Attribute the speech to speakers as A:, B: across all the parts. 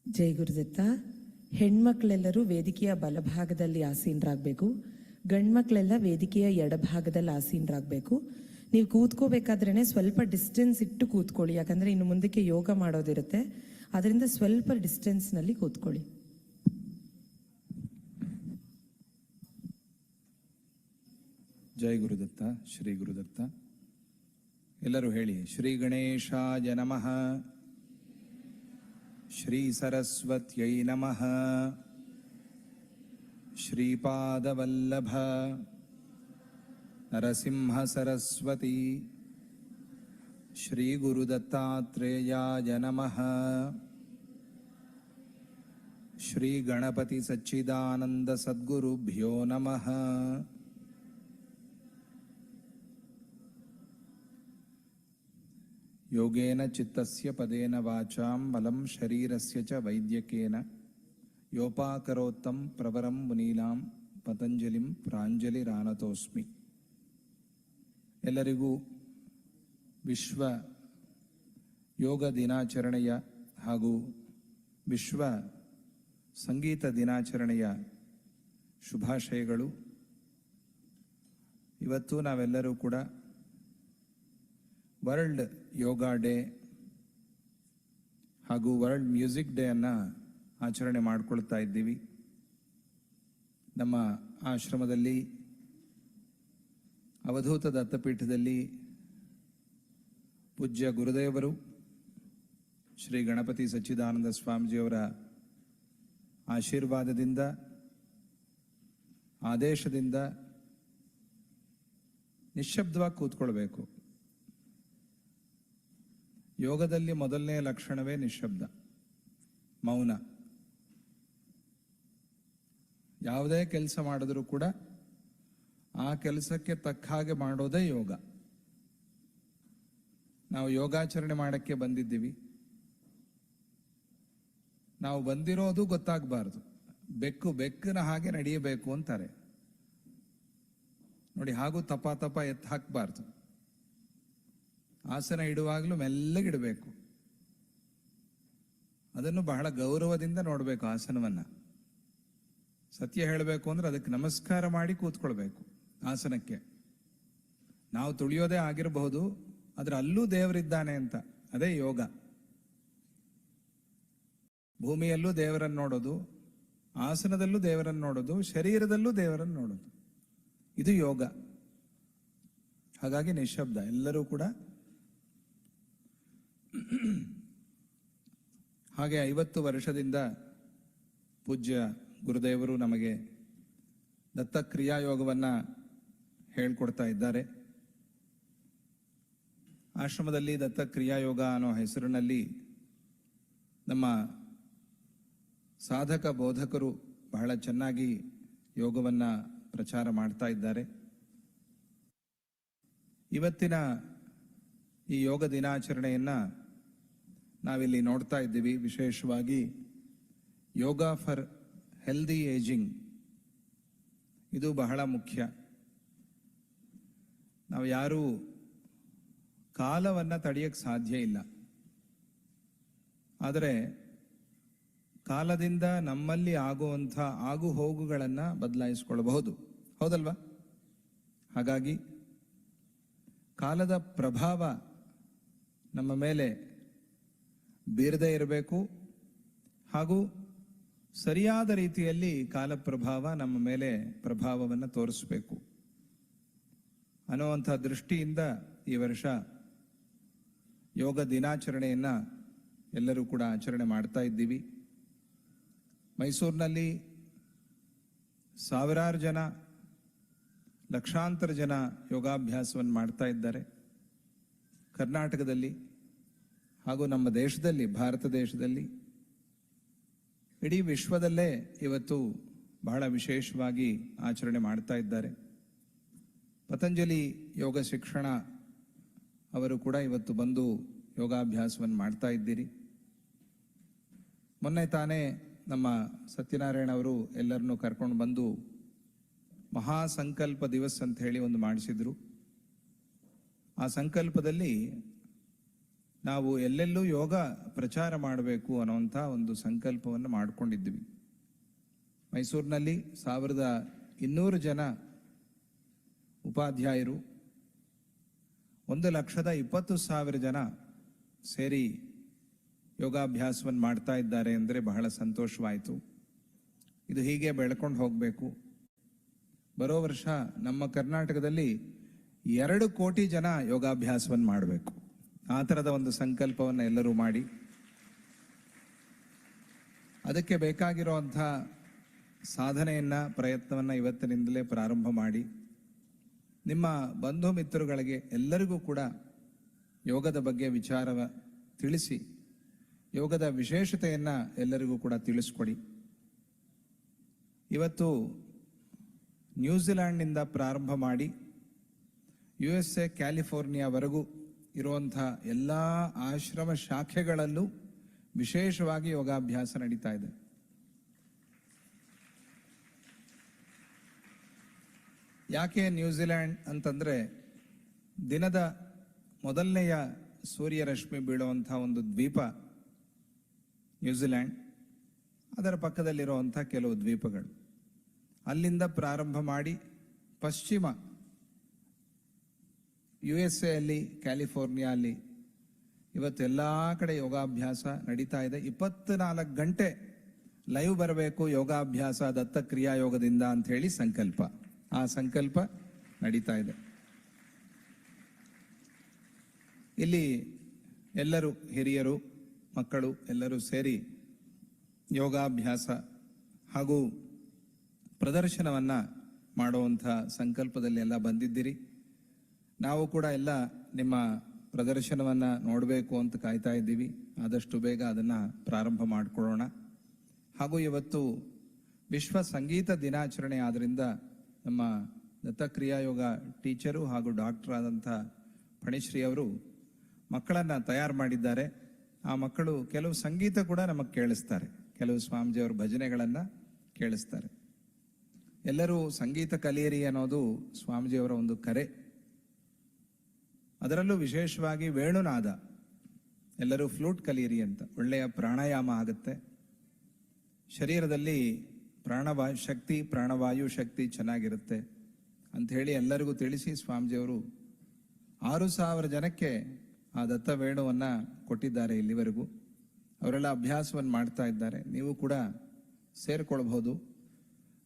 A: ಜೈ ಗುರುದತ್ತ. ಹೆಣ್ಮಕ್ಳೆಲ್ಲರೂ ವೇದಿಕೆಯ ಬಲಭಾಗದಲ್ಲಿ ಆಸೀನರಾಗಬೇಕು, ಗಂಡ್ಮಕ್ಳೆಲ್ಲ ವೇದಿಕೆಯ ಎಡಭಾಗದಲ್ಲಿ ಆಸೀನರಾಗಬೇಕು. ನೀವು ಕೂತ್ಕೋಬೇಕಾದ್ರೇನೆ ಸ್ವಲ್ಪ ಡಿಸ್ಟೆನ್ಸ್ ಇಟ್ಟು ಕೂತ್ಕೊಳ್ಳಿ, ಯಾಕಂದ್ರೆ ಇನ್ನು ಮುಂದಕ್ಕೆ ಯೋಗ ಮಾಡೋದಿರುತ್ತೆ. ಅದರಿಂದ ಸ್ವಲ್ಪ ಡಿಸ್ಟೆನ್ಸ್ನಲ್ಲಿ ಕೂತ್ಕೊಳ್ಳಿ.
B: ಜೈ ಗುರುದತ್ತ. ಶ್ರೀ ಗುರುದತ್ತ. ಎಲ್ಲರೂ ಹೇಳಿ: ಶ್ರೀ ಗಣೇಶಾಯ ನಮಃ, ಶ್ರೀ ಸರಸ್ವತ್ಯೈ ನಮಃ, ಶ್ರೀಪಾದವಲ್ಲಭ ನರಸಿಂಹ ಸರಸ್ವತಿ ಶ್ರೀ ಗುರುದತ್ತಾತ್ರೇಯಾಯ ನಮಃ, ಶ್ರೀ ಗಣಪತಿ ಸಚ್ಚಿದಾನಂದ ಸದ್ಗುರುಭ್ಯೋ ನಮಃ. ಯೋಗೇನ ಚಿತ್ತಸ್ಯ ಪದೇನ ವಾಚಾಂ ಬಲಂ ಶರೀರಸ್ಯ ಚ ವೈದ್ಯಕೇನ ಯೋಪಾಕರೋತ್ತಂ ಪ್ರವರಂ ಮುನೀನಾಂ ಪತಂಜಲಿಂ ಪ್ರಾಂಜಲಿರಾನತೋಸ್ಮಿ. ಎಲ್ಲರಿಗೂ ವಿಶ್ವ ಯೋಗ ದಿನಾಚರಣೆಯ ಹಾಗೂ ವಿಶ್ವ ಸಂಗೀತ ದಿನಾಚರಣೆಯ ಶುಭಾಶಯಗಳು. ಇವತ್ತು ನಾವೆಲ್ಲರೂ ಕೂಡ ವರ್ಲ್ಡ್ ಯೋಗ ಡೇ ಹಾಗೂ ವರ್ಲ್ಡ್ ಮ್ಯೂಸಿಕ್ ಡೇ ಅನ್ನು ಆಚರಣೆ ಮಾಡಿಕೊಳ್ತಾ ಇದ್ದೀವಿ. ನಮ್ಮ ಆಶ್ರಮದಲ್ಲಿ ಅವಧೂತ ದತ್ತಪೀಠದಲ್ಲಿ ಪೂಜ್ಯ ಗುರುದೇವರು ಶ್ರೀ ಗಣಪತಿ ಸಚ್ಚಿದಾನಂದ ಸ್ವಾಮೀಜಿಯವರ ಆಶೀರ್ವಾದದಿಂದ, ಆದೇಶದಿಂದ ನಿಶ್ಶಬ್ದವಾಗಿ ಕೂತ್ಕೊಳ್ಬೇಕು. ಯೋಗದಲ್ಲಿ ಮೊದಲನೇ ಲಕ್ಷಣವೇ ನಿಶ್ಶಬ್ದ, ಮೌನ. ಯಾವುದೇ ಕೆಲಸ ಮಾಡಿದ್ರೂ ಕೂಡ ಆ ಕೆಲಸಕ್ಕೆ ತಕ್ಕ ಹಾಗೆ ಮಾಡೋದೇ ಯೋಗ. ನಾವು ಯೋಗಾಚರಣೆ ಮಾಡಕ್ಕೆ ಬಂದಿದ್ದೀವಿ. ನಾವು ಬಂದಿರೋದು ಗೊತ್ತಾಗಬಾರ್ದು. ಬೆಕ್ಕಿನ ಹಾಗೆ ನಡೆಯಬೇಕು ಅಂತಾರೆ ನೋಡಿ. ಹಾಗೂ ತಪ ಎತ್ತು ಹಾಕಬಾರ್ದು. ಆಸನ ಇಡುವಾಗಲೂ ಮೆಲ್ಲಗಿಡಬೇಕು. ಅದನ್ನು ಬಹಳ ಗೌರವದಿಂದ ನೋಡಬೇಕು. ಆಸನವನ್ನು ಸತ್ಯ ಹೇಳಬೇಕು ಅಂದ್ರೆ ಅದಕ್ಕೆ ನಮಸ್ಕಾರ ಮಾಡಿ ಕೂತ್ಕೊಳ್ಬೇಕು. ಆಸನಕ್ಕೆ ನಾವು ತುಳಿಯೋದೇ ಆಗಿರಬಹುದು, ಆದ್ರೆ ಅಲ್ಲೂ ದೇವರಿದ್ದಾನೆ ಅಂತ. ಅದೇ ಯೋಗ. ಭೂಮಿಯಲ್ಲೂ ದೇವರನ್ನು ನೋಡೋದು, ಆಸನದಲ್ಲೂ ದೇವರನ್ನು ನೋಡೋದು, ಶರೀರದಲ್ಲೂ ದೇವರನ್ನು ನೋಡೋದು. ಇದು ಯೋಗ. ಹಾಗಾಗಿ ನಿಶ್ಶಬ್ದ. ಎಲ್ಲರೂ ಕೂಡ ಹಾಗೆ 50 ವರ್ಷದಿಂದ ಪೂಜ್ಯ ಗುರುದೇವರು ನಮಗೆ ದತ್ತ ಕ್ರಿಯಾ ಯೋಗವನ್ನು ಹೇಳ್ಕೊಡ್ತಾ ಇದ್ದಾರೆ. ಆಶ್ರಮದಲ್ಲಿ ದತ್ತ ಕ್ರಿಯಾ ಯೋಗ ಅನ್ನೋ ಹೆಸರಿನಲ್ಲಿ ನಮ್ಮ ಸಾಧಕ ಬೋಧಕರು ಬಹಳ ಚೆನ್ನಾಗಿ ಯೋಗವನ್ನು ಪ್ರಚಾರ ಮಾಡ್ತಾ ಇದ್ದಾರೆ. ಇವತ್ತಿನ ಈ ಯೋಗ ದಿನಾಚರಣೆಯನ್ನು ನಾವಿಲ್ಲಿ ನೋಡ್ತಾ ಇದ್ದೀವಿ. ವಿಶೇಷವಾಗಿ ಯೋಗ ಫಾರ್ ಹೆಲ್ದಿ ಏಜಿಂಗ್, ಇದು ಬಹಳ ಮುಖ್ಯ. ನಾವು ಯಾರೂ ಕಾಲವನ್ನು ತಡೆಯಕ್ಕೆ ಸಾಧ್ಯ ಇಲ್ಲ, ಆದರೆ ಕಾಲದಿಂದ ನಮ್ಮಲ್ಲಿ ಆಗುವಂಥ ಆಗು ಹೋಗುಗಳನ್ನು ಬದಲಾಯಿಸಿಕೊಳ್ಳಬಹುದು, ಹೌದಲ್ವಾ? ಹಾಗಾಗಿ ಕಾಲದ ಪ್ರಭಾವ ನಮ್ಮ ಮೇಲೆ ಬೀರದೇ ಇರಬೇಕು, ಹಾಗೂ ಸರಿಯಾದ ರೀತಿಯಲ್ಲಿ ಕಾಲ ಪ್ರಭಾವ ನಮ್ಮ ಮೇಲೆ ಪ್ರಭಾವವನ್ನು ತೋರಿಸಬೇಕು ಅನ್ನುವಂಥ ದೃಷ್ಟಿಯಿಂದ ಈ ವರ್ಷ ಯೋಗ ದಿನಾಚರಣೆಯನ್ನು ಎಲ್ಲರೂ ಕೂಡ ಆಚರಣೆ ಮಾಡ್ತಾ ಇದ್ದೀವಿ. ಮೈಸೂರಿನಲ್ಲಿ ಸಾವಿರಾರು ಜನ, ಲಕ್ಷಾಂತರ ಜನ ಯೋಗಾಭ್ಯಾಸವನ್ನು ಮಾಡ್ತಾ ಇದ್ದಾರೆ. ಕರ್ನಾಟಕದಲ್ಲಿ ಹಾಗೂ ನಮ್ಮ ದೇಶದಲ್ಲಿ, ಭಾರತ ದೇಶದಲ್ಲಿ, ಇಡೀ ವಿಶ್ವದಲ್ಲೇ ಇವತ್ತು ಬಹಳ ವಿಶೇಷವಾಗಿ ಆಚರಣೆ ಮಾಡ್ತಾ ಇದ್ದಾರೆ. ಪತಂಜಲಿ ಯೋಗ ಶಿಕ್ಷಣ ಅವರು ಕೂಡ ಇವತ್ತು ಬಂದು ಯೋಗಾಭ್ಯಾಸವನ್ನು ಮಾಡ್ತಾ ಇದ್ದೀರಿ. ಮೊನ್ನೆ ತಾನೇ ನಮ್ಮ ಸತ್ಯನಾರಾಯಣ ಅವರು ಎಲ್ಲರನ್ನೂ ಕರ್ಕೊಂಡು ಬಂದು ಮಹಾಸಂಕಲ್ಪ ದಿವಸ್ ಅಂತ ಹೇಳಿ ಒಂದು ಮಾಡಿಸಿದ್ರು. ಆ ಸಂಕಲ್ಪದಲ್ಲಿ ನಾವು ಎಲ್ಲೆಲ್ಲೂ ಯೋಗ ಪ್ರಚಾರ ಮಾಡಬೇಕು ಅನ್ನುವಂಥ ಒಂದು ಸಂಕಲ್ಪವನ್ನು ಮಾಡಿಕೊಂಡಿದ್ವಿ. ಮೈಸೂರಿನಲ್ಲಿ 1200 ಜನ ಉಪಾಧ್ಯಾಯರು, 1,20,000 ಜನ ಸೇರಿ ಯೋಗಾಭ್ಯಾಸವನ್ನು ಮಾಡ್ತಾ ಇದ್ದಾರೆ ಅಂದರೆ ಬಹಳ ಸಂತೋಷವಾಯಿತು. ಇದು ಹೀಗೆ ಬೆಳ್ಕೊಂಡು ಹೋಗಬೇಕು. ಬರೋ ವರ್ಷ ನಮ್ಮ ಕರ್ನಾಟಕದಲ್ಲಿ 2 ಕೋಟಿ ಜನ ಯೋಗಾಭ್ಯಾಸವನ್ನು ಮಾಡಬೇಕು. ಆ ಥರದ ಒಂದು ಸಂಕಲ್ಪವನ್ನು ಎಲ್ಲರೂ ಮಾಡಿ ಅದಕ್ಕೆ ಬೇಕಾಗಿರುವಂಥ ಸಾಧನೆಯನ್ನು, ಪ್ರಯತ್ನವನ್ನು ಇವತ್ತಿನಿಂದಲೇ ಪ್ರಾರಂಭ ಮಾಡಿ ನಿಮ್ಮ ಬಂಧು ಮಿತ್ರಗಳಿಗೆ ಎಲ್ಲರಿಗೂ ಕೂಡ ಯೋಗದ ಬಗ್ಗೆ ವಿಚಾರ ತಿಳಿಸಿ, ಯೋಗದ ವಿಶೇಷತೆಯನ್ನು ಎಲ್ಲರಿಗೂ ಕೂಡ ತಿಳಿಸ್ಕೊಡಿ. ಇವತ್ತು ನ್ಯೂಜಿಲ್ಯಾಂಡ್ನಿಂದ ಪ್ರಾರಂಭ ಮಾಡಿ USA ಕ್ಯಾಲಿಫೋರ್ನಿಯಾವರೆಗೂ ಇರುವಂಥ ಎಲ್ಲ ಆಶ್ರಮ ಶಾಖೆಗಳಲ್ಲೂ ವಿಶೇಷವಾಗಿ ಯೋಗಾಭ್ಯಾಸ ನಡೀತಾ ಇದೆ. ಯಾಕೆ ನ್ಯೂಜಿಲ್ಯಾಂಡ್ ಅಂತಂದರೆ, ದಿನದ ಮೊದಲನೆಯ ಸೂರ್ಯರಶ್ಮಿ ಬೀಳುವಂಥ ಒಂದು ದ್ವೀಪ ನ್ಯೂಜಿಲ್ಯಾಂಡ್, ಅದರ ಪಕ್ಕದಲ್ಲಿರುವಂಥ ಕೆಲವು ದ್ವೀಪಗಳು. ಅಲ್ಲಿಂದ ಪ್ರಾರಂಭ ಮಾಡಿ ಪಶ್ಚಿಮ USA ಅಲ್ಲಿ, ಕ್ಯಾಲಿಫೋರ್ನಿಯಾ ಅಲ್ಲಿ ಇವತ್ತೆಲ್ಲ ಕಡೆ ಯೋಗಾಭ್ಯಾಸ ನಡೀತಾ ಇದೆ. 24 ಗಂಟೆ ಲೈವ್ ಬರಬೇಕು ಯೋಗಾಭ್ಯಾಸ ದತ್ತ ಕ್ರಿಯಾ ಯೋಗದಿಂದ ಅಂತ ಹೇಳಿ ಸಂಕಲ್ಪ. ಆ ಸಂಕಲ್ಪ ನಡೀತಾ ಇದೆ. ಇಲ್ಲಿ ಎಲ್ಲರೂ ಹಿರಿಯರು, ಮಕ್ಕಳು ಎಲ್ಲರೂ ಸೇರಿ ಯೋಗಾಭ್ಯಾಸ ಹಾಗೂ ಪ್ರದರ್ಶನವನ್ನು ಮಾಡುವಂಥ ಸಂಕಲ್ಪದಲ್ಲಿ ಎಲ್ಲ ಬಂದಿದ್ದೀರಿ. ನಾವು ಕೂಡ ಎಲ್ಲ ನಿಮ್ಮ ಪ್ರದರ್ಶನವನ್ನು ನೋಡಬೇಕು ಅಂತ ಕಾಯ್ತಾ ಇದ್ದೀವಿ. ಆದಷ್ಟು ಬೇಗ ಅದನ್ನು ಪ್ರಾರಂಭ ಮಾಡಿಕೊಳ್ಳೋಣ. ಹಾಗೂ ಇವತ್ತು ವಿಶ್ವ ಸಂಗೀತ ದಿನಾಚರಣೆ ಆದ್ದರಿಂದ ನಮ್ಮ ದತ್ತಕ್ರಿಯಾ ಯೋಗ ಟೀಚರು ಹಾಗೂ ಡಾಕ್ಟರ್ ಆದಂಥ ಫಣಿಶ್ರೀ ಅವರು ಮಕ್ಕಳನ್ನು ತಯಾರು ಮಾಡಿದ್ದಾರೆ. ಆ ಮಕ್ಕಳು ಕೆಲವು ಸಂಗೀತ ಕೂಡ ನಮಗೆ ಕೇಳಿಸ್ತಾರೆ, ಕೆಲವು ಸ್ವಾಮೀಜಿಯವ್ರ ಭಜನೆಗಳನ್ನು ಕೇಳಿಸ್ತಾರೆ. ಎಲ್ಲರೂ ಸಂಗೀತ ಕಲಿಯಿರಿ ಅನ್ನೋದು ಸ್ವಾಮೀಜಿಯವರ ಒಂದು ಕರೆ. ಅದರಲ್ಲೂ ವಿಶೇಷವಾಗಿ ವೇಣುನಾದ, ಎಲ್ಲರೂ ಫ್ಲೂಟ್ ಕಲಿಯಿರಿ ಅಂತ. ಒಳ್ಳೆಯ ಪ್ರಾಣಾಯಾಮ ಆಗುತ್ತೆ. ಶರೀರದಲ್ಲಿ ಪ್ರಾಣವಾಯು ಶಕ್ತಿ ಚೆನ್ನಾಗಿರುತ್ತೆ ಅಂಥೇಳಿ ಎಲ್ಲರಿಗೂ ತಿಳಿಸಿ ಸ್ವಾಮೀಜಿಯವರು 6,000 ಜನಕ್ಕೆ ಆ ದತ್ತ ವೇಣುವನ್ನು ಕೊಟ್ಟಿದ್ದಾರೆ ಇಲ್ಲಿವರೆಗೂ. ಅವರೆಲ್ಲ ಅಭ್ಯಾಸವನ್ನು ಮಾಡ್ತಾ ಇದ್ದಾರೆ. ನೀವು ಕೂಡ ಸೇರಿಕೊಳ್ಬಹುದು.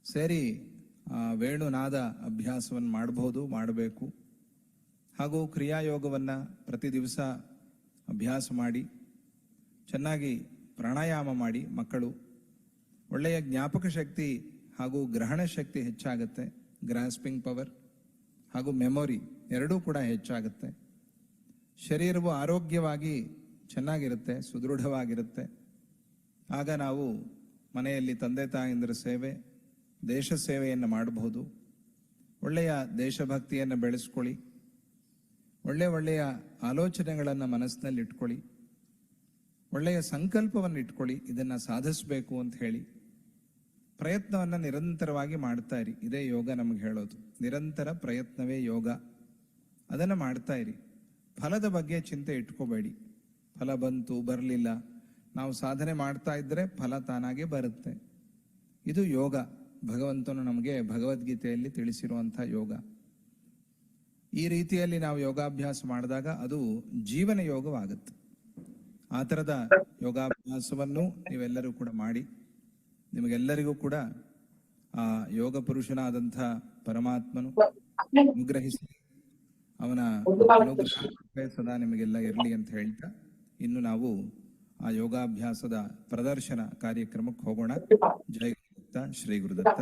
B: ಸೇರಿ ಆ ವೇಣುನಾದ ಅಭ್ಯಾಸವನ್ನು ಮಾಡಬೇಕು. ಹಾಗೂ ಕ್ರಿಯಾಯೋಗವನ್ನು ಪ್ರತಿ ದಿವಸ ಅಭ್ಯಾಸ ಮಾಡಿ ಚೆನ್ನಾಗಿ ಪ್ರಾಣಾಯಾಮ ಮಾಡಿ ಮಕ್ಕಳು ಒಳ್ಳೆಯ ಜ್ಞಾಪಕ ಶಕ್ತಿ ಹಾಗೂ ಗ್ರಹಣ ಶಕ್ತಿ ಹೆಚ್ಚಾಗುತ್ತೆ. ಗ್ರಾಸ್ಪಿಂಗ್ ಪವರ್ ಹಾಗೂ ಮೆಮೊರಿ ಎರಡೂ ಕೂಡ ಹೆಚ್ಚಾಗುತ್ತೆ. ಶರೀರವು ಆರೋಗ್ಯವಾಗಿ ಚೆನ್ನಾಗಿರುತ್ತೆ, ಸುದೃಢವಾಗಿರುತ್ತೆ. ಆಗ ನಾವು ಮನೆಯಲ್ಲಿ ತಂದೆ ತಾಯಂದಿರ ಸೇವೆ, ದೇಶ ಸೇವೆಯನ್ನು ಮಾಡಬಹುದು. ಒಳ್ಳೆಯ ದೇಶಭಕ್ತಿಯನ್ನು ಬೆಳೆಸ್ಕೊಳ್ಳಿ. ಒಳ್ಳೆಯ ಆಲೋಚನೆಗಳನ್ನು ಮನಸ್ಸಿನಲ್ಲಿ ಇಟ್ಕೊಳ್ಳಿ. ಒಳ್ಳೆಯ ಸಂಕಲ್ಪವನ್ನು ಇಟ್ಕೊಳ್ಳಿ. ಇದನ್ನು ಸಾಧಿಸಬೇಕು ಅಂತ ಹೇಳಿ ಪ್ರಯತ್ನವನ್ನು ನಿರಂತರವಾಗಿ ಮಾಡ್ತಾ ಇರಿ. ಇದೇ ಯೋಗ ನಮಗೆ ಹೇಳೋದು. ನಿರಂತರ ಪ್ರಯತ್ನವೇ ಯೋಗ. ಅದನ್ನು ಮಾಡ್ತಾ ಇರಿ. ಫಲದ ಬಗ್ಗೆ ಚಿಂತೆ ಇಟ್ಕೋಬೇಡಿ. ಫಲ ಬಂತು ಬರಲಿಲ್ಲ, ನಾವು ಸಾಧನೆ ಮಾಡ್ತಾ ಇದ್ದರೆ ಫಲ ತಾನಾಗೆ ಬರುತ್ತೆ. ಇದು ಯೋಗ. ಭಗವಂತನು ನಮಗೆ ಭಗವದ್ಗೀತೆಯಲ್ಲಿ ತಿಳಿಸಿರುವಂಥ ಯೋಗ. ಈ ರೀತಿಯಲ್ಲಿ ನಾವು ಯೋಗಾಭ್ಯಾಸ ಮಾಡಿದಾಗ ಅದು ಜೀವನ ಯೋಗವಾಗುತ್ತೆ. ಆ ಥರದ ಯೋಗಾಭ್ಯಾಸವನ್ನು ನೀವೆಲ್ಲರೂ ಕೂಡ ಮಾಡಿ. ನಿಮಗೆಲ್ಲರಿಗೂ ಕೂಡ ಆ ಯೋಗ ಪುರುಷನಾದಂಥ ಪರಮಾತ್ಮನು ಅನುಗ್ರಹಿಸಿ, ಅವನ ಅನುಗ್ರಹ ಸದಾ ನಿಮಗೆಲ್ಲ ಇರಲಿ ಅಂತ ಹೇಳ್ತಾ ಇನ್ನು ನಾವು ಆ ಯೋಗಾಭ್ಯಾಸದ ಪ್ರದರ್ಶನ ಕಾರ್ಯಕ್ರಮಕ್ಕೆ ಹೋಗೋಣ. ಜೈ ಗುರುದತ್ತ, ಶ್ರೀ ಗುರುದತ್ತ.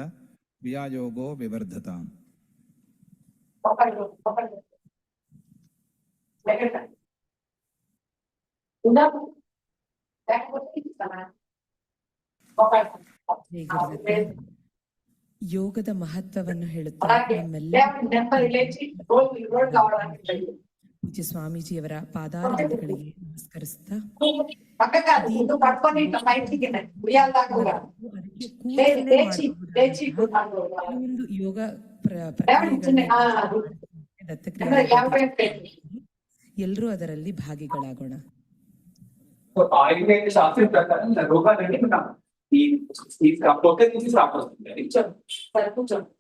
B: ಕ್ರಿಯಾಯೋಗೋ ವಿವರ್ಧತಾಂ.
A: ಯೋಗದ ಮಹತ್ವವನ್ನು ಹೇಳುತ್ತಾ ನಮ್ಮೆಲ್ಲ ಪೂಜ್ಯ ಸ್ವಾಮೀಜಿಯವರ ಪಾದಾರವಿಂದಗಳಿಗೆ ನಮಸ್ಕರಿಸುತ್ತಾ ಕೆಲವೊಂದು ಯೋಗ ದತ್ತಕ್ರಿಯೆ ಎಲ್ಲರೂ ಅದರಲ್ಲಿ ಭಾಗಿಗಳಾಗೋಣ.
C: సో ఆయుర్వేద శాస్త్రం ప్రకారం రోగాలన్నీ ఈ పొట్ట నుంచి స్టార్ట్ అవుతుంది.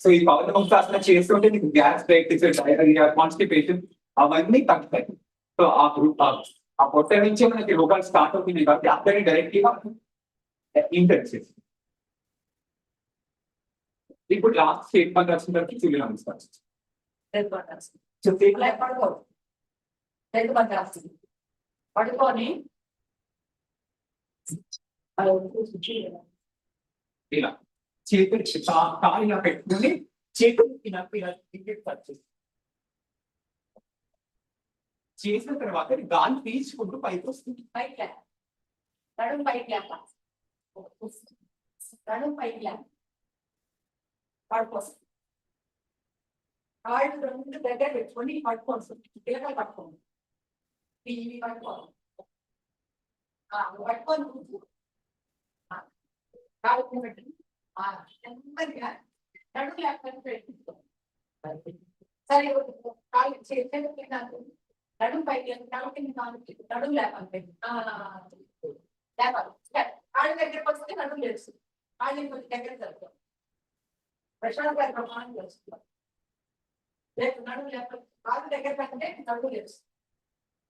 C: సో ఈ పవన్ శాస్త్రం చేస్తుంటే నీకు గ్యాస్ బ్రేక్స్, డైరియా, కాన్స్టిపేషన్ అవన్నీ తగ్గుతాయి. సో ఆ పొట్ట నుంచే మనకి రోగాలు స్టార్ట్ అవుతుంది కాబట్టి అందరినీ డైరెక్ట్ గా ఇంటెక్ట్ చేస్తుంది. ఇప్పుడు లాస్ట్ స్టేట్మెంట్ వచ్చిన తర్వాత సూర్య నమస్కారం.
D: పడుకొని
C: ఇలా చేతులు ఖాళీగా పెట్టుకుని చేతులు చేసిన తర్వాత గాలి పీల్చుకుంటూ పైకి వస్తుంది.
D: పైకి నడుము పైకి నడుము పైకి పడుకోస్తుంది. కాళ్ళు రెండు దగ్గర పెట్టుకొని పడుకోవచ్చు. పిల్లలు పట్టుకోండి, టీవీ పట్టుకోవాలి, పట్టుకొని కాళ్ళు పెట్టి నెమ్మదిగా నడుము లేకపోతే పెట్టుకోండి. సరే కాళ్ళు చేతులు తిన్నాను, నడుము పైకి కాబట్టి నడుము లేకపోతే లేపాలి. కాళ్ళ దగ్గరకు వస్తే నడుము తెలుస్తుంది, కాళ్ళు కొంచెం దగ్గర జరుగుతాం. ప్రశాంత్ గారి ప్రమాణం చేస్తున్నాం. రేపు నడుము లేకపోతే కాళ్ళ దగ్గర కంటే నడుము తెలుస్తుంది.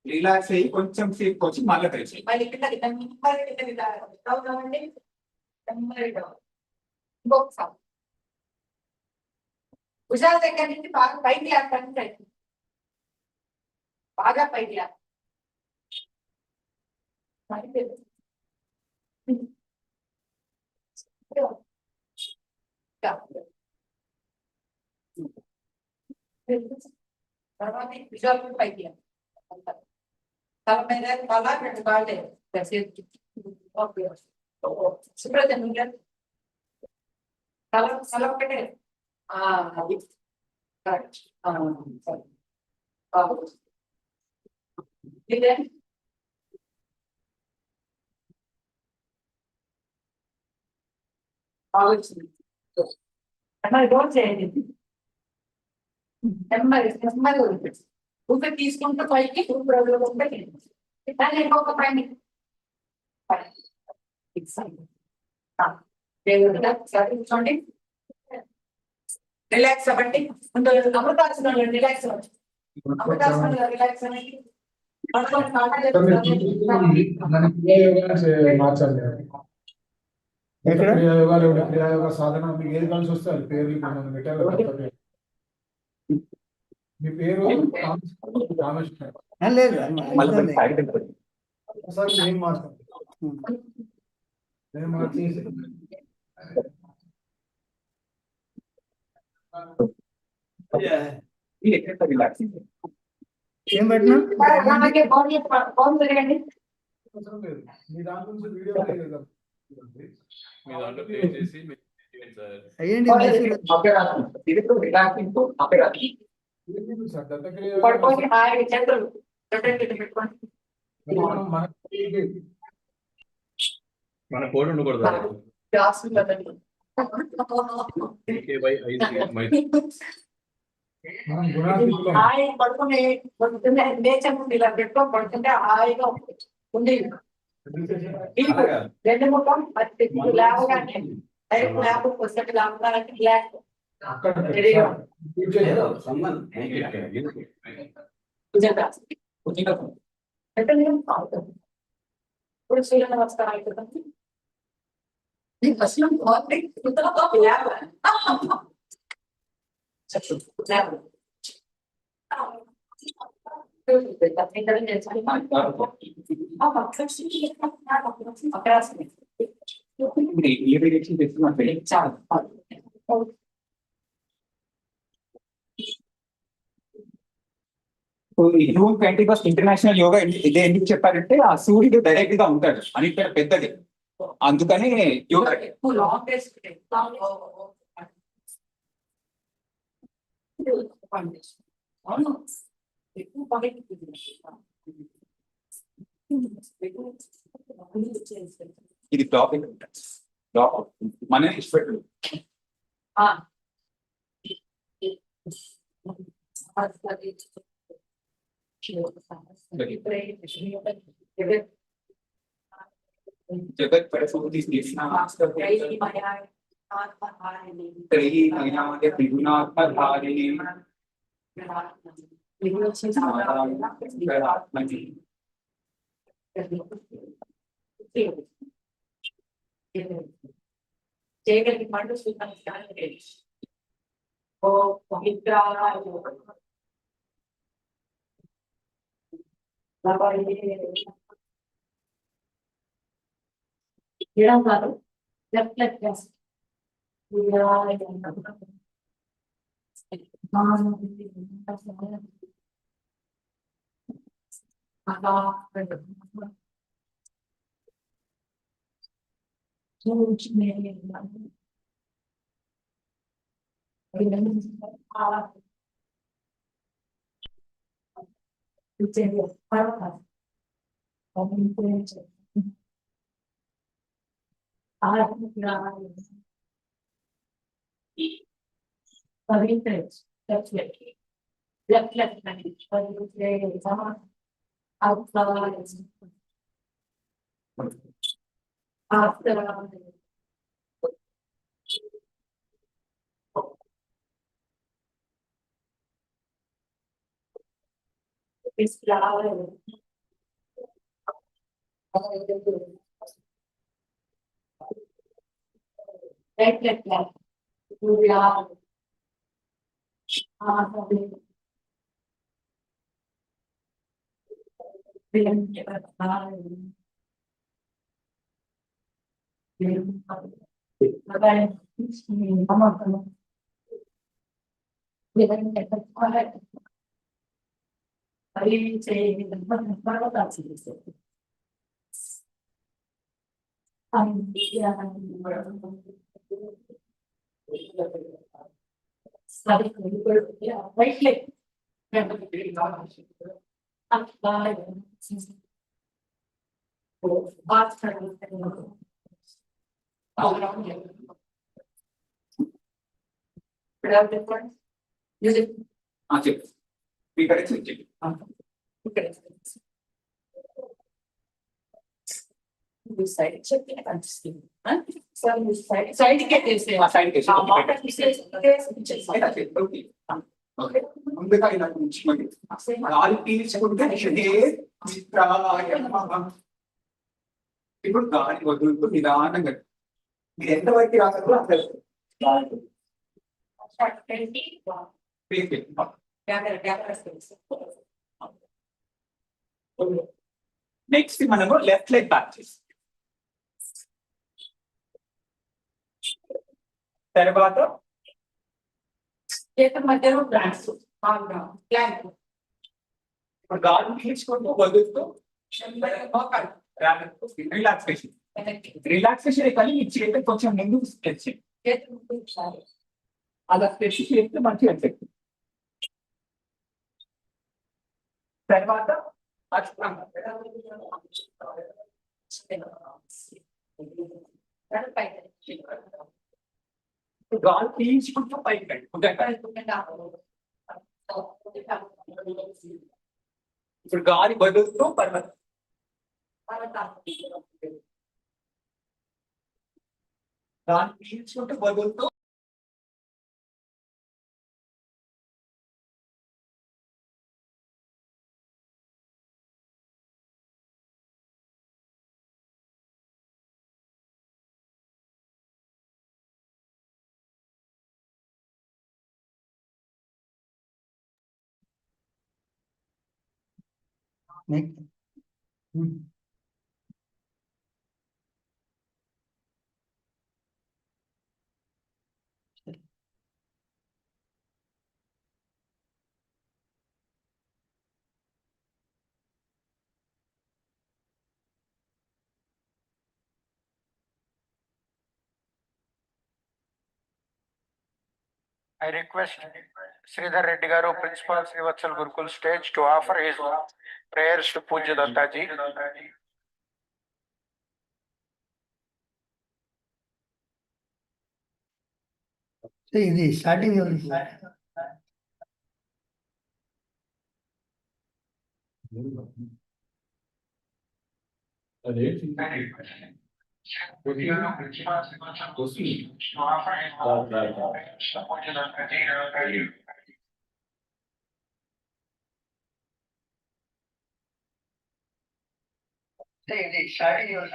C: రిలాక్స్ అయ్యి కొంచెం సేపు వచ్చి మళ్ళీ తెలిసి
D: మళ్ళీ కిందకి నెమ్మది అవుతామండి. నెమ్మది ఇంకొకసారి భుజాల దగ్గర నుంచి బాగా పైకి లేస్తాను, ప్రయత్నం బాగా పైకి లేస్తాను. తర్వాత భుజాలు పైకి లేస్తాను. తల మీద తల రెండు కాళ్ళే శుభ్రత తల తల ఒకటే ఇదే ఆలోచింది అట్లా డోర్ చేయండి. నెమ్మది నెమ్మది ఊపిరి తీసుకుంటూ పైకి ఇంకొక పైన కూర్చోండి. రిలాక్స్ అవ్వండి. అమృతాసనంలో రిలాక్స్ అవ్వండి. అమృతాసనంలో రిలాక్స్ అవ్వండి.
E: మార్చాలి. క్రియాయోగ సాధన మీకు ఏది కలిసి వస్తే అది పేర్లు పెట్టారు. మీ పేరు రామేశ్వర
C: లేదు
E: ఒకసారి నేను మార్చాను. నేను మార్చేసి
C: రిలాక్సింగ్
F: ఏం పెట్టినా
D: తిరగండి.
E: మీ దాంట్లో నుంచి వీడియో
F: అయ్యండి
D: పడుకొని హాయిగా చేతులు పెట్టుకోండి.
G: మన కోడ్ ఉండకూడదు.
D: హాయి పడుకుని నేచర్ నుండి ఇలా పెట్టుకొని పడుకుంటే హాయిగా ఉంది. రెండు ముఖం లేవగానే డైరెక్ట్ ల్యాబ్ వస్తే లేవడానికి రిలాక్స్ ఇప్పుడు సూర్య నమస్కారం అయిపోతుంది.
C: జూన్ 21 ఇంటర్నేషనల్ యోగా ఇదే ఎందుకు చెప్పారంటే ఆ సూర్యుడు డైరెక్ట్ గా ఉంటాడు అని ఇక్కడ పెద్దది, అందుకని యోగా ఇది టాపిక్ మన ఇష్టపెట్టు. जगत प्रसूति कृष्णास्त्र
D: त्रयी मया आत्महारिणी
C: त्रयी नयनाय त्रिगुणात्मधारिणी नारायणी
D: చేయగలిగి పండు స్వీకరించడానికి ఓ పవిత్రాయ ఇడం కాదు left left Right, left, left. Right leg. Music.
C: చెప్పు స్వీకరించి చెప్పు
D: This side, check it and see. So this side, side get this.
C: side కి
D: Ah, water pieces,
C: ఓకే ముందుగా ఇలా ఉంచుకోండి గాలి పీల్చుకుంటే చిత్రాయ నమః. ఇప్పుడు గాలి వదులుతూ నిదానంగా మీరు ఎంతవరకు రాగలరో అంత నెక్స్ట్ మనము లెఫ్ట్ లెగ్ బ్యాక్ చేస్తాం తర్వాత
D: మధ్యలో ప్లాంట్స్ ప్లాంట్
C: ఇప్పుడు గాలి పీల్చుకుంటూ వదులుతూ రిలాక్సేషన్ రిలాక్సేషన్ కానీ మీ చేతి కొంచెం ముందుకు స్ట్రెచ్ చేయండి అలా స్ట్రెచ్ చేస్తే మంచిగా ఎఫెక్ట్ తర్వాత గాలి పీల్చుకుంటూ పైకి ఇప్పుడు గాలి వదులుతూ పర్వతం గాలి పీల్చుకుంటూ వదులుతూ
G: I request Sridhar Reddy Garu, Principal Srivatsal Gurukul stage to offer his prayers to Pujya Dattaji.
F: ఇది starting See, the starting your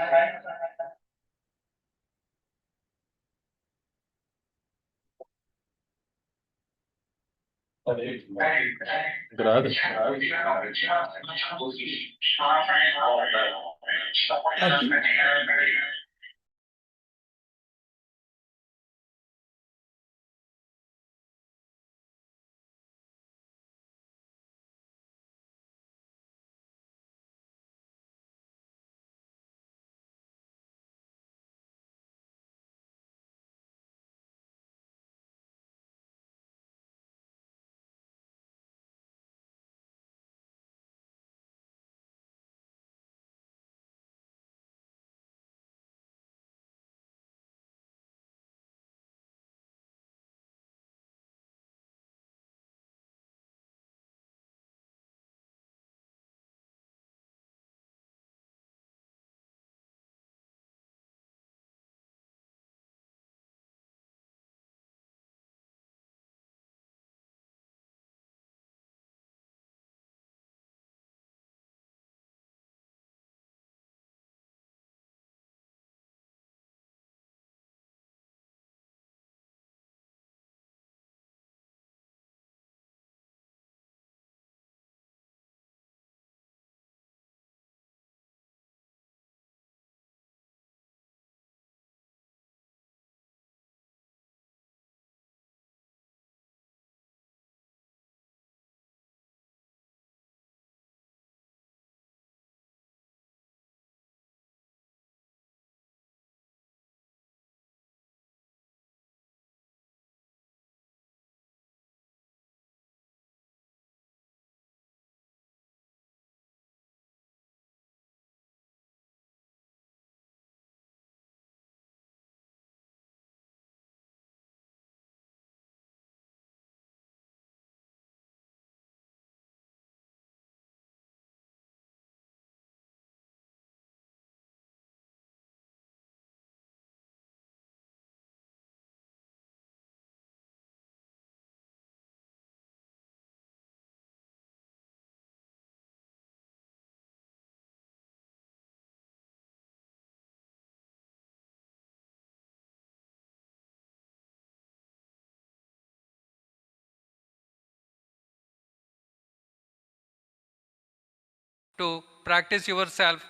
H: to practice yourself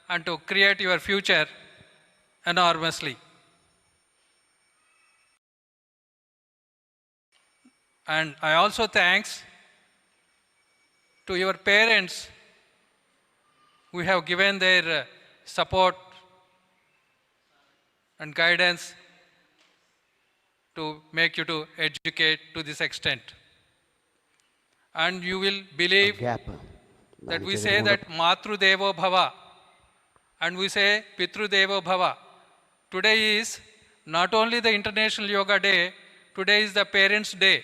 H: and to create your future enormously. And I also thanks to your parents who have given their support and guidance to make you to educate to this extent. And you will believe that we say that Matru Devo Bhava and we say Pitru Devo Bhava. Today is not only the International Yoga Day, today is the Parents' Day.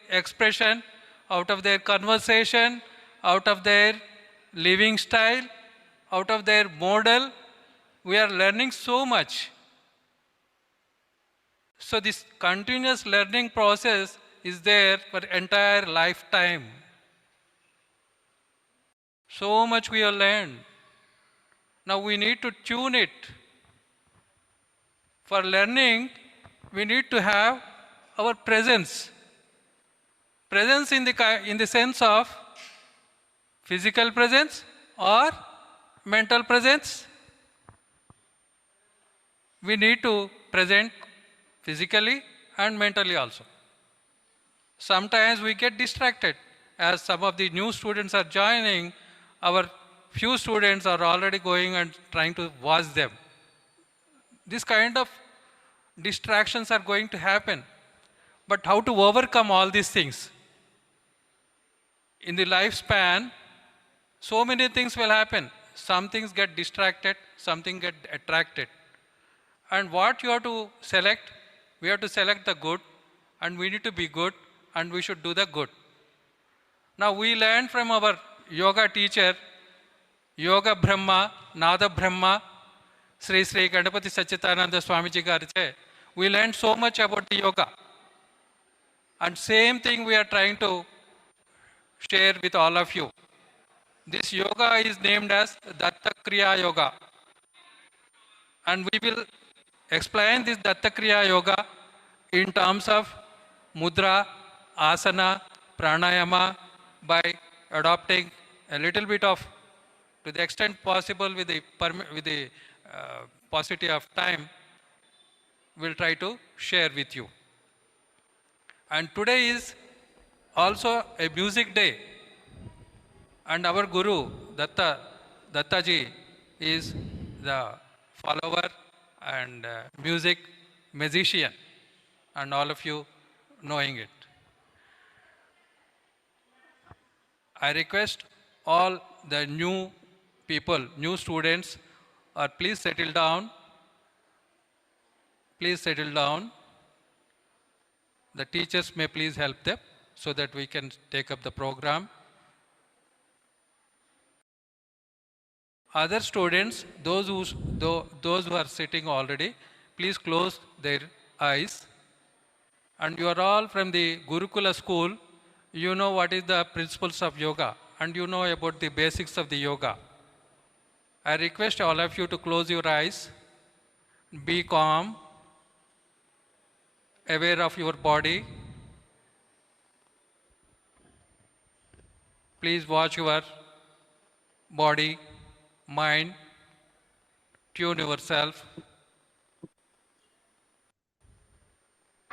H: Expression, out of their conversation, out of their living style, out of their model, we are learning so much. So this continuous learning process is there for entire lifetime. So much we have learned. Now we need to tune it. For learning, we need to have our presence. Presence in the sense of physical presence or mental presence. We need to present physically and mentally also. Sometimes we get distracted. as some of the new students are joining, our few students are already going and trying to watch them. This kind of distractions are going to happen. But how to overcome all these things? In the lifespan, so many things will happen. Some things get distracted, something get attracted. And what you have to select? We have to select the good, and we need to be good, and we should do the good. Now we learned from our yoga teacher, Yoga Brahma, Nada Brahma, Sri Sri Ganapati Satchitananda Swamiji Gariche. We learned so much about the yoga. And same thing we are trying to share with all of you. This yoga is named as Datta Kriya Yoga. And we will explain this Datta Kriya Yoga in terms of mudra, asana, pranayama by adopting a little bit of, to the extent possible with the paucity of time, we'll try to share with you. And today is also a music day. And our Guru, Dattaji, is the follower and music musician, and all of you knowing it. I request all the new people, new students, please settle down. Please settle down. The teachers may please help them so that we can take up the program. Other students, those who are sitting already, please close their eyes. And you are all from the Gurukula school. You know what is the principles of yoga, and you know about the basics of the yoga. I request all of you to close your eyes, be calm, aware of your body. Please watch your body, mind, tune yourself.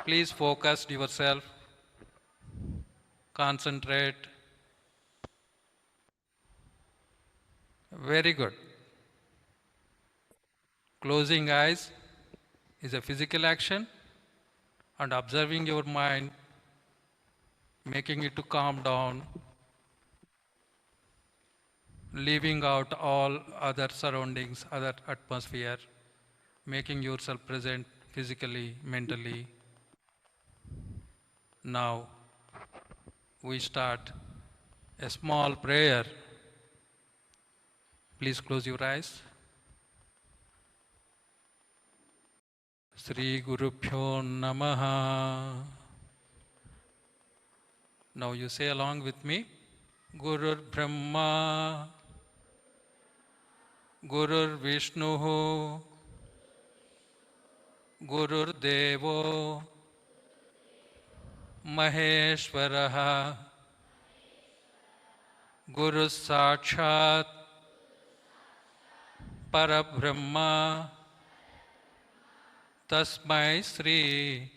H: Please focus yourself, concentrate. Very good. Closing eyes is a physical action, and observing your mind, making it to calm down, leaving out all other surroundings, other atmosphere, making yourself present physically, mentally. Now, we start a small prayer. Please close your eyes. Sri Guru Pyo Namaha. Now you say along with me. Gurur Brahma, Gurur Vishnu, Gurur Devo, Maheshwaraha, Guru Sakshat, Parabrahma, Tasmai Sri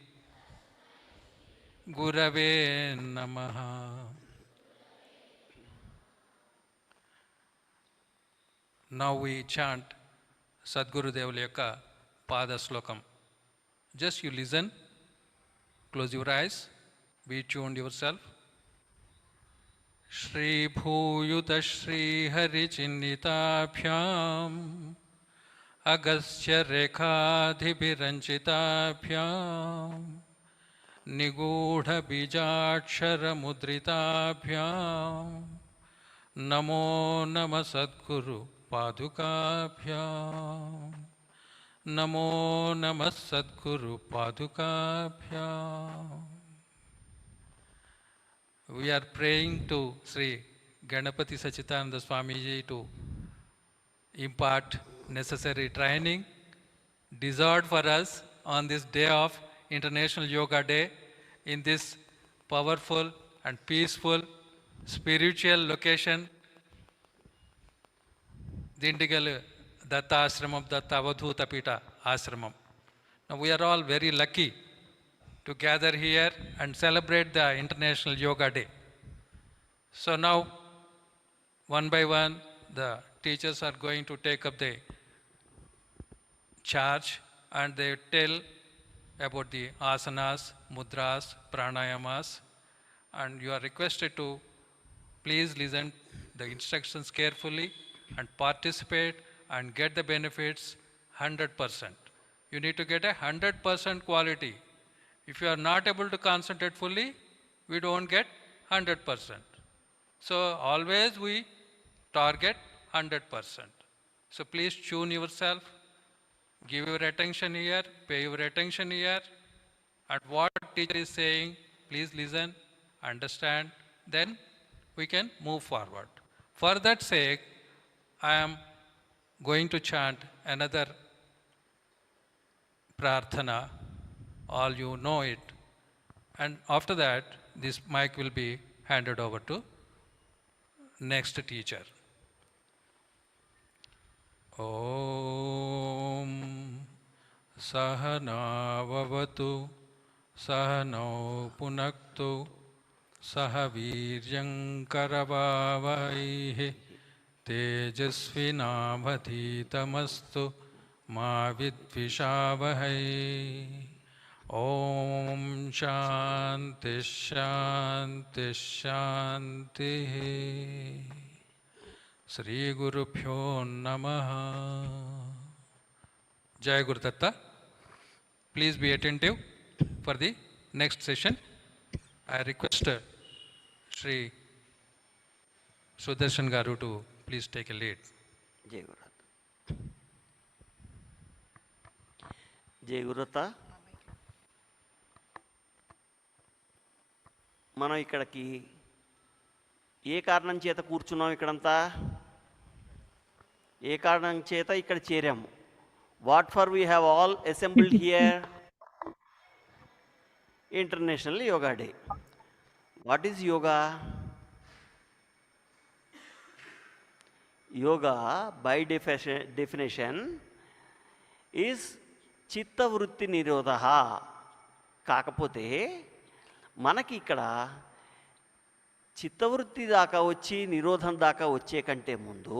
H: Gurave Namaha. Now we chant Sadguru Devliyaka Pada Slokam. Just you listen, close your eyes, be tuned yourself. Shri Bhuyuta Shri Hari Chinnitabhyam Agastya Rekhadhibiranchitabhyam Nigudha Bijakshara Mudritabhyam Namo Nama Sadguru Padukabhyam Namo Nama Sadguru Padukabhyam. We are praying to Sri Ganapati Satchitananda Swamiji to impart necessary training desired for us on this day of International Yoga Day in this powerful and peaceful spiritual location, Dindigal Datta Ashramam, Datta Avadhuta Pita Ashramam. Now we are all very lucky to gather here and celebrate the International Yoga Day. So now, one by one, the teachers are going to take up the charge and they tell about the asanas, mudras, pranayamas, and you are requested to please listen the instructions carefully and participate and get the benefits 100%. You need to get a 100% quality. If you are not able to concentrate fully, we don't get 100%. So always we target 100%. So please tune yourself, give your attention here, pay your attention here, and what teacher is saying, please listen, understand, then we can move forward. For that sake, I am going to chant another prarthana, all you know it, and after that, this mic will be handed over to next teacher. Om Sahana Vavatu Sahano Punaktu Sahaviryam Karavavaihi Tejasvinavadhitamastu Ma Vidvishavahai. Om Shanti Shanti Shanti. Sri Guru Pyo Namaha. Jai Guru Datta. Please be attentive for the next session. I request Sri Sudarshan Garu to please take a lead.
I: Jai Guru Datta. Jai Guru Datta. మనం ఇక్కడికి ఏ కారణం చేత కూర్చున్నాం? ఇక్కడంతా ఏ కారణం చేత ఇక్కడ చేరాము? What for we have all assembled here? International yoga day. What is yoga? Yoga by definition is చిత్తవృత్తి నిరోధ. కాకపోతే మనకి ఇక్కడ చిత్తవృత్తి దాకా వచ్చి నిరోధం దాకా వచ్చే కంటే ముందు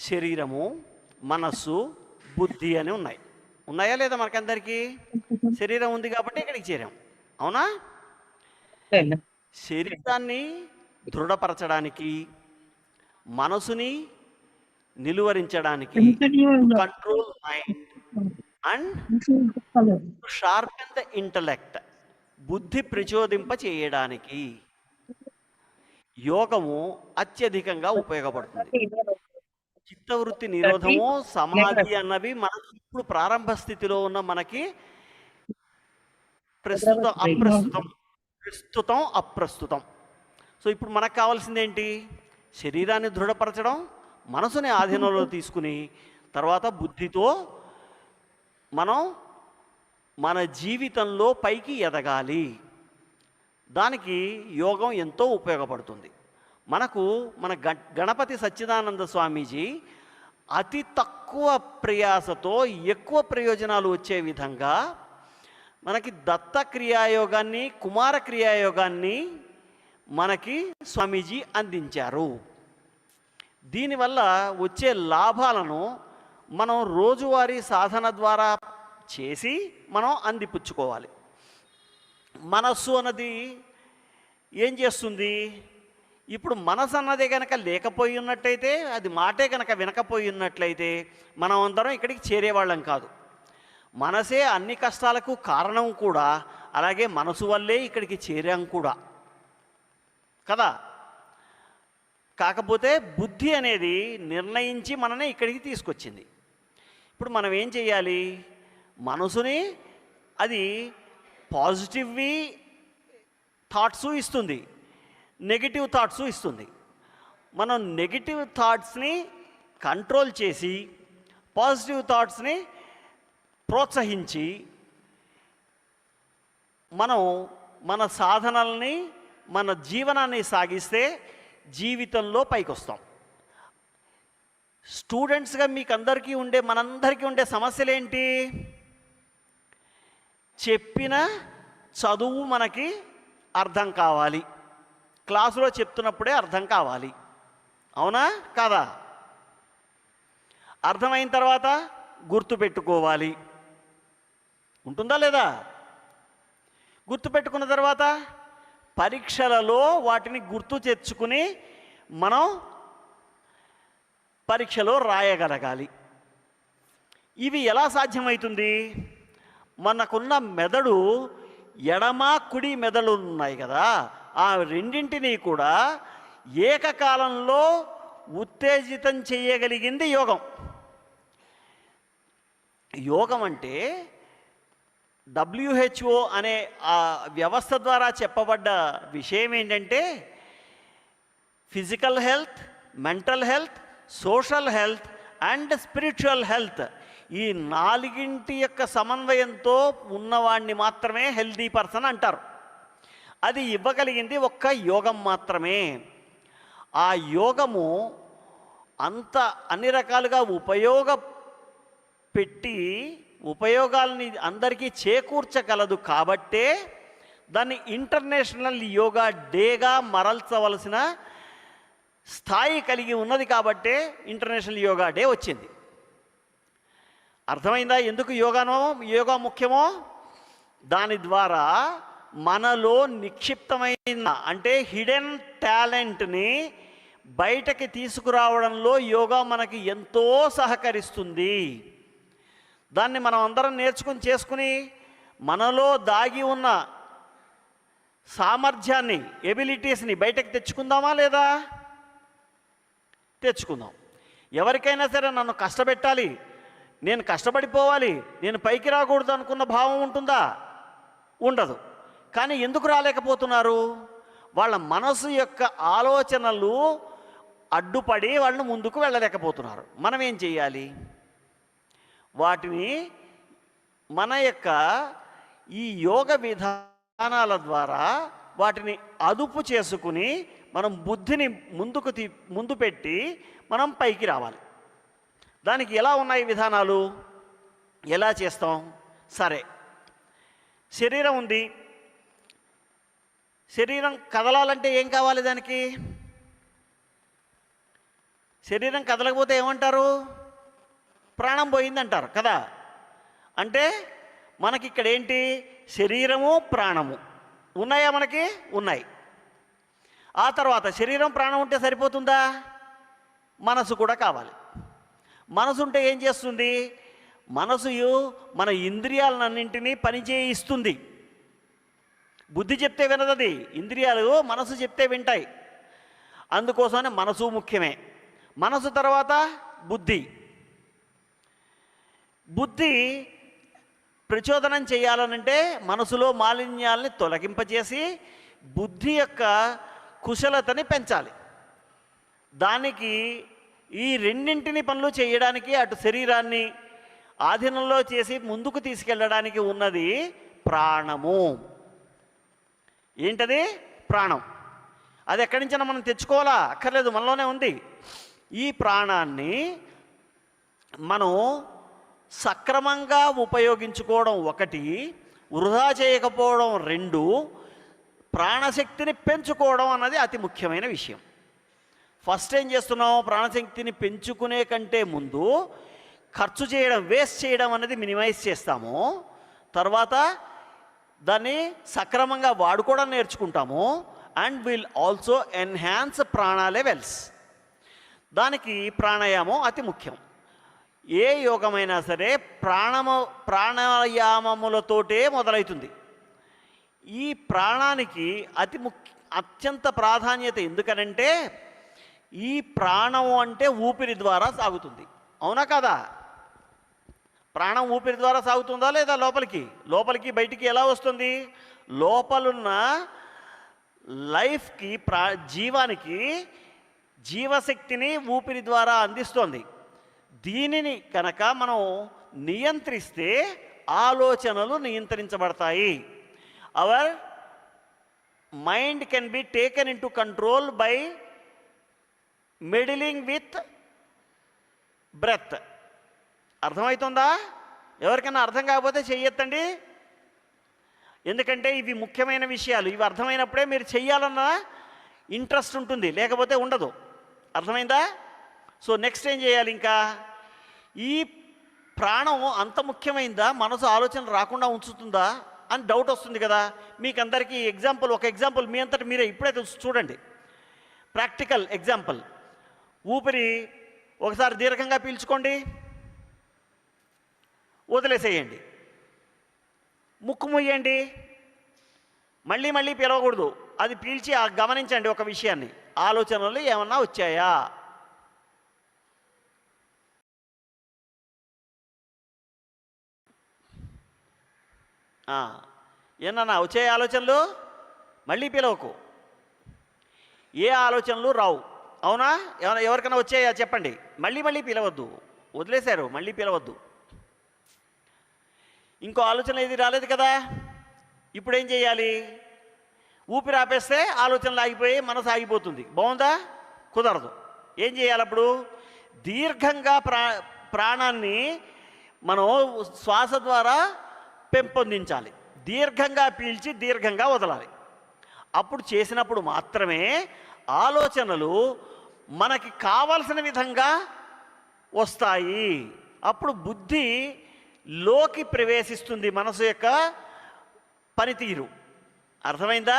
I: శరీరము, మనస్సు, బుద్ధి అని ఉన్నాయి. ఉన్నాయా లేదా? మనకందరికీ శరీరం ఉంది కాబట్టి ఇక్కడికి చేరాం, అవునా? శరీరాన్ని దృఢపరచడానికి, మనసుని నిలువరించడానికి, control mind and sharpen the intellect, బుద్ధి ప్రచోదింప చేయడానికి యోగము అత్యధికంగా ఉపయోగపడుతుంది. చిత్తవృత్తి నిరోధము, సమాధి అన్నవి మనకు ఇప్పుడు ప్రారంభ స్థితిలో ఉన్న మనకి ప్రస్తుతం అప్రస్తుతం. సో ఇప్పుడు మనకు కావాల్సింది ఏంటి? శరీరాన్ని దృఢపరచడం, మనసుని ఆధీనంలో తీసుకుని తర్వాత బుద్ధితో మనం మన జీవితంలో పైకి ఎదగాలి. దానికి యోగం ఎంతో ఉపయోగపడుతుంది. మనకు మన గణపతి సచ్చిదానంద స్వామీజీ అతి తక్కువ ప్రయాసతో ఎక్కువ ప్రయోజనాలు వచ్చే విధంగా మనకి దత్త క్రియాయోగాన్ని, కుమార క్రియాయోగాన్ని మనకి స్వామీజీ అందించారు. దీనివల్ల వచ్చే లాభాలను మనం రోజువారీ సాధన ద్వారా చేసి మనం అందిపుచ్చుకోవాలి. మనస్సు అన్నది ఏం చేస్తుంది? ఇప్పుడు మనసు అన్నదే కనుక లేకపోయి ఉన్నట్లయితే, అది మాటే కనుక వినకపోయి ఉన్నట్లయితే మనం అందరం ఇక్కడికి చేరేవాళ్ళం కాదు. మనసే అన్ని కష్టాలకు కారణం కూడా, అలాగే మనసు వల్లే ఇక్కడికి చేరాం కూడా కదా. కాకపోతే బుద్ధి అనేది నిర్ణయించి మననే ఇక్కడికి తీసుకొచ్చింది. ఇప్పుడు మనం ఏం చేయాలి? మనసుని అది పాజిటివ్వి థాట్సు ఇస్తుంది, నెగిటివ్ థాట్సు ఇస్తుంది. మనం నెగిటివ్ థాట్స్ని కంట్రోల్ చేసి పాజిటివ్ థాట్స్ని ప్రోత్సహించి మనం మన సాధనల్ని, మన జీవనాన్ని సాగిస్తే జీవితంలో పైకి వస్తాం. స్టూడెంట్స్గా మీకు అందరికీ ఉండే, మనందరికీ ఉండే సమస్యలు ఏంటి? చెప్పిన చదువు మనకి అర్థం కావాలి, క్లాసులో చెప్తున్నప్పుడే అర్థం కావాలి. అవునా కాదా? అర్థమైన తర్వాత గుర్తుపెట్టుకోవాలి. ఉంటుందా లేదా? గుర్తుపెట్టుకున్న తర్వాత పరీక్షలలో వాటిని గుర్తు తెచ్చుకుని మనం పరీక్షలో రాయగలగాలి. ఇవి ఎలా సాధ్యమవుతుంది? మనకున్న మెదడు, ఎడమ కుడి మెదడు ఉన్నాయి కదా, ఆ రెండింటినీ కూడా ఏకకాలంలో ఉత్తేజితం చేయగలిగింది యోగం. యోగం అంటే WHO అనే ఆ వ్యవస్థ ద్వారా చెప్పబడ్డ విషయం ఏంటంటే physical health, mental health, social health and spiritual health, ఈ నాలుగింటి యొక్క సమన్వయంతో ఉన్నవాడిని మాత్రమే హెల్దీ పర్సన్ అంటారు. అది ఇవ్వగలిగింది ఒక్క యోగం మాత్రమే. ఆ యోగము అన్ని రకాలుగా ఉపయోగాల్ని అందరికీ చేకూర్చగలదు. కాబట్టే దాన్ని ఇంటర్నేషనల్ యోగా డేగా మరల్చవలసిన స్థాయి కలిగి ఉన్నది. కాబట్టే ఇంటర్నేషనల్ యోగా డే వచ్చింది. అర్థమైందా ఎందుకు యోగా ముఖ్యమో? దాని ద్వారా మనలో నిక్షిప్తమైన అంటే హిడెన్ టాలెంట్ని బయటకి తీసుకురావడంలో యోగా మనకి ఎంతో సహకరిస్తుంది. దాన్ని మనం అందరం చేసుకుని మనలో దాగి ఉన్న సామర్థ్యాన్ని, ఎబిలిటీస్ని బయటకు తెచ్చుకుందామా లేదా? తెచ్చుకుందాం. ఎవరికైనా సరే నన్ను కష్టపెట్టాలి, నేను కష్టపడిపోవాలి, నేను పైకి రాకూడదు అనుకున్న భావం ఉంటుందా? ఉండదు. కానీ ఎందుకు రాలేకపోతున్నారు? వాళ్ళ మనసు యొక్క ఆలోచనలు అడ్డుపడి వాళ్ళు ముందుకు వెళ్ళలేకపోతున్నారు. మనం ఏం చేయాలి? వాటిని మన యొక్క ఈ యోగ విధానాల ద్వారా వాటిని అదుపు చేసుకుని మనం బుద్ధిని ముందు పెట్టి మనం పైకి రావాలి. దానికి ఎలా ఉన్నాయి విధానాలు? ఎలా చేస్తాం? సరే, శరీరం ఉంది. శరీరం కదలాలంటే ఏం కావాలి? దానికి శరీరం కదలకపోతే ఏమంటారు? ప్రాణం పోయిందంటారు కదా. అంటే మనకి ఇక్కడ ఏంటి? శరీరము, ప్రాణము ఉన్నాయా? మనకి ఉన్నాయి. ఆ తర్వాత శరీరం, ప్రాణం ఉంటే సరిపోతుందా? మనసు కూడా కావాలి. మనసు ఉంటే ఏం చేస్తుంది? మనసు మన ఇంద్రియాలన్నింటినీ పనిచేయిస్తుంది. బుద్ధి చెప్తే వినదది, ఇంద్రియాలు మనసు చెప్తే వింటాయి. అందుకోసమే మనసు ముఖ్యమే. మనసు తర్వాత బుద్ధి. బుద్ధి ప్రచోదనం చేయాలనంటే మనసులో మాలిన్యాల్ని తొలగింపజేసి బుద్ధి యొక్క కుశలతని పెంచాలి. దానికి ఈ రెండింటిని పనులు చేయడానికి, అటు శరీరాన్ని ఆధీనంలో చేసి ముందుకు తీసుకెళ్ళడానికి ఉన్నది ప్రాణము. ఏంటది? ప్రాణం. అది ఎక్కడి నుంచైనా మనం తెచ్చుకోవాలా? అక్కర్లేదు, మనలోనే ఉంది. ఈ ప్రాణాన్ని మనం సక్రమంగా ఉపయోగించుకోవడం ఒకటి, వృధా చేయకపోవడం రెండు, ప్రాణశక్తిని పెంచుకోవడం అన్నది అతి ముఖ్యమైన విషయం. ఫస్ట్ ఏం చేస్తున్నాం? ప్రాణశక్తిని పెంచుకునే కంటే ముందు ఖర్చు చేయడం, వేస్ట్ చేయడం అనేది మినిమైజ్ చేస్తాము. తర్వాత దాన్ని సక్రమంగా వాడుకోవడం నేర్చుకుంటాము. అండ్ విల్ ఆల్సో ఎన్హాన్స్ ప్రాణ లెవెల్స్. దానికి ప్రాణాయామం అతి ముఖ్యం. ఏ యోగమైనా సరే ప్రాణాయామములతోటే మొదలవుతుంది. ఈ ప్రాణానికి అత్యంత ప్రాధాన్యత. ఎందుకనంటే ఈ ప్రాణం అంటే ఊపిరి ద్వారా సాగుతుంది. అవునా కదా? ప్రాణం ఊపిరి ద్వారా సాగుతుందా లేదా? లోపలికి బయటికి ఎలా వస్తుంది? లోపలున్న లైఫ్కి, జీవానికి జీవశక్తిని ఊపిరి ద్వారా అందిస్తోంది. దీనిని కనుక మనం నియంత్రిస్తే ఆలోచనలు నియంత్రించబడతాయి. Our mind can be taken into control by meddling with breath. అర్థమవుతుందా? ఎవరికైనా అర్థం కాకపోతే చెయ్యొద్దండి. ఎందుకంటే ఇవి ముఖ్యమైన విషయాలు. ఇవి అర్థమైనప్పుడే మీరు చెయ్యాలన్న ఇంట్రెస్ట్ ఉంటుంది, లేకపోతే ఉండదు. అర్థమైందా? సో నెక్స్ట్ ఏం చేయాలి? ఇంకా ఈ ప్రాణం అంత ముఖ్యమైందా, మనసు ఆలోచన రాకుండా ఉంచుతుందా అని డౌట్ వస్తుంది కదా మీకు అందరికీ. ఒక ఎగ్జాంపుల్ మీ అంతటి మీరే ఇప్పుడే చూడండి, ప్రాక్టికల్ ఎగ్జాంపుల్. ఊపిరి ఒకసారి దీర్ఘంగా పీల్చుకోండి, వదిలేసేయండి. ముక్కు ముయ్యండి, మళ్ళీ మళ్ళీ పిలవకూడదు. అది పీల్చి గమనించండి ఒక విషయాన్ని, ఆలోచనలు ఏమన్నా వచ్చాయా? ఏమన్నా వచ్చాయి ఆలోచనలు? మళ్ళీ పిలవకు, ఏ ఆలోచనలు రావు. అవునా? ఎవరికైనా వచ్చాయా చెప్పండి. మళ్ళీ మళ్ళీ పిలవద్దు, వదిలేశారు, మళ్ళీ పిలవద్దు. ఇంకో ఆలోచన ఏది రాలేదు కదా. ఇప్పుడు ఏం చేయాలి? ఊపిరి ఆపేస్తే ఆలోచనలు ఆగిపోయి మనసు ఆగిపోతుంది. బాగుందా? కుదరదు. ఏం చేయాలి అప్పుడు? దీర్ఘంగా ప్రాణాన్ని మనం శ్వాస ద్వారా పెంపొందించాలి. దీర్ఘంగా పీల్చి దీర్ఘంగా వదలాలి. అప్పుడు చేసినప్పుడు మాత్రమే ఆలోచనలు మనకి కావలసిన విధంగా వస్తాయి. అప్పుడు బుద్ధి లోకి ప్రవేశిస్తుంది, మనసు యొక్క పనితీరు. అర్థమైందా?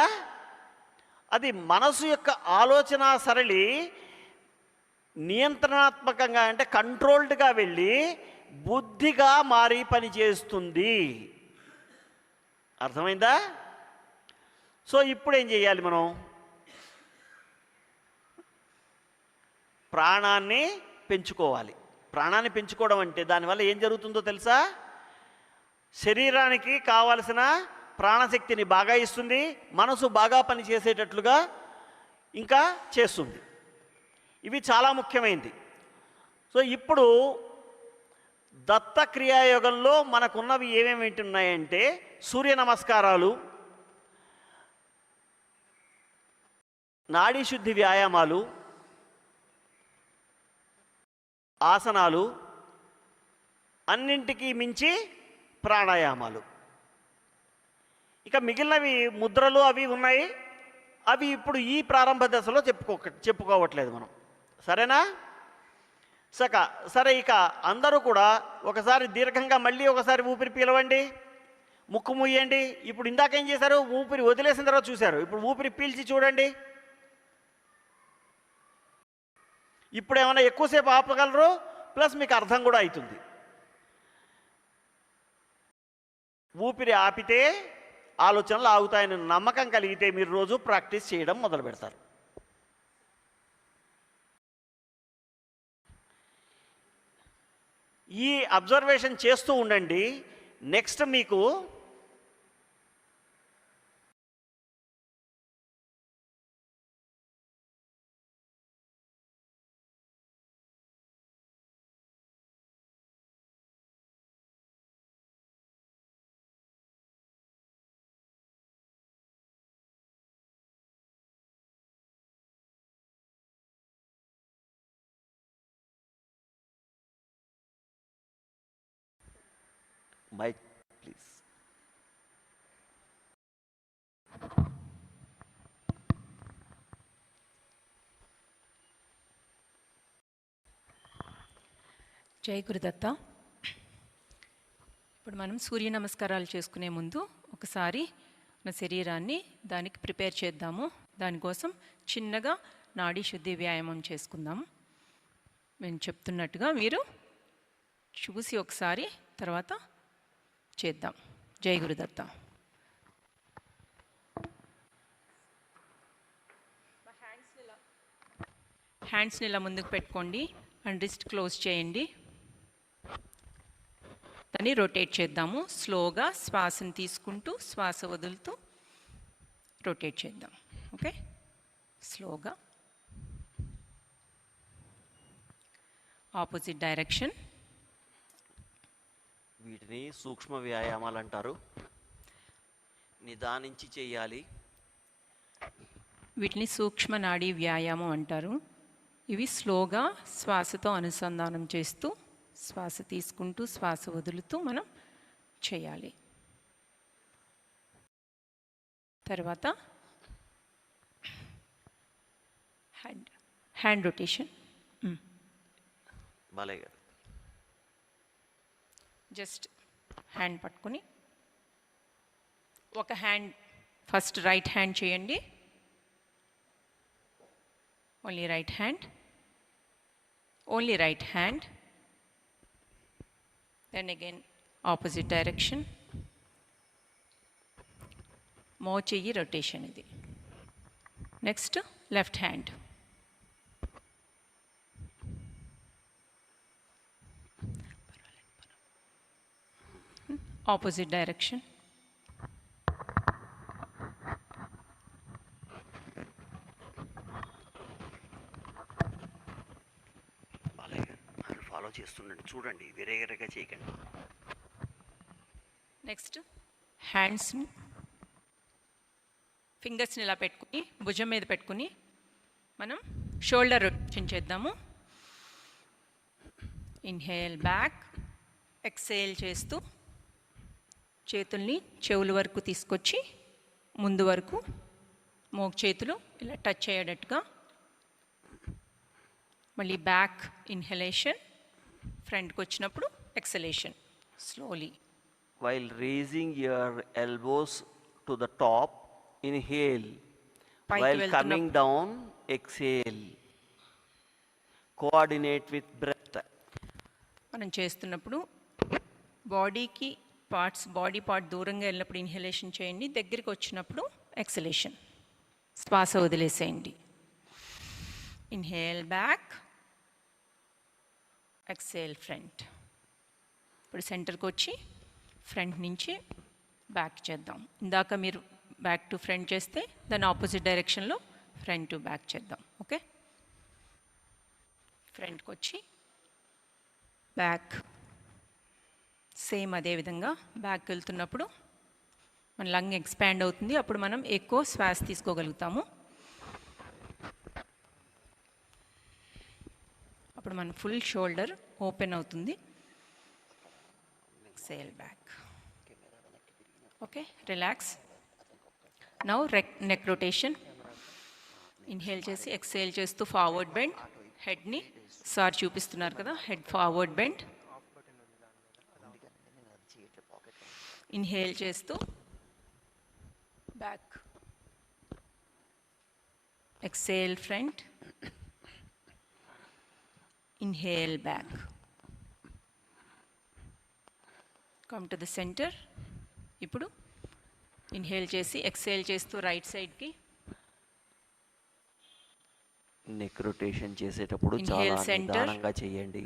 I: అది మనసు యొక్క ఆలోచన సరళి నియంత్రణాత్మకంగా అంటే కంట్రోల్డ్గా వెళ్ళి బుద్ధిగా మారి పనిచేస్తుంది. అర్థమైందా? సో ఇప్పుడు ఏం చేయాలి మనం? ప్రాణాన్ని పెంచుకోవాలి. ప్రాణాన్ని పెంచుకోవడం అంటే దానివల్ల ఏం జరుగుతుందో తెలుసా? శరీరానికి కావలసిన ప్రాణశక్తిని బాగా ఇస్తుంది, మనసు బాగా పనిచేసేటట్లుగా ఇంకా చేస్తుంది. ఇవి చాలా ముఖ్యమైనది. సో ఇప్పుడు దత్త క్రియాయోగంలో మనకున్నవి ఏమేమి ఉన్నాయంటే సూర్య నమస్కారాలు, నాడీ శుద్ధి వ్యాయామాలు, ఆసనాలు, అన్నింటికీ మించి ప్రాణాయామాలు. ఇక మిగిలినవి ముద్రలు అవి ఉన్నాయి. అవి ఇప్పుడు ఈ ప్రారంభ దశలో చెప్పుకోవట్లేదు మనం. సరేనా? సరే, ఇక అందరూ కూడా ఒకసారి దీర్ఘంగా మళ్ళీ ఒకసారి ఊపిరి పీలవండి, ముక్కు ముయ్యండి. ఇప్పుడు ఇందాక ఏం చేశారు? ఊపిరి వదిలేసిన తర్వాత చూశారు. ఇప్పుడు ఊపిరి పీల్చి చూడండి. ఇప్పుడు ఏమైనా ఎక్కువసేపు ఆపగలరు, ప్లస్ మీకు అర్థం కూడా అవుతుంది. ఊపిరి ఆపితే ఆలోచనలు ఆగుతాయని నమ్మకం కలిగితే మీరు రోజు ప్రాక్టీస్ చేయడం మొదలు పెడతారు. ఈ అబ్జర్వేషన్ చేస్తూ ఉండండి. నెక్స్ట్ మీకు మైక్ ప్లీజ్.
J: జై గురుదత్త. ఇప్పుడు మనం సూర్య నమస్కారాలు చేసుకునే ముందు ఒకసారి మన శరీరాన్ని దానికి ప్రిపేర్ చేద్దాము. దానికోసం చిన్నగా నాడీ శుద్ధి వ్యాయామం చేసుకుందాము. నేను చెప్తున్నట్టుగా మీరు చూసి ఒకసారి తర్వాత చేద్దాం. జై గురుదత్త. హ్యాండ్స్ని ఇలా ముందుకు పెట్టుకోండి అండ్ రిస్ట్ క్లోజ్ చేయండి. దాన్ని రొటేట్ చేద్దాము. స్లోగా శ్వాసను తీసుకుంటూ శ్వాస వదులుతూ రొటేట్ చేద్దాం. ఓకే, స్లోగా ఆపోజిట్ డైరెక్షన్.
I: వీటిని సూక్ష్మ వ్యాయామాలు అంటారు. నిదానించి చేయాలి.
J: వీటిని సూక్ష్మ నాడీ వ్యాయామం అంటారు. ఇవి స్లోగా శ్వాసతో అనుసంధానం చేస్తూ శ్వాస తీసుకుంటూ శ్వాస వదులుతూ మనం చేయాలి. తర్వాత హ్యాండ్ రొటేషన్.
I: బాలయ్య గారు
J: జస్ట్ హ్యాండ్ పట్టుకొని ఒక హ్యాండ్ ఫస్ట్ రైట్ హ్యాండ్ చేయండి. Only right hand, only right hand. Then again opposite direction. మో చెయ్యి రొటేషన్ ఇది. Next left hand. Opposite direction.
I: Balayya garu అది ఫాలో చేస్తుండండి, చూడండి, వేరేగా చేయకండి.
J: నెక్స్ట్ హ్యాండ్స్ని ఫింగర్స్ని ఇలా పెట్టుకుని భుజం మీద పెట్టుకుని మనం షోల్డర్ రొటేషన్ చేద్దాము. ఇన్హేల్ బ్యాక్, ఎక్సేల్ చేస్తూ చేతుల్ని చెవుల వరకు తీసుకొచ్చి ముందు వరకు మోగ్ చేతులు ఇలా టచ్ అయ్యేటట్టుగా. మళ్ళీ బ్యాక్ ఇన్హలేషన్, ఫ్రంట్కి వచ్చినప్పుడు exhalation slowly.
I: While raising your elbows to the top, inhale.
J: పైకి
I: While
J: వెళ్తున్న-
I: coming down, exhale. Coordinate with breath.
J: మనం చేస్తున్నప్పుడు బాడీ పార్ట్ దూరంగా వెళ్ళినప్పుడు ఇన్హలేషన్ చేయండి, దగ్గరికి వచ్చినప్పుడు ఎక్సలేషన్, శ్వాస వదిలేసేయండి. Inhale back, exhale front. ఇప్పుడు సెంటర్కి వచ్చి ఫ్రంట్ నుంచి బ్యాక్ చేద్దాం. ఇందాక మీరు బ్యాక్ టు ఫ్రంట్ చేస్తే దాని ఆపోజిట్ డైరెక్షన్లో ఫ్రంట్ టు బ్యాక్ చేద్దాం. ఓకే, ఫ్రంట్కి వచ్చి బ్యాక్, సేమ్ అదే విధంగా బ్యాక్ వెళ్తున్నప్పుడు మన లంగ్ ఎక్స్పాండ్ అవుతుంది, అప్పుడు మనం ఎక్కువ శ్వాస తీసుకోగలుగుతాము. అప్పుడు మన ఫుల్ షోల్డర్ ఓపెన్ అవుతుంది. Exhale back. Okay, relax. Now neck rotation. Inhale చేసి ఎక్సేల్ చేస్తూ ఫార్వర్డ్ బెండ్. హెడ్ని సార్ చూపిస్తున్నారు కదా, హెడ్ ఫార్వర్డ్ బెండ్. ఇన్హేల్ చేస్తూ back, exhale front, inhale back. Come to the centre. ఇప్పుడు ఇన్హేల్ చేసి ఎక్సేల్ చేస్తూ రైట్ సైడ్కి.
I: నెక్ రొటేషన్ చేసేటప్పుడు
J: Inhale,
I: చాలా
J: center.
I: నిదానంగా చేయండి.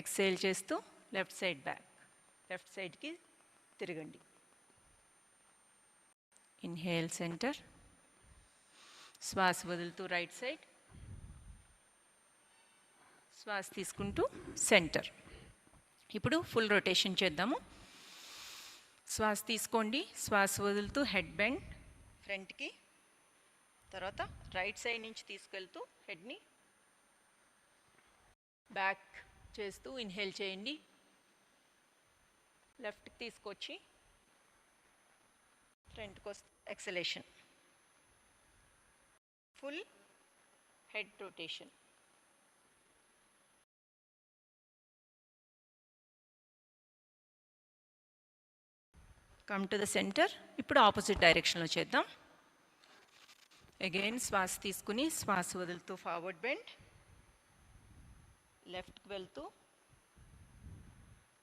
J: ఎక్సేల్ చేస్తూ లెఫ్ట్ సైడ్ బ్యాక్, లెఫ్ట్ సైడ్కి తిరగండి. ఇన్హేల్ సెంటర్, శ్వాస వదులుతూ రైట్ సైడ్, శ్వాస తీసుకుంటూ సెంటర్. ఇప్పుడు ఫుల్ రొటేషన్ చేద్దాము. శ్వాస తీసుకోండి, శ్వాస వదులుతూ హెడ్ బెండ్ ఫ్రంట్కి. తర్వాత రైట్ సైడ్ నుంచి తీసుకెళ్తూ హెడ్ని బ్యాక్ చేస్తూ ఇన్హేల్ చేయండి. లెఫ్ట్కి తీసుకొచ్చి ఫ్రంట్కి వస్తూ exhalation, full head rotation. Come to the centre. ఇప్పుడు ఆపోజిట్ డైరెక్షన్లో చేద్దాం. అగైన్ శ్వాస తీసుకుని శ్వాస వదులుతూ ఫార్వర్డ్ బెండ్, లెఫ్ట్కి వెళ్తూ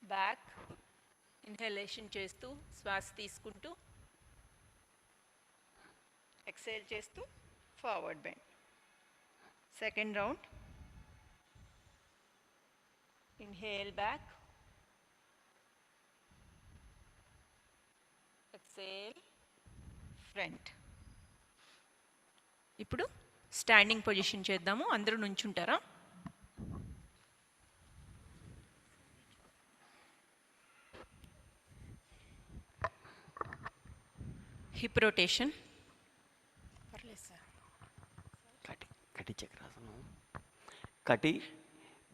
J: బ్యాక్, ఇన్హలేషన్ చేస్తూ శ్వాస తీసుకుంటూ ఎక్సేల్ చేస్తూ forward bend. Second round. Inhale back, exhale front. ఇప్పుడు స్టాండింగ్ పొజిషన్ చేద్దాము. అందరూ నుంచుంటారా? Hip rotation. పర్లేదు సార్.
I: కటి చక్రాసనం. కటి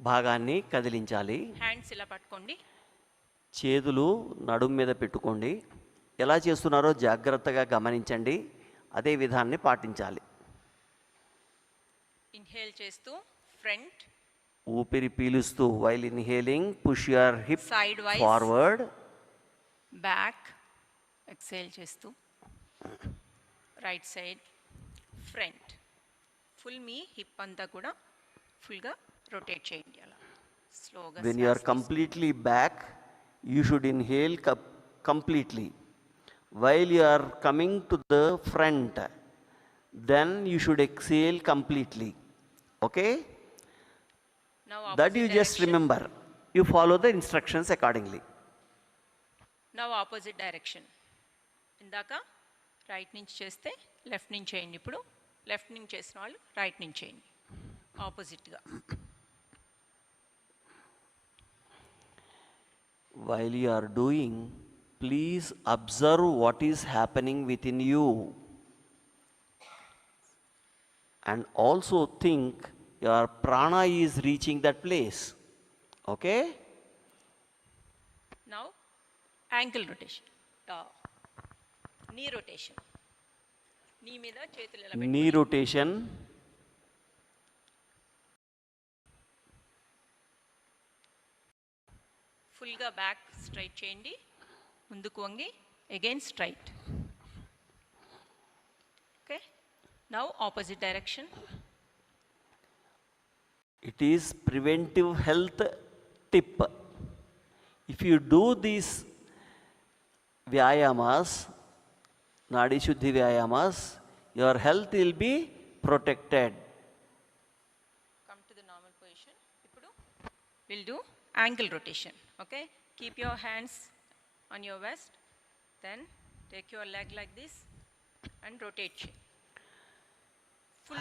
I: భాగాన్ని కదిలించాలి.
J: హ్యాండ్స్ ఇలా పట్టుకోండి.
I: చేతులు నడుము మీద పెట్టుకోండి. ఎలా చేస్తున్నారో జాగ్రత్తగా గమనించండి, అదే విధాన్ని పాటించాలి.
J: ఇన్హేల్ చేస్తూ ఫ్రంట్,
I: ఊపిరి పీలుస్తూ while inhaling push your hip
J: side wise,
I: forward,
J: back, exhale చేస్తూ రైట్ సైడ్, ఫ్రంట్. ఫుల్ మీ హిప్ అంతా కూడా ఫుల్గా రొటేట్ చేయండి అలా స్లోగా.
I: when you are completely back, you should inhale completely. While you are coming to the front, then you should exhale completely. Okay? That you just remember. You follow the instructions accordingly.
J: Now opposite direction. ఇందాక right నుంచి చేస్తే left నుంచి చేయండి. ఇప్పుడు left నుంచి చేసిన వాళ్ళు right నుంచి చేయండి, ఆపోజిట్గా.
I: While you are doing, please observe what is happening within you. And also think your prana is reaching that place. Okay?
J: Now ankle rotation, నీ రొటేషన్. నీ మీద చేతులు ఎలా
I: Knee rotation.
J: ఫుల్గా బ్యాక్ స్ట్రైట్ చేయండి, ముందుకు వంగి again straight. Okay, now opposite direction.
I: It is preventive health tip. If you do these vyayamas, Nadi Shuddhi vyayamas, your health will be protected.
J: Come to the normal position. ఇప్పుడు we'll do ankle rotation. Okay, keep your hands on your waist, then take your leg like this and rotate.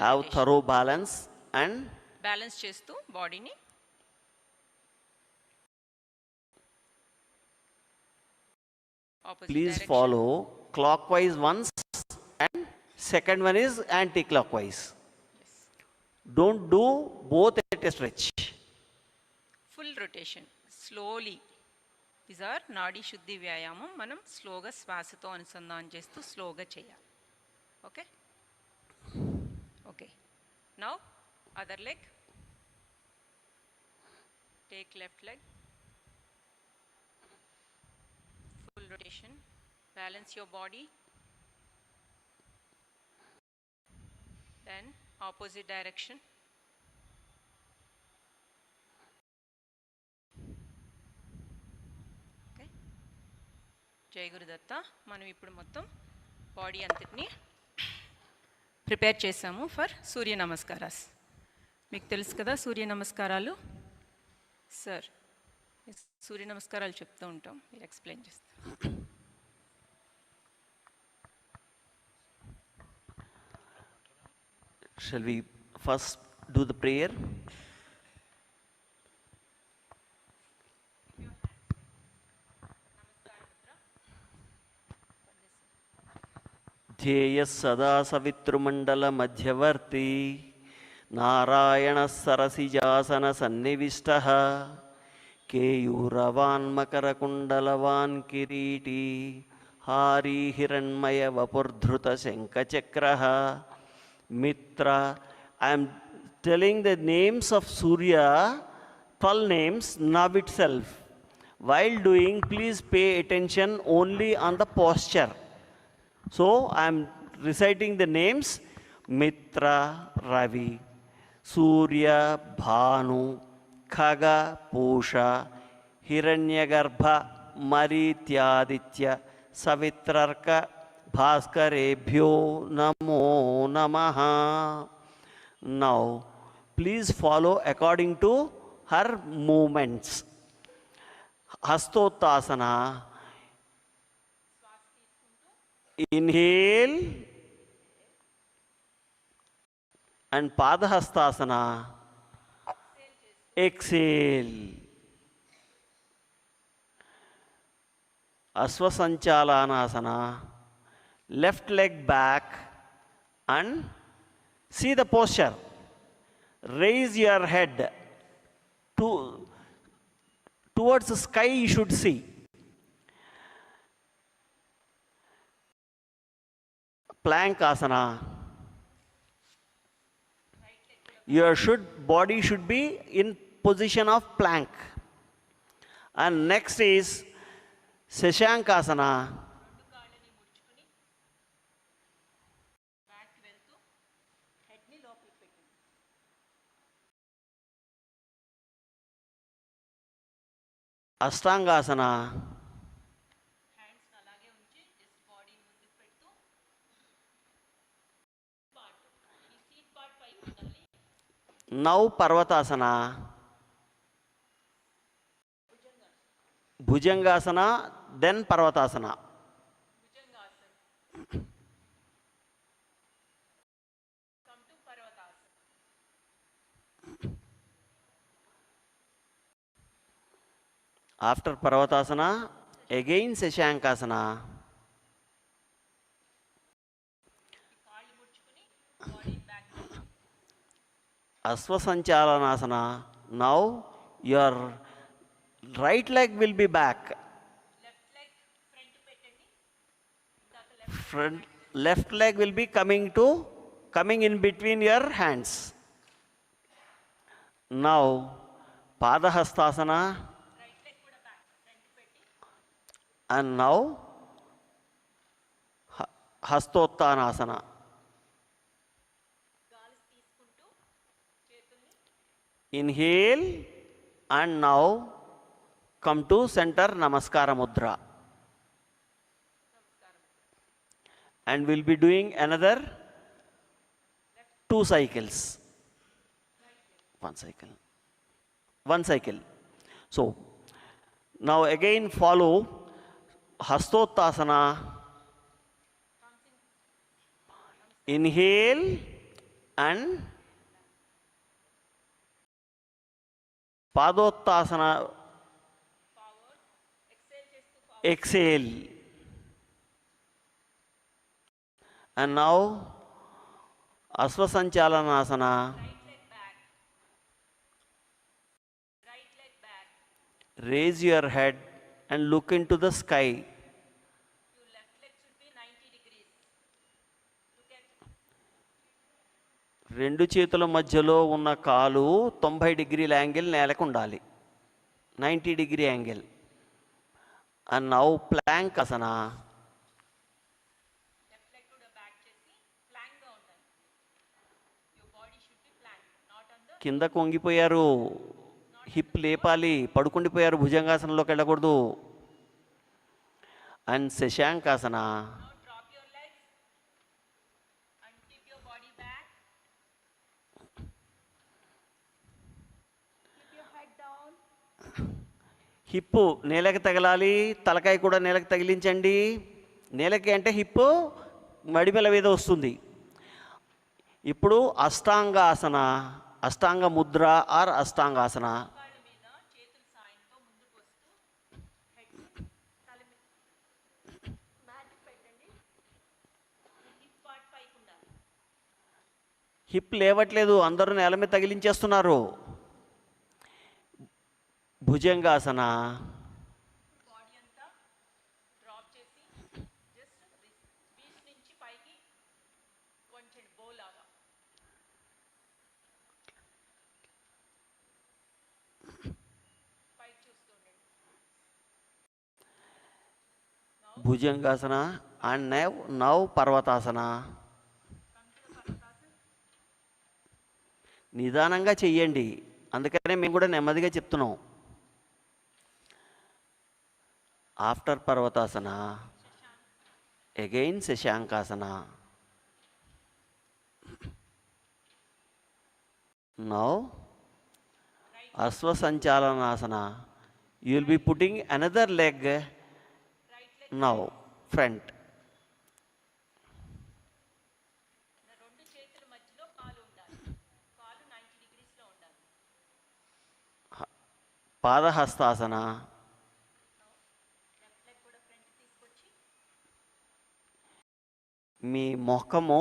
I: Have thorough balance and
J: balance చేస్తూ బాడీని
I: please follow clockwise once and second one is anti-clockwise.
J: Yes.
I: Don't do both at a stretch.
J: Full rotation slowly. These are nadi shuddhi వ్యాయామం. మనం స్లోగా శ్వాసతో అనుసంధానం చేస్తూ స్లోగా చేయాలి. Okay okay. Now other leg. Take left leg. Full rotation. Balance your body. Then opposite direction. Okay. జై గురుదత్త. మనం ఇప్పుడు మొత్తం బాడీ అంతటిని ప్రిపేర్ చేసాము ఫర్ సూర్య నమస్కారాస్. మీకు తెలుసు కదా సూర్య నమస్కారాలు. సార్ సూర్య నమస్కారాలు చెప్తూ ఉంటాం, మీరు ఎక్స్ప్లెయిన్ చేస్తారు.
I: Shall we first do the prayer? ध्येयः सदा सवितृमण्डल मध्यवर्ती नारायणः सरसिजासनसन्निविष्टः केयूरवान्मकरकुण्डलवान् किरीटी हारी हिरण्मयवपुर्धृतशङ्खचक्रः मित्र. I am telling the names of Surya, 12 names now itself. While doing, please pay attention only on the posture. So I am reciting the names: Mitra, Ravi, Surya, Bhanu, Khaga, Pusha, Hiranyagarbha, Marityaditya, Savitrarka, Bhaskarebhyo Namo Namaha. Now, please follow according to her movements. Hastottasana. Inhale and Padahastasana. Exhale. Asvasanchalanasana. Left leg back and see the posture. Raise your head towards the sky, you should see. Plank asana. your body should be in position of plank. And next is Shashankasana. Ashtangasana. Now Parvatasana. Bhujangasana, then Parvatasana. After Parvatasana, again Shashankasana. Asvasanchalanasana. Now your right leg will be back. Left leg will be coming in between your hands. Now Padahastasana. And now Hastottanasana. Inhale and now come to center Namaskara Mudra. And we'll be doing another 2 cycles. 1 cycle. 1 cycle. So now again follow Hastottasana. Inhale and Padottasana. Exhale. And now Asvasanchalanasana. Raise your head and look into the sky. రెండు చేతుల మధ్యలో ఉన్న కాలు 90 డిగ్రీల angle నేలకు ఉండాలి. 90 degree angle. And now plank ఆసన. కింద కొంగిపోయారు, హిప్ లేపాలి, పడుకుండిపోయారు, భుజంగాసనంలోకి వెళ్ళకూడదు. అండ్ శశాంకాసన. హిప్పు నేలకి తగలాలి, తలకాయ కూడా నేలకి తగిలించండి. నేలకి అంటే హిప్పు మడిమెల మీద వస్తుంది. ఇప్పుడు అష్టాంగాసన, అష్టాంగ ముద్ర ఆర్ అష్టాంగాసన. హిప్ లేవట్లేదు, అందరూ నేల మీద తగిలించేస్తున్నారు. భుజంగాసన. భుజంగాసన అండ్ నౌ పర్వతాసన. నిదానంగా చెయ్యండి, అందుకనే మేము కూడా నెమ్మదిగా చెప్తున్నాం. ఆఫ్టర్ పర్వతాసన అగైన్ శశాంకాసన. నౌ అశ్వసంచాలనాసన. You will be putting another leg now front. పాదహస్తాసన. మీ మొఖము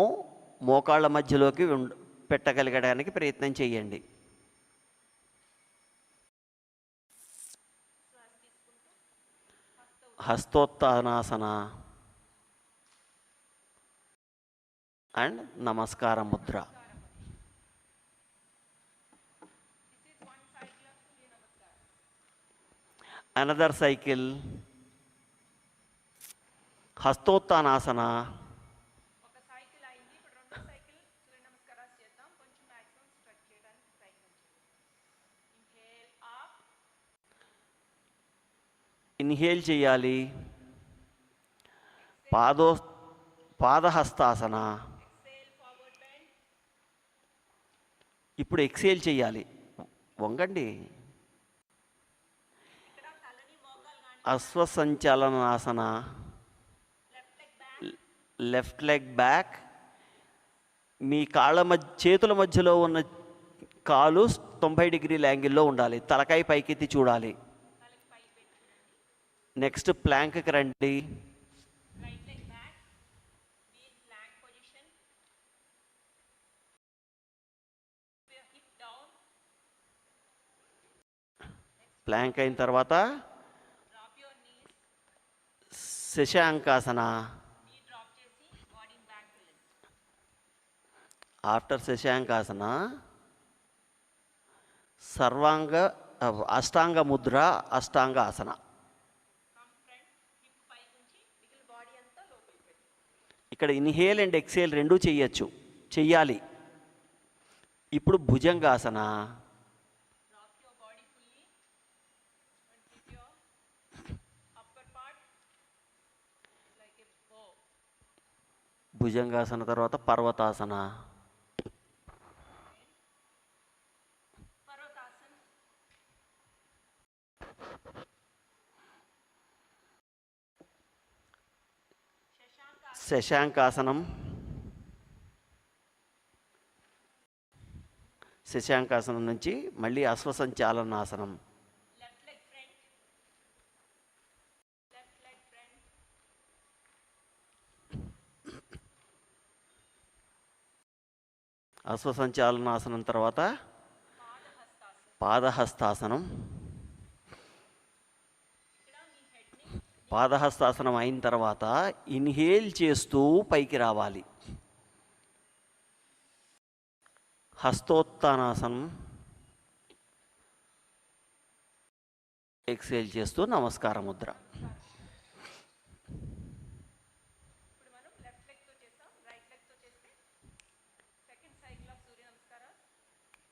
I: మోకాళ్ళ మధ్యలోకి పెట్టగలగడానికి ప్రయత్నం చేయండి. హస్తోత్తానాసన అండ్ నమస్కార ముద్ర. Another cycle. హస్తోత్తానాసన.
J: ఒక సైకిల్ అయింది, ఇప్పుడు రెండో సైకిల్ సూర్య నమస్కారాలు చేద్దాం. కొంచెం మ్యాక్సిమం స్ట్రెచ్ చేయడానికి ప్రయత్నం చేయండి. ఇన్హేల్ అప్,
I: ఇన్హేల్ చేయాలి. పాదహస్తాసన.
J: ఎక్సేల్ ఫార్వర్డ్ బెండ్,
I: ఇప్పుడు ఎక్సేల్ చేయాలి. వంగండి.
J: ఇక్కడ తలని మోకాలు గాని,
I: అశ్వసంచాలనాసన.
J: Left leg back,
I: left leg back. మీ కాళ్ళ చేతుల మధ్యలో ఉన్న కాలు 90 డిగ్రీల యాంగిల్లో ఉండాలి. తలకాయ పైకెత్తి చూడాలి.
J: తలకి పై పెట్టుకోండి.
I: నెక్స్ట్ ప్లాంక్కి రండి.
J: Right leg back, knees plank position, hip down,
I: plank అయిన తర్వాత
J: డ్రాప్ యువర్ నీస్,
I: శశాంకాసన.
J: నీ డ్రాప్ చేసి బాడీని బ్యాక్ వెళ్ళండి.
I: ఆఫ్టర్ శశాంకాసన అష్టాంగ ముద్ర, అష్టాంగ ఆసన.
J: కమ్ ఫ్రంట్, హిప్ పైకి ఉంచి మిగిలిన బాడీ అంతా లోపలికి పెట్టి.
I: ఇక్కడ ఇన్హేల్ అండ్ ఎక్సేల్ రెండూ చెయ్యాలి. ఇప్పుడు Bhujangasana.
J: Drop your body fully and keep your upper part like a bow.
I: Bhujangasana తర్వాత పర్వతాసన.
J: Parvatasana.
I: శశాంకాసనం. శశాంకాసనం నుంచి మళ్ళీ అశ్వసంచాలనాసనం.
J: Left leg front. Left leg front.
I: అశ్వసంచాలనాసనం తర్వాత పాదహస్తాసనం. పాదహస్తాసనం అయిన తర్వాత ఇన్హేల్ చేస్తూ పైకి రావాలి. హస్తోత్తానాసనం. ఎక్సేల్ చేస్తూ నమస్కార ముద్ర.
J: ఇప్పుడు మనం లెఫ్ట్ లెగ్ తో చేసాం, రైట్ లెగ్ తో చేస్తే సెకండ్ సైకిల్ ఆఫ్ సూర్య నమస్కారాలు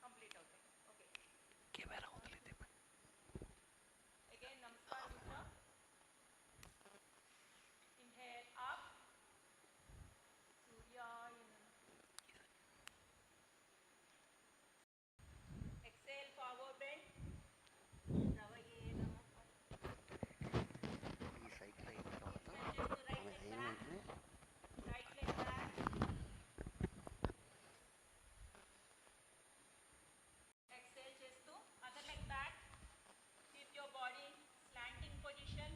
J: కంప్లీట్ అవుతాయి. ఓకే, అగైన్ నమస్కార ముద్ర. ఇన్హేల్ అప్, సూర్యాయ నమః. ఎక్సేల్ ఫార్వర్డ్ బెండ్, రవయే నమః. Right leg back. Exhale చేస్తూ other leg back. Keep your body slanting position.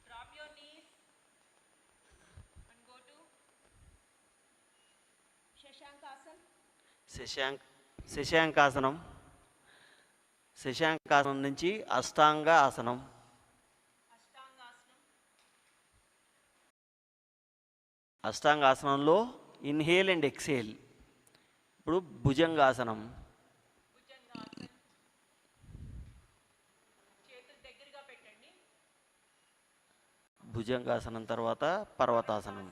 J: Drop your knees and go to Shashankasana.
I: శశాంకాసనం. శశాంకాసనం నుంచి అష్టాంగ ఆసనం.
J: Ashtangasana.
I: అష్టాంగాసనంలో ఇన్హేల్ అండ్ ఎక్సేల్. ఇప్పుడు భుజంగాసనం.
J: Bhujangasana. చేతులు దగ్గరగా పెట్టండి.
I: భుజంగాసనం తర్వాత పర్వతాసనం.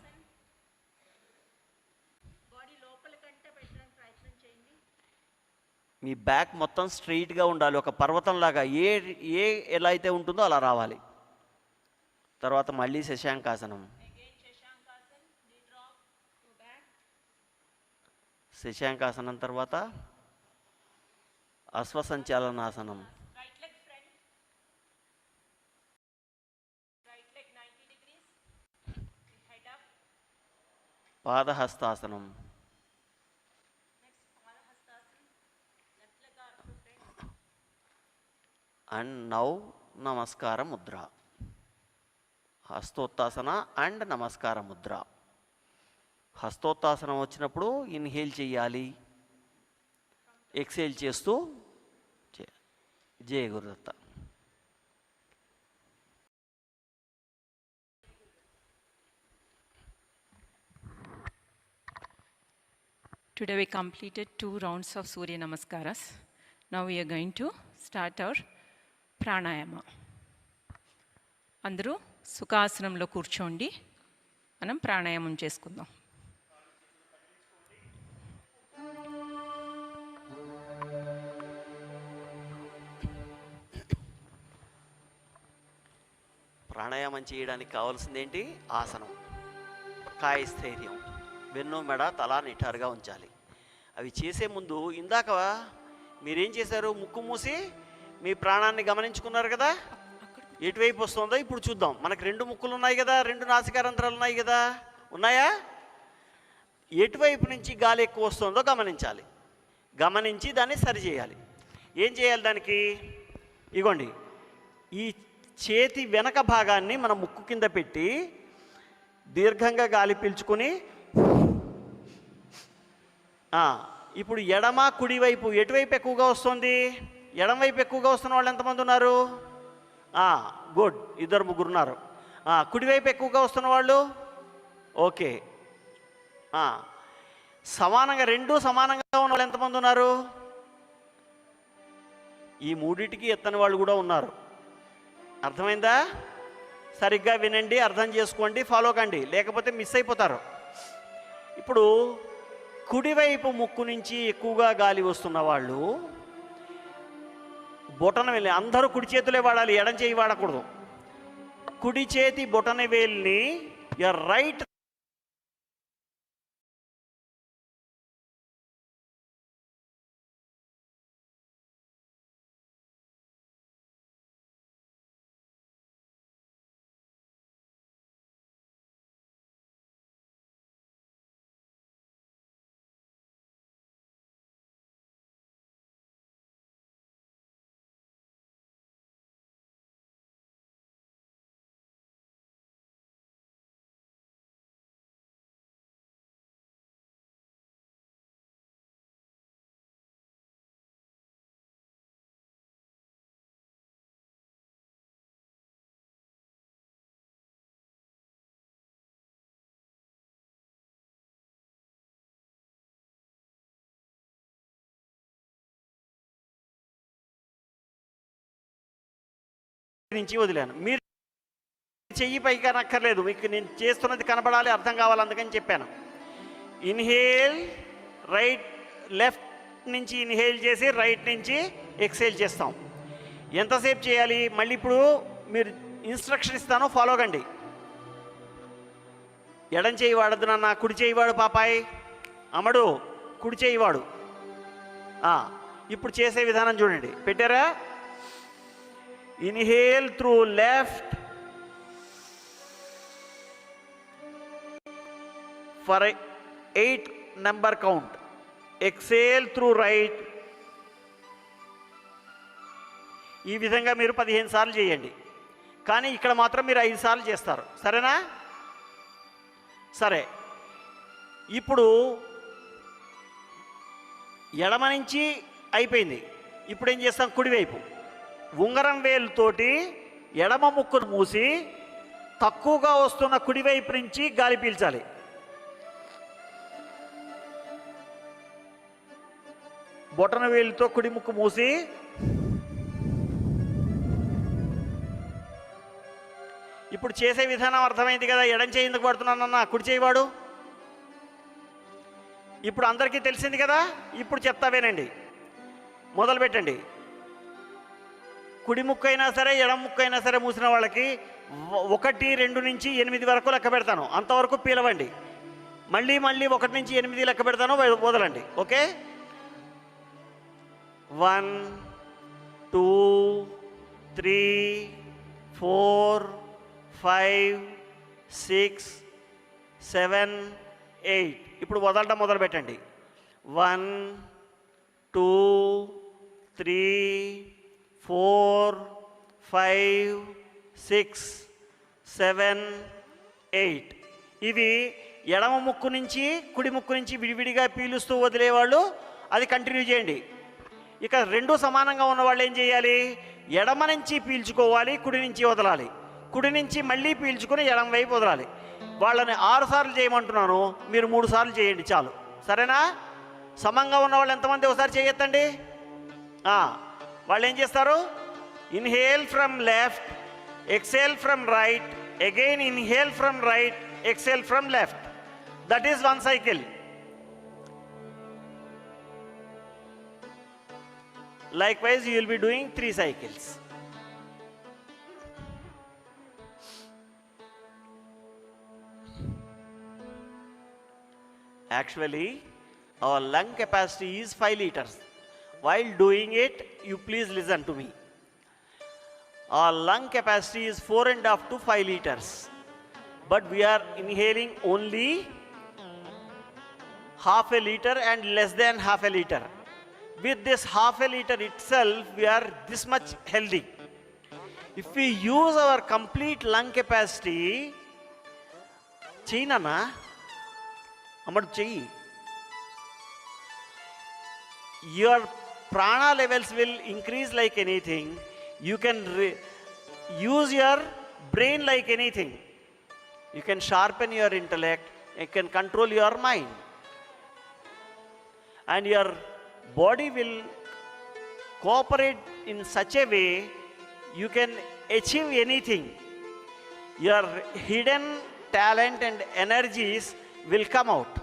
J: బాడీ లోపల కంటే పెట్టడానికి ప్రయత్నం చేయండి.
I: మీ బ్యాక్ మొత్తం స్ట్రైట్గా ఉండాలి. ఒక పర్వతంలాగా ఎలా అయితే ఉంటుందో అలా రావాలి. తర్వాత మళ్ళీ శశాంకాసనం.
J: Again Shashankasana. Knee drop. Go back.
I: శశాంకాసనం తర్వాత అశ్వసంచాలనాసనం.
J: Right leg front. Right leg 90 degrees. Head up.
I: పాదహస్తాసనం.
J: Next Parahastasana. Left leg arch to front.
I: And now నమస్కార ముద్ర. హస్తోత్తాసన అండ్ నమస్కార ముద్ర. హస్తోత్తాసనం వచ్చినప్పుడు ఇన్హేల్ చేయాలి. ఎక్సేల్ చేస్తూ జయ Gurudatta.
J: Today we completed 2 rounds of Surya Namaskaras. Now we are going to start our pranayama. అందరూ సుఖాసనంలో కూర్చోండి, మనం ప్రాణాయామం చేసుకుందాం.
I: ప్రాణాయామం చేయడానికి కావాల్సింది ఏంటి? ఆసనం, కాయ స్థైర్యం, వెన్ను మెడ తల నిటారుగా ఉంచాలి. అవి చేసే ముందు ఇందాక మీరేం చేశారు? ముక్కు మూసి మీ ప్రాణాన్ని గమనించుకున్నారు కదా, ఎటువైపు వస్తుందో ఇప్పుడు చూద్దాం. మనకు 2 ముక్కులు ఉన్నాయి కదా, 2 నాసికారంధ్రాలు ఉన్నాయి కదా, ఉన్నాయా? ఎటువైపు నుంచి గాలి ఎక్కువ వస్తుందో గమనించాలి. గమనించి దాన్ని సరిచేయాలి. ఏం చేయాలి దానికి? ఇగోండి, ఈ చేతి వెనక భాగాన్ని మన ముక్కు కింద పెట్టి దీర్ఘంగా గాలి పీల్చుకొని, ఇప్పుడు ఎడమ కుడివైపు ఎటువైపు ఎక్కువగా వస్తుంది? ఎడమవైపు ఎక్కువగా వస్తున్న వాళ్ళు ఎంతమంది ఉన్నారు? గుడ్, 2-3 ఉన్నారు. కుడివైపు ఎక్కువగా వస్తున్న వాళ్ళు? ఓకే. సమానంగా 2 సమానంగా ఉన్న వాళ్ళు ఎంతమంది ఉన్నారు? ఈ 3టికి ఎత్తని వాళ్ళు కూడా ఉన్నారు. అర్థమైందా? సరిగ్గా వినండి, అర్థం చేసుకోండి, ఫాలో కండి, లేకపోతే మిస్ అయిపోతారు. ఇప్పుడు కుడివైపు ముక్కు నుంచి ఎక్కువగా గాలి వస్తున్న వాళ్ళు బొటన వేలు, అందరూ కుడి చేతులే వాడాలి, ఎడం చేయి వాడకూడదు. కుడి చేతి బొటన వేలుని రైట్ నుంచి వదిలాను. మీరు చెయ్యి పైకి అనక్కర్లేదు, మీకు నేను చేస్తున్నది కనబడాలి, అర్థం కావాలి, అందుకని చెప్పాను. ఇన్హేల్, రైట్ లెఫ్ట్ నుంచి ఇన్హేల్ చేసి రైట్ నుంచి ఎక్సేల్ చేస్తాం. ఎంతసేపు చేయాలి? మళ్ళీ ఇప్పుడు మీరు ఇన్స్ట్రక్షన్ ఇస్తాను, ఫాలో కండి. ఎడం చేయి వాడద్దు నాన్న, కుడి చేయి వాడు పాపాయ్, అమ్మడు కుడి చేయి వాడు. ఇప్పుడు చేసే విధానం చూడండి, పెట్టారా? Inhale through left for 8 number count. Exhale through right. ఈ విధంగా మీరు 15 సార్లు చేయండి. కానీ ఇక్కడ మాత్రం మీరు 5 సార్లు చేస్తారు, సరేనా? సరే, ఇప్పుడు ఎడమ నుంచి అయిపోయింది. ఇప్పుడు ఏం చేస్తాం? కుడివైపు ఉంగరం వేలుతోటి ఎడమ ముక్కును మూసి తక్కువగా వస్తున్న కుడివైపు నుంచి గాలి పీల్చాలి. బొటన వేలుతో కుడి ముక్కు మూసి ఇప్పుడు చేసే విధానం అర్థమైంది కదా? ఎడం చేయి ఎందుకు పడుతున్నానన్నా, కుడి చేయవాడు. ఇప్పుడు అందరికీ తెలిసింది కదా? ఇప్పుడు చెప్తా వినండి, మొదలు పెట్టండి. కుడి ముక్కు అయినా సరే ఎడం ముక్కు అయినా సరే మూసిన వాళ్ళకి 1, 2 నుంచి 8 వరకు లెక్క పెడతాను, అంతవరకు పీలవండి. మళ్ళీ 1 నుంచి 8 లెక్క పెడతాను, వదలండి. ఓకే? 1 2 3 4 5 6 7 8. ఇప్పుడు వదలడం మొదలు పెట్టండి. 1 2 3 4 5 6 7 8. ఇవి ఎడమ ముక్కు నుంచి కుడి ముక్కు నుంచి విడివిడిగా పీలుస్తూ వదిలేవాళ్ళు అది కంటిన్యూ చేయండి. ఇక 2 సమానంగా ఉన్న వాళ్ళు ఏం చేయాలి? ఎడమ నుంచి పీల్చుకోవాలి, కుడి నుంచి వదలాలి, కుడి నుంచి మళ్ళీ పీల్చుకొని ఎడమ వైపు వదలాలి. వాళ్ళని 6 సార్లు చేయమంటున్నాను, మీరు 3 సార్లు చేయండి చాలు, సరేనా? సమంగా ఉన్న వాళ్ళు ఎంతమంది ఒకసారి చేయొద్దండి. వాళ్ళు ఏం చేస్తారు? Inhale from left, exhale from right, again inhale from right, exhale from left. That is one cycle. Likewise, you will be doing 3 cycles. Actually, our lung capacity is 5 liters. While doing it, you please listen to me. Our lung capacity is 4.5 to 5 liters. But we are inhaling only half a liter and less than half a liter. With this half a liter itself, we are this much healthy. If we use our complete lung capacity, China amadu cheyi, your prana levels will increase like anything. You can use your brain like anything. You can sharpen your intellect, you can control your mind, and your body will cooperate in such a way you can achieve anything. Your hidden talent and energies will come out.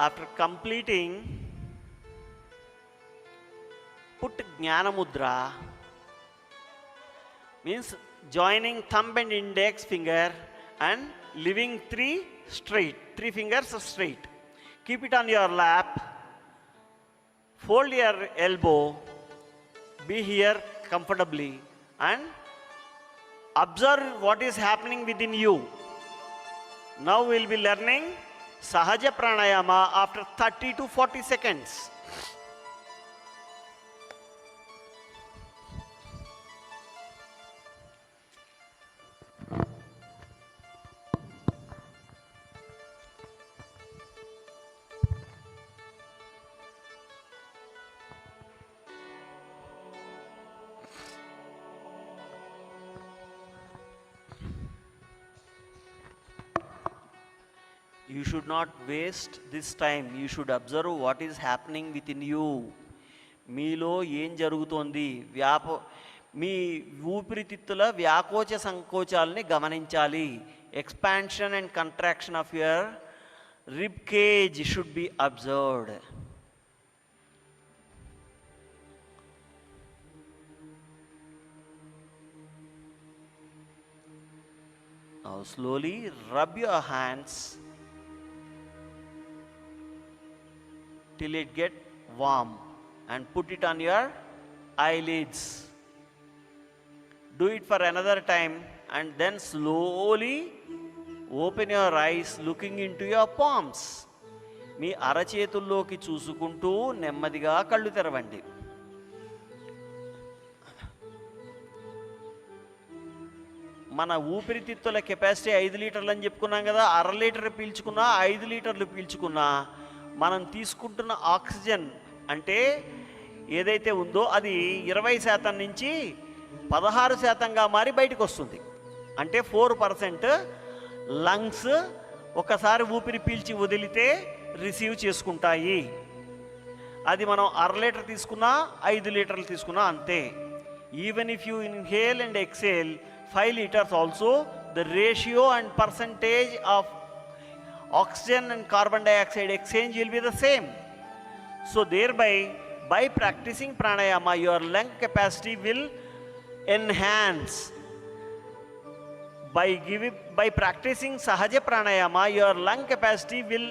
I: After completing, put Jnana Mudra, means joining thumb and index finger and leaving 3 straight, 3 fingers straight. Keep it on your lap, fold your elbow, be here comfortably and observe what is happening within you. Now we will be learning Sahaja Pranayama after 30 to 40 seconds. You should not waste this time. You should observe what is happening within you. మీలో ఏం జరుగుతోంది, మీ ఊపిరితిత్తుల వ్యాకోచ సంకోచాలని గమనించాలి. Expansion and contraction of your rib cage should be observed. Now slowly rub your hands till it get warm and put it on your eyelids. Do it for another time and then slowly open your eyes looking into your palms. మీ అరచేతుల్లోకి చూసుకుంటూ నెమ్మదిగా కళ్ళు తెరవండి. మన ఊపిరితిత్తుల capacity 5 లీటర్లు అని చెప్పుకున్నాం కదా. 1/2 లీటర్ పీల్చుకున్నా 5 లీటర్లు పీల్చుకున్నా మనం తీసుకుంటున్న ఆక్సిజన్ అంటే ఏదైతే ఉందో అది 20% నుంచి 16%గా మారి బయటకు వస్తుంది. అంటే 4% లంగ్స్ ఒకసారి ఊపిరి పీల్చి వదిలితే రిసీవ్ చేసుకుంటాయి. అది మనం 1/2 లీటర్ తీసుకున్నా 5 లీటర్లు తీసుకున్నా అంతే. Even if you inhale and exhale 5 liters also, the ratio and percentage of oxygen and carbon dioxide exchange will be the same. So thereby, by practicing pranayama, your lung capacity will enhance. By practicing sahaja pranayama, your lung capacity will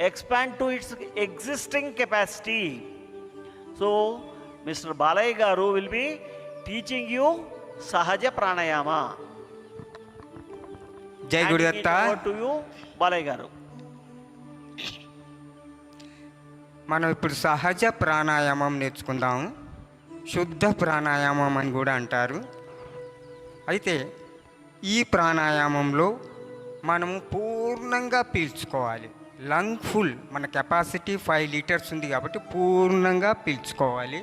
I: expand to its existing capacity. So Mr. Balai Garu will be teaching you Sahaja Pranayama.
K: జై Gurudatta.
I: To you Balayya గారు.
K: మనం ఇప్పుడు సహజ ప్రాణాయామం నేర్చుకుందాము. శుద్ధ ప్రాణాయామం అని కూడా అంటారు. అయితే ఈ ప్రాణాయామంలో మనము పూర్ణంగా పీల్చుకోవాలి. లంగ్ ఫుల్, మన కెపాసిటీ 5 లీటర్స్ ఉంది కాబట్టి పూర్ణంగా పీల్చుకోవాలి.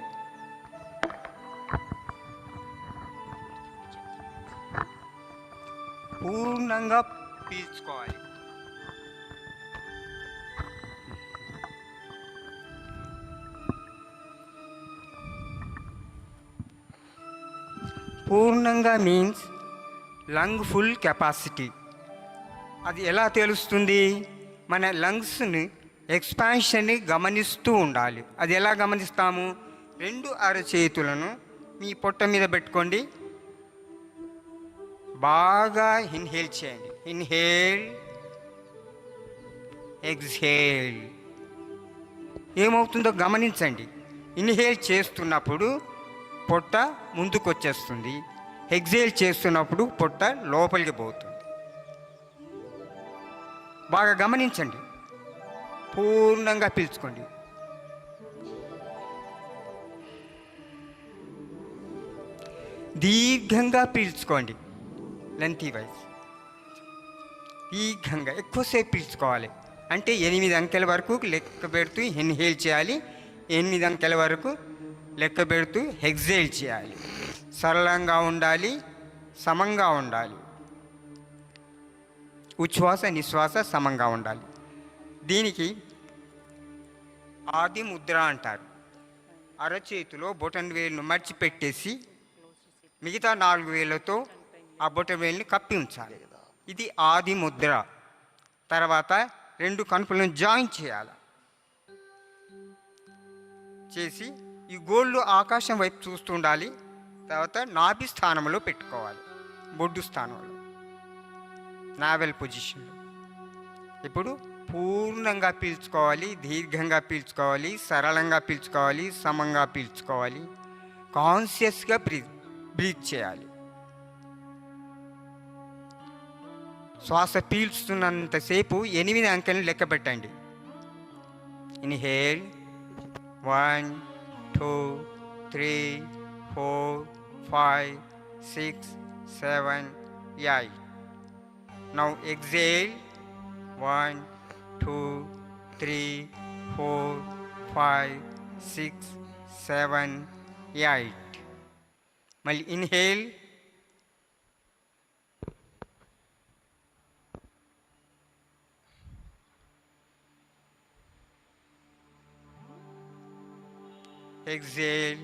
K: పూర్ణంగా పీల్చుకోవాలి. పూర్ణంగా మీన్స్ లంగ్ ఫుల్ కెపాసిటీ. అది ఎలా తెలుస్తుంది? మన లంగ్స్ని ఎక్స్పాన్షన్ని గమనిస్తూ ఉండాలి. అది ఎలా గమనిస్తాము? 2 అరచేతులను మీ పొట్ట మీద పెట్టుకోండి. బాగా ఇన్హేల్ చేయండి. Inhale, exhale. ఏమవుతుందో గమనించండి. ఇన్హేల్ చేస్తున్నప్పుడు పొట్ట ముందుకు వచ్చేస్తుంది. ఎక్స్హేల్ చేస్తున్నప్పుడు పొట్ట లోపలికి పోతుంది. బాగా గమనించండి. పూర్ణంగా పీల్చుకోండి. దీర్ఘంగా పీల్చుకోండి. లెంతీ వైజ్ దీర్ఘంగా ఎక్కువసేపు పీల్చుకోవాలి. అంటే 8 అంకెల వరకు లెక్క పెడుతూ ఇన్హేల్ చేయాలి. 8 అంకెల వరకు లెక్క పెడుతూ ఎక్స్హేల్ చేయాలి. సరళంగా ఉండాలి, సమంగా ఉండాలి. ఉచ్ఛ్వాస నిశ్వాస సమంగా ఉండాలి. దీనికి ఆది ముద్ర అంటారు. అరచేతిలో బొటన్ వేలును మర్చిపెట్టేసి మిగతా 4 వేలతో ఆ బొటన్ వేలుని కప్పి ఉంచాలి. ఇది ఆది ముద్ర. తర్వాత 2 కనుపులను జాయిన్ చేయాలి. చేసి ఈ గోళ్ళు ఆకాశం వైపు చూస్తూ ఉండాలి. తర్వాత నాభి స్థానంలో పెట్టుకోవాలి, బొడ్డు స్థానంలో, నావెల్ పొజిషన్లో. ఇప్పుడు పూర్ణంగా పీల్చుకోవాలి, దీర్ఘంగా పీల్చుకోవాలి, సరళంగా పీల్చుకోవాలి, సమంగా పీల్చుకోవాలి. కాన్షియస్గా బ్రీత్ చేయాలి. శ్వాస పీల్చుతున్నంతసేపు 8 అంకెలను లెక్క పెట్టండి. ఇన్హేల్ 1 2 3 4 5 6 7 8. Now exhale 1 2 3 4 5 6 7 8. మళ్ళీ ఇన్హేల్ 1 exhale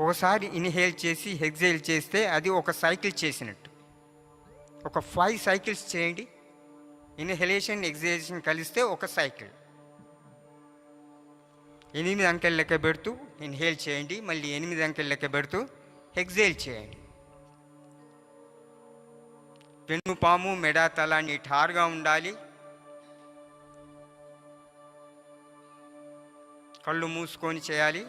K: 1 ఇన్హేల్ చేసి ఎక్స్హేల్ చేస్తే అది ఒక సైకిల్ చేసినట్టు. ఒక 5 సైకిల్స్ చేయండి. ఇన్హలేషన్ ఎక్స్హలేషన్ కలిస్తే ఒక సైకిల్. 8 అంకెలు లెక్క పెడుతూ ఇన్హేల్ చేయండి. మళ్ళీ 8 అంకెలు లెక్క పెడుతూ ఎక్స్హేల్ చేయండి. వెన్నుపాము, మెడ, తల నిఠారుగా ఉండాలి. కళ్ళు మూసుకొని చేయాలి.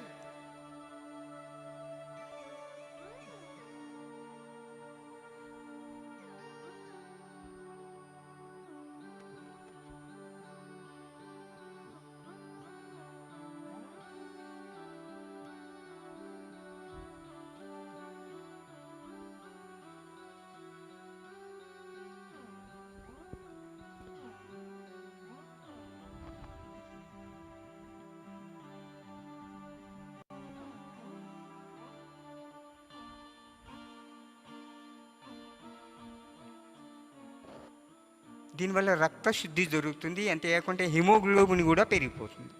K: దీనివల్ల రక్త శుద్ధి జరుగుతుంది. అంతేకాకుండా హిమోగ్లోబిన్ కూడా పెరిగిపోతుంది.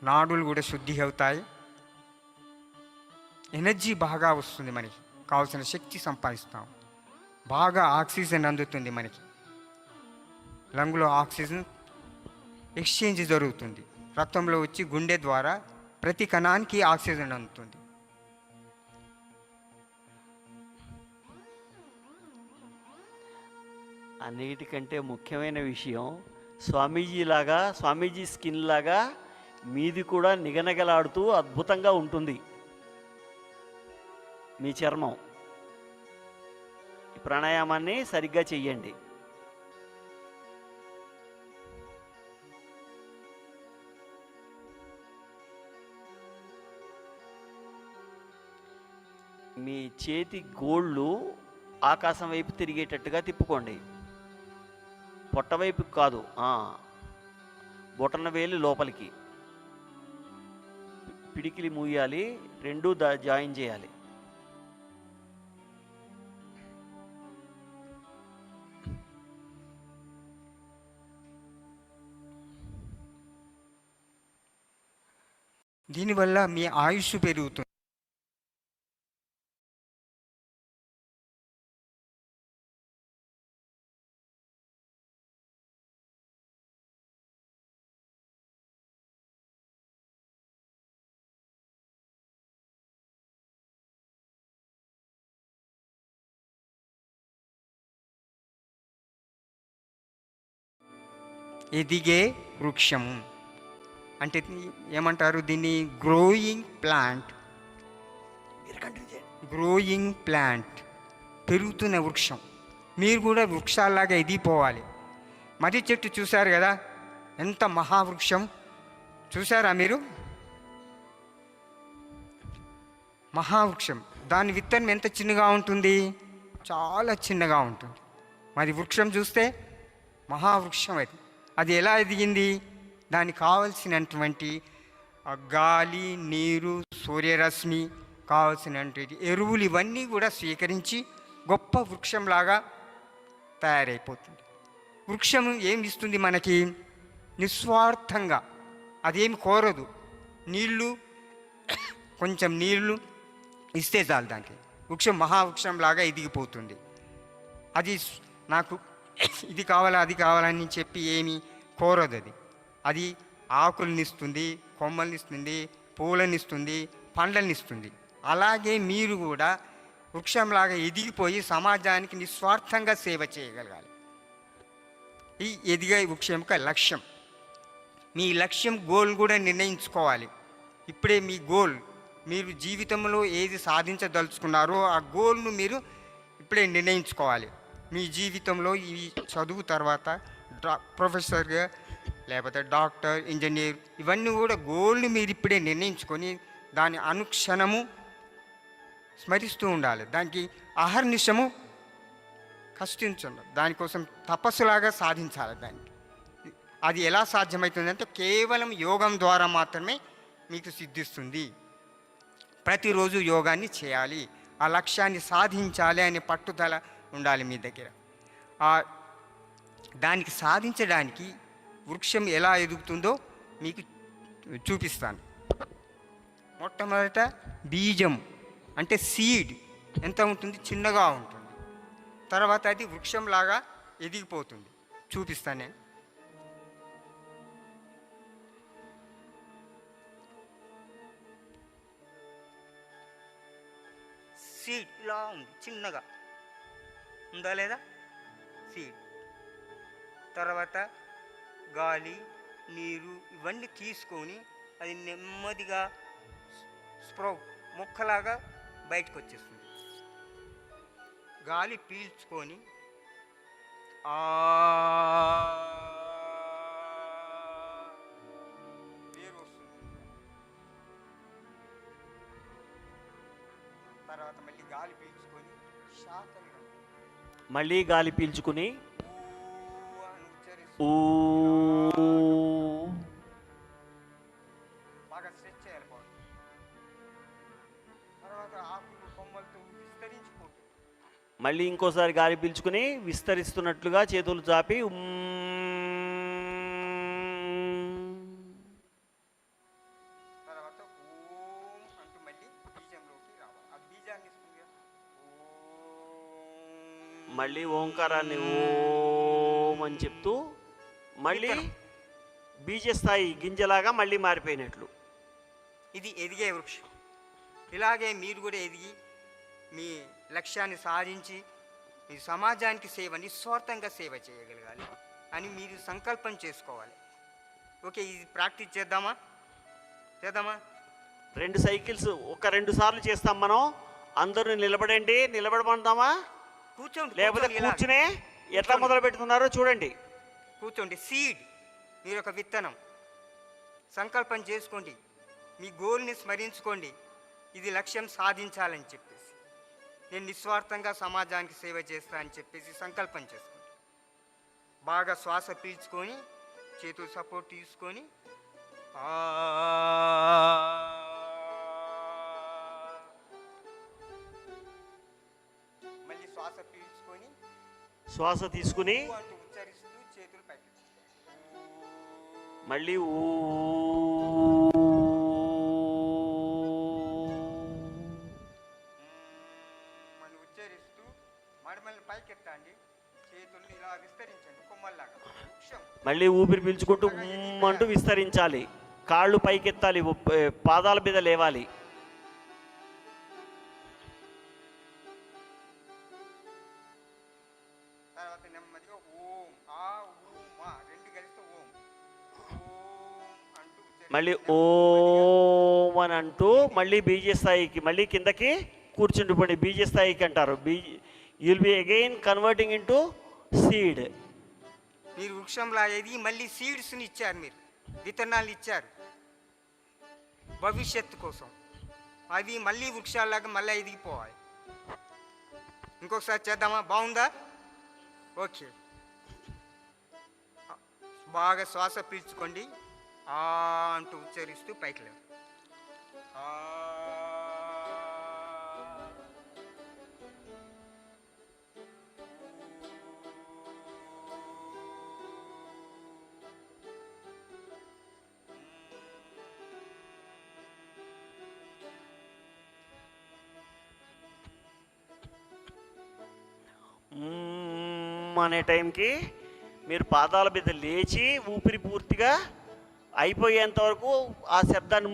K: నాడులు కూడా శుద్ధి అవుతాయి. ఎనర్జీ బాగా వస్తుంది. మనకి కావాల్సిన శక్తి సంపాదిస్తాం. బాగా ఆక్సిజన్ అందుతుంది. మనకి లంగ్లో ఆక్సిజన్ ఎక్స్చేంజ్ జరుగుతుంది. రక్తంలో వచ్చి గుండె ద్వారా ప్రతి కణానికి ఆక్సిజన్ అందుతుంది.
I: అన్నిటికంటే ముఖ్యమైన విషయం, స్వామీజీ స్కిన్ లాగా మీది కూడా నిగనగలాడుతూ అద్భుతంగా ఉంటుంది మీ చర్మం. ఈ ప్రాణాయామాన్ని సరిగ్గా చెయ్యండి. మీ చేతి గోళ్ళు ఆకాశం వైపు తిరిగేటట్టుగా తిప్పుకోండి. పొట్ట వైపు కాదు, బొటన వేలు లోపలికి. పిడికిలి మూయాలి, రెండూ జాయిన్ చేయాలి.
K: దీనివల్ల మీ ఆయుష్ పెరుగుతుంది. ఎదిగే వృక్షము అంటే ఏమంటారు దీన్ని? Growing plant. గ్రోయింగ్ ప్లాంట్, పెరుగుతున్న వృక్షం. మీరు కూడా వృక్షాల్లాగా ఎదిగిపోవాలి. మర్రి చెట్టు చూశారు కదా, ఎంత మహావృక్షం చూసారా మీరు? మహావృక్షం. దాని విత్తనం ఎంత చిన్నగా ఉంటుంది? చాలా చిన్నగా ఉంటుంది. మరి వృక్షం చూస్తే మహావృక్షం. అది ఎలా ఎదిగింది? దానికి కావలసినటువంటి గాలి, నీరు, సూర్యరశ్మి, కావలసినటువంటి ఎరువులు ఇవన్నీ కూడా స్వీకరించి గొప్ప వృక్షంలాగా తయారైపోతుంది. వృక్షం ఏమి ఇస్తుంది మనకి? నిస్వార్థంగా, అదేమి కోరదు. నీళ్ళు, కొంచెం నీళ్ళు ఇస్తే చాలు దానికి. వృక్షం మహావృక్షంలాగా ఎదిగిపోతుంది. అది నాకు ఇది కావాలా అది కావాలని చెప్పి ఏమి కోరదు. అది ఆకులనిస్తుంది, కొమ్మలనిస్తుంది, పూలనిస్తుంది, పండ్లనిస్తుంది. అలాగే మీరు కూడా వృక్షంలాగా ఎదిగిపోయి సమాజానికి నిస్వార్థంగా సేవ చేయగలగాలి. ఈ ఎదిగే వృక్షం యొక్క లక్ష్యం. మీ లక్ష్యం, గోల్ కూడా నిర్ణయించుకోవాలి. ఇప్పుడే మీ గోల్, మీరు జీవితంలో ఏది సాధించదలుచుకున్నారో ఆ గోల్ను మీరు ఇప్పుడే నిర్ణయించుకోవాలి. మీ జీవితంలో ఈ చదువు తర్వాత ప్రొఫెసర్గా, లేకపోతే డాక్టర్, ఇంజనీర్, ఇవన్నీ కూడా గోల్ని మీరు ఇప్పుడే నిర్ణయించుకొని దాని అనుక్షణము స్మరిస్తూ ఉండాలి. దానికి అహర్నిశము కష్టించండి. దానికోసం తపస్సులాగా సాధించాలి. దానికి అది ఎలా సాధ్యమవుతుందంటే కేవలం యోగం ద్వారా మాత్రమే మీకు సిద్ధిస్తుంది. ప్రతిరోజు యోగాన్ని చేయాలి. ఆ లక్ష్యాన్ని సాధించాలి అనే పట్టుదల ఉండాలి మీ దగ్గర. దానికి సాధించడానికి వృక్షం ఎలా ఎదుగుతుందో మీకు చూపిస్తాను. మొట్టమొదట బీజం అంటే సీడ్ ఎంత ఉంటుంది? చిన్నగా ఉంటుంది. తర్వాత అది వృక్షంలాగా ఎదిగిపోతుంది. చూపిస్తాను నేను. సీడ్ ఇలా ఉంది, చిన్నగా ఉందా లేదా? సీడ్. తర్వాత గాలి, నీరు ఇవన్నీ తీసుకొని అది నెమ్మదిగా స్ప్రౌట్ మొక్కలాగా బయటకు వచ్చేస్తుంది. గాలి పీల్చుకొని వేరు వస్తుంది. తర్వాత మళ్ళీ గాలి పీల్చుకొని శాఖలు,
I: మళ్ళీ గాలి పీల్చుకుని
K: బాగా స్ట్రెచ్ చేయాలి. తర్వాత ఆకులు కొమ్మలతో విస్తరించిపోతుంది.
I: మళ్ళీ ఇంకోసారి గాలి పీల్చుకుని విస్తరిస్తున్నట్లుగా చేతులు చాపి
K: తర్వాత ఓం అంటూ మళ్ళీ బీజంలోకి రావాలి. ఆ బీజాన్ని ఇస్తుంది.
I: మళ్ళీ ఓంకారాన్ని ఓం అని చెప్తూ మళ్ళీ బీజస్థాయి గింజలాగా మళ్ళీ మారిపోయినట్లు.
K: ఇది ఎదిగే వృక్షం. ఇలాగే మీరు కూడా ఎదిగి మీ లక్ష్యాన్ని సాధించి మీ సమాజానికి సేవ, నిస్వార్థంగా సేవ చేయగలగాలి అని మీరు సంకల్పం చేసుకోవాలి. ఓకే, ఇది ప్రాక్టీస్ చేద్దామా? చేద్దామా?
I: 2 సైకిల్స్ ఒక 2 సార్లు చేస్తాం మనం. అందరూ నిలబడండి. నిలబడమంటామా
K: కూర్చోండి,
I: లేకపోతే
K: కూర్చోండి ఇలా.
I: కూర్చునే ఎట్లా మొదలు పెడుతున్నారో చూడండి.
K: కూర్చోండి. సీడ్, మీరు ఒక విత్తనం. సంకల్పం చేసుకోండి, మీ గోల్ని స్మరించుకోండి. ఇది లక్ష్యం సాధించాలని చెప్పేసి, నేను నిస్వార్థంగా సమాజానికి సేవ చేస్తా అని చెప్పేసి సంకల్పం చేసుకోండి. బాగా శ్వాస పీల్చుకొని చేతులు సపోర్ట్ తీసుకొని మళ్ళీ శ్వాస పీల్చుకొని
I: శ్వాస తీసుకుని
K: అంటూ ఉచ్చరిస్తూ చేతులు పైకి
I: మళ్ళీ
K: మనం ఉచ్చరిస్తూ మడమల్ని పైకెత్తండి. చేతుల్ని ఇలా విస్తరించండి కొమ్మల్లాగా. వృక్షం.
I: మళ్ళీ ఊపిరి పీల్చుకుంటూ అంటూ విస్తరించాలి. కాళ్ళు పైకెత్తాలి, పాదాల మీద లేవాలి.
K: తర్వాత నెమ్మదిగా ఓం ఆ ఊ మా 2 కలిస్తే ఓం. ఓం అంటూ
I: మళ్ళీ ఓం అని అంటూ మళ్ళీ బీజ స్థాయికి, మళ్ళీ కిందకి కూర్చుండిపోండి. బీజ స్థాయికి అంటారు. You'll be again converting into seed.
K: మీరు వృక్షంలా ఎదిగి మళ్ళీ సీడ్స్ని ఇచ్చారు, మీరు విత్తనాలు ఇచ్చారు భవిష్యత్తు కోసం. అవి మళ్ళీ వృక్షాల్లాగా మళ్ళీ ఎదిగిపోవాలి. ఇంకొకసారి చేద్దామా? బాగుందా? ఓకే. బాగా శ్వాస పీల్చుకోండి. ఆ అంటూ ఉచ్చరిస్తూ పైకి లేవు.
I: అనే టైంకి మీరు పాదాల మీద లేచి ఊపిరి పూర్తిగా అయిపోయేంత వరకు ఆ శబ్దాన్ని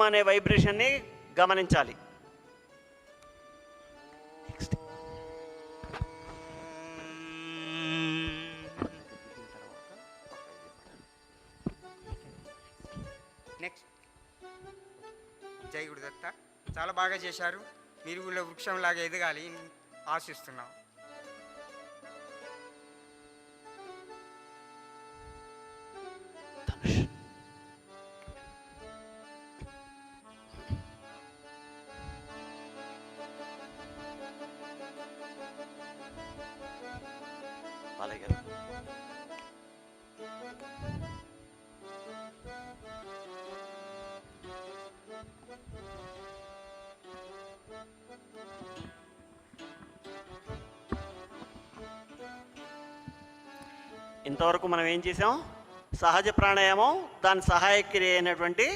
I: అనే వైబ్రేషన్ని గమనించాలి.
K: నెక్స్ట్ జై గురుదత్త. చాలా బాగా చేశారు. మీరు వీళ్ళ వృక్షంలాగా ఎదగాలి ఆశిస్తున్నాం.
I: ఇంతవరకు మనం ఏం చేసాం? సహజ ప్రాణాయామం, దాని సహాయక క్రియ అయినటువంటి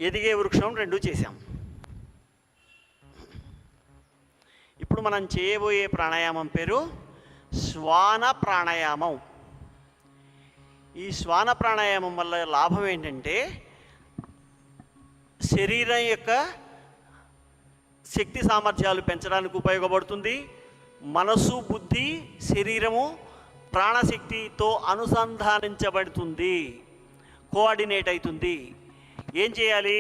I: ఎదిగే వృక్షం 2 చేసాం. ఇప్పుడు మనం చేయబోయే ప్రాణాయామం పేరు శ్వాన ప్రాణాయామం. ఈ శ్వాన ప్రాణాయామం వల్ల లాభం ఏంటంటే శరీరం యొక్క శక్తి సామర్థ్యాలు పెంచడానికి ఉపయోగపడుతుంది. మనసు, బుద్ధి, శరీరము ప్రాణశక్తితో అనుసంధానించబడుతుంది, కోఆర్డినేట్ అవుతుంది. ఏం చేయాలి?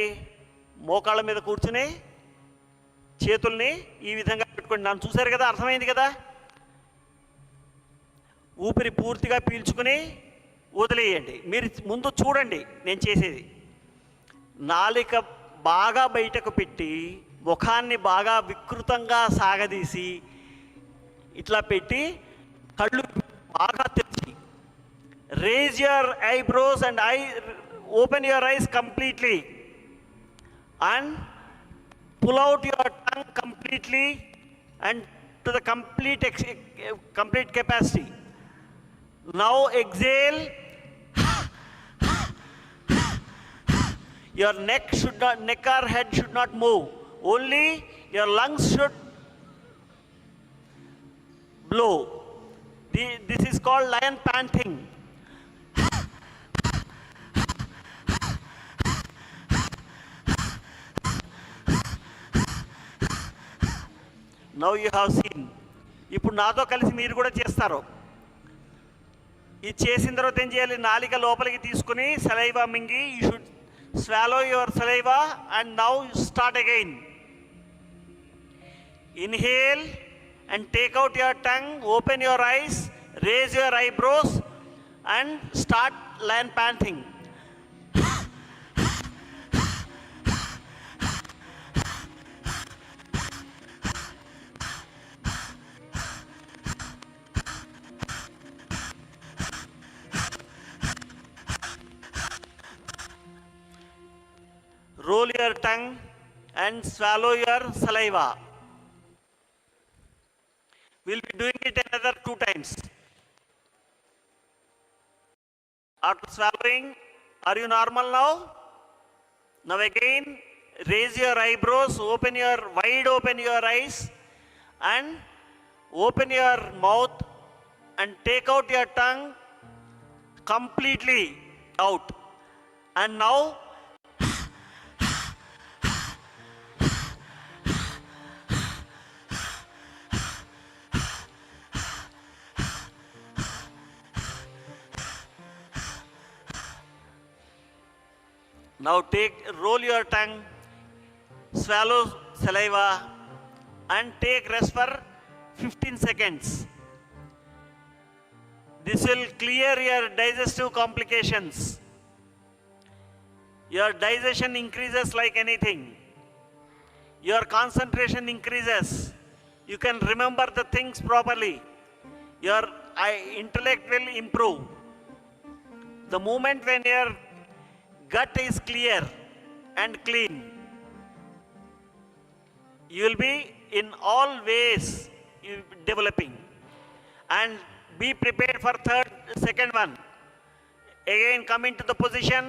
I: మోకాళ్ళ మీద కూర్చుని చేతుల్ని ఈ విధంగా పెట్టుకోండి. నన్ను చూశారు కదా, అర్థమైంది కదా? ఊపిరి పూర్తిగా పీల్చుకుని వదిలేయండి. మీరు ముందు చూడండి నేను చేసేది. నాలిక బాగా బయటకు పెట్టి ముఖాన్ని బాగా వికృతంగా సాగదీసి ఇట్లా పెట్టి కళ్ళు బాగా తెరిచి raise your eyebrows and open your eyes completely and pull out your tongue completely and to the complete capacity. Now exhale. Your neck or head should not move. Only your lungs should blow. This is called lion panting. Now you have seen. ఇప్పుడు నాతో కలిసి మీరు కూడా చేస్తారు. ఇది చేసిన తర్వాత ఏం చేయాలి? నాలిక లోపలికి తీసుకుని సలైవా మింగి you should swallow your saliva and now start again. Inhale and take out your tongue, open your eyes, raise your eyebrows and start lion panting. Roll your tongue and swallow your saliva. We'll be doing it another 2 times. After swallowing, are you normal now? Now again, raise your eyebrows, wide open your eyes and open your mouth and take out your tongue completely out. And now roll your tongue, swallow saliva and take rest for 15 seconds. This will clear your digestive complications. Your digestion increases like anything. Your concentration increases. You can remember the things properly. Your intellect will improve. The moment when your gut is clear and clean, you will be in all ways developing. And be prepared for second one. Again, come into the position,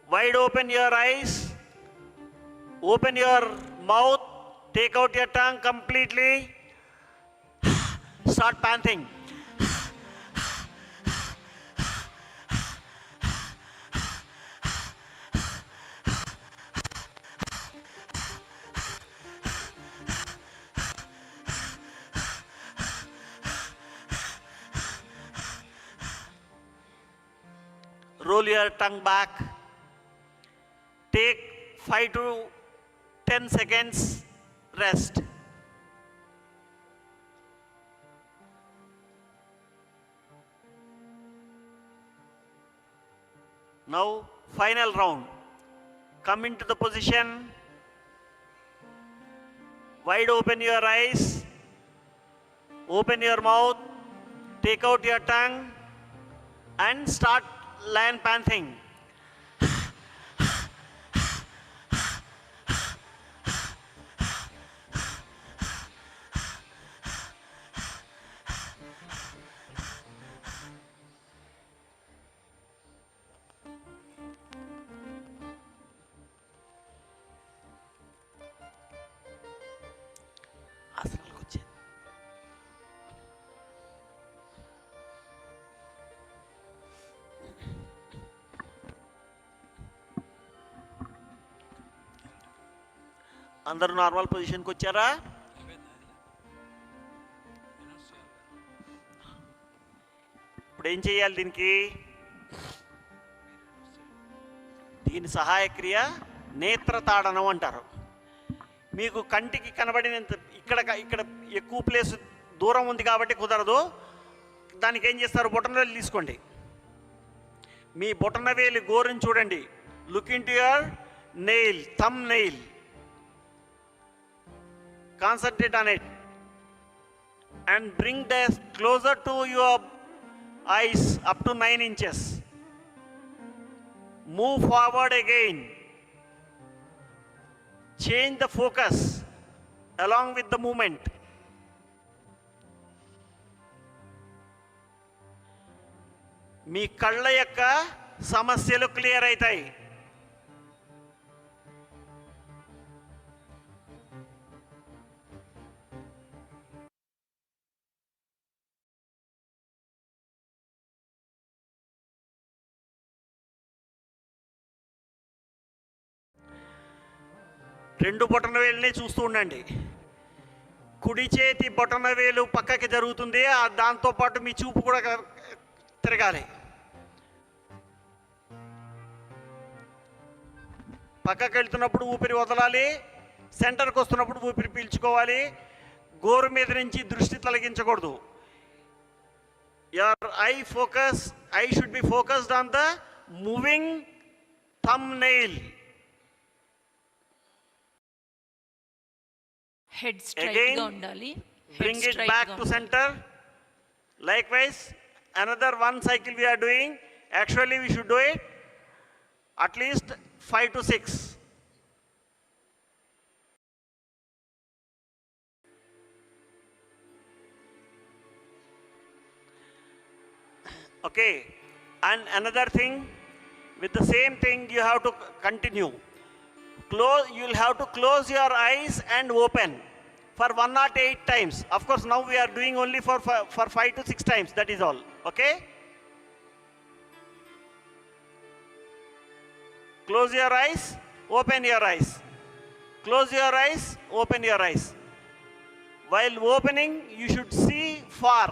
I: wide open your eyes, open your mouth, take out your tongue completely, start panting. Roll your tongue back. Take 5 to 10 seconds rest. Now, final round. Come into the position. Wide open your eyes. Open your mouth. Take out your tongue and start lion panting. అందరూ normal పొజిషన్కి వచ్చారా? ఇప్పుడు ఏం చేయాలి? దీని సహాయ క్రియ నేత్రతాడనం అంటారు. మీకు కంటికి కనబడినంత ఇక్కడ ఎక్కువ ప్లేస్ దూరం ఉంది కాబట్టి కుదరదు. దానికి ఏం చేస్తారు? బొటనవేలు తీసుకోండి. మీ బొటనవేలు గోరుని చూడండి. Look in to your nail, thumb nail. Concentrate on it and bring this closer to your eyes up to 9 inches. Move forward again. Change the focus along with the movement. మీ కళ్ళ యొక్క సమస్యలు క్లియర్ అవుతాయి. రెండు బొటనవేలుని చూస్తూ ఉండండి. కుడి చేతి బొటనవేలు పక్కకి జరుగుతుంది, దాంతోపాటు మీ చూపు కూడా తిరగాలి. పక్కకి వెళ్తున్నప్పుడు ఊపిరి వదలాలి, సెంటర్కి వస్తున్నప్పుడు ఊపిరి పీల్చుకోవాలి. గోరు మీద నుంచి దృష్టి తొలగించకూడదు. your eye should be focused on the moving thumbnail.
J: Head straight
I: Again,
J: గా ఉండాలి.
I: bring it back to center. Likewise, another one cycle we are doing. Actually, we should do it at least 5 to 6. Okay, and another thing, with the same thing you have to continue. You'll have to close your eyes and open for 108 times. Of course, now we are doing only for 5 to 6 times, that is all. Okay? Close your eyes, open your eyes. Close your eyes, open your eyes. While opening, you should see far.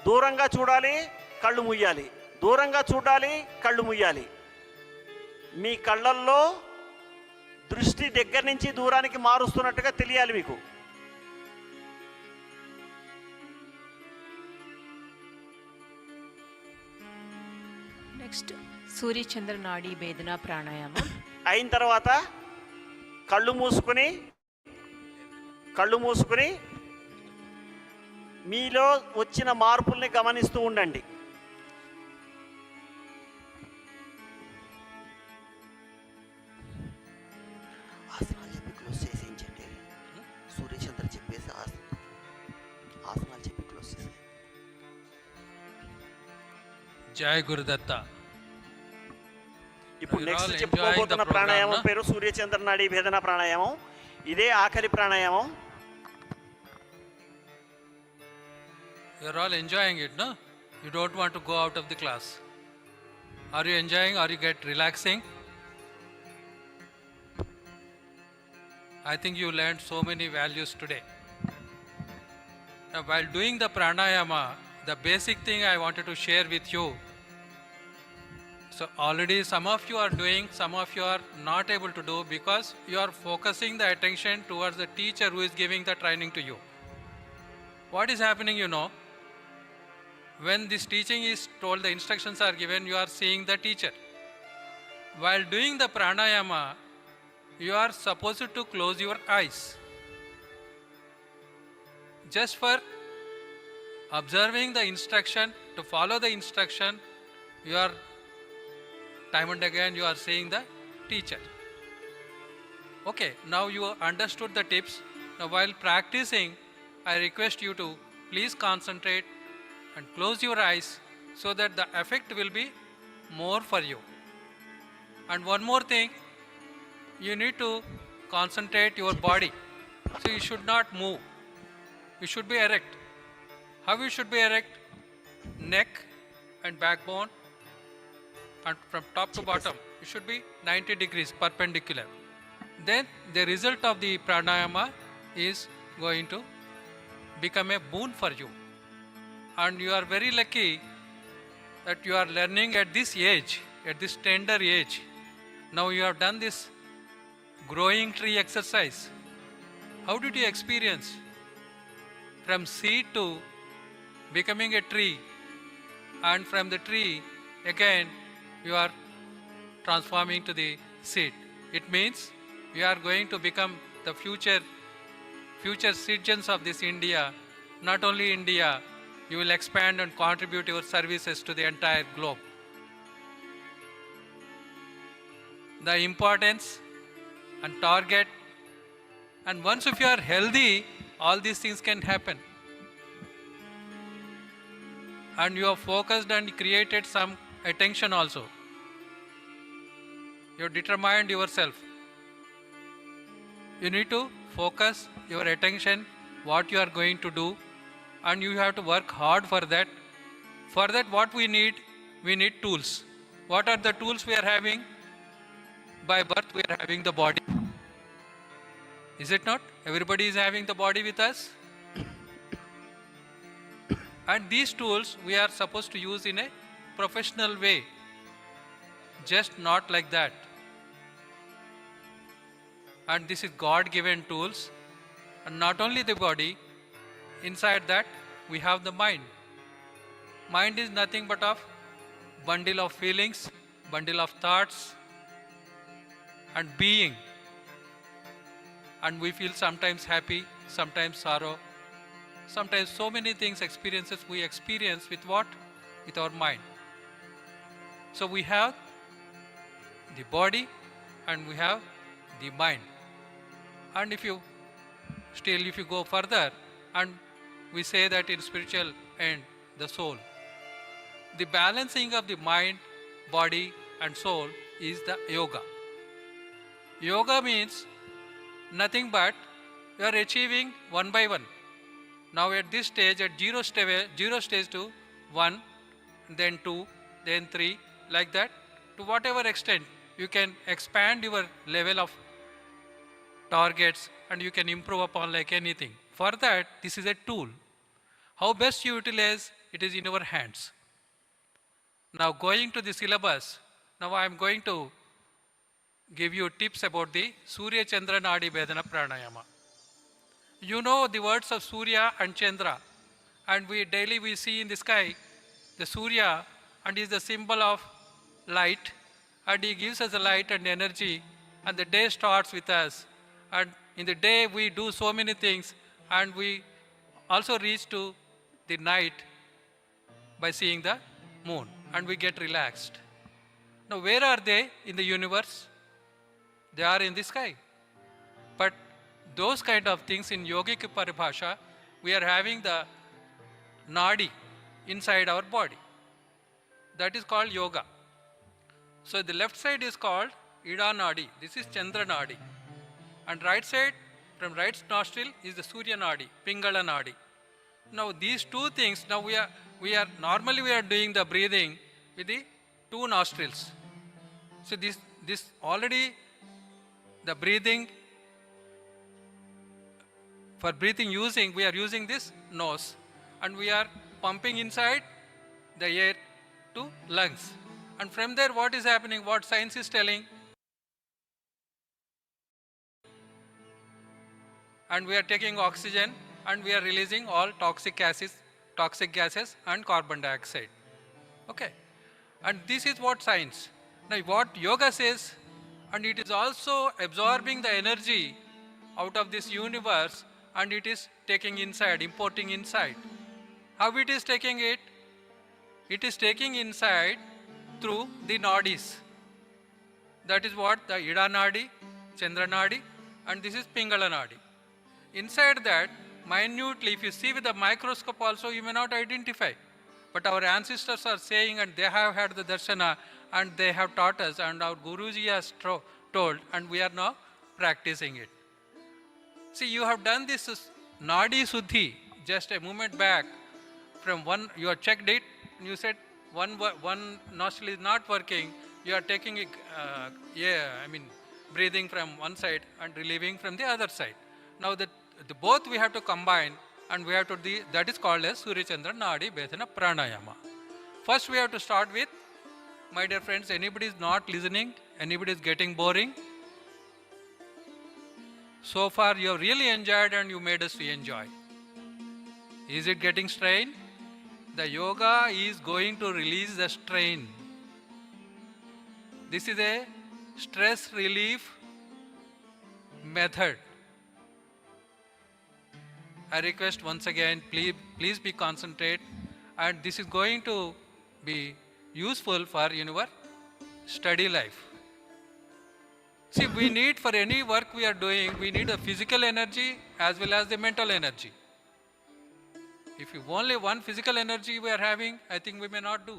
I: దూరంగా చూడాలి, కళ్ళు ముయ్యాలి. దూరంగా చూడాలి, కళ్ళు ముయ్యాలి. మీ కళ్ళల్లో దృష్టి దగ్గర నుంచి దూరానికి మారుస్తున్నట్టుగా తెలియాలి మీకు.
J: నెక్స్ట్ సూర్యచంద్ర నాడీ భేదన ప్రాణాయామం
I: అయిన తర్వాత కళ్ళు మూసుకుని మీలో వచ్చిన మార్పుల్ని గమనిస్తూ ఉండండి. ఆసనాలు చెప్పి క్లోజ్ చేసేయించండి. సూర్యచంద్ర చెప్పేసి ఆసనాలు చెప్పి క్లోజ్ చేసి.
H: జై గురుదత్త.
I: ఇప్పుడు నెక్స్ట్ చెప్పుకోబోతున్న ప్రాణాయామం పేరు సూర్యచంద్ర నాడీ భేదన ప్రాణాయామం. ఇదే ఆఖరి ప్రాణాయామం.
H: You're all enjoying it, no? You don't want to go out of the class. Are you enjoying? Are you relaxing? I think you learned so many values today. Now, while doing the pranayama, the basic thing I wanted to share with you. So already some of you are doing, some of you are not able to do because you are focusing the attention towards the teacher who is giving the training to you. What is happening, you know? When this teaching is told, the instructions are given, you are seeing the teacher. While doing the pranayama, you are supposed to close your eyes. Just for observing the instruction, to follow the instruction, you are time and again you are seeing the teacher. Okay, now you understood the tips. Now while practicing, I request you to please concentrate and close your eyes so that the effect will be more for you. And one more thing, you need to concentrate your body. So you should not move. You should be erect. How you should be erect? Neck and backbone, and from top to bottom, you should be 90 degrees perpendicular. Then the result of the pranayama is going to become a boon for you. And you are very lucky that you are learning at this age, at this tender age. Now you have done this growing tree exercise. How did you experience? From seed to becoming a tree, and from the tree again you are transforming to the seed. It means you are going to become the future citizens of this India. Not only India, you will expand and contribute your services to the entire globe. The importance and target, and once if you are healthy, all these things can happen. And you have focused and created some attention also. You have determined yourself. You need to focus your attention, what you are going to do, and you have to work hard for that. For that, what we need tools. What are the tools we are having? By birth, we are having the body. Is it not? Everybody is having the body with us. And these tools we are supposed to use in a professional way, just not like that. And this is God given tools. And not only the body, inside that we have the mind. Mind is nothing but a bundle of feelings, bundle of thoughts and being. And we feel sometimes happy, sometimes sorrow, sometimes so many things, experiences we experience with what? With our mind. So we have the body and we have the mind. And if you go further, and we say that in spiritual end, the soul. The balancing of the mind, body and soul is the yoga. Yoga means nothing but you are achieving one by one. Now at this stage, at zero stage to 1, then 2, then 3, like that, to whatever extent you can expand your level of targets and you can improve upon like anything. For that, this is a tool. How best you utilize it is in your hands. Now going to the syllabus, now I am going to give you tips about the Surya Chandra Nadi Vedana Pranayama. You know the words of Surya and Chandra, and we daily see in the sky the Surya, and is the symbol of light, and he gives us the light and energy, and the day starts with us. And in the day we do so many things, and we also reach to the night by seeing the moon, and we get relaxed. Now where are they in the universe? They are in the sky. But those kind of things in yogic paribhasha, we are having the nadi inside our body. That is called yoga. So the left side is called Ida Nadi. This is Chandra Nadi. And right side, from right nostril, is the Surya Nadi, Pingala Nadi. Now these two things, now we are normally we are doing the breathing with the two nostrils. So this already the breathing, for breathing we are using this nose, and we are pumping inside the air to lungs. And from there what is happening, what science is telling, and we are taking oxygen and we are releasing all toxic gases and carbon dioxide. Okay. And this is what science. Now what yoga says, and it is also absorbing the energy out of this universe, and it is taking inside, importing inside. How it is taking it? It is taking inside through the nadis. That is what the Ida Nadi, Chandra Nadi, and this is Pingala Nadi. Inside that, minutely, if you see with the microscope also, you may not identify. But our ancestors are saying, and they have had the darshana, and they have taught us, and our Guruji has told, and we are now practicing it. See, you have done this Nadi Suddhi just a moment back. From one, you have checked it, and you said one nostril is not working. You are taking it, breathing from one side and relieving from the other side. Now the both we have to combine, and we have to that is called as Surya Chandra Nadi Vedana Pranayama. First we have to start with, my dear friends, anybody is not listening, anybody is getting boring. So far you have really enjoyed and you made us enjoy. Is it getting strain? The yoga is going to release the strain. This is a stress relief method. I request once again, please be concentrate, and this is going to be useful for your study life. See, we need, for any work we are doing, we need a physical energy as well as the mental energy. If only one physical energy we are having, I think we may not do.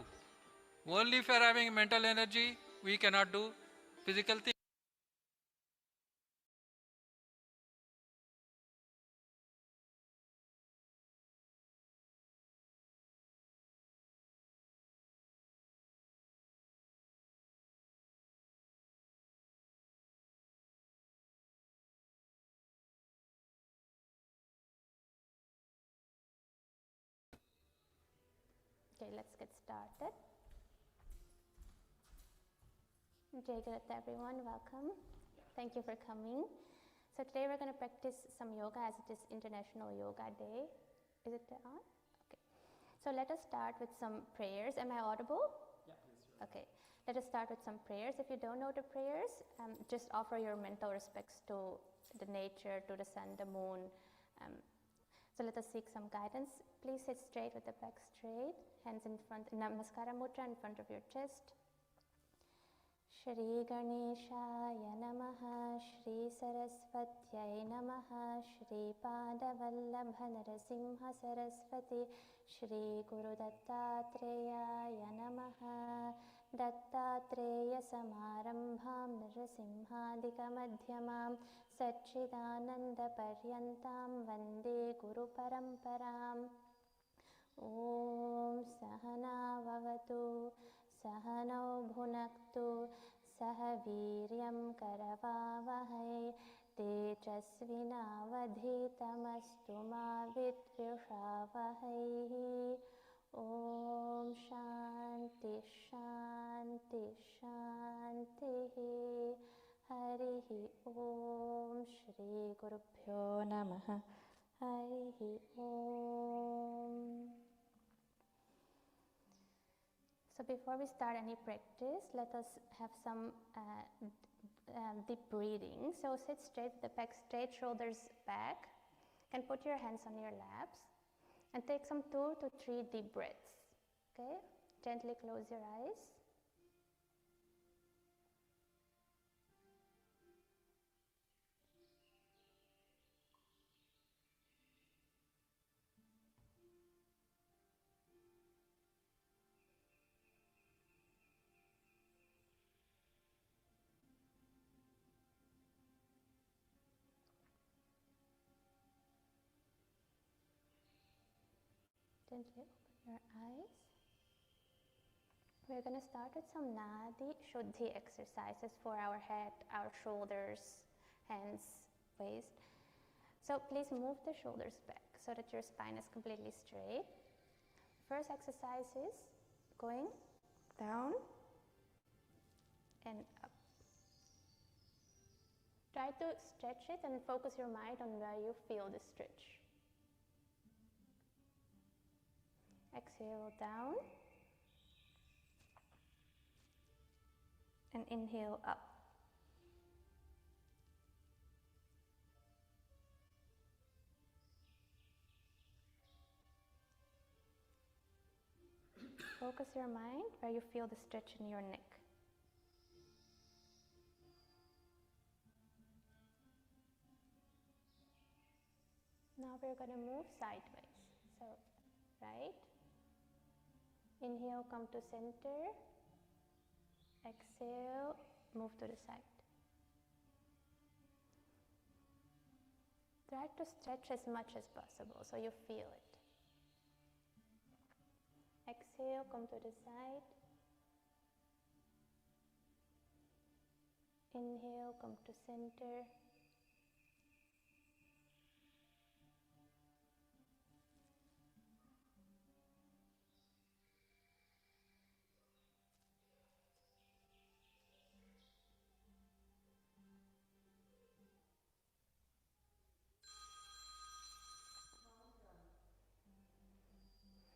H: Only if we are having mental energy, we cannot do physical things.
L: Okay, let's get started. Jai Gurat everyone, welcome. Thank you for coming. So today we're going to practice some yoga as it is International Yoga Day. Is it on? Okay. So let us start with some prayers. Am I audible? Yeah, please. Okay. Let us start with some prayers. If you don't know the prayers, just offer your mental respects to the nature, to the sun, the moon. So let us seek some guidance. Please sit straight with the back straight, hands in front, Namaskara Mudra in front of your chest. Shri Ganeshaya Namaha, Shri Saraswatyai Namaha, Shri Padavallabha Narasimha Saraswati, Shri Guru Dattatreya Namaha, Dattatreya Samarambham Narasimhadika Madhyamam, Satchidananda Paryantam Vande Guru Paramparam. Om Sahana Vavatu, Sahanau Bhunaktu, Sahaviryam Karavavahai, Tejasvinavadhitamastu ma vidyushavahai. Om Shanti Shanti Shanti. Harihi Om Shri Gurubhyo Namaha. Harihi Om. So before we start any practice, let us have some deep breathing. So sit straight, the back straight, shoulders back, and put your hands on your laps, and take some 2 to 3 deep breaths. Okay? Gently close your eyes. Gently open your eyes. We're going to start with some Nadi Shuddhi exercises for our head, our shoulders, hands, waist. So please move the shoulders back so that your spine is completely straight. First exercise is going down and up. Try to stretch it and focus your mind on where you feel the stretch. Exhale down and inhale up. Focus your mind where you feel the stretch in your neck. Now we're going to move sideways. So, right. Inhale, come to center. Exhale, move to the side. Try to stretch as much as possible so you feel it. Exhale, come to the side. Inhale, come to center.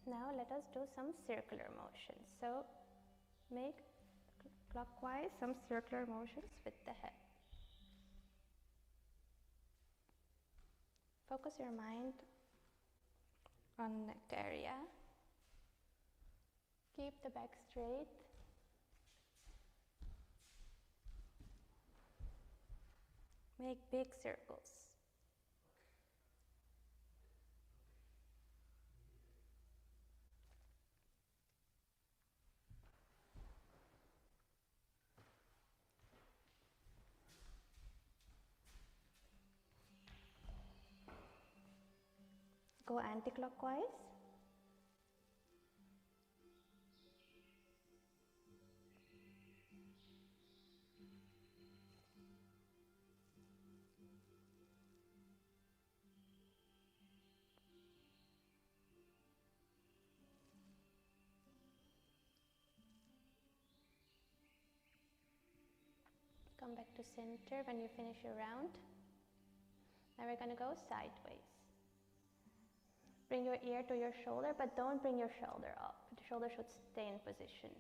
L: Now let us do some circular motions. So make clockwise some circular motions with the head. Focus your mind on neck area. Keep the back straight. Make big circles. Go anti-clockwise. Come back to center when you finish your round. Now we're going to go sideways. Bring your ear to your shoulder, but don't bring your shoulder up. The shoulder should stay in position.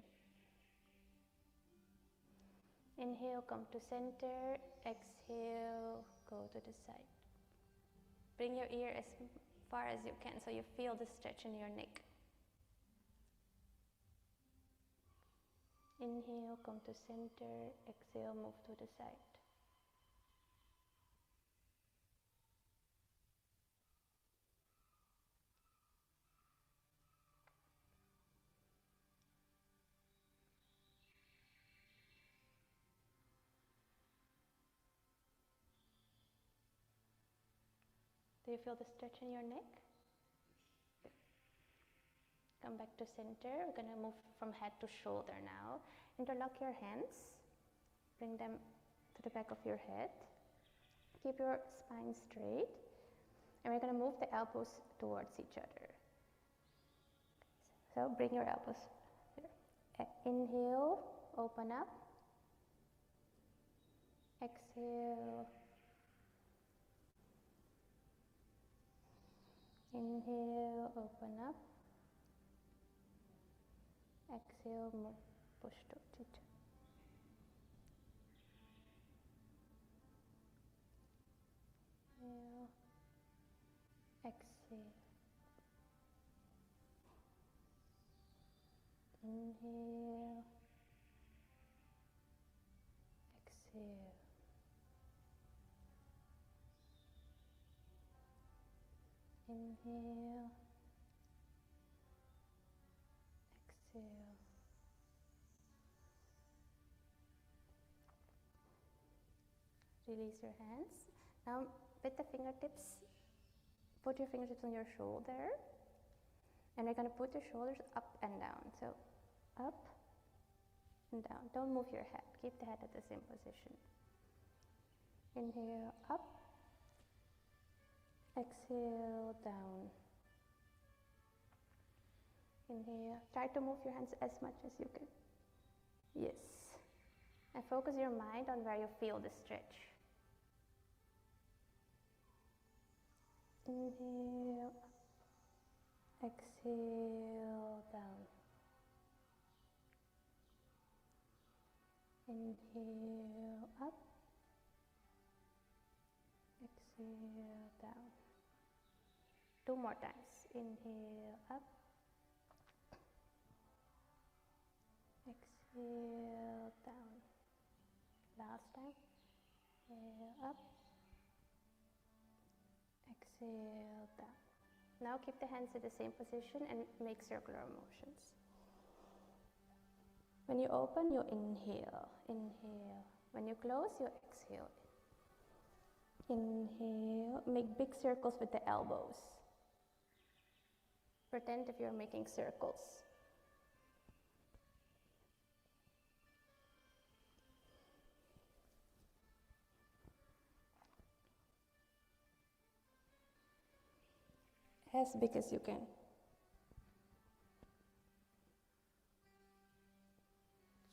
L: Inhale, come to center. Exhale, go to the side. Bring your ear as far as you can so you feel the stretch in your neck. Inhale, come to center. Exhale, move to the side. Do you feel the stretch in your neck? Good. Come back to center. We're going to move from head to shoulder now. Interlock your hands. Bring them to the back of your head. Keep your spine straight. And we're going to move the elbows towards each other. So bring your elbows here. Inhale, open up. Exhale. Inhale, open up. Exhale, move, push towards each other. Inhale, exhale. Inhale, exhale. Inhale, exhale. Release your hands. Now, with the fingertips, put your fingertips on your shoulder. And we're going to put your shoulders up and down. So, up and down. Don't move your head. Keep the head at the same position. Inhale, up. Exhale, down. Inhale. Try to move your hands as much as you can. Yes. And focus your mind on where you feel the stretch. Inhale. Exhale, down. Inhale, up. Exhale, down. 2 more times. Inhale, up. Exhale, down. Last time. Inhale, up. Exhale, down. Now keep the hands in the same position and make circular motions. When you open, you inhale. Inhale. When you close, you exhale. Inhale. Make big circles with the elbows. Pretend if you're making circles. As big as you can.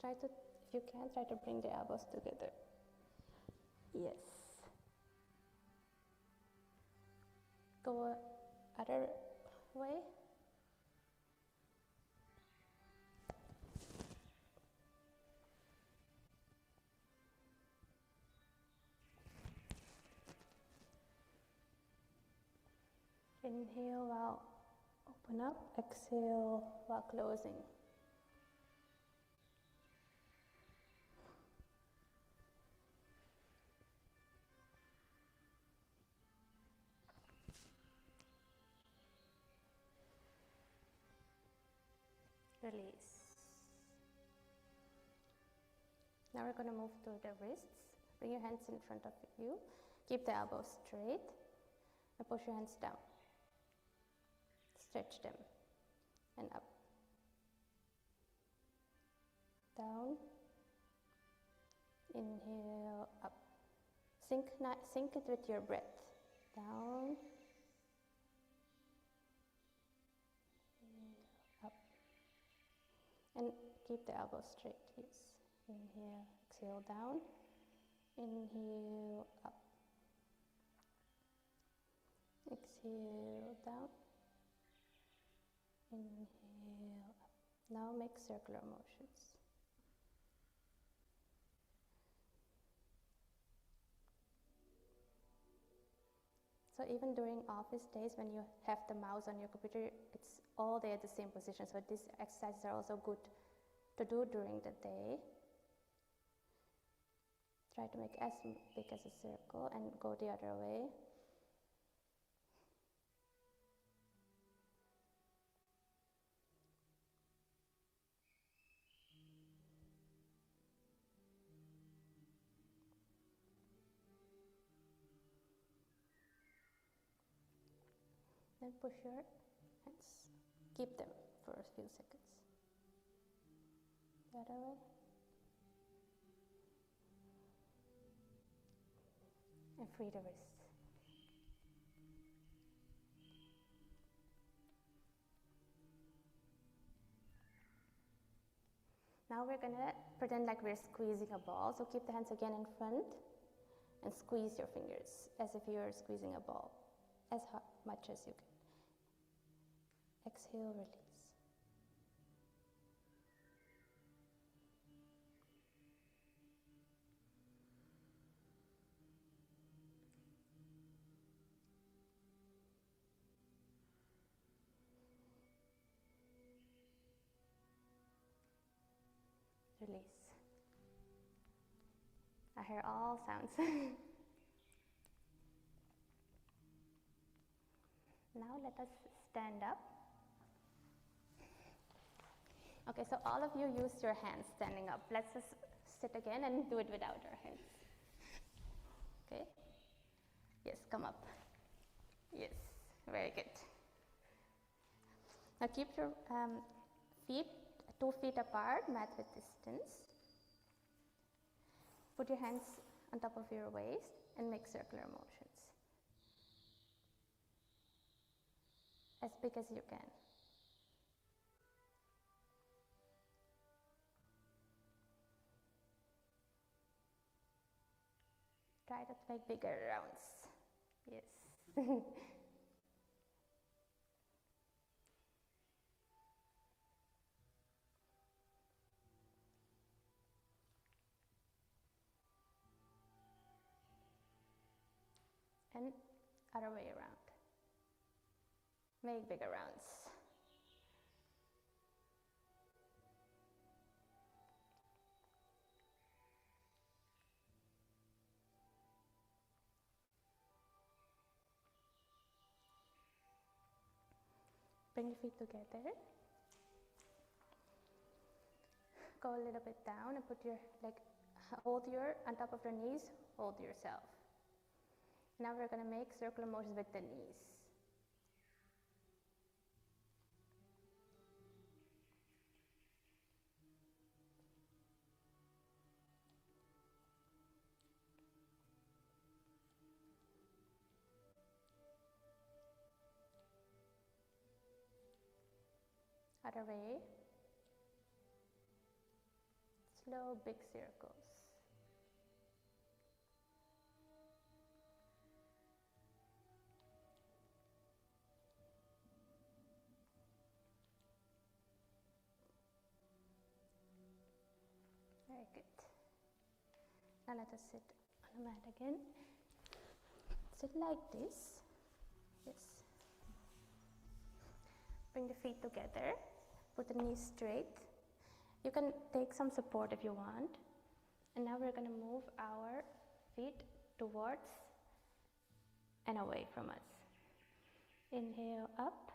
L: Try to, if you can, try to bring the elbows together. Yes. Go other way. Inhale while open up, exhale while closing. Release. Now we're going to move to the wrists. Bring your hands in front of you. Keep the elbows straight and push your hands down. Stretch them and up. Down. Inhale, up. Sync it with your breath. Down. Up. And keep the elbows straight, yes. Inhale, exhale, down. Inhale up. Exhale down. Inhale up. Now make circular motions. So even during office days when you have the mouse on your computer, it's all day at the same position. So these exercises are also good to do during the day. Try to make as big as a circle and go the other way. Then push your hands. Keep them for a few seconds. The other way. And free the wrist. Now we're gonna pretend like we're squeezing a ball. So keep the hands again in front and squeeze your fingers as if you're squeezing a ball as much as you can. Exhale, release. Release. I hear all sounds. Now let us stand up. Okay, so all of you use your hands standing up. Let's just sit again and do it without our hands. Okay? Yes, come up. Yes, very good. Now keep your feet 2 feet apart, mat width distance. Put your hands on top of your waist and make circular motions. As big as you can. Try to make bigger rounds. Yes. And other way around. Make bigger rounds. Bring your feet together. Go a little bit down and put your on top of your knees, hold yourself. Now we're going to make circular motions with the knees. Other way. Slow, big circles. Very good. Now let us sit on the mat again. Sit like this. Yes. Bring the feet together. Put the knees straight. You can take some support if you want. And now we're going to move our feet towards and away from us. Inhale up.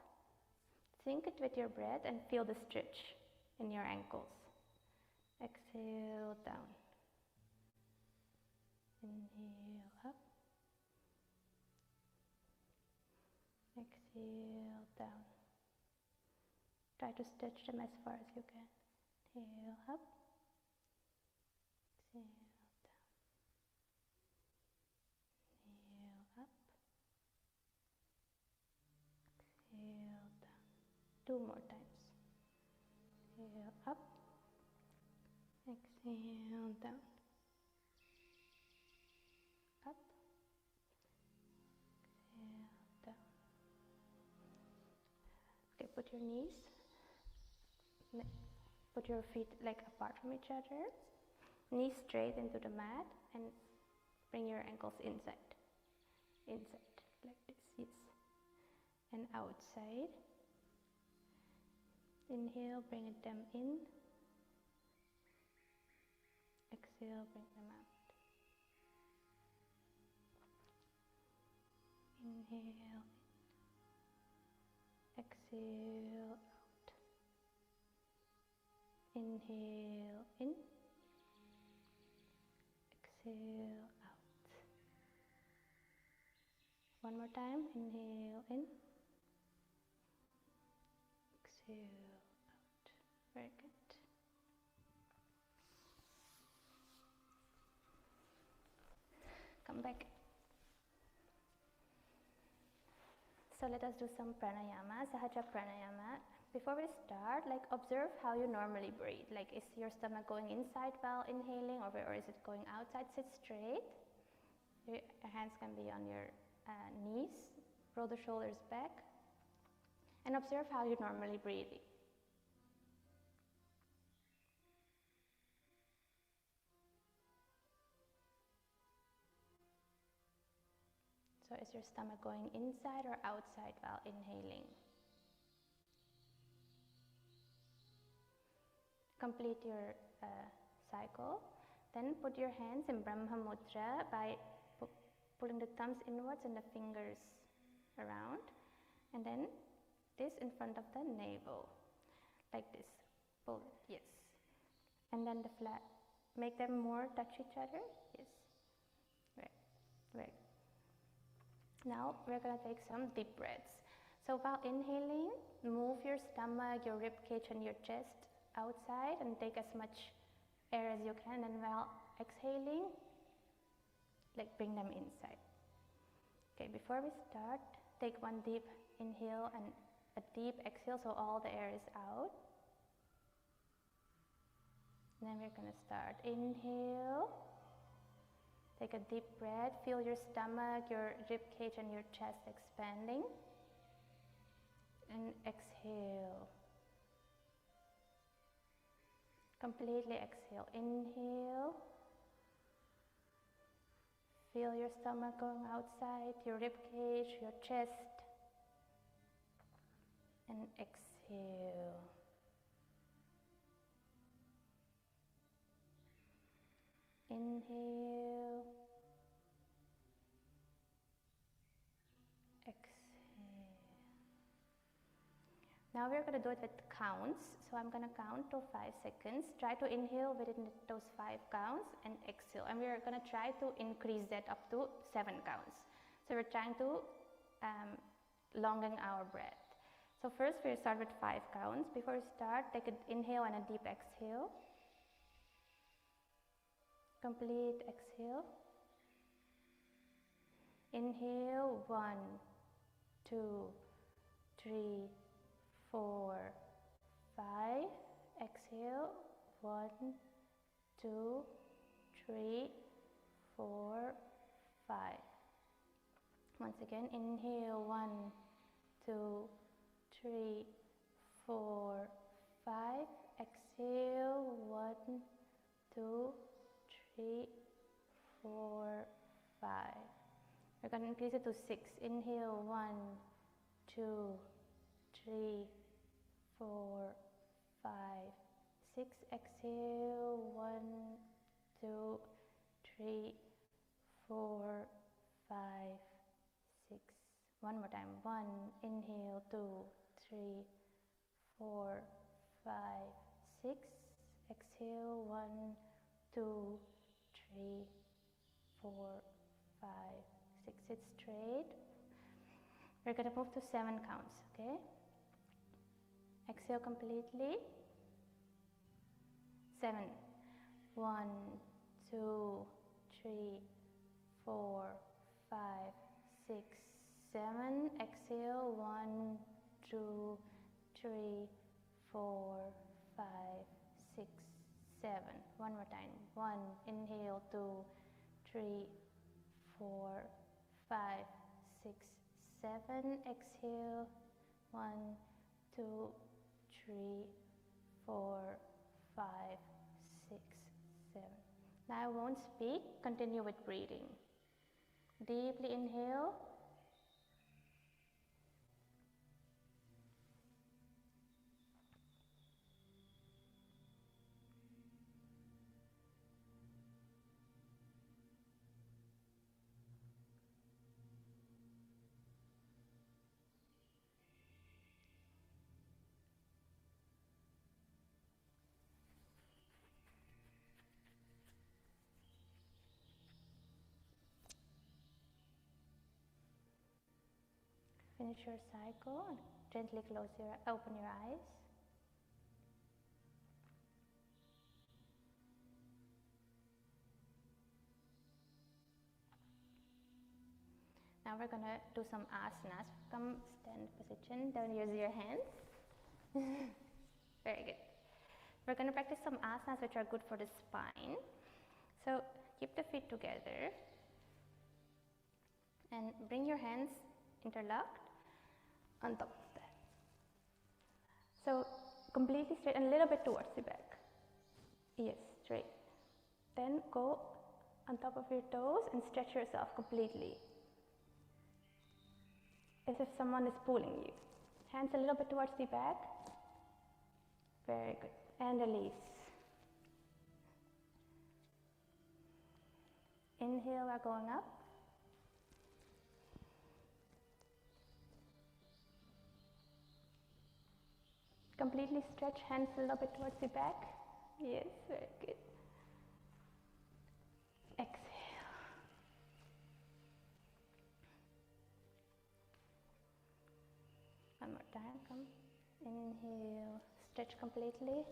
L: Sync it with your breath and feel the stretch in your ankles. Exhale down. Inhale up. Exhale down. Try to stretch them as far as you can. Inhale up. Exhale down. Inhale up. Exhale down. 2 more times. Inhale up. Exhale down. put your knees, put your feet like apart from each other, knees straight into the mat, and bring your ankles inside, like this, yes, and outside. Inhale, bring them in. Exhale, bring them out. Inhale, exhale, out. Inhale, in. Exhale, out. One more time. Inhale, in. Exhale, out. Very good. Come back. So let us do some pranayama, sahaja pranayama. Before we start, observe how you normally breathe. Is your stomach going inside while inhaling, or is it going outside? Sit straight. Your hands can be on your knees. Roll the shoulders back. And observe how you normally breathe. So is your stomach going inside or outside while inhaling? Complete your cycle. Then put your hands in Brahma Mudra by pulling the thumbs inwards and the fingers around. And then this in front of the navel. Like this. Pull it, yes. And then the flat. Make them more touch each other. Yes. Right. Now we're going to take some deep breaths. So while inhaling, move your stomach, your rib cage and your chest outside and take as much air as you can. And while exhaling, bring them inside. Okay, before we start, take one deep inhale and a deep exhale so all the air is out. And then we're going to start. Inhale. Take a deep breath. Feel your stomach, your rib cage and your chest expanding. And exhale. Completely exhale. Inhale. Feel your stomach going outside, your rib cage, your chest. And exhale. Inhale. Exhale. Now we're going to do it with counts. So I'm going to count to 5 seconds. Try to inhale within those 5 counts and exhale. And we're going to try to increase that up to 7 counts. So we're trying to lengthen our breath. So first we'll start with 5 counts. Before we start, take an inhale and a deep exhale. Complete exhale. Inhale, 1, 2, 3, 4, 5. Exhale, 1, 2, 3, 4, 5. Once again, inhale, 1, 2, 3, 4, 5. Exhale, 1, 2, 3, 4, 5. We're going to increase it to 6. Inhale, 1, 2, 3, 4, 5, 6. Exhale, 1, 2, 3, 4, 5, 6. One more time. 1. Inhale, 2, 3, 4, 5, 6. Exhale, 1, 2, 3, 4, 5, 6. Sit straight. We're going to move to 7 counts, okay? Exhale completely. 7. 1, 2, 3, 4, 5, 6, 7. Exhale. 1, 2, 3, 4, 5, 6, 7. One more time. 1. Inhale. 2, 3, 4, 5, 6, 7. Exhale. 1, 2, 3, 4, 5, 6, 7. Now I won't speak, continue with breathing. Deeply inhale. Finish your cycle and gently open your eyes. Now we're going to do some asanas. Come stand position, don't use your hands. Very good. We're going to practice some asanas which are good for the spine. So keep the feet together and bring your hands interlocked on top of that. So completely straight and a little bit towards the back. Yes, straight. Then go on top of your toes and stretch yourself completely. As if someone is pulling you. Hands a little bit towards the back. Very good. And release. Inhale, we're going up. Completely stretch, hands a little bit towards the back. Yes, very good. Exhale. One more time, come. Inhale, stretch completely.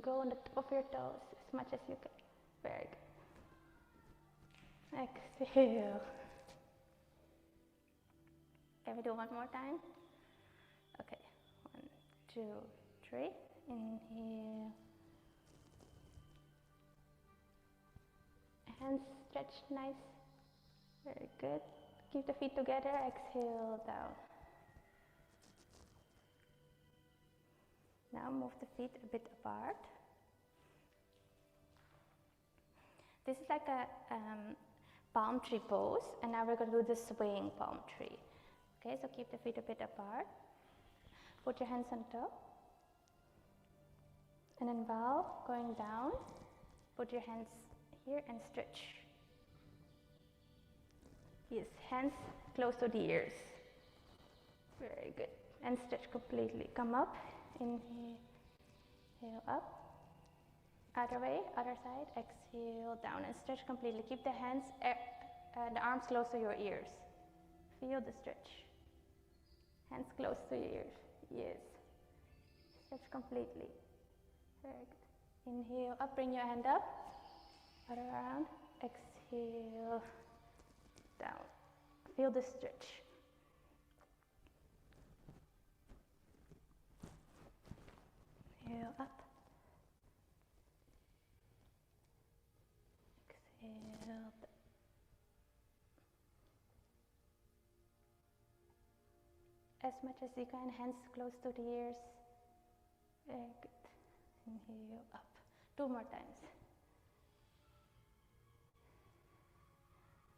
L: Go on the top of your toes as much as you can. Very good. Exhale. Can we do one more time? Okay. 1, 2, 3. Inhale. Hands stretched nice. Very good. Keep the feet together. Exhale down. Now move the feet a bit apart. This is like a palm tree pose, and now we're going to do the swaying palm tree. Okay, so keep the feet a bit apart. Put your hands on top. And then bow, going down. Put your hands here and stretch. Yes, hands close to the ears. Very good. And stretch completely. Come up. Inhale up. Other way, other side. Exhale down and stretch completely. Keep the hands, the arms close to your ears. Feel the stretch. Hands close to your ears. Yes. Stretch completely. Very good. Inhale up, bring your hand up. Other around. Exhale down. Feel the stretch. Inhale up. Exhale down. As much as you can, hands close to the ears. Very good. Inhale up. 2 more times.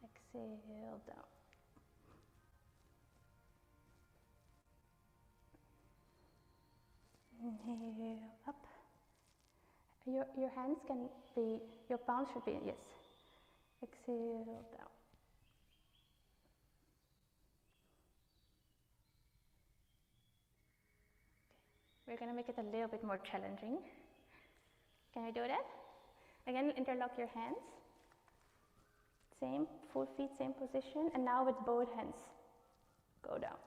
L: Exhale down. Inhale up. Your hands can be, your palms should be, yes. Exhale down. We're going to make it a little bit more challenging. Can we do that? Again, interlock your hands. Same, full feet, same position. And now with both hands, go down.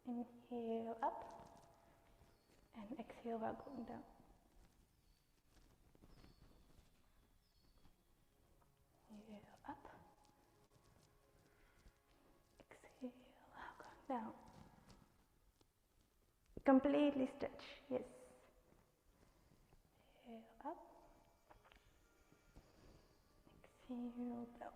L: Inhale up. And exhale while going down. Inhale up. Exhale while going down. Completely stretch, yes. Inhale up. Exhale down.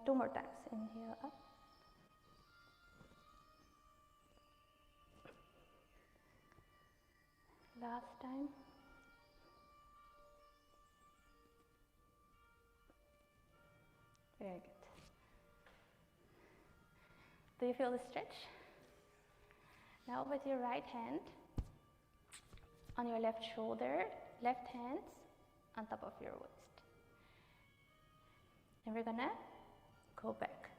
L: Two more times. Inhale up. Last time. Very good. Do you feel the stretch? Now with your right hand on your left shoulder, left hand on top of your waist. And we're gonna go back.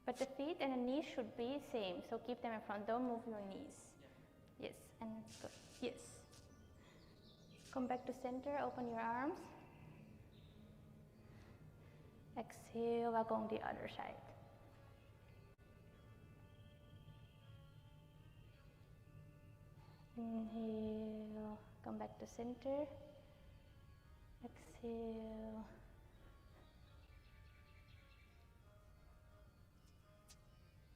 L: But the feet and the knees should be same, so keep them in front, don't move your knees. Yes, and good. Yes. Come back to center, open your arms. Exhale while going the other side. Inhale, come back to center. Exhale.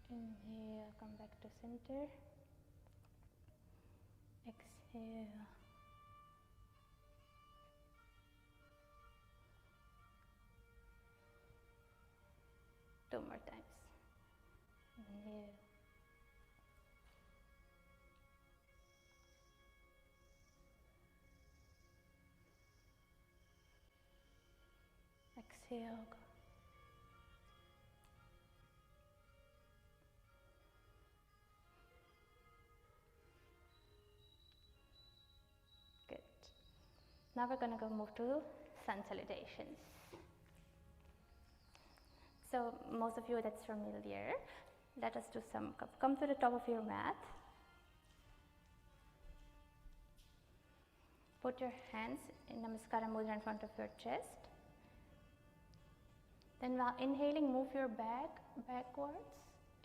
L: Inhale, come back to center. Exhale. Two more times. Inhale. Exhale. Good. Now we're going to go move to sun salutations. So most of you that's familiar. Let us do some, come to the top of your mat. Put your hands in Namaskara Mudra in front of your chest. Then while inhaling, move your back backwards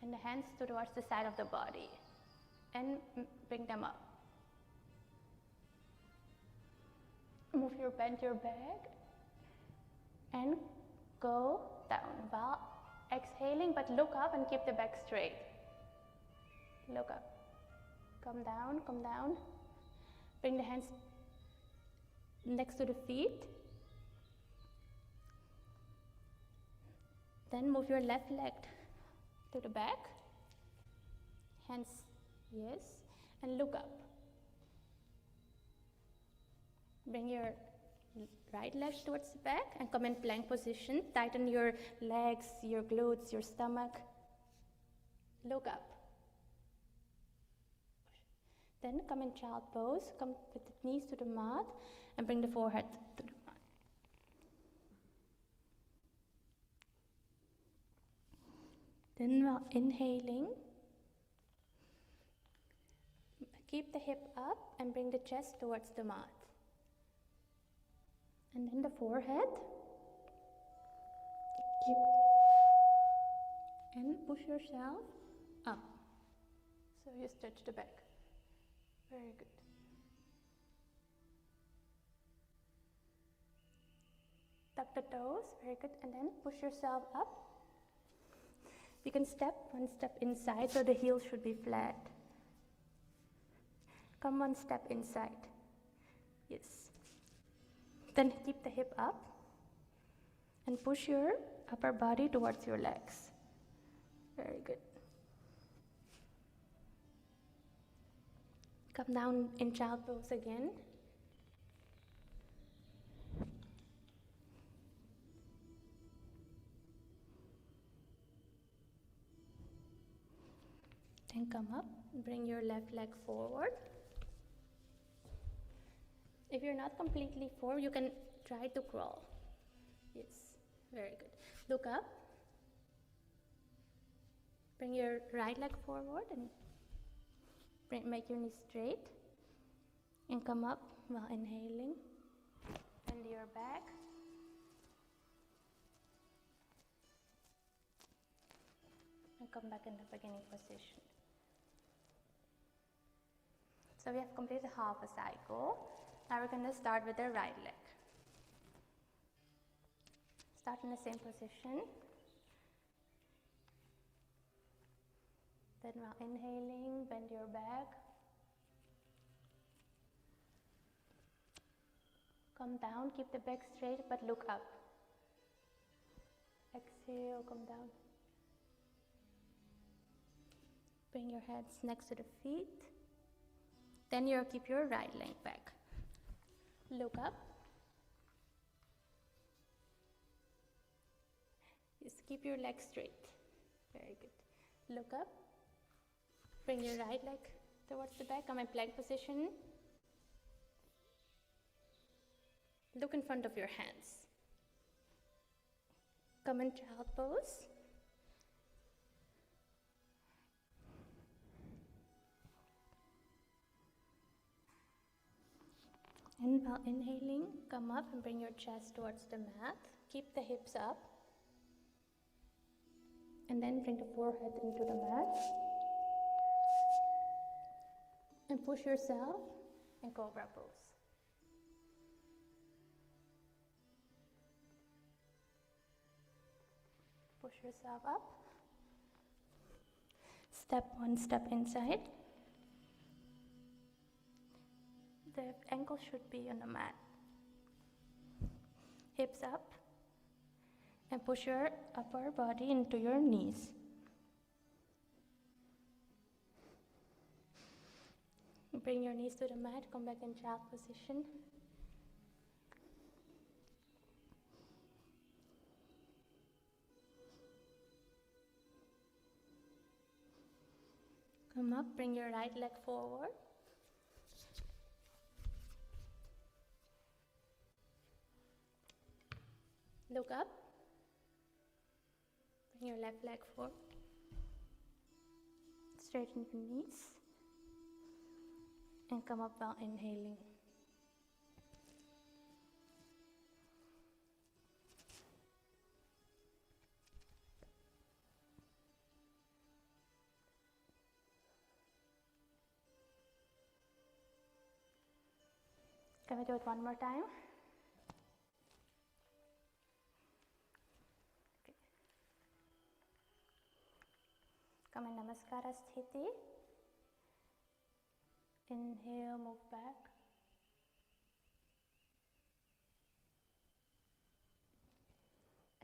L: and the hands towards the side of the body and bring them up. Bend your back and go down while exhaling, but look up and keep the back straight. Look up. Come down, come down. Bring the hands next to the feet. Then move your left leg to the back. Hands, yes, and look up. Bring your right leg towards the back and come in plank position. Tighten your legs, your glutes, your stomach. Look up. Then come in child pose. Come with the knees to the mat and bring the forehead to the mat. Then while inhaling, keep the hip up and bring the chest towards the mat. And then the forehead. And push yourself up. So you stretch the back. Very good. Tuck the toes, very good. And then push yourself up. You can step one step inside, so the heels should be flat. Come one step inside. Yes. Then keep the hip up and push your upper body towards your legs. Very good. Come down in child pose again. Then come up, bring your left leg forward. If you're not completely forward, you can try to crawl. Yes, very good. Look up. Bring your right leg forward and make your knees straight. And come up while inhaling. Bend your back. And come back in the beginning position. So we have completed half a cycle. Now we're going to start with the right leg. Start in the same position. Then while inhaling, bend your back. Come down, keep the back straight, but look up. Exhale, come down. Bring your hands next to the feet. Then you'll keep your right leg back. Look up. Just keep your leg straight. Very good. Look up. Bring your right leg towards the back. Come in plank position. Look in front of your hands. Come in child pose. And while inhaling, come up and bring your chest towards the mat. Keep the hips up. And then bring the forehead into the mat. And push yourself in cobra pose. Push yourself up. Step one step inside. The ankle should be on the mat. Hips up. And push your upper body into your knees. Bring your knees to the mat. Come back in child position. Come up, bring your right leg forward. Look up. Bring your left leg forward. Straighten your knees. And come up while inhaling. Can we do it one more time? Okay. Come in Namaskara Sthiti. Inhale, move back.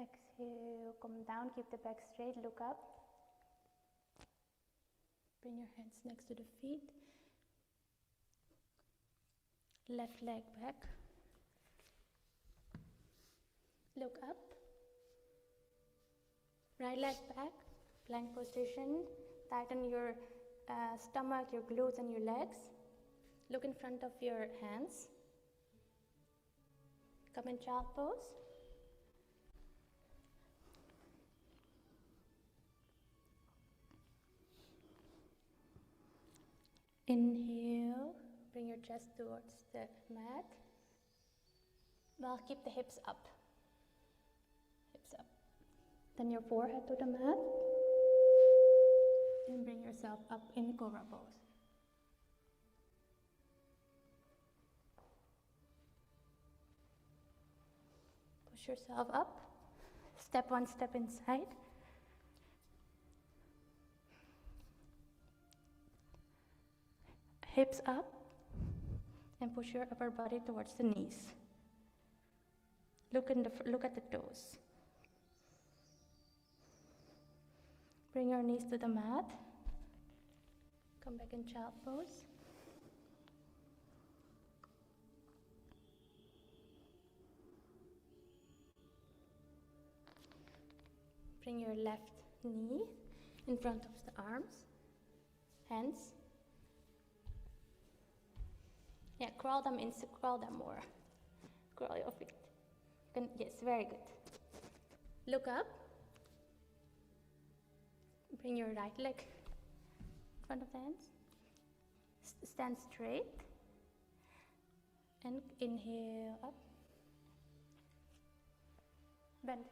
L: Exhale, come down, keep the back straight, look up. Bring your hands next to the feet. Left leg back. Look up. Right leg back. Plank position. Tighten your stomach, your glutes and your legs. Look in front of your hands. Come in child pose. Inhale. Bring your chest towards the mat. Well, keep the hips up. Hips up. Then your forehead to the mat. And bring yourself up in cobra pose. Push yourself up. Step one step inside. Hips up. And push your upper body towards the knees. Look at the toes. Bring your knees to the mat. Come back in child pose. Bring your left knee in front of the arms, hands. Yeah, crawl them more. Crawl your feet. Yes, very good. Look up. Bring your right leg in front of the hands. Stand straight. And inhale up. Bend.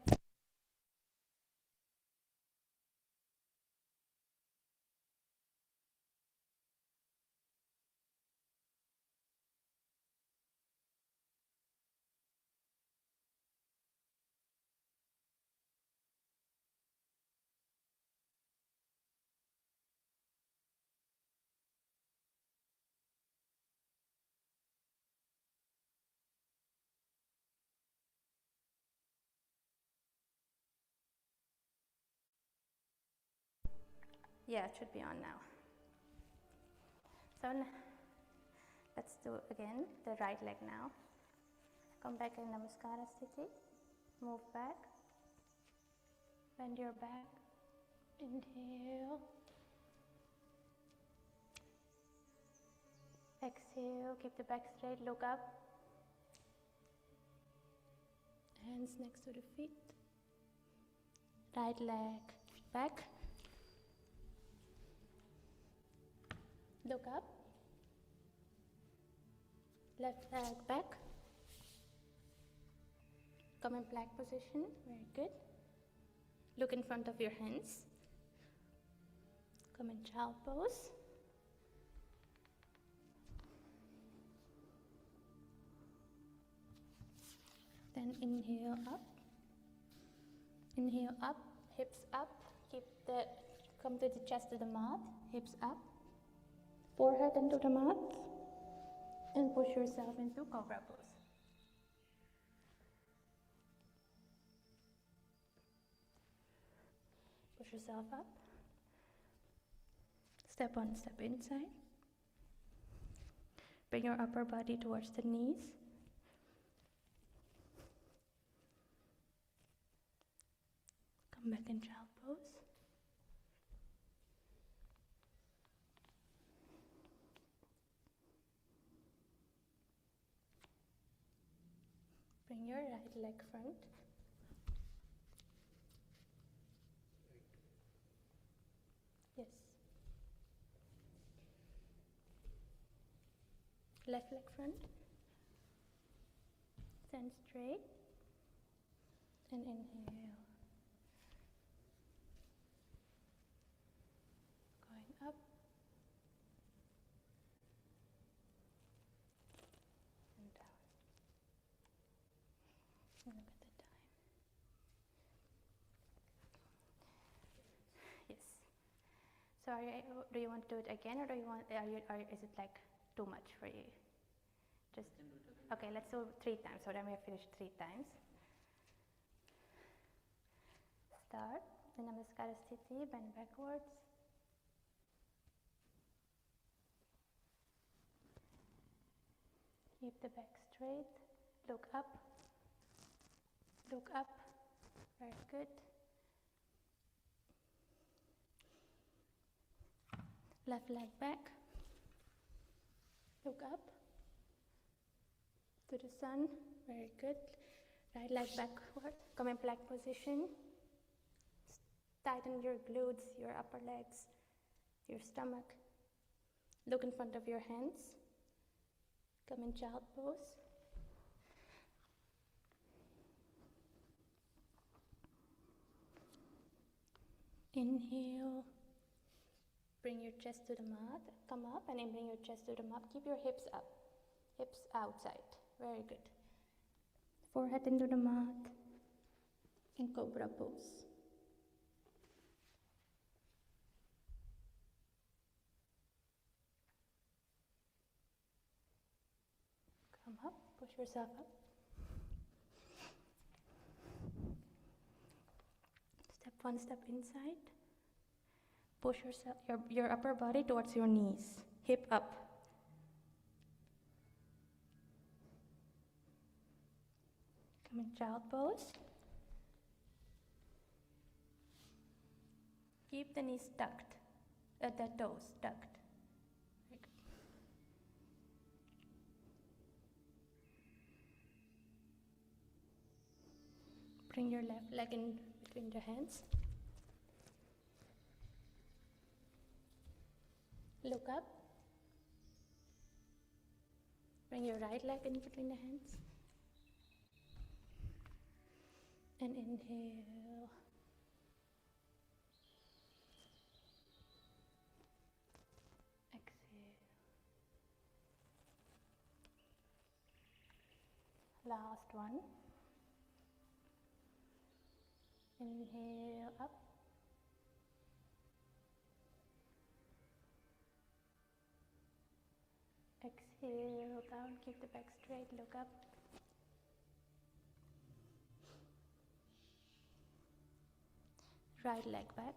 L: Yeah, it should be on now. So let's do again the right leg now. Come back in Namaskara Sthiti. Move back. Bend your back. Inhale. Exhale. Keep the back straight. Look up. Hands next to the feet. Right leg back. Look up. Left leg back. Come in plank position. Very good. Look in front of your hands. Come in child pose. Then inhale up. Inhale up, hips up. Come to the chest of the mat, hips up. Forehead into the mat. And push yourself into cobra pose. Push yourself up. Step one, step inside. Bring your upper body towards the knees. Come back in child pose. Bring your right leg front. Yes. Left leg front. Stand straight. And inhale. Going up. And down. And look at the time. Yes. So do you want to do it again, or is it like too much for you? Just okay, let's do 3 times. So then we have finished 3 times. Start the Namaskara Sthiti, bend backwards. Keep the back straight. Look up. Look up. Very good. Left leg back. Look up. To the sun. Very good. Right leg backward. Come in plank position. Tighten your glutes, your upper legs, your stomach. Look in front of your hands. Come in child pose. Inhale. Bring your chest to the mat. Come up and then bring your chest to the mat. Keep your hips up. Hips outside. Very good. Forehead into the mat. In cobra pose. Come up, push yourself up. Step one, step inside. Push yourself, your upper body towards your knees. Hip up. Come in child pose. Keep the knees tucked, the toes tucked. Bring your left leg in between the hands. Look up. Bring your right leg in between the hands. And inhale. Exhale. Last one. Inhale up. Exhale down, keep the back straight, look up. Right leg back.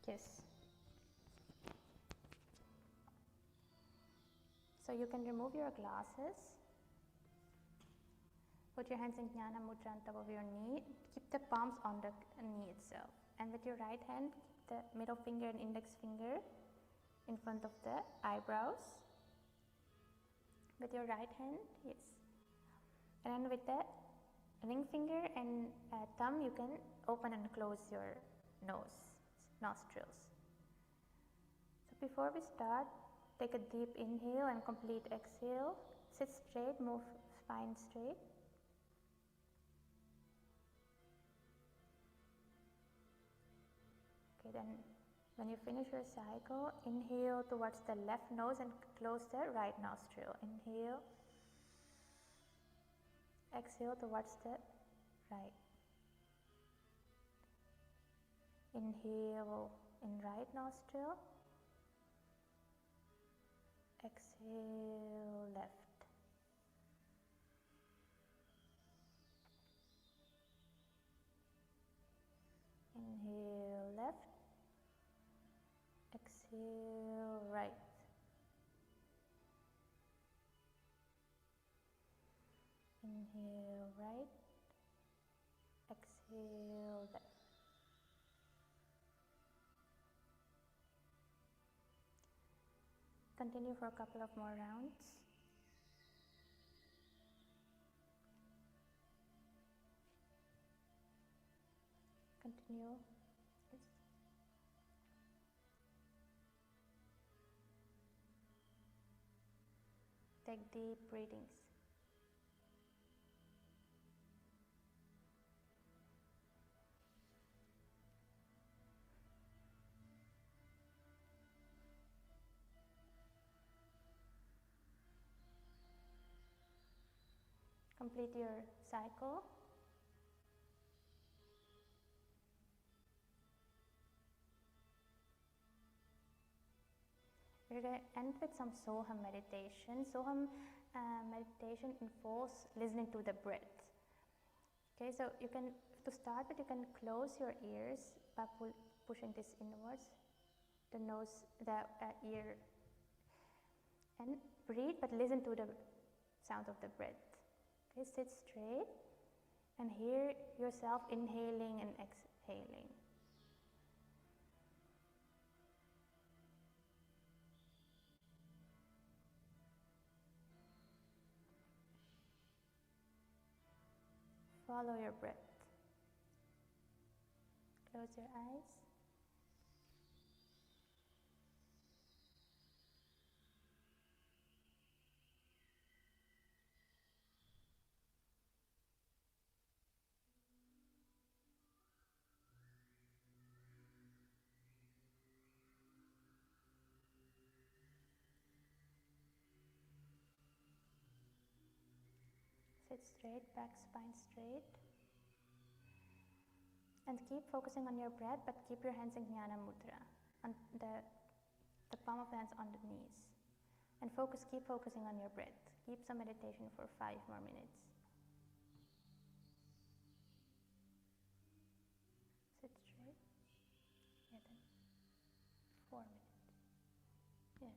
L: Yes. So you can remove your glasses. Put your hands in Jnana Mudra on top of your knee. Keep the palms on the knee itself. And with your right hand, keep the middle finger and index finger in front of the eyebrows. With your right hand, yes. And then with the ring finger and thumb, you can open and close your nostrils. So before we start, take a deep inhale and complete exhale. Sit straight, move spine straight. Okay, then when you finish your cycle, inhale towards the left nose and close the right nostril. Inhale. Exhale towards the right. Inhale in right nostril. Exhale left. Inhale left. Exhale right. Inhale right. Exhale left. Continue for a couple of more rounds. Continue. Yes. Take deep breathings. Complete your cycle. We're going to end with some Soham meditation. Soham meditation involves listening to the breath. Okay, so you can, to start with, you can close your ears by pushing this inwards, the nose, the ear, and breathe, but listen to the sound of the breath. Okay, sit straight and hear yourself inhaling and exhaling. Follow your breath. Close your eyes. Sit straight, back spine straight. And keep focusing on your breath, but keep your hands in Jnana Mudra, on the palm of the hands on the knees. And keep focusing on your breath. Keep some meditation for 5 more minutes. Sit straight. Yeah, then 4 minutes. Yeah.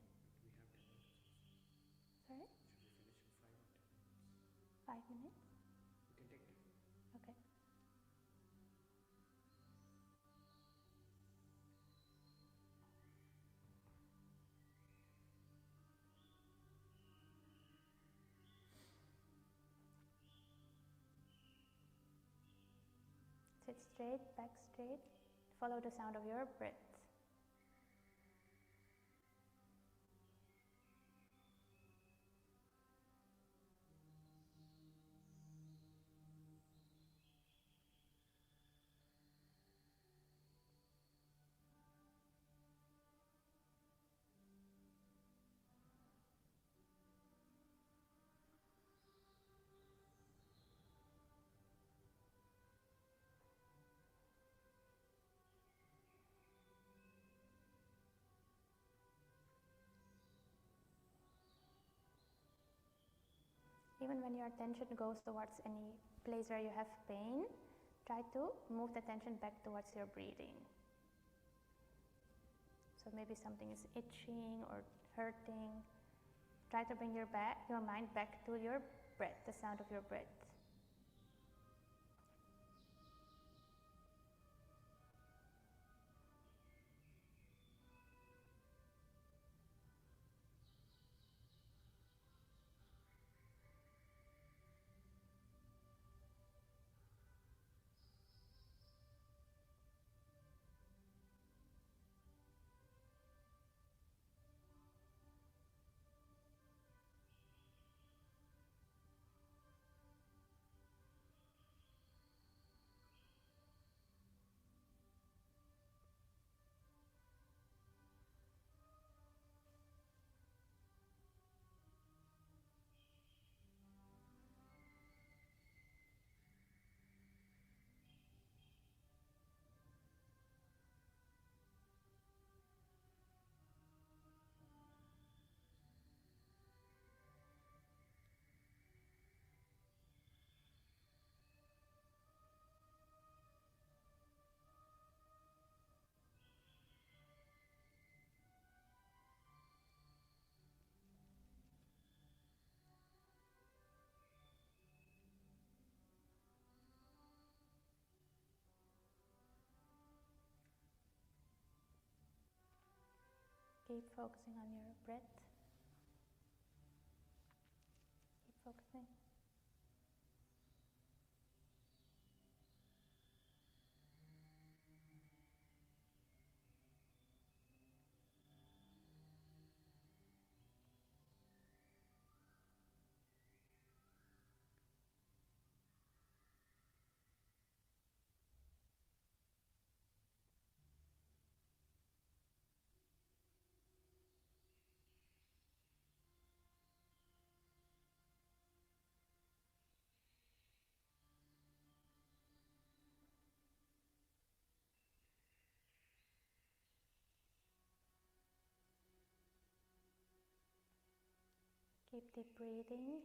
L: Sorry? Should we finish in 5 or 10 minutes? 5 minutes? You can take it. Okay. Sit straight, back straight. Follow the sound of your breath. Even when your attention goes towards any place where you have pain, try to move the attention back towards your breathing. So maybe something is itching or hurting. Try to bring your mind back to your breath, the sound of your breath. Keep focusing on your breath. Keep focusing. Keep deep breathing.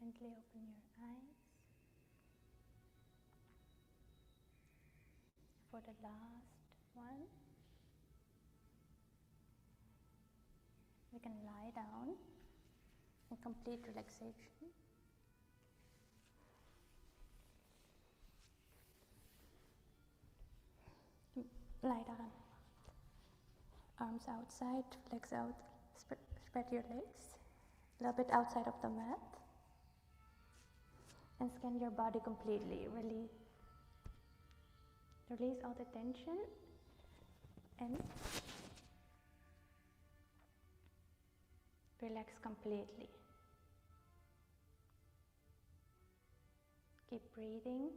L: Gently open your eyes. For the last one, we can lie down in complete relaxation. Lie down. Arms outside, legs out, spread your legs a little bit outside of the mat. And scan your body completely. Release all the tension and relax completely. Keep breathing.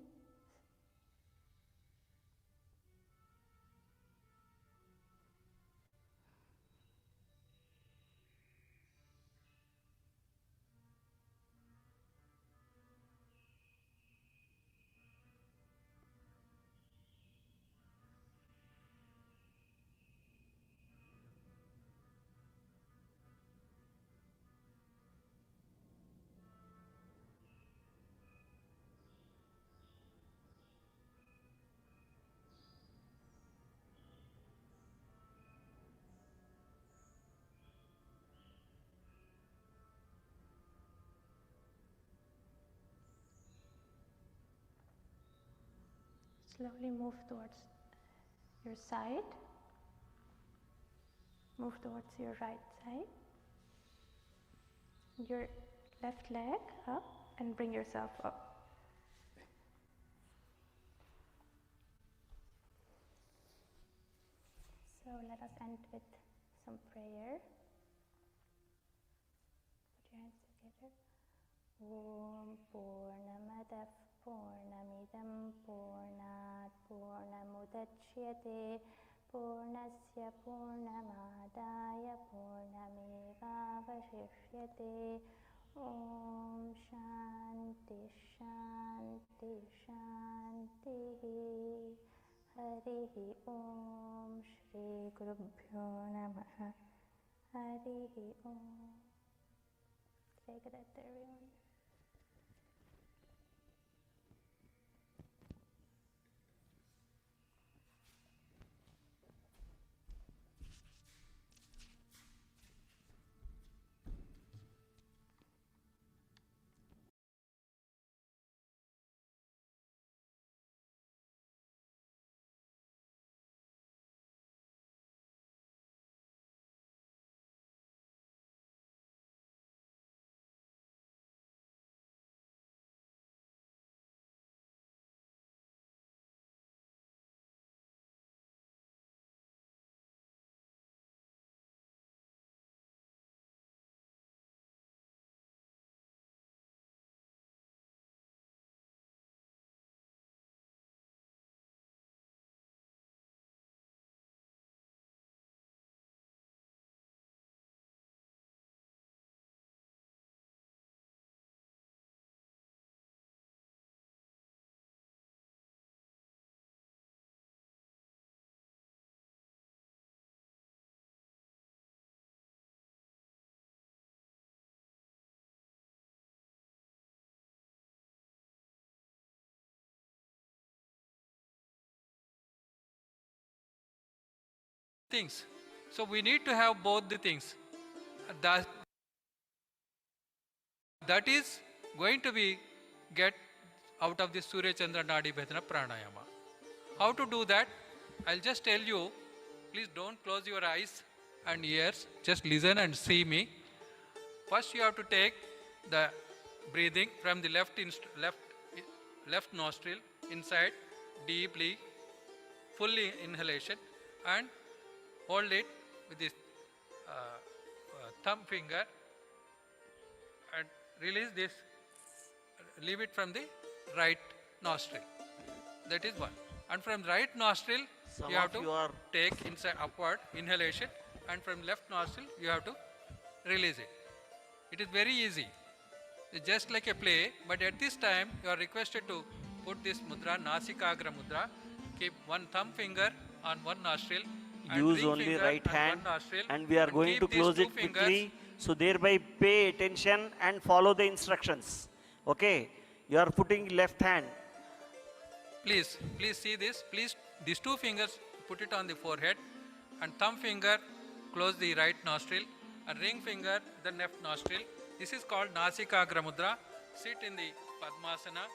L: Slowly move towards your side. Move towards your right side. Your left leg up and bring yourself up. So let us end with some prayer. Put your hands together. Om Purnamadav Purnamidam Purnat Purnamudachyate Purnasya Purnamadaya Purnamevavashishyate. Om Shanti Shanti Shanti. Harihi Om Shri Gurubhyo Namaha. Harihi Om. Take it at everyone.
H: Things. So we need to have both the things. That is going to be get out of the Surya Chandra Nadi Bhedana Pranayama. How to do that? I'll just tell you. Please don't close your eyes and ears. Just listen and see me. First you have to take the breathing from the left nostril inside deeply, fully inhalation, and hold it with this thumb finger and release this, leave it from the right nostril. That is one. And from right nostril, you have to take inside upward inhalation, and from left nostril, you have to release it. It is very easy. It's just like a play, but at this time, you are requested to put this mudra, Nasikagra mudra, keep one thumb finger on one nostril,
I: use only right hand, and we are going to close it quickly, so thereby pay attention and follow the instructions. Okay, you are putting left hand.
H: Please see this. Please, these two fingers, put it on the forehead, and thumb finger close the right nostril, and ring finger the left nostril. This is called Nasikagra mudra. Sit in the Padmasana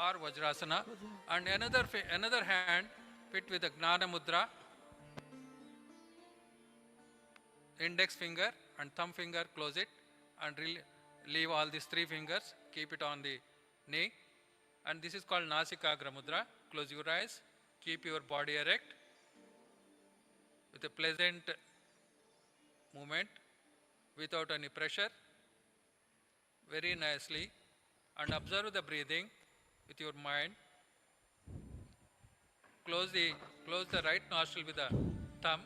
H: or Vajrasana, and another hand fit with the Gnana mudra. Index finger and thumb finger close it, and leave all these three fingers, keep it on the knee, and this is called Nasikagra mudra. Close your eyes, keep your body erect with a pleasant movement without any pressure, very nicely, and observe the breathing with your mind. Close the right nostril with the thumb,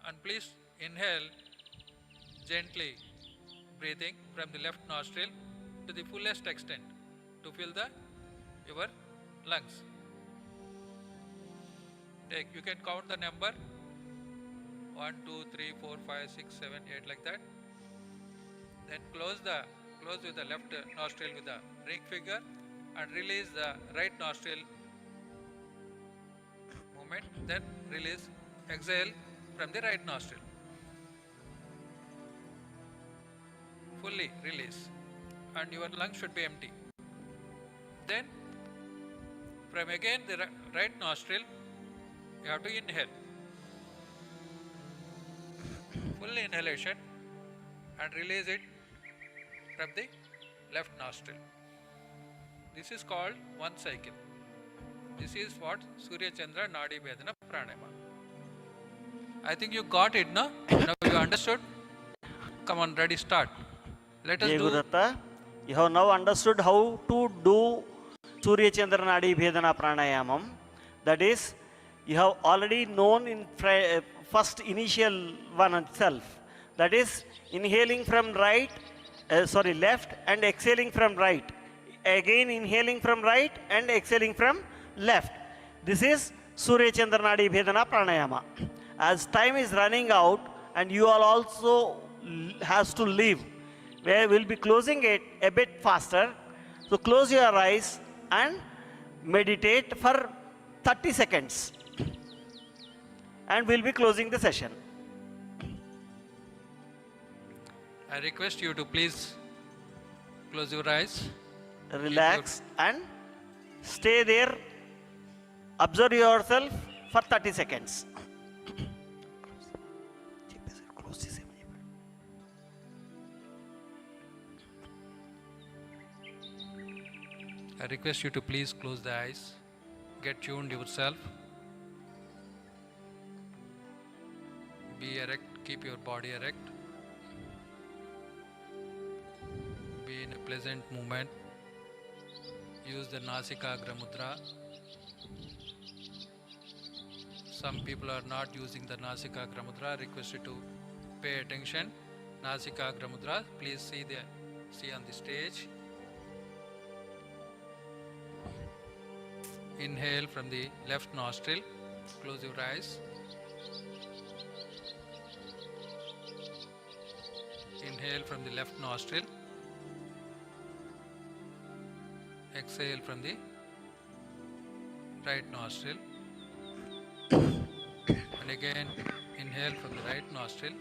H: and please inhale gently, breathing from the left nostril to the fullest extent to fill your lungs. You can count the number 1, 2, 3, 4, 5, 6, 7, 8 like that. Then close with the left nostril with the ring finger, and release the right nostril movement. Then exhale from the right nostril. Fully release, and your lungs should be empty. Then from again the right nostril, You have to inhale. Full inhalation and release it from the left nostril. This is called one cycle. This is what Surya Chandra Nadi Vedana Pranayama. I think you got it, no? Now you understood? Come on, ready, start. Let us
I: Jai
H: do.
I: Gurudatta, you have now understood how to do Surya Chandra Nadi Bhedana Pranayamam. That is, you have already known in first initial one itself. That is, inhaling from left and exhaling from right. Again inhaling from right and exhaling from left. This is Surya Chandra Nadi Bhedana Pranayama. As time is running out and you all also has to leave, we will be closing it a bit faster. So close your eyes and meditate for 30 seconds. And we'll be closing the session.
H: I request you to please close your eyes.
I: Relax and stay there. Observe yourself for 30 seconds.
H: I request you to please close the eyes. Get tuned yourself. Be erect, keep your body erect. Be in a pleasant movement. Use the Nasikagra Mudra. Some people are not using the Nasikagra Mudra. I request you to pay attention. Nasikagra Mudra, please see on the stage. Inhale from the left nostril. Close your eyes. Inhale from the left nostril. Exhale from the right nostril. And again, inhale from the right nostril.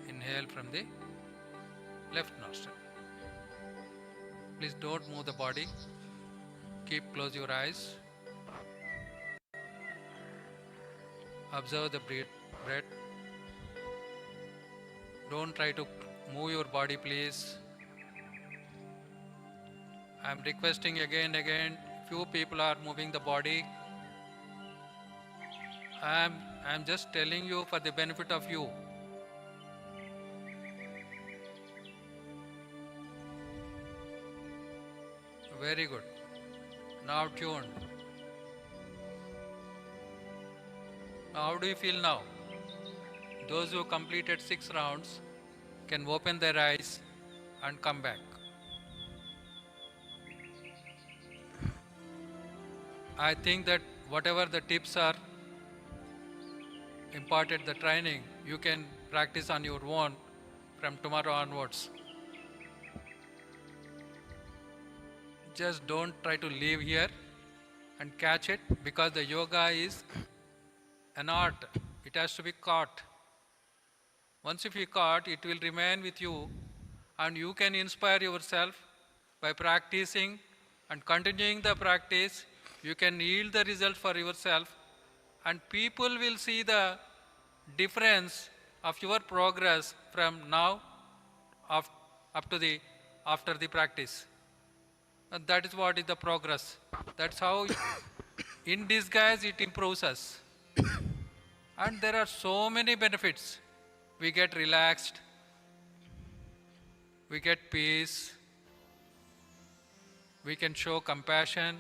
H: Inhale from the left nostril. Please don't move the body. Close your eyes. Observe the breath. Don't try to move your body, please. I am requesting again. Few people are moving the body. I am just telling you for the benefit of you. Very good. Now tuned. How do you feel now? Those who completed 6 rounds can open their eyes and come back. I think that whatever the tips are imparted, the training, you can practice on your own from tomorrow onwards. Just don't try to leave here and catch it, because the yoga is an art. It has to be caught. Once if you caught, it will remain with you, and you can inspire yourself by practicing and continuing the practice. You can yield the result for yourself, and people will see the difference of your progress from now up to the after the practice. And that is what is the progress. That's how in disguise it improves us. And there are so many benefits. We get relaxed, we get peace, we can show compassion,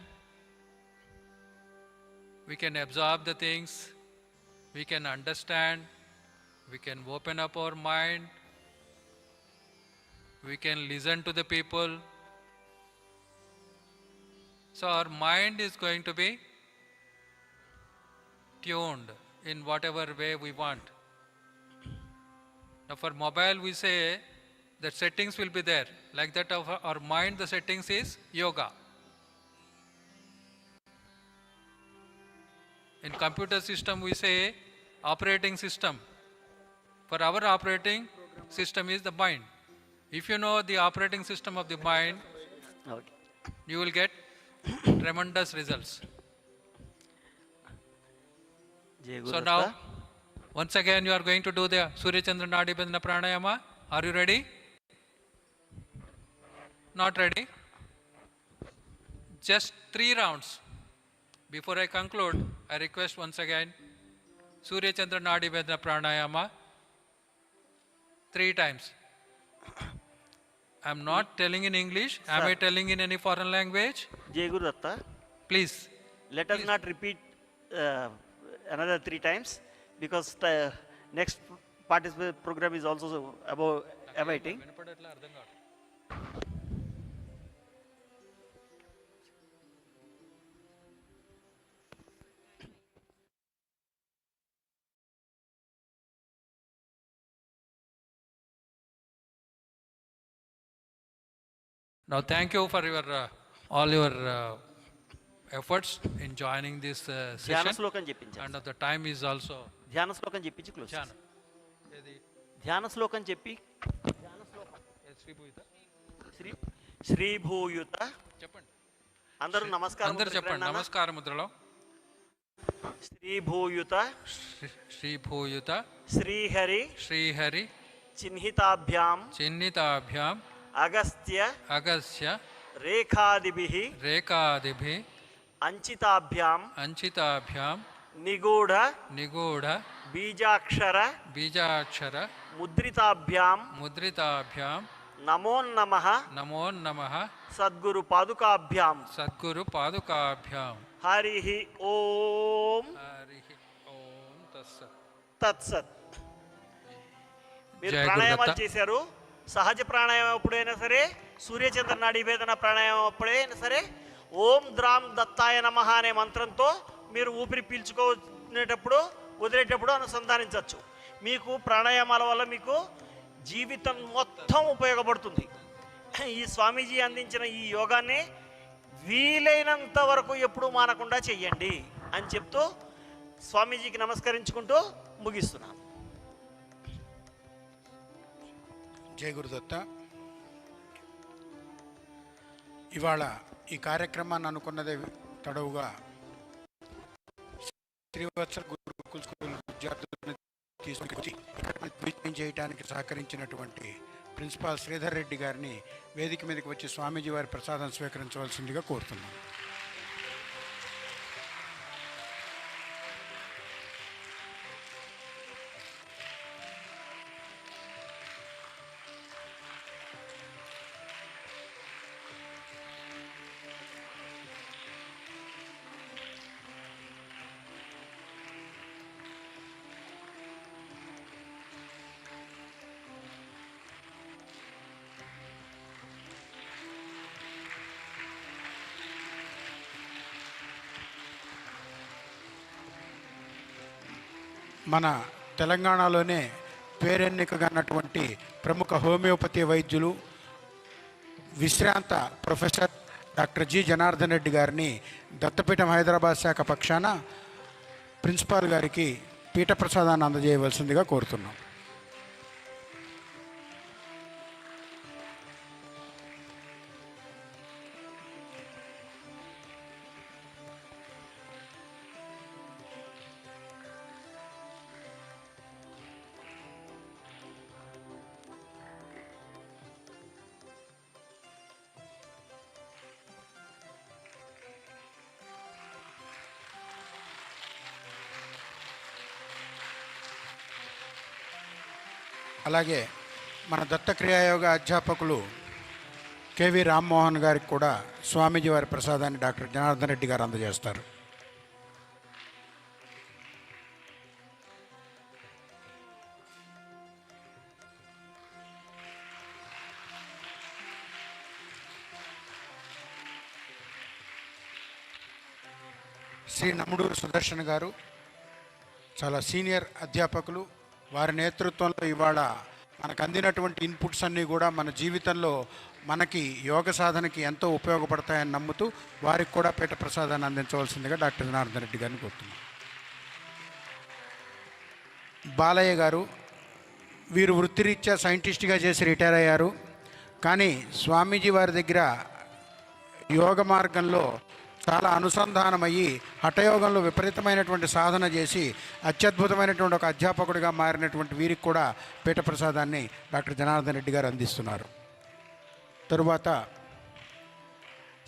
H: we can absorb the things, we can understand, we can open up our mind, we can listen to the people. So our mind is going to be tuned in whatever way we want. Now for mobile we say that settings will be there. Like that of our mind, the settings is yoga. In computer system we say operating system. For our operating system is the mind. If you know the operating system of the mind, you will get tremendous results. So now, once again, you are going to do the Surya Chandra Nadi Bandhana Pranayama. Are you ready? Not ready? Just 3 rounds. Before I conclude, I request once again Surya Chandra Nadi Bandhana Pranayama 3 times. I am not telling in English. Am I telling in any foreign language?
I: Jai Guru Datta.
H: Please.
I: Let us not repeat another 3 times, because next participant program is also about awaiting.
H: Now, thank you for your all your efforts in joining this
I: ధ్యాన
H: session.
I: శ్లోకం చెప్పించారు.
H: And the time is also
I: ధ్యాన శ్లోకం చెప్పించి close.
H: Jhana.
I: ధ్యాన శ్లోకం చెప్పి శ్రీ శ్రీభూయుత
H: చెప్పండి.
I: అందరూ నమస్కారం
H: అందరూ చెప్పండి. నమస్కార ముద్రలో.
I: శ్రీభూయుత
H: శ్రీభూయుత
I: శ్రీహరి
H: శ్రీహరి
I: చిహ్నితాభ్యాం
H: చిహ్నితాభ్యాం
I: అగస్త్య
H: అగస్య
I: రేఖాదిభిః
H: రేఖాదిభిః
I: అంచితాభ్యాం
H: అంచితాభ్యాం
I: నిగూఢ
H: నిగూఢ
I: బీజాక్షర
H: బీజాక్షర
I: ముద్రితాభ్యాం
H: ముద్రితాభ్యాం
I: నమో నమః
H: నమో నమః
I: సద్గురు పాదుకాభ్యాం
H: సద్గురు పాదుకాభ్యాం
I: హరిః ఓం
H: హరిః ఓం తత్సత్.
I: తత్సత్. మీరు
H: జై
I: ప్రాణాయామాలు
H: గురుదత్త.
I: చేశారు. సహజ ప్రాణాయామం ఎప్పుడైనా సరే, సూర్యచంద్ర నాడీ వేదన ప్రాణాయామం ఎప్పుడైనా సరే, ఓం ద్రాం దత్తాయ నమః అనే మంత్రంతో మీరు ఊపిరి పీల్చుకునేటప్పుడు వదిలేటప్పుడు అనుసంధానించవచ్చు. మీకు ప్రాణాయామాల వల్ల మీకు జీవితం మొత్తం ఉపయోగపడుతుంది. ఈ స్వామీజీ అందించిన ఈ యోగాన్ని వీలైనంత వరకు ఎప్పుడూ మానకుండా చెయ్యండి అని చెప్తూ స్వామీజీకి నమస్కరించుకుంటూ ముగిస్తున్నాను.
M: జై గురుదత్త. ఇవాళ ఈ కార్యక్రమాన్ని అనుకున్నదే తడవుగా శ్రీవత్సల గురుకుల స్కూల్ విద్యార్థులను తీసుకొచ్చి ఇక్కడ చేయడానికి సహకరించినటువంటి ప్రిన్సిపాల్ శ్రీధర్ రెడ్డి గారిని వేదిక మీదకి వచ్చి స్వామీజీ వారి ప్రసాదం స్వీకరించవలసిందిగా కోరుతున్నాను. మన తెలంగాణలోనే పేరెన్నికగన్నటువంటి ప్రముఖ హోమియోపతి వైద్యులు విశ్రాంత professor doctor G Janardhan Reddy గారిని దత్తపీఠం హైదరాబాద్ శాఖ పక్షాన ప్రిన్సిపాల్ గారికి పీఠ ప్రసాదాన్ని అందజేయవలసిందిగా కోరుతున్నాం. అలాగే మన దత్త క్రియాయోగ అధ్యాపకులు కేవి రామ్మోహన్ గారికి కూడా స్వామీజీ వారి ప్రసాదాన్ని డాక్టర్ జనార్దన్ రెడ్డి గారు అందజేస్తారు. శ్రీ నమ్ముడూరు సుదర్శన్ గారు చాలా సీనియర్ అధ్యాపకులు. వారి నేతృత్వంలో ఇవాళ మనకు అందినటువంటి ఇన్పుట్స్ అన్నీ కూడా మన జీవితంలో మనకి యోగ సాధనకి ఎంతో ఉపయోగపడతాయని నమ్ముతూ వారికి కూడా పీఠ ప్రసాదాన్ని అందించవలసిందిగా డాక్టర్ జనార్దన్ రెడ్డి గారిని కోరుతున్నాం. బాలయ్య గారు వీరు వృత్తిరీత్యా సైంటిస్ట్గా చేసి రిటైర్ అయ్యారు. కానీ స్వామీజీ వారి దగ్గర యోగ మార్గంలో చాలా అనుసంధానమయ్యి హఠయోగంలో విపరీతమైనటువంటి సాధన చేసి అత్యద్భుతమైనటువంటి ఒక అధ్యాపకుడిగా మారినటువంటి వీరికి కూడా పీఠ ప్రసాదాన్ని డాక్టర్ జనార్దన్ రెడ్డి గారు అందిస్తున్నారు. తరువాత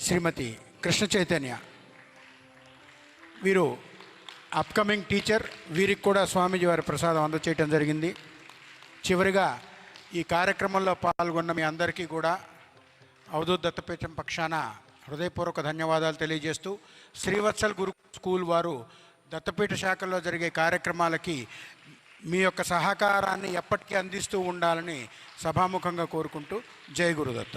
M: శ్రీమతి కృష్ణ చైతన్య, వీరు అప్కమింగ్ టీచర్, వీరికి కూడా స్వామీజీ వారి ప్రసాదం అందచేయటం జరిగింది. చివరిగా ఈ కార్యక్రమంలో పాల్గొన్న మీ అందరికీ కూడా అవధూత్ దత్తపీఠం పక్షాన హృదయపూర్వక ధన్యవాదాలు తెలియజేస్తూ, శ్రీవత్సల్ గురు స్కూల్ వారు దత్తపీఠ శాఖల్లో జరిగే కార్యక్రమాలకి మీ యొక్క సహకారాన్ని ఎప్పటికీ అందిస్తూ ఉండాలని సభాముఖంగా కోరుకుంటూ జై గురుదత్త.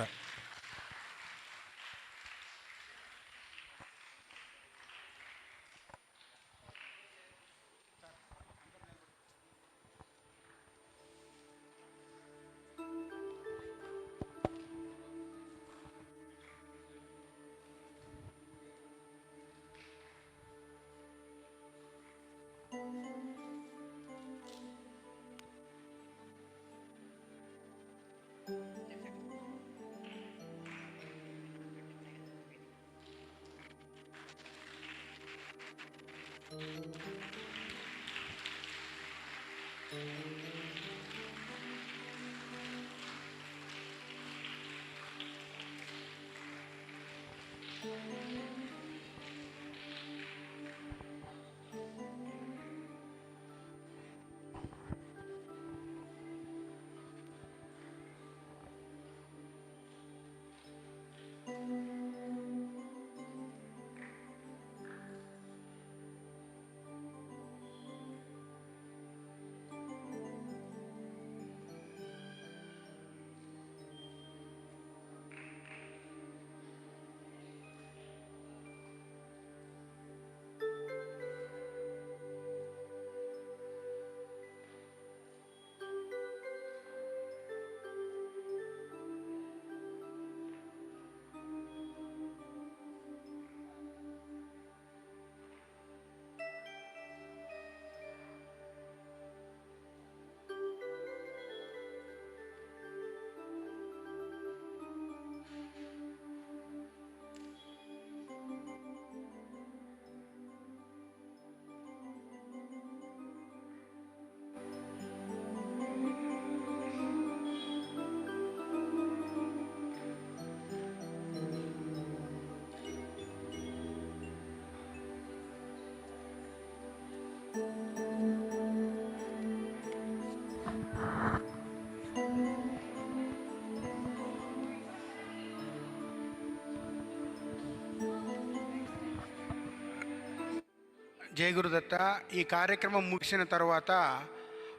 M: జై గురుదత్త. ఈ కార్యక్రమం ముగిసిన తర్వాత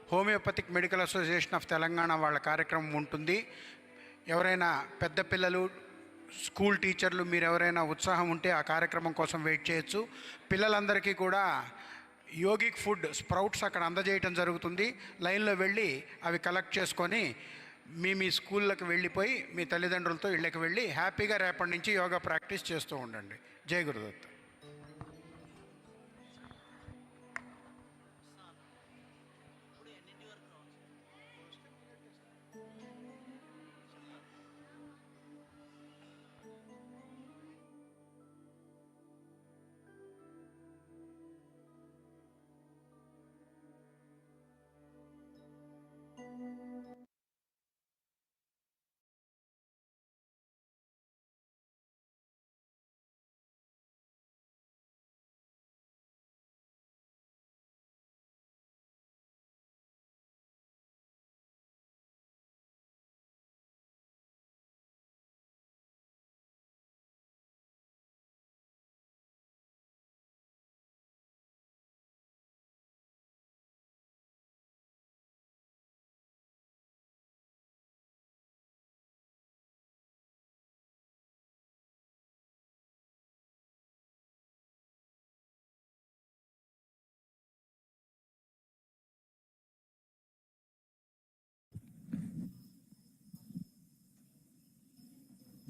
M: homoeopathic medical association of Telangana వాళ్ళ కార్యక్రమం ఉంటుంది. ఎవరైనా పెద్ద పిల్లలు, స్కూల్ టీచర్లు, మీరు ఎవరైనా ఉత్సాహం ఉంటే ఆ కార్యక్రమం కోసం వెయిట్ చేయొచ్చు. పిల్లలందరికీ కూడా యోగిక్ ఫుడ్ స్ప్రౌట్స్ అక్కడ అందజేయటం జరుగుతుంది. లైన్లో వెళ్ళి అవి కలెక్ట్ చేసుకొని మీ స్కూళ్ళకి వెళ్ళిపోయి మీ తల్లిదండ్రులతో ఇళ్ళకి వెళ్ళి హ్యాపీగా రేపటి నుంచి యోగా ప్రాక్టీస్ చేస్తూ ఉండండి. జై గురుదత్త.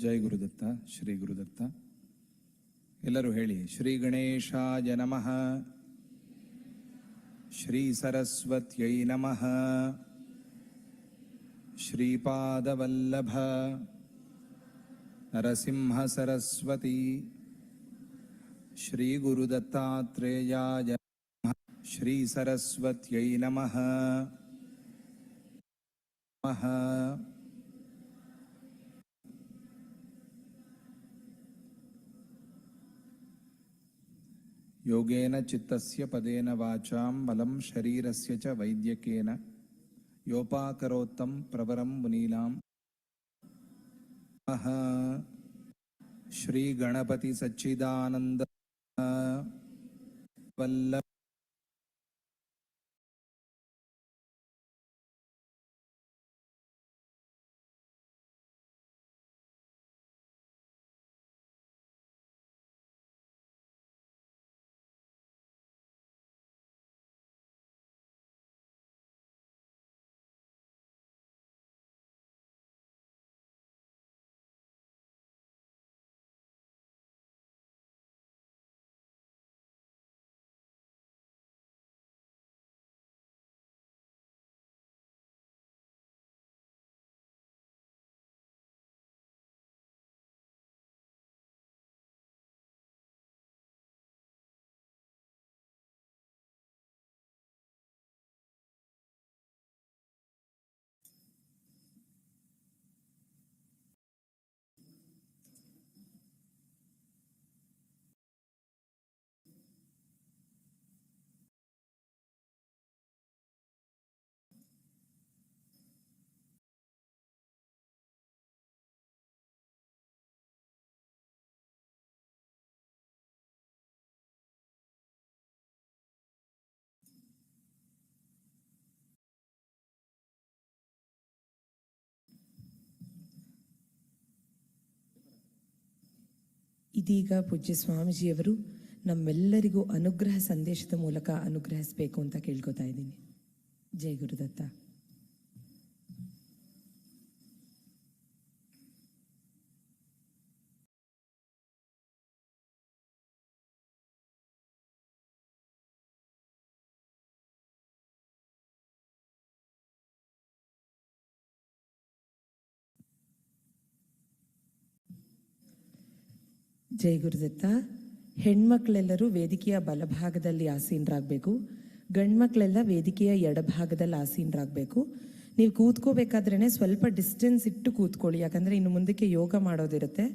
B: ಜೈ ಗುರುದತ್ತ. ಶ್ರೀ ಗುರುದತ್ತ. ಎಲ್ಲರೂ ಹೇಳಿ: ಶ್ರೀ ಗಣೇಶಾಯ ನಮಃ, ಶ್ರೀ ಸರಸ್ವತ್ಯೈ ನಮಃ, ಶ್ರೀಪಾದವಲ್ಲಭ ನರಸಿಂಹ ಸರಸ್ವತಿ ಶ್ರೀ ಗುರುದತ್ತಾತ್ರೇಯಾಯ ನಮಃ. ಶ್ರೀ ಸರಸ್ವತ್ಯೈ ನಮಃ. ನಮಃ. ಯೋಗೇನ ಚಿತ್ತಸ್ಯ ಪದೇನ ವಾಚಾಂ ಬಲಂ ಶರೀರಸ್ಯ ಚ ವೈದ್ಯಕೇನ ಯೋಪಾಕರೋತ್ತಂ ಪ್ರವರಂ ಮುನೀನಾಂ. ನಮಃ. ಶ್ರೀ ಗಣಪತಿ ಸಚ್ಚಿದಾನಂದ ವಲ್ಲಭ
A: ಇದೀಗ ಪೂಜ್ಯ ಸ್ವಾಮೀಜಿಯವರು ನಮ್ಮೆಲ್ಲರಿಗೂ ಅನುಗ್ರಹ ಸಂದೇಶದ ಮೂಲಕ ಅನುಗ್ರಹಿಸಬೇಕು ಅಂತ ಕೇಳ್ಕೊತಾ ಇದ್ದೀನಿ. ಜೈ ಗುರುದತ್ತ. ಜೈ ಗುರುದತ್ತ. ಹೆಣ್ಮಕ್ಳೆಲ್ಲರೂ ವೇದಿಕೆಯ ಬಲಭಾಗದಲ್ಲಿ ಆಸೀನರಾಗಬೇಕು. ಗಂಡ್ಮಕ್ಳೆಲ್ಲ ವೇದಿಕೆಯ ಎಡಭಾಗದಲ್ಲಿ ಆಸೀನರಾಗಬೇಕು. ನೀವು ಕೂತ್ಕೋಬೇಕಾದ್ರೇ ಸ್ವಲ್ಪ ಡಿಸ್ಟೆನ್ಸ್ ಇಟ್ಟು ಕೂತ್ಕೊಳ್ಳಿ, ಯಾಕಂದರೆ ಇನ್ನು ಮುಂದಕ್ಕೆ ಯೋಗ ಮಾಡೋದಿರುತ್ತೆ.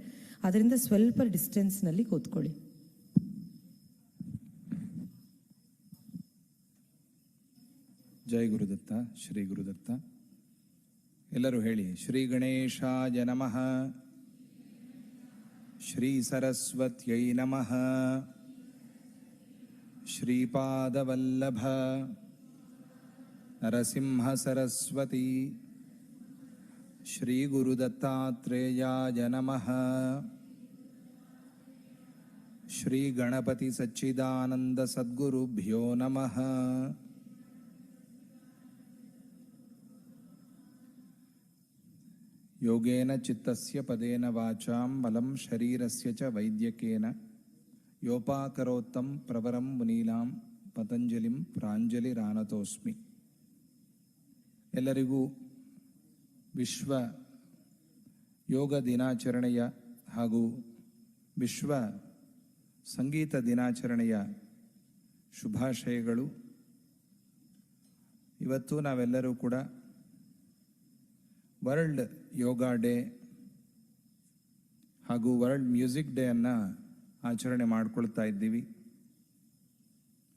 A: ಅದರಿಂದ ಸ್ವಲ್ಪ ಡಿಸ್ಟೆನ್ಸ್ನಲ್ಲಿ ಕೂತ್ಕೊಳ್ಳಿ.
B: ಜೈ ಗುರುದತ್ತ. ಶ್ರೀ ಗುರುದತ್ತ. ಎಲ್ಲರೂ ಹೇಳಿ. ಶ್ರೀ ಗಣೇಶಾಯ ನಮಃ. ಶ್ರೀ ಸರಸ್ವತ್ಯೈ ನಮಃ. ಶ್ರೀಪಾದವಲ್ಲಭ ನರಸಿಂಹ ಸರಸ್ವತಿ. ಶ್ರೀ ಗುರುದತ್ತಾತ್ರೇಯಾಯ ನಮಃ. ಶ್ರೀ ಗಣಪತಿ ಸಚ್ಚಿದಾನಂದ ಸದ್ಗುರುಭ್ಯೋ ನಮಃ. ಯೋಗೇನ ಚಿತ್ತಸ್ಯ ಪದೇನ ವಾಚಾಂ ಬಲಂ ಶರೀರಸ್ಯ ಚ ವೈದ್ಯಕೇನ ಯೋಪಾಕರೋತ್ತಂ ಪ್ರವರಂ ಮುನೀನಾಂ ಪತಂಜಲಿಂ ಪ್ರಾಂಜಲಿರಾನತೋಸ್ಮಿ. ಎಲ್ಲರಿಗೂ ವಿಶ್ವ ಯೋಗ ದಿನಾಚರಣೆಯ ಹಾಗೂ ವಿಶ್ವ ಸಂಗೀತ ದಿನಾಚರಣೆಯ ಶುಭಾಶಯಗಳು. ಇವತ್ತು ನಾವೆಲ್ಲರೂ ಕೂಡ ವರ್ಲ್ಡ್ ಯೋಗ ಡೇ ಹಾಗೂ ವರ್ಲ್ಡ್ ಮ್ಯೂಸಿಕ್ ಡೇ ಅನ್ನು ಆಚರಣೆ ಮಾಡಿಕೊಳ್ತಾ ಇದ್ದೀವಿ.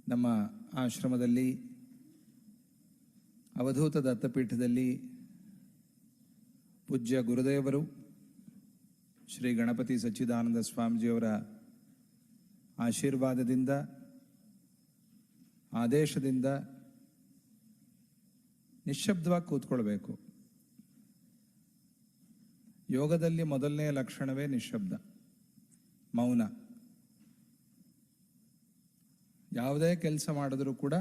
B: ನಮ್ಮ ಆಶ್ರಮದಲ್ಲಿ ಅವಧೂತ ದತ್ತಪೀಠದಲ್ಲಿ ಪೂಜ್ಯ ಗುರುದೇವರು ಶ್ರೀ ಗಣಪತಿ ಸಚ್ಚಿದಾನಂದ ಸ್ವಾಮೀಜಿಯವರ ಆಶೀರ್ವಾದದಿಂದ ಆದೇಶದಿಂದ ನಿಶ್ಶಬ್ದವಾಗಿ ಕೂತ್ಕೊಳ್ಬೇಕು. ಯೋಗದಲ್ಲಿ ಮೊದಲನೇ ಲಕ್ಷಣವೇ ನಿಶ್ಶಬ್ದ, ಮೌನ. ಯಾವುದೇ ಕೆಲಸ ಮಾಡಿದ್ರೂ ಕೂಡ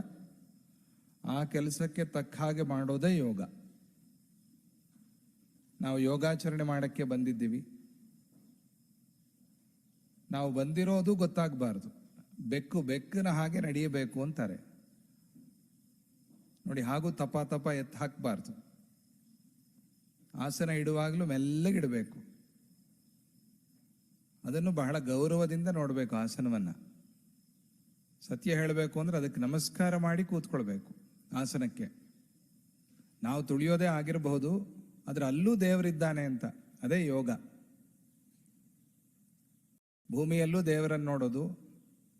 B: ಆ ಕೆಲಸಕ್ಕೆ ತಕ್ಕ ಹಾಗೆ ಮಾಡೋದೇ ಯೋಗ. ನಾವು ಯೋಗಾಚರಣೆ ಮಾಡೋಕ್ಕೆ ಬಂದಿದ್ದೀವಿ. ನಾವು ಬಂದಿರೋದು ಗೊತ್ತಾಗಬಾರ್ದು. ಬೆಕ್ಕಿನ ಹಾಗೆ ನಡೆಯಬೇಕು ಅಂತಾರೆ ನೋಡಿ. ಹಾಗೂ ತಪ ಎತ್ತು ಹಾಕಬಾರ್ದು. ಆಸನ ಇಡುವಾಗಲೂ ಮೆಲ್ಲಗಿಡಬೇಕು. ಅದನ್ನು ಬಹಳ ಗೌರವದಿಂದ ನೋಡಬೇಕು ಆಸನವನ್ನು. ಸತ್ಯ ಹೇಳಬೇಕು ಅಂದ್ರೆ ಅದಕ್ಕೆ ನಮಸ್ಕಾರ ಮಾಡಿ ಕೂತ್ಕೊಳ್ಬೇಕು ಆಸನಕ್ಕೆ. ನಾವು ತುಳಿಯೋದೇ ಆಗಿರಬಹುದು, ಆದರೆ ಅಲ್ಲೂ ದೇವರಿದ್ದಾನೆ ಅಂತ, ಅದೇ ಯೋಗ. ಭೂಮಿಯಲ್ಲೂ ದೇವರನ್ನು ನೋಡೋದು,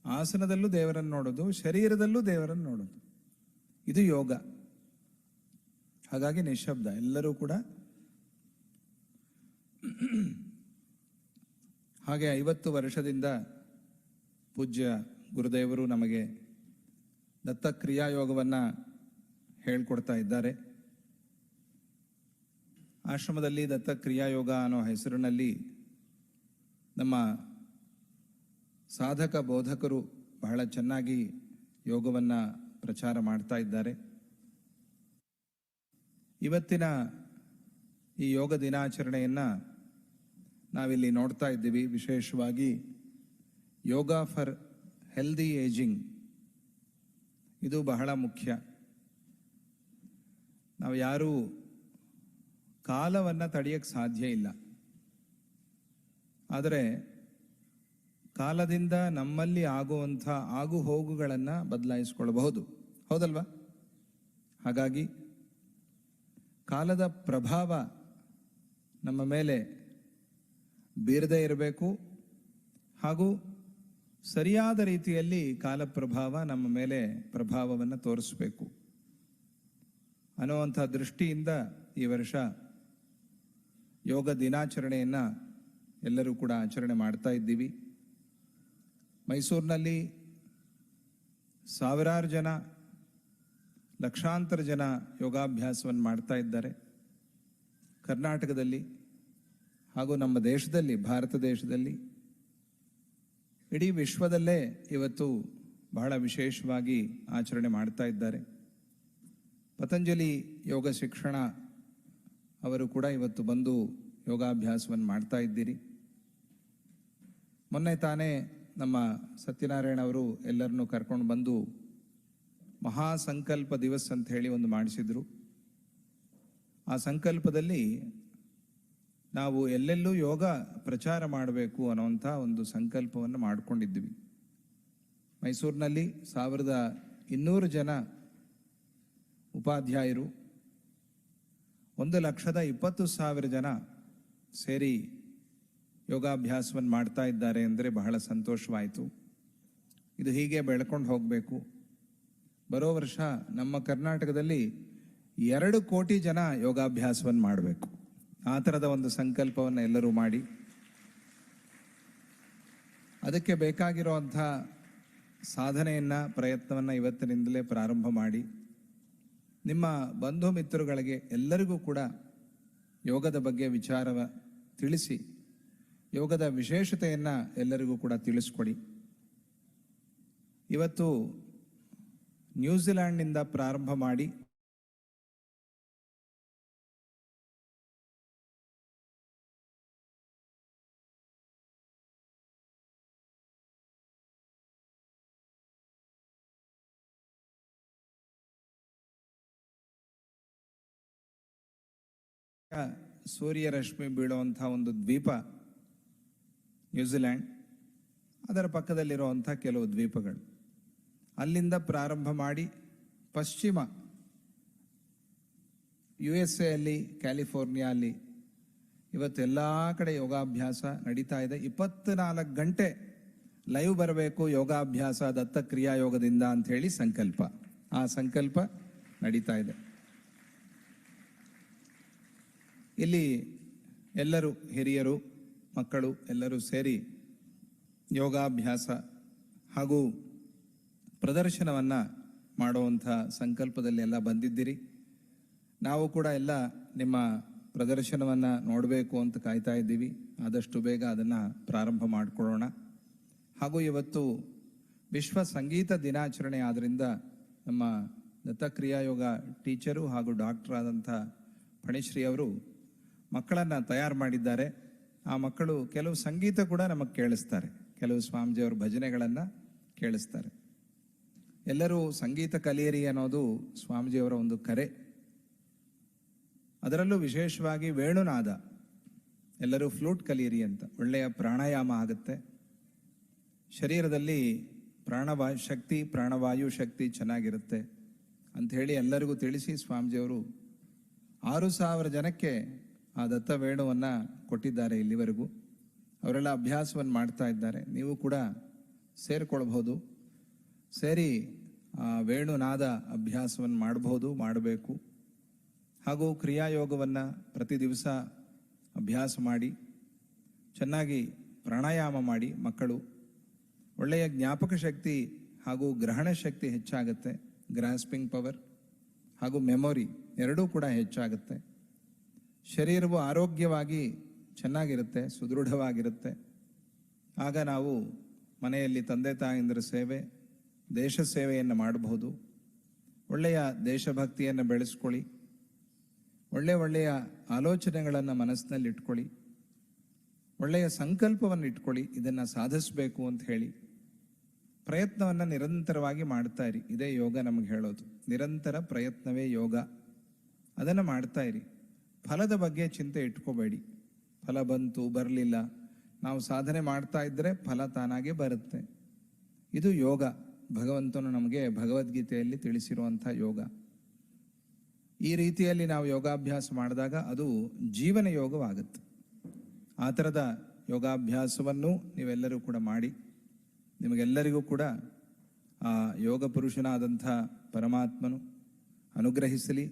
B: ಆಸನದಲ್ಲೂ ದೇವರನ್ನು ನೋಡೋದು, ಶರೀರದಲ್ಲೂ ದೇವರನ್ನು ನೋಡೋದು, ಇದು ಯೋಗ. ಹಾಗಾಗಿ ನಿಶ್ಶಬ್ದ ಎಲ್ಲರೂ ಕೂಡ. ಹಾಗೆ 50 ವರ್ಷದಿಂದ ಪೂಜ್ಯ ಗುರುದೇವರು ನಮಗೆ ದತ್ತ ಕ್ರಿಯಾ ಯೋಗವನ್ನು ಹೇಳ್ಕೊಡ್ತಾ ಇದ್ದಾರೆ. ಆಶ್ರಮದಲ್ಲಿ ದತ್ತ ಕ್ರಿಯಾ ಯೋಗ ಅನ್ನೋ ಹೆಸರಿನಲ್ಲಿ ನಮ್ಮ ಸಾಧಕ ಬೋಧಕರು ಬಹಳ ಚೆನ್ನಾಗಿ ಯೋಗವನ್ನು ಪ್ರಚಾರ ಮಾಡ್ತಾ ಇದ್ದಾರೆ. ಇವತ್ತಿನ ಈ ಯೋಗ ದಿನಾಚರಣೆಯನ್ನು ನಾವಿಲ್ಲಿ ನೋಡ್ತಾ ಇದ್ದೀವಿ. ವಿಶೇಷವಾಗಿ ಯೋಗ ಫಾರ್ ಹೆಲ್ದಿ ಏಜಿಂಗ್, ಇದು ಬಹಳ ಮುಖ್ಯ. ನಾವು ಯಾರೂ ಕಾಲವನ್ನು ತಡೆಯಕ್ಕೆ ಸಾಧ್ಯ ಇಲ್ಲ, ಆದರೆ ಕಾಲದಿಂದ ನಮ್ಮಲ್ಲಿ ಆಗುವಂಥ ಆಗು ಹೋಗುಗಳನ್ನು ಬದಲಾಯಿಸ್ಕೊಳ್ಬಹುದು, ಹೌದಲ್ವಾ? ಹಾಗಾಗಿ ಕಾಲದ ಪ್ರಭಾವ ನಮ್ಮ ಮೇಲೆ ಬೀರದೇ ಇರಬೇಕು, ಹಾಗೂ ಸರಿಯಾದ ರೀತಿಯಲ್ಲಿ ಕಾಲ ಪ್ರಭಾವ ನಮ್ಮ ಮೇಲೆ ಪ್ರಭಾವವನ್ನು ತೋರಿಸಬೇಕು ಅನ್ನುವಂಥ ದೃಷ್ಟಿಯಿಂದ ಈ ವರ್ಷ ಯೋಗ ದಿನಾಚರಣೆಯನ್ನು ಎಲ್ಲರೂ ಕೂಡ ಆಚರಣೆ ಮಾಡ್ತಾ ಇದ್ದೀವಿ. ಮೈಸೂರಿನಲ್ಲಿ ಸಾವಿರಾರು ಜನ, ಲಕ್ಷಾಂತರ ಜನ ಯೋಗಾಭ್ಯಾಸವನ್ನು ಮಾಡ್ತಾ ಇದ್ದಾರೆ. ಕರ್ನಾಟಕದಲ್ಲಿ ಹಾಗೂ ನಮ್ಮ ದೇಶದಲ್ಲಿ, ಭಾರತ ದೇಶದಲ್ಲಿ, ಇಡೀ ವಿಶ್ವದಲ್ಲೇ ಇವತ್ತು ಬಹಳ ವಿಶೇಷವಾಗಿ ಆಚರಣೆ ಮಾಡ್ತಾ ಇದ್ದಾರೆ. ಪತಂಜಲಿ ಯೋಗ ಶಿಕ್ಷಣ ಅವರು ಕೂಡ ಇವತ್ತು ಬಂದು ಯೋಗಾಭ್ಯಾಸವನ್ನು ಮಾಡ್ತಾ ಇದ್ದೀರಿ. ಮೊನ್ನೆ ತಾನೇ ನಮ್ಮ ಸತ್ಯನಾರಾಯಣ ಅವರು ಎಲ್ಲರನ್ನೂ ಕರ್ಕೊಂಡು ಬಂದು ಮಹಾಸಂಕಲ್ಪ ದಿವಸ್ ಅಂತ ಹೇಳಿ ಒಂದು ಮಾಡಿಸಿದ್ರು. ಆ ಸಂಕಲ್ಪದಲ್ಲಿ ನಾವು ಎಲ್ಲೆಲ್ಲೂ ಯೋಗ ಪ್ರಚಾರ ಮಾಡಬೇಕು ಅನ್ನುವಂಥ ಒಂದು ಸಂಕಲ್ಪವನ್ನು ಮಾಡಿಕೊಂಡಿದ್ವಿ. ಮೈಸೂರಿನಲ್ಲಿ 1200 ಜನ ಉಪಾಧ್ಯಾಯರು, 1,20,000 ಜನ ಸೇರಿ ಯೋಗಾಭ್ಯಾಸವನ್ನು ಮಾಡ್ತಾ ಇದ್ದಾರೆ ಅಂದರೆ ಬಹಳ ಸಂತೋಷವಾಯಿತು. ಇದು ಹೀಗೆ ಬೆಳ್ಕೊಂಡು ಹೋಗಬೇಕು. ಬರೋ ವರ್ಷ ನಮ್ಮ ಕರ್ನಾಟಕದಲ್ಲಿ 2 ಕೋಟಿ ಜನ ಯೋಗಾಭ್ಯಾಸವನ್ನು ಮಾಡಬೇಕು. ಆ ಥರದ ಒಂದು ಸಂಕಲ್ಪವನ್ನು ಎಲ್ಲರೂ ಮಾಡಿ, ಅದಕ್ಕೆ ಬೇಕಾಗಿರುವಂಥ ಸಾಧನೆಯನ್ನು, ಪ್ರಯತ್ನವನ್ನು ಇವತ್ತಿನಿಂದಲೇ ಪ್ರಾರಂಭ ಮಾಡಿ ನಿಮ್ಮ ಬಂಧು ಮಿತ್ರಗಳಿಗೆ ಎಲ್ಲರಿಗೂ ಕೂಡ ಯೋಗದ ಬಗ್ಗೆ ವಿಚಾರವ ತಿಳಿಸಿ, ಯೋಗದ ವಿಶೇಷತೆಯನ್ನು ಎಲ್ಲರಿಗೂ ಕೂಡ ತಿಳಿಸ್ಕೊಡಿ. ಇವತ್ತು ನ್ಯೂಜಿಲ್ಯಾಂಡ್ನಿಂದ ಪ್ರಾರಂಭ ಮಾಡಿ ಸೂರ್ಯರಶ್ಮಿ ಬೀಳುವಂಥ ಒಂದು ದ್ವೀಪ ನ್ಯೂಜಿಲ್ಯಾಂಡ್, ಅದರ ಪಕ್ಕದಲ್ಲಿರುವಂಥ ಕೆಲವು ದ್ವೀಪಗಳು, ಅಲ್ಲಿಂದ ಪ್ರಾರಂಭ ಮಾಡಿ ಪಶ್ಚಿಮ USA ಅಲ್ಲಿ, ಕ್ಯಾಲಿಫೋರ್ನಿಯಾ ಅಲ್ಲಿ ಇವತ್ತೆಲ್ಲ ಕಡೆ ಯೋಗಾಭ್ಯಾಸ ನಡೀತಾ ಇದೆ. 24 ಗಂಟೆ ಲೈವ್ ಬರಬೇಕು ಯೋಗಾಭ್ಯಾಸ ದತ್ತ ಕ್ರಿಯಾ ಯೋಗದಿಂದ ಅಂಥೇಳಿ ಸಂಕಲ್ಪ. ಆ ಸಂಕಲ್ಪ ನಡೀತಾ ಇದೆ. ಇಲ್ಲಿ ಎಲ್ಲರೂ ಹಿರಿಯರು, ಮಕ್ಕಳು ಎಲ್ಲರೂ ಸೇರಿ ಯೋಗಾಭ್ಯಾಸ ಹಾಗೂ ಪ್ರದರ್ಶನವನ್ನು ಮಾಡುವಂಥ ಸಂಕಲ್ಪದಲ್ಲಿ ಎಲ್ಲ ಬಂದಿದ್ದೀರಿ. ನಾವು ಕೂಡ ಎಲ್ಲ ನಿಮ್ಮ ಪ್ರದರ್ಶನವನ್ನು ನೋಡಬೇಕು ಅಂತ ಕಾಯ್ತಾ ಇದ್ದೀವಿ. ಆದಷ್ಟು ಬೇಗ ಅದನ್ನು ಪ್ರಾರಂಭ ಮಾಡಿಕೊಳ್ಳೋಣ. ಹಾಗೂ ಇವತ್ತು ವಿಶ್ವ ಸಂಗೀತ ದಿನಾಚರಣೆ ಆದ್ದರಿಂದ ನಮ್ಮ ದತ್ತಕ್ರಿಯಾ ಯೋಗ ಟೀಚರು ಹಾಗೂ ಡಾಕ್ಟರ್ ಆದಂಥ ಫಣಿಶ್ರೀ ಅವರು ಮಕ್ಕಳನ್ನು ತಯಾರು ಮಾಡಿದ್ದಾರೆ. ಆ ಮಕ್ಕಳು ಕೆಲವು ಸಂಗೀತ ಕೂಡ ನಮಗೆ ಕೇಳಿಸ್ತಾರೆ, ಕೆಲವು ಸ್ವಾಮೀಜಿಯವ್ರ ಭಜನೆಗಳನ್ನು ಕೇಳಿಸ್ತಾರೆ. ಎಲ್ಲರೂ ಸಂಗೀತ ಕಲಿಯಿರಿ ಅನ್ನೋದು ಸ್ವಾಮೀಜಿಯವರ ಒಂದು ಕರೆ. ಅದರಲ್ಲೂ ವಿಶೇಷವಾಗಿ ವೇಣುನಾದ, ಎಲ್ಲರೂ ಫ್ಲೂಟ್ ಕಲಿಯಿರಿ ಅಂತ. ಒಳ್ಳೆಯ ಪ್ರಾಣಾಯಾಮ ಆಗುತ್ತೆ, ಶರೀರದಲ್ಲಿ ಪ್ರಾಣವಾಯು ಶಕ್ತಿ ಚೆನ್ನಾಗಿರುತ್ತೆ ಅಂಥೇಳಿ ಎಲ್ಲರಿಗೂ ತಿಳಿಸಿ ಸ್ವಾಮೀಜಿಯವರು 6,000 ಜನಕ್ಕೆ ಆ ದತ್ತ ವೇಣುವನ್ನು ಕೊಟ್ಟಿದ್ದಾರೆ ಇಲ್ಲಿವರೆಗೂ. ಅವರೆಲ್ಲ ಅಭ್ಯಾಸವನ್ನು ಮಾಡ್ತಾ ಇದ್ದಾರೆ. ನೀವು ಕೂಡ ಸೇರಿಕೊಳ್ಬಹುದು. ಸೇರಿ ವೇಣುನಾದ ಅಭ್ಯಾಸವನ್ನು ಮಾಡಬೇಕು. ಹಾಗೂ ಕ್ರಿಯಾಯೋಗವನ್ನು ಪ್ರತಿ ದಿವಸ ಅಭ್ಯಾಸ ಮಾಡಿ, ಚೆನ್ನಾಗಿ ಪ್ರಾಣಾಯಾಮ ಮಾಡಿ. ಮಕ್ಕಳು ಒಳ್ಳೆಯ ಜ್ಞಾಪಕ ಶಕ್ತಿ ಹಾಗೂ ಗ್ರಹಣ ಶಕ್ತಿ ಹೆಚ್ಚಾಗುತ್ತೆ. ಗ್ರಾಸ್ಪಿಂಗ್ ಪವರ್ ಹಾಗೂ ಮೆಮೊರಿ ಎರಡೂ ಕೂಡ ಹೆಚ್ಚಾಗುತ್ತೆ. ಶರೀರವು ಆರೋಗ್ಯವಾಗಿ ಚೆನ್ನಾಗಿರುತ್ತೆ, ಸುದೃಢವಾಗಿರುತ್ತೆ. ಆಗ ನಾವು ಮನೆಯಲ್ಲಿ ತಂದೆ ತಾಯಂದಿರ ಸೇವೆ, ದೇಶ ಸೇವೆಯನ್ನು ಮಾಡಬಹುದು. ಒಳ್ಳೆಯ ದೇಶಭಕ್ತಿಯನ್ನು ಬೆಳೆಸ್ಕೊಳ್ಳಿ. ಒಳ್ಳೆಯ ಆಲೋಚನೆಗಳನ್ನು ಮನಸ್ಸಿನಲ್ಲಿ ಇಟ್ಕೊಳ್ಳಿ. ಒಳ್ಳೆಯ ಸಂಕಲ್ಪವನ್ನು ಇಟ್ಕೊಳ್ಳಿ, ಇದನ್ನು ಸಾಧಿಸಬೇಕು ಅಂತ ಹೇಳಿ ಪ್ರಯತ್ನವನ್ನು ನಿರಂತರವಾಗಿ ಮಾಡ್ತಾ ಇರಿ. ಇದೇ ಯೋಗ ನಮಗೆ ಹೇಳೋದು. ನಿರಂತರ ಪ್ರಯತ್ನವೇ ಯೋಗ. ಅದನ್ನು ಮಾಡ್ತಾ ಇರಿ. ಫಲದ ಬಗ್ಗೆ ಚಿಂತೆ ಇಟ್ಕೋಬೇಡಿ. ಫಲ ಬಂತು ಬರಲಿಲ್ಲ, ನಾವು ಸಾಧನೆ ಮಾಡ್ತಾ ಇದ್ದರೆ ಫಲ ತಾನಾಗೆ ಬರುತ್ತೆ. ಇದು ಯೋಗ. ಭಗವಂತನು ನಮಗೆ ಭಗವದ್ಗೀತೆಯಲ್ಲಿ ತಿಳಿಸಿರುವಂಥ ಯೋಗ. ಈ ರೀತಿಯಲ್ಲಿ ನಾವು ಯೋಗಾಭ್ಯಾಸ ಮಾಡಿದಾಗ ಅದು ಜೀವನ ಯೋಗವಾಗುತ್ತೆ. ಆ ಥರದ ಯೋಗಾಭ್ಯಾಸವನ್ನು ನೀವೆಲ್ಲರೂ ಕೂಡ ಮಾಡಿ. ನಿಮಗೆಲ್ಲರಿಗೂ ಕೂಡ ಆ ಯೋಗ ಪುರುಷನಾದಂಥ ಪರಮಾತ್ಮನು ಅನುಗ್ರಹಿಸಲಿ.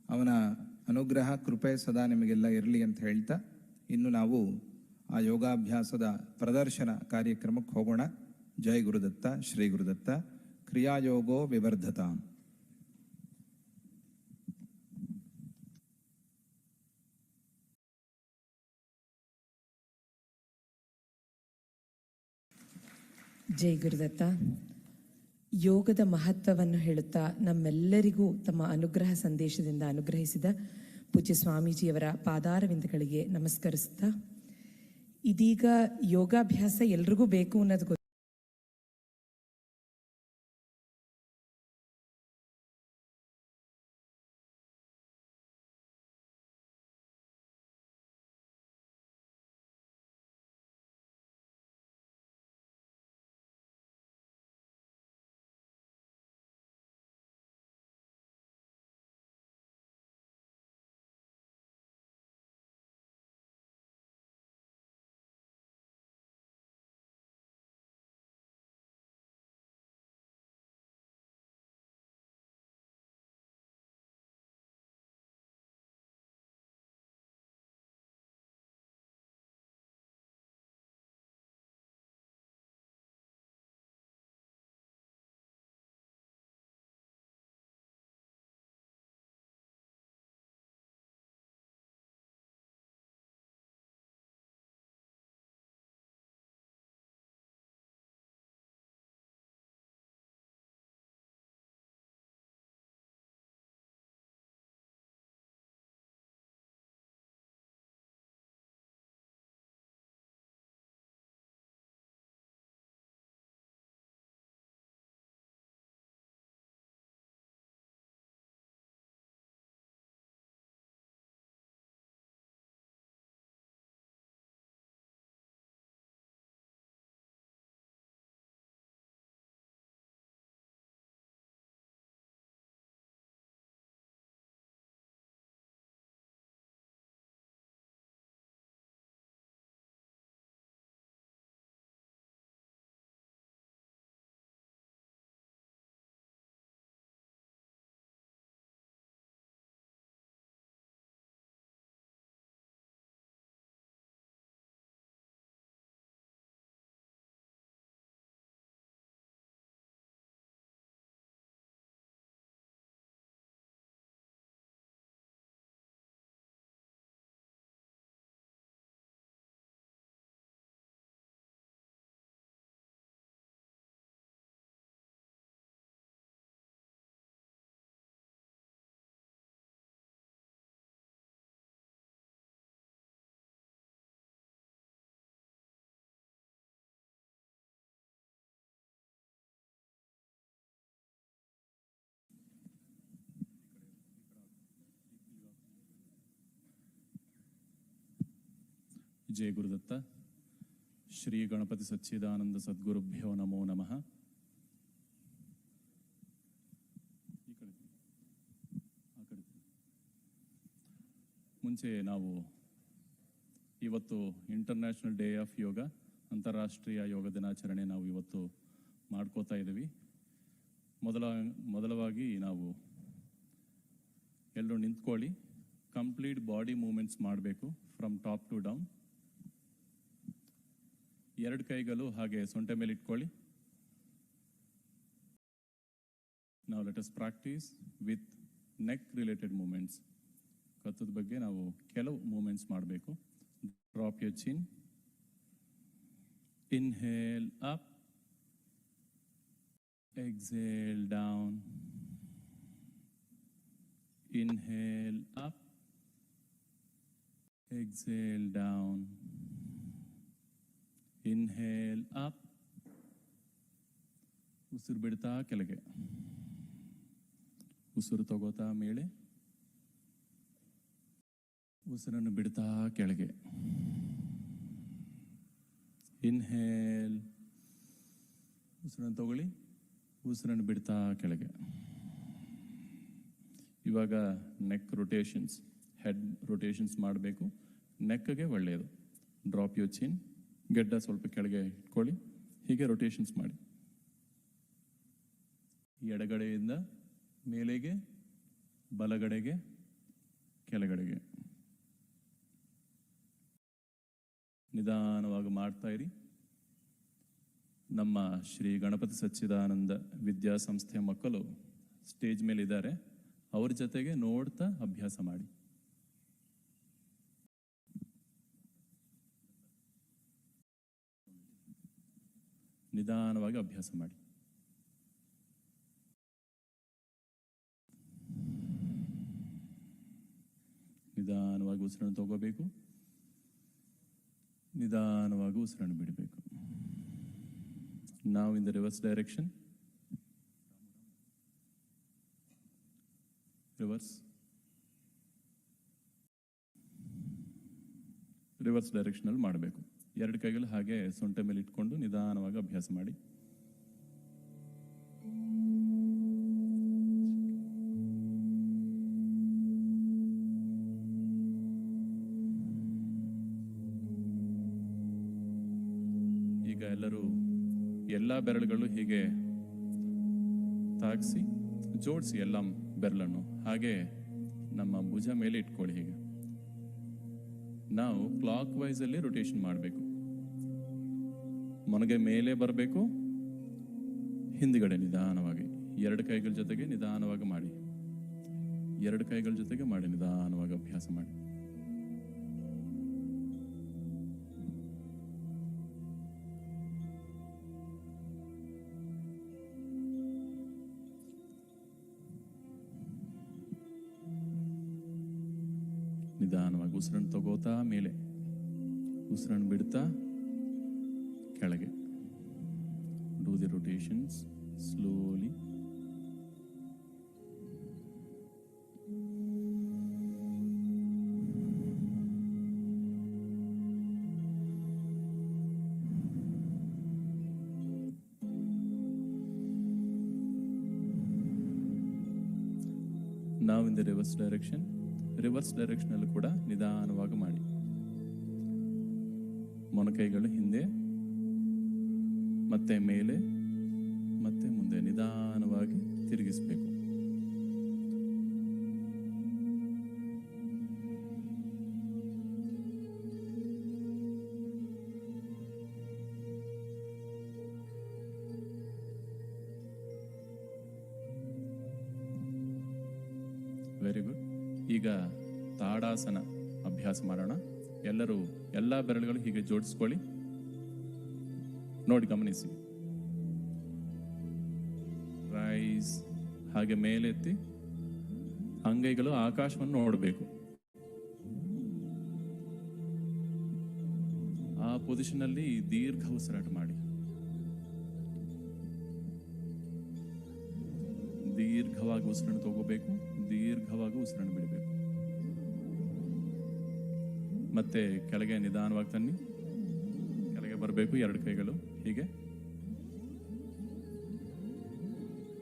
B: ಅವನ ಅನುಗ್ರಹ ಕೃಪೆ ಸದಾ ನಿಮಗೆಲ್ಲ ಇರಲಿ ಅಂತ ಹೇಳ್ತಾ ಇನ್ನು ನಾವು ಆ ಯೋಗಾಭ್ಯಾಸದ ಪ್ರದರ್ಶನ ಕಾರ್ಯಕ್ರಮಕ್ಕೆ ಹೋಗೋಣ. ಜೈ ಗುರುದತ್ತ, ಶ್ರೀ ಗುರುದತ್ತ. ಕ್ರಿಯಾಯೋಗೋ ವಿವರ್ಧತಾಂ.
A: ಜೈ ಗುರುದತ್ತ. ಯೋಗದ ಮಹತ್ವವನ್ನು ಹೇಳುತ್ತಾ ನಮ್ಮೆಲ್ಲರಿಗೂ ತಮ್ಮ ಅನುಗ್ರಹ ಸಂದೇಶದಿಂದ ಅನುಗ್ರಹಿಸಿದ ಪೂಜ್ಯ ಸ್ವಾಮೀಜಿಯವರ ಪಾದಾರವಿಂದಗಳಿಗೆ ನಮಸ್ಕರಿಸುತ್ತಾ, ಇದೀಗ ಯೋಗಾಭ್ಯಾಸ ಎಲ್ರಿಗೂ ಬೇಕು ಅನ್ನೋದು ಗೊತ್ತು.
N: ಜೈ ಗುರುದತ್ತ. ಶ್ರೀ ಗಣಪತಿ ಸಚ್ಚಿದಾನಂದ ಸದ್ಗುರುಭ್ಯೋ ನಮೋ ನಮಃ. ಮುಂಚೆ ನಾವು ಇವತ್ತು ಇಂಟರ್ನ್ಯಾಷನಲ್ ಡೇ ಆಫ್ ಯೋಗ, ಅಂತಾರಾಷ್ಟ್ರೀಯ ಯೋಗ ದಿನಾಚರಣೆ ನಾವು ಇವತ್ತು ಮಾಡ್ಕೋತಾ ಇದ್ದೀವಿ. ಮೊದಲವಾಗಿ ನಾವು ಎಲ್ಲರೂ ನಿಂತ್ಕೊಳ್ಳಿ. ಕಂಪ್ಲೀಟ್ ಬಾಡಿ ಮೂವ್ಮೆಂಟ್ಸ್ ಮಾಡಬೇಕು ಫ್ರಮ್ ಟಾಪ್ ಟು ಡೌನ್. 2 ಕೈಗಳು ಹಾಗೆ ಸೊಂಟ ಮೇಲೆ ಇಟ್ಕೊಳ್ಳಿ. ನಾವು let us practice with neck related movements. ಕತ್ತದ ಬಗ್ಗೆ ನಾವು ಕೆಲವು ಮೂಮೆಂಟ್ಸ್ ಮಾಡಬೇಕು. Drop your chin. Inhale up, exhale down, inhale up, exhale down, inhale up, ಉಸಿರು ಬಿಡ್ತಾ ಕೆಳಗೆ, ಉಸಿರು ತಗೋತಾ ಮೇಲೆ, ಉಸಿರನ್ನು ಬಿಡ್ತಾ ಕೆಳಗೆ. ಇನ್ಹೇಲ್, ಉಸಿರನ್ನು ತಗೊಳ್ಳಿ, ಉಸಿರನ್ನು ಬಿಡ್ತಾ ಕೆಳಗೆ. ಇವಾಗ ನೆಕ್ ರೊಟೇಷನ್ಸ್, ಹೆಡ್ ರೊಟೇಷನ್ಸ್ ಮಾಡಬೇಕು. ನೆಕ್ಗೆ ಒಳ್ಳೆಯದು. ಡ್ರಾಪ್ ಯೋರ್ ಚಿನ್, ಗೆಡ್ಡ ಸ್ವಲ್ಪ ಕೆಳಗೆ ಇಟ್ಕೊಳ್ಳಿ. ಹೀಗೆ ರೊಟೇಷನ್ಸ್ ಮಾಡಿ. ಎಡಗಡೆಯಿಂದ ಮೇಲೆಗೆ, ಬಲಗಡೆಗೆ, ಕೆಳಗಡೆಗೆ ನಿಧಾನವಾಗಿ ಮಾಡ್ತಾ ಇರಿ. ನಮ್ಮ ಶ್ರೀ ಗಣಪತಿ ಸಚ್ಚಿದಾನಂದ ವಿದ್ಯಾಸಂಸ್ಥೆಯ ಮಕ್ಕಳು ಸ್ಟೇಜ್ ಮೇಲೆ ಇದ್ದಾರೆ. ಅವ್ರ ಜೊತೆಗೆ ನೋಡ್ತಾ ಅಭ್ಯಾಸ ಮಾಡಿ. ನಿಧಾನವಾಗಿ ಅಭ್ಯಾಸ ಮಾಡಿ. ನಿಧಾನವಾಗಿ ಉಸಿರನ್ನು ತಗೋಬೇಕು, ನಿಧಾನವಾಗಿ ಉಸಿರನ್ನು ಬಿಡಬೇಕು. Now in the reverse direction. Reverse ಡೈರೆಕ್ಷನಲ್ಲಿ ಮಾಡಬೇಕು. 2 ಕೈಗಳು ಹಾಗೆ ಸೊಂಟ ಮೇಲೆ ಇಟ್ಕೊಂಡು ನಿಧಾನವಾಗಿ ಅಭ್ಯಾಸ ಮಾಡಿ. ಈಗ ಎಲ್ಲರೂ ಎಲ್ಲ ಬೆರಳುಗಳು ಹೀಗೆ ತಾಗಿಸಿ ಜೋಡಿಸಿ ಎಲ್ಲ ಬೆರಳನ್ನು ಹಾಗೆ ನಮ್ಮ ಭುಜ ಮೇಲೆ ಇಟ್ಕೊಳ್ಳಿ. ಹೀಗೆ ನಾವು ಕ್ಲಾಕ್ ವೈಸ್ ಅಲ್ಲಿ ರೊಟೇಷನ್ ಮಾಡಬೇಕು. ಮೊನಗೆ ಮೇಲೆ ಬರಬೇಕು, ಹಿಂದ್ಗಡೆ ನಿಧಾನವಾಗಿ 2 ಕೈಗಳ ಜೊತೆಗೆ ನಿಧಾನವಾಗಿ ಮಾಡಿ. 2 ಕೈಗಳ ಜೊತೆಗೆ ಮಾಡಿ ನಿಧಾನವಾಗಿ ಅಭ್ಯಾಸ ಮಾಡಿ. ನಿಧಾನವಾಗಿ ಉಸಿರನ್ನು ತಗೋತಾ ಮೇಲೆ, ಉಸಿರನ್ನು ಬಿಡ್ತಾ ಕೆಳಗೆ. Do the rotations slowly. Now in the reverse direction. Reverse ಡೈರೆಕ್ಷನಲ್ಲಿ ಕೂಡ ನಿಧಾನವಾಗಿ ಮಾಡಿ. ಮೊಣಕೈಗಳು ಹಿಂದೆ, ಮತ್ತೆ ಮೇಲೆ, ಮತ್ತೆ ಮುಂದೆ ನಿಧಾನವಾಗಿ ತಿರುಗಿಸಬೇಕು. Very good. ಈಗ ತಾಡಾಸನ ಅಭ್ಯಾಸ ಮಾಡೋಣ. ಎಲ್ಲರೂ ಎಲ್ಲ ಬೆರಳುಗಳು ಹೀಗೆ ಜೋಡಿಸ್ಕೊಳ್ಳಿ. ನೋಡಿ, ಗಮನಿಸಿ. ರೈಸ್, ಹಾಗೆ ಮೇಲೆತ್ತಿ ಅಂಗೈಗಳು ಆಕಾಶವನ್ನು ನೋಡಬೇಕು. ಆ ಪೊಸಿಷನಲ್ಲಿ ದೀರ್ಘ ಉಸಿರಾಟ ಮಾಡಿ. ದೀರ್ಘವಾಗಿ ಉಸಿರನ್ನು ತಗೋಬೇಕು, ದೀರ್ಘವಾಗಿ ಉಸಿರನ್ನು ಬಿಡಬೇಕು. ಮತ್ತೆ ಕೆಳಗೆ ನಿಧಾನವಾಗಿ ತನ್ನಿ, ಕೆಳಗೆ ಬರಬೇಕು. 2 ಕೈಗಳು ಹೀಗೆ.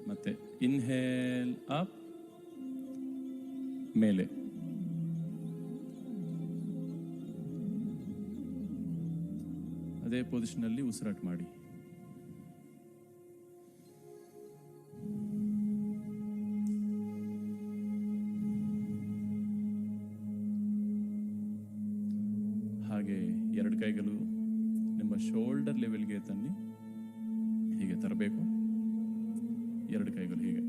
N: ಮತ್ತೆ ಇನ್ಹೇಲ್ ಅಪ್, ಮೇಲೆ ಅದೇ ಪೊಸಿಷನಲ್ಲಿ ಉಸಿರಾಟ ಮಾಡಿ. ಹಾಗೆ ಎರಡು ಕೈಗಳು ನಿಮ್ಮ ಶೋಲ್ಡರ್ ಲೆವೆಲ್ಗೆ ತನ್ನಿ. ಹೀಗೆ ತರಬೇಕು. ಎರಡು ಕೈಗಳು ಹೀಗೆ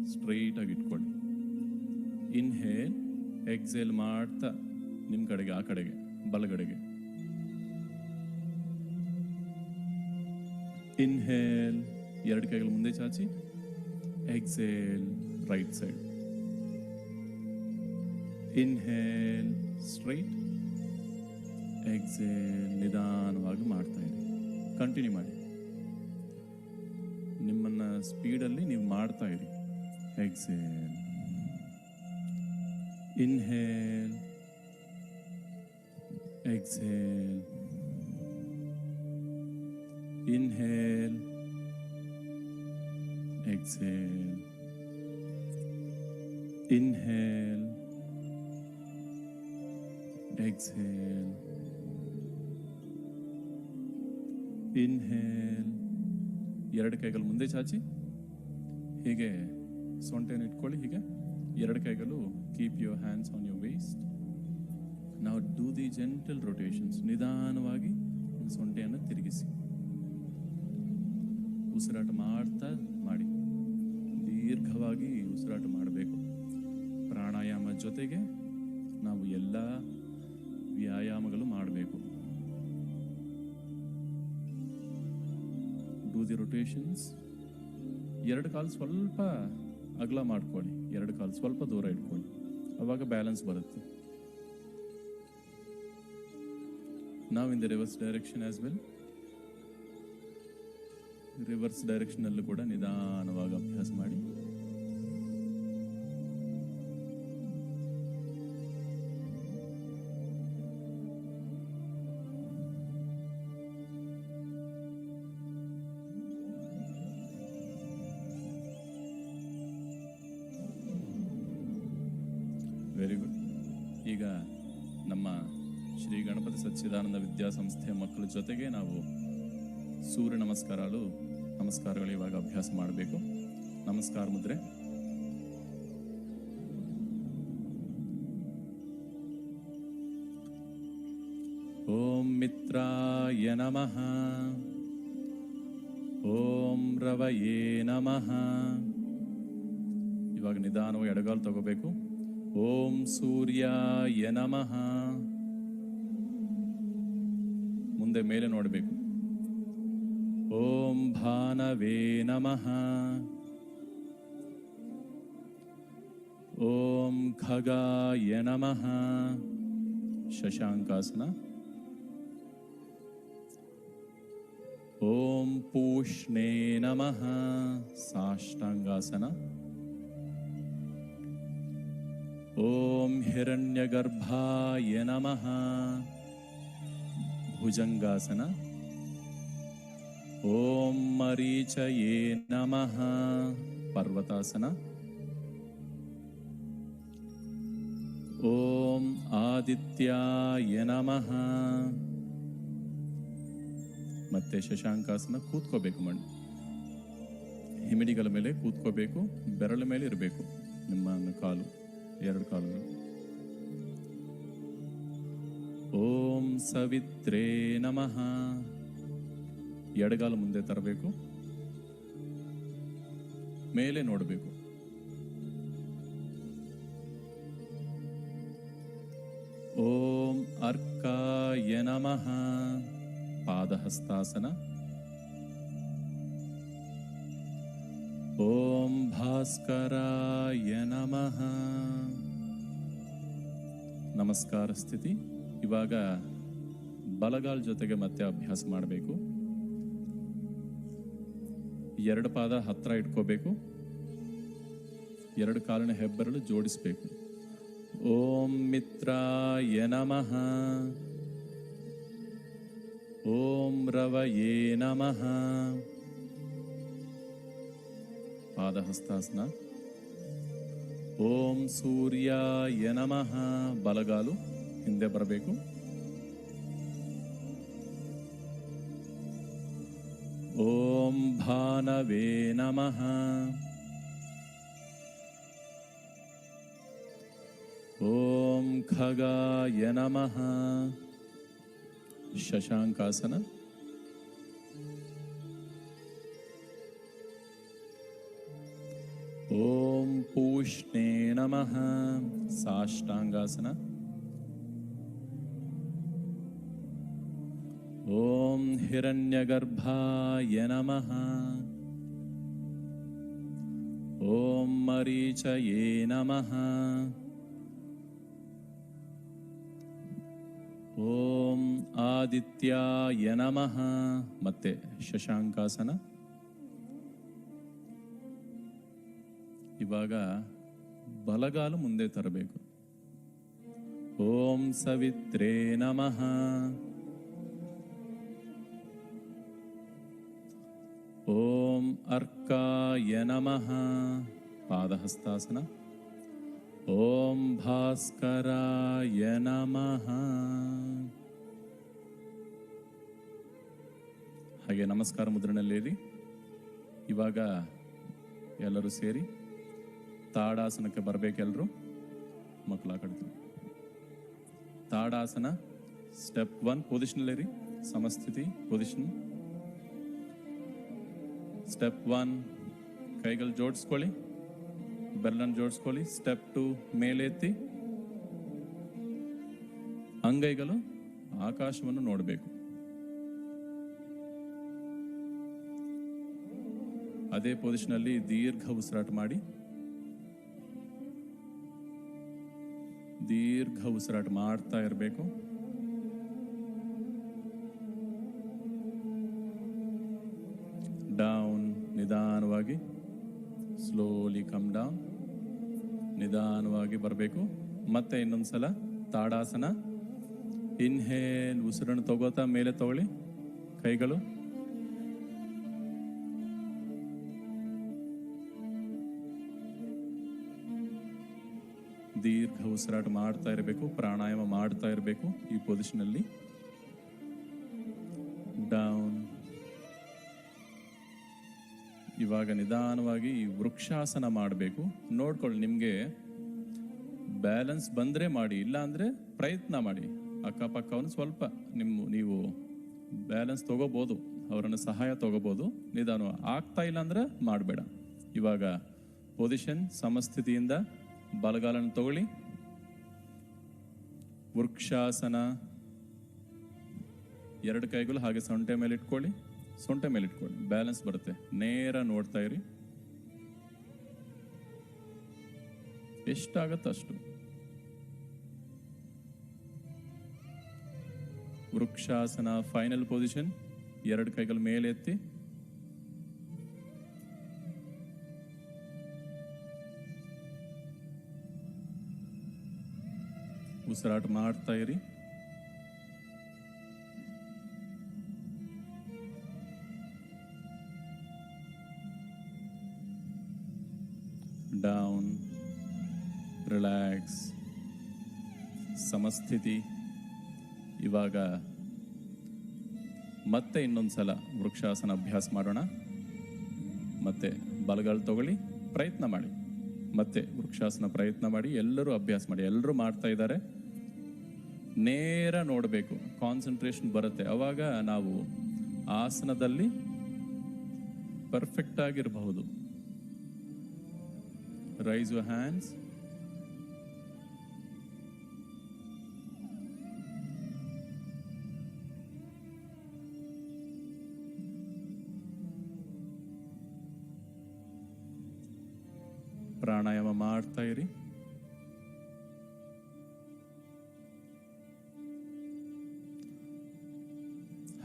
N: ಸ್ಟ್ರೈಟ್ ಆಗಿ ಇಟ್ಕೊಳ್ಳಿ. ಇನ್ಹೇಲ್, ಎಕ್ಸೇಲ್ ಮಾಡ್ತಾ ನಿಮ್ಮ ಕಡೆಗೆ, ಆ ಕಡೆಗೆ, ಬಲಗಡೆಗೆ. ಇನ್ಹೇಲ್, ಎರಡು ಕೈಗಳು ಮುಂದೆ ಚಾಚಿ. Exhale, right side. Inhale, straight. Exhale, ನಿಧಾನವಾಗಿ ಮಾಡ್ತಾ ಇರಿ. ಕಂಟಿನ್ಯೂ ಮಾಡಿ. ನಿಮ್ಮನ್ನ ಸ್ಪೀಡಲ್ಲಿ ನೀವು ಮಾಡ್ತಾ ಇರಿ. Exhale, inhale, exhale, inhale, exhale, inhale, exhale, inhale. ಎರಡು ಕೈಗಳು ಮುಂದೆ ಚಾಚಿ. ಹೀಗೆ ಸೊಂಟೆಯನ್ನು ಇಟ್ಕೊಳ್ಳಿ. ಹೀಗೆ ಎರಡು ಕೈಗಳು keep your hands on your waste. ನಾವು ಡೂ ದಿ ಜೆಂಟಲ್ ರೊಟೇಷನ್ಸ್. ನಿಧಾನವಾಗಿ ಸೊಂಟೆಯನ್ನು ತಿರುಗಿಸಿ ಉಸಿರಾಟ ಮಾಡ್ತಾ ಮಾಡಿ. ದೀರ್ಘವಾಗಿ ಉಸಿರಾಟ ಮಾಡಬೇಕು. ಪ್ರಾಣಾಯಾಮ ಜೊತೆಗೆ ನಾವು ಎಲ್ಲ ವ್ಯಾಯಾಮಗಳು ಮಾಡಬೇಕು. Do the rotations. ಎರಡು ಕಾಲು ಸ್ವಲ್ಪ ಅಗಲ ಮಾಡ್ಕೊಳ್ಳಿ. ಎರಡು ಕಾಲು ಸ್ವಲ್ಪ ದೂರ ಇಟ್ಕೊಳ್ಳಿ. ಅವಾಗ ಬ್ಯಾಲೆನ್ಸ್ ಬರುತ್ತೆ. ನಾವು in the reverse direction as well. Reverse ಡೈರೆಕ್ಷನಲ್ಲೂ ಕೂಡ ನಿಧಾನವಾಗಿ ಅಭ್ಯಾಸ ಮಾಡಿ. Very good. ಈಗ ನಮ್ಮ ಶ್ರೀ ಗಣಪತಿ ಸಚ್ಚಿದಾನಂದ ವಿದ್ಯಾಸಂಸ್ಥೆಯ ಮಕ್ಕಳ ಜೊತೆಗೆ ನಾವು ಸೂರ್ಯ ನಮಸ್ಕಾರಗಳು ಇವಾಗ ಅಭ್ಯಾಸ ಮಾಡಬೇಕು. ನಮಸ್ಕಾರ ಮುದ್ರೆ. ಓಂ ಮಿತ್ರಾಯ ನಮಃ. ಓಂ ರವಯೇ ನಮಃ. ಇವಾಗ ನಿಧಾನವಾಗಿ ಎಡಗಾಲು ತಗೋಬೇಕು. ಓಂ ಸೂರ್ಯಾಯ ನಮಃ. ಮುಂದೆ ಮೇಲೆ ನೋಡಬೇಕು. ಓಂ ಭಾನವೇ ನಮಃ. ಓಂ ಖಗಾಯ ನಮಃ. ಶಶಾಂಕಾಸನ. ಓಂ ಪೂಷ್ಣೇ ನಮಃ. ಸಾಷ್ಟಾಂಗಾಸನ. ಓಂ ಹಿರಣ್ಯಗರ್ಭಾಯ ನಮಃ. ಭುಜಂಗಾಸನ. ಓಂ ಮರೀಚಯೇ ನಮಃ. ಪರ್ವತಾಸನ. ಓಂ ಆದಿತ್ಯಾಯ ನಮಃ. ಮತ್ತೆ ಶಶಾಂಕಾಸನ. ಕೂತ್ಕೋಬೇಕು. ಮಣ್ಣು ಹಿಮಿಡಿಗಳ ಮೇಲೆ ಕೂತ್ಕೋಬೇಕು. ಬೆರಳ ಮೇಲೆ ಇರಬೇಕು ನಿಮ್ಮ ಕಾಲು, ಎರಡು ಕಾಲುಗಳು. ಓಂ ಸವಿತ್ರೇ ನಮಃ. ಎಡಗಾಲು ಮುಂದೆ ತರಬೇಕು. ಮೇಲೆ ನೋಡಬೇಕು. ಓಂ ಅರ್ಕಾಯ ನಮಃ. ಪಾದಹಸ್ತಾಸನ. ಓಂ ಭಾಸ್ಕರಾಯ ನಮಃ. ನಮಸ್ಕಾರ ಸ್ಥಿತಿ. ಇವಾಗ ಬಲಗಾಲ್ ಜೊತೆಗೆ ಮತ್ತೆ ಅಭ್ಯಾಸ ಮಾಡಬೇಕು. ಎರಡು ಪಾದ ಹತ್ರ ಇಟ್ಕೋಬೇಕು. ಎರಡು ಕಾಲಿನ ಹೆಬ್ಬೆರಳು ಜೋಡಿಸಬೇಕು. ಓಂ ಮಿತ್ರಾಯ ನಮಃ. ಓಂ ರವಯೇ ನಮಃ. ಪಾದಹಸ್ತಾಸನ. ಓಂ ಸೂರ್ಯಾಯ ನಮಃ. ಬಲಗಾಲು ಹಿಂದೆ ಬರಬೇಕು. ಓಂ ಭಾನವೇ ನಮಃ. ಓಂ ಖಗಾಯ ನಮಃ. ಶಶಾಂಕಾಸನ. ಓಂ ಪೂಷ್ಣೇ ನಮಃ. ಸಾಷ್ಟಾಂಗಾಸನ. ಓಂ ಹಿರಣ್ಯಗರ್ಭಾಯ ನಮಃ. ಓಂ ಮರೀಚಯೇ ನಮಃ. ಓಂ ಆದಿತ್ಯಾಯ ನಮಃ. ಮತ್ತೆ ಶಶಾಂಕಾಸನ. ಇವಾಗ ಬಲಗಾಲು ಮುಂದೆ ತರಬೇಕು. ಓಂ ಸವಿತ್ರೇ ನಮಃ. ಓಂ ಅರ್ಕಾಯ ನಮಃ. ಪಾದಹಸ್ತಾಸನ. ಓಂ ಭಾಸ್ಕರಾಯ ನಮಃ. ಹಾಗೆ ನಮಸ್ಕಾರ ಮುದ್ರಣಲ್ಲಿರಿ. ಇವಾಗ ಎಲ್ಲರೂ ಸೇರಿ ತಾಡಾಸನಕ್ಕೆ ಬರಬೇಕೆಲ್ಲರೂ. ಮಕ್ಕಳ ಕಡ್ತೀವಿ. ತಾಡಾಸನ ಸ್ಟೆಪ್ 1 ಪೊಸಿಷನಲ್ಲಿರಿ. ಸಮಸ್ಥಿತಿ ಪೊಸಿಷನ್. ಸ್ಟೆಪ್ 1 ಕೈಗಳು ಜೋಡಿಸ್ಕೊಳ್ಳಿ, ಬೆರಳನ್ನು ಜೋಡಿಸ್ಕೊಳ್ಳಿ. ಸ್ಟೆಪ್ 2 ಮೇಲೆತ್ತಿ ಅಂಗೈಗಳು ಆಕಾಶವನ್ನು ನೋಡಬೇಕು. ಅದೇ ಪೊಸಿಷನಲ್ಲಿ ದೀರ್ಘ ಉಸಿರಾಟ ಮಾಡಿ. ದೀರ್ಘ ಉಸಿರಾಟ ಮಾಡ್ತಾ ಇರಬೇಕು. ಡೌನ್. ನಿಧಾನವಾಗಿ ಸ್ಲೋಲಿ ಕಮ್ ಡೌನ್. ನಿಧಾನವಾಗಿ ಬರಬೇಕು. ಮತ್ತೆ ಇನ್ನೊಂದ್ಸಲ ತಾಡಾಸನ. ಇನ್ಹೇಲ್ ಉಸಿರನ್ನು ತಗೋತಾ ಮೇಲೆ ತಗೊಳ್ಳಿ. ಕೈಗಳು ದೀರ್ಘ ಉಸಿರಾಟ ಮಾಡ್ತಾ ಇರಬೇಕು. ಪ್ರಾಣಾಯಾಮ ಮಾಡ್ತಾ ಇರಬೇಕು ಈ ಪೊಸಿಷನಲ್ಲಿ. ಡೌನ್. ಇವಾಗ ನಿಧಾನವಾಗಿ ಈ ವೃಕ್ಷಾಸನ ಮಾಡಬೇಕು. ನೋಡ್ಕೊಳ್ಳಿ, ನಿಮಗೆ ಬ್ಯಾಲೆನ್ಸ್ ಬಂದರೆ ಮಾಡಿ, ಇಲ್ಲ ಅಂದರೆ ಪ್ರಯತ್ನ ಮಾಡಿ. ಅಕ್ಕಪಕ್ಕವನ್ನು ಸ್ವಲ್ಪ ನೀವು ಬ್ಯಾಲೆನ್ಸ್ ತಗೋಬೋದು, ಅವರನ್ನು ಸಹಾಯ ತಗೋಬೋದು. ನಿಧಾನ ಆಗ್ತಾ ಇಲ್ಲ ಅಂದರೆ ಮಾಡಬೇಡ. ಇವಾಗ ಪೊಸಿಷನ್ ಸಮಸ್ಥಿತಿಯಿಂದ ಬಲಗಾಲನ್ನು ತಗೊಳ್ಳಿ. ವೃಕ್ಷಾಸನ. 2 ಕೈಗಳು ಹಾಗೆ ಸೊಂಟೆ ಮೇಲೆ ಇಟ್ಕೊಳ್ಳಿ. ಸೊಂಟೆ ಮೇಲೆ ಇಟ್ಕೊಳ್ಳಿ, ಬ್ಯಾಲೆನ್ಸ್ ಬರುತ್ತೆ. ನೇರ ನೋಡ್ತಾ ಇರಿ, ಎಷ್ಟಾಗತ್ತೆ ಅಷ್ಟು. Vrikshasana final position. 2 ಕೈಗಳು ಮೇಲೆ ಎತ್ತಿ ಉಸಿರಾಟ ಮಾಡ್ತಾ ಇರಿ. ಡೌನ್. ರಿಲ್ಯಾಕ್ಸ್. ಸಮಸ್ಥಿತಿ. ಇವಾಗ ಮತ್ತೆ ಇನ್ನೊಂದ್ಸಲ ವೃಕ್ಷಾಸನ ಅಭ್ಯಾಸ ಮಾಡೋಣ. ಮತ್ತೆ ಬಲಗಾಲು ತಗೊಳ್ಳಿ, ಪ್ರಯತ್ನ ಮಾಡಿ. ಮತ್ತೆ ವೃಕ್ಷಾಸನ ಪ್ರಯತ್ನ ಮಾಡಿ. ಎಲ್ಲರೂ ಅಭ್ಯಾಸ ಮಾಡಿ. ಎಲ್ಲರೂ ಮಾಡ್ತಾ ಇದ್ದಾರೆ. ನೇರ ನೋಡಬೇಕು, ಕಾನ್ಸಂಟ್ರೇಷನ್ ಬರುತ್ತೆ. ಅವಾಗ ನಾವು ಆಸನದಲ್ಲಿ ಪರ್ಫೆಕ್ಟ್ ಆಗಿರಬಹುದು. Raise your hands. ಪ್ರಾಣಾಯಾಮ ಮಾಡ್ತಾ ಇರಿ.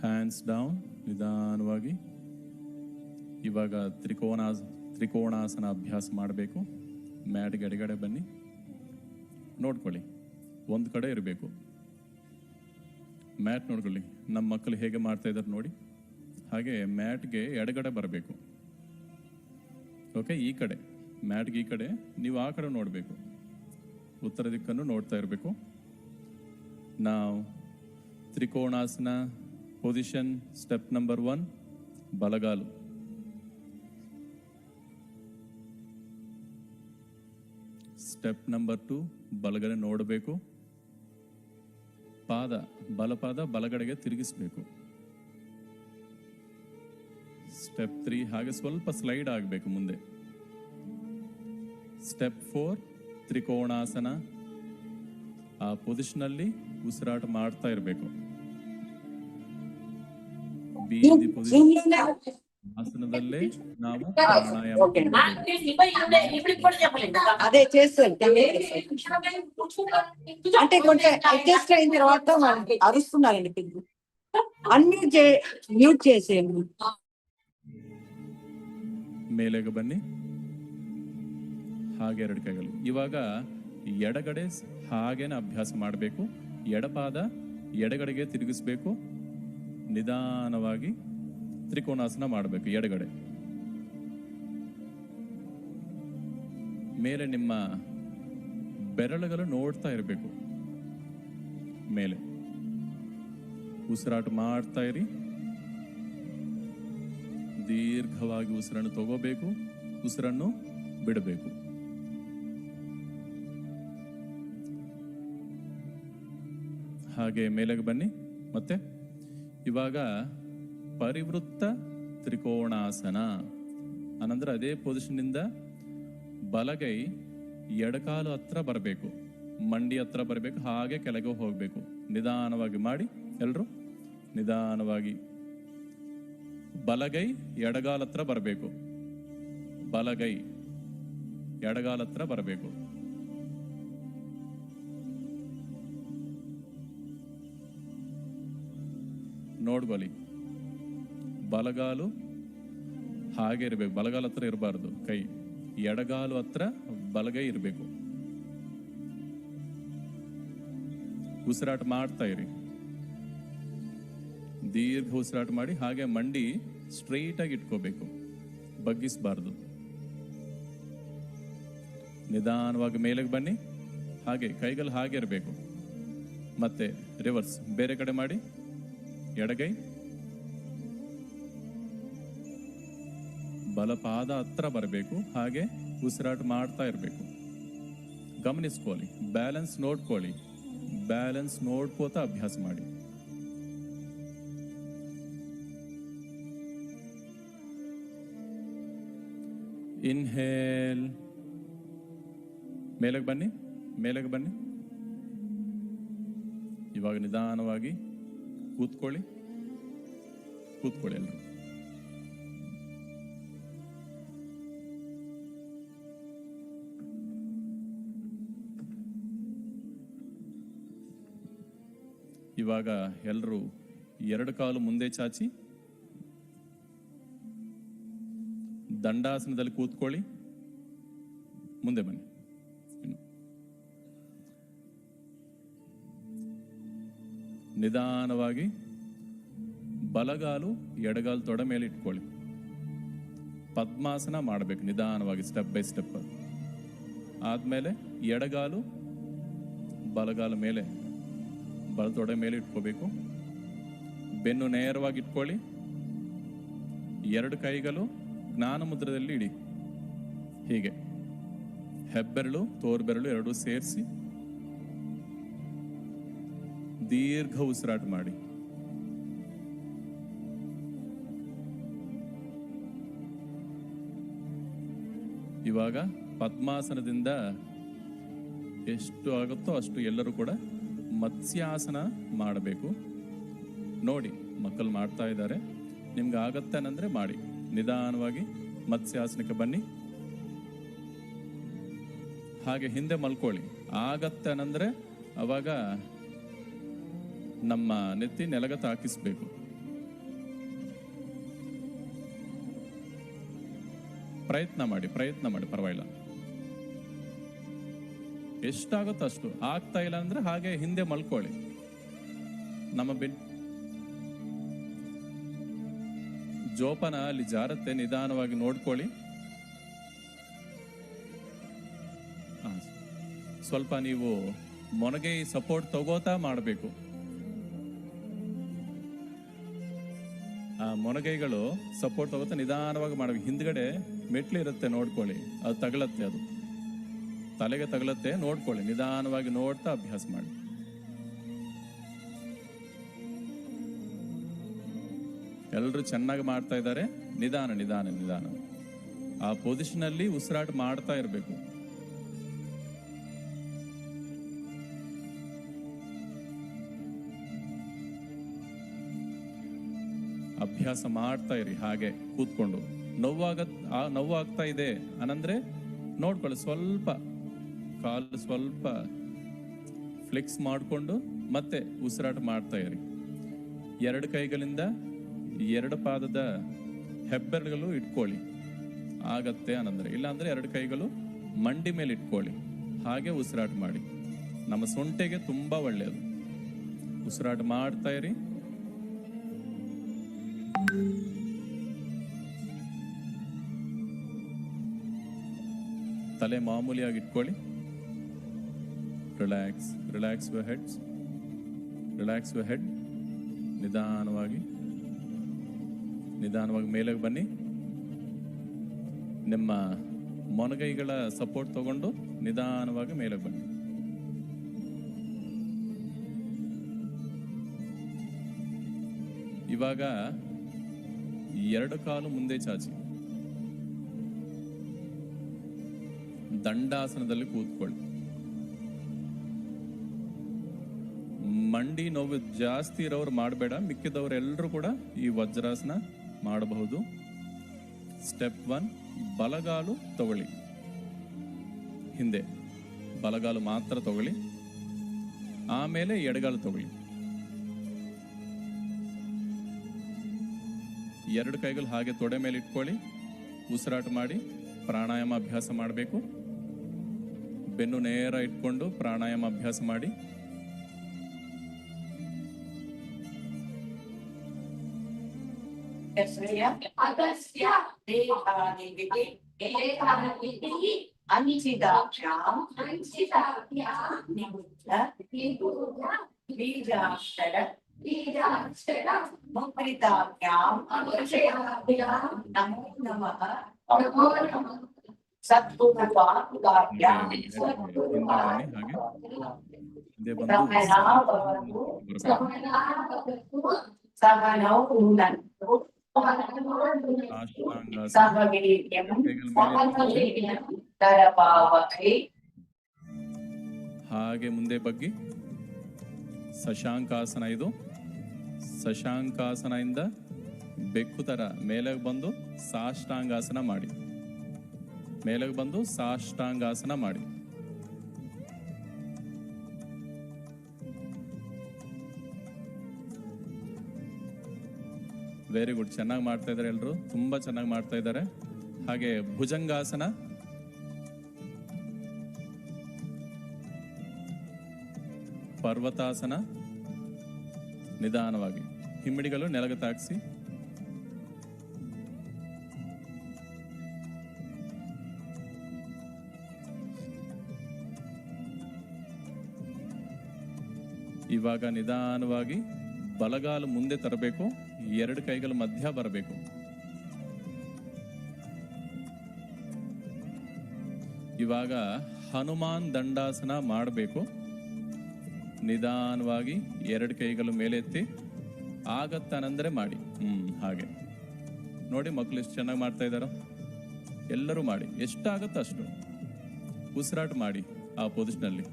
N: Hands down. ನಿಧಾನವಾಗಿ ಇವಾಗ ತ್ರಿಕೋಣಾಸನ ಅಭ್ಯಾಸ ಮಾಡಬೇಕು. ಮ್ಯಾಟ್ಗೆ ಎಡಗಡೆ ಬನ್ನಿ. ನೋಡ್ಕೊಳ್ಳಿ, ಒಂದು ಕಡೆ ಇರಬೇಕು. ಮ್ಯಾಟ್ ನೋಡ್ಕೊಳ್ಳಿ. ನಮ್ಮ ಮಕ್ಕಳು ಹೇಗೆ ಮಾಡ್ತಾ ಇದ್ದಾರೆ ನೋಡಿ, ಹಾಗೆ ಮ್ಯಾಟ್ಗೆ ಎಡಗಡೆ ಬರಬೇಕು. ಓಕೆ, ಈ ಕಡೆ ಮ್ಯಾಟ್ಗೆ ಈ ಕಡೆ, ನೀವು ಆ ಕಡೆ ನೋಡಬೇಕು. ಉತ್ತರ ದಿಕ್ಕನ್ನು ನೋಡ್ತಾ ಇರಬೇಕು. ನಾವು ತ್ರಿಕೋಣಾಸನ ಪೊಸಿಷನ್ ಸ್ಟೆಪ್ ನಂಬರ್ 1. ಬಲಗಾಲು. ಸ್ಟೆಪ್ ನಂಬರ್ 2, ಬಲಗಡೆ ನೋಡಬೇಕು. ಪಾದ, ಬಲಪಾದ ಬಲಗಡೆಗೆ ತಿರುಗಿಸ್ಬೇಕು. ಸ್ಟೆಪ್ 3, ಹಾಗೆ ಸ್ವಲ್ಪ ಸ್ಲೈಡ್ ಆಗಬೇಕು ಮುಂದೆ. ಸ್ಟೆಪ್ 4, ತ್ರಿಕೋಣಾಸನ. ಆ ಪೊಸಿಷನಲ್ಲಿ ಉಸಿರಾಟ ಮಾಡ್ತಾ ಇರಬೇಕು. ಬೀದಿ ಪೊಸಿಷನ್ ಆಸನದಲ್ಲೇ ನಾವು ಪ್ರಾಣಾಯಾಮ
D: అదే చేస్తుంటే అంటే కొంచెం అడ్జస్ట్ అయిన తర్వాత వాళ్ళకి అరుస్తున్నారండి పిల్లలు. అన్ని మ్యూట్ చేసేయండి.
N: ಮೇಲೆಗೆ ಬನ್ನಿ. ಹಾಗೆ 2 ಕೈಗಳು. ಇವಾಗ ಎಡಗಡೆ ಹಾಗೇನೆ ಅಭ್ಯಾಸ ಮಾಡಬೇಕು. ಎಡಪಾದ ಎಡಗಡೆಗೆ ತಿರುಗಿಸ್ಬೇಕು. ನಿಧಾನವಾಗಿ ತ್ರಿಕೋಣಾಸನ ಮಾಡಬೇಕು. ಎಡಗಡೆ ಮೇಲೆ ನಿಮ್ಮ ಬೆರಳುಗಳು ನೋಡ್ತಾ ಇರಬೇಕು. ಮೇಲೆ ಉಸಿರಾಟ ಮಾಡ್ತಾ ಇರಿ. ದೀರ್ಘವಾಗಿ ಉಸಿರನ್ನು ತಗೋಬೇಕು, ಉಸಿರನ್ನು ಬಿಡಬೇಕು. ಹಾಗೆ ಮೇಲೆಗೆ ಬನ್ನಿ. ಮತ್ತೆ ಇವಾಗ ಪರಿವೃತ್ತ ತ್ರಿಕೋಣಾಸನ. ಅನಂತರ ಅದೇ ಪೊಸಿಷನ್ನಿಂದ ಬಲಗೈ ಎಡಕಾಲು ಹತ್ರ ಬರಬೇಕು, ಮಂಡಿ ಹತ್ರ ಬರಬೇಕು, ಹಾಗೆ ಕೆಳಗೆ ಹೋಗಬೇಕು. ನಿಧಾನವಾಗಿ ಮಾಡಿ ಎಲ್ಲರೂ. ನಿಧಾನವಾಗಿ ಬಲಗೈ ಎಡಗಾಲ ಹತ್ರ ಬರಬೇಕು, ಬಲಗೈ ಎಡಗಾಲ ಹತ್ರ ಬರಬೇಕು. ನೋಡ್ಕೊಳ್ಳಿ, ಬಲಗಾಲು ಹಾಗೆ ಇರಬೇಕು, ಬಲಗಾಲ ಹತ್ರ ಇರಬಾರ್ದು ಕೈ. ಎಡಗಾಲು ಹತ್ರ ಬಲಗೈ ಇರಬೇಕು. ಉಸಿರಾಟ ಮಾಡ್ತಾ ಇರಿ, ದೀರ್ಘ ಉಸಿರಾಟ ಮಾಡಿ. ಹಾಗೆ ಮಂಡಿ ಸ್ಟ್ರೈಟ್ ಆಗಿ ಇಟ್ಕೋಬೇಕು, ಬಗ್ಗಿಸಬಾರ್ದು. ನಿಧಾನವಾಗಿ ಮೇಲೆಗೆ ಬನ್ನಿ. ಹಾಗೆ ಕೈಗಳು ಹಾಗೆ ಇರಬೇಕು. ಮತ್ತೆ ರಿವರ್ಸ್ ಬೇರೆ ಕಡೆ ಮಾಡಿ. ಎಡಗೈ ಬಲಪಾದ ಹತ್ರ ಬರಬೇಕು, ಹಾಗೆ ಉಸಿರಾಟ ಮಾಡ್ತಾ ಇರಬೇಕು. ಗಮನಿಸ್ಕೊಳ್ಳಿ, ಬ್ಯಾಲೆನ್ಸ್ ನೋಡ್ಕೊಳ್ಳಿ, ಬ್ಯಾಲೆನ್ಸ್ ನೋಡ್ಕೋತಾ ಅಭ್ಯಾಸ ಮಾಡಿ. ಇನ್ಹೇಲ್, ಮೇಲೆಗೆ ಬನ್ನಿ, ಮೇಲೆಗೆ ಬನ್ನಿ. ಇವಾಗ ನಿಧಾನವಾಗಿ ಕೂತ್ಕೊಳ್ಳಿ, ಕೂತ್ಕೊಳ್ಳಿ ಎಲ್ಲರೂ. ಇವಾಗ ಎಲ್ಲರೂ 2 ಕಾಲು ಮುಂದೆ ಚಾಚಿ ದಂಡಾಸನದಲ್ಲಿ ಕೂತ್ಕೊಳ್ಳಿ. ಮುಂದೆ ಬನ್ನಿ. ನಿಧಾನವಾಗಿ ಬಲಗಾಲು ಎಡಗಾಲು ತೊಡೆ ಮೇಲೆ ಇಟ್ಕೊಳ್ಳಿ. ಪದ್ಮಾಸನ ಮಾಡಬೇಕು ನಿಧಾನವಾಗಿ, ಸ್ಟೆಪ್ ಬೈ ಸ್ಟೆಪ್. ಆದಮೇಲೆ ಎಡಗಾಲು ಬಲಗಾಲ ಮೇಲೆ, ಬಲ ತೊಡೆ ಮೇಲೆ ಇಟ್ಕೋಬೇಕು. ಬೆನ್ನು ನೇರವಾಗಿ ಇಟ್ಕೊಳ್ಳಿ. 2 ಕೈಗಳು ಜ್ಞಾನ ಮುದ್ರದಲ್ಲಿ ಇಡಿ. ಹೀಗೆ ಹೆಬ್ಬೆರಳು ತೋರ್ಬೆರಳು ಎರಡೂ ಸೇರಿಸಿ ದೀರ್ಘ ಉಸಿರಾಟ ಮಾಡಿ. ಇವಾಗ ಪದ್ಮಾಸನದಿಂದ ಎಷ್ಟು ಆಗುತ್ತೋ ಅಷ್ಟು ಎಲ್ಲರೂ ಕೂಡ ಮತ್ಸ್ಯಾಸನ ಮಾಡಬೇಕು. ನೋಡಿ, ಮಕ್ಕಳು ಮಾಡ್ತಾ ಇದ್ದಾರೆ, ನಿಮ್ಗೆ ಆಗತ್ತೆ ಅನ್ನಂದ್ರೆ ಮಾಡಿ. ನಿಧಾನವಾಗಿ ಮತ್ಸ್ಯಾಸನಕ್ಕೆ ಬನ್ನಿ. ಹಾಗೆ ಹಿಂದೆ ಮಲ್ಕೊಳ್ಳಿ. ಆಗತ್ತೆ ಅನ್ನಂದ್ರೆ ಅವಾಗ ನಮ್ಮ ನೆತ್ತಿ ನೆಲಗ ತಾಕಿಸ್ಬೇಕು. ಪ್ರಯತ್ನ ಮಾಡಿ, ಪರವಾಗಿಲ್ಲ. ಎಷ್ಟಾಗುತ್ತೋ ಅಷ್ಟು. ಆಗ್ತಾ ಇಲ್ಲ ಅಂದ್ರೆ ಹಾಗೆ ಹಿಂದೆ ಮಲ್ಕೊಳ್ಳಿ. ನಮ್ಮ ಜೋಪಾನ ಅಲ್ಲಿ ಜಾರತ್ತೆ, ನಿಧಾನವಾಗಿ ನೋಡ್ಕೊಳ್ಳಿ. ಸ್ವಲ್ಪ ನೀವು ಮೊನಗೆ ಸಪೋರ್ಟ್ ತಗೋತಾ ಮಾಡಬೇಕು. ಮೊನಗೈಗಳು ಸಪೋರ್ಟ್ ತಗೋತಾ ನಿಧಾನವಾಗಿ ಮಾಡಬೇಕು. ಹಿಂದ್ಗಡೆ ಮೆಟ್ಲು ಇರುತ್ತೆ, ನೋಡ್ಕೊಳ್ಳಿ, ಅದು ತಗಲತ್ತೆ, ಅದು ತಲೆಗೆ ತಗಲತ್ತೆ, ನೋಡ್ಕೊಳ್ಳಿ, ನಿಧಾನವಾಗಿ ನೋಡ್ತಾ ಅಭ್ಯಾಸ ಮಾಡಿ. ಎಲ್ಲರೂ ಚೆನ್ನಾಗಿ ಮಾಡ್ತಾ ಇದ್ದಾರೆ. ನಿಧಾನ ನಿಧಾನ ನಿಧಾನ ಆ ಪೊಸಿಷನ್ ಅಲ್ಲಿ ಉಸಿರಾಟ ಮಾಡ್ತಾ ಇರಬೇಕು. ಅಭ್ಯಾಸ ಮಾಡ್ತಾ ಇರಿ ಹಾಗೆ ಕೂತ್ಕೊಂಡು. ನೋವು ಆಗ್ತಾ ಇದೆ ಅನ್ನಂದ್ರೆ ನೋಡ್ಕೊಳ್ಳಿ, ಸ್ವಲ್ಪ ಕಾಲು ಸ್ವಲ್ಪ ಫ್ಲೆಕ್ಸ್ ಮಾಡಿಕೊಂಡು ಮತ್ತೆ ಉಸಿರಾಟ ಮಾಡ್ತಾ ಇರಿ. 2 ಕೈಗಳಿಂದ 2 ಪಾದದ ಹೆಬ್ಬೆರಳುಗಳು ಇಟ್ಕೊಳ್ಳಿ ಆಗತ್ತೆ ಅನ್ನಂದ್ರೆ, ಇಲ್ಲಾಂದ್ರೆ 2 ಕೈಗಳು ಮಂಡಿ ಮೇಲೆ ಇಟ್ಕೊಳ್ಳಿ, ಹಾಗೆ ಉಸಿರಾಟ ಮಾಡಿ. ನಮ್ಮ ಸೊಂಟೆಗೆ ತುಂಬಾ ಒಳ್ಳೆಯದು. ಉಸಿರಾಟ ಮಾಡ್ತಾ ಇರಿ. ತಲೆ ಮಾಮೂಲಿಯಾಗಿ ಇಟ್ಕೊಳ್ಳಿ. Relax relax your heads, relax your head. ನಿಧಾನವಾಗಿ ನಿಧಾನವಾಗಿ ಮೇಲೆಗೆ ಬನ್ನಿ. ನಿಮ್ಮ ಮೊನಗೈಗಳ ಸಪೋರ್ಟ್ ತಗೊಂಡು ನಿಧಾನವಾಗಿ ಮೇಲೆಗೆ ಬನ್ನಿ. ಇವಾಗ 2 ಕಾಲು ಮುಂದೆ ಚಾಚಿ ದಂಡಾಸನದಲ್ಲಿ ಕೂತ್ಕೊಳ್ಳಿ. ಮಂಡಿ ನೋವು ಜಾಸ್ತಿ ಇರೋರು ಮಾಡಬೇಡ, ಮಿಕ್ಕಿದವರೆಲ್ಲರೂ ಕೂಡ ಈ ವಜ್ರಾಸನ ಮಾಡಬಹುದು. ಸ್ಟೆಪ್ 1, ಬಲಗಾಲು ತಗೊಳ್ಳಿ, ಹಿಂದೆ ಬಲಗಾಲು ಮಾತ್ರ ತಗೊಳ್ಳಿ, ಆಮೇಲೆ ಎಡಗಾಲು ತಗೊಳ್ಳಿ. 2 ಕೈಗಳು ಹಾಗೆ ತೊಡೆ ಮೇಲೆ ಇಟ್ಕೊಳ್ಳಿ. ಉಸಿರಾಟ ಮಾಡಿ ಪ್ರಾಣಾಯಾಮ ಅಭ್ಯಾಸ ಮಾಡಬೇಕು. ಬೆನ್ನು ನೇರ ಇಟ್ಕೊಂಡು ಪ್ರಾಣಾಯಾಮ ಅಭ್ಯಾಸ ಮಾಡಿ. ಹಾಗೆ ಮುಂದೆ ಬಗ್ಗಿ ಶಶಾಂಕಾಸನ. ಇದು ಶಶಾಂಕಾಸನದಿಂದ ಬೆಕ್ಕು ತರ ಮೇಲೆಗೆ ಬಂದು ಸಾಷ್ಟಾಂಗಾಸನ ಮಾಡಿ. ಮೇಲೆಗೆ ಬಂದು ಸಾಷ್ಟಾಂಗಾಸನ ಮಾಡಿ. ವೆರಿ ಗುಡ್, ಚೆನ್ನಾಗಿ ಮಾಡ್ತಾ ಇದ್ದಾರೆ ಎಲ್ಲರೂ, ತುಂಬಾ ಚೆನ್ನಾಗಿ ಮಾಡ್ತಾ ಇದ್ದಾರೆ. ಹಾಗೆ ಭುಜಂಗಾಸನ, ಪರ್ವತಾಸನ. ನಿಧಾನವಾಗಿ ಹಿಮ್ಮಡಿಗಳು ನೆಲಗೆ ತಾಗಿಸಿ. ಇವಾಗ ನಿಧಾನವಾಗಿ ಬಲಗಾಲು ಮುಂದೆ ತರಬೇಕು, 2 ಕೈಗಳ ಮಧ್ಯ ಬರಬೇಕು. ಇವಾಗ ಹನುಮಾನ್ ದಂಡಾಸನ ಮಾಡಬೇಕು. ನಿಧಾನವಾಗಿ 2 ಕೈಗಳು ಮೇಲೆ ಎತ್ತಿ ಆಗತ್ತನಂದ್ರೆ ಮಾಡಿ. ಹಾಗೆ ನೋಡಿ, ಮಕ್ಕಳು ಎಷ್ಟು ಚೆನ್ನಾಗಿ ಮಾಡ್ತಾ ಇದ್ದಾರೋ. ಎಲ್ಲರೂ ಮಾಡಿ, ಎಷ್ಟಾಗತ್ತೋ ಅಷ್ಟು ಉಸಿರಾಟ ಮಾಡಿ ಆ ಪೊಸಿಷನಲ್ಲಿ.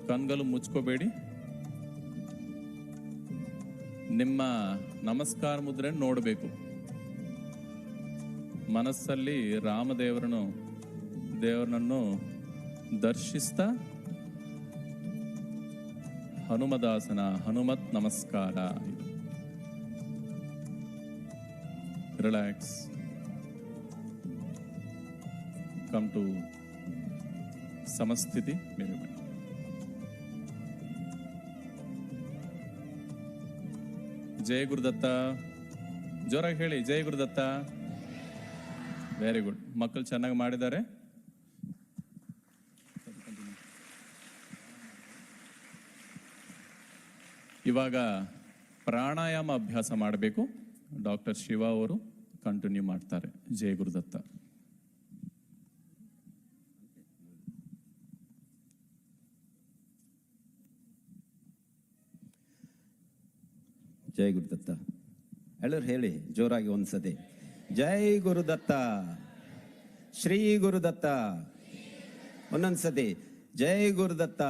N: ಕಣ್ಗಳು ಮುಚ್ಕೋಬೇಡಿ. ನಿಮ್ಮ ನಮಸ್ಕಾರ ಮುದ್ರೆ ನೋಡಬೇಕು. ಮನಸ್ಸಲ್ಲಿ ದೇವರನ್ನು ದರ್ಶಿಸ್ತಾ ಹನುಮದಾಸನ, ಹನುಮತ್ ನಮಸ್ಕಾರ. ರಿಲ್ಯಾಕ್ಸ್. ಕಮ್ ಟು ಸಮಸ್ಥಿತಿ. ಮೇರೆ ಬನ್ನಿ. ಜಯ ಗುರುದತ್ತ. ಜೋರಾಗಿ ಹೇಳಿ, ಜಯ ಗುರುದತ್ತ. ವೆರಿ ಗುಡ್, ಮಕ್ಕಳು ಚೆನ್ನಾಗಿ ಮಾಡಿದ್ದಾರೆ. ಇವಾಗ ಪ್ರಾಣಾಯಾಮ ಅಭ್ಯಾಸ ಮಾಡಬೇಕು. ಡಾಕ್ಟರ್ ಶಿವ ಅವರು ಕಂಟಿನ್ಯೂ ಮಾಡ್ತಾರೆ. ಜಯ ಗುರುದತ್ತ.
O: ಜೈ ಗುರುದತ್ತ. ಎಲ್ಲರೂ ಹೇಳಿ ಜೋರಾಗಿ ಒಂದ್ಸತಿ, ಜೈ ಗುರುದತ್ತ, ಶ್ರೀ ಗುರುದತ್ತ. ಒಂದೊಂದ್ಸತಿ, ಜೈ ಗುರುದತ್ತ.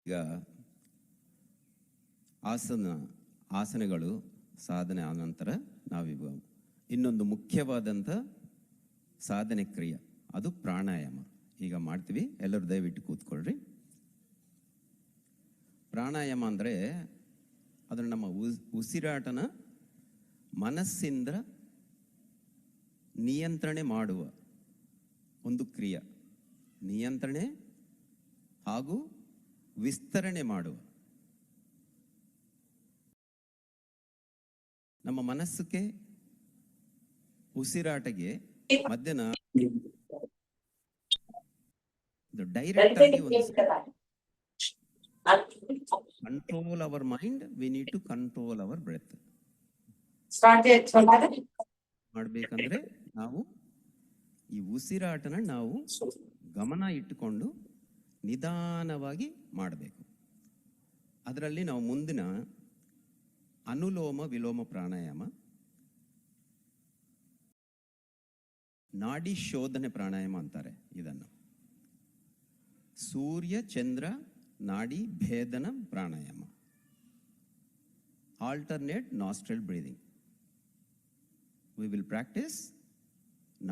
O: ಈಗ ಆಸನಗಳು ಸಾಧನೆ ಆದ ನಂತರ ನಾವೀಗ ಇನ್ನೊಂದು ಮುಖ್ಯವಾದಂಥ ಸಾಧನೆ ಕ್ರಿಯೆ, ಅದು ಪ್ರಾಣಾಯಾಮ. ಈಗ ಮಾಡ್ತೀವಿ, ಎಲ್ಲರೂ ದಯವಿಟ್ಟು ಕೂತ್ಕೊಳ್ರಿ. ಪ್ರಾಣಾಯಾಮ ಅಂದರೆ ಅದರ ನಮ್ಮ ಉಸಿರಾಟನ ಮನಸ್ಸಿಂದ ನಿಯಂತ್ರಣೆ ಮಾಡುವ ಒಂದು ಕ್ರಿಯೆ. ನಿಯಂತ್ರಣೆ ಹಾಗೂ ವಿಸ್ತರಣೆ ಮಾಡುವ. ನಮ್ಮ ಮನಸ್ಸಿಗೆ ಉಸಿರಾಟಗೆ ಮಧ್ಯನ ಡೈರೆಕ್ಟ್ ಆಗಿ control our mind, we need to control our breath. ಮಾಡ್ಬೇಕಂದ್ರೆ ನಾವು ಈ ಉಸಿರಾಟನ ನಾವು ಗಮನ ಇಟ್ಟುಕೊಂಡು ನಿಧಾನವಾಗಿ ಮಾಡಬೇಕು. ಅದರಲ್ಲಿ ನಾವು ಮುಂದಿನ ಅನುಲೋಮ ವಿಲೋಮ ಪ್ರಾಣಾಯಾಮ, ನಾಡಿ ಶೋಧನೆ ಪ್ರಾಣಾಯಾಮ ಅಂತಾರೆ ಇದನ್ನು. ಸೂರ್ಯ ಚಂದ್ರ ನಾಡಿ ಭೇದನ ಪ್ರಾಣಾಯಾಮ, alternate nostril breathing. We will practice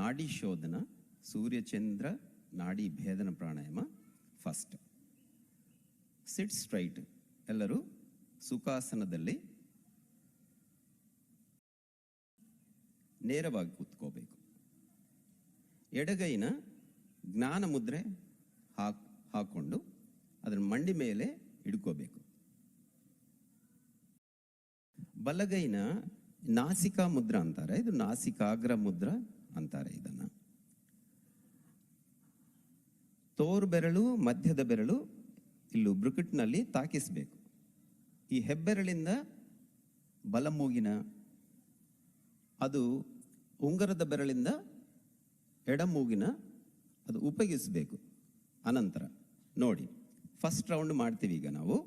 O: ನಾಡಿ ಶೋಧನ, ಸೂರ್ಯ ಚಂದ್ರ ನಾಡಿ ಭೇದನ ಪ್ರಾಣಾಯಾಮ. ಫಸ್ಟ್ ಸಿಟ್ ಸ್ಟ್ರೈಟ್, ಎಲ್ಲರೂ ಸುಖಾಸನದಲ್ಲಿ ನೇರವಾಗಿ ಕೂತ್ಕೋಬೇಕು. ಎಡಗೈನ ಜ್ಞಾನ ಮುದ್ರೆ ಹಾಕೊಂಡು ಅದರ ಮಂಡಿ ಮೇಲೆ ಹಿಡ್ಕೋಬೇಕು. ಬಲಗೈನ ನಾಸಿಕಾ ಮುದ್ರ ಅಂತಾರೆ, ಇದು ನಾಸಿಕಾಗ್ರ ಮುದ್ರ ಅಂತಾರೆ ಇದನ್ನ. ತೋರು ಬೆರಳು ಮಧ್ಯದ ಬೆರಳು ಇಲ್ಲೂ ಬ್ರುಕಟ್ನಲ್ಲಿ ತಾಕಿಸಬೇಕು. ಈ ಹೆಬ್ಬೆರಳಿಂದ ಬಲಮೂಗಿನ, ಅದು ಉಂಗರದ ಬೆರಳಿಂದ ಎಡಮೂಗಿನ ಅದು ಉಪಯೋಗಿಸಬೇಕು. ಅನಂತರ ನೋಡಿ, ಫಸ್ಟ್ ರೌಂಡ್ ಮಾಡ್ತೀವಿ ಈಗ ನಾವು.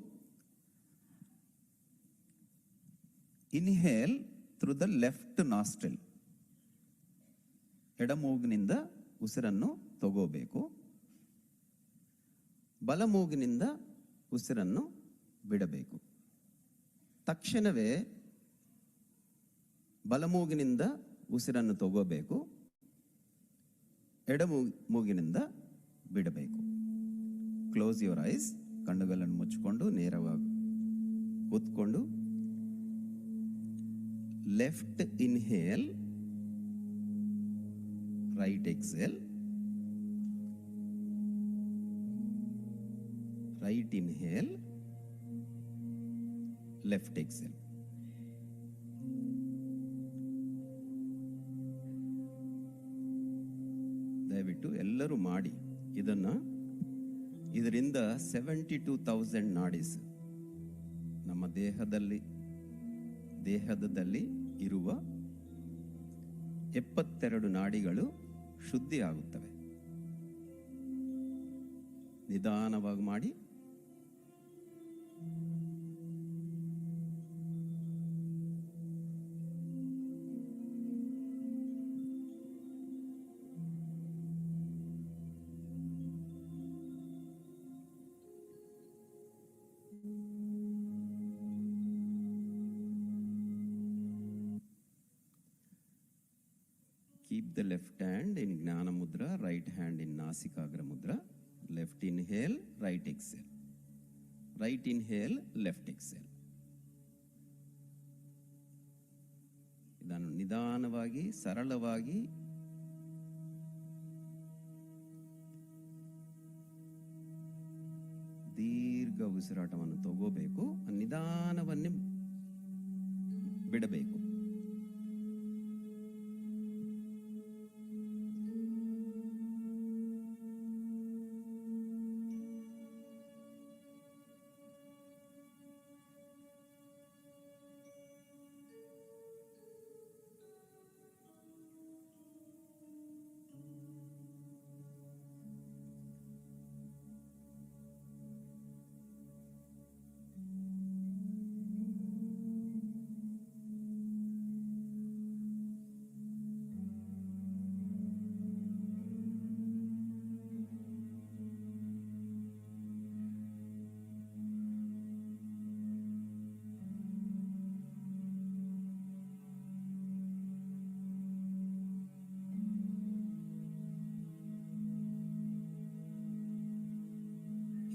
O: Inhale through the left nostril, ಎಡಮೂಗಿನಿಂದ ಉಸಿರನ್ನು ತಗೋಬೇಕು. ಬಲಮೂಗಿನಿಂದ ಉಸಿರನ್ನು ಬಿಡಬೇಕು. ತಕ್ಷಣವೇ ಬಲಮೂಗಿನಿಂದ ಉಸಿರನ್ನು ತಗೋಬೇಕು, ಎಡಮೂಗಿನಿಂದ ಬಿಡಬೇಕು. ಕ್ಲೋಸ್ ಯುವರ್ ಐಸ್, ಕಣ್ಣುಗಳನ್ನು ಮುಚ್ಚಿಕೊಂಡು ನೇರವಾಗಿ ಕೂತ್ಕೊಂಡು left inhale, right exhale, right inhale, left exhale. ದಯವಿಟ್ಟು ಎಲ್ಲರೂ ಮಾಡಿ ಇದನ್ನ ಇದರಿಂದ 72,000 ನಾಡೀಸ್ ನಮ್ಮ ದೇಹದಲ್ಲಿ ಇರುವ 72 ನಾಡಿಗಳು ಶುದ್ಧಿ ಆಗುತ್ತವೆ. ನಿಧಾನವಾಗಿ ಮಾಡಿ. Keep the left hand in Gnana Mudra, right hand in Nasikagra Mudra. Left inhale, right exhale. Right inhale, left exhale. ಇದನ್ನು ನಿಧಾನವಾಗಿ ಸರಳವಾಗಿ ದೀರ್ಘ ಉಸಿರಾಟವನ್ನು ತಗೋಬೇಕು. ನಿಧಾನವನ್ನೇ ಬಿಡಬೇಕು.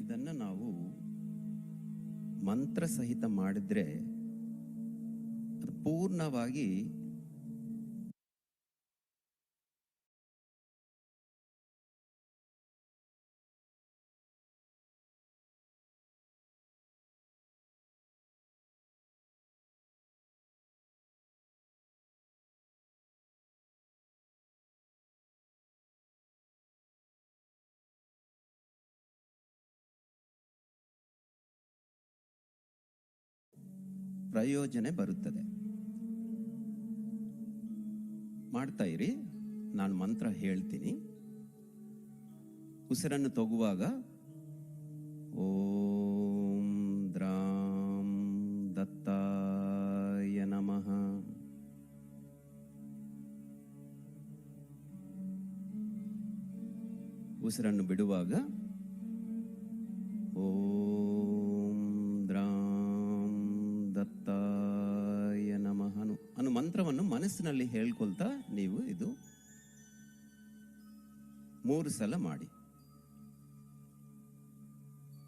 O: ಇದನ್ನು ನಾವು ಮಂತ್ರ ಸಹಿತ ಮಾಡಿದ್ರೆ ಅದು ಪೂರ್ಣವಾಗಿ ಪ್ರಯೋಜನ ಬರುತ್ತದೆ. ಮಾಡ್ತಾ ಇರಿ. ನಾನು ಮಂತ್ರ ಹೇಳ್ತೀನಿ. ಉಸಿರನ್ನು ತಗುವಾಗ ಓಂ ದ್ರಾಂ ದತ್ತಾಯ ನಮಃ. ಉಸಿರನ್ನು ಬಿಡುವಾಗ ಓಂ ದ್ರಾಂ ದತ್ತಾಯ ನಮಃ ಅನು ಮಂತ್ರವನ್ನು ಮನಸ್ಸಿನಲ್ಲಿ ಹೇಳ್ಕೊಳ್ತಾ ನೀವು ಇದು 3 ಸಲ ಮಾಡಿ.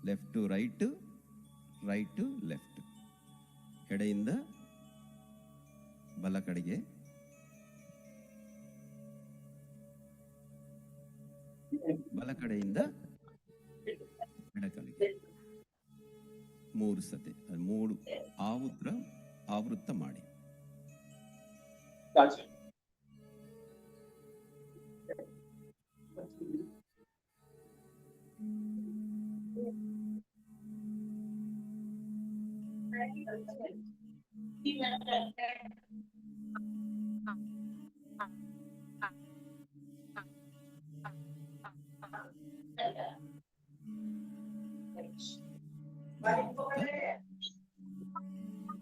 O: Left to right, right to left. ಎಡೆಯಿಂದ ಬಲ ಕಡೆಗೆ, ಬಲ ಕಡೆಯಿಂದ ಎಡ ಕಡೆಗೆ 3 ಸತಿ 3 ಆವೃತ್ತ ಮಾಡಿ.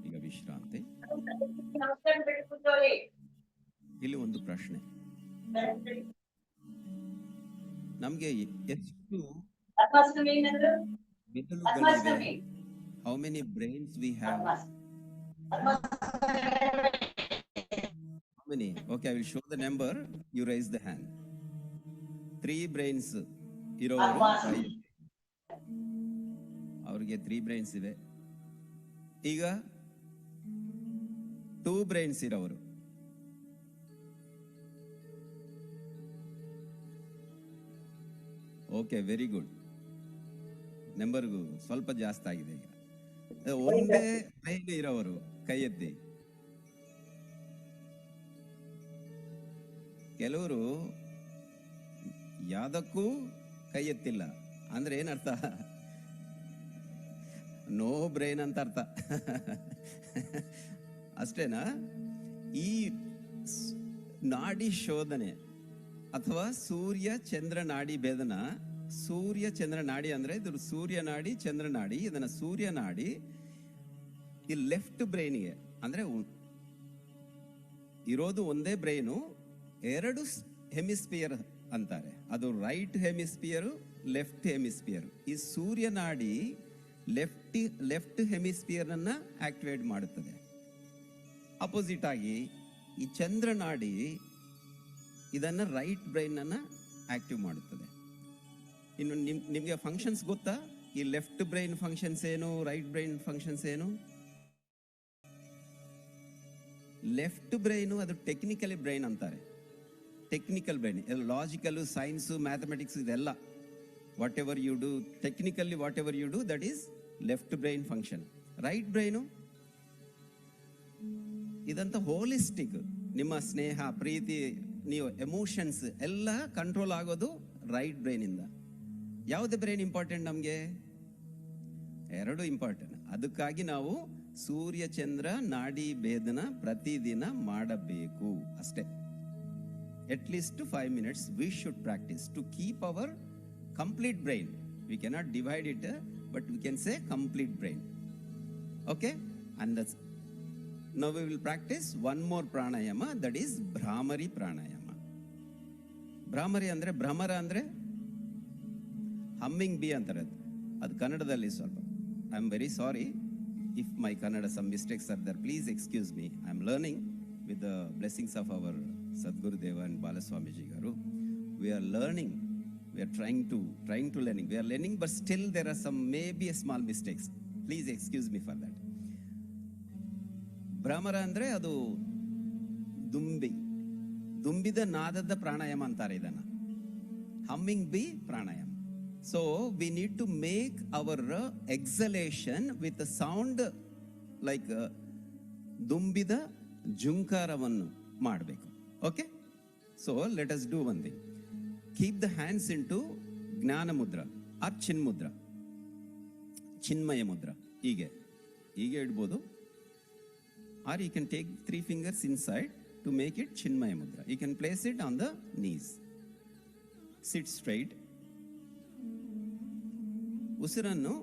O: ಈಗ ವಿಶ್ರಾಂತಿ. ಇಲ್ಲಿ ಒಂದು ಪ್ರಶ್ನೆ. ನಮ್ಗೆ ಎಷ್ಟು ಮೆದುಳುಗಳಿವೆ? How many brains we have? How many? Okay, I will show the number. You raise the hand. 3 brains ಇರೋರು ಅವ್ರಿಗೆ 3 ಬ್ರೈನ್ಸ್ ಇವೆ. ಈಗ 2 ಬ್ರೈನ್ಸ್ ಇರೋರು ಓಕೆ, ವೆರಿ ಗುಡ್. ನಂಬರ್ಗೂ ಸ್ವಲ್ಪ ಜಾಸ್ತಿ ಆಗಿದೆ. ಈಗ ಒಂದೇ ಬ್ರೈನ್ ಇರೋರು ಕೈ ಎತ್ತಿ. ಕೆಲವರು ಯಾವುದಕ್ಕೂ ಕೈ ಎತ್ತಿಲ್ಲ, ಅಂದ್ರೆ ಏನರ್ಥ? ನೋ ಬ್ರೈನ್ ಅಂತ ಅರ್ಥ. ಅಷ್ಟೇನಾ? ಈ ನಾಡಿ ಶೋಧನೆ ಅಥವಾ ಸೂರ್ಯ ಚಂದ್ರ ನಾಡಿ ಭೇದನ, ಸೂರ್ಯ ಚಂದ್ರ ನಾಡಿ ಅಂದ್ರೆ ಇದು ಸೂರ್ಯ ನಾಡಿ ಚಂದ್ರ ನಾಡಿ, ಇದನ್ನ ಸೂರ್ಯ ನಾಡಿ ಈ ಲೆಫ್ಟ್ ಬ್ರೈನ್ಗೆ ಅಂದ್ರೆ ಇರೋದು ಒಂದೇ ಬ್ರೈನು, 2 ಹೆಮಿಸ್ಪಿಯರ್ ಅಂತಾರೆ. ಅದು ರೈಟ್ ಹೆಮಿಸ್ಪಿಯರ್, ಲೆಫ್ಟ್ ಹೆಮಿಸ್ಪಿಯರ್. ಈ ಸೂರ್ಯ ನಾಡಿ ಲೆಫ್ಟ್ ಹೆಮಿಸ್ಪಿಯರ್ ಅನ್ನ ಆಕ್ಟಿವೇಟ್ ಮಾಡುತ್ತದೆ. ಅಪೋಸಿಟ್ ಆಗಿ ಈ ಚಂದ್ರ ನಾಡಿ ಇದನ್ನ ರೈಟ್ ಬ್ರೈನ್ ಅನ್ನ ಆಕ್ಟಿವ್ ಮಾಡುತ್ತದೆ. ಇನ್ನು ನಿಮ್ಗೆ ಫಂಕ್ಷನ್ಸ್ ಗೊತ್ತಾ? ಈ ಲೆಫ್ಟ್ ಬ್ರೈನ್ ಫಂಕ್ಷನ್ಸ್ ಏನು, ರೈಟ್ ಬ್ರೈನ್ ಫಂಕ್ಷನ್ಸ್ ಏನು? ಲೆಫ್ಟ್ ಬ್ರೈನು ಅದು ಟೆಕ್ನಿಕಲಿ ಬ್ರೈನ್ ಅಂತಾರೆ. Technical brain, logical, science, mathematics ಇದೆಲ್ಲ whatever you do, technically whatever you do, that is left brain function. Right brain ಇದಂತ holistic. ನಿಮ್ಮ ಸ್ನೇಹ, ಪ್ರೀತಿ, ನೀವು emotions ಎಲ್ಲ ಕಂಟ್ರೋಲ್ ಆಗೋದು ರೈಟ್ ಬ್ರೈನ್ ಇಂದ. ಯಾವ್ದು ಬ್ರೈನ್ ಇಂಪಾರ್ಟೆಂಟ್ ನಮ್ಗೆ? 2 ಇಂಪಾರ್ಟೆಂಟ್. ಅದಕ್ಕಾಗಿ ನಾವು ಸೂರ್ಯ ಚಂದ್ರ ನಾಡಿ ಭೇದನ ಪ್ರತಿದಿನ ಮಾಡಬೇಕು ಅಷ್ಟೇ. At least 5 minutes we should practice to keep our complete brain. We cannot divide it, but we can say complete brain. Okay? And that's, now we will practice one more pranayama, that is Bhramari pranayama. Bhramari andre, Bhramara andre humming bee anತಾರೆ. ಅದು ಕನ್ನಡದಲ್ಲಿ ಸ್ವಲ್ಪ, I am very sorry if my Kannada some mistakes are there. Please excuse me. I am learning with the blessings of our Sadguru Deva and Balaswamiji Garu. We are learning. We are trying to learning. We are learning, but still there are some maybe a small mistakes. Please excuse me for that. ಭ್ರಮರ ಅಂದ್ರೆ ಅದು ದುಂಬಿದ ನಾದದ ಪ್ರಾಣಾಯಾಮ ಅಂತಾರೆ ಇದನ್ನ. Humming B pranayama. So we need to make our exhalation with a sound like ದುಂಬಿದ ಜುಂಕಾರವನ್ನು ಮಾಡಬೇಕು. Okay? So let us do one thing. Keep the hands into ಜ್ಞಾನ Mudra or ಚಿನ್ ಮುದ್ರಾ, ಚಿನ್ಮಯ ಮುದ್ರಾ. ಹೀಗೆ ಇಡ್ಬೋದು. Or you can take 3 fingers inside to make it chinmaya mudra. You can place it on the knees. Sit straight. ಉಸಿರನ್ನು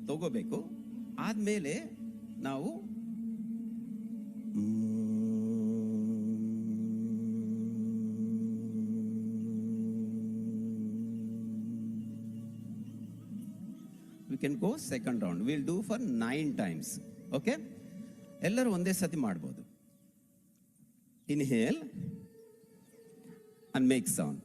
O: ತಗೋಬೇಕು. ಆದ್ಮೇಲೆ ನಾವು we can go second round. We'll do for 9 times. Okay? ಎಲ್ಲರೂ ಒಂದೇ ಸತಿ ಮಾಡಬಹುದು. Inhale and make sound.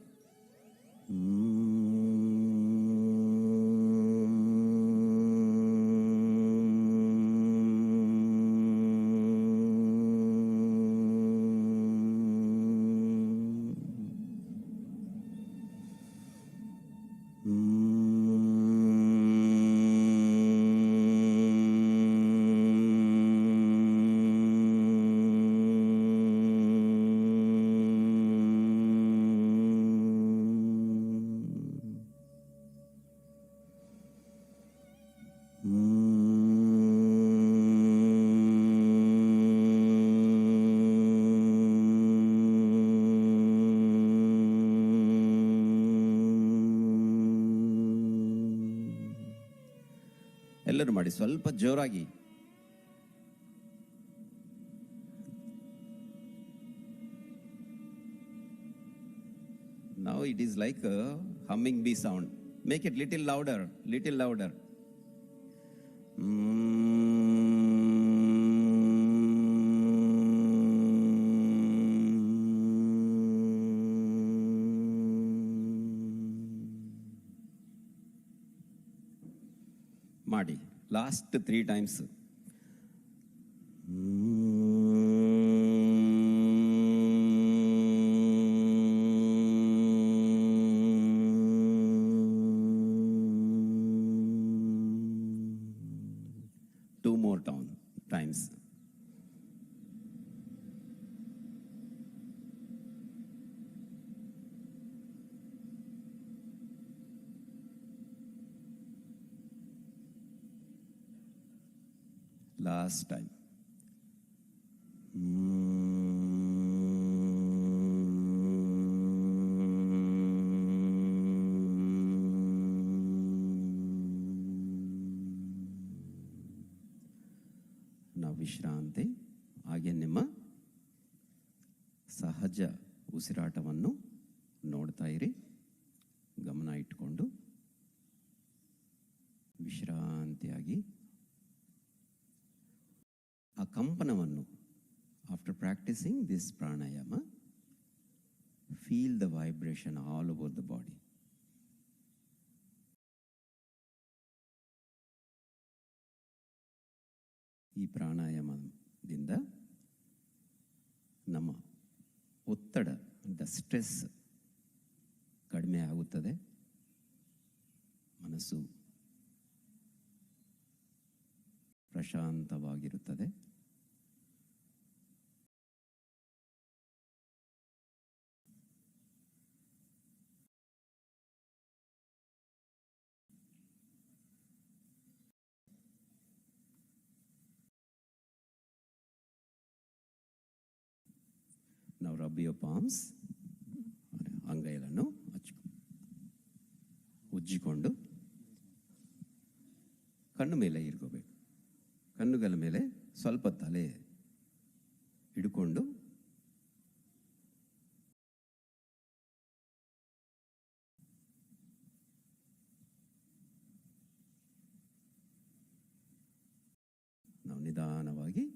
O: ಎಲ್ಲರೂ ಮಾಡಿ ಸ್ವಲ್ಪ ಜೋರಾಗಿ. Now it is like a humming bee sound. Make it little louder, little louder. ಮಾಡಿ last 3 times. Two more times. Last time. ನಾವು ವಿಶ್ರಾಂತಿ ಹಾಗೆ ನಿಮ್ಮ ಸಹಜ ಉಸಿರಾಟವನ್ನು ನೋಡ್ತಾ ಇರಿ, ಗಮನ ಇಟ್ಕೊಂಡು ವಿಶ್ರಾಂತಿಯಾಗಿ ಆ ಕಂಪನವನ್ನು, after practising this pranayama, feel the vibration all over the body. ಈ ಪ್ರಾಣಾಯಾಮದಿಂದ ನಮ್ಮ ಒತ್ತಡ, ದ ಸ್ಟ್ರೆಸ್ ಕಡಿಮೆ ಆಗುತ್ತದೆ, ಮನಸ್ಸು ಪ್ರಶಾಂತವಾಗಿರುತ್ತದೆ. ನಾವು ರಬ್ ಯುವರ್ ಪಾಮ್ಸ್, ಅಂಗೈಗಳನ್ನು ಉಜ್ಜಿಕೊಂಡು ಕಣ್ಣು ಮೇಲೆ ಇಟ್ಕೋಬೇಕು. ಕಣ್ಣುಗಳ ಮೇಲೆ ಸ್ವಲ್ಪ ತಲೆ ಹಿಡ್ಕೊಂಡು ನಾವು ನಿಧಾನವಾಗಿ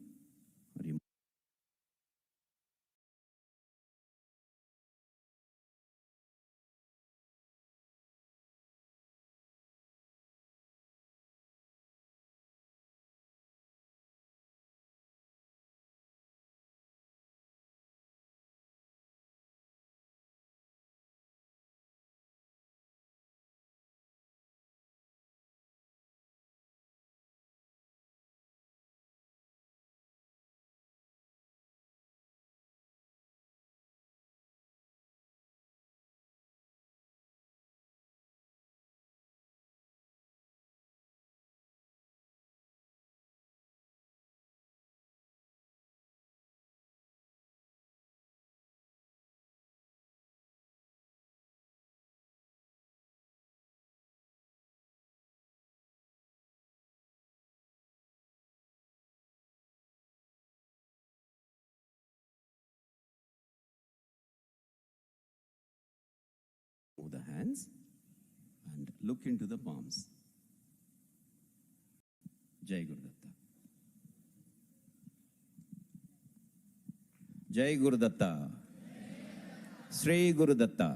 O: move the hands and look into the palms. Jai Gurudatta. Jai Gurudatta. Sri Gurudatta.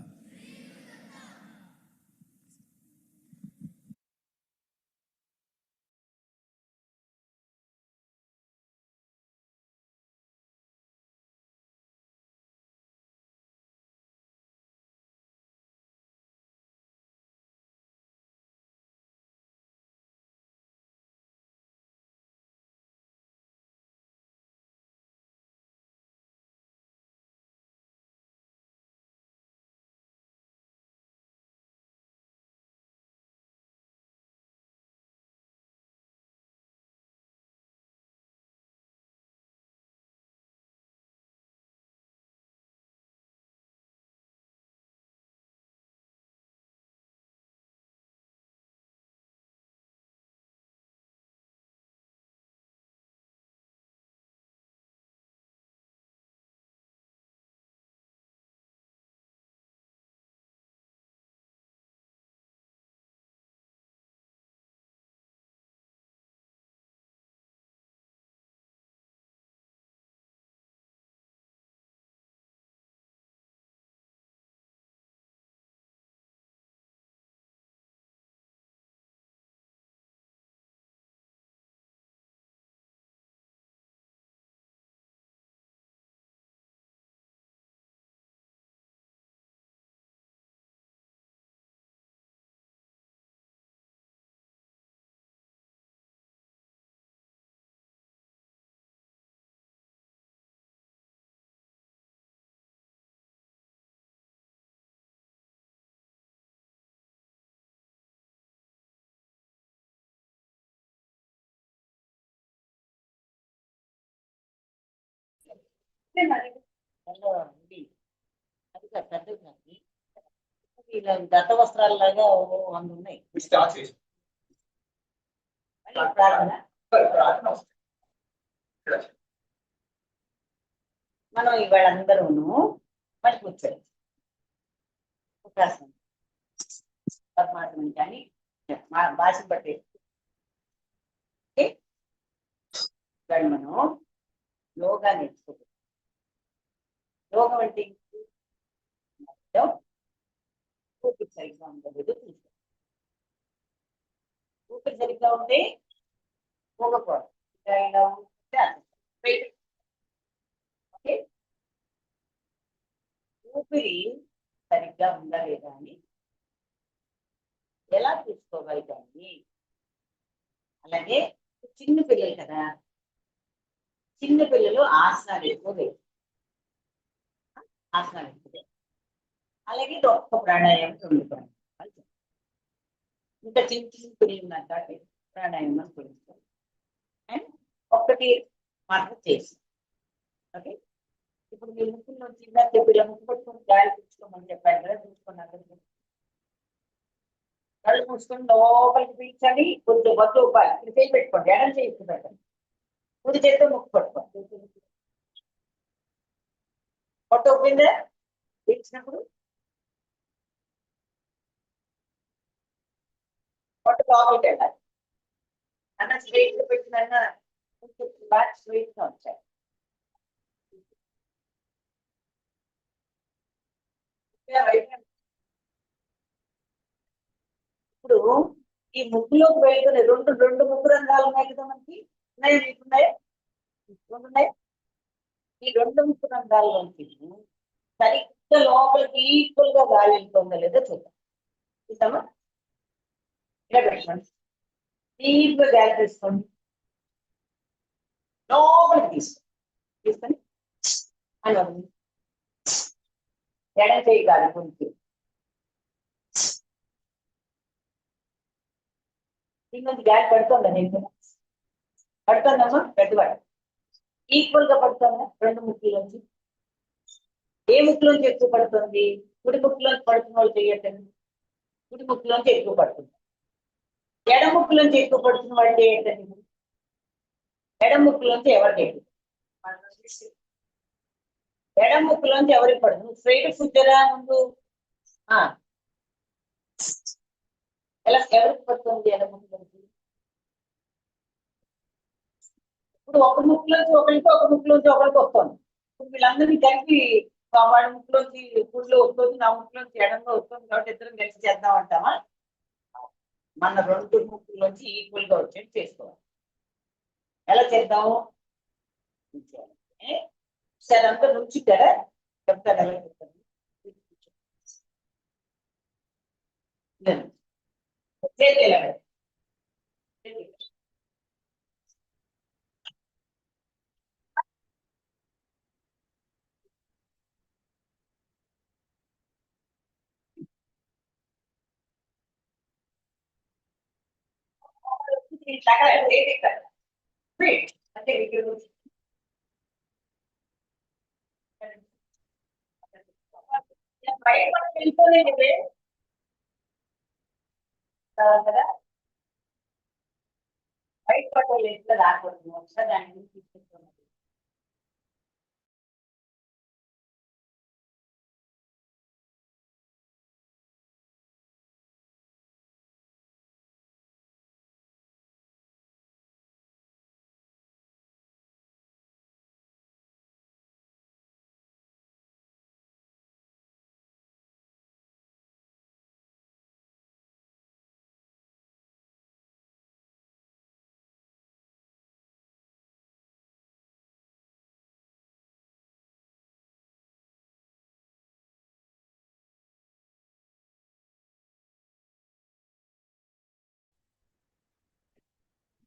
D: ఇలా దత్త వస్త్రాలలాగా 100 ఉన్నాయి.
C: స్టార్ట్ చేసి
D: ప్రార్థన మనం ఇవాళ అందరూను మరి కూర్చోండి. ఉపవాసం పరమాత్మని కానీ మా భాష బట్టి ఇవాళ మనం యోగా నేర్చుకుంటాం. యోగం అంటే ఊపిరి సరిగ్గా ఉండలేదు చూసుకో. ఊపిరి సరిగ్గా ఉంటే ఊగకూడదు. ఇలా ఉంటే ఓకే. ఊపిరి సరిగ్గా ఉందా లేదా అని ఎలా చూసుకోగలుగుతాండి. అలాగే చిన్న పిల్లలు కదా, చిన్న పిల్లలు ఆసనాలు ఎక్కువ లేదు, ఆసనాలు ఎక్కువ. అలాగే ఒక్క ప్రాణాయామం 2 ప్రాణాయామాలు. ఇంకా చిన్న చిన్న పిల్లలు ఉన్నారు కాబట్టి ప్రాణాయామం కొలుస్తాం అండ్ ఒక్కటి మాత్రం చేస్తాం. ఓకే. ఇప్పుడు మీరు ముక్కులో చిన్న పిల్లల ముక్కు పట్టుకొని గాలి పీల్చుకోమని చెప్పారు కదా, చూసుకున్నారు. కళ్ళు మూసుకొని లోపలికి పీల్చాలి, కొద్ది వద్దు ఉపాలి. ఇక్కడ చేయి పెట్టుకోండి, ఎడం చేయి పెట్టండి, కుడి చేతితో ముక్కు పట్టుకోండి. పొట్ట ఒప్పిందా పీల్చినప్పుడు? పొట్ట లోపలికి వెళ్ళాలి. అన్న స్ట్రైట్ గా పెట్టిన బ్యాక్ స్ట్రైట్ గా వచ్చాయి. ఇప్పుడు ఈ ముగ్గులోకి వెళ్తున్న రెండు ముగ్గు రంధ్రాలు ఉన్నాయి కదా మనకి, ఉన్నాయి ఉన్నాయి ఉన్నాయి. ఈ 2 ముగ్గు రంధ్రాల్లోంచి సరిగ్గా లోపలికి ఈక్వల్ గా గాలి వెళ్తుందో లేదో చూద్దాం. చూసామా? ఇలా పెట్టండి, డీప్ గా గాలి తీసుకోండి, లోపలికి తీసుకొని అని ఎడం చేయి గాలి కొంచెం ఇంకొంచెం గ్యాస్ పడుతుందా నీకు? పడుతుందమ్మా? పెద్దవాడు ఈక్వల్ గా పడుతుందా 2 ముక్కులోంచి? ఏ ముక్కులోంచి ఎక్కువ పడుతుంది? కుడి ముక్కులోంచి పడుతున్న వాళ్ళు చేయటండి. కుడి ముక్కులోంచి ఎక్కువ పడుతుంది. ఎడ ముక్కులోంచి ఎక్కువ పడుతున్న వాళ్ళు చేయటండి. ఎడ ముక్కులోంచి ఎవరికి ఎక్కువ? ఎడ ముక్కులోంచి ఎవరికి పడుతుంది? నువ్వు స్ట్రైట్ కూర్చోరా ముందు. ఎలా ఎవరికి పడుతుంది ఎడ ముక్కులోంచి? ఇప్పుడు ఒక ముక్కులోంచి ఒకరికి, ఒక ముక్కులోంచి ఒకరికి వస్తుంది. ఇప్పుడు వీళ్ళందరినీ కలిపి వాడి ముక్కులోంచి గుడిలో వస్తుంది, నా ముక్కులోంచి ఎడంగా వస్తుంది కాబట్టి ఇద్దరం కలిసి చేద్దాం అంటామా? మన 2 ముక్కులోంచి ఈక్వల్ గా వచ్చేది చేసుకోవాలి. ఎలా చేద్దాము? సరే అంతా నుంచుంటారా? చెప్తాను ఎలా చెప్తాను. వెళ్ళిపోలేదు కదా, బయట పట్టాలి ఎట్లా రాకూడదు ఒకసారి దాని గురించి తీసుకుంటున్నాను.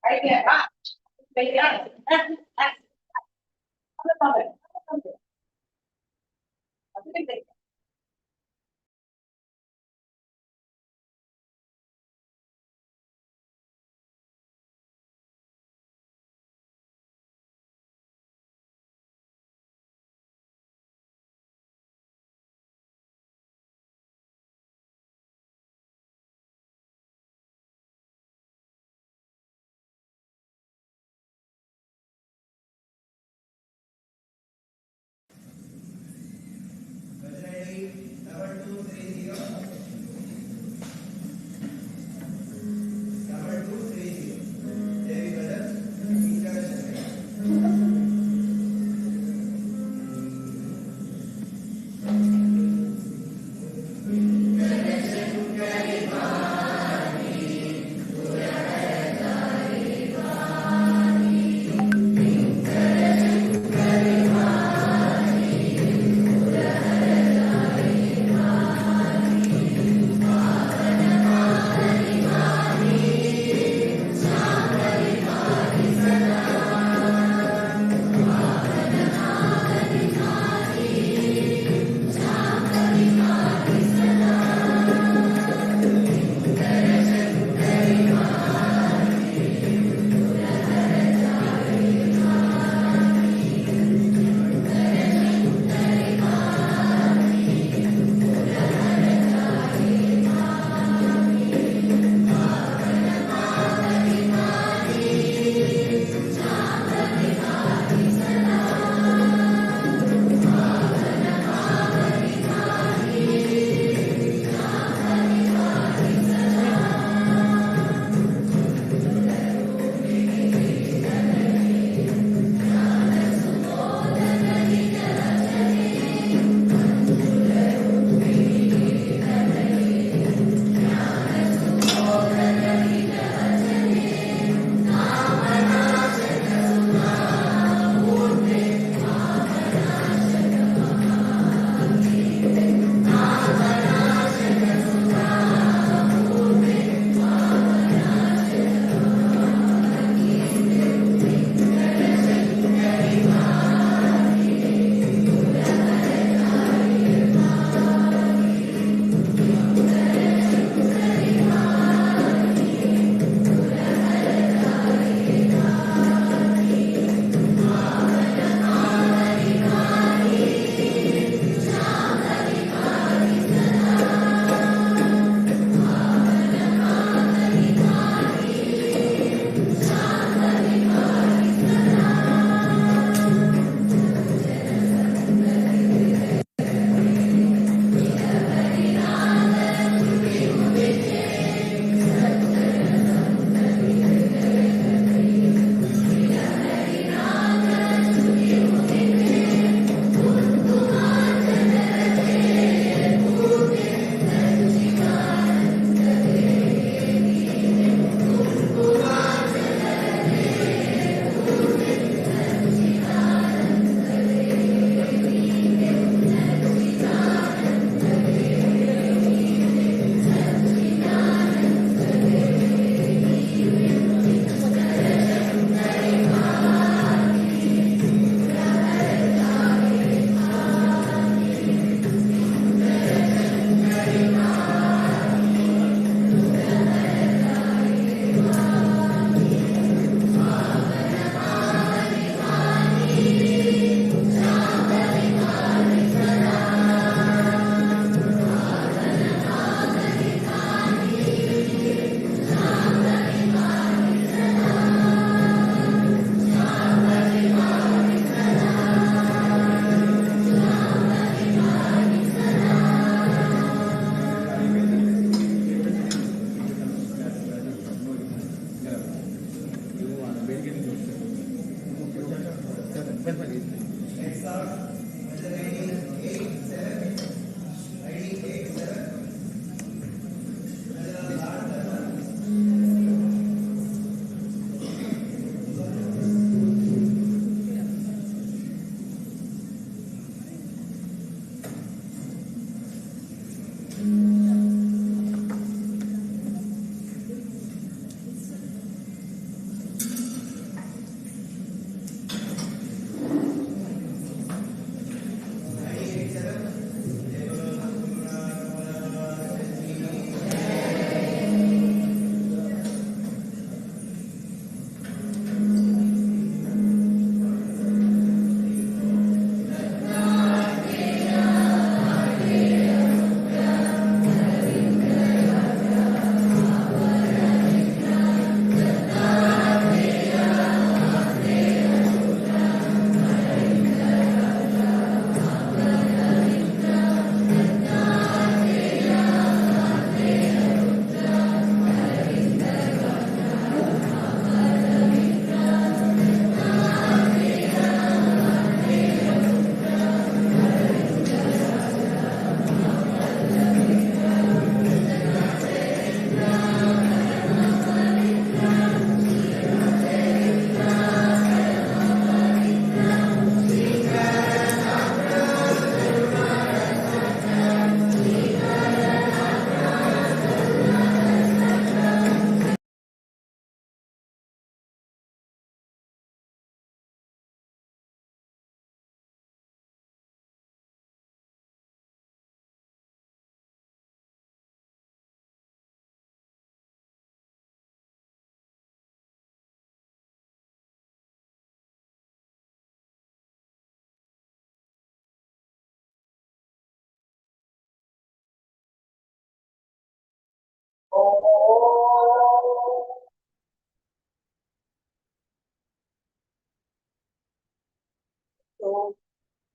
D: అయితే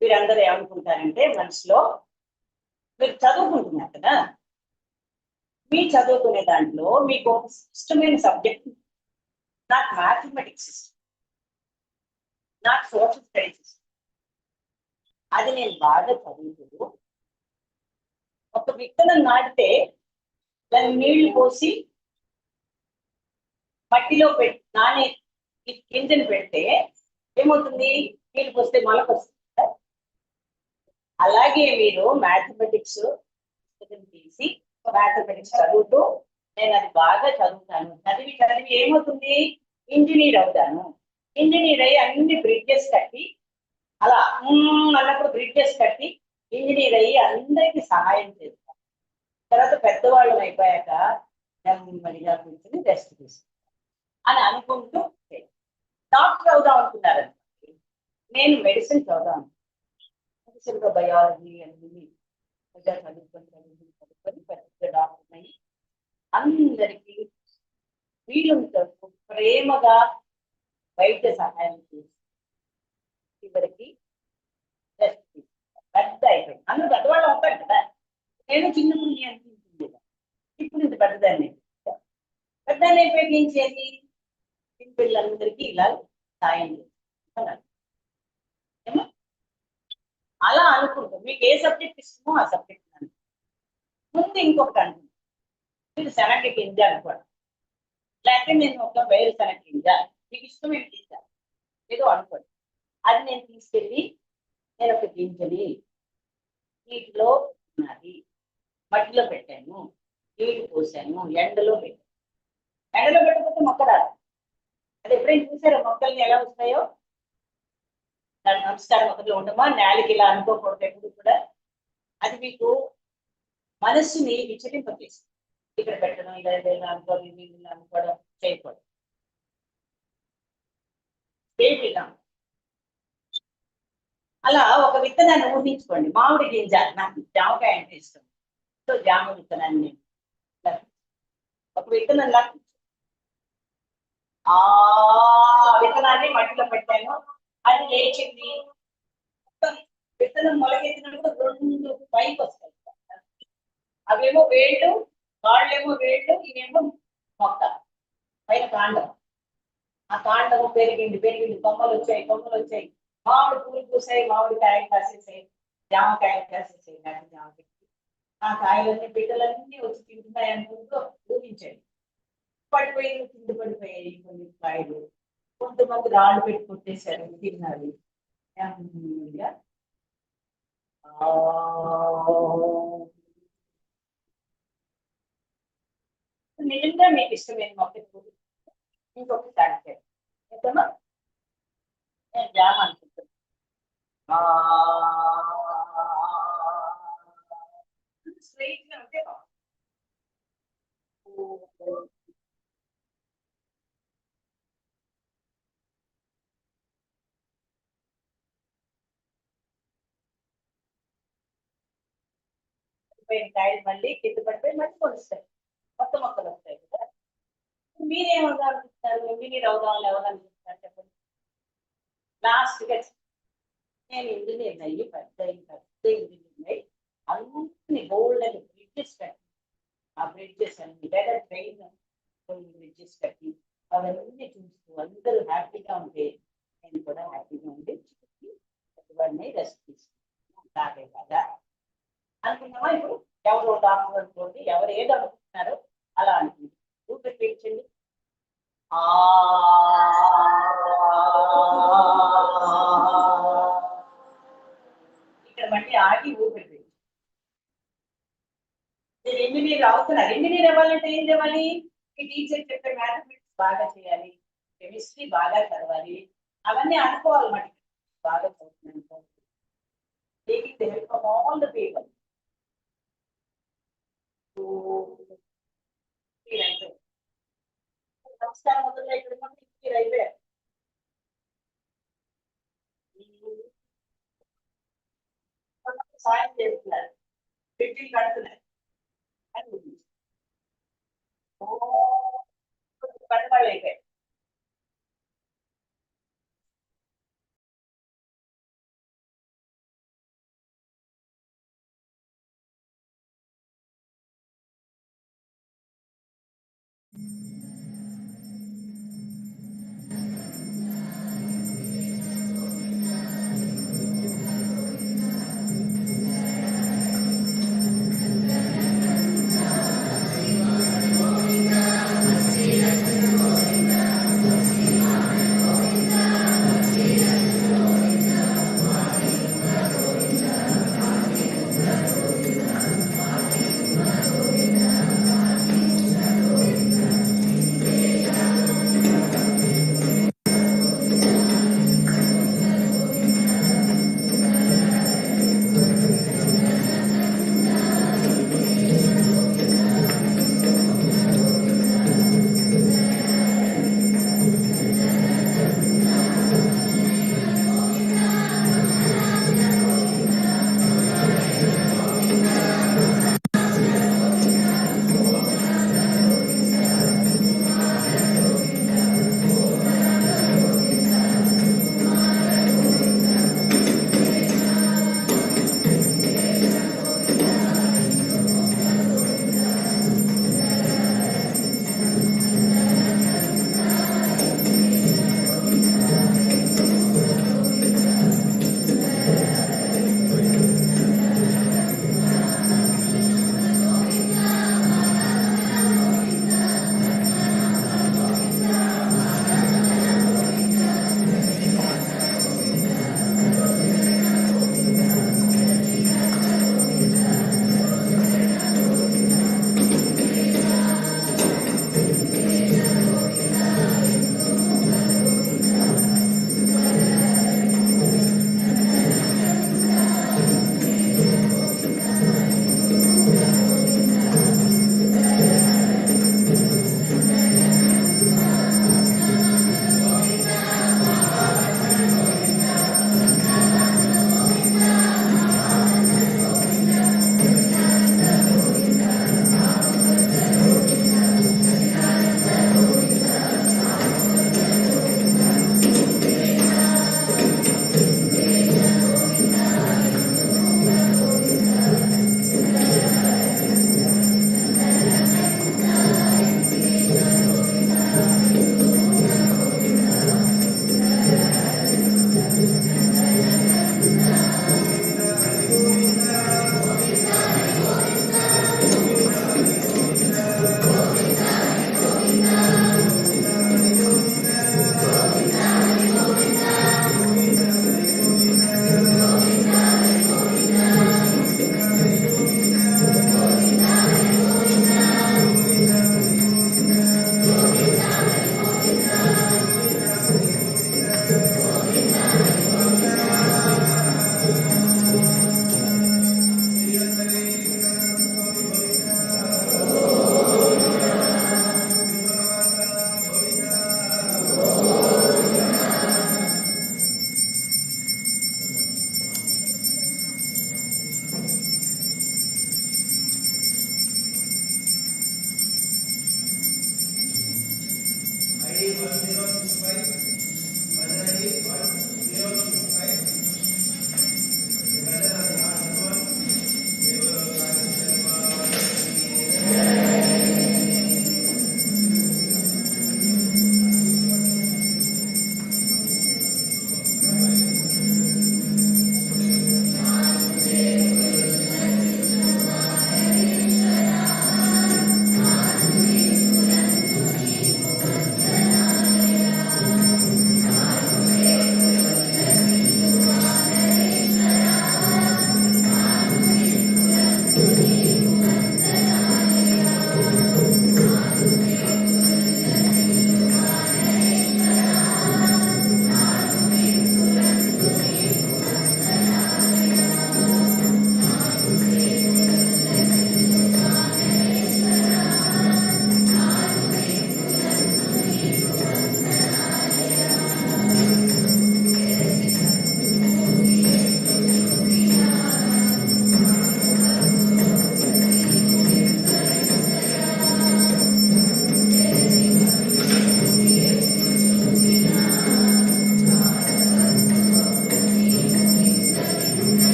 D: మీరందరూ ఏమనుకుంటారంటే మనసులో మీరు చదువుకుంటున్నారు కదా, మీ చదువుకునే దాంట్లో మీకు ఒక ఇష్టమైన సబ్జెక్ట్, నాకు మ్యాథమెటిక్స్ ఇష్టం, నాకు సోషల్ స్టడీస్ ఇష్టం. అది నేను బాగా చదువుతూ ఒక విత్తనం నాటితే దాన్ని నీళ్లు పోసి మట్టిలో పెట్టి నానే గింజను పెడితే ఏమవుతుంది? నీళ్ళు పోస్తే మొలక వస్తుంది. అలాగే మీరు మ్యాథమెటిక్స్ తీసి మ్యాథమెటిక్స్ చదువుతూ నేను అది బాగా చదువుతాను, చదివి చదివి ఏమవుతుంది? ఇంజనీర్ అవుతాను. ఇంజనీర్ అయ్యి అన్ని బ్రిడ్జెస్ కట్టి అలా అన్నప్పుడు బ్రిడ్జెస్ కట్టి ఇంజనీర్ అయ్యి అందరికీ సహాయం చేస్తాను. తర్వాత పెద్దవాళ్ళం అయిపోయాక నెమ్మదిగా కూర్చొని రెస్ట్ తీసుకుంటాను అని అనుకుంటూ డాక్టర్ అవుదాం అనుకున్నారు. నేను మెడిసిన్ చదువుదాం, మెడిసిన్ లో బయాలజీ అన్ని చదువుకొని పెద్ద డాక్టర్ అయ్యి అందరికీ వీలుంటూ ప్రేమగా వైద్య సహాయం చేసి చివరికి పెద్ద అయిపోయింది. అందరూ పెద్దవాళ్ళు అవుతారు కదా, నేను చిన్నప్పుడు అనిపించింది, ఇప్పుడు ఇంత పెద్దదాన్ని. పెద్దదాన్ని అయిపోయి ఏం చేయాలి? పిల్లలందరికీ ఇలా సాయం చేయాలి. అలా అనుకుంటాం. మీకు ఏ సబ్జెక్ట్ ఇష్టమో ఆ సబ్జెక్ట్ ముందు ఇంకొకటి అనుకుంటాం. మీరు శనగ గింజ అనుకోండి, లేకపోతే నేను ఒక వేరుశనగ గింజ, మీకు ఇష్టమైన గింజ ఏదో అనుకోండి. అది నేను తీసుకెళ్ళి నేను ఒక గింజని నీటిలో ఉన్నది మట్టిలో పెట్టాను, నీళ్లు పోసాను, ఎండలో పెట్టాను. ఎండలో పెట్టకపోతే మొక్క రాదు. అది ఎప్పుడైనా చూసారో మొక్కల్ని ఎలా వస్తాయో? దాని నమస్కారం మొక్కలో ఉండమా, నేలకి ఇలా అనుకోకూడదు ఎప్పుడు కూడా. అది మీకు మనస్సుని విచలింపజేస్తుంది. ఇక్కడ పెట్టడం, ఇలా ఏదైనా అనుకోవడం, నీళ్ళు అనుకోవడం చేయకూడదు. అలా ఒక విత్తనాన్ని ఊహించుకోండి. మామిడి గింజ, నాకు జామకాయ అంటే ఇష్టం, సో జామ విత్తనాన్ని ఒక విత్తనం ఆ విత్తనాన్ని మట్టిలో పెట్టాను, అది లేచింది. విత్తనం మొలకెత్తినప్పుడు రెండు పైకి వస్తాయి. అవేమో వేళ్ళు, వాళ్ళేమో వేళ్ళు, ఇవేమో మొక్క పైన కాండం. ఆ కాండము పెరిగింది, కొమ్మలు వచ్చాయి. మామిడి పూలు పూసాయి, మామిడికాయలు కాసేసాయి, జామకాయలు కాసేసాయి, నాకు జామ చెట్టు. ఆ కాయలన్నీ బిడ్డలన్నీ వచ్చి తింటున్నాయి అనుకుంటూ ఊహించండి. పడిపోయింది, కింద పడిపోయాయి కొన్ని కాయలు. కొంతమంది రాళ్ళు పెట్టి కొట్టేశారు, తిన్నారు. నెమ్మదిగా నిజంగా మీకు ఇష్టమైన మొక్క ఇంకొకసారి ఎంతమ్మా నేను జామ అనుకుంటున్నాను. స్ట్రైట్ గా ఉంటే కాయలు మళ్ళీ కింద పడిపోయి మళ్ళీ కొలుస్తాయి, కొత్త మొక్కలు వస్తాయి కదా. మీరేమవుదాం అనుకుంటున్నారు, మీరు అవుదాం ఎవరనుకుంటున్నారు చెప్పండి. లాస్ట్ గా నేను ఇంజనీర్ అయ్యి పెద్ద ఇంజనీర్ అయ్యి అన్ని గోల్డ్ అని బ్రిడ్జెస్ కట్టి, ఆ బ్రిడ్జెస్ అన్ని లేదా ట్రైన్ బ్రిడ్జెస్ కట్టి అవన్నీ చూస్తూ అందరూ హ్యాపీగా ఉంటే నేను కూడా హ్యాపీగా ఉండి వాడిని రెస్ట్ తీసుకుంటాను. నాకే కదా అనుకున్నామా. ఇప్పుడు ఎవరు డాక్టర్ అనుకోండి, ఎవరు ఏదో అనుకుంటున్నారో అలా అనుకుంది. ఊపిరి పీల్చండి. ఇక్కడ మళ్ళీ ఆగి ఊపిరి పీల్చండి. నేను ఇంజనీర్ అవుతున్నారు. ఇంజనీర్ అవ్వాలంటే ఏం చేయాలి? ఈ టీచర్ చెప్పే మ్యాథమెటిక్స్ బాగా చేయాలి, కెమిస్ట్రీ బాగా చదవాలి, అవన్నీ అనుకోవాలి. మరి బాగా చదువుతున్నాను, taking the help of all the people. నమస్కారం మొదలు ఇక్కడ మీరు అయిపోయారు. సాయం చేస్తున్నారు, బిడ్డలు కడుతున్నారు కట్టుబడి అయిపోయారు.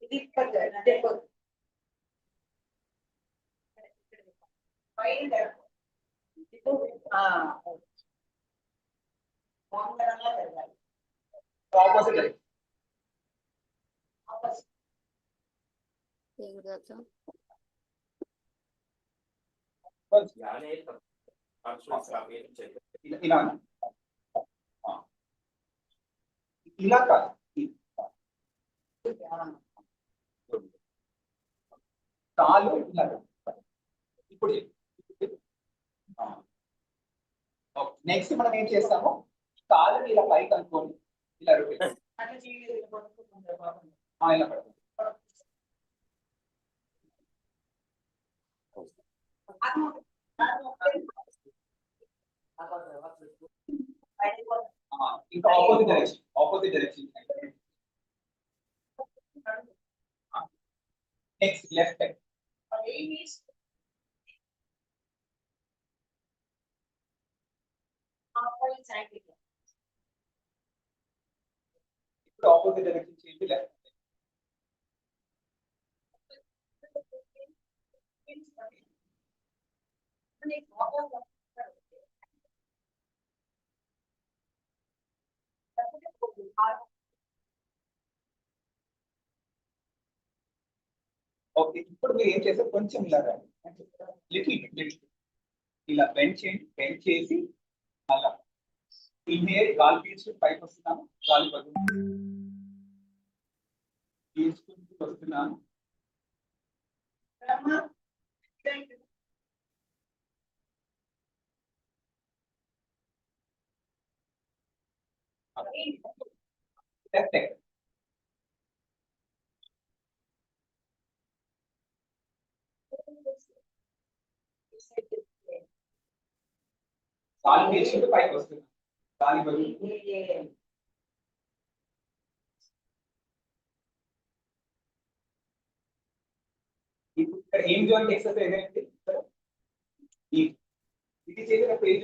D: ఇది అదే ఆపోజిట్ ఇలా ఇలా కాదు కాలు ఇలా ఇప్పుడు నెక్స్ట్ మనం ఏం చేస్తాము కాలు ఇలా పైకి అనుకోండి ఇలా రొటేట్ ఇలా పడుతుంది ఇంకా ఆపోజిట్ డైరెక్షన్ నెక్స్ట్ లెఫ్ట్ ఇప్పుడు ఆపోజిట్ డైరెక్షన్ చేయండి లెఫ్ట్ ఓకే ఇప్పుడు మీరు ఏం చేస్తారు కొంచెం ఇలా లిటిల్ ఇలా బెండ్ చేసి అలా ఇన్హేల్ గాలి పీల్చుకుంటూ పైకి వస్తున్నాను గాలి పీల్చుకుంటూ వస్తున్నాను లెఫ్ట్ గాలి పీల్చుకుంటూ పైకి వస్తున్నాను గాలి బదులు ఇక్కడ ఏం జాయింట్ ఎక్సర్సైజ్ ఏంటి ఇది చేసేటప్పుడు ఇది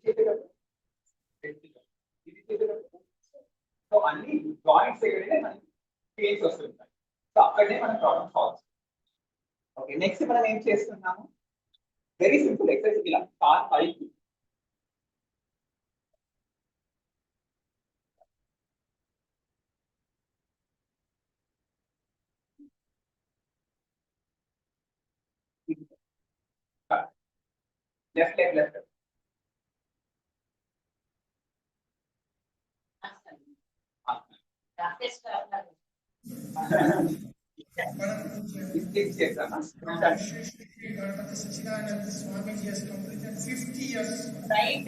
D: చేసేటప్పుడు ఇది చేసేటప్పుడు సో అన్ని జాయింట్స్ దగ్గరనే మనకి పెయిన్స్ వస్తుంటాయి సో అక్కడనే మనం ప్రాబ్లమ్ సాల్వ్ ఓకే నెక్స్ట్ మనం ఏం చేస్తున్నాము వెరీ సింపుల్ ఎక్సర్సైజ్ ఇలా కాల్ పైకి left leg left
E: Ganpati Sachidanand Swamiji has completed 50 years.
D: Right.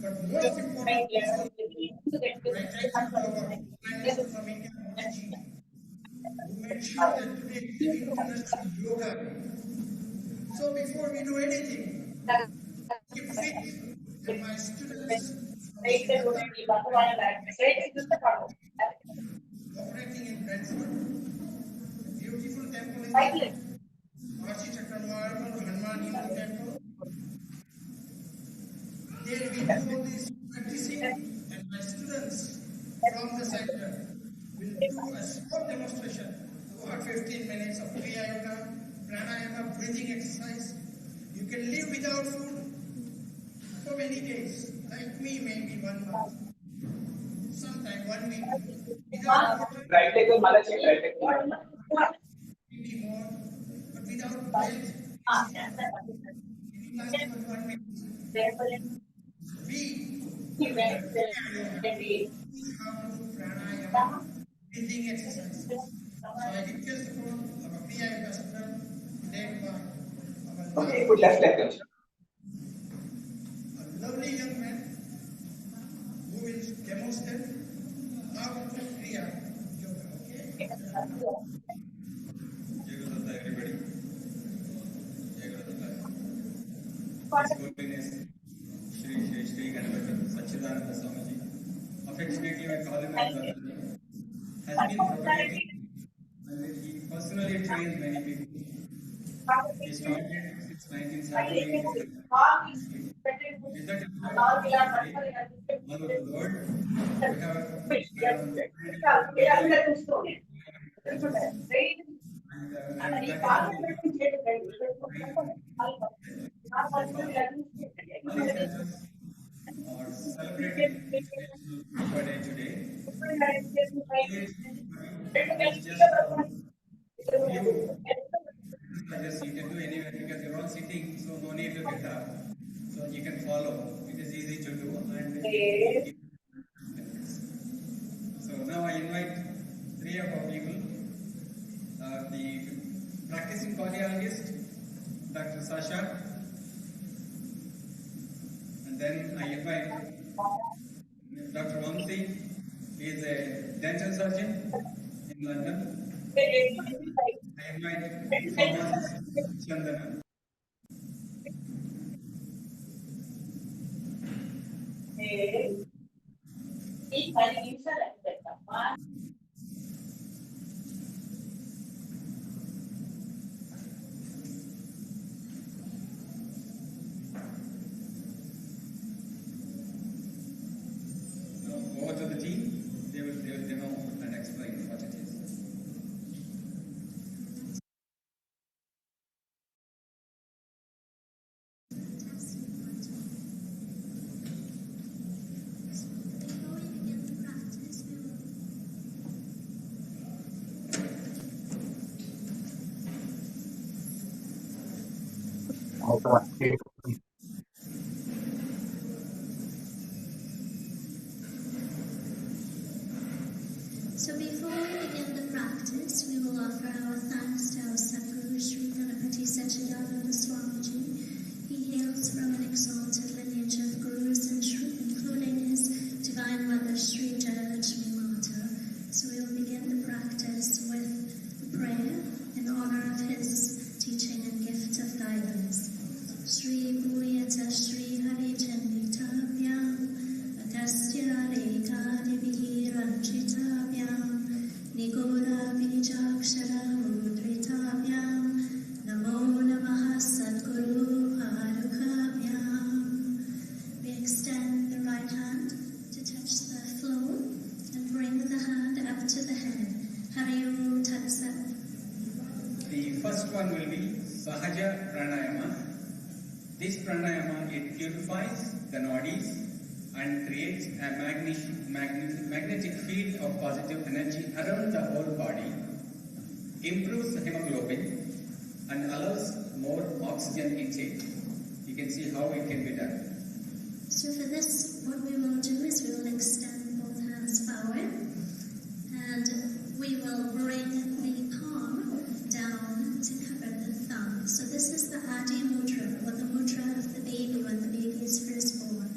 E: But most important is from India, Modi ji, who made sure that today we have international yoga. So before we do anything, keep fit. And my students operating in Brentford, beautiful temple in Machi Chakranwal, Hanuman Hindu temple. There we do all this practicing, and my students from the center will do a small demonstration about 15 minutes of Kriya Yoga, Pranayama, breathing exercise. You can live without food for many days, like me, maybe 1 month, sometime 1 week. Without water,
C: right leg or mala check, right leg.
E: maybe more, but without breath, it lasts for 1 minute. We how to do pranayama, breathing exercises. So I request for our Kriya Yoga center led by our
C: Okay, put left leg.
E: a lovely young man who will demonstrate how to do Kriya Yoga. Okay?
P: Jagadatta, everybody. Jagadatta. His Holiness Shri Ganpati Sachidananda Swamiji, affectionately we call him as Dadaji, has been propagating when he personally trained many people. He started since 1978. Is that all over the world? We have around 180 and all these centers are celebrating International Yoga Day today. It's just few. Just you can do anywhere because you're all sitting, so no need to get up. So you can follow. It is easy to do. And so now I invite three of our people, the practicing cardiologist, Dr. Sasha, and then I invite Dr. Vamsi. He is a dental surgeon in London. I invite pharmacist Chandana. Over to the team. They will demo and explain what it is.
Q: So before we begin the practice, we will offer our thanks to our Sadguru Sri Ganapati Satchidananda Swamiji. He hails from an exalted lineage of gurus and Sri, including his Divine Mother Sri Jayalakshmi Mata. So we will begin the practice with a prayer in honor of his teaching and gift of guidance. Sri Bhuyata Sri Hari Chanditabhyam Agastya Rekadibihi Ranchitabhyam Nigoda Bijakshara Mudritabhyam Namo Namaha Sadguru Harukabhyam. We extend the right hand to touch the floor and bring the hand up to the head. Hari Om Tat Sat.
P: The first one will be Sahaja Pranayama. This pranayama, it purifies the nadis and creates a magnetic field of positive energy around the whole body, improves the hemoglobin, and allows more oxygen intake. You can see how it can be done.
Q: So for this, what we will do is we will extend both hands forward and we will bring the palm down to cover the thumb. So this is the Adi Mudra, or the mudra of the baby when the baby is first born.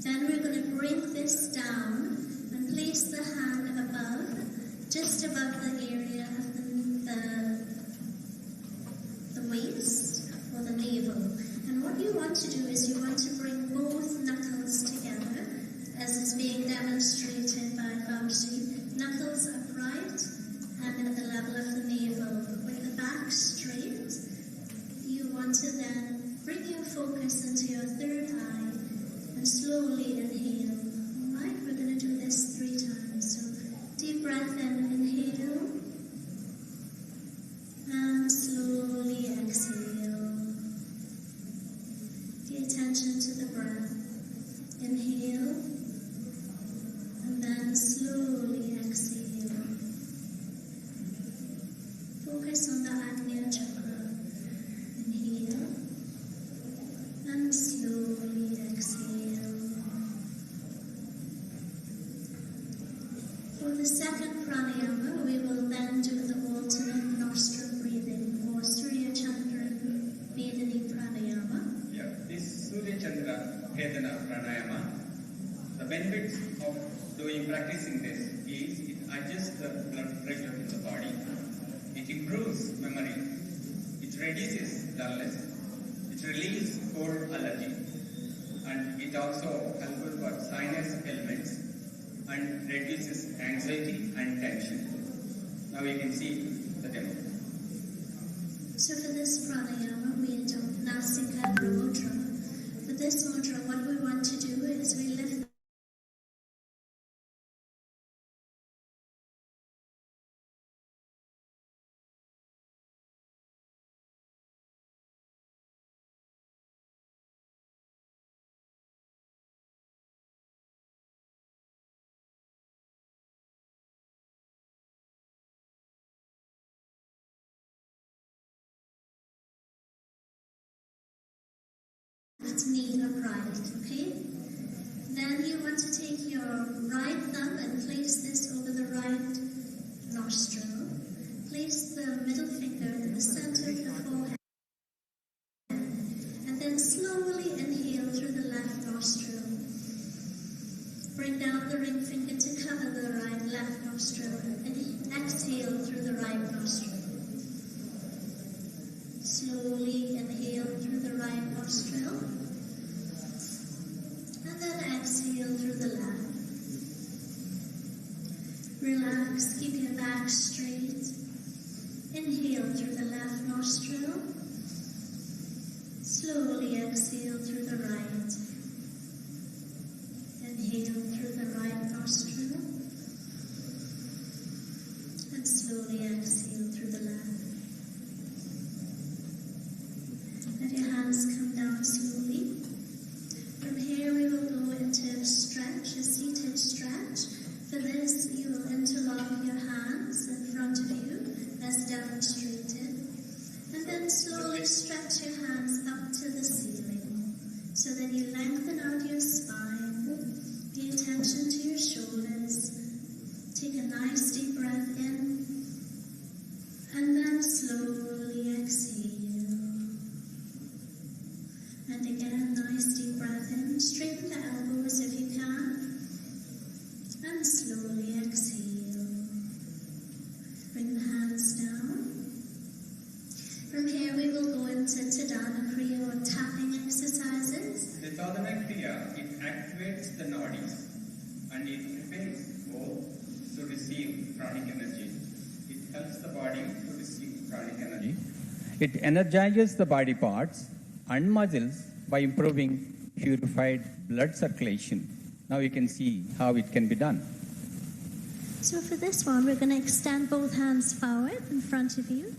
Q: Then we're going to bring this down and place the hand above, just above the area of the waist or the navel. And what you want to do is you want to bring both knuckles together, as is being demonstrated by Vamsi. Knuckles upright and at the level of the navel, with the back straight. You want to then bring your focus into your third eye and slowly inhale. Alright, we're going to do this 3 times. So deep breath in, inhale, and slowly exhale. Pay attention to the breath. Inhale, and then slowly exhale. Focus on the Agnya chakra. Inhale, and slowly exhale. For the second pranayama, we will then do the alternate nostril breathing, or Surya Chandra Vedani pranayama.
P: Yeah, this Surya Chandra Vedana Pranayama, the benefits of practicing this is it adjusts the blood pressure in the body, it improves memory, it reduces dullness, it relieves cold allergy, and it also helps for sinus ailments and reduces anxiety and tension. Now you can see the demo.
Q: So for this pranayama, we adopt Nasika mudra. For this mudra, what we want to do is we lift knee upright, okay? Then you want to take your right thumb and place this over the right nostril. Place the middle finger in the center of the forehead. And then slowly inhale through the left nostril. Bring down the ring finger to cover the left nostril. And exhale through the right nostril. Slowly inhale through the right nostril. And then exhale through the left. Relax, keep your back straight. Inhale through the left nostril. Slowly exhale through the right. Inhale through the right nostril. And slowly exhale through the left. Let your hands come down slowly. From here we will go into a stretch, a seated stretch. For this you will interlock your hands in front of you as demonstrated. And then slowly stretch your hands up to the ceiling so that you lengthen out your spine. Pay attention to your shoulders. Take a nice deep breath in. And then slowly exhale. And again, nice deep breath in. Straighten the elbows if you can. And slowly exhale. Bring the hands down. From here we will go into Datta Kriya or tapping exercises.
P: The Datta Kriya, it activates the nadis and it prepares both to receive pranic energy. It helps the body to receive pranic energy. It energizes the body parts and muscles by improving purified blood circulation. Now you can see how it can be done.
Q: So for this one, we're going to extend both hands forward in front of you.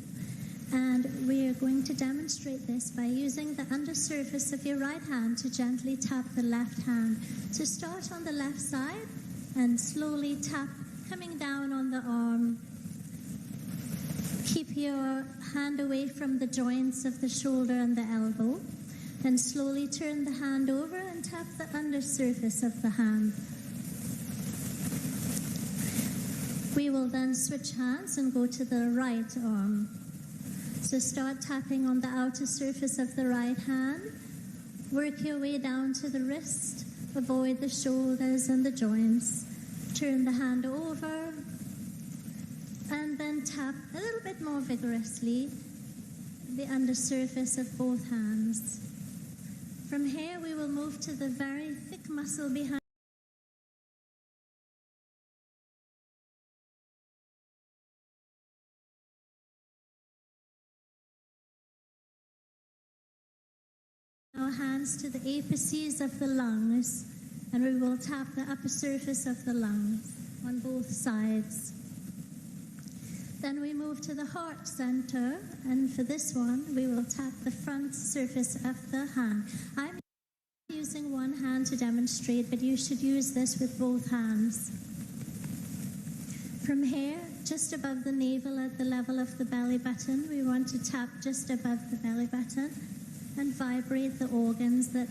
Q: And we are going to demonstrate this by using the undersurface of your right hand to gently tap the left hand. So start on the left side and slowly tap, coming down on the arm. Keep your hand away from the joints of the shoulder and the elbow. Then slowly turn the hand over and tap the undersurface of the hand. We will then switch hands and go to the right arm. So start tapping on the outer surface of the right hand. Work your way down to the wrist. Avoid the shoulders and the joints. Turn the hand over. And then tap a little bit more vigorously the undersurface of both hands. From here we will move to the very thick muscle behind our hands to the apices of the lungs, and we will tap the upper surface of the lungs on both sides. Then we move to the heart center, and for this one, we will tap the front surface of the hand. I'm using one hand to demonstrate, but you should use this with both hands. From here, just above the navel at the level of the belly button, we want to tap just above the belly button and vibrate the organs that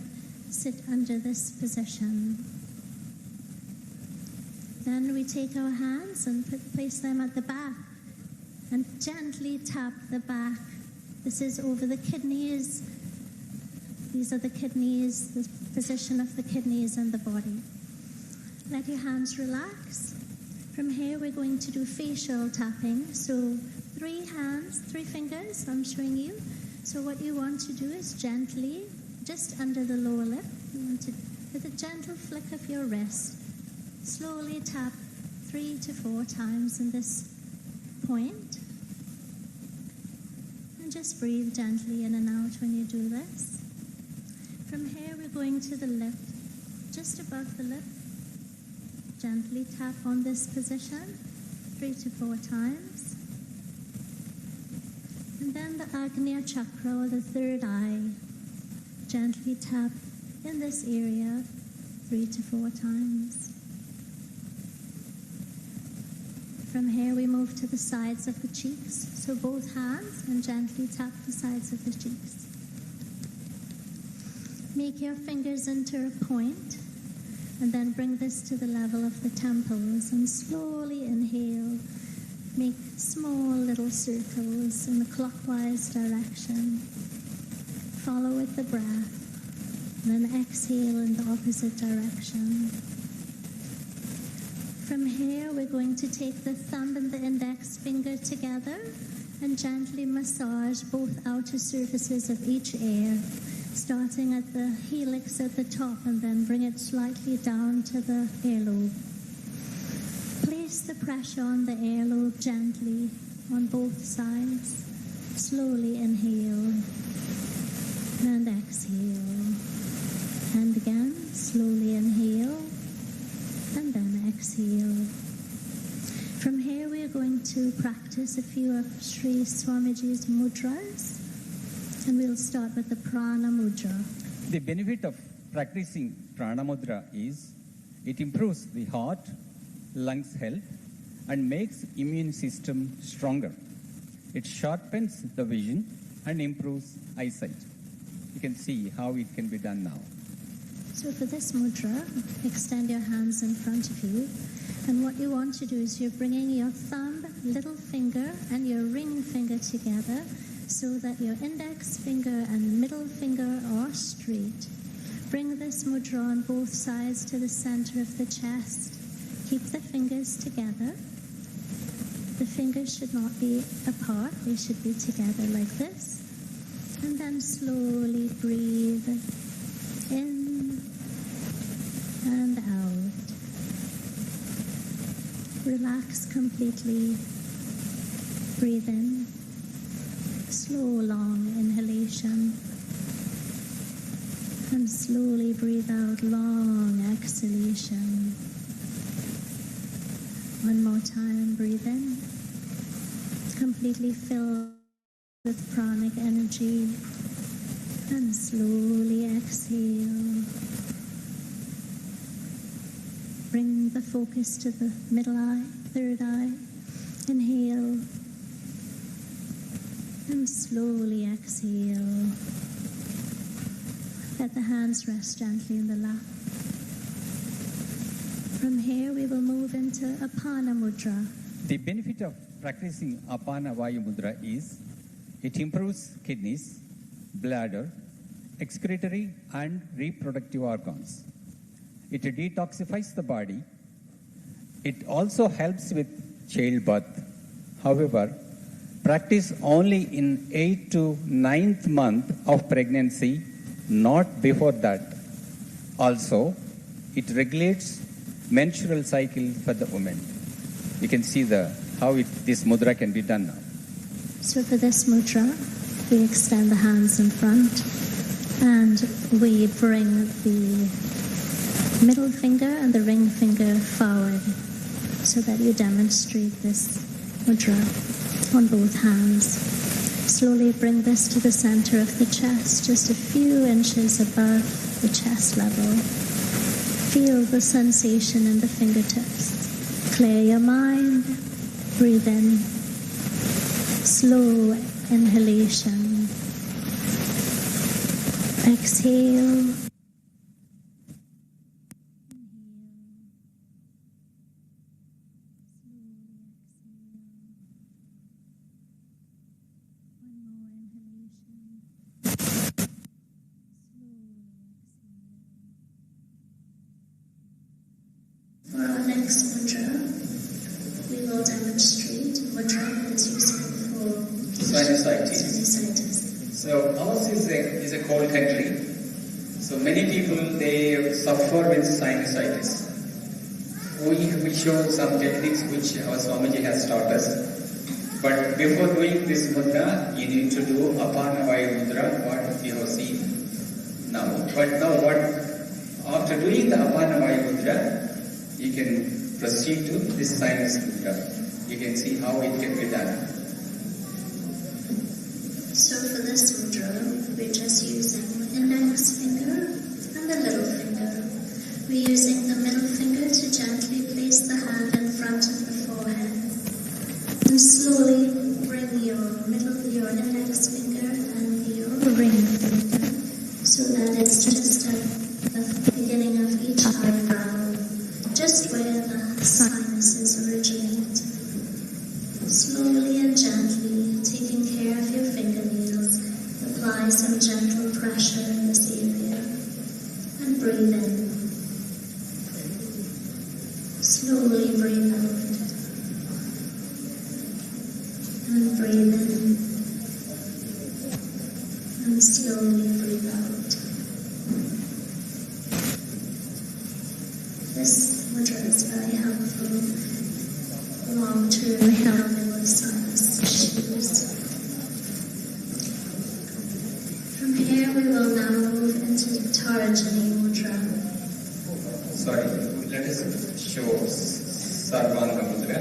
Q: sit under this position. Then we take our hands and place them at the back and gently tap the back. This is over the kidneys. These are the kidneys, the position of the kidneys and the body. Let your hands relax. From here, we're going to do facial tapping. So 3 hands, 3 fingers, I'm showing you. So what you want to do is gently, just under the lower lip, you want to, with a gentle flick of your wrist, slowly tap 3 to 4 times in this point. And just breathe gently in and out when you do this. From here, we're going to the lip, just above the lip. Gently tap on this position 3 to 4 times. And then the Agnya chakra, or the third eye, gently tap in this area 3 to 4 times. From here, we move to the sides of the cheeks. So both hands, and gently tap the sides of the cheeks. Make your fingers into a point, and then bring this to the level of the temples, and slowly inhale. Make small little circles in the clockwise direction. Follow with the breath, and then exhale in the opposite direction. From here, we're going to take the thumb and the index finger together and gently massage both outer surfaces of each ear, starting at the helix at the top and then bring it slightly down to the earlobe. Place the pressure on the earlobe gently on both sides. Slowly inhale and exhale. And again, slowly inhale and then exhale. From here, we are going to practice a few of Sri Swamiji's mudras, and we'll start with the Prana Mudra.
R: The benefit of practicing Prana Mudra is it improves the heart, lungs health, and makes immune system stronger. It sharpens the vision and improves eyesight. You can see how it can be done now.
Q: So for this mudra, extend your hands in front of you. And what you want to do is you're bringing your thumb, little finger, and your ring finger together so that your index finger and middle finger are straight. Bring this mudra on both sides to the center of the chest. Keep the fingers together. The fingers should not be apart. They should be together like this. And then slowly breathe in and out. Relax completely. Breathe in. Slow, long inhalation. And slowly breathe out, long exhalation. One more time, breathe in. Completely fill with pranic energy. And slowly exhale. Bring the focus to the middle eye, third eye. Inhale. And slowly exhale. Let the hands rest gently in the lap. From here, we will move into Apana Mudra.
R: The benefit of practicing Apana Vayu Mudra is it improves kidneys, bladder, excretory and reproductive organs. It detoxifies the body. It also helps with childbirth. However, practice only in 8th to 9th month of pregnancy, not before that. Also, it regulates menstrual cycle for the woman. You can see how this mudra can be done now.
Q: So for this mudra, we extend the hands in front and we bring the middle finger and the ring finger forward so that you demonstrate this mudra on both hands. Slowly bring this to the center of the chest, just a few inches above the chest level. Feel the sensation in the fingertips. Clear your mind. Breathe in. Slow inhalation. Exhale.
L: For our next mudra, we will demonstrate a mudra that is useful for sinusitis.
C: So ours is a cold country. So many people, they suffer with sinusitis. We will show some techniques which our Swamiji has taught us.
P: But before doing this mudra, you need to do Apana Vayu Mudra, what you have seen now. But now what, after doing the Apana Vayu Mudra, you can proceed to this sinus mudra. You can see how it can be done.
Q: So for this mudra, we're just using the index finger and the little finger. We're using the middle finger to gently place the hand in front of the forehead. And slowly bring your index finger and your ring finger so that it's just at the beginning of each eyebrow, just where the sinuses originate. Slowly and gently, taking care of your fingernails, apply some gentle pressure in this area and breathe in. Slowly breathe out. And breathe in. And slowly breathe out. This mudra is very helpful long-term healing of sinus issues. From here we will now move into Tarjani mudra.
P: Sorry, let us show Sarvanga mudra.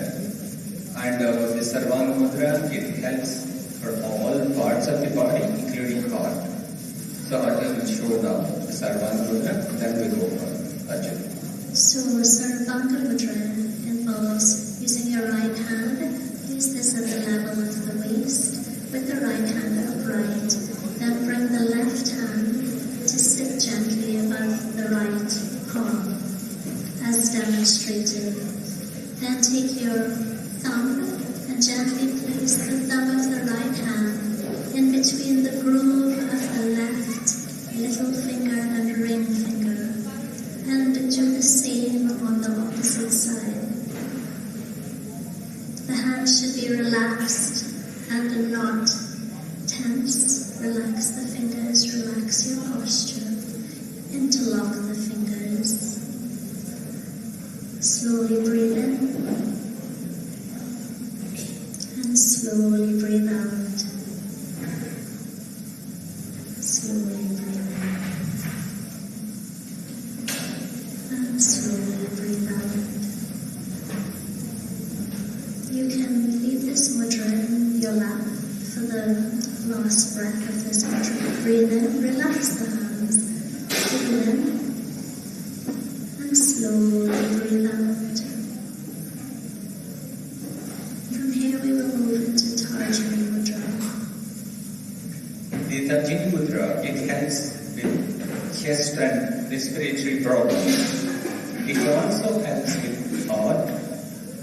P: And the Sarvanga mudra, it helps for all parts of the body, including heart. So Arjun will show now the Sarvanga mudra, then we go for Arjun.
Q: So Sarvanga mudra involves using your right hand, place this at the level of the waist, with the right hand upright. Then bring the left hand to sit gently above the right palm, as demonstrated. Then take your thumb and gently place the thumb of the right hand in between the groove of the left little finger and ring finger, and do the same on the opposite side. The hand should be relaxed and not tense. Relax the fingers, relax your posture, interlock the fingers. Slowly breathe in and slowly breathe out. Slowly breathe in and slowly breathe out. You can leave this mudra in your lap for the last breath of this mudra. Breathe in, relax the hands. Breathe in and slowly breathe out. From here we will move into Tarjani mudra.
P: The Tarjani mudra, it helps with chest and respiratory problems. It also helps with heart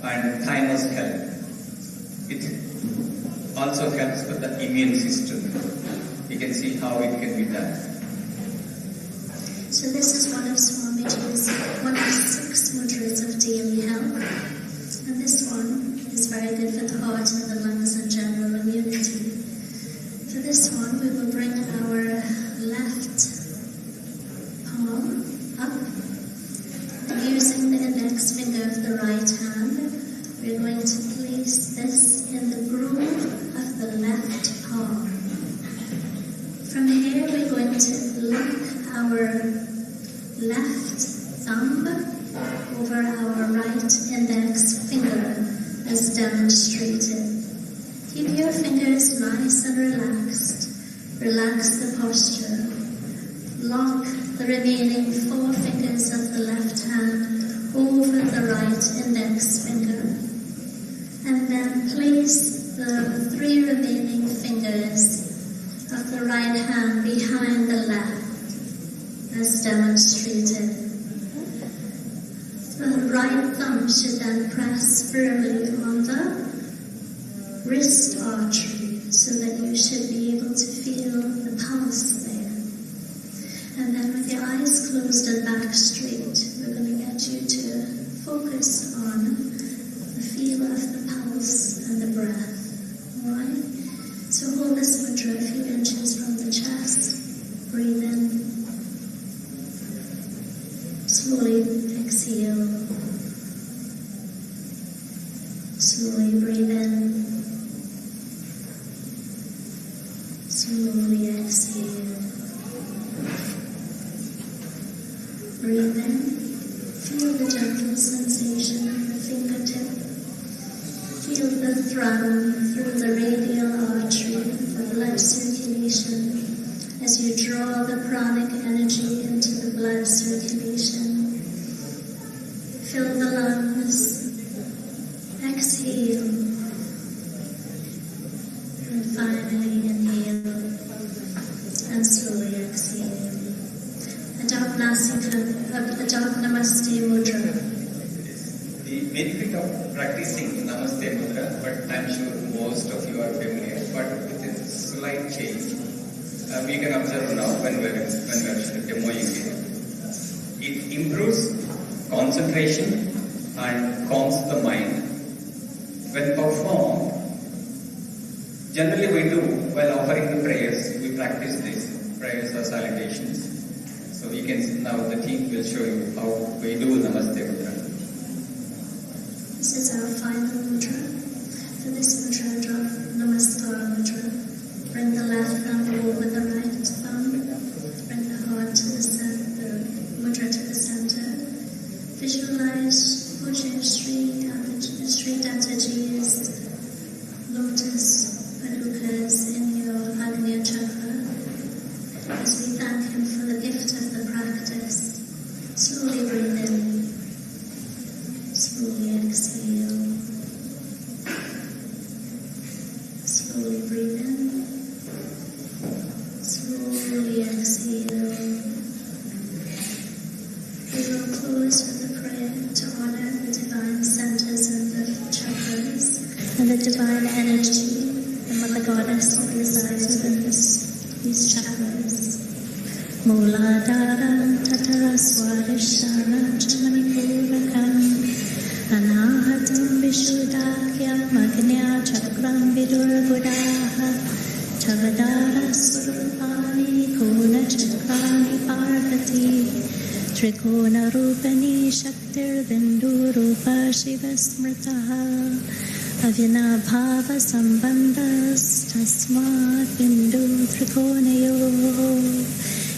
P: and thymus health. It also helps with the immune system. You can see how it can be done.
Q: So this is one of Swamiji's 6 mudras of daily health. And this one is very good for the heart and the lungs and general immunity. For this one, we will bring our left palm up. And using the index finger of the right hand, we're going to place this in the groove of the left palm. From here, we're going to lock our left thumb over our right index finger as demonstrated. Keep your fingers nice and relaxed. Relax the posture. Lock the remaining 4 fingers of the left hand over the right index finger. And then place the 3 remaining fingers of the right hand behind the left as demonstrated. The right thumb should then press firmly on the wrist artery so that you should be able to feel the pulse there. And then with your eyes closed and back straight, we're going to get you to focus on the feel of the pulse and the breath. Alright? So hold this mudra a few inches from the chest. Breathe in. Slowly exhale. Slowly breathe in. Slowly exhale. Breathe in. Feel the gentle sensation of the fingertip. Feel the thrum through the radial artery for blood circulation as you draw the pranic energy into the blood circulation. Fill the lungs. Exhale. And finally inhale. And slowly exhale. Adopt Namaste Mudra.
P: The benefit of practicing Namaste Mudra, but I'm sure most of you are familiar, but with a slight change. We can observe now when we're demoing it. It improves concentration and calms the mind. When performed, generally we do while offering the prayers, we practice this, prayers or salutations. So we can, now the team will show you how we do Namaste Mudra.
Q: This is our final mudra. For this mudra, draw Namaskar mudra. Bring the left thumb over the right thumb. Bring the heart to the center, the mudra to the center. Visualize Pujya Sri Dattaji's lotus padukas in your Agnya chakra as we thank him for the gift of the practice. Slowly breathe in. Slowly exhale. Slowly breathe in. Slowly exhale. We will close with a prayer to honor the divine centers and the chakras and the divine energy, the Mother Goddess who resides within these chakras. Muladharam Tatara Swadhisharam Chananipurakam Anahatam Vishuddhakyam Agnya Chakram Vidurbudaha Tavadara Surupani Kona Chakrani Parvati Trikona Rupani Shaktir Bindu Rupa Shiva Smritaha Avinabhava Sambandhas Tasmat Bindu Trikonayo.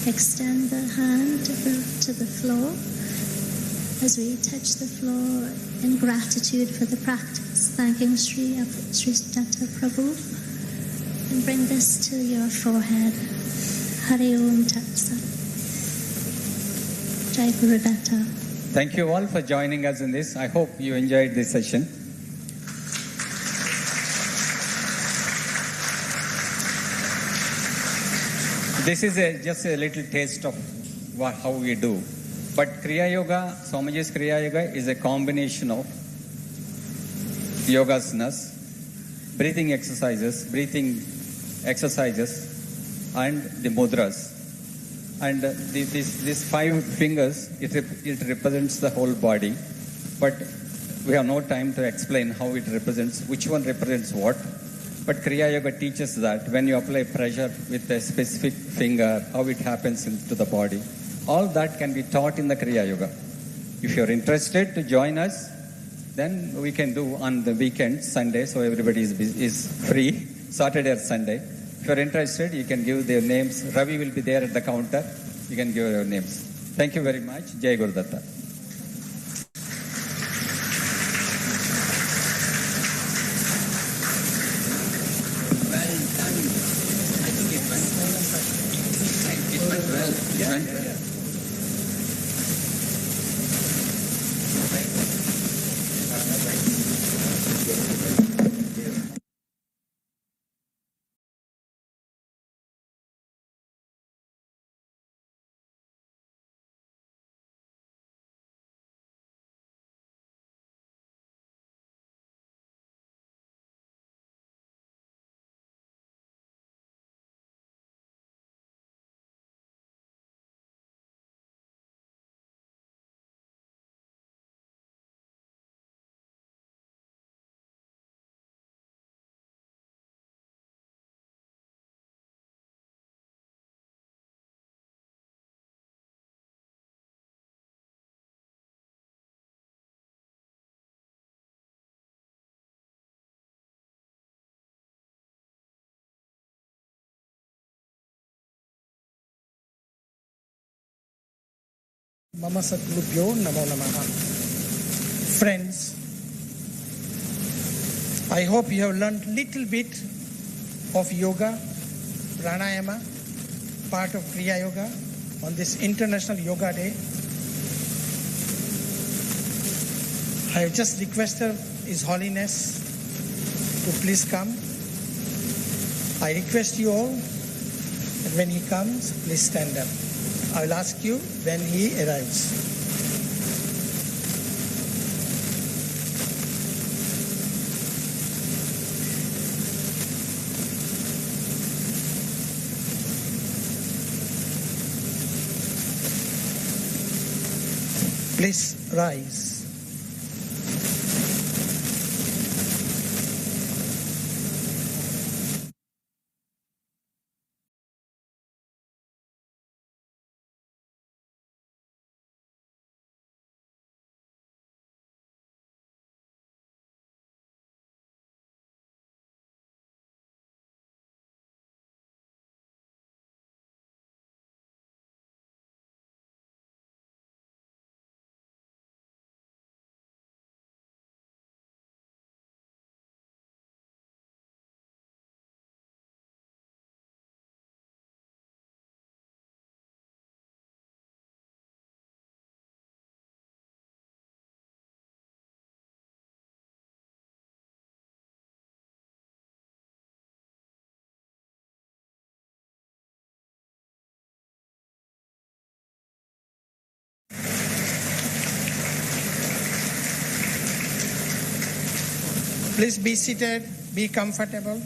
Q: Extend the hand to the floor as we touch the floor in gratitude for the practice, thanking Sri Datta Prabhu, and bring this to your forehead. Hari Om Tat Sat. Jai Guru Datta.
R: Thank you all for joining us in this. I hope you enjoyed this session. This is just a little taste of how we do. But Kriya Yoga, Swamiji's Kriya Yoga is a combination of yogasanas, breathing exercises, and the mudras. And these 5 fingers, it represents the whole body. But we have no time to explain how it represents, which one represents what. But Kriya Yoga teaches that when you apply pressure with a specific finger, how it happens into the body. All that can be taught in the Kriya Yoga. If you're interested to join us, then we can do on the weekend, Sunday, so everybody is free, Saturday or Sunday. If you're interested, you can give their names. Ravi will be there at the counter. You can give your names. Thank you very much. Jai Guru Datta.
E: Mama Satgurubhyo Namo Namaha. Friends, I hope you have learned little bit of yoga, pranayama, part of Kriya Yoga on this International Yoga Day. I have just requested His Holiness to please come. I request you all that when he comes, please stand up. I will ask you when he arrives. Please rise. Please be seated, be comfortable.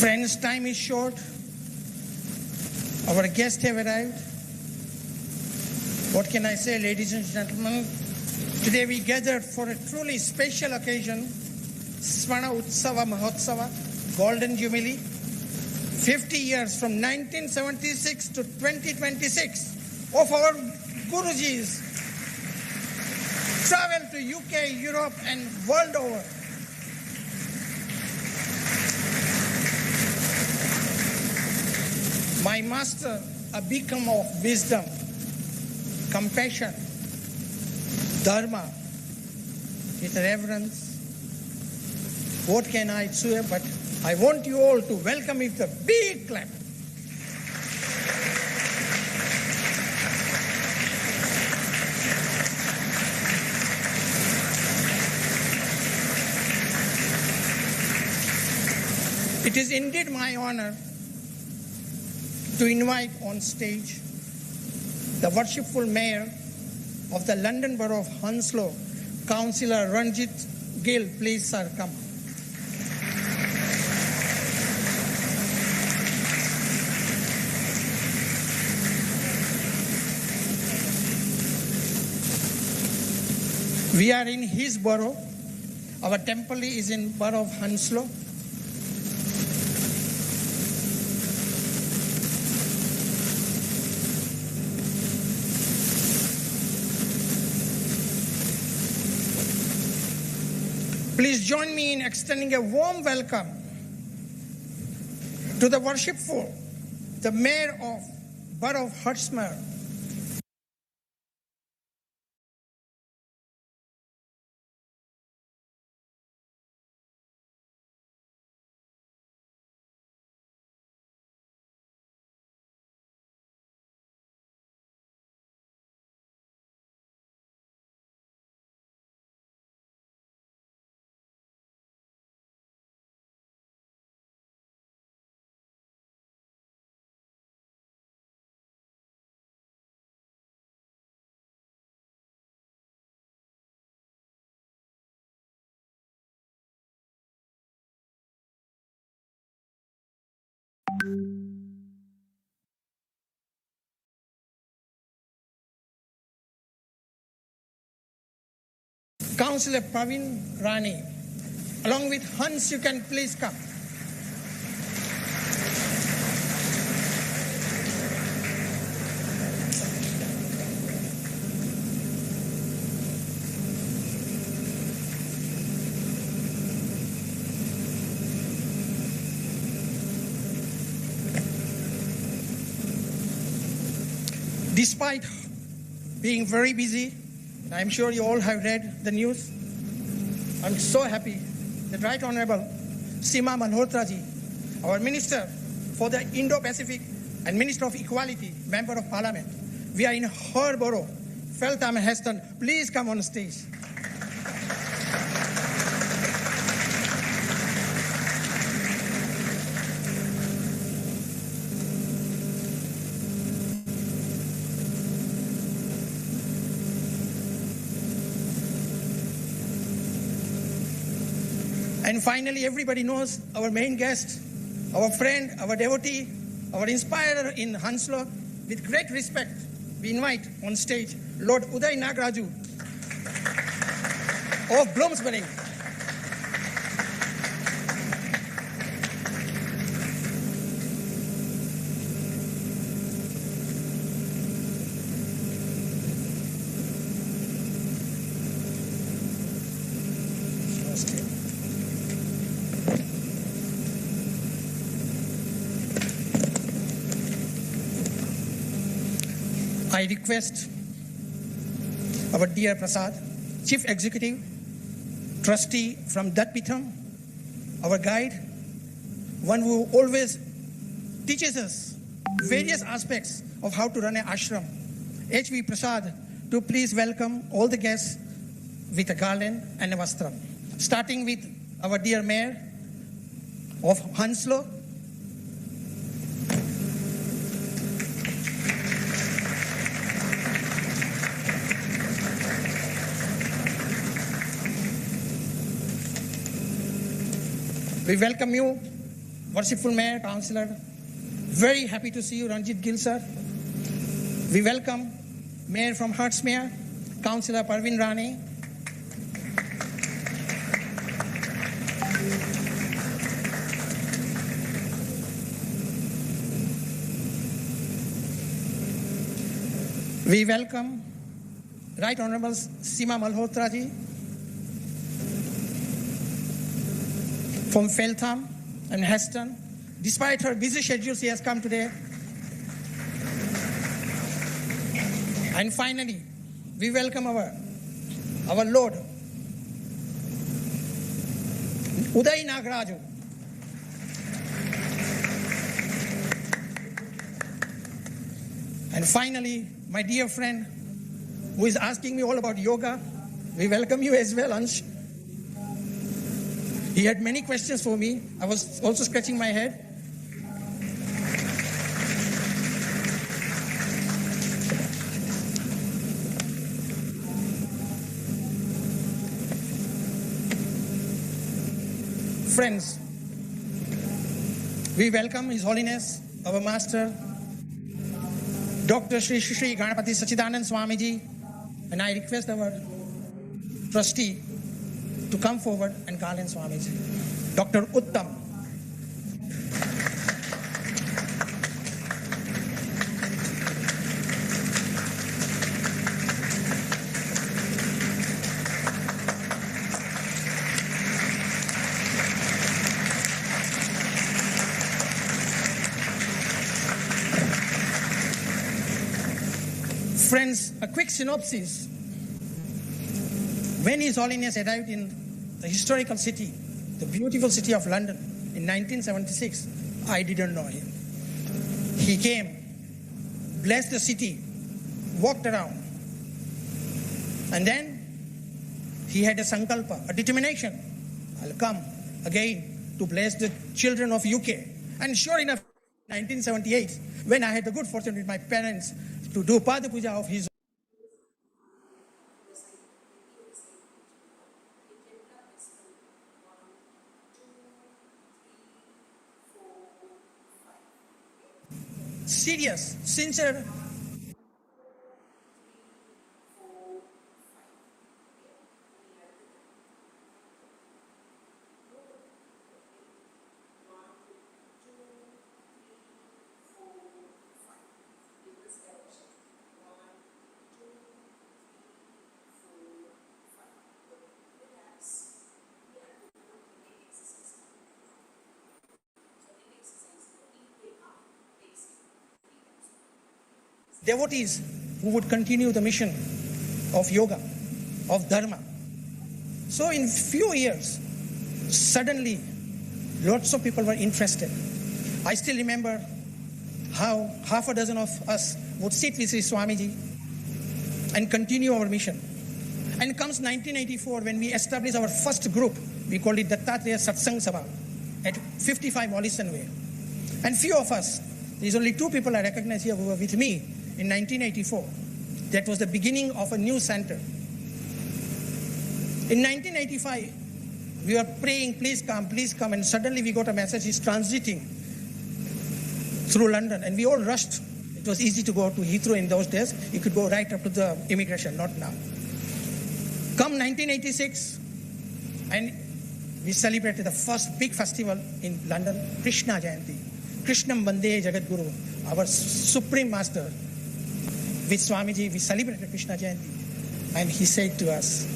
E: Friends, time is short. Our guests have arrived. What can I say, ladies and gentlemen? Today we gathered for a truly special occasion, Swana Utsava Mahotsava, Golden Jubilee, 50 years from 1976 to 2026 of our Guruji's travel to UK, Europe and world over. My master, a beacon of wisdom, compassion, dharma, with reverence. What can I say? But I want you all to welcome him with a big clap. It is indeed my honor to invite on stage the worshipful mayor of the London Borough of Hounslow, Councillor Ranjit Gill. Please, sir, come. We are in his borough. Our temple is in Borough of Hounslow. Please join me in extending a warm welcome to the worshipful, the Mayor of Borough of Hertsmere, Councillor Praveen Rani. Along with Hans, you can please come. Despite being very busy, I'm sure you all have read the news, I'm so happy that Right Honorable Seema Malhotra ji, our Minister for the Indo-Pacific and Minister of Equality, Member of Parliament, we are in her borough, Feltham and Heston. Please come on stage. And finally, everybody knows our main guest, our friend, our devotee, our inspirer in Hounslow. With great respect, we invite on stage Lord Uday Nagaraju of Bloomsbury. I request our dear Prasad, Chief Executive, Trustee from Datpitham, our guide, one who always teaches us various aspects of how to run an ashram, H.V. Prasad, to please welcome all the guests with a garland and a vastram. Starting with our dear Mayor of Hounslow, we welcome you, Worshipful Mayor, Councillor. Very happy to see you, Ranjit Gill, sir. We welcome Mayor from Hertsmere, Councillor Parveen Rani. We welcome Right Honourable Seema Malhotra ji from Feltham and Heston. Despite her busy schedule, she has come today. And finally, we welcome our Lord, Uday Nagaraju. And finally, my dear friend, who is asking me all about yoga, we welcome you as well, Ansh. He had many questions for me. I was also scratching my head. Friends, we welcome His Holiness, our Master, Dr. Sri Sri Ganapati Sachidanand Swamiji, and I request our trustee to come forward and garland Swamiji. Dr. Uttam. Friends, a quick synopsis. When His Holiness arrived in the historical city, the beautiful city of London in 1976, I didn't know him. He came, blessed the city, walked around, and then he had a sankalpa, a determination. I'll come again to bless the children of UK. And sure enough, 1978, when I had the good fortune with my parents to do Pada Puja of his serious, sincere. devotees who would continue the mission of yoga, of dharma. So in few years, suddenly, lots of people were interested. I still remember how half a dozen of us would sit with Sri Swamiji and continue our mission. And comes 1984 when we established our first group. We called it Datta Kriya Satsang Sabha at 55 Mollison Way. And few of us, there's only 2 people I recognize here who were with me in 1984. That was the beginning of a new center. In 1985, we were praying, please come, and suddenly we got a message, he's transiting through London, and we all rushed. It was easy to go to Heathrow in those days. You could go right up to the immigration, not now. Come 1986, and we celebrated the first big festival in London, Krishna Jayanti. Krishnam Bande Jagat Guru, our supreme master. With Swamiji, we celebrated Krishna Jayanti. And he said to us,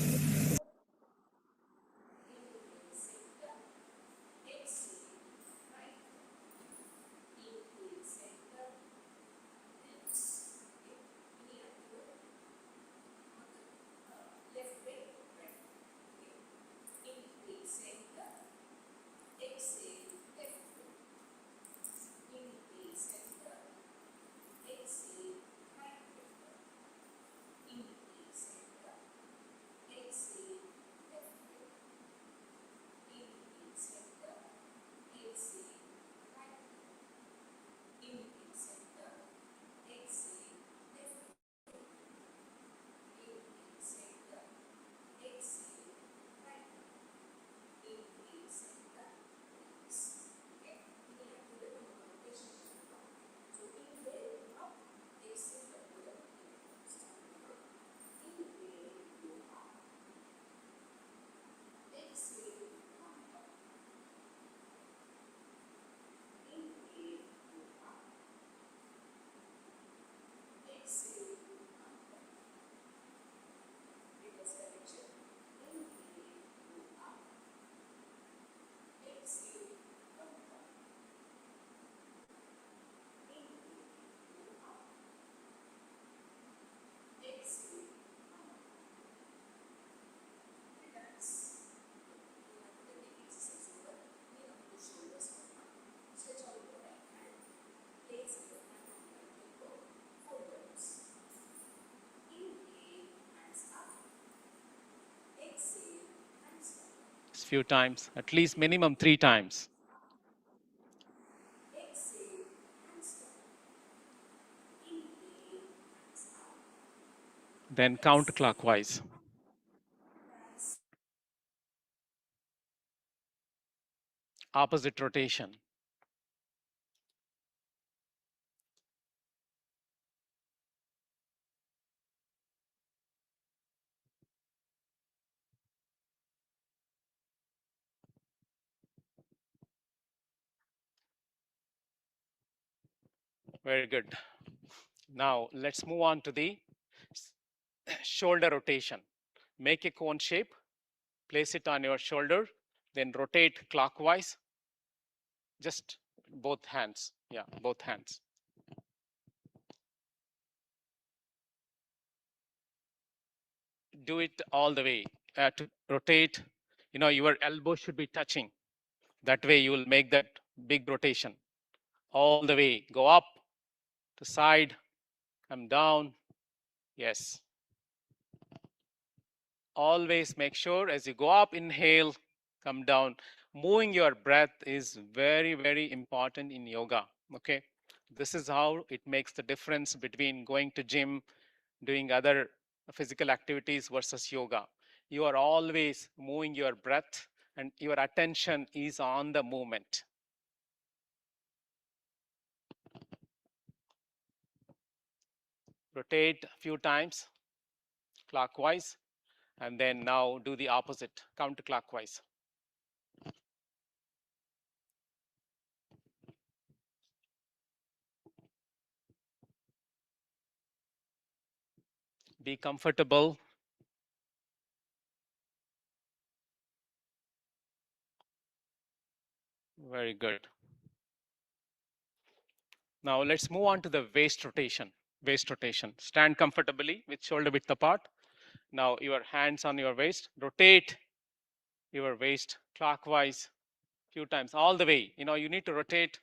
S: few times, at least minimum 3 times. Then counterclockwise. Opposite rotation. Very good. Now let's move on to the shoulder rotation. Make a cone shape, place it on your shoulder, then rotate clockwise. Just both hands. Yeah, both hands. Do it all the way. To rotate, your elbow should be touching. That way you will make that big rotation. All the way. Go up to side, come down. Yes. Always make sure as you go up, inhale, come down. Moving your breath is very, very important in yoga. Okay. This is how it makes the difference between going to gym, doing other physical activities versus yoga. You are always moving your breath and your attention is on the movement. Rotate a few times clockwise, and then now do the opposite, counterclockwise. Be comfortable. Very good. Now let's move on to the waist rotation. waist rotation. Stand comfortably with shoulder width apart. Now your hands on your waist, rotate your waist clockwise few times, all the way. You need to rotate.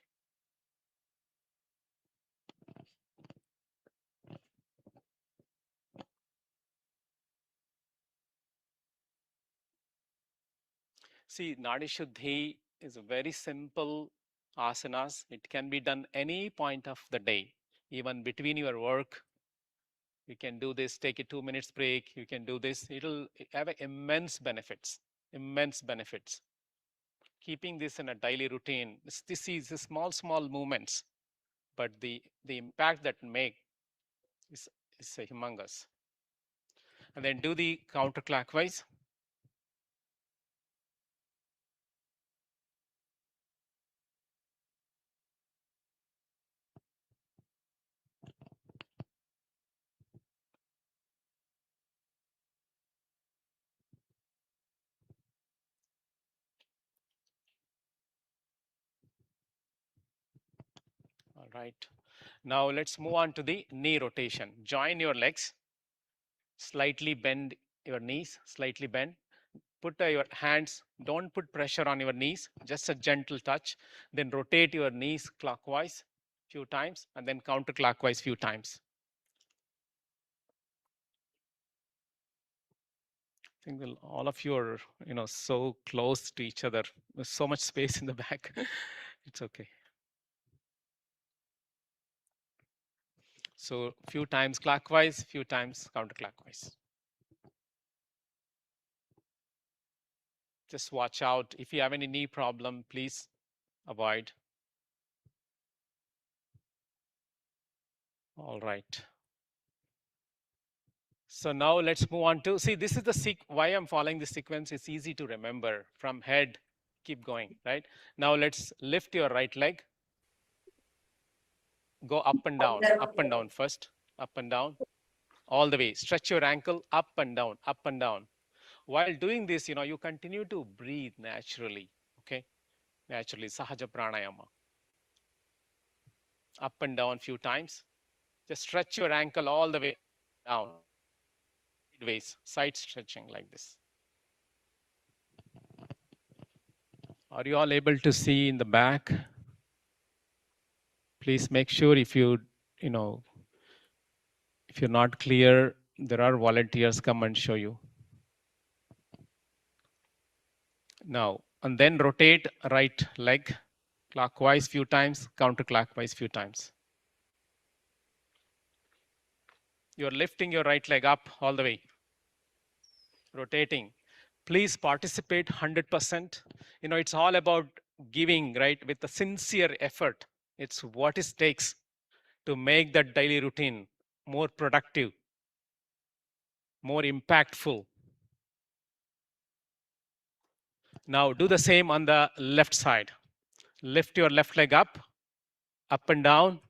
S: See, Nadi Shuddhi is a very simple asanas. It can be done any point of the day, even between your work. You can do this, take a 2 minutes break. You can do this. It'll have immense benefits, immense benefits. Keeping this in a daily routine, this is the small movements, but the impact that make is humongous. And then do the counterclockwise. All right. Now let's move on to the knee rotation. Join your legs, slightly bend your knees, slightly bend. Put your hands, don't put pressure on your knees, just a gentle touch. Then rotate your knees clockwise few times and then counterclockwise few times. I think all of you are, so close to each other. There's so much space in the back. It's okay. So few times clockwise, few times counterclockwise. Just watch out. If you have any knee problem, please avoid. All right. So now let's move on to, see, this is the why I'm following this sequence. It's easy to remember from head, keep going, right? Now let's lift your right leg. Go up and down first, up and down, all the way. Stretch your ankle up and down, up and down. While doing this, you continue to breathe naturally, okay? Naturally, Sahaja Pranayama. Up and down few times. Just stretch your ankle all the way down. Sideways, side stretching like this. Are you all able to see in the back? Please make sure if you're not clear, there are volunteers come and show you. Now, and then rotate right leg clockwise few times, counterclockwise few times. You're lifting your right leg up all the way, rotating. Please participate 100%. It's all about giving, right, with a sincere effort. It's what it takes to make that daily routine more productive, more impactful. Now do the same on the left side. Lift your left leg up and down,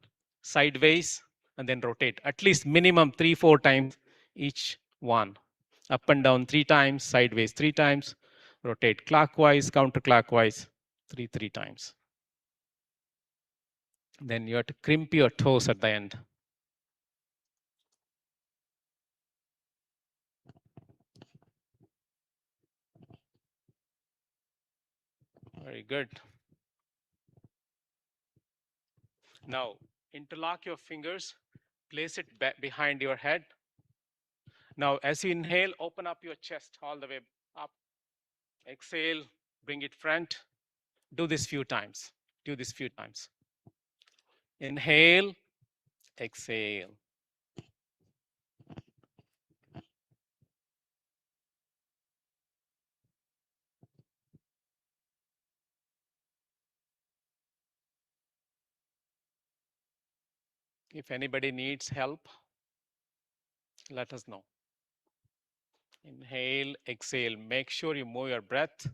S: sideways, and then rotate. At least minimum 3-4 times each one. Up and down 3 times, sideways 3 times, rotate clockwise, counterclockwise 3 times. Then you have to crimp your toes at the end. Very good. Now, interlock your fingers, place it behind your head. Now, as you inhale, open up your chest all the way up. Exhale, bring it front. Do this few times. Do this few times. Inhale, exhale. If anybody needs help, let us know. Inhale, exhale. Make sure you move your breath.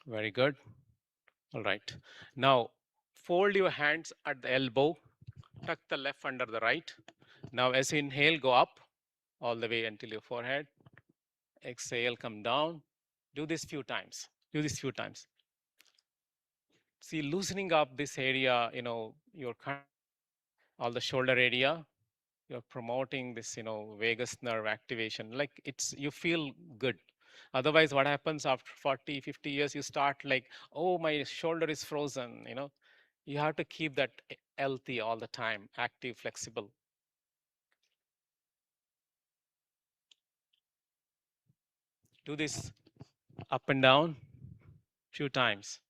S: Very good. All right. Now, fold your hands at the elbow, tuck the left under the right. Now, as you inhale, go up all the way until your forehead. Exhale, come down. Do this few times. Do this few times. See, loosening up this area, your all the shoulder area, you're promoting this, vagus nerve activation. Like you feel good. Otherwise, what happens after 40, 50 years, you start like, oh, my shoulder is frozen, You have to keep that healthy all the time, active, flexible. Do this up and down few times.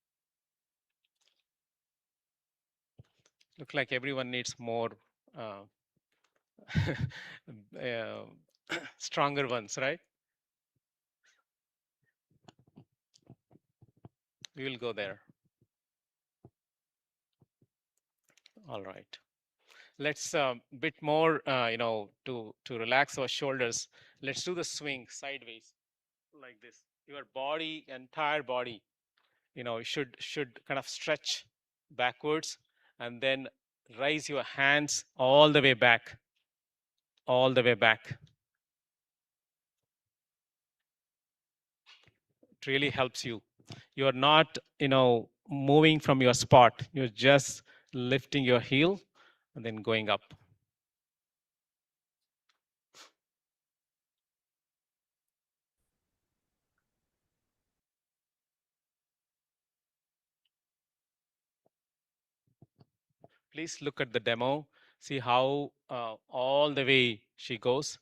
S: Look like everyone needs more stronger ones, right? We will go there. All right. Let's bit more, to relax our shoulders. Let's do the swing sideways like this. Your body, entire body, should kind of stretch backwards and then raise your hands all the way back, all the way back. It really helps you. You're not, moving from your spot. You're just lifting your heel and then going up. Please look at the demo. See how all the way she goes.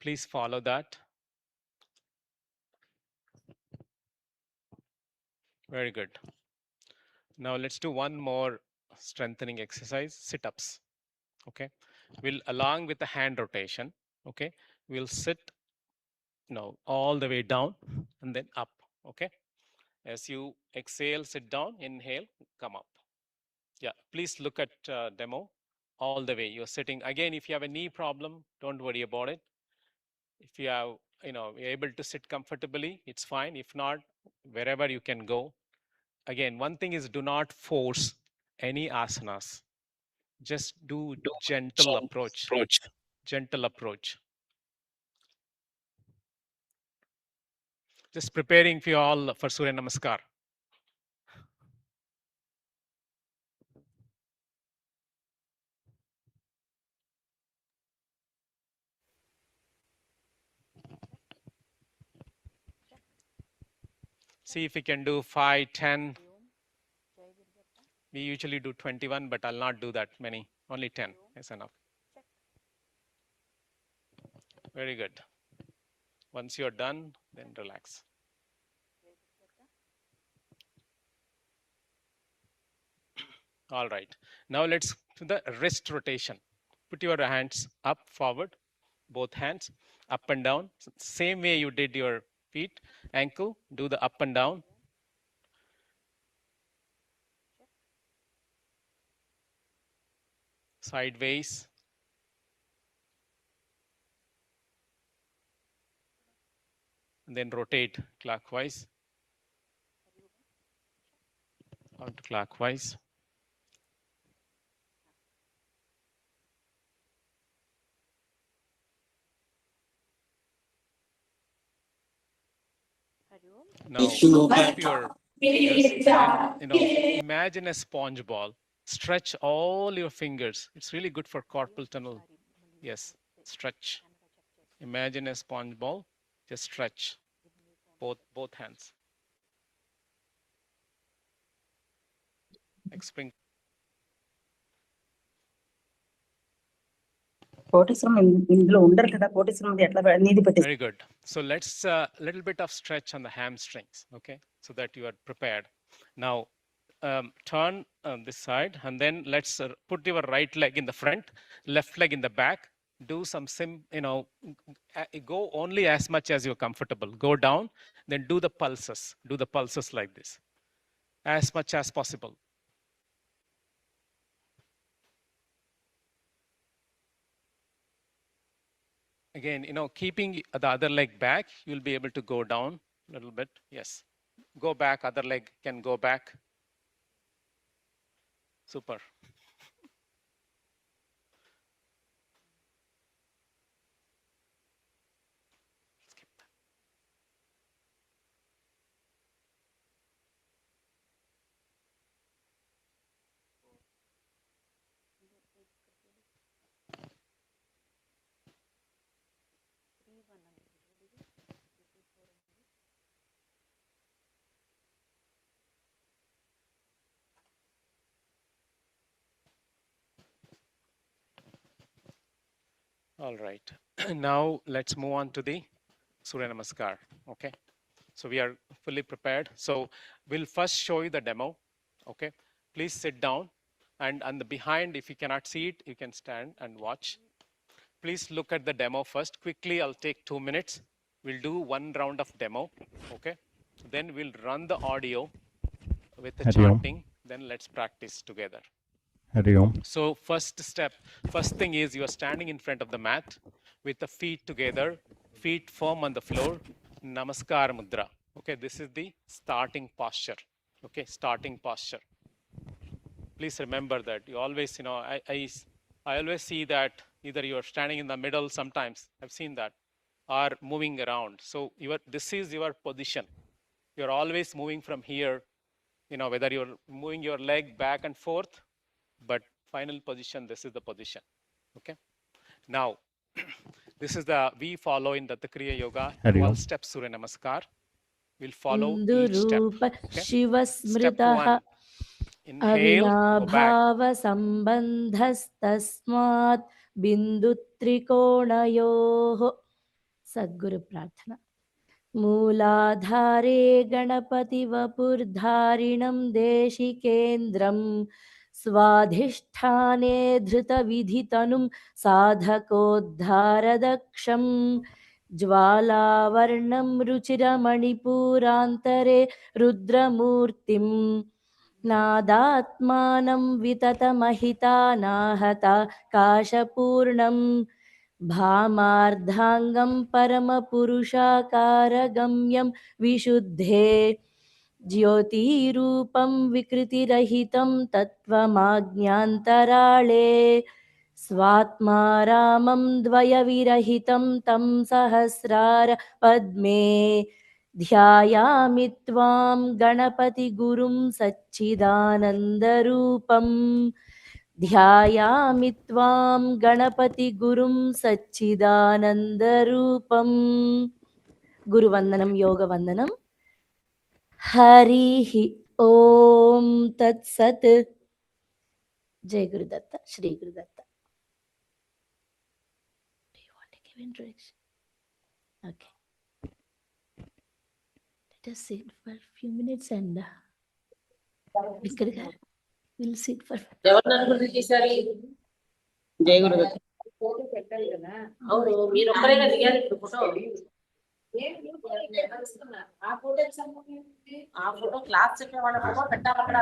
S: Please follow that. Very good. Now let's do one more strengthening exercise, sit-ups. Okay. We'll, along with the hand rotation, okay, we'll sit all the way down and then up. Okay. As you exhale, sit down, inhale, come up. Yeah, please look at demo all the way. You're sitting. Again, if you have a knee problem, don't worry about it. If you have, you're able to sit comfortably, it's fine. If not, wherever you can go. Again, one thing is, do not force any asanas. Just do gentle approach. Gentle approach. Just preparing for you all for Surya Namaskar. See if you can do 5, 10. We usually do 21, but I'll not do that many. Only 10 is enough. Very good. Once you're done, then relax. All right. Now let's do the wrist rotation. Put your hands up, forward, both hands, up and down. Same way you did your feet, ankle, do the up and down. Sideways. And then rotate clockwise. Counterclockwise. Now, keep your fingers and, imagine a sponge ball. Stretch all your fingers. It's really good for carpal tunnel. Yes, stretch. Imagine a sponge ball. Just stretch both hands. Explain. Very good. So let's little bit of stretch on the hamstrings, okay, so that you are prepared. Now turn on this side, and then let's put your right leg in the front, left leg in the back. Do some go only as much as you're comfortable. Go down, then do the pulses. Do the pulses like this, as much as possible. Again, keeping the other leg back, you'll be able to go down a little bit. Yes. Go back, other leg can go back. Super. All right. Now let's move on to the Surya Namaskar. Okay. So we are fully prepared. So we'll first show you the demo. Okay. Please sit down, and on the behind, if you cannot see it, you can stand and watch. Please look at the demo first. Quickly, I'll take 2 minutes. We'll do one round of demo. Okay. Then we'll run the audio with the chanting. Then let's practice together. So first thing is you are standing in front of the mat with the feet together, feet firm on the floor, Namaskar Mudra. Okay, this is the starting posture. Okay, starting posture. Please remember that. You always, I always see that either you are standing in the middle sometimes, I've seen that, or moving around. So this is your position. You're always moving from here, whether you're moving your leg back and forth, but final position, this is the position. Okay. Now, we follow in Datta Kriya Yoga 12 step Surya Namaskar. We'll follow each step. Okay? Step 1. Inhale, go back.
T: अविनाभावसम्बन्धस्तस्मात् बिन्दुत्रिकोणयोः सद्गुरु प्रार्थना मूलाधारे गणपतिवपुर्धारिणं देशिकेन्द्रं स्वाधिष्ठाने धृतविधितनुं साधकोद्धारदक्षं ज्वालावर्णं रुचिरमणिपूरान्तरे रुद्रमूर्तिम् नादात्मानं विततमहितानाहता काशपूर्णं भामार्धाङ्गं परमपुरुषाकारगम्यं विशुद्धे ज्योतिरूपं विकृतिरहितं तत्त्वमाज्ञान्तराळे स्वात्मा रामं द्वयविरहितं तं सहस्रार पद्मे ध्यायामि त्वां गणपतिगुरुं सच्चिदानन्दरूपं ध्यायामि त्वां गणपतिगुरुं सच्चिदानन्दरूपं गुरुवन्दनं योगवन्दनं हरिः ॐ तत्सत् जय Gurudatt Shri Gurudatt Do you want to give introduction? Okay. Let us sit for a few minutes and we'll sit for.
D: జయ గురుదత్త అవును మీరు ఒక్కరేగా దిగారు ఇప్పుడు ఫోటో ఆ ఫోటో క్లాస్ చెప్పే వాళ్ళ ఫోటో పెట్టాలి అక్కడ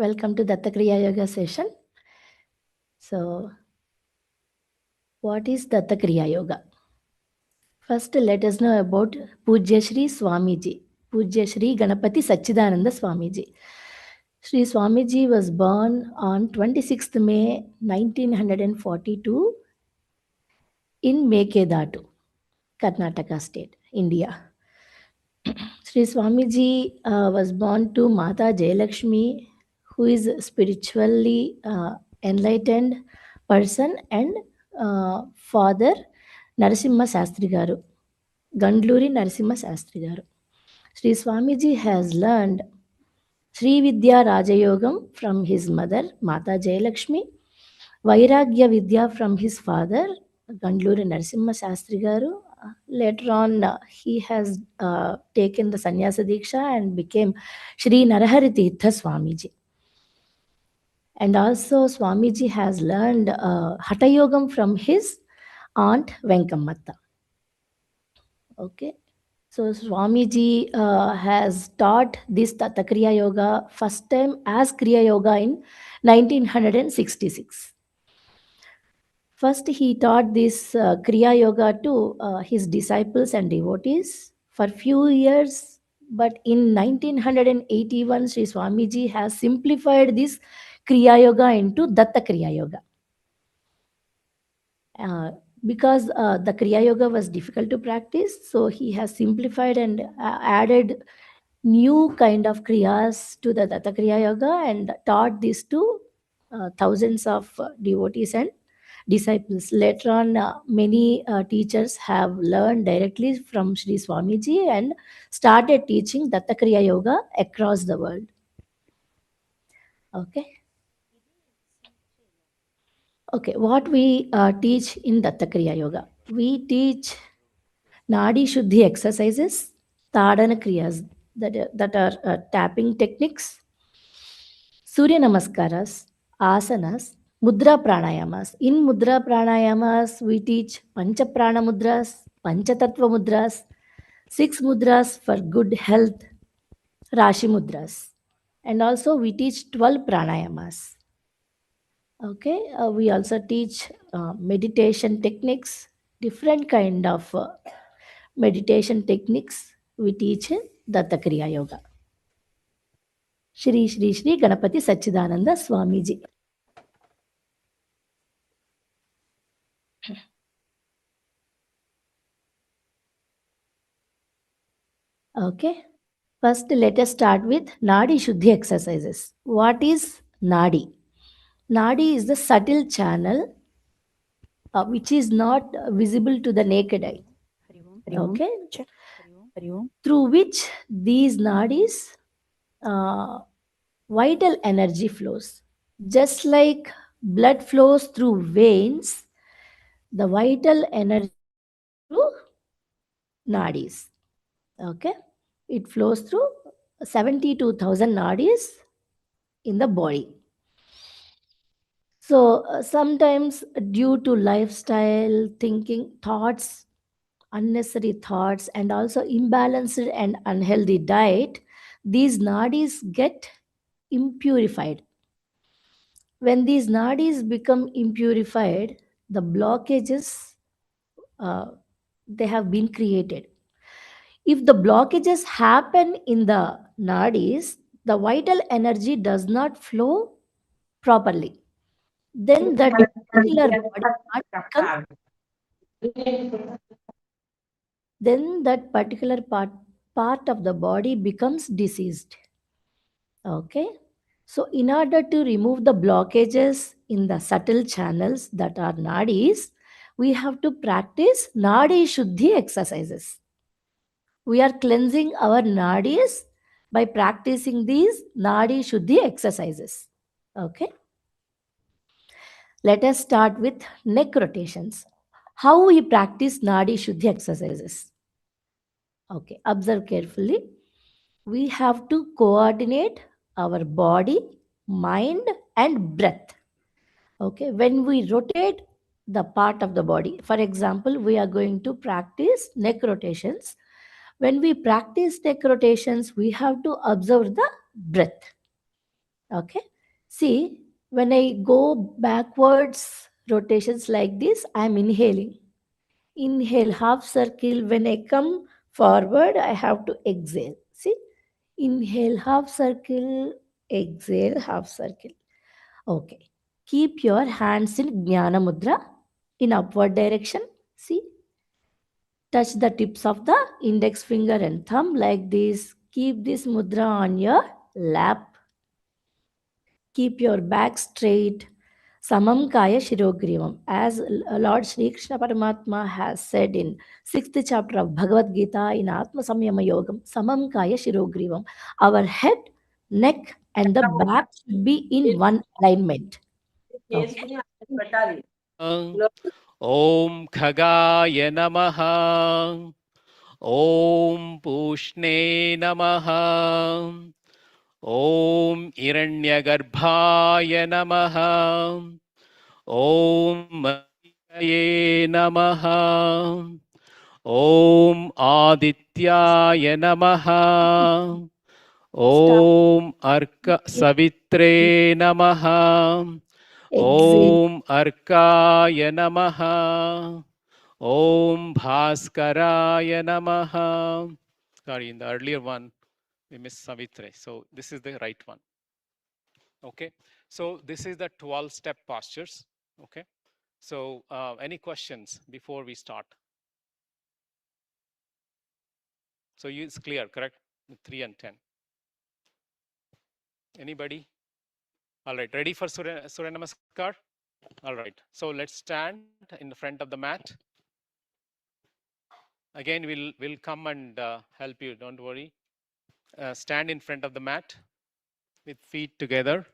T: Welcome to Datta Kriya Yoga session. So, what is Datta Kriya Yoga? First, let us know about Pujya Shri Swamiji, Pujya Shri Ganapati Sachidananda Swamiji. Shri Swamiji was born on 26th May 1942 in Mekedatu, Karnataka state, India. Shri Swamiji was born to Mata Jayalakshmi, who is a spiritually enlightened person, and father Narasimha Sastri Garu, Gandluri Narasimha Sastri Garu. Shri Swamiji has learned Sri Vidya Rajayogam from his mother Mata Jayalakshmi, Vairagya Vidya from his father Gandluri Narasimha Sastri Garu. Later on, he has taken the Sannyasa Diksha and became Shri Narahari Tirtha Swamiji. And also Swamiji has learned Hatha Yogam from his Aunt Venkamatta. Okay. So Swamiji has taught this Datta Kriya Yoga first time as Kriya Yoga in 1966. First, he taught this Kriya Yoga to his disciples and devotees for few years. But in 1981, Sri Swamiji has simplified this Kriya Yoga into Datta Kriya Yoga. Because the Kriya Yoga was difficult to practice, so he has simplified and added new kind of Kriyas to the Datta Kriya Yoga and taught this to thousands of devotees and disciples. Later on, many teachers have learned directly from Sri Swamiji and started teaching Datta Kriya Yoga across the world. Okay. Okay, what we teach in Datta Kriya Yoga? We teach Nadi Shuddhi exercises, Tadana Kriyas, that are tapping techniques, Surya Namaskaras, Asanas, Mudra Pranayamas. In Mudra Pranayamas, we teach Pancha Prana Mudras, Pancha Tattva Mudras, 6 Mudras for good health, Rashi Mudras. And also we teach 12 Pranayamas. Okay, we also teach meditation techniques, different kind of meditation techniques we teach in Datta Kriya Yoga. Shri Shri Shri Ganapati Sachidananda Swamiji. Okay, first let us start with Nadi Shuddhi exercises. What is Nadi? Nadi is the subtle channel which is not visible to the naked eye. Okay, through which these nadis vital energy flows. Just like blood flows through veins, the vital energy through nadis. Okay, it flows through 72,000 nadis in the body. So sometimes due to lifestyle, thinking, thoughts, unnecessary thoughts, and also imbalanced and unhealthy diet, these nadis get impurified. When these nadis become impurified, the blockages they have been created. If the blockages happen in the nadis, the vital energy does not flow properly. Then that particular body part becomes, then that particular part of the body becomes diseased. Okay, so in order to remove the blockages in the subtle channels that are nadis, we have to practice nadi shuddhi exercises. We are cleansing our nadis by practicing these nadi shuddhi exercises. Okay, let us start with neck rotations. How we practice nadi shuddhi exercises? Okay, observe carefully. We have to coordinate our body, mind, and breath. Okay, when we rotate the part of the body, for example, we are going to practice neck rotations. When we practice neck rotations, we have to observe the breath. Okay, see, when I go backwards rotations like this, I am inhaling. Inhale half circle. When I come forward, I have to exhale. See, inhale half circle, exhale half circle. Okay. Keep your hands in Jnana Mudra in upward direction. See, touch the tips of the index finger and thumb like this. Keep this mudra on your lap. Keep your back straight. Samam Kaya Shirogrivam. As Lord Sri Krishna Paramatma has said in 6th chapter of Bhagavad Gita in Atma Samyama Yogam, Samam Kaya Shirogrivam. Our head, neck, and the back should be in one alignment. Okay.
S: Om Khagaya Namaha. Om Pushne Namaha. Om Iranyagarbhaya Namaha. Om ये नमः। ॐ आदित्याय नमः। ॐ अर्क सवित्रे नमः।
T: Exhale.
S: ॐ अर्काय नमः। ॐ भास्कराय नमः. Sorry, in the earlier one we missed Savitre, so this is the right one. Okay, so this is the 12-step postures. Okay, so any questions before we start? So it's clear, correct? 3 and 10. Anybody? All right, ready for Surya Namaskar? All right, so let's stand in the front of the mat. Again, we'll come and help you, don't worry. Stand in front of the mat with feet together.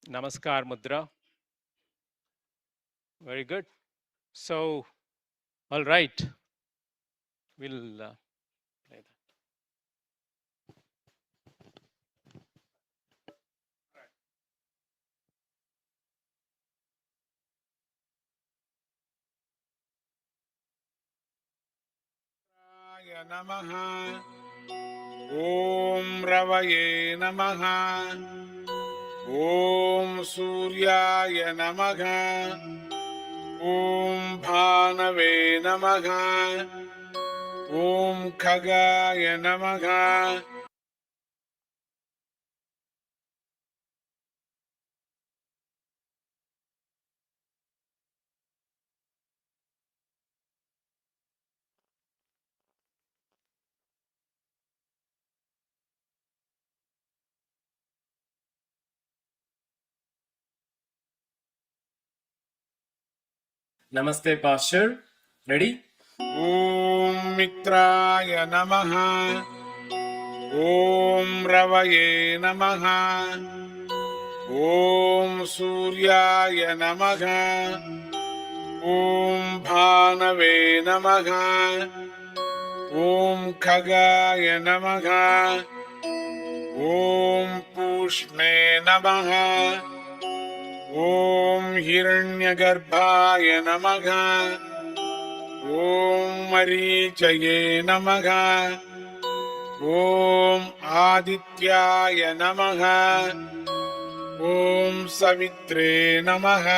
S: Namaskar Mudra. Very good. So, all right, we'll play that.
M: नमः। ॐ रवये नमः। ॐ सूर्याय नमः। ॐ भानवे नमः। ॐ खगाय नमः।
S: Namaste posture. Ready?
M: ॐ मित्राय नमः। ॐ रवये नमः। ॐ सूर्याय नमः। ॐ भानवे नमः। ॐ खगाय नमः। ॐ पूष्णे नमः। ॐ हिरण्यगर्भाय नमः। ॐ मरीचये नमः। ॐ आदित्याय नमः। ॐ सवित्रे नमः।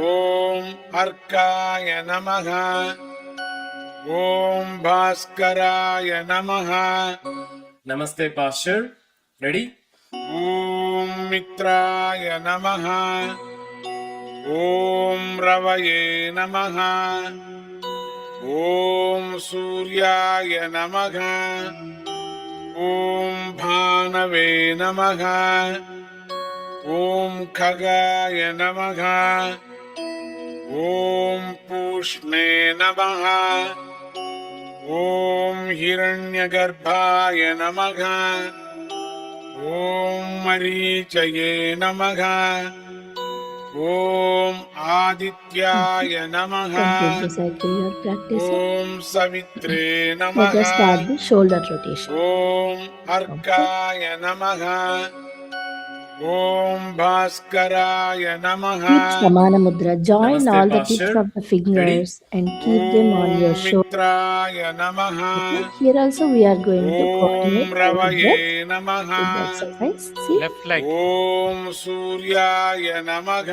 M: ॐ अर्काय नमः। ॐ भास्कराय नमः।
S: Namaste posture. Ready?
M: ॐ मित्राय नमः। ॐ रवये नमः। ॐ सूर्याय नमः। ॐ भानवे नमः। ॐ खगाय नमः। ॐ पूष्णे नमः। ॐ हिरण्यगर्भाय नमः। ॐ मरीचये नमः। ॐ आदित्याय नमः।
T: Complete the cycle you are practicing.
M: Om सवित्रे
T: Let
M: नमः।
T: us start the shoulder rotation.
M: ॐ अर्काय नमः। ॐ भास्कराय नमः।
T: Keep Samana Mudra. Join
S: Namaste
T: all the tips
S: posture.
T: of the fingers and keep them on your
M: Om
T: shoulder.
M: मित्राय नमः।
T: Okay. Here also we are going to coordinate
M: Om
T: our
M: रवये
T: breath
M: नमः।
T: with the exercise. See,
S: Left leg.
M: ॐ सूर्याय नमः।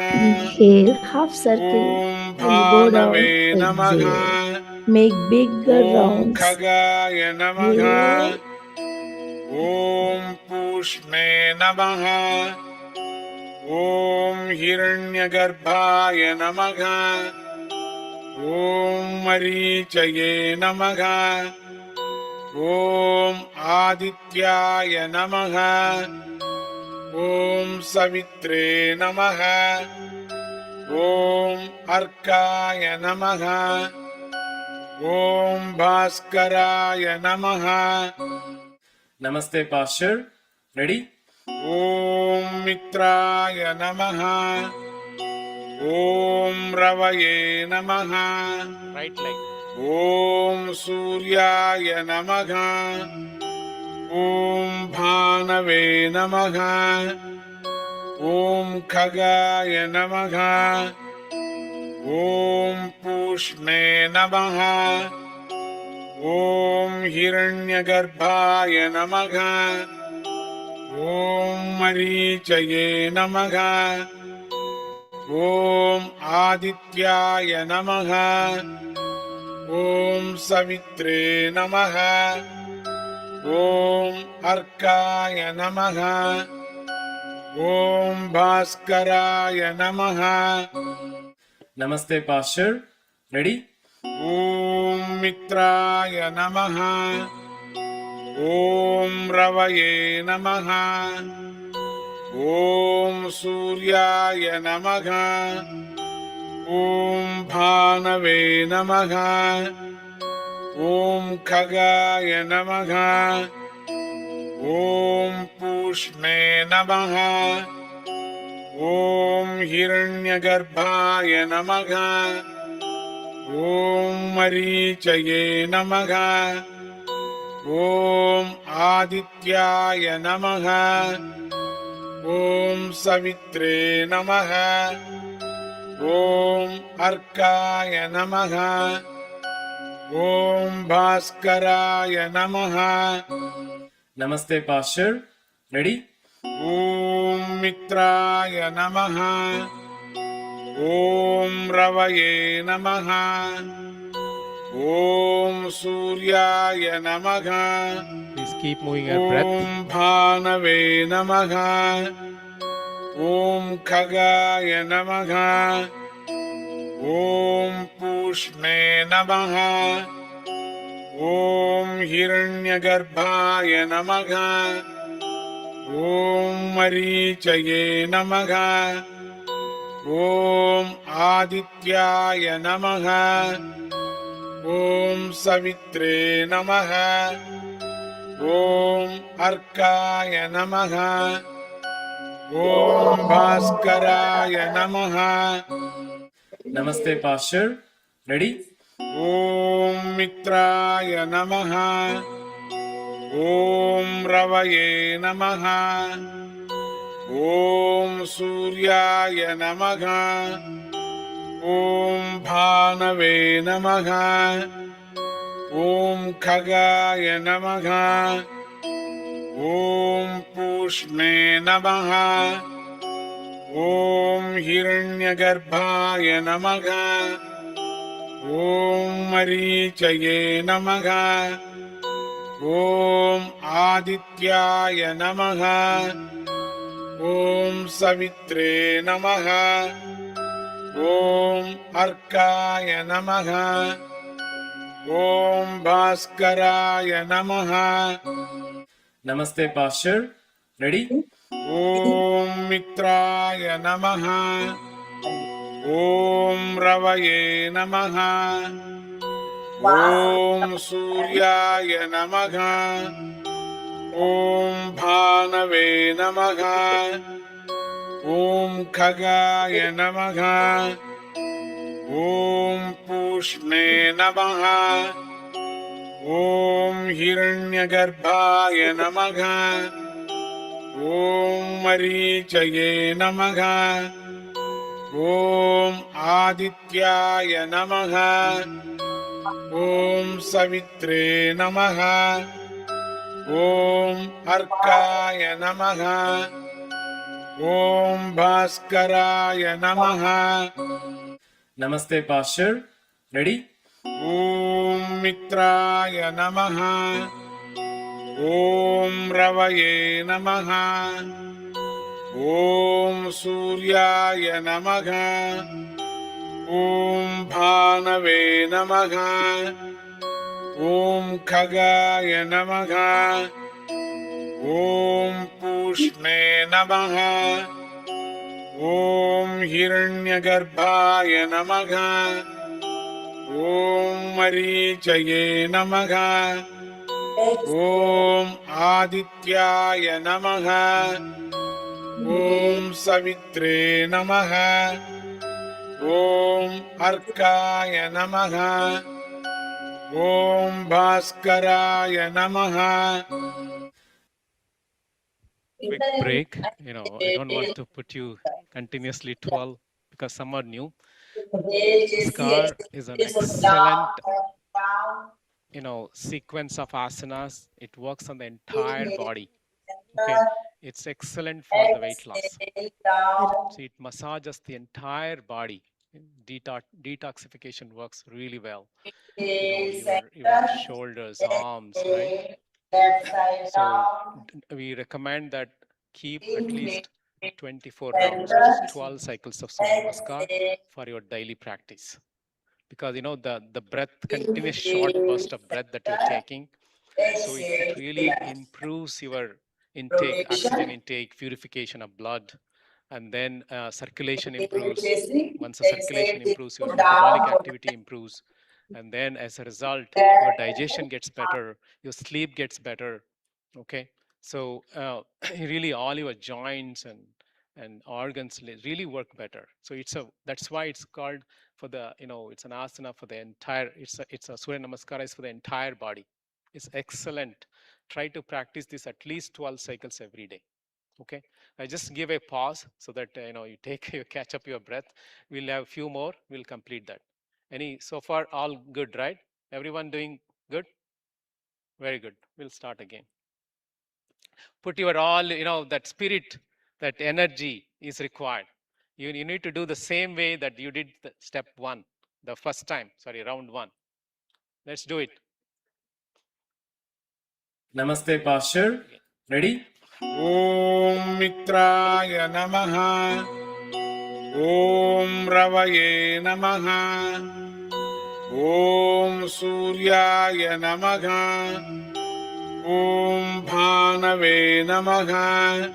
T: inhale, half circle.
M: Om
T: When you go down,
M: भानवे नमः।
T: exhale. Make bigger
M: ॐ
T: rounds.
M: खगाय नमः।
T: Inhale.
M: ॐ पूष्णे नमः। ॐ हिरण्यगर्भाय नमः। ॐ मरीचये नमः। ॐ आदित्याय नमः। ॐ सवित्रे नमः। ॐ अर्काय नमः। ॐ भास्कराय नमः।
S: Namaste posture. Ready?
M: ॐ मित्राय नमः। ॐ रवये नमः।
S: Right leg.
M: ॐ सूर्याय नमः। ॐ भानवे नमः। ॐ खगाय नमः। ॐ पूष्णे नमः। ॐ हिरण्यगर्भाय नमः। ॐ मरीचये नमः। ॐ आदित्याय नमः। ॐ सवित्रे नमः। ॐ अर्काय नमः। ॐ भास्कराय नमः।
U: Namaste, Pastor. Ready?
M: ॐ मित्राय नमः। ॐ रवये नमः। ॐ सूर्याय नमः। ॐ भानवे नमः। ॐ खगाय नमः। ॐ पूष्णे नमः। ॐ हिरण्यगर्भाय नमः। ॐ मरीचये नमः। ॐ आदित्याय नमः। ॐ सवित्रे नमः। ॐ अर्काय नमः। ॐ भास्कराय नमः।
U: Namaste, Pastor. Ready?
M: ॐ मित्राय नमः। ॐ रवये नमः। ॐ सूर्याय नमः।
S: Please keep moving your breath.
M: ॐ भानवे नमः। ॐ खगाय नमः। ॐ पूष्णे नमः। ॐ हिरण्यगर्भाय नमः। ॐ मरीचये नमः। ॐ आदित्याय नमः। ॐ सवित्रे नमः। ॐ अर्काय नमः। ॐ भास्कराय नमः।
U: Namaste, Pastor. Ready?
M: ॐ मित्राय नमः। ॐ रवये नमः। ॐ सूर्याय नमः। ॐ भानवे नमः। ॐ खगाय नमः। ॐ पूष्णे नमः। ॐ हिरण्यगर्भाय नमः। ॐ मरीचये नमः। ॐ आदित्याय नमः। ॐ सवित्रे नमः। ॐ अर्काय नमः। ॐ भास्कराय नमः।
U: Namaste, Pastor. Ready?
M: ॐ मित्राय नमः। ॐ रवये नमः। ॐ सूर्याय नमः। ॐ भानवे नमः। ॐ खगाय नमः। ॐ पूष्णे नमः। ॐ हिरण्यगर्भाय नमः। ॐ मरीचये नमः। ॐ आदित्याय नमः। ॐ सवित्रे नमः। ॐ अर्काय नमः। ॐ भास्कराय नमः।
U: Namaste, Pastor. Ready?
M: ॐ मित्राय नमः। ॐ रवये नमः। ॐ सूर्याय नमः। ॐ भानवे नमः। ॐ खगाय नमः। ॐ पूष्णे नमः। ॐ हिरण्यगर्भाय नमः। ॐ मरीचये नमः। ॐ आदित्याय नमः। ॐ सवित्रे नमः। ॐ अर्काय नमः। ॐ भास्कराय नमः।
S: quick break. I don't want to put you continuously 12 because some are new. Namaskar is an excellent, sequence of asanas. It works on the entire body. Okay, it's excellent for the weight loss. So it massages the entire body. Detoxification works really well. Your shoulders, arms, right? So we recommend that keep at least 24 rounds, which is 12 cycles of Surya Namaskar for your daily practice. Because the breath, continuous short burst of breath that you're taking, so it really improves your intake, oxygen intake, purification of blood, and then circulation improves. Once the circulation improves, your metabolic activity improves, and then as a result, your digestion gets better, your sleep gets better. Okay, so really all your joints and organs really work better. So that's why it's called for the it's an asana for the entire. It's a Surya Namaskara is for the entire body. It's excellent. Try to practice this at least 12 cycles every day. Okay, I just give a pause so that you catch up your breath. We'll have a few more. We'll complete that. So far all good, right? Everyone doing good? Very good. We'll start again. Put your all, that spirit, that energy is required. You need to do the same way that you did step 1, the first time. Sorry, round 1. Let's do it.
U: Namaste posture. Ready?
M: Om Mitraya Namaha. Om Ravaye Namaha. Om Suryaya Namaha. Om Bhanave Namaha.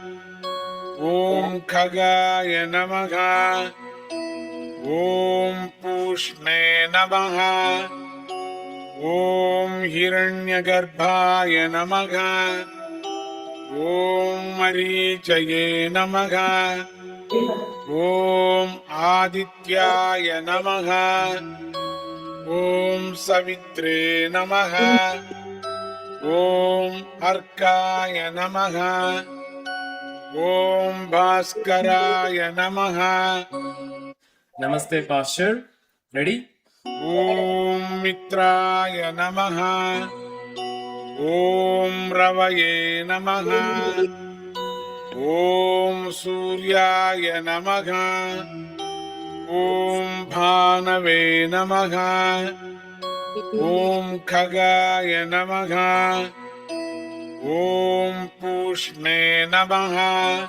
M: Om Khagaya Namaha. Om Pushne Namaha. Om Hiranyagarbhaya Namaha. Om Marichaye Namaha. Om Adityaya Namaha. Om Savitre Namaha. Om Arkaya Namaha. Om Bhaskaraya Namaha.
U: Namaste posture. Ready?
M: Om Mitraya Namaha. Om Ravaye Namaha. Om Suryaya Namaha. Om Bhanave Namaha. Om Khagaya Namaha. Om Pushne Namaha.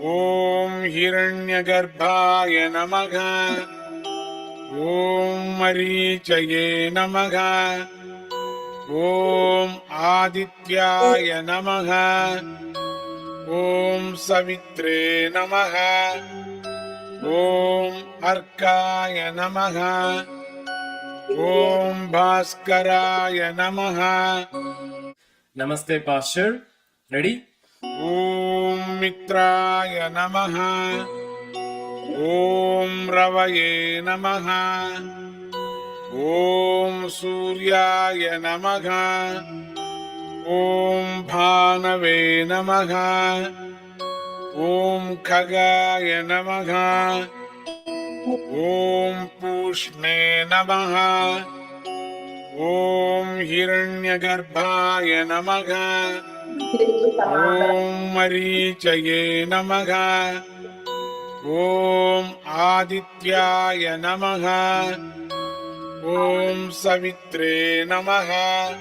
M: Om Hiranyagarbhaya Namaha. Om Marichaye Namaha. Om Adityaya Namaha. Om Savitre Namaha. Om Arkaya Namaha. Om Bhaskaraya Namaha.
U: Namaste posture. Ready?
M: Om Mitraya Namaha. Om Ravaye Namaha. Om Suryaya Namaha. Om Bhanave Namaha. Om Khagaya Namaha. Om Pushne Namaha. Om Hiranyagarbhaya Namaha. Om Marichaye Namaha. Om Adityaya Namaha. Om Savitre Namaha.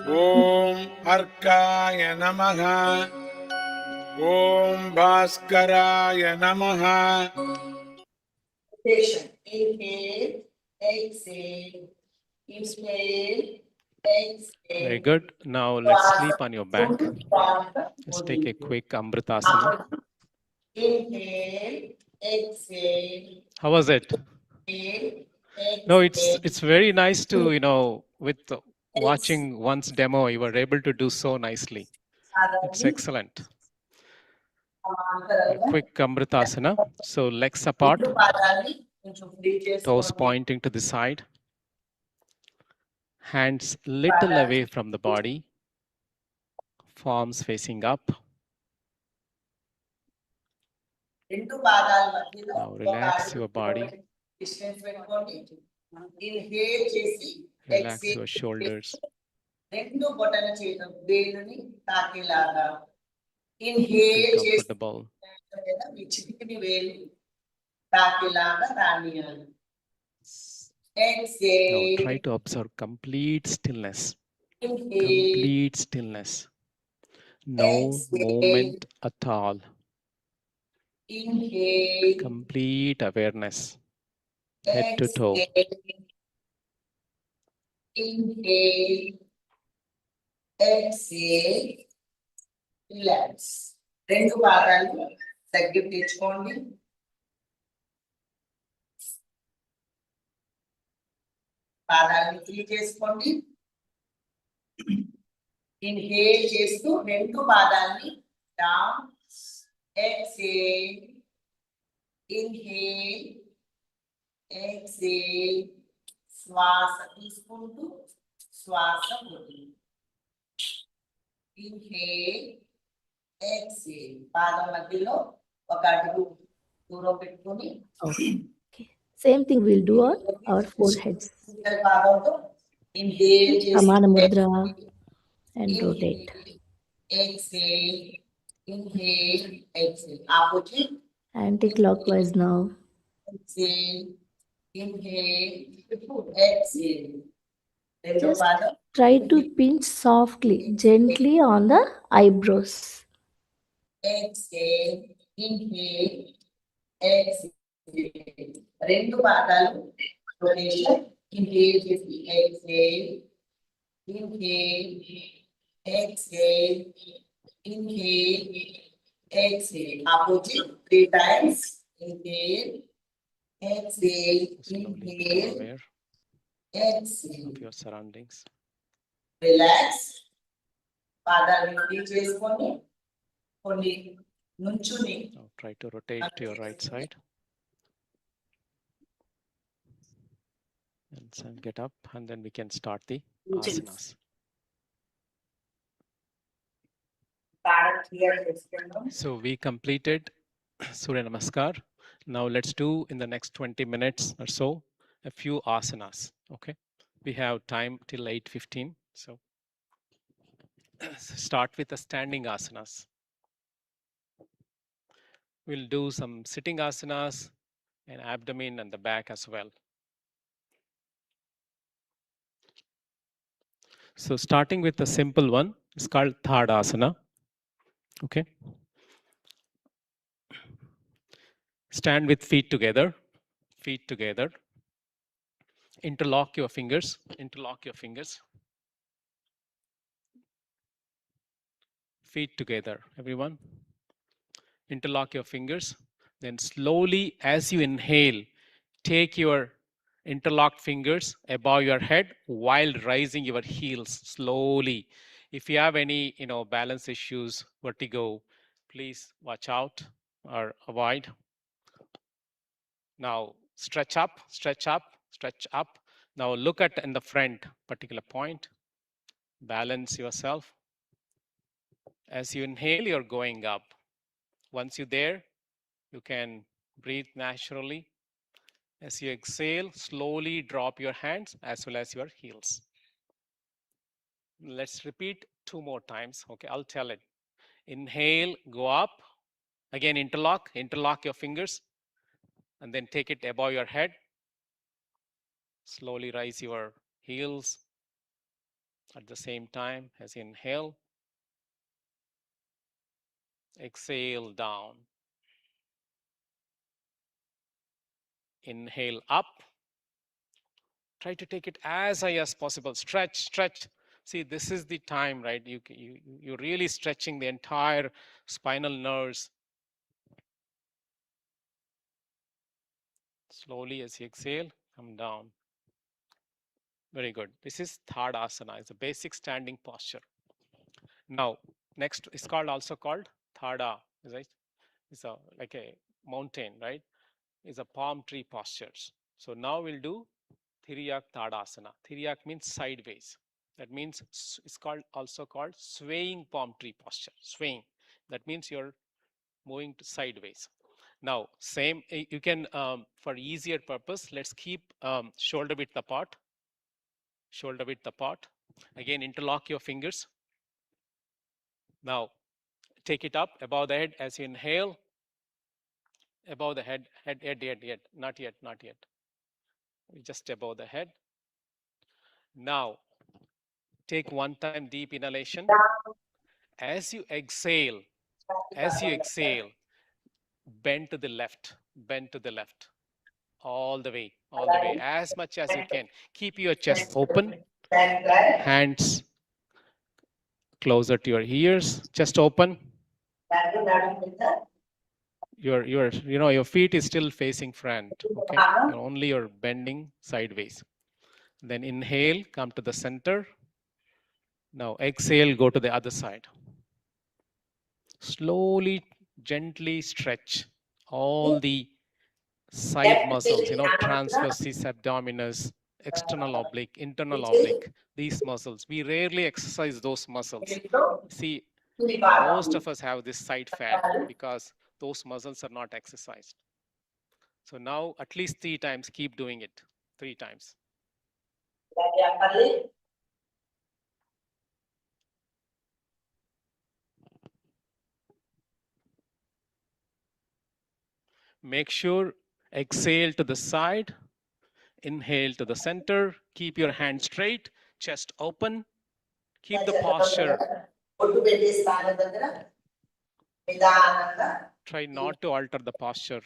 M: Om Arkaya Namaha. Om Bhaskaraya Namaha.
D: Inhale, exhale, inhale, exhale.
S: Very good. Now let's sleep on your back. Let's take a quick Amritasana.
D: Inhale, exhale.
S: How was it? No, it's very nice to, with watching one's demo, you were able to do so nicely. It's excellent. A quick Amritasana. So legs apart, toes pointing to the side, hands little away from the body, palms facing up,
D: రెండు పాదాల మధ్యలో
S: Now
D: ఒక
S: relax
D: అడుగు
S: your body,
D: distance పెట్టుకోండి. Inhale చేసి
S: relax
D: exhale
S: your shoulders.
D: రెండు బొటన చేతులు వేలుని తాకేలాగా
S: Be
D: ఇన్హేల్ చేసి
S: comfortable.
D: లేదా మీ చిటికిని వేలు తాకేలాగా రానియాలి.
S: Now
D: exhale
S: try to observe complete stillness.
D: Inhale
S: Complete stillness. No movement at all.
D: inhale,
S: Complete awareness. Head to toe.
D: exhale, inhale, exhale, relax. రెండు పాదాలు దగ్గర తెచ్చుకోండి. పాదాలను ఫ్రీ చేసుకోండి. ఇన్హేల్ చేస్తూ రెండు పాదాలని డౌన్, ఎక్సేల్, ఇన్హేల్, ఎక్సేల్, శ్వాస తీసుకుంటూ శ్వాస వదిలి. ఇన్హేల్, ఎక్సేల్, పాదం మధ్యలో ఒక అడుగు దూరం పెట్టుకొని
T: Same thing we'll do on our foreheads.
D: పాదంతో ఇన్హేల్
T: Samana
D: చేస్తూ
T: mudra and rotate.
D: exhale, inhale, exhale. Opposite.
T: Anti-clockwise now.
D: Exhale, inhale, exhale.
T: Just try to pinch softly, gently on the eyebrows.
D: Exhale, inhale, exhale. రెండు పాదాలు rotation. Inhale, exhale, inhale, exhale, inhale, exhale. Opposite 3 times. Inhale, exhale,
S: Slowly become
D: inhale,
S: aware
D: exhale.
S: of your surroundings.
D: Relax. పాదాలను free చేసుకోండి. కొన్ని నుంచుని
S: Now try to rotate to your right side. And then get up, and then we can start the asanas.
D: Datta Kriya చేసుకుందాం.
S: So we completed Surya Namaskar. Now let's do in the next 20 minutes or so a few asanas. Okay, we have time till 8:15. So start with the standing asanas. We'll do some sitting asanas and abdomen and the back as well. So starting with the simple one, it's called Tadasana. Okay. Stand with feet together, feet together. Interlock your fingers, interlock your fingers. Feet together, everyone. Interlock your fingers. Then slowly, as you inhale, take your interlocked fingers above your head while raising your heels slowly. If you have any, balance issues, vertigo, please watch out or avoid. Now stretch up, stretch up, stretch up. Now look at in the front particular point. Balance yourself. As you inhale, you're going up. Once you're there, you can breathe naturally. As you exhale, slowly drop your hands as well as your heels. Let's repeat 2 more times. Okay, I'll tell it. Inhale, go up. Again, interlock your fingers. And then take it above your head. Slowly raise your heels at the same time as you inhale. Exhale down. Inhale up. Try to take it as high as possible. Stretch, stretch. See, this is the time, right? You're really stretching the entire spinal nerves. Slowly as you exhale, come down. Very good. This is Tadasana. It's a basic standing posture. Now, next is also called Thada. Right? It's like a mountain, right? It's a palm tree postures. So now we'll do Thiriyak Tadasana. Thiriyak means sideways. That means it's also called swaying palm tree posture. Swaying. That means you're moving to sideways. Now, same, you can, for easier purpose, let's keep shoulder width apart. Shoulder width apart. Again, interlock your fingers. Now, take it up above the head as you inhale. Above the head, not yet. Just above the head. Now, take one time deep inhalation. As you exhale, bend to the left, all the way, as much as you can. Keep your chest open, hands closer to your ears, chest open. Your feet is still facing front, okay? Only you're bending sideways. Then inhale, come to the center. Now exhale, go to the other side. Slowly, gently stretch all the side muscles, transversus abdominis, external oblique, internal oblique, these muscles. We rarely exercise those muscles. See, most of us have this side fat because those muscles are not exercised. So now at least 3 times, keep doing it 3 times. Make sure exhale to the side, inhale to the center, keep your hand straight, chest open, keep the posture. Try not to alter the posture.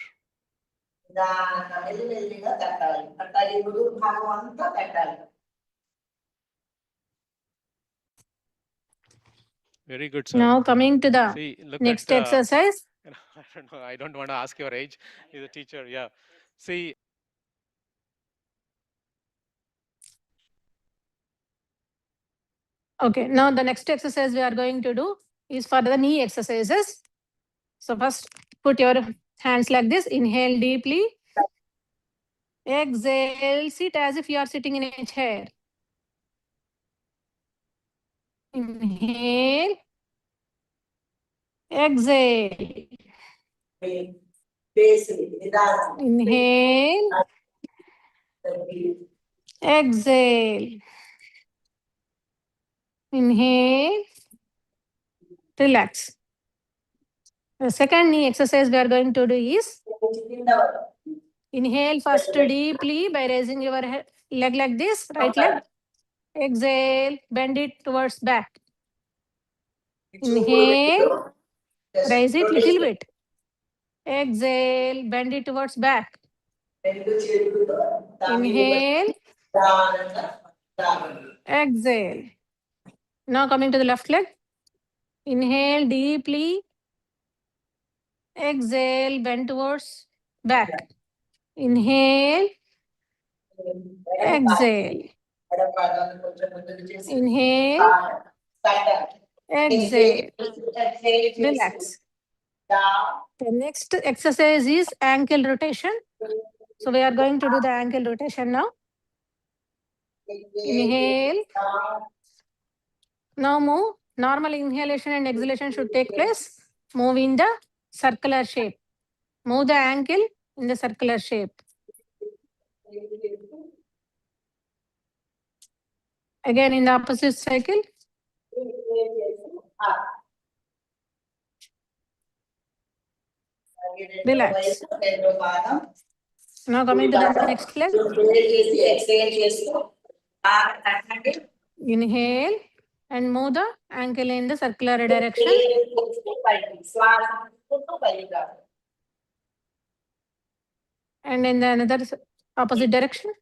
S: Very good, sir.
G: Now coming to the next exercise.
S: I don't know. I don't want to ask your age. He's a teacher. Yeah. See.
G: Okay. Now the next exercise we are going to do is for the knee exercises. So first put your hands like this. Inhale deeply. Exhale. Sit as if you are sitting in a chair. Inhale. Exhale. Inhale. Exhale. Inhale. Relax. The second knee exercise we are going to do is inhale first deeply by raising your leg like this, right leg. Exhale, bend it towards back. Inhale, raise it little bit. Exhale, bend it towards back. Inhale, exhale. Now coming to the left leg. Inhale deeply. Exhale, bend towards back. Inhale, exhale. Inhale, exhale. Relax. The next exercise is ankle rotation. So we are going to do the ankle rotation now. Inhale. Now move. Normal inhalation and exhalation should take place. Move in the circular shape. Move the ankle in the circular shape. Again in the opposite cycle. Relax. Now coming to the next leg. Inhale and move the ankle in the circular direction. And in the another opposite direction.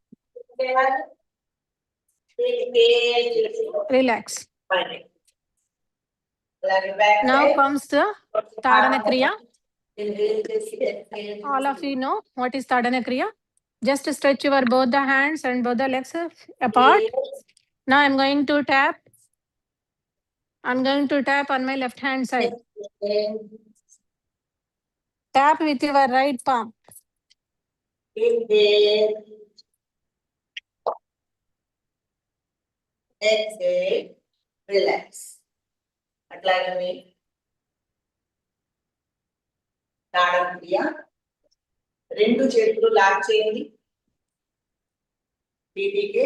G: Relax. Now comes the Datta Kriya. All of you know what is Datta Kriya. Just stretch your both the hands and both the legs apart. Now I'm going to tap. I'm going to tap on my left hand side. Tap with your right palm. Inhale. Exhale. Relax. Datta Kriya.
D: రెండు చేతులు lock చేయండి. BBK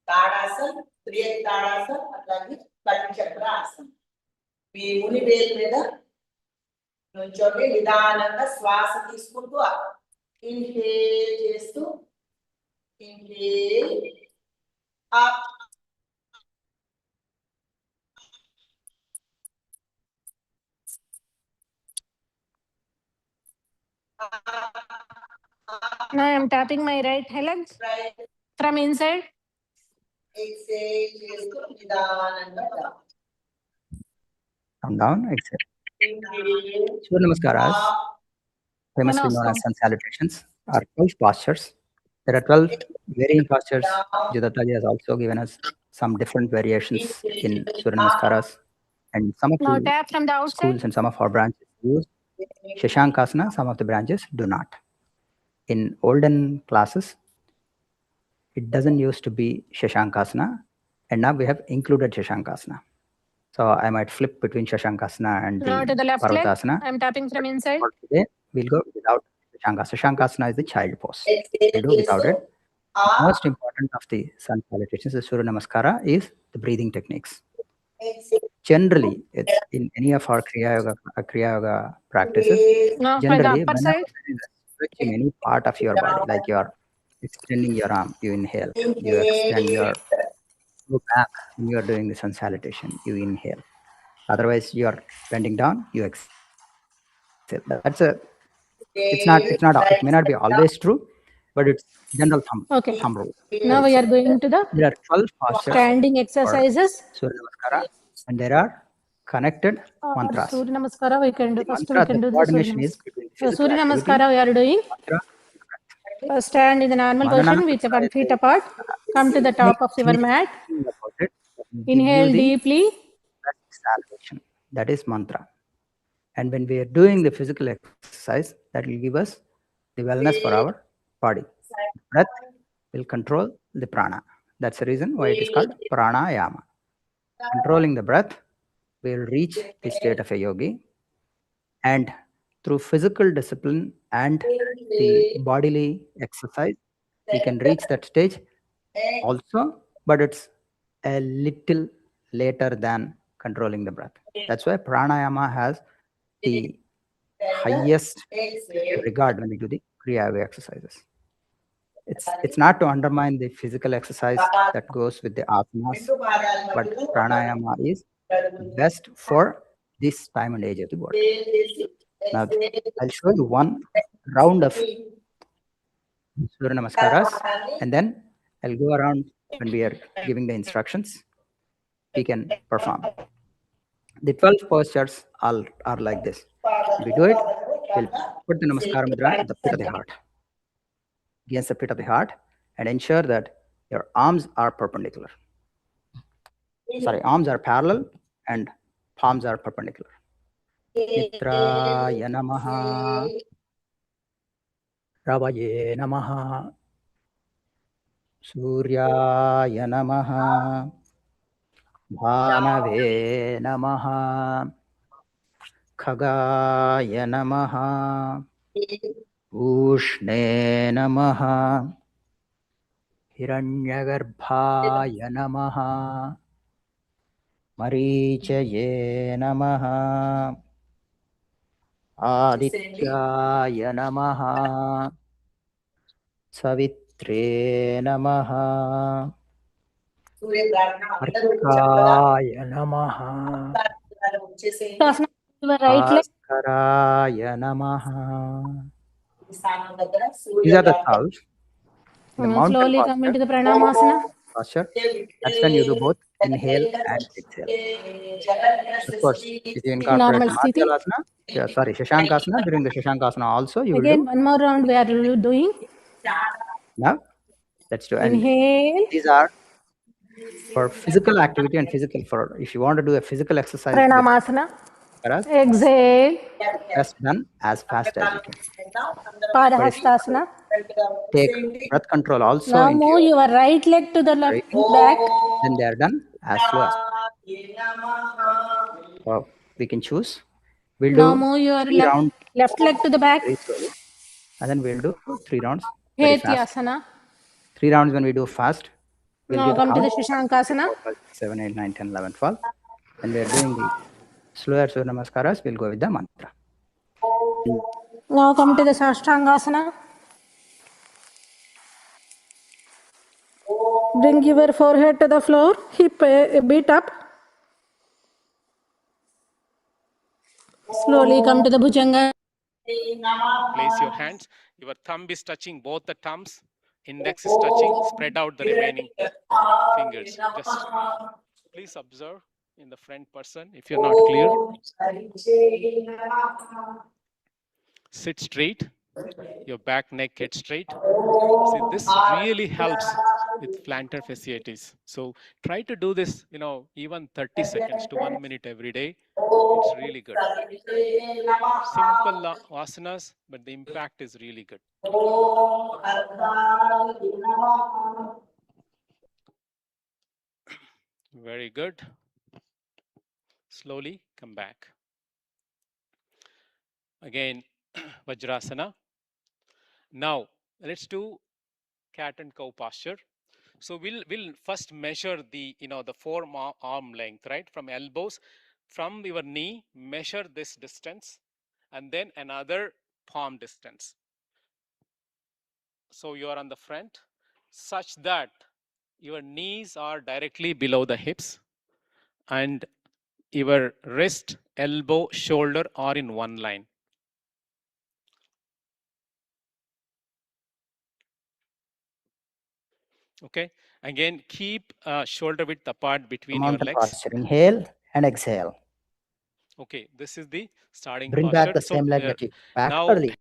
D: tadasana, త్రియేక్ tadasana, అట్లాగే కటి చక్ర ఆసన్. మీ ముని వేలు మీద నుంచోండి. నిదానంగా శ్వాస తీసుకుంటూ ఇన్హేల్ చేస్తూ inhale up.
G: Now I am tapping my right leg from inside.
D: Exhale చేస్తూ నిదానంగా
F: Come down, exhale.
D: inhale
F: Surya Namaskaras, famously known as sun salutations, are 12 postures. There are 12 varying postures. Datta has also given us some different variations in Surya Namaskaras. And some of
G: Now
F: the
G: tap from the outside.
F: schools and some of our branches use Shashankasana, some of the branches do not. In olden classes, it doesn't used to be Shashankasana, and now we have included Shashankasana. So I might flip between Shashankasana and
G: Now to the left leg.
F: Parvatasana.
G: I am tapping from inside.
F: For today, we'll go without Shashankasana. Shashankasana is the child pose. We'll do without it. The most important of the sun salutations, the Surya Namaskara, is the breathing techniques. Generally, it's in any of our Kriya Yoga practices,
G: Now by the
F: generally,
G: upper
F: whenever
G: side.
F: there is a stretch in any part of your body, like you are extending your arm, you inhale. You extend your low back when you are doing the sun salutation, you inhale. Otherwise, you are bending down, you exhale. It may not be always true, but it's general thumb rule.
G: Now we are going to the
F: There are 12 postures
G: standing
F: for
G: exercises.
F: Surya Namaskara, and there are connected mantras.
G: Surya Namaskara we can do.
F: The
G: First
F: mantra,
G: we can
F: the
G: do the Surya
F: coordination is
G: Namaskara.
F: between
G: So
F: physical
G: Surya
F: activity,
G: Namaskara we are doing.
F: mantra.
G: First stand in the normal position with one feet apart. Come to the top of your mat. Inhale deeply.
F: Salvation. That is mantra. And when we are doing the physical exercise, that will give us the wellness for our body. Breath will control the prana. That's the reason why it is called pranayama. Controlling the breath, we will reach the state of a yogi. And through physical discipline and the bodily exercise, we can reach that stage also, but it's a little later than controlling the breath. That's why pranayama has the highest regard when we do the Kriya Yoga exercises. It's not to undermine the physical exercise that goes with the asanas, but pranayama is best for this time and age of the body. Now, I'll show you one round of Surya Namaskaras, and then I'll go around when we are giving the instructions. We can perform. The 12 postures are like this. If we do it, we'll put the Namaskara Mudra at the pit of the heart, against the pit of the heart, and ensure that your arms are perpendicular. Sorry, arms are parallel and palms are perpendicular. Mitraya Namaha, Ravaye Namaha, Suryaya Namaha, Bhanave Namaha, Khagaya Namaha, Ushne Namaha, Hiranyagarbhaya Namaha, Marichaye Namaha, Adityaya Namaha, Savitre Namaha, Arkaya Namaha,
G: Right leg.
F: Bhaskaraya Namaha. These are the 12. The mountain
G: Slowly come into the Pranamasana.
F: posture. That's when you do both inhale and exhale. Of course, if you incorporate Madhyalasana, Shashankasana, during the Shashankasana also, you will
G: Again,
F: do.
G: one more round we are doing.
F: Now, let's do. And
G: Inhale.
F: these are for physical activity and physical, for if you want to do a physical exercise.
G: Pranamasana. Exhale.
F: Best done as fast as you can.
G: Padahastasana.
F: Take breath control also
G: Now
F: into
G: move your right leg to the left back.
F: Then they are done as slow as possible. So we can choose. We'll
G: Now
F: do
G: move your
F: 3 rounds
G: Left leg to the back.
F: very slowly. And then we'll do 3 rounds very fast.
G: Hetyasana.
F: 3 rounds when we do fast, we'll
G: Now
F: give the
G: come to the
F: count. 1, 2, 3,
G: Shashankasana.
F: 4, 5, 6, 7, 8, 9, 10, 11, 12. When we are doing the slower Surya Namaskaras, we'll go with the mantra.
G: Now come to the Sashtangasana. Bring your forehead to the floor, hip a bit up. Slowly come to the Bhujanga.
S: Place your hands. Your thumb is touching both the thumbs. Index is touching. Spread out the remaining fingers. Just please observe in the front person if you're not clear. Sit straight. Your back neck gets straight. See, this really helps with plantar fasciitis. So try to do this, even 30 seconds to 1 minute every day. It's really good. Simple asanas, but the impact is really good. Very good. Slowly come back. Again, Vajrasana. Now, let's do cat and cow posture. So we'll first measure the the forearm length, right, from elbows, from your knee. Measure this distance, and then another palm distance. So you are on the front, such that your knees are directly below the hips, and your wrist, elbow, shoulder are in one line. Okay. Again, keep shoulder width apart between your
F: Mountain
S: legs.
F: posture. Inhale and exhale.
S: Okay, this is the starting
F: Bring
S: posture.
F: back the same leg that you back
S: now
F: earlier.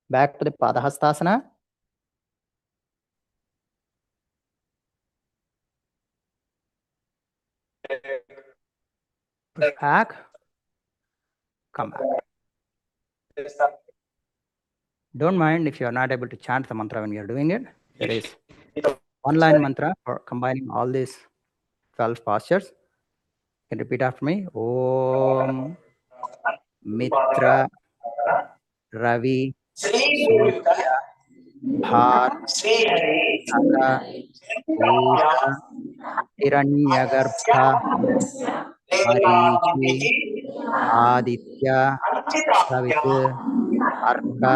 F: Back to the Padahastasana. Push back. Come back. Don't mind if you are not able to chant the mantra when you are doing it. There is one line mantra for combining all these 12 postures. You can repeat after me. Om Mitra Ravi Surya Bhar Tata Usha Hiranyagarbha Marichi Aditya Savit Arka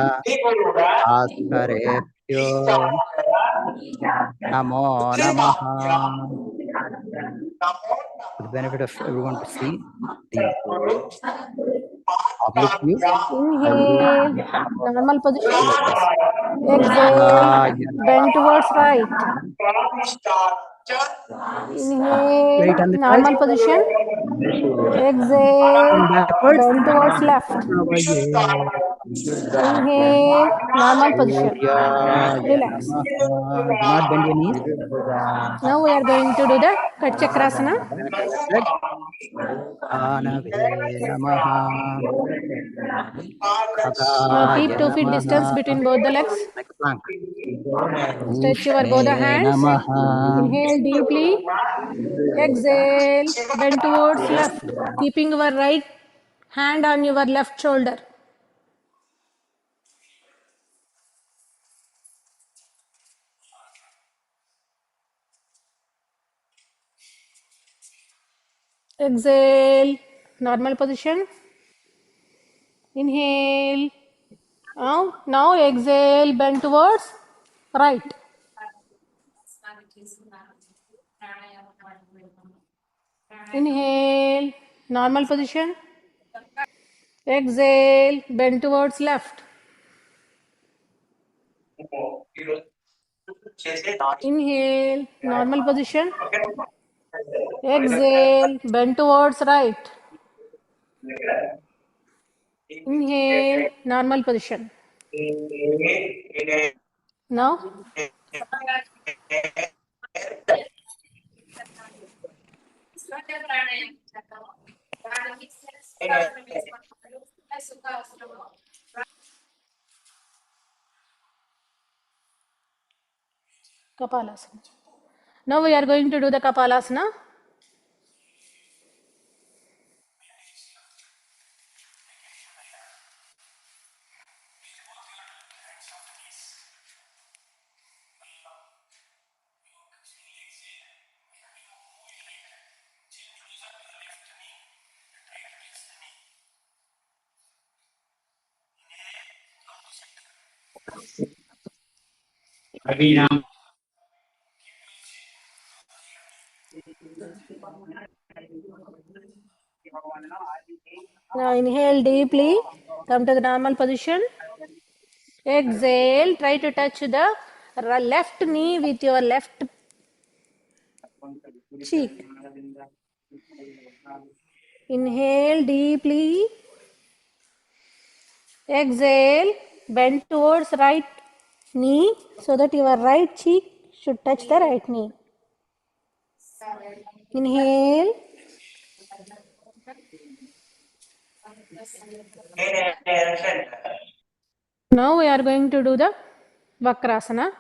F: Bhaskarepyo Namo Namaha. For the benefit of everyone to see the oblique view, I will do
G: Inhale, normal position.
F: yes.
G: Exhale, bend towards right. Inhale,
F: Weight on the thighs.
G: normal position. Exhale,
F: And backwards.
G: bend towards left. Inhale, normal position.
F: Suryaya
G: Relax.
F: Namaha. Do not bend your knees.
G: Now we are going to do the Katchakrasana.
F: Anave Namaha.
G: Now keep
F: Khagaya
G: 2 feet distance
F: Namaha.
G: between both the legs.
F: Like a plank.
G: Stretch your both the
F: Ushne
G: hands.
F: Namaha.
G: Inhale deeply. Exhale, bend towards left, keeping your right hand on your left shoulder. Exhale, normal position. Inhale. Now exhale, bend towards right. Inhale, normal position. Exhale, bend towards left. Inhale, normal position. Exhale, bend towards right. Inhale, normal position. Now, Kapalasana. Now we are going to do the Kapalasana. Now inhale deeply, come to the normal position. Exhale, try to touch the left knee with your left cheek. Inhale deeply. Exhale, bend towards right knee so that your right cheek should touch the right knee. Inhale. Now we are going to do the Vakrasana.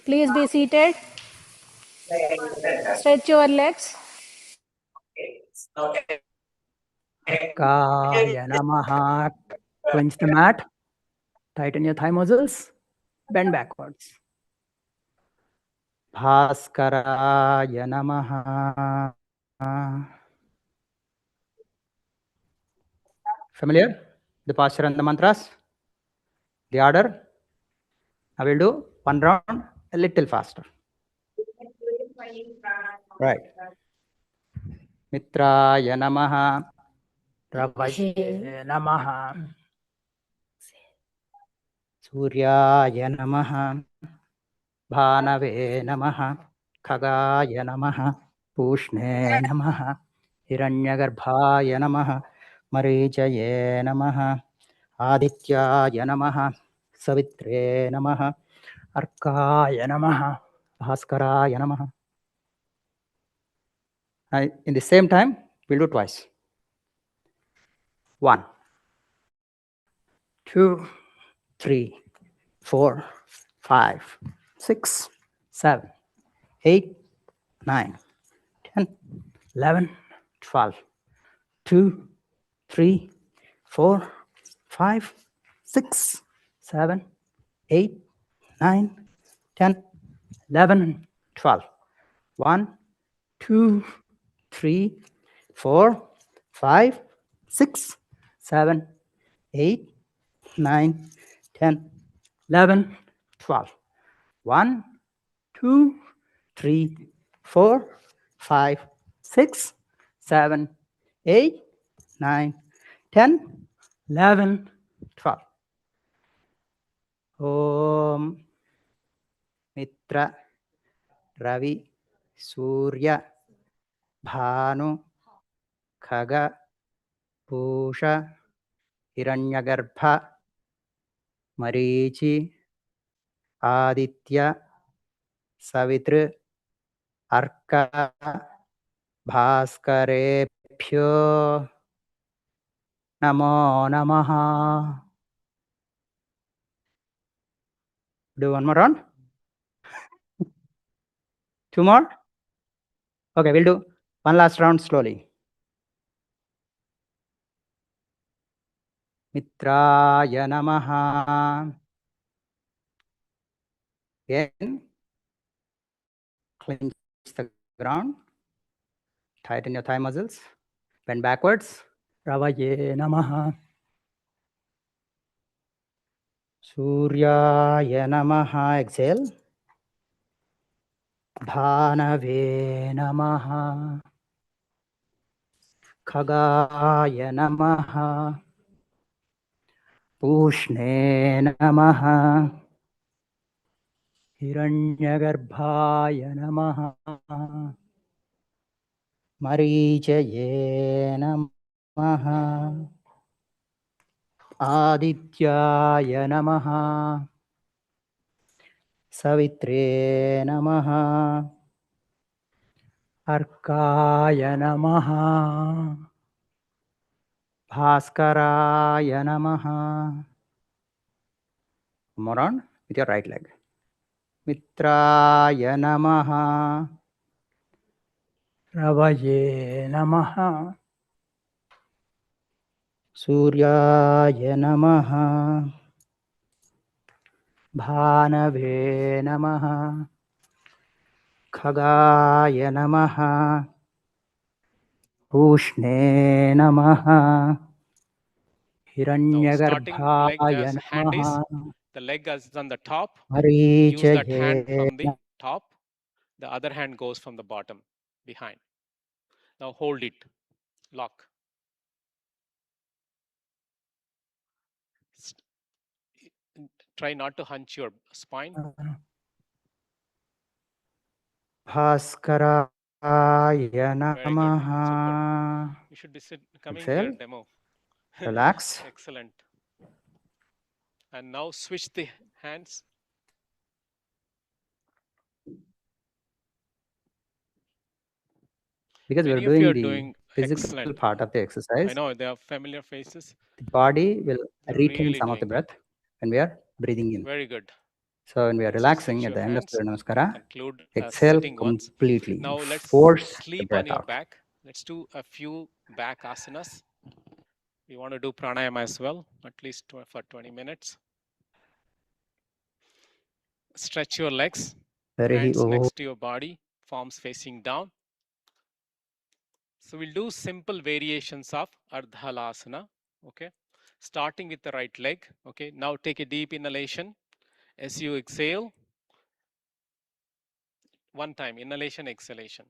G: Please be seated. Stretch your legs.
F: Kaya Namaha. Clench the mat. Tighten your thigh muscles. Bend backwards. Bhaskaraya Namaha. Familiar? The posture and the mantras? The order? I will do one round a little faster. Right. Mitraya Namaha. Ravashe Namaha. Suryaya Namaha. Bhanave Namaha. Khagaya Namaha. Pushne Namaha. Hiranyagarbhaya Namaha. Marichaye Namaha. Adityaya Namaha. Savitre Namaha. Arkaya Namaha. Bhaskaraya Namaha. In the same time, we'll do twice. 1, 2, 3, 4, 5, 6, 7, 8, 9, 10, 11, 12. 2, 3, 4, 5, 6, 7, 8, 9, 10, 11, 12. 1, 2, 3, 4, 5, 6, 7, 8, 9, 10, 11, 12. 1, 2, 3, 4, 5, 6, 7, 8, 9, 10, 11, 12. Om Mitra Ravi Surya Bhanu Khaga Pusha Hiranyagarbha Marichi Aditya Savitru Arka Bhaskarepyo Namo Namaha. Do one more round. 2 more. Okay, we'll do one last round slowly. Mitraya Namaha. Again, clench the ground. Tighten your thigh muscles. Bend backwards. Ravaye Namaha. Suryaya Namaha. Exhale. Bhanave Namaha. Khagaya Namaha. Pushne Namaha. Hiranyagarbhaya Namaha. Marichaye Namaha. Adityaya Namaha. Savitre Namaha. Arkaya Namaha. Bhaskaraya Namaha. More on with your right leg. Mitraya Namaha. Ravaye Namaha. Suryaya Namaha. Bhanave Namaha. Khagaya Namaha. Pushne Namaha.
S: Now starting leg as
F: Hiranyagarbhaya
S: hand is,
F: Namaha.
S: the leg is on the top. Use that hand
F: Marichahe
S: from the top. The other hand goes from the bottom behind. Now hold it, lock. Try not to hunch your spine.
F: Bhaskaraya
S: Very good.
F: Namaha.
S: Super. You should be coming to
F: Exhale.
S: a demo.
F: Relax.
S: Excellent. And now switch the hands.
F: Because we are
S: Many of you
F: doing
S: are
F: the
S: doing
F: physical
S: excellent.
F: part of the
S: I
F: exercise,
S: know they are familiar faces.
F: the body will
S: You're
F: retain
S: really
F: some of the
S: doing good.
F: breath when we are breathing in.
S: Very good.
F: So when we are
S: So
F: relaxing
S: switch
F: at
S: your
F: the end of
S: hands.
F: Surya Namaskara,
S: Conclude
F: exhale
S: sitting once.
F: completely.
S: Now let's
F: Force the
S: sleep
F: breath
S: on your
F: out.
S: back. Let's do a few back asanas. We want to do pranayama as well, at least for 20 minutes. Stretch your legs, hands next to your body, palms facing down. So we'll do simple variations of Ardhalasana, okay? Starting with the right leg, okay? Now take a deep inhalation. As you exhale, one time, inhalation, exhalation.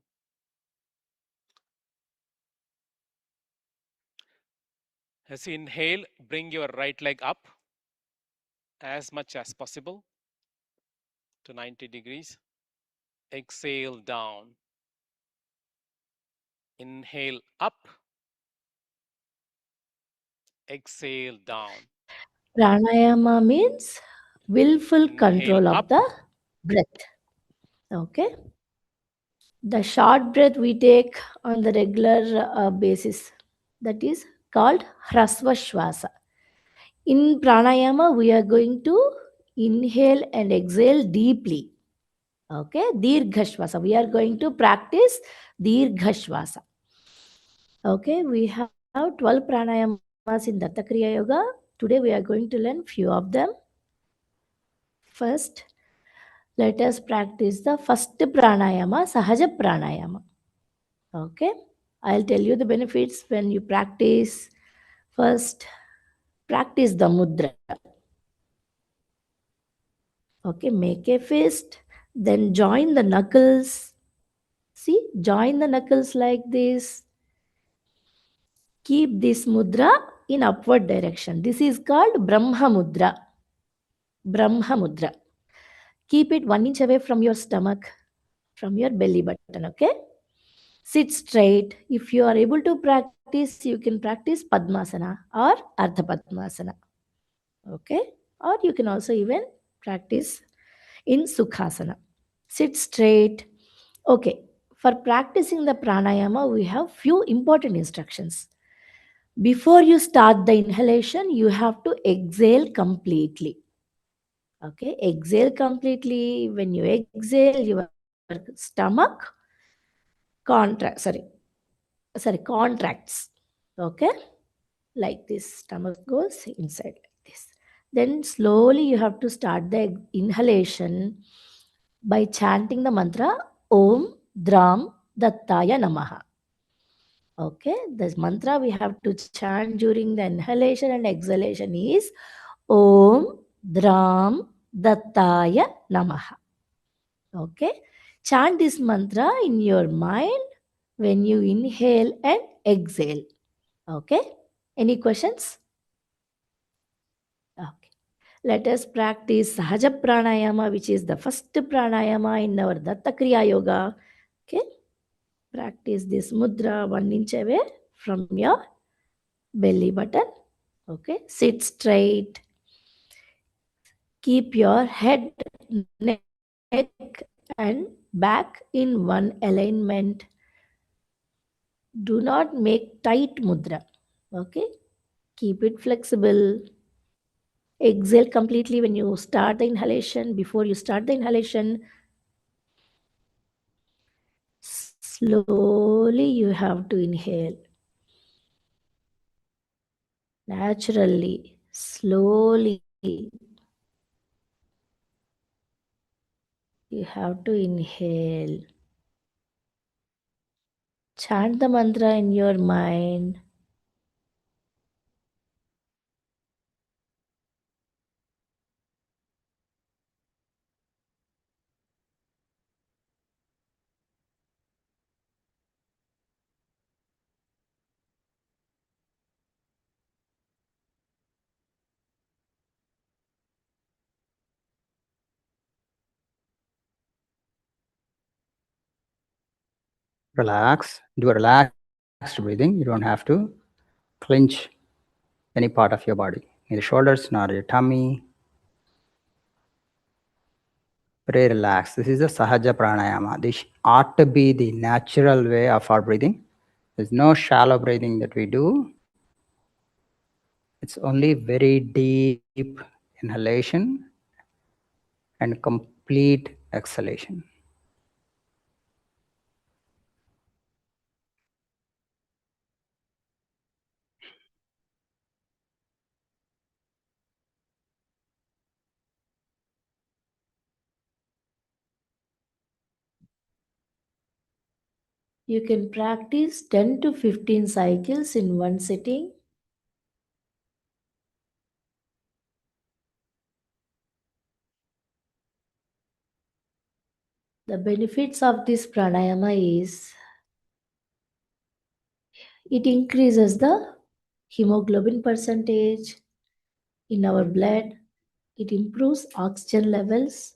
S: As you inhale, bring your right leg up as much as possible to 90 degrees. Exhale down. Inhale up. Exhale down.
T: Pranayama means willful
S: Inhale
T: control of
S: up.
T: the breath. Okay. The short breath we take on the regular basis, that is called Hrasva Shwasa. In pranayama, we are going to inhale and exhale deeply. Okay, Dirgha Shwasa. We are going to practice Dirgha Shwasa. Okay, we have 12 pranayamas in Datta Kriya Yoga. Today we are going to learn few of them. First, let us practice the first pranayama, Sahaja Pranayama. Okay, I'll tell you the benefits when you practice. First, practice the mudra. Okay, make a fist, then join the knuckles. See, join the knuckles like this. Keep this mudra in upward direction. This is called Brahma Mudra. Brahma Mudra. Keep it 1 inch away from your stomach, from your belly button. Okay. Sit straight. If you are able to practice, you can practice Padmasana or Ardha Padmasana. Okay. Or you can also even practice in Sukhasana. Sit straight. Okay. For practicing the pranayama, we have few important instructions. Before you start the inhalation, you have to exhale completely. Okay, exhale completely. When you exhale, your stomach contracts. Okay, like this. Stomach goes inside like this. Then slowly you have to start the inhalation by chanting the mantra Om Dram Dattaya Namaha. Okay, this mantra we have to chant during the inhalation and exhalation is Om Dram Dattaya Namaha. Okay, chant this mantra in your mind when you inhale and exhale. Okay, any questions? Okay, let us practice Sahaja Pranayama, which is the first pranayama in our Datta Kriya Yoga. Okay, practice this mudra 1 inch away from your belly button. Okay, sit straight. Keep your head, neck, and back in one alignment. Do not make tight mudra. Okay, keep it flexible. Exhale completely when you start the inhalation. Before you start the inhalation, slowly you have to inhale. Naturally, slowly. You have to inhale. Chant the mantra in your mind.
F: Relax. Do a relaxed breathing. You don't have to clench any part of your body, neither shoulders nor your tummy. Very relaxed. This is the Sahaja Pranayama. This ought to be the natural way of our breathing. There's no shallow breathing that we do. It's only very deep inhalation and complete exhalation.
T: You can practice 10 to 15 cycles in one sitting. The benefits of this pranayama is it increases the hemoglobin percentage in our blood. It improves oxygen levels,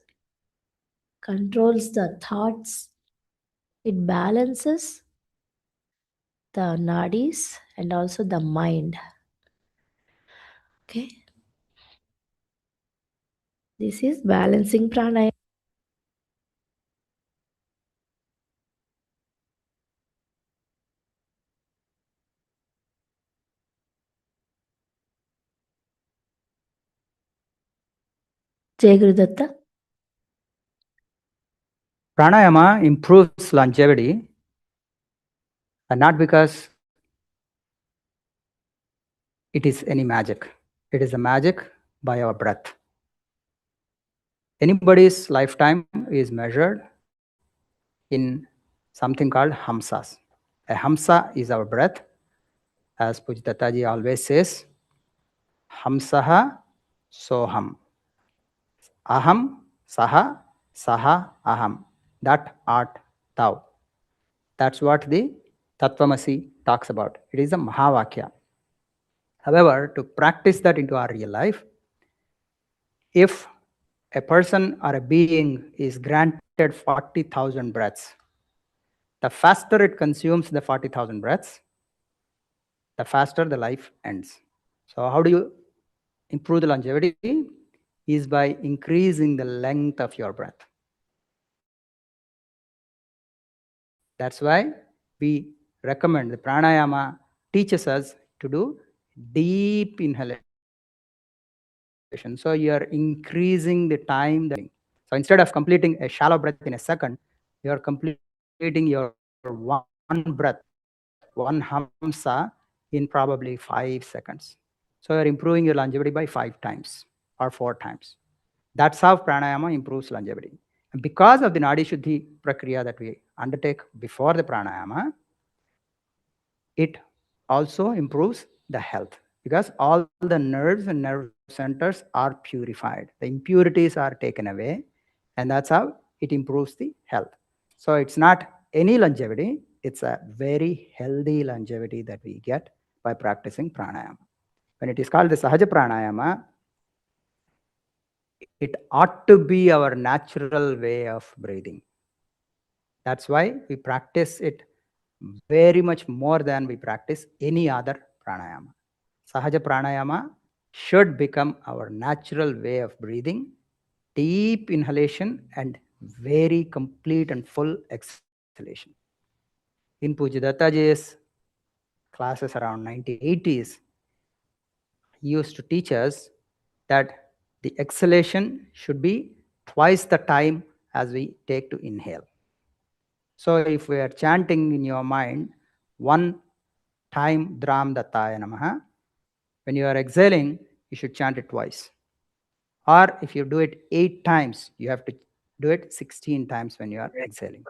T: controls the thoughts. It balances the nadis and also the mind. Okay. This is balancing pranayama. Jai Guru Datta.
F: Pranayama improves longevity, and not because it is any magic. It is a magic by our breath. Anybody's lifetime is measured in something called hamsas. A hamsa is our breath. As Pujitataji always says, hamsaha soham. Aham saha saha aham. That art thou. That's what the Tattvamasi talks about. It is a Mahavakya. However, to practice that into our real life, if a person or a being is granted 40,000 breaths, the faster it consumes the 40,000 breaths, the faster the life ends. So how do you improve the longevity? Is by increasing the length of your breath. That's why we recommend the pranayama teaches us to do deep inhalation. So you are increasing the time. So instead of completing a shallow breath in a second, you are completing your one breath, one hamsa in probably 5 seconds. So you're improving your longevity by 5 times or 4 times. That's how pranayama improves longevity. And because of the Nadi Shuddhi Prakriya that we undertake before the pranayama, it also improves the health because all the nerves and nerve centers are purified. The impurities are taken away, and that's how it improves the health. So it's not any longevity, it's a very healthy longevity that we get by practicing pranayama. When it is called the Sahaja Pranayama, it ought to be our natural way of breathing. That's why we practice it very much more than we practice any other pranayama. Sahaja pranayama should become our natural way of breathing, deep inhalation and very complete and full exhalation. In Pujadattaji's classes around 1980s, he used to teach us that the exhalation should be twice the time as we take to inhale. So if we are chanting in your mind, one time Dram Dattaya Namaha, when you are exhaling, you should chant it twice. Or if you do it 8 times, you have to do it 16 times when you are exhaling.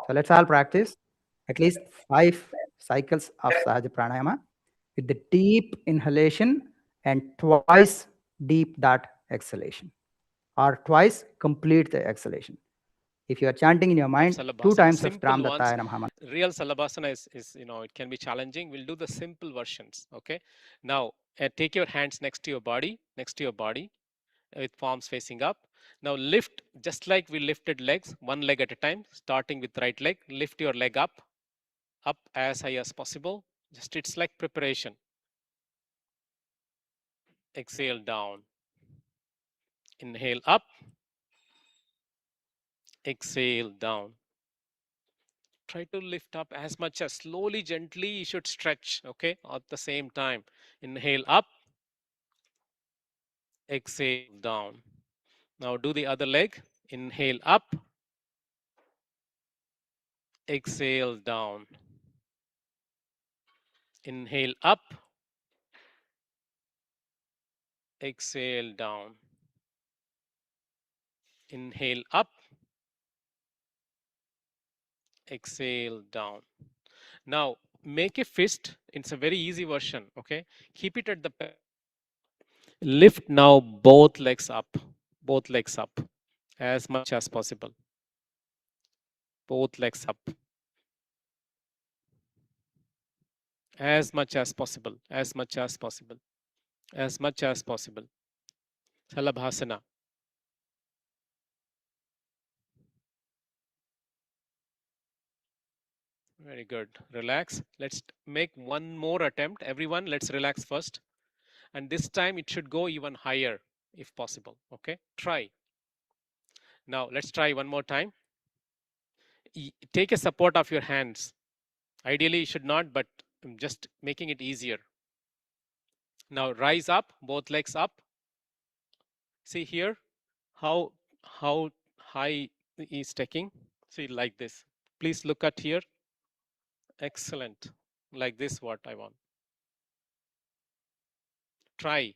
F: So let's all practice at least 5 cycles of Sahaja Pranayama with the deep inhalation and twice deep that exhalation, or twice complete the exhalation. If you are chanting in your mind 2 times of
S: Simple
F: Dram
S: ones.
F: Dattaya Namaha.
S: Real Salabhasana is, it can be challenging. We'll do the simple versions. Okay. Now, take your hands next to your body, with palms facing up. Now lift just like we lifted legs, one leg at a time, starting with right leg. Lift your leg up as high as possible. Just it's like preparation. Exhale down. Inhale up. Exhale down. Try to lift up as much as slowly, gently. You should stretch, okay, at the same time. Inhale up. Exhale down. Now do the other leg. Inhale up. Exhale down. Inhale up. Exhale down. Inhale up. Exhale down. Now make a fist. It's a very easy version, okay? Keep it at the lift now both legs up. Both legs up as much as possible. Both legs up. As much as possible. As much as possible. As much as possible. Salabhasana. Very good. Relax. Let's make one more attempt. Everyone, let's relax first. And this time it should go even higher if possible. Okay, try. Now let's try one more time. Take a support of your hands. Ideally, you should not, but I'm just making it easier. Now rise up, both legs up. See here how high is taking. See like this. Please look at here. Excellent. Like this, what I want. Try.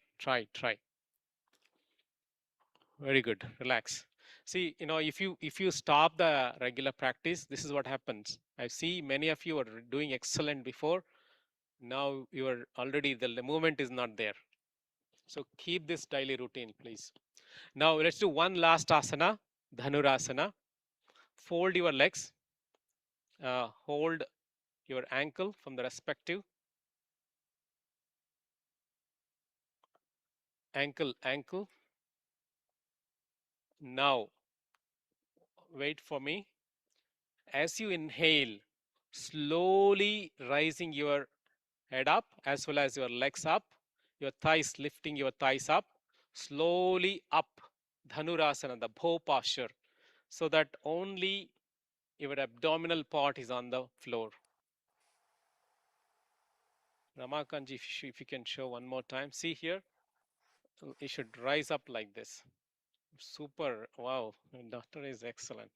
S: Very good. Relax. See, if you stop the regular practice, this is what happens. I see many of you are doing excellent before. Now you are already the movement is not there. So keep this daily routine, please. Now let's do one last asana, Dhanurasana. Fold your legs. Hold your ankle from the respective ankle. Now wait for me. As you inhale, slowly rising your head up as well as your legs up, your thighs, lifting your thighs up, slowly up, Dhanurasana, the bow posture, so that only your abdominal part is on the floor. Ramakanji, if you can show one more time. See here, you should rise up like this. Super, wow, doctor is excellent.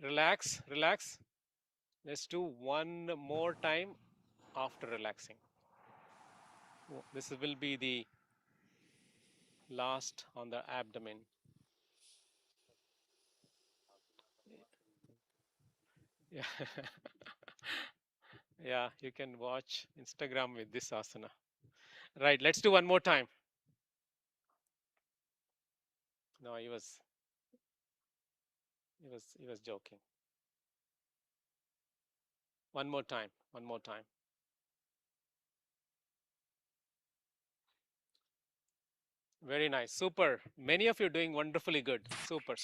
S: Relax. Let's do one more time after relaxing. This will be the last on the abdomen. Yeah. Yeah, you can watch Instagram with this asana. Right, let's do one more time. No, he was joking. One more time. Very nice. Super. Many of you are doing wonderfully good. Super.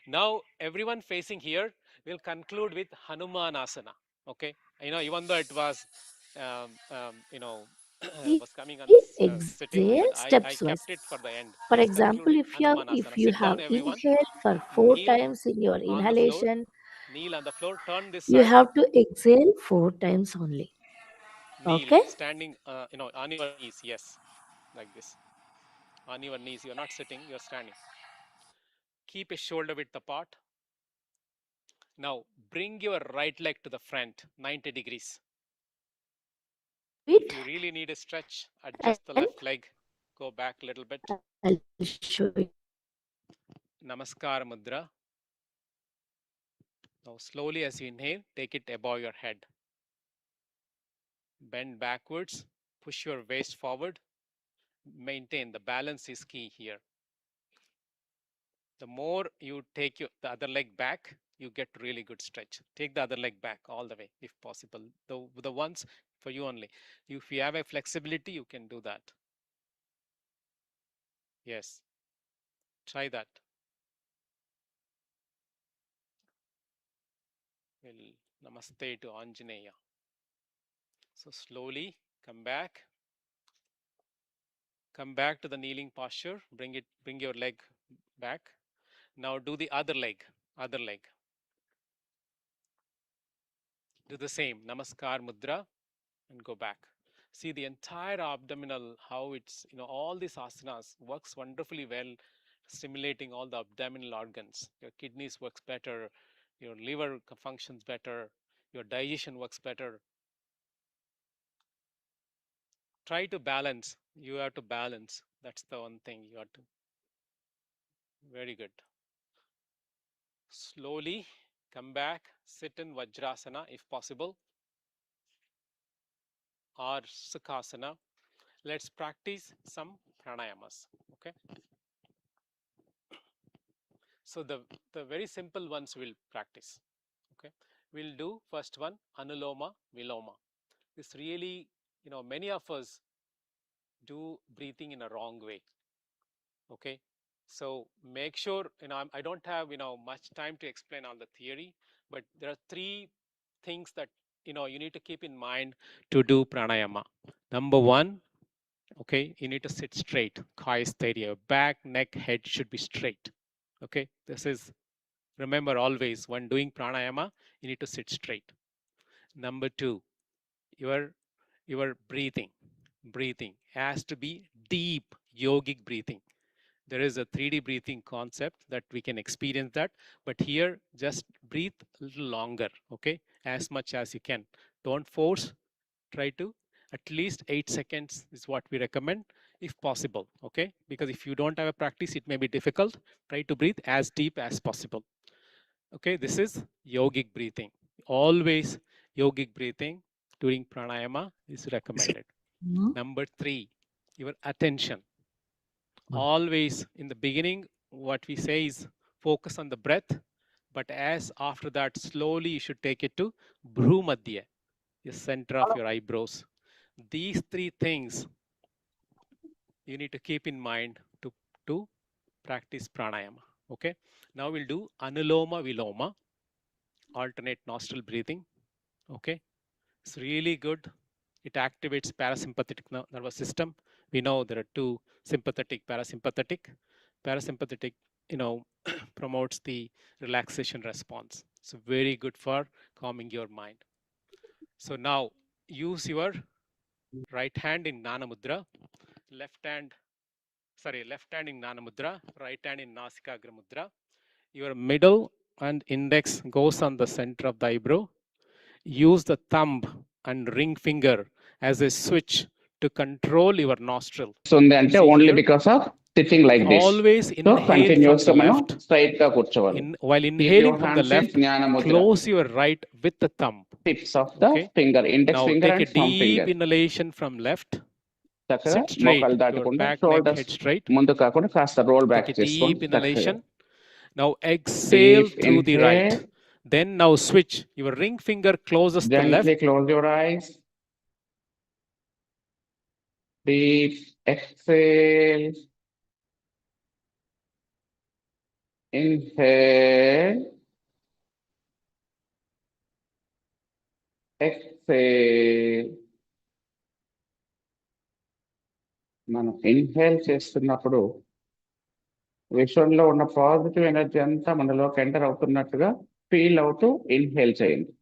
S: Now, everyone facing here will conclude with Hanuman asana. Okay. Even though it was, was coming on this sitting,
T: Exhale
S: but I
T: steps wise.
S: kept it for the end.
T: For
S: Let's
T: example,
S: conclude with
T: if
S: Hanuman asana.
T: you
S: Sit
T: have
S: down, everyone.
T: inhaled for 4
S: Kneel
T: times in your
S: on the floor.
T: inhalation,
S: Kneel on the floor. Turn this
T: you
S: side.
T: have to exhale 4 times only.
S: Kneel,
T: Okay?
S: standing, on your knees. Yes, like this. On your knees. You're not sitting. You're standing. Keep a shoulder width apart. Now bring your right leg to the front, 90 degrees. If you really need a stretch, adjust the left leg. Go back a little bit.
T: I'll show you.
S: Namaskar Mudra. Now slowly as you inhale, take it above your head. Bend backwards. Push your waist forward. Maintain. The balance is key here. The more you take the other leg back, you get really good stretch. Take the other leg back all the way if possible. The ones for you only. If you have a flexibility, you can do that. Yes, try that. Namaste to Anjaneya. So slowly come back to the kneeling posture. Bring your leg back. Now do the other leg. Do the same, Namaskar Mudra, and go back. See the entire abdominal, how it's, all these asanas works wonderfully well, stimulating all the abdominal organs. Your kidneys works better, your liver functions better, your digestion works better. Try to balance. You have to balance. That's the one thing you have to. Very good. Slowly come back, sit in Vajrasana if possible, or Sukhasana. Let's practice some pranayamas. Okay. So the very simple ones we'll practice. Okay. We'll do first one, Anuloma Viloma. This really, many of us do breathing in a wrong way. Okay. So make sure, I don't have, much time to explain all the theory, but there are 3 things that, you need to keep in mind to do pranayama. Number 1, okay, you need to sit straight. Kaya Sthairia, back, neck, head should be straight. Okay, this is, remember always when doing pranayama, you need to sit straight. Number 2, your breathing has to be deep yogic breathing. There is a 3D breathing concept that we can experience that, but here just breathe a little longer, okay, as much as you can. Don't force, try to at least 8 seconds is what we recommend if possible, okay, because if you don't have a practice, it may be difficult. Try to breathe as deep as possible. Okay, this is yogic breathing. Always yogic breathing during pranayama is recommended. Number 3, your attention. Always in the beginning, what we say is focus on the breath, but as after that, slowly you should take it to Bhru Madhya, the center of your eyebrows. These 3 things you need to keep in mind to practice pranayama. Okay, now we'll do Anuloma Viloma, alternate nostril breathing. Okay, it's really good. It activates parasympathetic nervous system. We know there are 2, sympathetic, parasympathetic. Parasympathetic, promotes the relaxation response. So very good for calming your mind. So now use your right hand in Gnana Mudra, left hand in Gnana Mudra, right hand in Nasikagra Mudra. Your middle and index goes on the center of the eyebrow. Use the thumb and ring finger as a switch to control your nostril.
K: అంటే only because of sitting like this
S: Always
K: so
S: inhale from
K: continuous
S: the
K: గా మనం
S: left.
K: Straight గా కూర్చోవాలి
S: While inhaling from the left, close your right with the thumb.
K: Tips of the finger index
S: Now
K: finger
S: take a
K: and thumb
S: deep
K: finger
S: inhalation from left.
K: చక్కగా
S: Sit straight.
K: మోకాలు
S: Your
K: దాటకుండా
S: back, neck,
K: shoulders
S: head straight.
K: ముందు కాకుండా కాస్త roll back
S: Take a
K: చేసుకోండి
S: deep
K: చక్కగా
S: inhalation. Now exhale
K: Deep
S: through the right.
K: inhale.
S: Then now switch. Your ring finger closes the left.
K: Gently close your eyes. Deep exhale. Inhale. Exhale. మనం inhale చేస్తున్నప్పుడు విశ్వంలో ఉన్న positive energy అంతా మనలోకి enter అవుతున్నట్టుగా feel అవుతూ inhale చేయండి.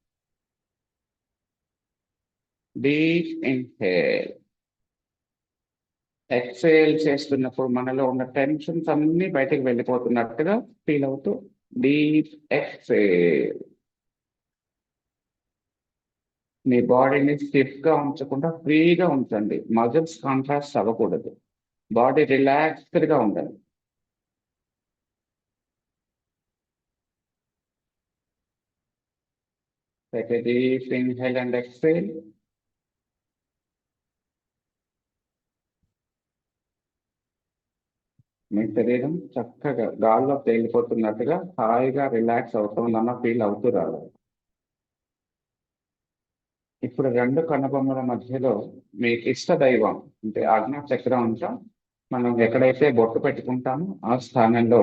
K: Deep inhale. Exhale చేస్తున్నప్పుడు మనలో ఉన్న టెన్షన్స్ అన్ని బయటకు వెళ్ళిపోతున్నట్టుగా ఫీల్ అవుతూ డీప్ ఎక్సేల్. మీ బాడీని స్టిఫ్ గా ఉంచకుండా ఫ్రీగా ఉంచండి. మజిల్స్ కాంట్రాస్ట్ అవ్వకూడదు. బాడీ రిలాక్స్డ్ గా ఉండాలి. Take a deep inhale and exhale. మీ శరీరం చక్కగా గాల్లో తేలిపోతున్నట్టుగా హాయిగా రిలాక్స్ అవుతుందన్న ఫీల్ అవుతూ రావాలి. If ఇప్పుడు రెండు కనుబొమ్మల మధ్యలో మీ ఇష్ట దైవం అంటే ఆజ్ఞా చక్రం అంతా మనం ఎక్కడైతే బొట్టు పెట్టుకుంటామో ఆ స్థానంలో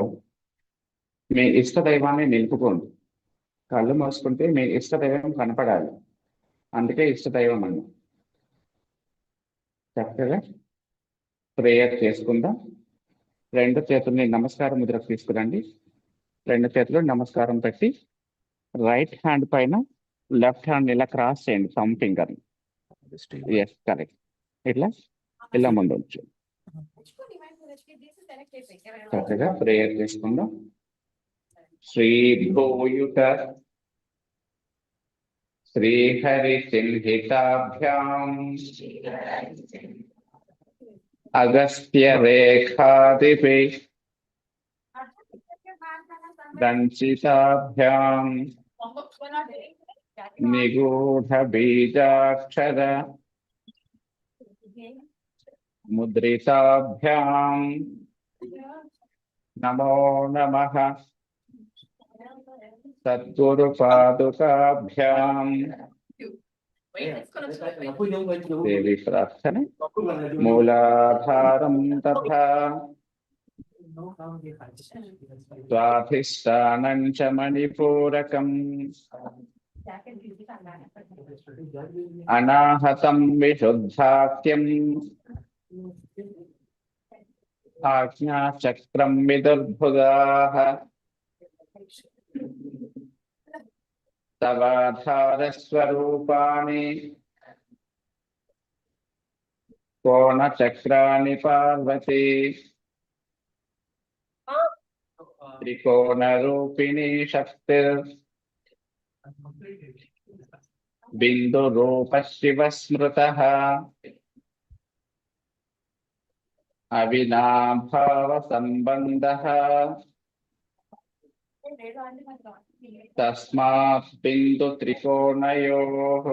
K: మీ ఇష్ట దైవాన్ని నిలుపుకోండి. కళ్ళు మూసుకుంటే మీ ఇష్ట దైవం కనపడాలి, అందుకే ఇష్ట దైవం అన్న. చక్కగా ప్రేయర్ చేసుకుందాం. రెండు చేతుల్ని నమస్కారం ముద్రకు తీసుకురండి. రెండు చేతులు నమస్కారం పెట్టి రైట్ హ్యాండ్ పైన లెఫ్ట్ హ్యాండ్ ఇలా క్రాస్ చేయండి, థంబ్ ఫింగర్. Yes, correct. ఇలా ముందు ఉంచు. చక్కగా ప్రేయర్ చేసుకుందాం. శ్రీ భూయుత శ్రీహరి చిహ్నితాభ్యాం అగస్త్య రేఖాదిపి దంచితాభ్యాం నిగూఢ బీజాక్షర ముద్రితాభ్యాం నమో నమః. సద్గురు పాదుకాభ్యాం దేవి ప్రార్థన. మూలాధారం తథా స్వాధిష్టానం చ మణిపూరకం అనాహతం విశుద్ధాఖ్యం ఆజ్ఞాచక్రం విదుర్భుగాః తవాధారస్వరూపాణి కోణచక్రాణి పార్వతీ త్రికోణరూపిణీ శక్తిర్ బిందురూప శివ స్మృతః అవినాభావ సంబంధః తస్మాత్ బిందు త్రికోణయోః.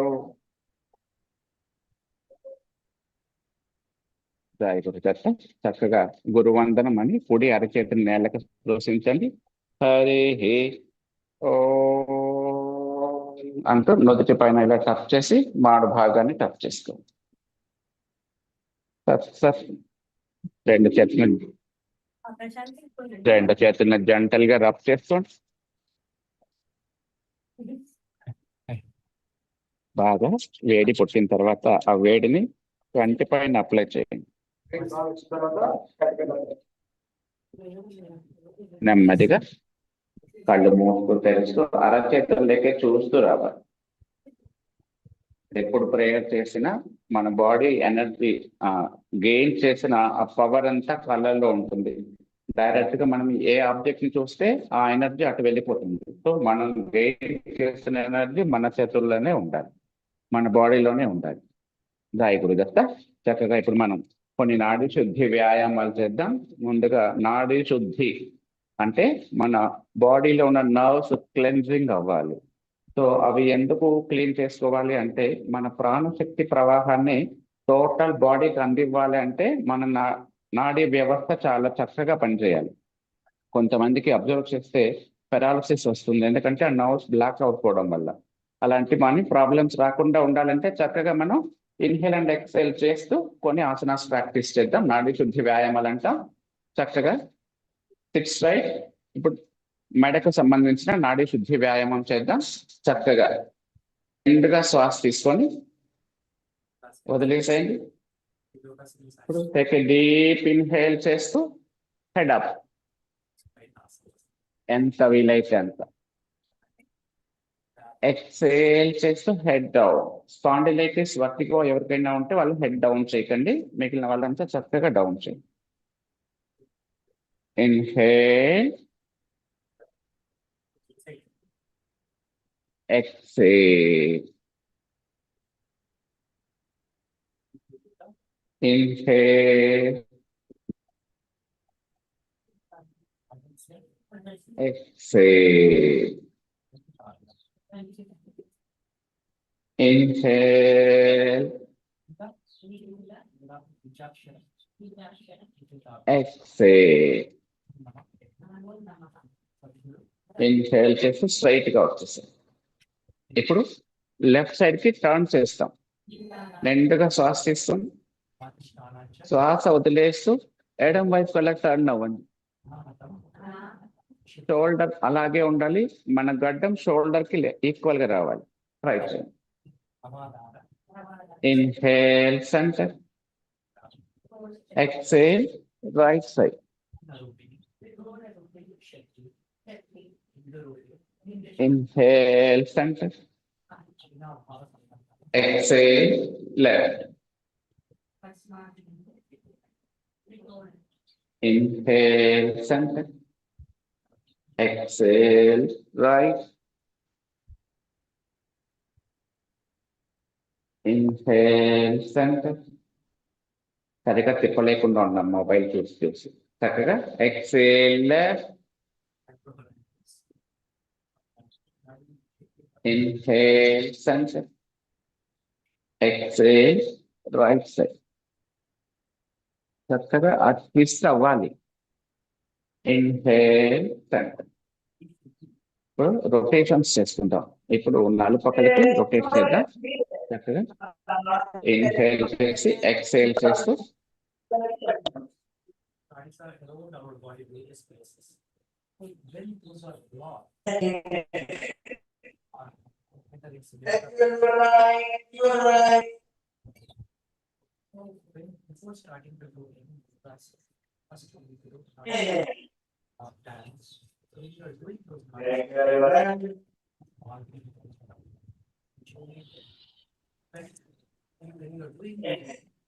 K: జై గురుదత్త. చక్కగా గురువందనం అని కుడి అరచేతిని నేలకు స్పృశించండి. హరి ఓం అంటూ నుదుటి పైన ఇలా టచ్ చేసి మాడు భాగాన్ని టచ్ చేసుకోండి. రెండు చేతులను జంటల్ గా రబ్ చేసుకోండి. బాగా వేడి పుట్టిన తర్వాత ఆ వేడిని కంటి పైన అప్లై చేయండి. నెమ్మదిగా కళ్ళు మూసుకు తెరుస్తూ అరచేతులకే చూస్తూ రావాలి. ఎప్పుడు ప్రేయర్ చేసినా మన బాడీ ఎనర్జీ గెయిన్ చేసిన ఆ పవర్ అంతా కళ్ళల్లో ఉంటుంది. డైరెక్ట్ గా మనం ఏ ఆబ్జెక్ట్ ని చూస్తే ఆ ఎనర్జీ అటు వెళ్ళిపోతుంది. సో మనం గెయిన్ చేసిన ఎనర్జీ మన చేతుల్లోనే ఉండాలి, మన బాడీలోనే ఉండాలి. దాయి గురుదత్త. చక్కగా ఇప్పుడు మనం కొన్ని నాడీ శుద్ధి వ్యాయామాలు చేద్దాం. ముందుగా నాడీ శుద్ధి అంటే మన బాడీలో ఉన్న నర్వ్స్ క్లెన్జింగ్ అవ్వాలి. సో అవి ఎందుకు క్లీన్ చేసుకోవాలి అంటే మన ప్రాణశక్తి ప్రవాహాన్ని టోటల్ బాడీకి అందివ్వాలి అంటే మన నాడీ వ్యవస్థ చాలా చక్కగా పనిచేయాలి. కొంతమందికి అబ్జర్వ్ చేస్తే పెరాలసిస్ వస్తుంది, ఎందుకంటే ఆ నర్వ్స్ బ్లాక్ అవుపోవడం వల్ల. అలాంటి మన ప్రాబ్లమ్స్ రాకుండా ఉండాలంటే చక్కగా మనం ఇన్హేల్ అండ్ ఎక్సెల్ చేస్తూ కొన్ని ఆసనాస్ ప్రాక్టీస్ చేద్దాం. నాడీ శుద్ధి వ్యాయామాలు అంటాం. చక్కగా సిట్స్ రైట్. ఇప్పుడు మెడకు సంబంధించిన నాడీ శుద్ధి వ్యాయామం చేద్దాం. చక్కగా నిండుగా శ్వాస తీసుకొని వదిలేసేయండి. ఇప్పుడు టేక్ ఏ డీప్ ఇన్హేల్ చేస్తూ హెడ్ అప్, ఎంత వీలైతే అంత. ఎక్సేల్ చేస్తూ హెడ్ డౌన్. స్పాండిలైటిస్ వర్టిగో ఎవరికైనా ఉంటే వాళ్ళు హెడ్ డౌన్ చేయకండి, మిగిలిన వాళ్ళంతా చక్కగా డౌన్ చేయండి. Inhale, exhale, inhale, exhale, inhale, exhale. Inhale చేసి స్ట్రైట్ గా వచ్చేసాయి. ఇప్పుడు లెఫ్ట్ సైడ్ కి టర్న్ చేస్తాం. నిండుగా శ్వాస తీస్తాం, శ్వాస వదిలేస్తూ ఎడం వైపు అలా టర్న్ అవ్వండి. షోల్డర్ అలాగే ఉండాలి, మన గడ్డం షోల్డర్ కి ఈక్వల్ గా రావాలి. ట్రై చేయండి. Inhale centre, exhale right side. Inhale center, exhale left. Inhale center, exhale right. Inhale center. సరిగా తిప్పలేకుండా ఉన్నాం మొబైల్ చూసి చక్కగా. Exhale left. Inhale center, exhale right side. చక్కగా ఆ ట్విస్ట్ అవ్వాలి. Inhale centre. ఇప్పుడు రొటేషన్స్ చేసుకుంటాం. ఇప్పుడు నాలుగు పక్కలకి రొటేట్ చేద్దాం. చక్కగా ఇన్హేల్ చేసి ఎక్సేల్ చేస్తూ
J: Before starting to do any class, first we need to do dance. So if you are doing those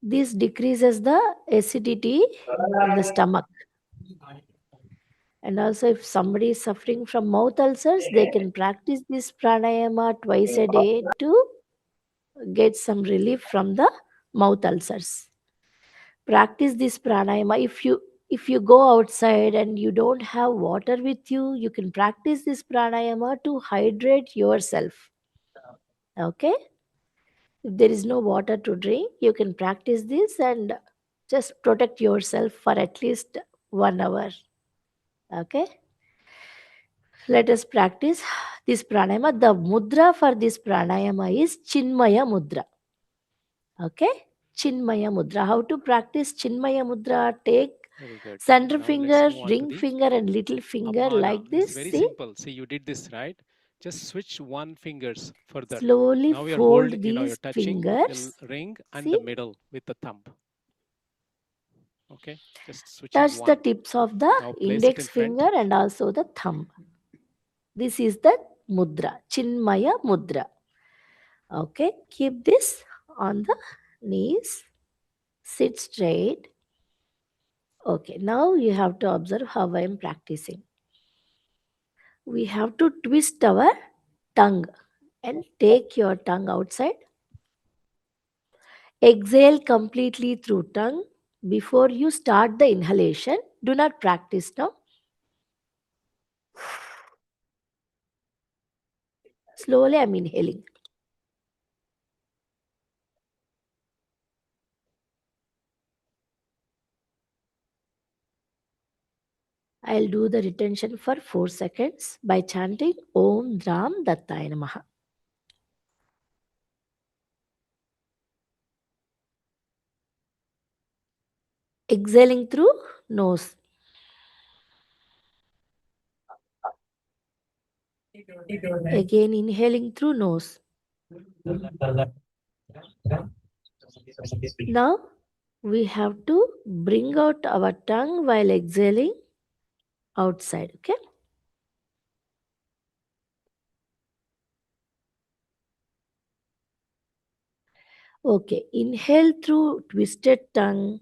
T: This decreases the acidity in the stomach. And also, if somebody is suffering from mouth ulcers, they can practice this pranayama twice a day to get some relief from the mouth ulcers. Practice this pranayama. If you go outside and you don't have water with you, you can practice this pranayama to hydrate yourself. Okay? If there is no water to drink, you can practice this and just protect yourself for at least 1 hour. Okay? Let us practice this pranayama. The mudra for this pranayama is Chinmaya mudra. Okay? Chinmaya mudra. How to practice Chinmaya mudra? Take
S: Very good.
T: center
S: Now
T: finger,
S: let's move on to
T: ring
S: the
T: finger, and little finger
S: Apana.
T: like this.
S: It's very
T: See?
S: simple. See, you did this right. Just switch one fingers further.
T: Slowly
S: Now you're
T: fold
S: holding, you're
T: these
S: touching the
T: fingers.
S: ring and
T: See?
S: the middle with the thumb. Okay, just switching
T: Touch
S: one.
T: the tips of the
S: Now place it in
T: index
S: front.
T: finger and also the thumb. This is the mudra, Chinmaya mudra. Okay, keep this on the knees. Sit straight. Okay, now you have to observe how I am practicing. We have to twist our tongue and take your tongue outside. Exhale completely through tongue. Before you start the inhalation, do not practice now. Slowly I'm inhaling. I'll do the retention for 4 seconds by chanting Om Dram Dattaya Namaha. Exhaling through nose. Again inhaling through nose. Now we have to bring out our tongue while exhaling outside. Okay. Okay. Inhale through twisted tongue.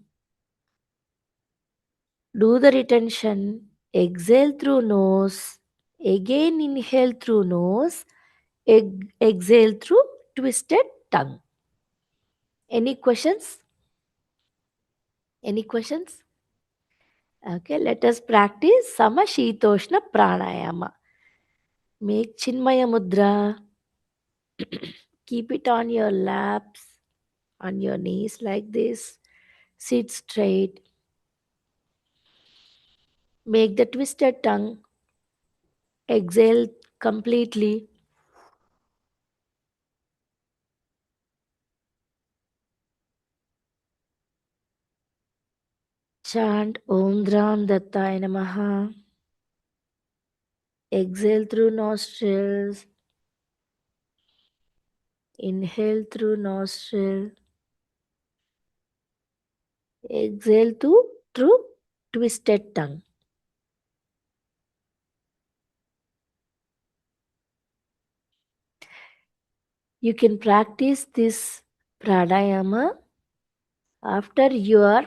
T: Do the retention. Exhale through nose. Again inhale through nose. Exhale through twisted tongue. Any questions? Any questions? Okay, let us practice Samashitoshna Pranayama. Make Chinmaya Mudra. Keep it on your laps, on your knees like this. Sit straight. Make the twisted tongue. Exhale completely. Chant Om Dram Dattaya Namaha. Exhale through nostrils. Inhale through nostril. Exhale through twisted tongue. You can practice this pranayama after you are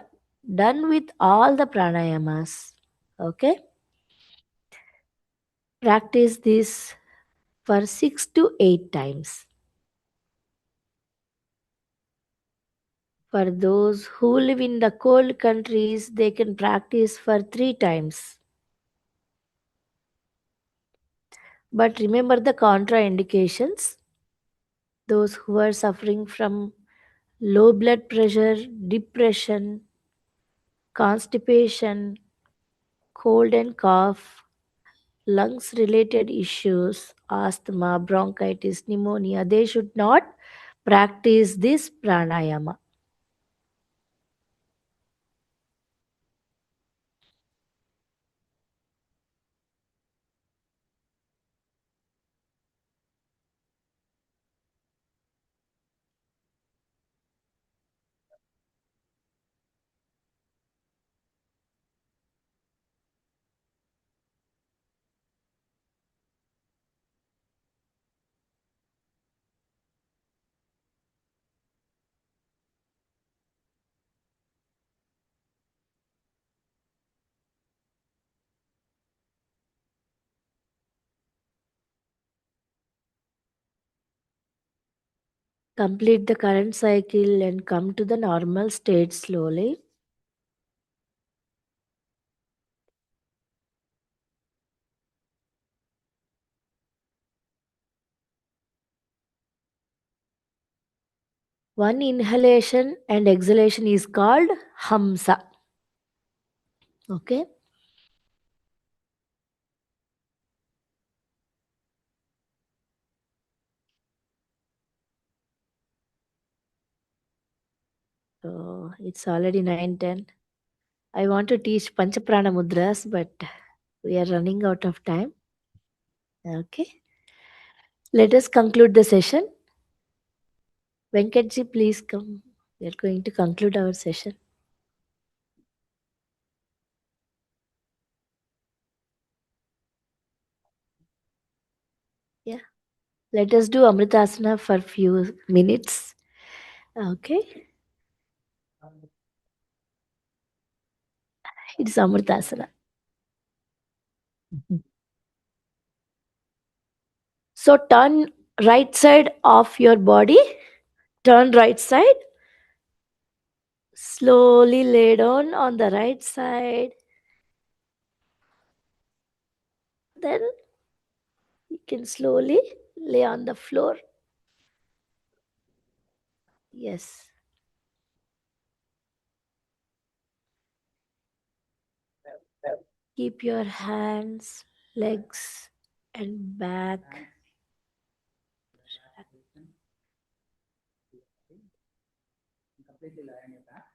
T: done with all the pranayamas. Okay? Practice this for 6 to 8 times. For those who live in the cold countries, they can practice for 3 times. But remember the contraindications. Those who are suffering from low blood pressure, depression, constipation, cold and cough, lungs related issues, asthma, bronchitis, pneumonia, they should not practice this pranayama. Complete the current cycle and come to the normal state slowly. One inhalation and exhalation is called Hamsa. Okay? So it's already 9:10. I want to teach Panchaprana Mudras, but we are running out of time. Okay. Let us conclude the session. Venkatji, please come. We are going to conclude our session. Yeah. Let us do Amritasana for few minutes. Okay. It's Amritasana. So turn right side of your body. Turn right side. Slowly lay down on the right side. Then you can slowly lay on the floor. Yes. Keep your hands, legs, and back.
F: Completely lie on your back.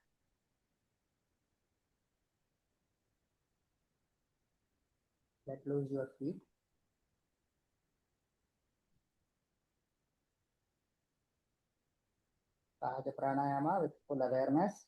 F: Let loose your feet. Sahaja pranayama with full awareness.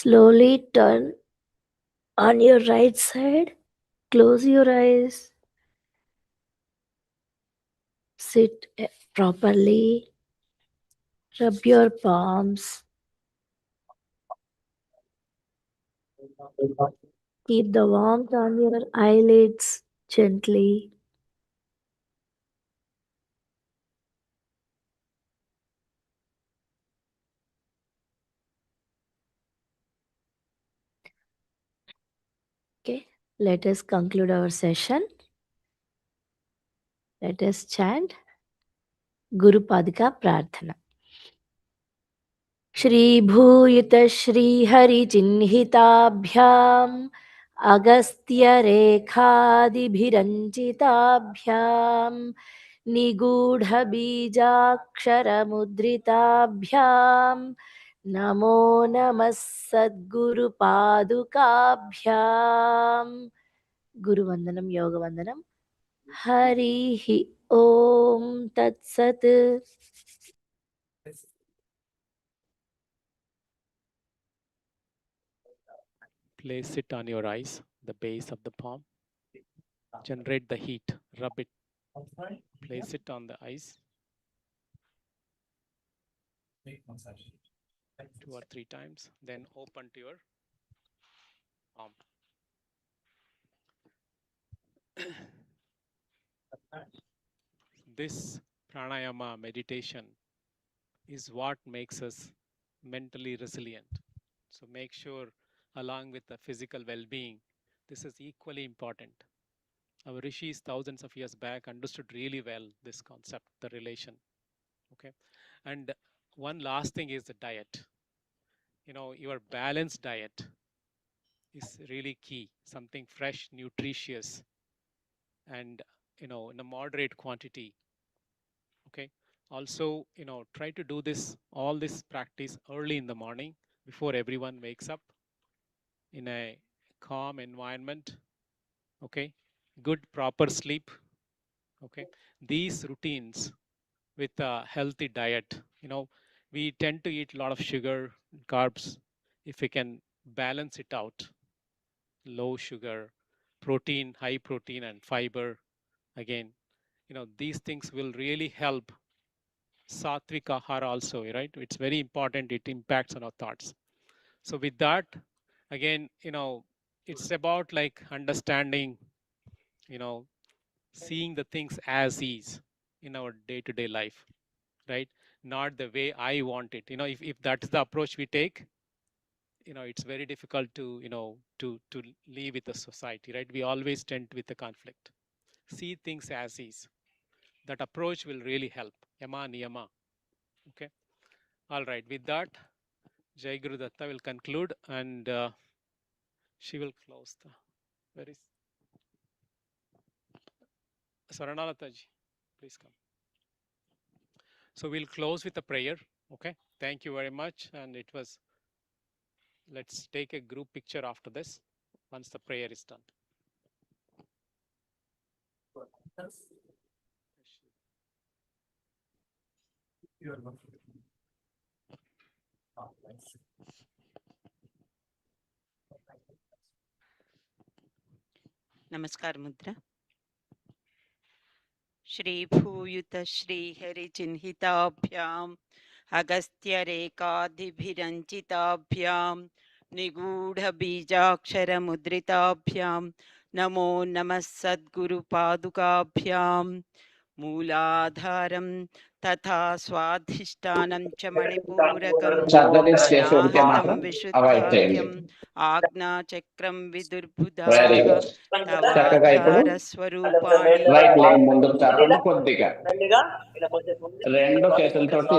T: Slowly turn on your right side. Close your eyes. Sit properly. Rub your palms. Keep the warmth on your eyelids gently. Okay, let us conclude our session. Let us chant Guru Padika Prarthana. Shri Bhuyita Shri Hari Chinhitabhyam Agastya Rekhadi Bhiranchitabhyam Nigudha Bijakshara Mudritabhyam Namo Namas Sadguru Padukabhyam. Guru Vandanam, Yoga Vandanam. Harihi Om Tat Sat.
S: Place it on your eyes, the base of the palm. Generate the heat. Rub it. Place it on the eyes. 2 or 3 times. Then open to your palm. This pranayama meditation is what makes us mentally resilient. So make sure, along with the physical well-being, this is equally important. Our rishis thousands of years back understood really well this concept, the relation. Okay, and one last thing is the diet. Your balanced diet is really key. Something fresh, nutritious, and in a moderate quantity. Okay. Also, try to do all this practice early in the morning before everyone wakes up, in a calm environment. Okay. Good, proper sleep. Okay. These routines with a healthy diet, we tend to eat a lot of sugar, carbs. If we can balance it out, low sugar, protein, high protein, and fiber, again, these things will really help sattvic ahara also, right? It's very important. It impacts on our thoughts. So with that, again, it's about like understanding, seeing the things as is in our day-to-day life, right? Not the way I want it. If that is the approach we take, it's very difficult to, to live with the society, right? We always tend with the conflict. See things as is. That approach will really help. Yama niyama. Okay. All right. With that, Jai Guru Datta will conclude, and she will close the. Where is Saranalataji? Please come. So we'll close with a prayer. Okay. Thank you very much. And let's take a group picture after this, once the prayer is done.
H: नमस्कार मुद्रा. श्री भूयुत श्री हरि चिन्हिताभ्याम अगस्त्य रेखादिभिरंचिताभ्याम निगूढ़ बीजाक्षर मुद्रिताभ्याम नमो नमः सद्गुरु पादुकाभ्याम मूलाधारं तथा स्वाधिष्ठानं च मणिपूरकं अनाहतं विशुद्धाख्यम् आज्ञाचक्रं विदुर्बुधाः तवाधारस्वरूपाणि
K: right leg ముందుకు చాపండి కొద్దిగా. రెండు చేతులతోటి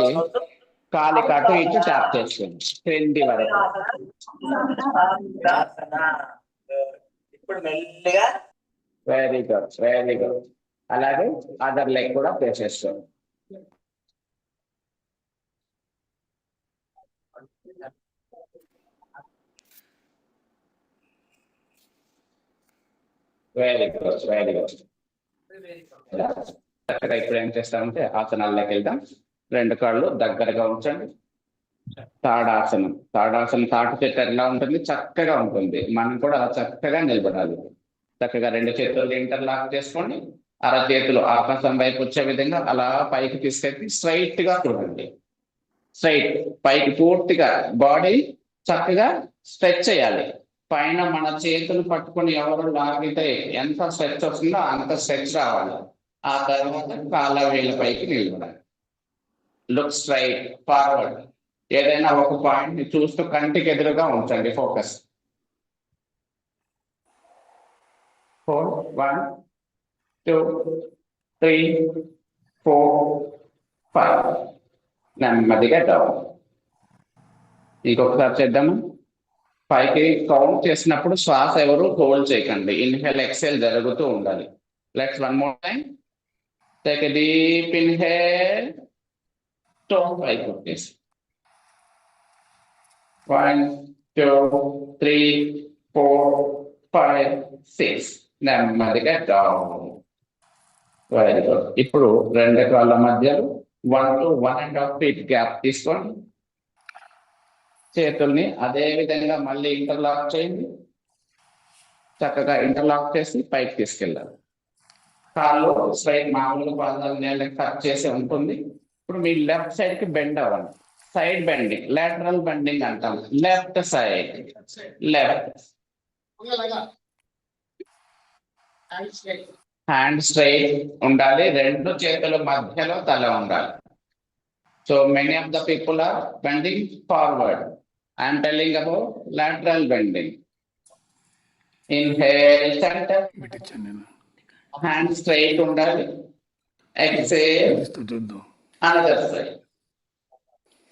K: కాలి కాటు ఇటు ట్యాప్ చేసుకోండి క్రింది వరకు. Very good, very good. అలాగే అదర్ లెగ్ కూడా ప్లేస్ చేసుకోండి. Very good, very good. ఇప్పుడు ఏం చేస్తామంటే ఆసనాల్లోకి వెళ్దాం. రెండు కాళ్ళు దగ్గరగా ఉంచండి. తాడాసనం. తాడాసనం తాటి చెట్టు ఎలా ఉంటుంది, చక్కగా ఉంటుంది. మనం కూడా అలా చక్కగా నిలబడాలి. చక్కగా రెండు చేతులు ఇంటర్లాక్ చేసుకోండి. అరచేతులు ఆకాశం వైపు వచ్చే విధంగా అలా పైకి తీసుకెళ్ళి స్ట్రైట్ గా చూడండి. స్ట్రైట్ పైకి పూర్తిగా బాడీ చక్కగా స్ట్రెచ్ చేయాలి. పైన మన చేతులు పట్టుకొని ఎవరు లాగితే ఎంత స్ట్రెచ్ వస్తుందో అంత స్ట్రెచ్ రావాలి. ఆ తర్వాత కాళ్ళ వేళ్ళ పైకి నిలబడాలి. Look straight forward. ఏదైనా ఒక పాయింట్ ని చూస్తూ కంటికి ఎదురుగా ఉంచండి. ఫోకస్. 4 1 2 3 4 5. నెమ్మదిగా డౌన్. ఇంకొకసారి చేద్దాము. పైకి కౌంట్ చేసినప్పుడు శ్వాస ఎవరు హోల్డ్ చేయకండి. ఇన్హేల్ ఎక్సేల్ జరుగుతూ ఉండాలి. Let's one more time. Take a deep inhale. Stone పైకి వచ్చేసి 1 2 3 4 5 6. నెమ్మదిగా డౌన్. Very good. ఇప్పుడు రెండు కాళ్ళ మధ్యలో 1 to 1.5 feet గ్యాప్ తీసుకోండి. చేతుల్ని అదే విధంగా మళ్ళీ ఇంటర్లాక్ చేయండి. చక్కగా ఇంటర్లాక్ చేసి పైకి తీసుకెళ్ళాలి. కాళ్ళు స్ట్రైట్ మామూలుగా పాదాలు నేలకి టచ్ చేసి ఉంటుంది. ఇప్పుడు మీ లెఫ్ట్ సైడ్ కి బెండ్ అవ్వండి. సైడ్ బెండింగ్, లాటరల్ బెండింగ్ అంటాం. Left side, left. Hand straight ఉండాలి. రెండు చేతుల మధ్యలో తల ఉండాలి. So many of the people are bending forward. I am telling about lateral bending. Inhale, center. Hand straight undali. Exhale. Another side.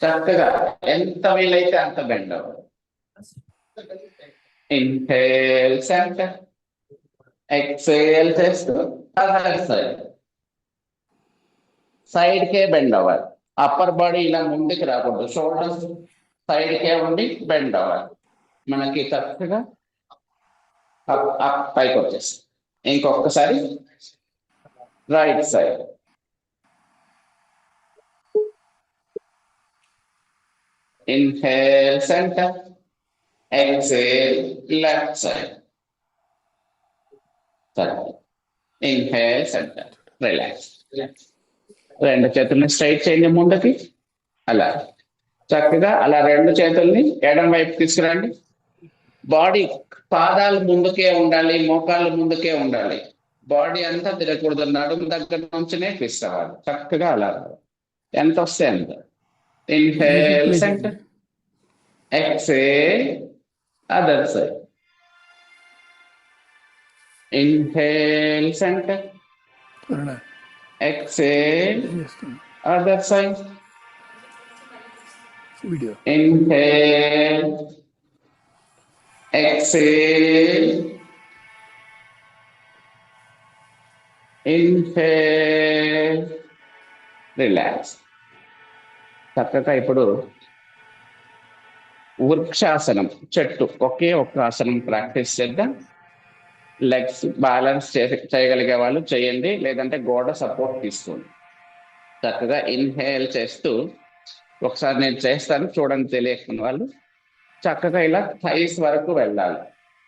K: చక్కగా ఎంత వీలైతే అంత బెండ్ అవ్వాలి. Inhale centre. ఎక్సేల్ చేస్తూ అదర్ సైడ్. సైడ్ కే బెండ్ అవ్వాలి. అప్పర్ బాడీ ఇలా ముందుకు రాకూడదు. షోల్డర్స్ సైడ్ కే ఉండి బెండ్ అవ్వాలి. మనకి చక్కగా పైకి వచ్చేసి ఇంకొకసారి right side. Inhale centre. Exhale left side. Inhale centre. Relax. రెండు చేతుల్ని స్ట్రైట్ చేయండి ముందుకి. అలా చక్కగా అలా రెండు చేతుల్ని ఎడం వైపు తీసుకురండి. బాడీ పాదాలు ముందుకే ఉండాలి, మోకాళ్ళు ముందుకే ఉండాలి. బాడీ అంతా తిరగకూడదు. నడుము దగ్గర నుంచినే ట్విస్ట్ అవ్వాలి. చక్కగా అలా ఎంత వస్తే అంత. Inhale centre. Exhale other side. Inhale centre. Exhale, other side. Inhale, exhale, inhale, relax. చక్కగా ఇప్పుడు వృక్షాసనం, చెట్టు, ఒకే ఒక్క ఆసనం ప్రాక్టీస్ చేద్దాం. లెగ్స్ బ్యాలెన్స్ చేయగలిగే వాళ్ళు చేయండి, లేదంటే గోడ సపోర్ట్ తీసుకోండి. చక్కగా ఇన్హేల్ చేస్తూ ఒకసారి నేను చేస్తాను చూడండి, తెలియకున్న వాళ్ళు. చక్కగా ఇలా థైస్ వరకు వెళ్ళాలి.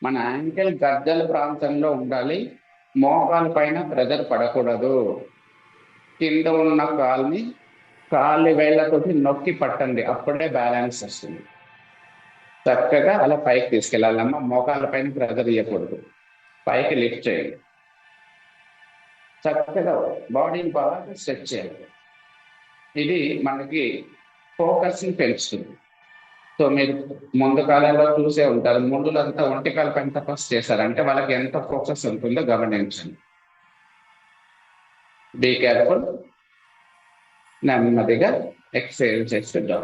K: మన యాంకిల్ గద్దల ప్రాంతంలో ఉండాలి. మోకాల పైన ప్రెజర్ పడకూడదు. కింద ఉన్న కాళ్ళు వేళ్ళతోటి నొక్కి పట్టండి, అప్పుడే బ్యాలెన్స్ వస్తుంది. చక్కగా అలా పైకి తీసుకెళ్ళాలమ్మా. మోకాళ్ళ పైన ప్రెజర్ ఇవ్వకూడదు. పైకి లిఫ్ట్ చేయండి. చక్కగా బాడీని బాగా స్ట్రెచ్ చేయాలి. ఇది మనకి ఫోకస్ని పెంచుతుంది. సో మీరు ముందు కాలంలో చూసే ఉంటారు, ముందులంతా ఒంటికాల పైన తపస్సు చేశారంటే వాళ్ళకి ఎంత ఫోకస్ ఉంటుందో గమనించండి. Be careful. నెమ్మదిగా ఎక్సేల్ చేస్తుంటాం.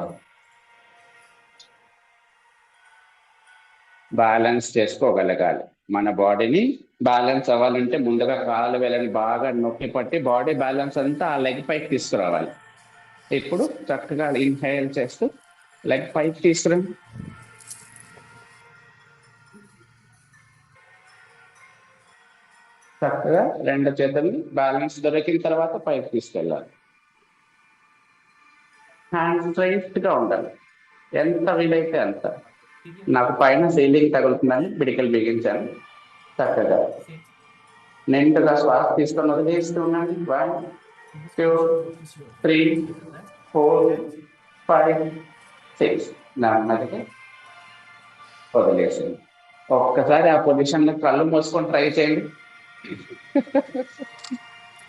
K: బ్యాలెన్స్ చేసుకోగలగాలి. మన బాడీని బ్యాలెన్స్ అవ్వాలంటే ముందుగా కాలు వేలని బాగా నొక్కి పట్టి బాడీ బ్యాలెన్స్ అంతా ఆ లెగ్ పైకి తీసుకురావాలి. ఇప్పుడు చక్కగా ఇన్హేల్ చేస్తూ లెగ్ పైకి తీసుకురండి. చక్కగా రెండు చేతుల్ని బ్యాలెన్స్ దొరికిన తర్వాత పైకి తీసుకెళ్ళాలి. హ్యాండ్ స్ట్రైట్ గా ఉండాలి. ఎంత వీలైతే అంత. నాకు పైన సీలింగ్ తగులుతుందని పిడికలు బిగించాను. చక్కగా నిండుగా శ్వాస తీసుకొని వదిలేస్తూ ఉండండి. 1 2 3 4 5 6 నెమ్మదిగా వదిలేసింది. ఒక్కసారి ఆ పొజిషన్ లో కళ్ళు మూసుకొని ట్రై చేయండి.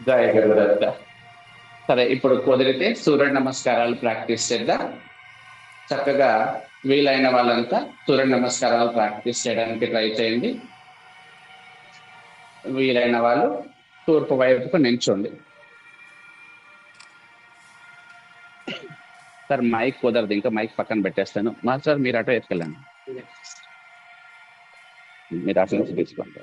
K: జయ గురుదత్త. సరే, ఇప్పుడు కుదిరితే సూర్య నమస్కారాలు ప్రాక్టీస్ చేద్దాం. చక్కగా వీలైన వాళ్ళంతా సూర్య నమస్కారాలు ప్రాక్టీస్ చేయడానికి ట్రై చేయండి. వీలైన వాళ్ళు తూర్పు వైపుకు నించోండి. సార్ మైక్ కుదరదు, ఇంకా మైక్ పక్కన పెట్టేస్తాను. మాస్టర్ మీరు అటో ఎత్తుకెళ్ళండి, మీరు అటు నుంచి తీసుకోండి.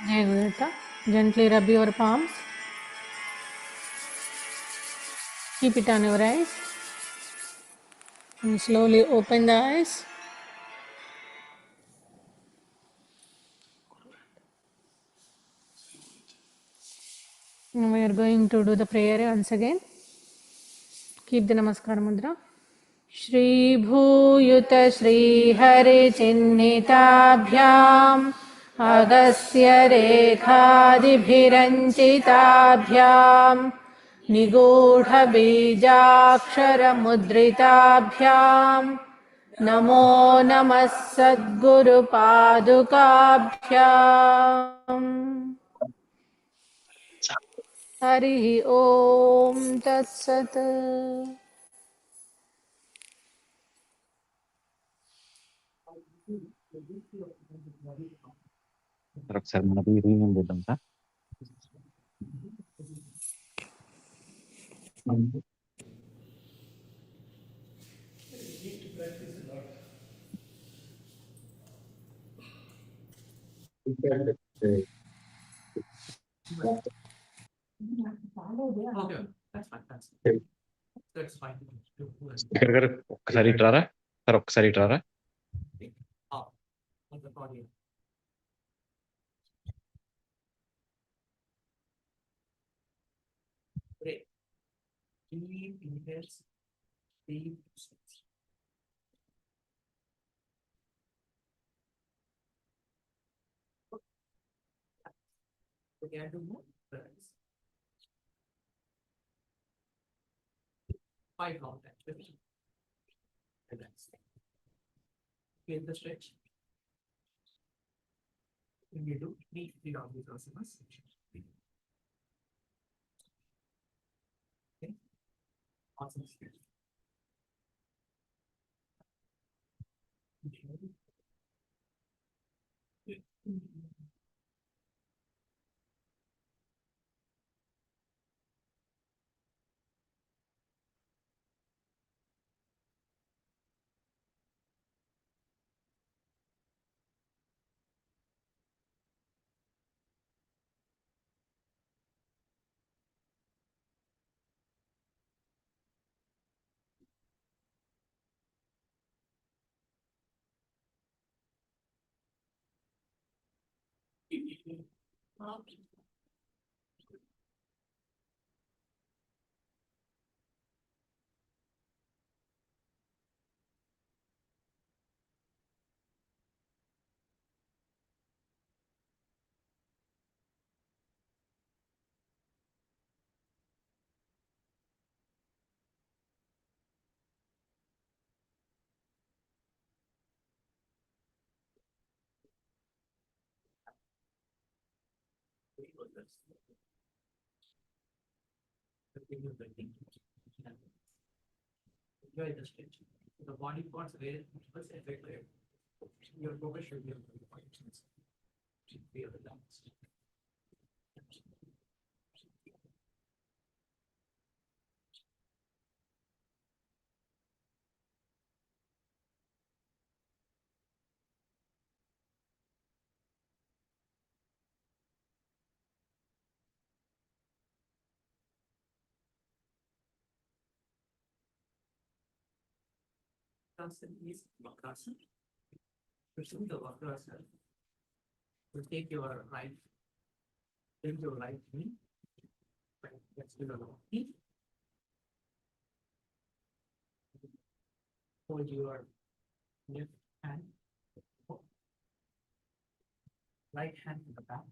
G: Jai Gurudata. Gently rub your palms. Keep it on your eyes. And slowly open the eyes. Now we are going to do the prayer once again. Keep the Namaskar Mudra. Shri Bhuyuta Shri Hari Chinnitabhyam Agasya Rekhadibhiranchitabhyam निगूढबीजाक्षरमुद्रिताभ्यां नमो नमः सद्गुरुपादुकाभ्याम् हरिः ॐ तत्सत्
I: ఒకసారి మనకి రీవింగ్ చేద్దాం sir.
J: Okay, that's fine. That's fine.
I: Shekhar garu ఒక్కసారి ఇట్రారా sir, ఒక్కసారి ఇట్రారా.
J: Up on the body. Great. Deep inhales, deep exhales. Again, do more breaths. 5 long times. Relax. Feel the stretch. When you do, need the Abhisasanas. Okay. Awesome. Enjoy the stretch. The body parts where it was affected. Your focus should be on the body. Should be relaxed. Vakrasana is Vakrasana. Pursue the Vakrasana. You take your right, bring your right knee. Let's do the long knee. Hold your left hand. Right hand to the back.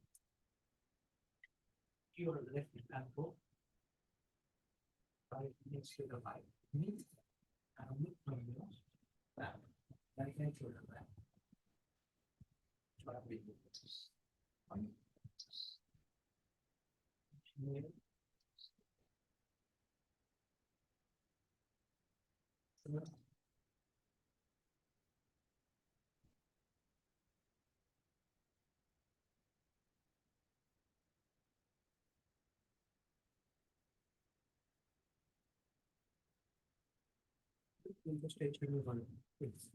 J: Your left elbow. Right next to the right knee. And look from your back. Right hand to the back. Try to be one. The stretch will be one. Please.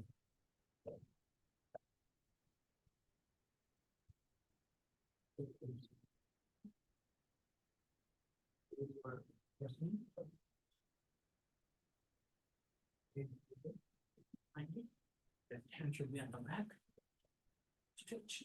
J: The hand should be on the back. Stretch.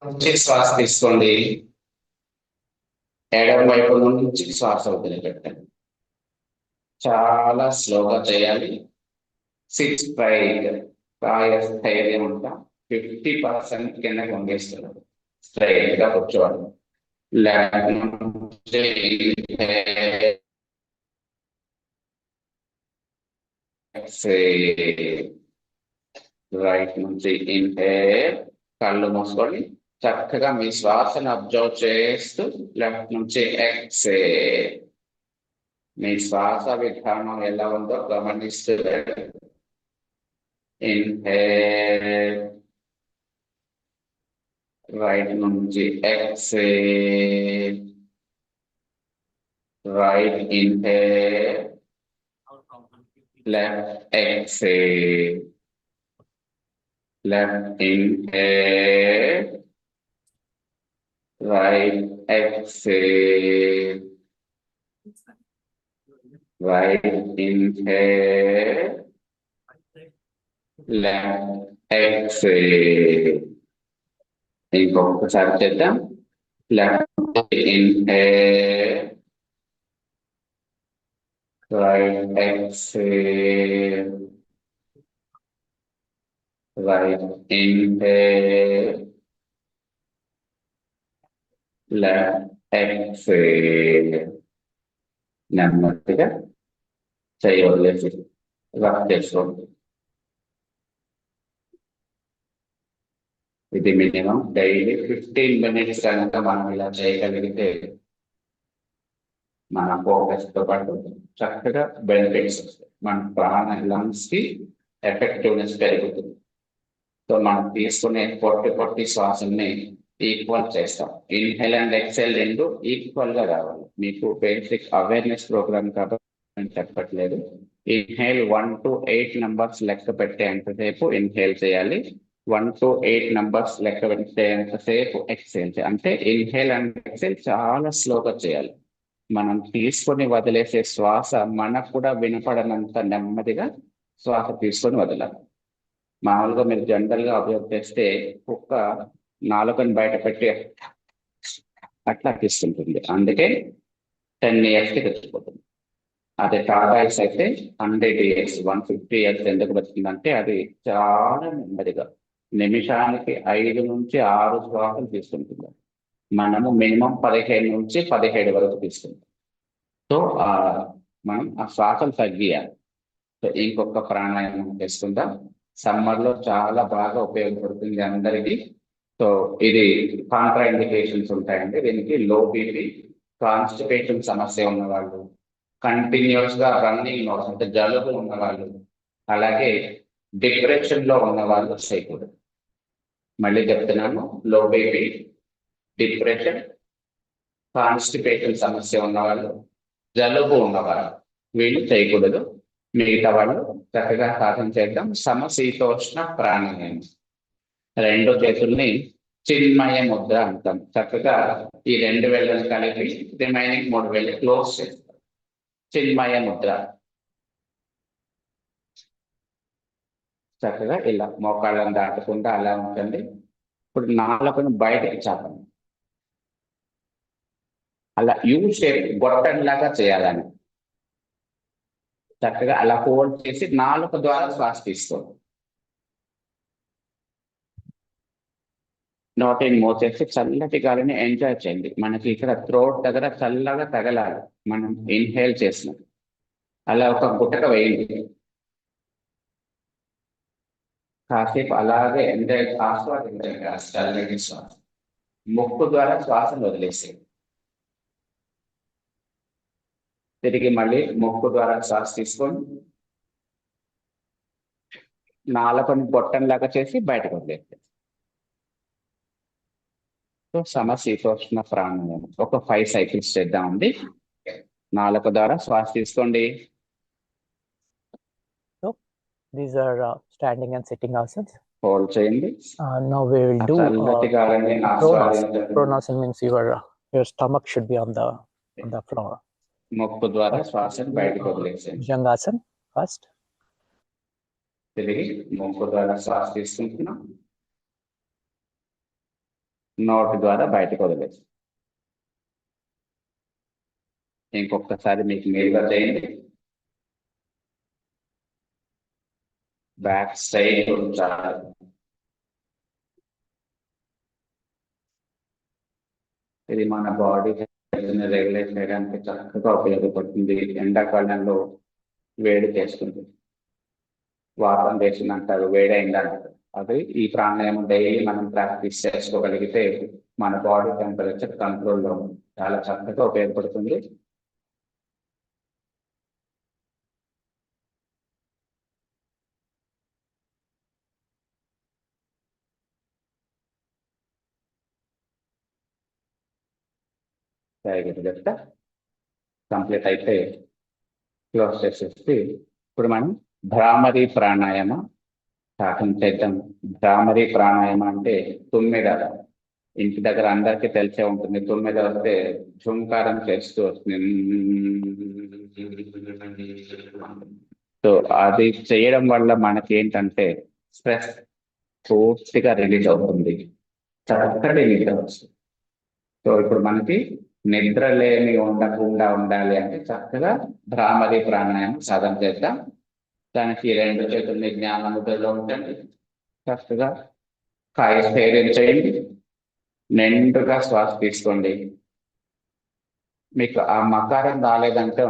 K: నుంచి శ్వాస తీసుకోండి, ఎడమ వైపు నుంచి శ్వాస వదిలిపెట్టండి. చాలా స్లోగా చేయాలి. సిట్ స్ట్రైట్, కాయ స్థైర్యం అంతా 50% కింద వంగేస్తున్నారు. స్ట్రైట్ గా కూర్చోవాలి. లెఫ్ట్ నుంచి రైట్ నుంచి ఇన్హేల్, కళ్ళు మూసుకొని చక్కగా మీ శ్వాసను అబ్జర్వ్ చేస్తూ లెఫ్ట్ నుంచి ఎక్సేల్. మీ శ్వాస విధానం ఎలా ఉందో గమనిస్తూ ఇన్హేల్, రైట్ నుంచి exhale, right inhale, left exhale, left inhale, right exhale, right inhale, left exhale. ఇంకొకసారి చేద్దాం. Left inhale, right exhale, right inhale, left exhale. నెమ్మదిగా చేయవలసి రఫ్ చేసుకోండి. ఇది మినిమం డైలీ 15 minutes కనుక మనం ఇలా చేయగలిగితే మన ఫోకస్ తో పాటు చక్కగా బెనిఫిట్స్ వస్తాయి. మన ప్రాణ లంగ్స్ కి ఎఫెక్టివ్నెస్ పెరుగుతుంది. సో మనం తీసుకునే 40 శ్వాసల్ని ఈక్వల్ చేస్తాం. ఇన్హేల్ అండ్ ఎక్సెల్ రెండు ఈక్వల్ గా రావాలి. మీకు బేసిక్ అవేర్నెస్ ప్రోగ్రామ్ కాబట్టి నేను చెప్పట్లేదు. ఇన్హేల్ 1 to 8 numbers లెక్క పెట్టేంతసేపు ఇన్హేల్ చేయాలి. 1 to 8 numbers లెక్క పెట్టేంతసేపు ఎక్సెల్ చేయాలి. అంటే ఇన్హేల్ అండ్ ఎక్సెల్ చాలా స్లోగా చేయాలి. మనం తీసుకొని వదిలేసే శ్వాస మనకు కూడా వినపడనంత నెమ్మదిగా శ్వాస తీసుకొని వదలాలి. మామూలుగా మీరు జనరల్ గా అబ్జర్వ్ చేస్తే కుక్క నాలుకని బయట పెట్టి అట్లా తీసుకుంటుంది. అందుకే 10 years కి తెచ్చిపోతుంది. అదే టాటాయిస్ అయితే 100 years 150 years ఎందుకు వచ్చిందంటే అది చాలా నెమ్మదిగా నిమిషానికి 5 నుంచి 6 శ్వాసలు తీసుకుంటుంది. మనము మినిమం 15 నుంచి 17 వరకు తీసుకుంటాం. సో మనం ఆ శ్వాసలు తగ్గియాలి. సో ఇంకొక ప్రాణాయామం చేసుకుందాం. సమ్మర్ లో చాలా బాగా ఉపయోగపడుతుంది అందరికీ. సో ఇది కాంట్రా ఇండికేషన్స్ ఉంటాయండి దీనికి. లో బీపీ, కాన్స్టిపేషన్ సమస్య ఉన్న వాళ్ళు, కంటిన్యూస్ గా రన్నింగ్ అంటే జలుబు ఉన్న వాళ్ళు, అలాగే డిప్రెషన్ లో ఉన్న వాళ్ళు చేయకూడదు. మళ్ళీ చెప్తున్నాను, లో బీపీ, డిప్రెషన్, కాన్స్టిపేషన్ సమస్య ఉన్నవాళ్ళు, జలుబు ఉన్నవాళ్ళు వీళ్ళు చేయకూడదు. మిగతా వాళ్ళు చక్కగా సాధన చేద్దాం. సమశీతోష్ణ ప్రాణాయామం. 2 చేతుల్ని చిన్మయ ముద్ర అంటాం. చక్కగా ఈ 2 వేళ్ళని కలిపి రిమైనింగ్ 3 వేళ్ళు క్లోజ్ చేస్తాం. చిన్మయ ముద్ర. చక్కగా ఇలా మోకాళ్ళని దాటకుండా అలా ఉంటుంది. ఇప్పుడు నాలుకను బయటకి చాపండి. అలా యూ షేప్ గొట్టంలాగా చేయాలని చక్కగా అలా హోల్డ్ చేసి నాలుక ద్వారా శ్వాస తీసుకోండి. నోటిని మోసేసి చల్లటి గాలిని ఎంజాయ్ చేయండి. మనకి ఇక్కడ థ్రోట్ దగ్గర చల్లగా తగలాలి మనం ఇన్హేల్ చేసినాం. అలా ఒక గుట్టక వేయండి. కాసేపు అలాగే ఎంజాయ్ ఆస్వాదించండి. చల్లటి శ్వాస ముక్కు ద్వారా శ్వాసను వదిలేసేయండి. తిరిగి మళ్ళీ ముక్కు ద్వారా శ్వాస తీసుకొని నాలుకను బొట్టంలాగా చేసి బయటకు వదిలేసేయండి. సో సమశీతోష్ణ ప్రాణాయామం ఒక 5 cycles చేద్దామండి. నాలుక ద్వారా శ్వాస తీసుకోండి.
J: So these are standing and sitting asanas.
K: Hold చేయండి.
J: Now we will do
K: చల్లటి గాలిని ఆస్వాదించండి.
J: pranasana means your stomach should be on the floor.
K: ముక్కు ద్వారా శ్వాసను బయటకు వదిలేసేయండి.
J: Bhujangasana first.
K: తిరిగి ముక్కు ద్వారా శ్వాస తీసుకుంటున్నాం. నోటి ద్వారా బయటకు వదిలేసి ఇంకొకసారి మీకు మీరుగా చేయండి. బ్యాక్ సైడ్ ఉంచాలి. ఇది మన బాడీ రెగ్యులేట్ చేయడానికి చక్కగా ఉపయోగపడుతుంది. ఎండాకాలంలో వేడి చేస్తుంది, వాతం చేసింది అంటారు, వేడి అయిందంటారు. అది ఈ ప్రాణాయామం డైలీ మనం ప్రాక్టీస్ చేసుకోగలిగితే మన బాడీ టెంపరేచర్ కంట్రోల్లో చాలా చక్కగా ఉపయోగపడుతుంది. చెప్తా కంప్లీట్ అయితే క్లోజ్ చేసేసి ఇప్పుడు మనం భ్రామరి ప్రాణాయామ స్టార్టింగ్ చేద్దాం. భ్రామరి ప్రాణాయామ అంటే తొమ్మిది. ఇంటి దగ్గర అందరికీ తెలిసే ఉంటుంది. తొమ్మిది వస్తే ఝుంకారం చేస్తూ వస్తుంది. సో అది చేయడం వల్ల మనకి ఏంటంటే స్ట్రెస్ పూర్తిగా రిలీజ్ అవుతుంది, చక్కటి నిద్ర వస్తుంది. సో ఇప్పుడు మనకి నిద్ర లేని ఉండకుండా ఉండాలి అంటే చక్కగా భ్రామరి ప్రాణాయామం సాధన చేద్దాం. దానికి 2 చేతుల్ని జ్ఞాన ముద్రలో ఉంచండి. చక్కగా కాయ స్థైర్యం చేయండి. నిండుగా శ్వాస తీసుకోండి. మీకు ఆ మకారం రాలేదంటే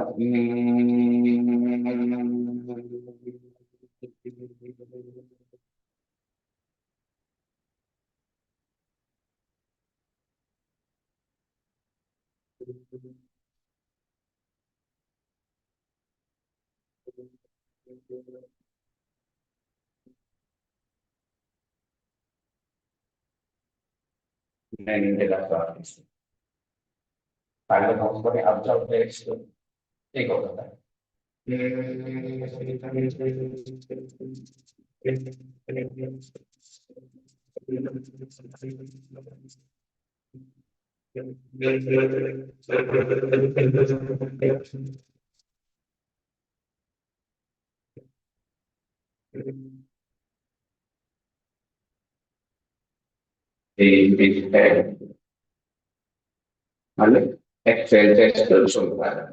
K: నిండుగా శ్వాస తీసుకోండి. కళ్ళు మూసుకొని అబ్జర్వ్ చేస్తూ ఇంకొకసారి మళ్ళీ ఎక్సైల్ చేస్తూ చూడాలి.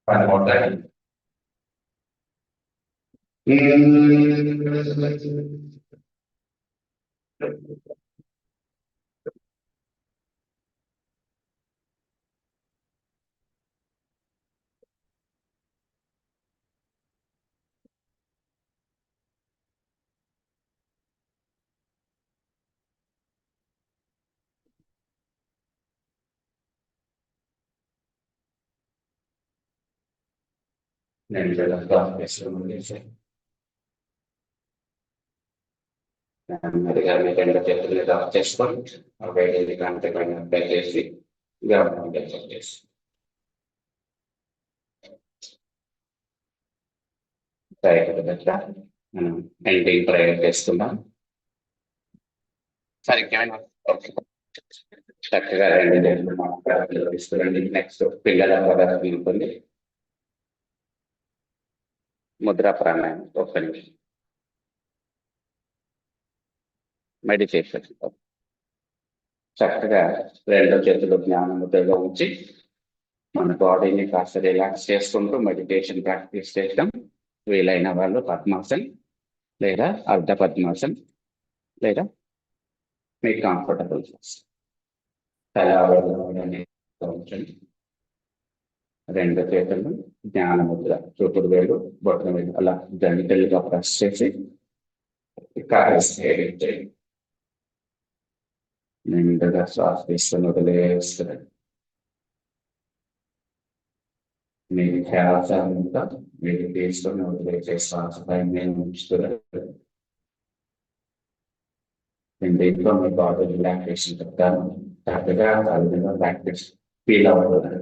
K: One more time. నిండుగా శ్వాస తీసుకోండి. నెమ్మదిగా మీ 2 చేతుల్ని డ్రాప్ చేసుకోండి. వేడి కంటే పైన చేసి గమనం చేసి మనం ఎండింగ్ ప్రయోగం చేసుకుందాం. సరిగ్గా చక్కగా 2 చేతులు మాట్లాడాలి తీసుకురండి. నెక్స్ట్ పిల్లల పదార్థం ఉంటుంది. ముద్రా ప్రాణాయామం ఒక్క నిమిషం మెడిటేషన్. చక్కగా 2 చేతులు జ్ఞాన ముద్రలో ఉంచి మన బాడీని కాస్త రిలాక్స్ చేసుకుంటూ మెడిటేషన్ ప్రాక్టీస్ చేస్తాం. వీలైన వాళ్ళు పద్మాసన్ లేదా అర్ధ పద్మాసన్ లేదా మీకు కంఫర్టబుల్ ఉంచండి. 2 చేతులు జ్ఞాన ముద్ర, చూపుడు వేలు బొట్టన వేలు అలా జంటలుగా ప్రెస్ చేసి చేయండి. నిండుగా శ్వాస తీసుకొని వదిలేస్తుంది. మీ ధ్యాస అంతా మీరు తీసుకొని వదిలేసే శ్వాస పైన నేను ఉంచుతున్నాను. నేను దీంట్లో మీ బాడీ రిలాక్సేషన్ చెప్తాను. చక్కగా ఆ విధంగా ప్రాక్టీస్ ఫీల్ అవుతుంది.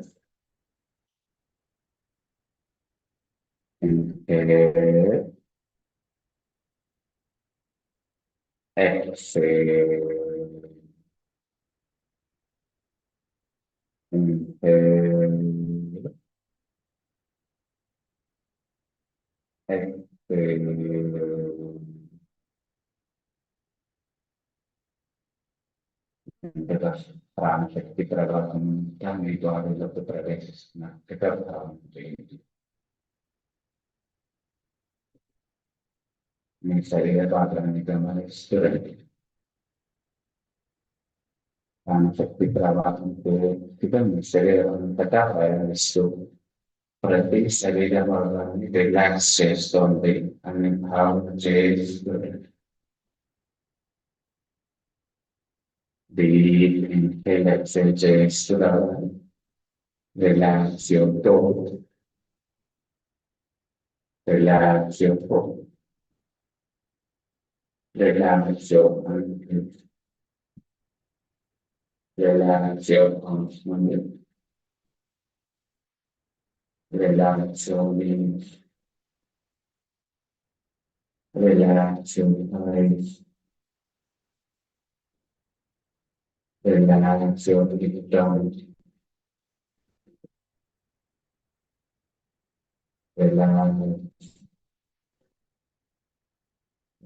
K: exhale, inhale, exhale. Kita ప్రాణశక్తి ప్రవాహం మీ బాడీలోకి ప్రవేశిస్తున్నట్టుగా భావన చేయండి. మీ శరీర భాగాన్ని గమనిస్తుండండి. ప్రాణశక్తి ప్రవాహం పూర్తిగా మీ శరీరం అంతటా ప్రయాణిస్తూ ప్రతి శరీర భాగాన్ని రిలాక్స్ చేస్తోంది అని భావన చేస్తుండండి. Deep inhale, exhale చేస్తూ రావాలి. Relax your thought. Relax your thought. Relax your mind. Relax your mind. Relax your knees. Relax your eyes. Relax your tongue. Relax.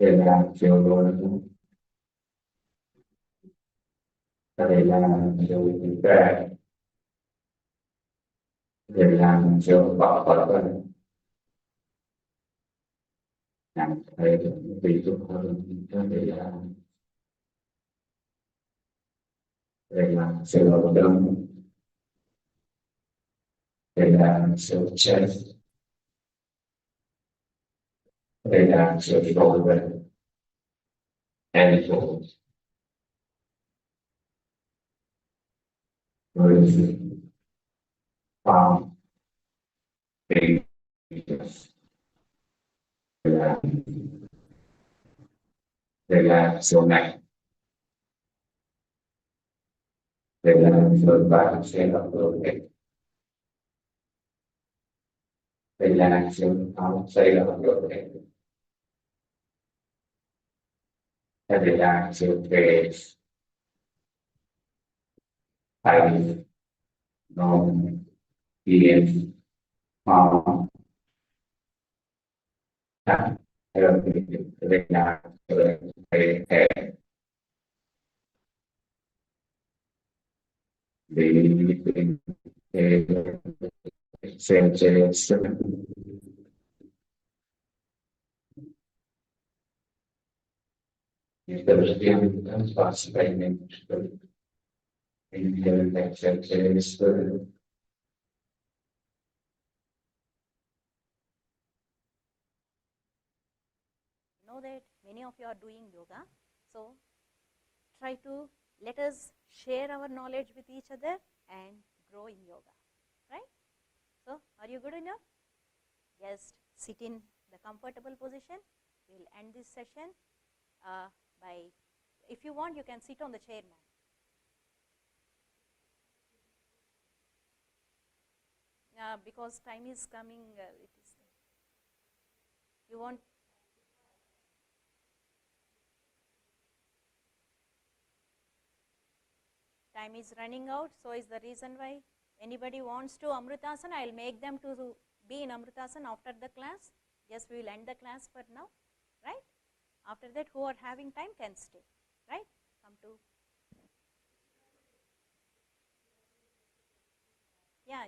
K: Relax your body. Relax your back. Relax your bottom. And try to be to relax. Relax your abdomen. Relax your chest. Relax your shoulder. Elbows. Breathing. Palm. Fingers. Relax. Relax your neck. Relax your back side of your head. Relax your outside of your head. And relax your face. Eyes. Nose. Ears. Mouth. Tongue. Everything. Relax your head. Breathing. Exhale. If the breathing becomes possible, inhale, exhale.
B: Know that many of you are doing yoga, so try to let us share our knowledge with each other and grow in yoga, right? So are you good enough? Just sit in the comfortable position. We'll end this session by, if you want, you can sit on the chair, ma'am. Because time is coming, you want. Time is running out, so is the reason why anybody wants to Amrutasana, I'll make them to be in Amrutasana after the class. Yes, we will end the class for now, right? After that, who are having time can stay, right? Come to. Yeah.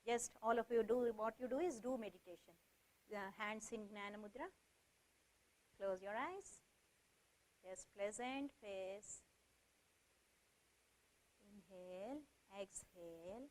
B: Just all of you do, what you do is do meditation. Hands in Jnana Mudra. Close your eyes. Just pleasant face. Inhale, exhale.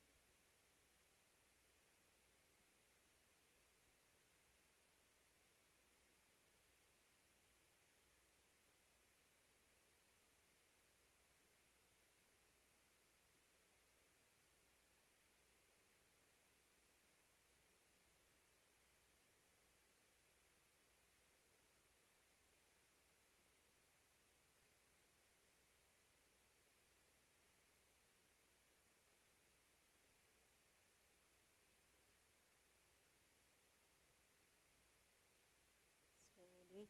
B: Slowly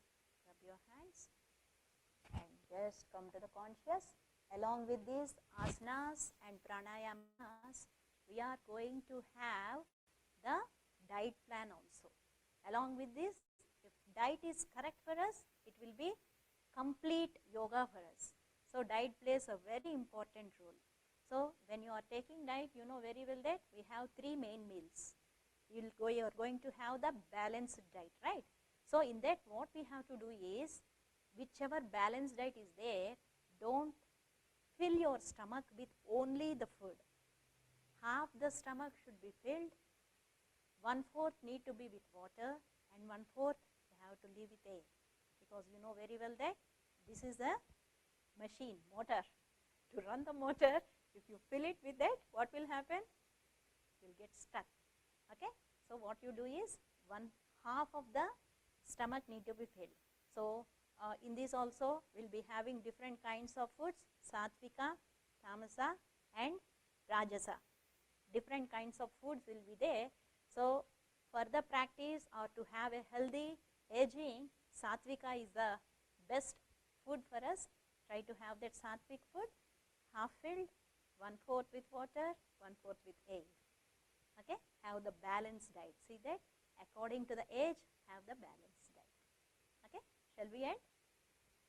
B: rub your hands. Just come to the conscious. Along with these asanas and pranayamas, we are going to have the diet plan also. Along with this, if diet is correct for us, it will be complete yoga for us. So diet plays a very important role. So when you are taking diet, you know very well that we have 3 main meals. You are going to have the balanced diet, right? So in that, what we have to do is, whichever balanced diet is there, don't fill your stomach with only the food. Half the stomach should be filled, 1/4 need to be with water, and 1/4 you have to leave with air. Because you know very well that this is the machine, motor. To run the motor, if you fill it with that, what will happen? You will get stuck. Okay? So what you do is, 1/2 of the stomach need to be filled. So in this also, we will be having different kinds of foods, Satvika, Tamasa and Rajasa. Different kinds of foods will be there. So for the practice or to have a healthy aging, Satvika is the best food for us. Try to have that Satvik food, half filled, 1/4 with water, 1/4 with air. Okay, have the balanced diet. See that? According to the age, have the balanced diet. Okay, shall we end?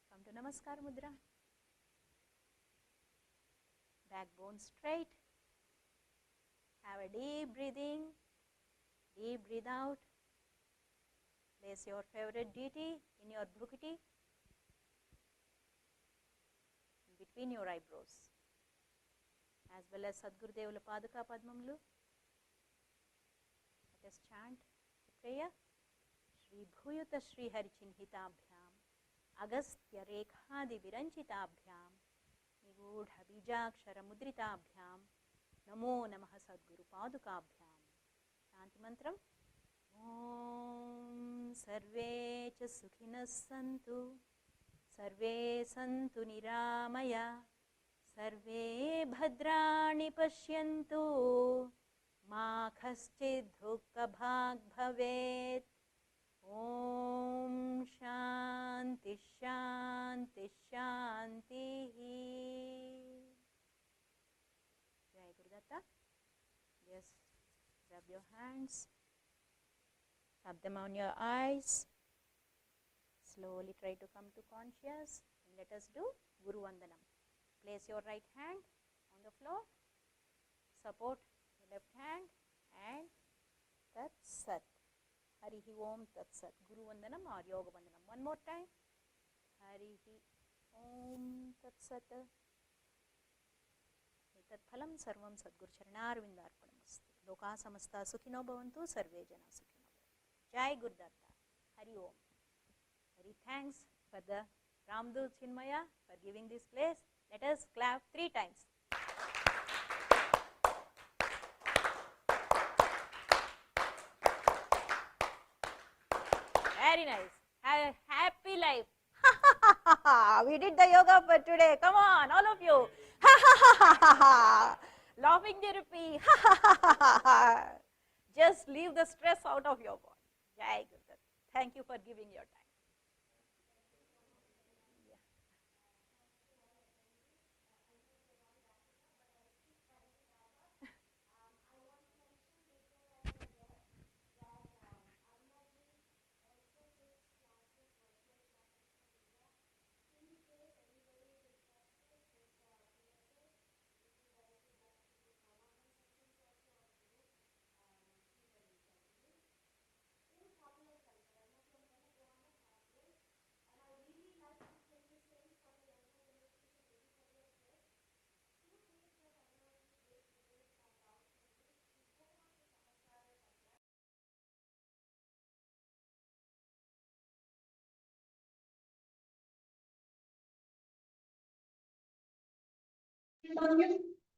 B: Come to Namaskar Mudra. Backbone straight. Have a deep breathing. Deep breathe out. Place your favorite deity in your bhukti, between your eyebrows, as well as Sadgurudevula Paduka Padmamlu. Let us chant the prayer. Shri Bhuyuta Shri Harichinhitabhyam Agastya Rekhadi Viranchitabhyam Nigudha Bijakshara Mudritabhyam Namo Namaha Sadguru Padukabhyam. Shanti Mantram. Om Sarve Cha Sukhinas Santu Sarve Santu Niramaya Sarve Bhadrani Pashyantu Ma Kaschid Dukha Bhag Bhavet. Om Shanti Shanti Shanti. Jai Gurudatta. Just rub your hands. Rub them on your eyes. Slowly try to come to conscious. And let us do Guru Vandanam. Place your right hand on the floor. Support your left hand and Tat Sat. Harihi Om Tat Sat. Guru Vandanam or Yoga Vandanam. One more time. Harihi Om Tat Sat. Etat phalam sarvam Sadguru Charanarvindarpanamastu. Loka samasta sukhino bhavantu sarve jana sukhino bhavantu. Jai Gurudatta. Hari Om. Very thanks for the Ramdut Chinmaya for giving this place. Let us clap 3 times. Very nice. Have a happy life. We did the yoga for today. Come on, all of you. Laughing therapy. Just leave the stress out of your body. Jai Gurudev. Thank you for giving your time.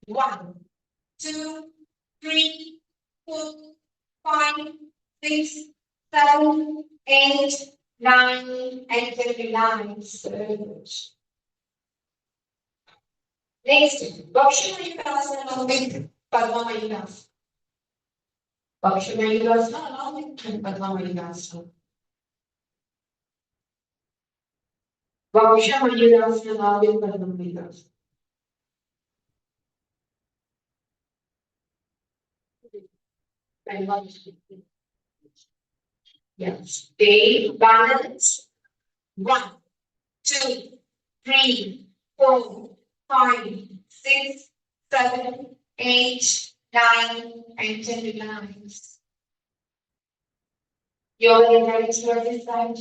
A: One, two, three, 4, 5, 6, 7, 8, 9, and 29. Next, Vakshamayurasana along with Padmamayurasana. Vakshamayurasana along with Padmamayurasana. Vaksha Mayurasana will Padam. Yes. Stay balance. 1, 2, 3, 4, 5, 6, 7, 8, 9, and 10 relax. Your right towards this side.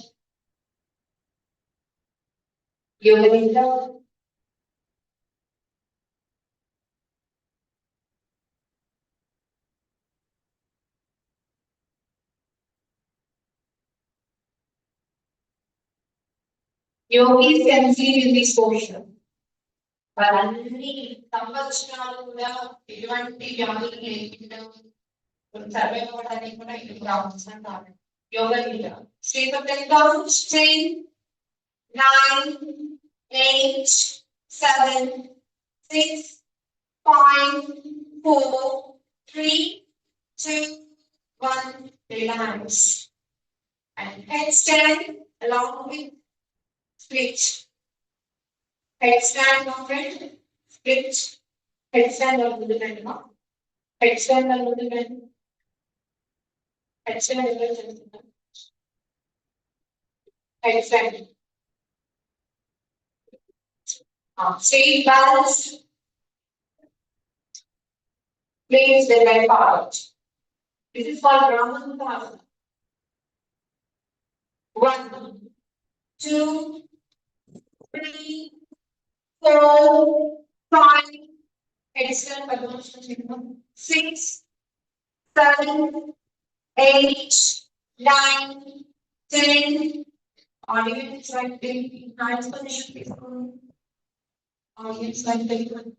A: Your left. Yogis can see in this portion. వాళ్ళన్నీ సంవత్సరాలు కూడా ఎటువంటి వ్యాధులు లేకుండా survey అవ్వడానికి కూడా ఇది అవసరం కాదు యోగా లీల state of ten down strain 9 8 7 6 5 4 3 2 1 relax and headstand along with split. Headstand movement, split, headstand or movement, headstand or movement, headstand or movement, headstand. Stay balanced. Place the right part. This is called Brahmanasana. 1, 2, 3, 4, 5, extend Padmasana, 6, 7, 8, 9, 10. Audience like baby, hands position people. Audience like baby.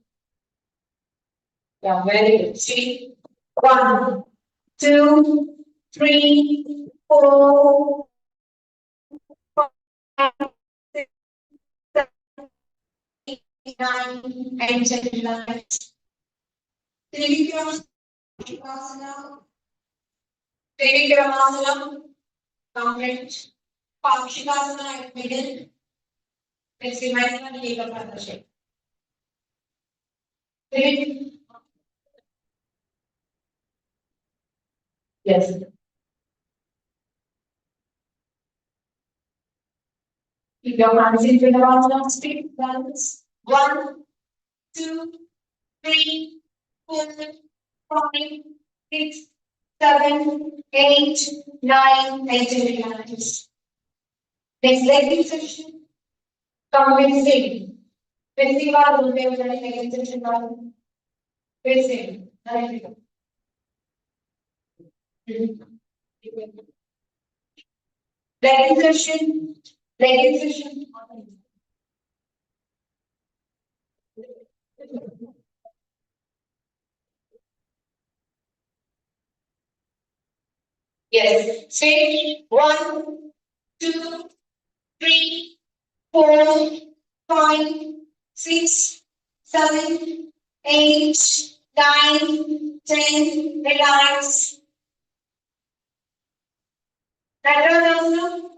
A: Yeah, very good. See, 1, 2, 3, 4, 5, 6, 7, 8, 9, and 10 lines. Trivikramasana, complete. Pakshikasana at middle. Let's remind one leg of other shape. Yes. Keep your hands in Trivikrama, stick balance. 1, 2, 3, 4, 5, 6, 7, 8, 9, and 10 lines. Next leg extension. Come with same. Facing our root wave leg extension down. Facing. Leg extension. Leg extension. Yes. Say 1, 2, 3, 4, 5, 6, 7, 8, 9, 10. Relax. Better.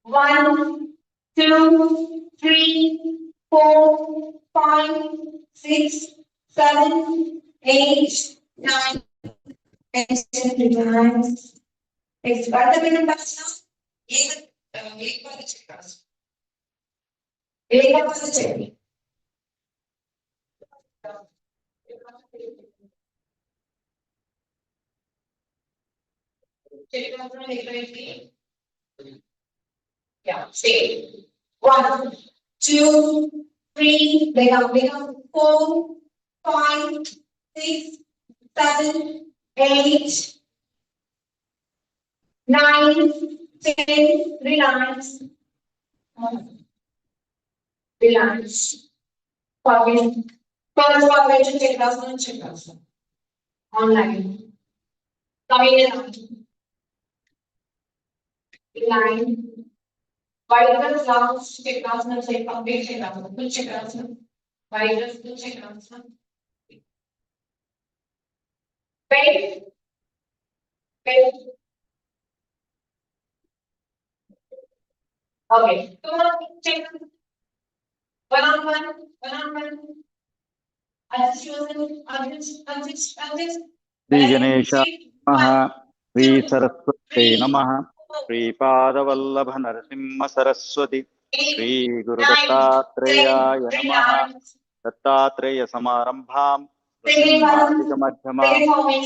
A: One, 2, 3, 4, 5, 6, 7, 8, 9, and 10. Next, what the minute touch now? Check. Yeah, stay. 1, 2, 3, leg up, 4, 5, 6, 7, 8, 9, 10. Relax. Relax. Forget. First formation check us. Online. Coming in. Line. Virus last Chakrasana say complete Chakrasana, full Chakrasana. Virus full Chakrasana. Pain. Pain. Okay. Come on, check. One on one, one on one.
N: श्रीगणेशाय नमः श्रीसरस्वत्यै नमः श्रीपादवल्लभनरसिंहसरस्वती श्रीगुरुदत्तात्रेयाय नमः दत्तात्रेयसमारम्भां नृसिंहादिकमध्यमां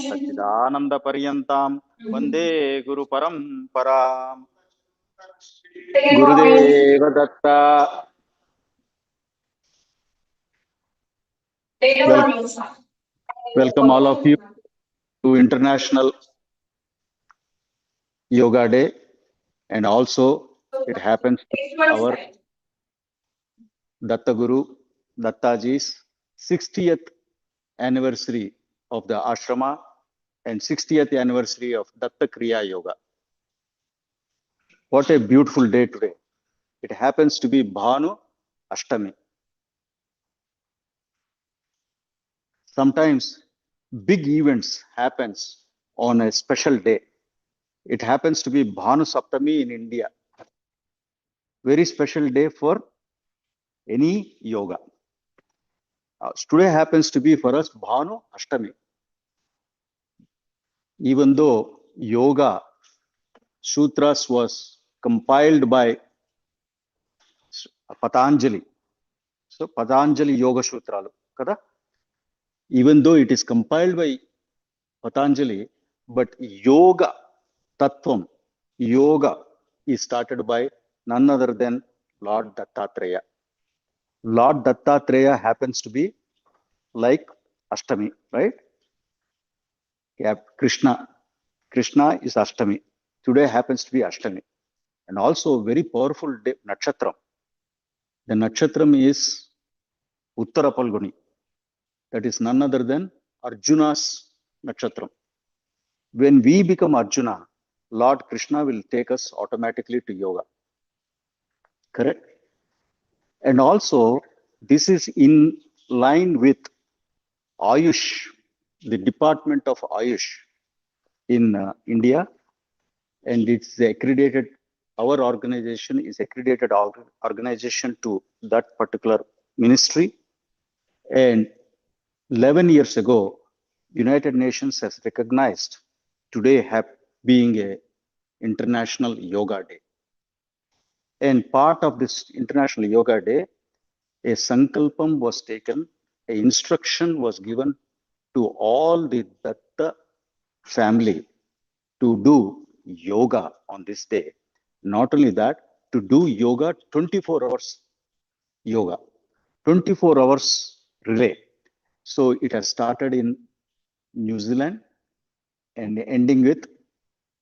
N: सच्चिदानन्दपर्यन्तां वन्दे गुरुपरम्पराम् गुरुदेव Dutta welcome all of you to International Yoga Day, and also it happens to be our Datta Guru Dattaji's 60th anniversary of the ashrama and 60th anniversary of Datta Kriya Yoga. What a beautiful day today. It happens to be Bhanu Ashtami. Sometimes big events happens on a special day. It happens to be Bhanu Saptami in India. Very special day for any yoga. Today happens to be for us Bhanu Ashtami. Even though yoga sutras was compiled by Patanjali. So Patanjali Yoga Sutralu, kada? Even though it is compiled by Patanjali, but yoga tattvam, yoga is started by none other than Lord Dattatreya. Lord Dattatreya happens to be like Ashtami, right? Yeah, Krishna. Krishna is Ashtami. Today happens to be Ashtami. And also very powerful day, Nakshatram. The Nakshatram is Uttara Palguni. That is none other than Arjuna's Nakshatram. When we become Arjuna, Lord Krishna will take us automatically to yoga. Correct? And also, this is in line with Ayush, the Department of Ayush in India, and it's accredited, our organization is accredited organization to that particular ministry. And 11 years ago, United Nations has recognized today being a International Yoga Day. And part of this International Yoga Day, a sankalpam was taken, a instruction was given to all the Datta family to do yoga on this day. Not only that, to do yoga 24 hours yoga, 24 hours relay. So it has started in New Zealand and ending with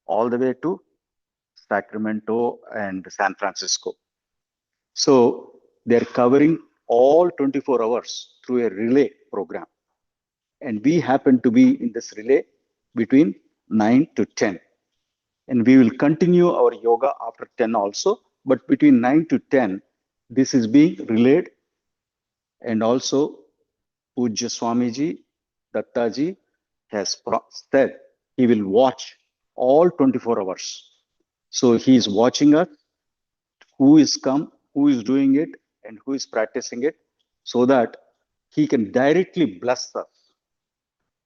N: all the way to Sacramento and San Francisco. So they're covering all 24 hours through a relay program. And we happen to be in this relay between 9 to 10. And we will continue our yoga after 10 also, but between 9 to 10, this is being relayed. And also Pujya Swamiji, Dattaji has said he will watch all 24 hours. So he is watching us, who is come, who is doing it, and who is practicing it, so that he can directly bless us.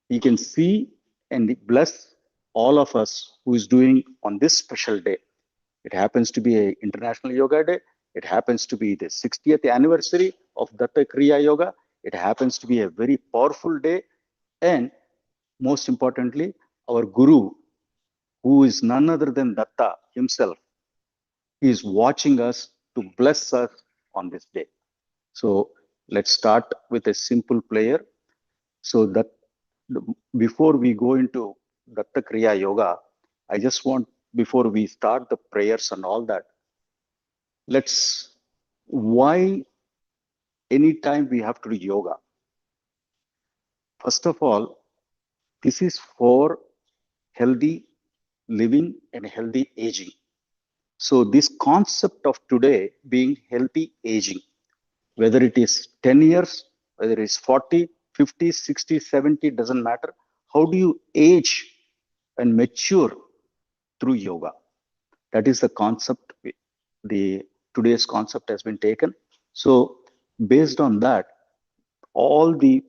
N: He can see and bless all of us who is doing on this special day. It happens to be an International Yoga Day. It happens to be the 60th anniversary of Datta Kriya Yoga. It happens to be a very powerful day. And most importantly, our Guru, who is none other than Datta himself, is watching us to bless us on this day. So let's start with a simple prayer. So that before we go into Datta Kriya Yoga, I just want, before we start the prayers and all that, why anytime we have to do yoga? First of all, this is for healthy living and healthy aging. So this concept of today being healthy aging, whether it is 10 years, whether it is 40, 50, 60, 70, doesn't matter. How do you age and mature through yoga? That is the concept. The today's concept has been taken. So based on that, all the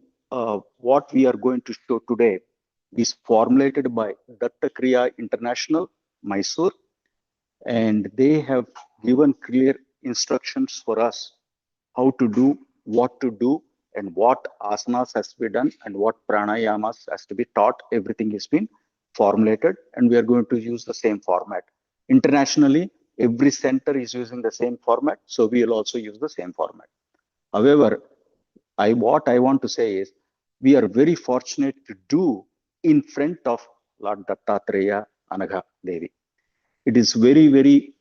N: what we are going to show today is formulated by Datta Kriya International, Mysore, and they have given clear instructions for us how to do, what to do, and what asanas has to be done, and what pranayamas has to be taught. Everything has been formulated, and we are going to use the same format. Internationally, every center is using the same format, so we will also use the same format. However, what I want to say is, we are very fortunate to do in front of Lord Dattatreya Anagha Devi. It is very, very,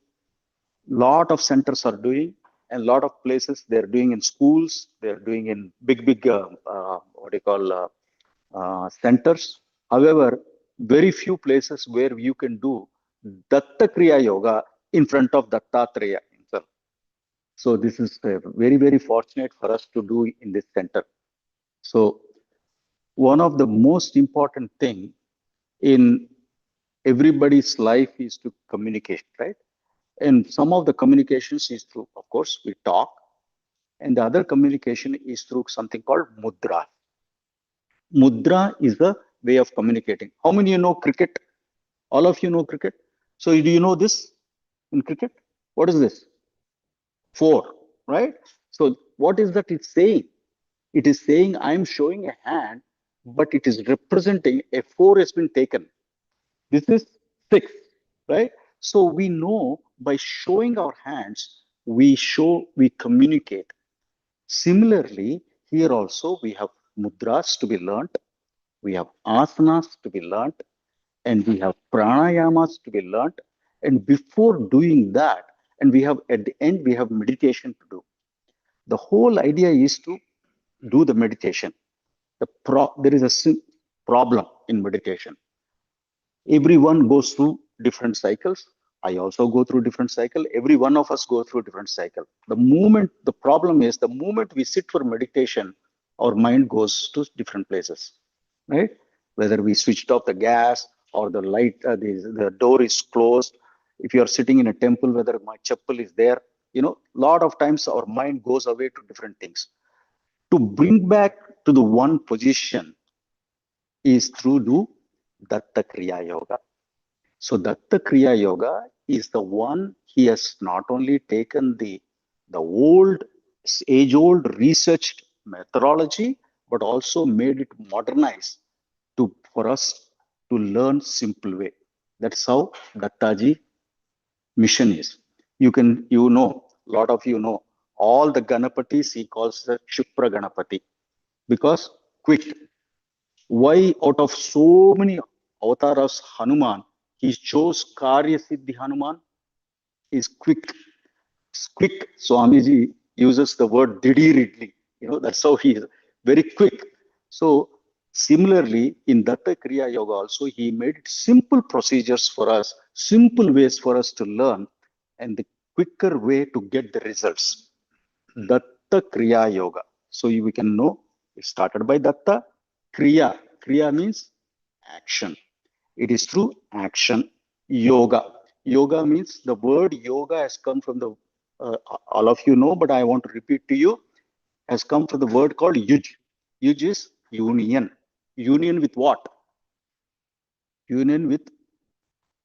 N: lot of centers are doing, and lot of places they're doing in schools, they're doing in big, what do you call, centers. However, very few places where you can do Datta Kriya Yoga in front of Dattatreya himself. So this is very, very fortunate for us to do in this center. So one of the most important thing in everybody's life is to communicate, right? And some of the communications is through, of course, we talk, and the other communication is through something called mudra. Mudra is a way of communicating. How many you know cricket? All of you know cricket. So do you know this in cricket? What is this? 4, right? So what is that it's saying? It is saying I'm showing a hand, but it is representing a 4 has been taken. This is 6, right? So we know by showing our hands, we communicate. Similarly, here also we have mudras to be learnt, we have asanas to be learnt, and we have pranayamas to be learnt. And before doing that, and we have at the end, we have meditation to do. The whole idea is to do the meditation. There is a problem in meditation. Everyone goes through different cycles. I also go through different cycle. Every one of us go through different cycle. The problem is the moment we sit for meditation, our mind goes to different places, right? Whether we switched off the gas or the light, the door is closed. If you are sitting in a temple, whether my chappal is there, lot of times our mind goes away to different things. To bring back to the one position is through the Datta Kriya Yoga. So Datta Kriya Yoga is the one, he has not only taken the old, age-old researched methodology, but also made it modernized for us to learn simple way. That's how Dattaji mission is. A lot of you know, all the Ganapatis he calls the Kshipra Ganapati, because quick. Why out of so many avatars Hanuman, he chose Karya Siddhi Hanuman? Is quick. Quick. Swamiji uses the word Didiridli. That's how he is. Very quick. So similarly, in Datta Kriya Yoga also, he made simple procedures for us, simple ways for us to learn, and the quicker way to get the results. Datta Kriya Yoga. So we can know it started by Datta. Kriya. Kriya means action. It is through action. Yoga. Yoga means the word yoga has come from the, all of you know, but I want to repeat to you, has come from the word called yuj. Yuj is union. Union with what? Union with,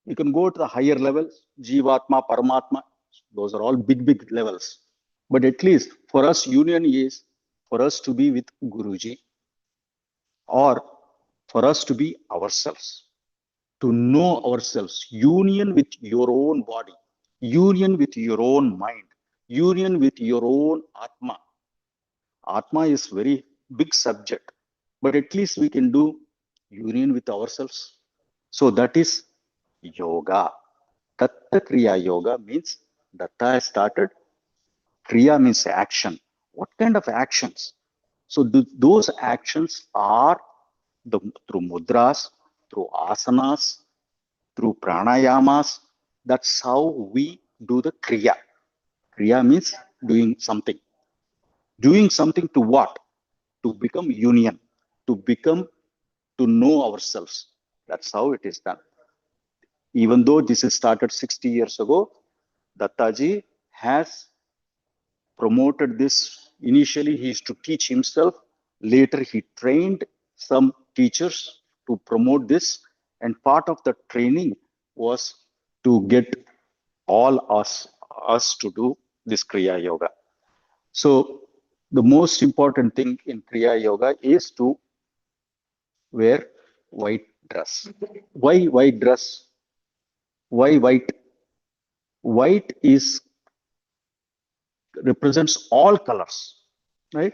N: you can go to the higher levels, Jivatma, Paramatma. Those are all big, big levels. But at least for us, union is for us to be with Guruji, or for us to be ourselves, to know ourselves, union with your own body, union with your own mind, union with your own Atma. Atma is very big subject, but at least we can do union with ourselves. So that is yoga. Datta Kriya Yoga means Datta has started. Kriya means action. What kind of actions? So those actions are through mudras, through asanas, through pranayamas. That's how we do the Kriya. Kriya means doing something. Doing something to what? To become union, to know ourselves. That's how it is done. Even though this is started 60 years ago, Dattaji has promoted this. Initially, he used to teach himself. Later, he trained some teachers to promote this. And part of the training was to get all us to do this Kriya Yoga. So the most important thing in Kriya Yoga is to wear white dress. Why white dress? Why white? White represents all colors, right?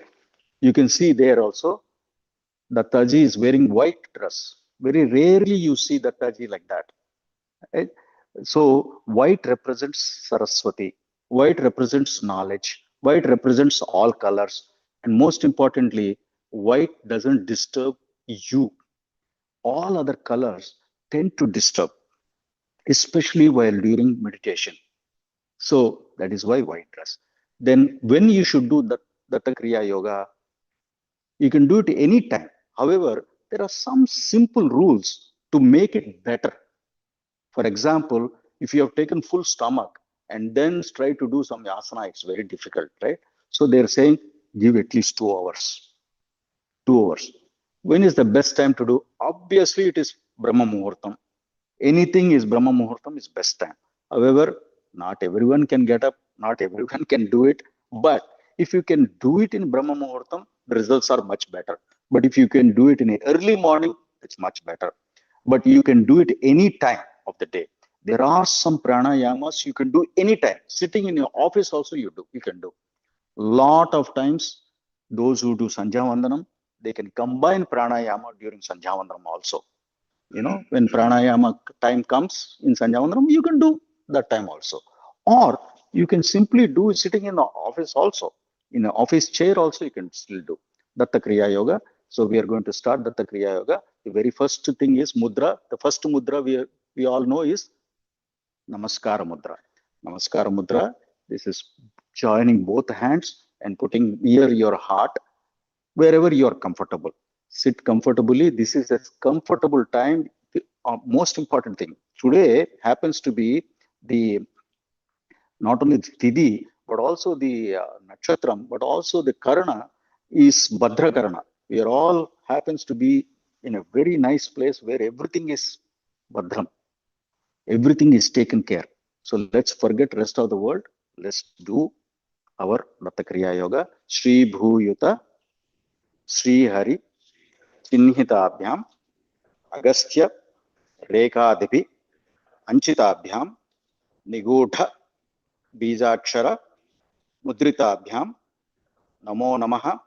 N: You can see there also, Dattaji is wearing white dress. Very rarely you see Dattaji like that, right? So white represents Saraswati. White represents knowledge. White represents all colors. And most importantly, white doesn't disturb you. All other colors tend to disturb, especially while during meditation. So that is why white dress. Then when you should do the Datta Kriya Yoga, you can do it any time. However, there are some simple rules to make it better. For example, if you have taken full stomach and then try to do some asana, it's very difficult, right? So they're saying give at least 2 hours. 2 hours. When is the best time to do? Obviously, it is Brahma Muhurtam. Anything is Brahma Muhurtam is best time. However, not everyone can get up, not everyone can do it. But if you can do it in Brahma Muhurtam, the results are much better. But if you can do it in early morning, it's much better. But you can do it any time of the day. There are some pranayamas you can do anytime. Sitting in your office also you can do. Lot of times, those who do Sandhya Vandanam, they can combine pranayama during Sandhya Vandanam also. You know, when pranayama time comes in Sandhya Vandanam, you can do that time also. Or you can simply do it sitting in the office also. In an office chair also you can still do Datta Kriya Yoga. So we are going to start Datta Kriya Yoga. The very first thing is mudra. The first mudra we all know is Namaskara Mudra. Namaskara Mudra. This is joining both hands and putting near your heart wherever you are comfortable. Sit comfortably. This is a comfortable time. The most important thing today happens to be the not only the Tithi, but also the Nakshatram, but also the Karana is Bhadra Karana. We are all happens to be in a very nice place where everything is Bhadram. Everything is taken care. So let's forget rest of the world. Let's do our Datta Kriya Yoga. Shri Bhuyuta, Shri Hari, Chinhitabhyam, Agastya, Rekadipi, Anchitabhyam, Nigudha, Bijakshara, Mudritabhyam, Namo Namaha,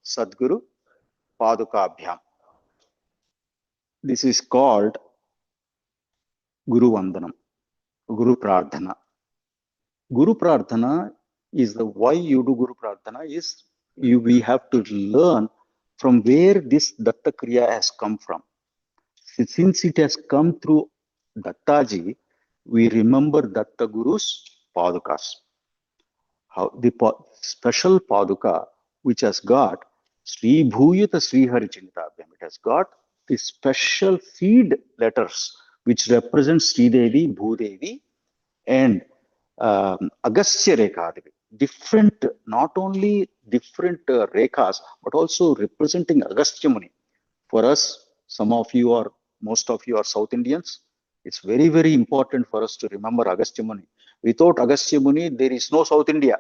N: Sadguru, Padukabhyam. This is called Guru Vandanam, Guru Prardhana. Guru Prardhana is the why you do Guru Prardhana is we have to learn from where this Datta Kriya has come from. Since it has come through Dattaji, we remember Datta Guru's Padukas. How the special Paduka which has got Sri Bhuyata Sri Hari Chintabhyam. It has got the special seed letters which represent Sri Devi, Bhudevi, and Agastya Rekhadevi. Different, not only different rekas, but also representing Agastya Muni. For us, some of you are, most of you are South Indians. It's very, very important for us to remember Agastya Muni. Without Agastya Muni, there is no South India.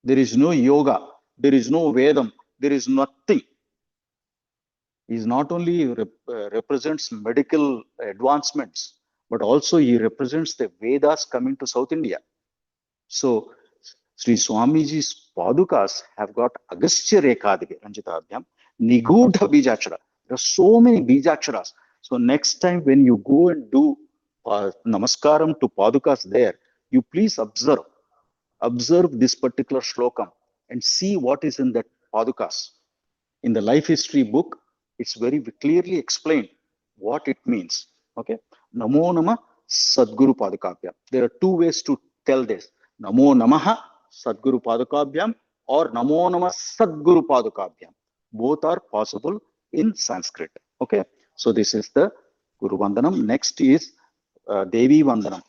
N: There is no yoga. There is no Vedam. There is nothing. He not only represents medical advancements, but also he represents the Vedas coming to South India. So Sri Swamiji's Padukas have got Agastya Rekhadevi, Ranjitabhyam, Nigudha Bijakshara. There are so many Bijaksharas. So next time when you go and do Namaskaram to Padukas there, you please observe this particular shlokam and see what is in that Padukas. In the life history book, it's very clearly explained what it means. Okay. Namo Nama Sadguru Padukabhyam. There are two ways to tell this. Namo Namaha Sadguru Padukabhyam or Namo Namah Sadguru Padukabhyam. Both are possible in Sanskrit. Okay. So this is the Guru Vandanam. Next is Devi Vandanam.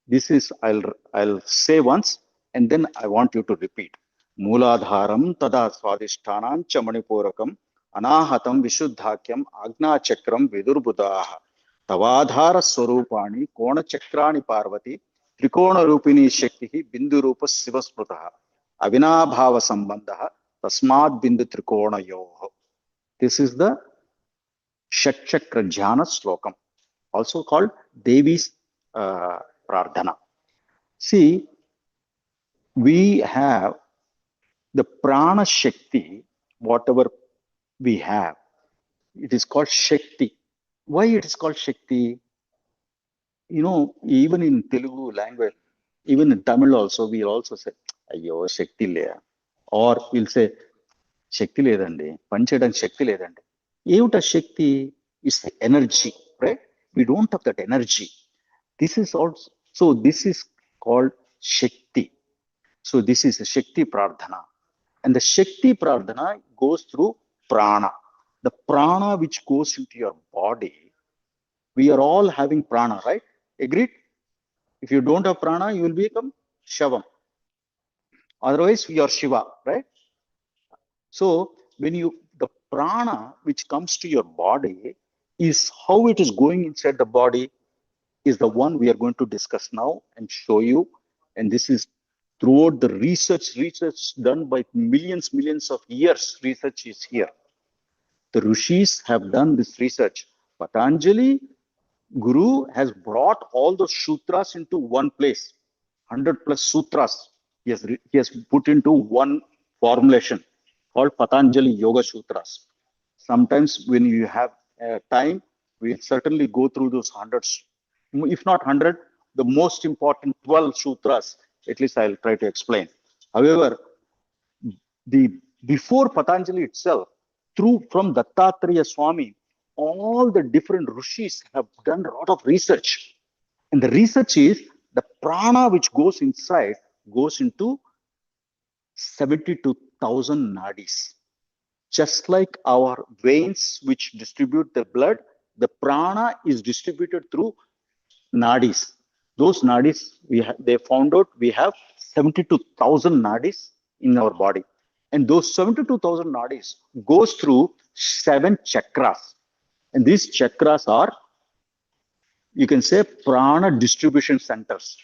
N: This is, I'll say once and then I want you to repeat. Mooladharam tada swadishtanam cha manipurakam anahatam vishuddhakyam agna chakram vidurbudaha tavadhara swarupani kona chakrani parvati trikona rupini shakti bindu rupa sivasmrutaha avinabhava sambandha tasmad bindu trikona yoho. This is the Shat Chakra Jhana Slokam, also called Devi's Prardhana. See, we have the Prana Shakti, whatever we have, it is called Shakti. Why it is called Shakti? You know, even in Telugu language, even in Tamil also, we also say, Ayyo, Shakti leya. Or we'll say, Shakti ledandi, Panchedam Shakti ledandi. Evta Shakti is the energy, right? We don't have that energy. This is also, so this is called Shakti. So this is a Shakti Prardhana. And the Shakti Prardhana goes through Prana. The Prana which goes into your body, we are all having Prana, right? Agreed? If you don't have Prana, you will become Shavam. Otherwise, you are Shiva, right? So when the Prana which comes to your body is how it is going inside the body is the one we are going to discuss now and show you. And this is throughout the research done by millions of years, research is here. The Rishis have done this research. Patanjali Guru has brought all the sutras into one place, 100 plus sutras. He has put into one formulation called Patanjali Yoga Sutras. Sometimes when you have time, we certainly go through those hundreds. If not 100, the most important 12 sutras, at least I'll try to explain. However, before Patanjali itself, from Dattatreya Swami, all the different rishis have done a lot of research. And the research is the prana which goes inside goes into 72,000 nadis. Just like our veins which distribute the blood, the prana is distributed through nadis. Those nadis, they found out we have 72,000 nadis in our body. And those 72,000 nadis goes through 7 chakras. And these chakras are, you can say, prana distribution centers.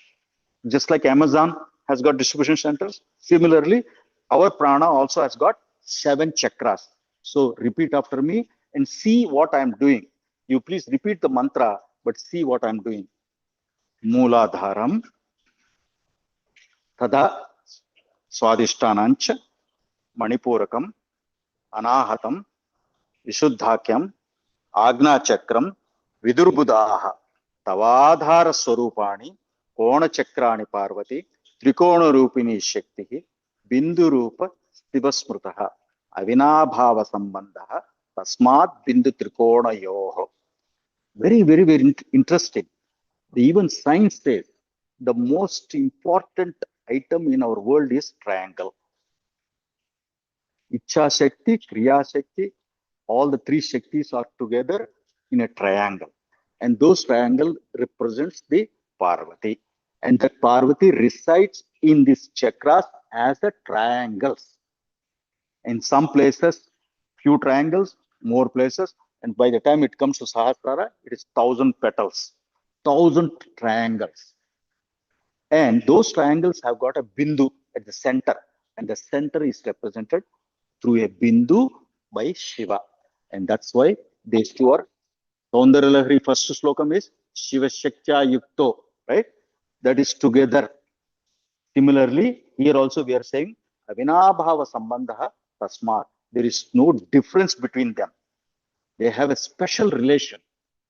N: Just like Amazon has got distribution centers, similarly, our prana also has got 7 chakras. So repeat after me and see what I am doing. You please repeat the mantra, but see what I am doing. Mooladharam tada swadishtanancha manipurakam anahatam vishuddhakyam agna chakram vidurbudaha tavadhara swarupani kona chakrani parvati trikona rupini shakti bindu rupa stivasmrutaha avinabhava sambandha tasmat bindu trikona yoho. Very, very, very interesting. Even science says the most important item in our world is triangle. Icha Shakti, Kriya Shakti, all the 3 Shaktis are together in a triangle. And those triangle represents the Parvati. And that Parvati resides in these chakras as the triangles. In some places, few triangles, more places. And by the time it comes to Sahasrara, it is 1,000 petals, 1,000 triangles. And those triangles have got a bindu at the center. And the center is represented through a bindu by Shiva. And that's why these two are, Saundarya first slokam is Shiva Shaktya Yukto, right? That is together. Similarly, here also we are saying Avinabhava Sambandha Tasmat. There is no difference between them. They have a special relation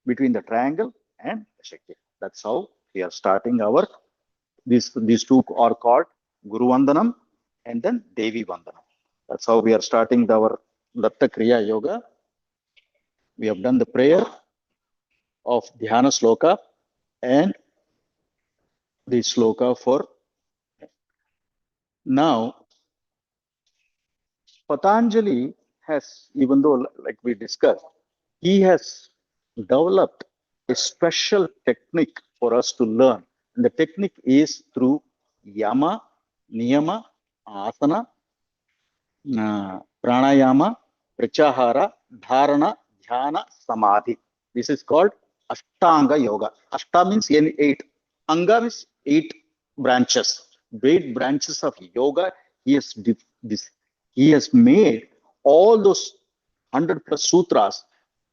N: between the triangle and the Shakti. That's how we are starting our, these two are called Guru Vandanam and then Devi Vandanam. That's how we are starting our Datta Kriya Yoga. We have done the prayer of Dhyana Sloka and the sloka for now. Patanjali has, even though like we discussed, he has developed a special technique for us to learn. And the technique is through yama, niyama, asana, pranayama, pratyahara, dharana, dhyana, samadhi. This is called Ashtanga Yoga. Ashta means 8. Anga means 8 branches. 8 branches of yoga. He has made all those 100 plus sutras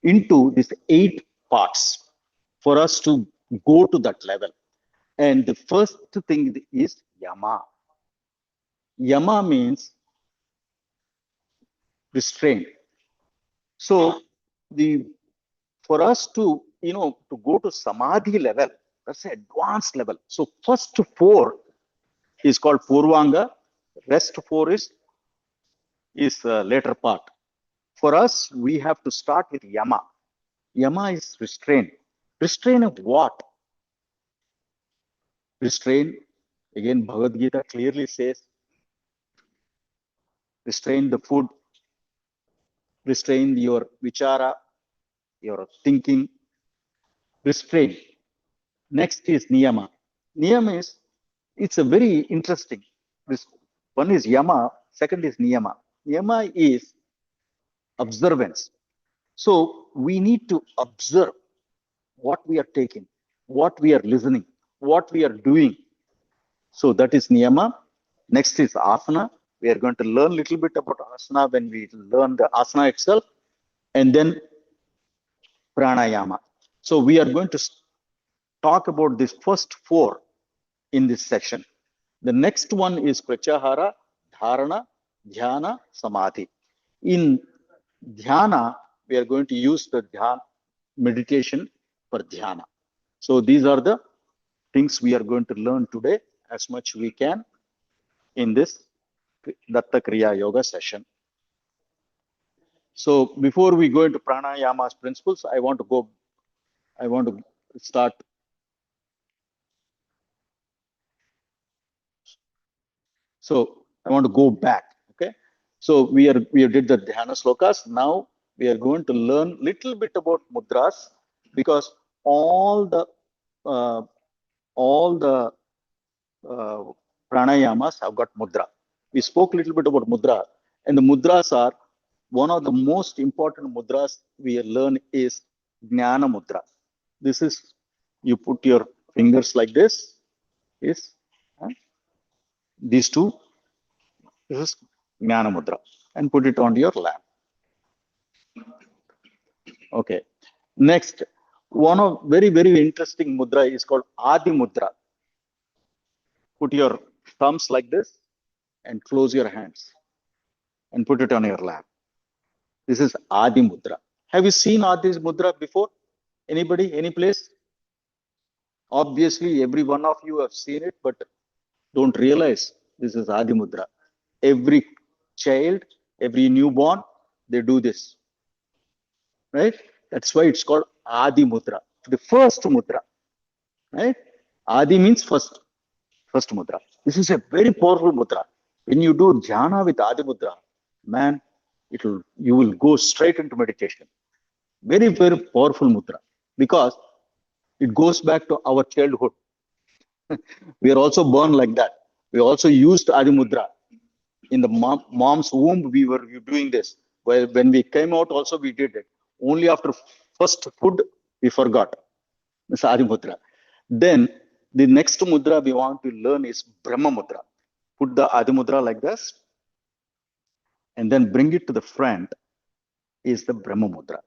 N: into these 8 parts for us to go to that level. And the first thing is yama. Yama means restraint. So for us to to go to samadhi level, that's an advanced level. So first 4 is called purvanga, rest 4 is later part. For us, we have to start with yama. Yama is restraint. Restraint of what? Restraint, again, Bhagavad Gita clearly says, restrain the food, restrain your vichara, your thinking, restrain. Next is niyama. Niyama is, it's a very interesting. This one is yama, second is niyama. Niyama is observance. So we need to observe what we are taking, what we are listening, what we are doing. So that is niyama. Next is asana. We are going to learn a little bit about asana when we learn the asana itself, and then pranayama. So we are going to talk about these first 4 in this section. The next one is pratyahara, dharana, dhyana, samadhi. In dhyana, we are going to use the dhyana meditation for dhyana. So these are the things we are going to learn today as much we can in this Datta Kriya Yoga session. So before we go into pranayama's principles, I want to start. So I want to go back. Okay. So we did the dhyana slokas. Now we are going to learn little bit about mudras, because all the pranayamas have got mudra. We spoke a little bit about mudra, and the mudras are one of the most important mudras we learn is jnana mudra. This is, you put your fingers like this, is these two. This is jnana mudra, and put it on your lap. Okay. Next, one of very interesting mudra is called Adi mudra. Put your thumbs like this and close your hands and put it on your lap. This is Adi mudra. Have you seen Adi mudra before? Anybody? Any place? Obviously, every one of you have seen it, but don't realize this is Adi mudra. Every child, every newborn, they do this. Right? That's why it's called Adi mudra, the first mudra. Right? Adi means first mudra. This is a very powerful mudra. When you do jhana with Adi mudra, man, you will go straight into meditation. Very powerful mudra, because it goes back to our childhood. We are also born like that. We also used Adi mudra in the mom's womb. We were doing this. Well, when we came out, also we did it. Only after first food we forgot. It's Adi mudra. Then the next mudra we want to learn is Brahma mudra. Put the Adi mudra like this, and then bring it to the front is the Brahma mudra.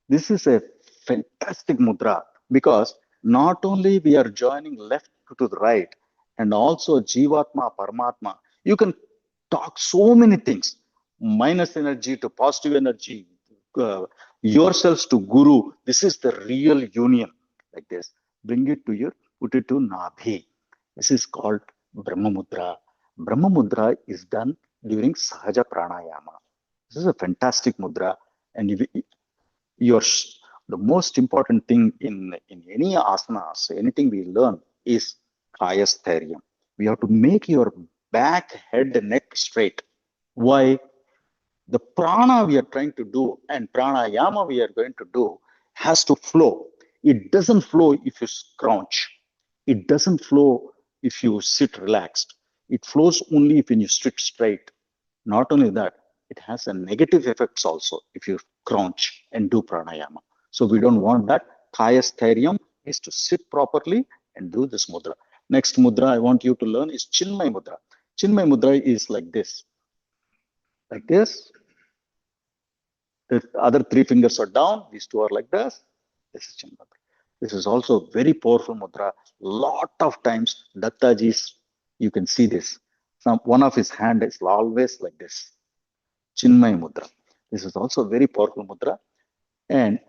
N: This is a fantastic mudra, because not only we are joining left to the right, and also Jivatma, Paramatma. You can talk so many things, minus energy to positive energy, yourselves to Guru. This is the real union, like this. Bring it to put it to Nabhi. This is called Brahma mudra. Brahma mudra is done during Sahaja Pranayama. This is a fantastic mudra, and the most important thing in any asanas, anything we learn, is kayasthairyam. We have to make your back, head, neck straight. Why? The prana we are trying to do and pranayama we are going to do has to flow. It doesn't flow if you crouch. It doesn't flow if you sit relaxed. It flows only if you sit straight. Not only that, it has a negative effects also if you crouch and do pranayama. So we don't want that. Kayasthairyam is to sit properly and do this mudra. Next mudra I want you to learn is Chinmay mudra. Chinmay mudra is like this. Like this. The other three fingers are down. These two are like this. This is Chinmay mudra. This is also very powerful mudra. Lot of times Dattaji's, you can see this. One of his hand is always like this. Chinmay mudra. This is also very powerful mudra. And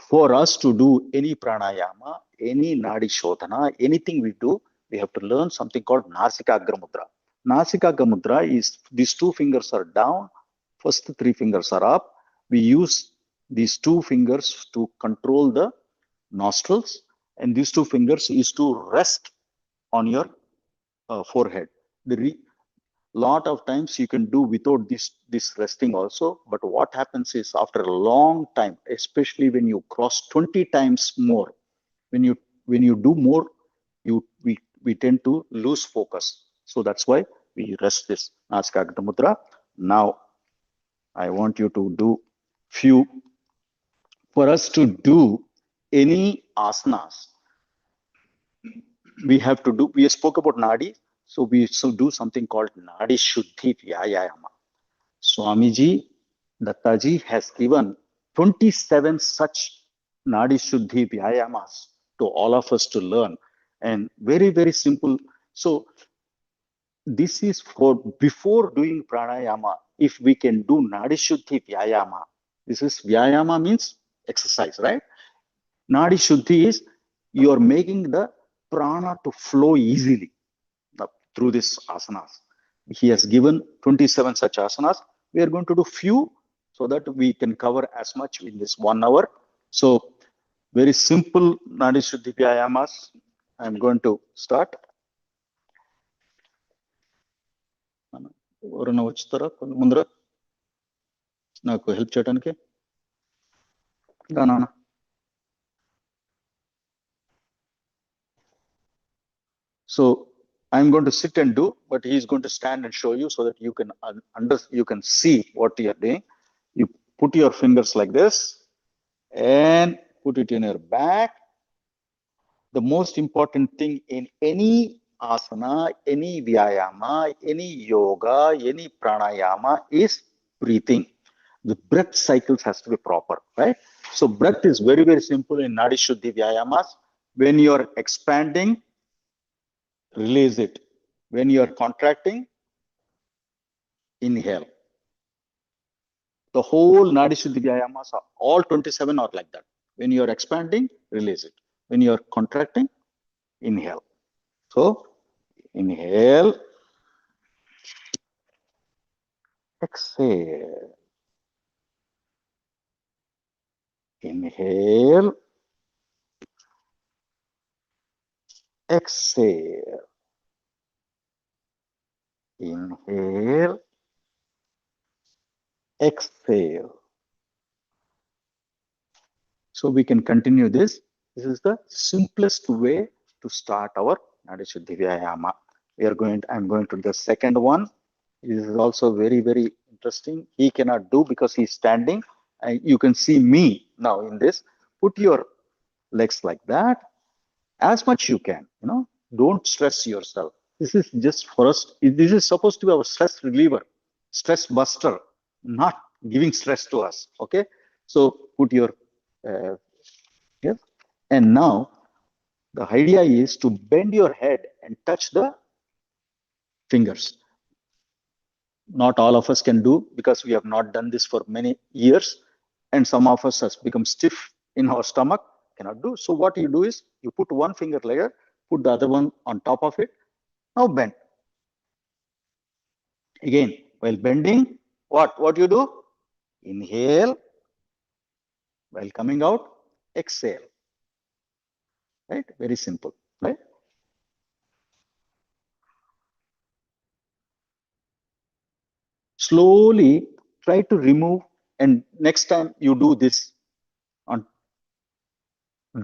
N: for us to do any pranayama, any nadi shodhana, anything we do, we have to learn something called Nasikagra mudra. Nasikagra mudra is these two fingers are down, first three fingers are up. We use these two fingers to control the nostrils, and these two fingers is to rest on your forehead. Lot of times you can do without this resting also, but what happens is after a long time, especially when you cross 20 times more, when you do more, we tend to lose focus. So that's why we rest this Nasikagra mudra. Now I want you to do few. For us to do any asanas, we have to do, we spoke about nadi, so we do something called nadi shuddhi vyayama. Swamiji, Dattaji has given 27 such nadi shuddhi vyayamas to all of us to learn, and very, very simple. So this is for before doing pranayama. If we can do nadi shuddhi vyayama, this is vyayama means exercise, right? Nadi shuddhi is you are making the prana to flow easily through this asanas. He has given 27 such asanas. We are going to do few so that we can cover as much in this 1 hour. So very simple Nadi Shuddhi Vyayamas. I am going to start. ఎవరైనా వచ్చుతారా ముందర నాకు help చేయడానికి నాన్న. So I'm going to sit and do, but he's going to stand and show you so that you can you can see what you are doing. You put your fingers like this and put it in your back. The most important thing in any asana, any vyayama, any yoga, any pranayama is breathing. The breath cycles has to be proper, right? So breath is very, very simple in Nadi Shuddhi Vyayamas. When you are expanding, release it. When you are contracting, inhale. The whole Nadi Shuddhi Vyayamas are all 27 are like that. When you are expanding, release it. When you are contracting, inhale. So inhale, exhale. Inhale, exhale. Inhale, exhale. So we can continue this. This is the simplest way to start our Nadi Shuddhi Vyayama. I'm going to the second one. This is also very, very interesting. He cannot do because he's standing. And you can see me now in this. Put your legs like that as much you can, don't stress yourself. This is just for us. This is supposed to be our stress reliever, stress buster, not giving stress to us. Okay. So put your, yes. And now the idea is to bend your head and touch the fingers. Not all of us can do because we have not done this for many years. And some of us has become stiff in our stomach, cannot do. So what you do is you put one finger layer, put the other one on top of it. Now bend. Again, while bending, what you do? Inhale. While coming out, exhale. Right? Very simple. Right? slowly try to remove, and next time you do this on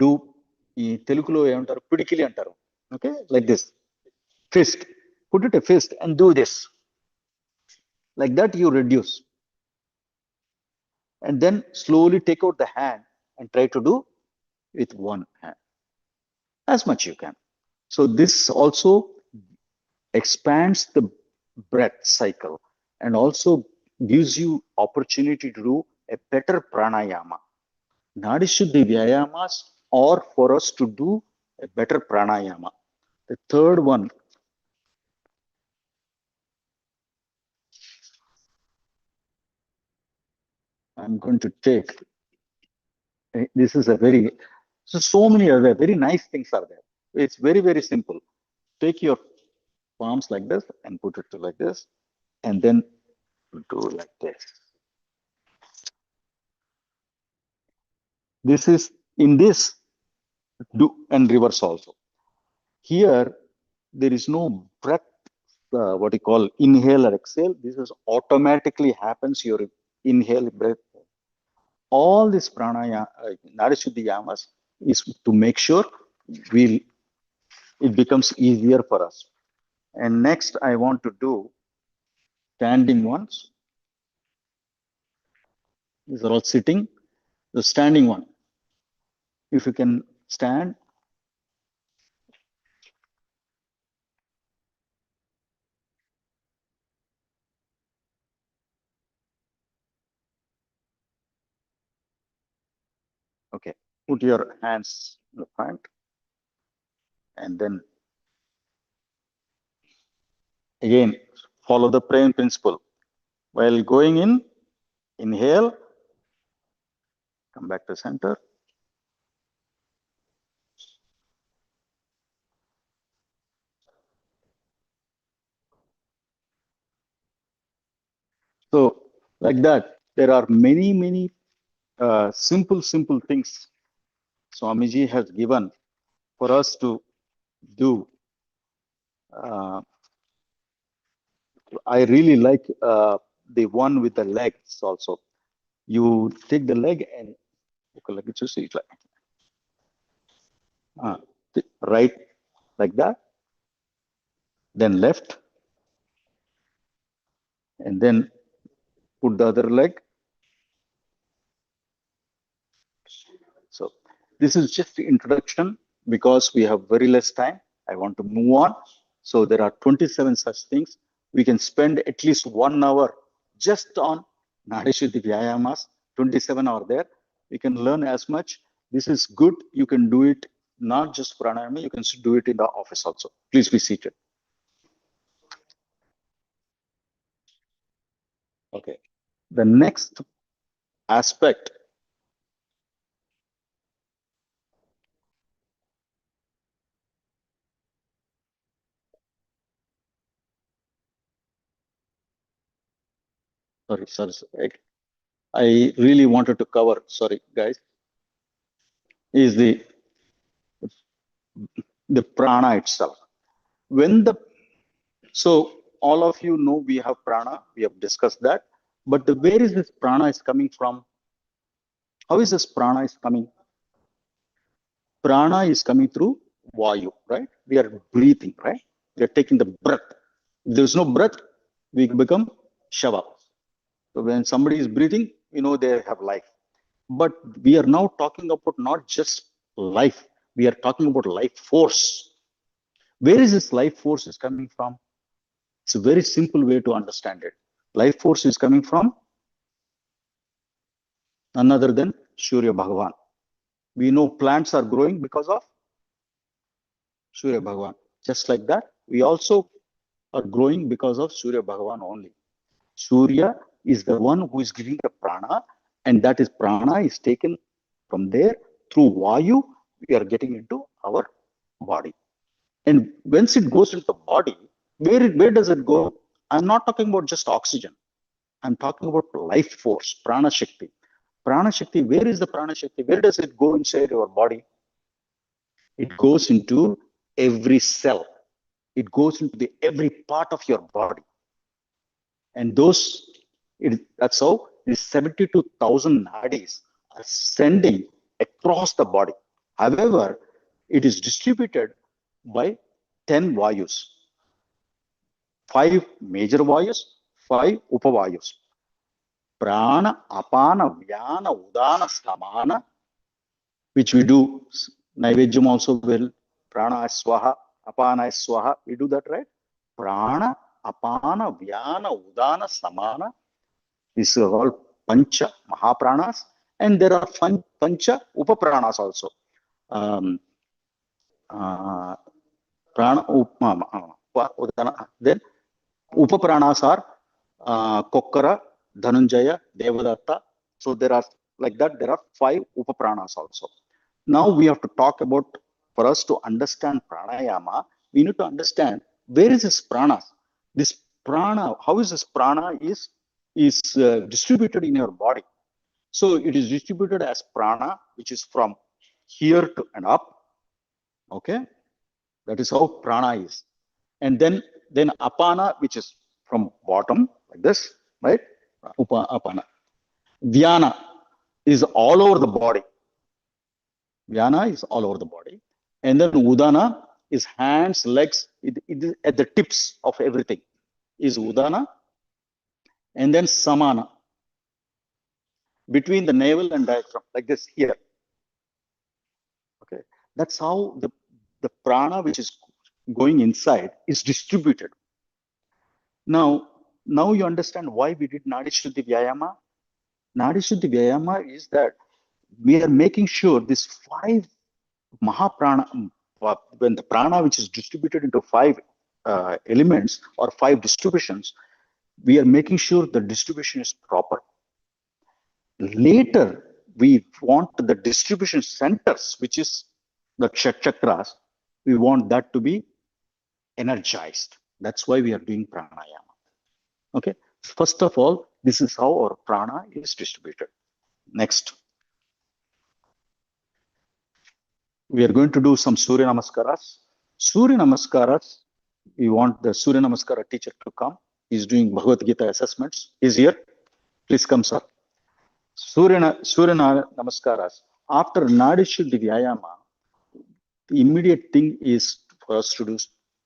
N: do ఈ తెలుగులో ఏమంటారు పిడికిలి అంటారు, okay, like this fist, put it a fist and do this, like that you reduce, and then slowly take out the hand and try to do with one hand as much you can. So this also expands the breath cycle and also gives you opportunity to do a better pranayama. Nadi Shuddhi Vyayamas or for us to do a better pranayama. The third one, I'm going to take, this is a very, so many other very nice things are there. It's very, very simple. Take your palms like this and put it to like this, and then do like this. This is in this, do and reverse also. Here, there is no breath, what you call inhale or exhale. This is automatically happens, your inhale, breath. All this pranayama, Nadishuddhi yamas, is to make sure it becomes easier for us. And next, I want to do standing ones. These are all sitting. The standing one, if you can stand. Okay, put your hands in the front, and then again follow the praying principle. While going in, inhale, come back to center. So like that, there are many, many simple things Swamiji has given for us to do. I really like the one with the legs also. You take the leg and right like that, then left, and then put the other leg. So this is just the introduction because we have very less time. I want to move on. So there are 27 such things. We can spend at least 1 hour just on Nadishuddhi Vyayamas. 27 are there. We can learn as much. This is good. You can do it not just pranayama, you can do it in the office also. Please be seated. Okay. The next aspect sorry. I really wanted to cover, sorry guys, is the prana itself. So all of you know we have prana, we have discussed that, but where is this prana is coming from? How is this prana is coming? Prana is coming through vayu, right? We are breathing, right? We are taking the breath. If there is no breath, we become shava. So when somebody is breathing, you know they have life. But we are now talking about not just life, we are talking about life force. Where is this life force is coming from? It's a very simple way to understand it. Life force is coming from none other than Surya Bhagavan. We know plants are growing because of Surya Bhagavan. Just like that, we also are growing because of Surya Bhagavan only. Surya is the one who is giving the prana, and that is prana is taken from there through Vayu. We are getting into our body. And once it goes into the body, where does it go? I'm not talking about just oxygen. I'm talking about life force, prana shakti. Prana shakti, where is the prana shakti? Where does it go inside your body? It goes into every cell. It goes into every part of your body. And those That's how these 72,000 nadis are sending across the body. However, it is distributed by 10 vayus, 5 major vayus, 5 upavayus. Prana, apana, vyana, udana, samana, which we do Naivedyam also will. Prana is swaha, apana is swaha. We do that, right? Prana, apana, vyana, udana, samana. These are all pancha mahapranas, and there are pancha upapranas also. Prana, then upapranas are Kokkara, Dhananjaya, Devadatta. So there are like that. There are 5 upapranas also. Now we have to talk about, for us to understand pranayama, we need to understand where is this prana. This prana, how is this prana is distributed in your body. So it is distributed as prana, which is from here to and up. Okay, that is how prana is. And then apana, which is from bottom like this, right? Apana. Dhyana is all over the body. Vyana is all over the body. And then Udana is hands, legs, it is at the tips of everything is Udana. And then Samana, between the navel and diaphragm, like this here. Okay, that's how the prana which is going inside is distributed. Now you understand why we did Nadi Shuddhi Vyayama. Nadi Shuddhi Vyayama is that we are making sure this 5 Mahaprana, when the prana which is distributed into 5 elements or 5 distributions, we are making sure the distribution is proper. Later, we want the distribution centers, which is the chakras, we want that to be energized. That's why we are doing pranayama. Okay, first of all, this is how our prana is distributed. Next, we are going to do some Surya Namaskaras. Surya Namaskaras, we want the Surya Namaskara teacher to come. He's doing Bhagavad Gita assessments. He's here. Please come, sir. Surya Namaskaras. After Nadi Shuddhi Vyayama, the immediate thing is for us to do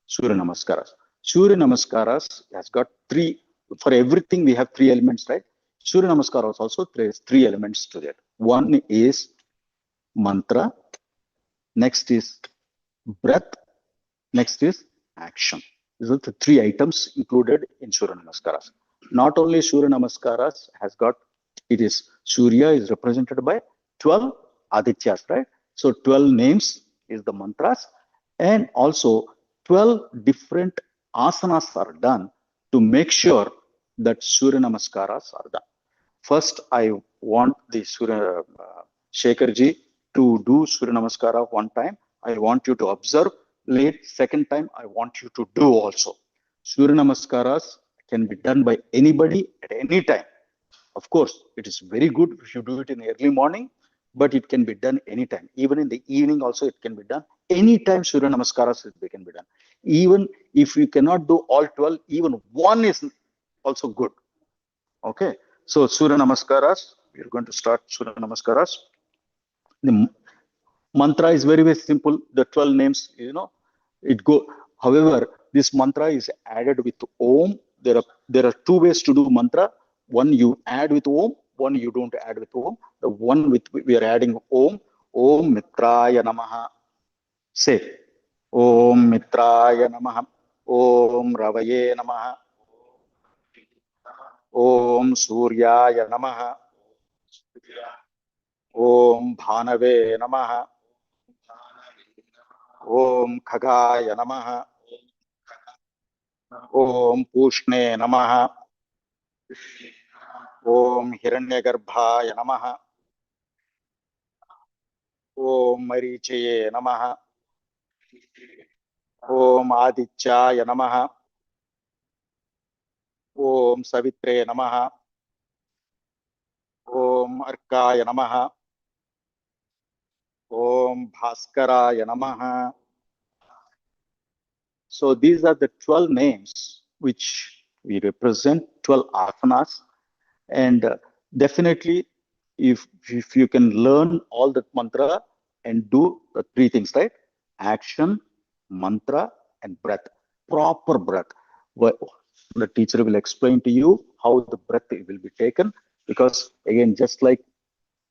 N: Surya Namaskaras. Surya Namaskaras has got 3, for everything we have 3 elements, right? Surya Namaskaras also there's 3 elements to that. One is mantra, next is breath, next is action. These are the 3 items included in Surya Namaskaras. Not only Surya Namaskaras has got, it is Surya is represented by 12 Adityas, right? So 12 names is the mantras, and also 12 different asanas are done to make sure that Surya Namaskaras are done. First, I want the Surya Shekharji to do Surya Namaskara one time. I want you to observe. Late second time, I want you to do also. Surya Namaskaras can be done by anybody at any time. Of course, it is very good if you do it in the early morning, but it can be done anytime. Even in the evening also it can be done. Anytime Surya Namaskaras can be done. Even if you cannot do all 12, even one is also good. Okay. So Surya Namaskaras, we are going to start Surya Namaskaras. The mantra is very, very simple. The 12 names, it go. However, this mantra is added with Om. There are 2 ways to do mantra. One you add with Om, one you don't add with Om. The one with we are adding Om. Om Mitraya Namaha. Say Om Mitraya Namaha. Om Ravaye Namaha. Om Suryaya Namaha. Om Bhanave Namaha. Om Khagaya Namaha. Om Pushne Namaha. Om Hiranyagarbhaya Namaha. Om Marichaye Namaha. Om Adityaya Namaha. Om Savitre Namaha. Om Arkaya Namaha. Om Bhaskaraya Namaha. So these are the 12 names which we represent, 12 asanas. And definitely, if you can learn all that mantra and do the three things, right? Action, mantra, and breath. Proper breath. The teacher will explain to you how the breath will be taken. Because again, just like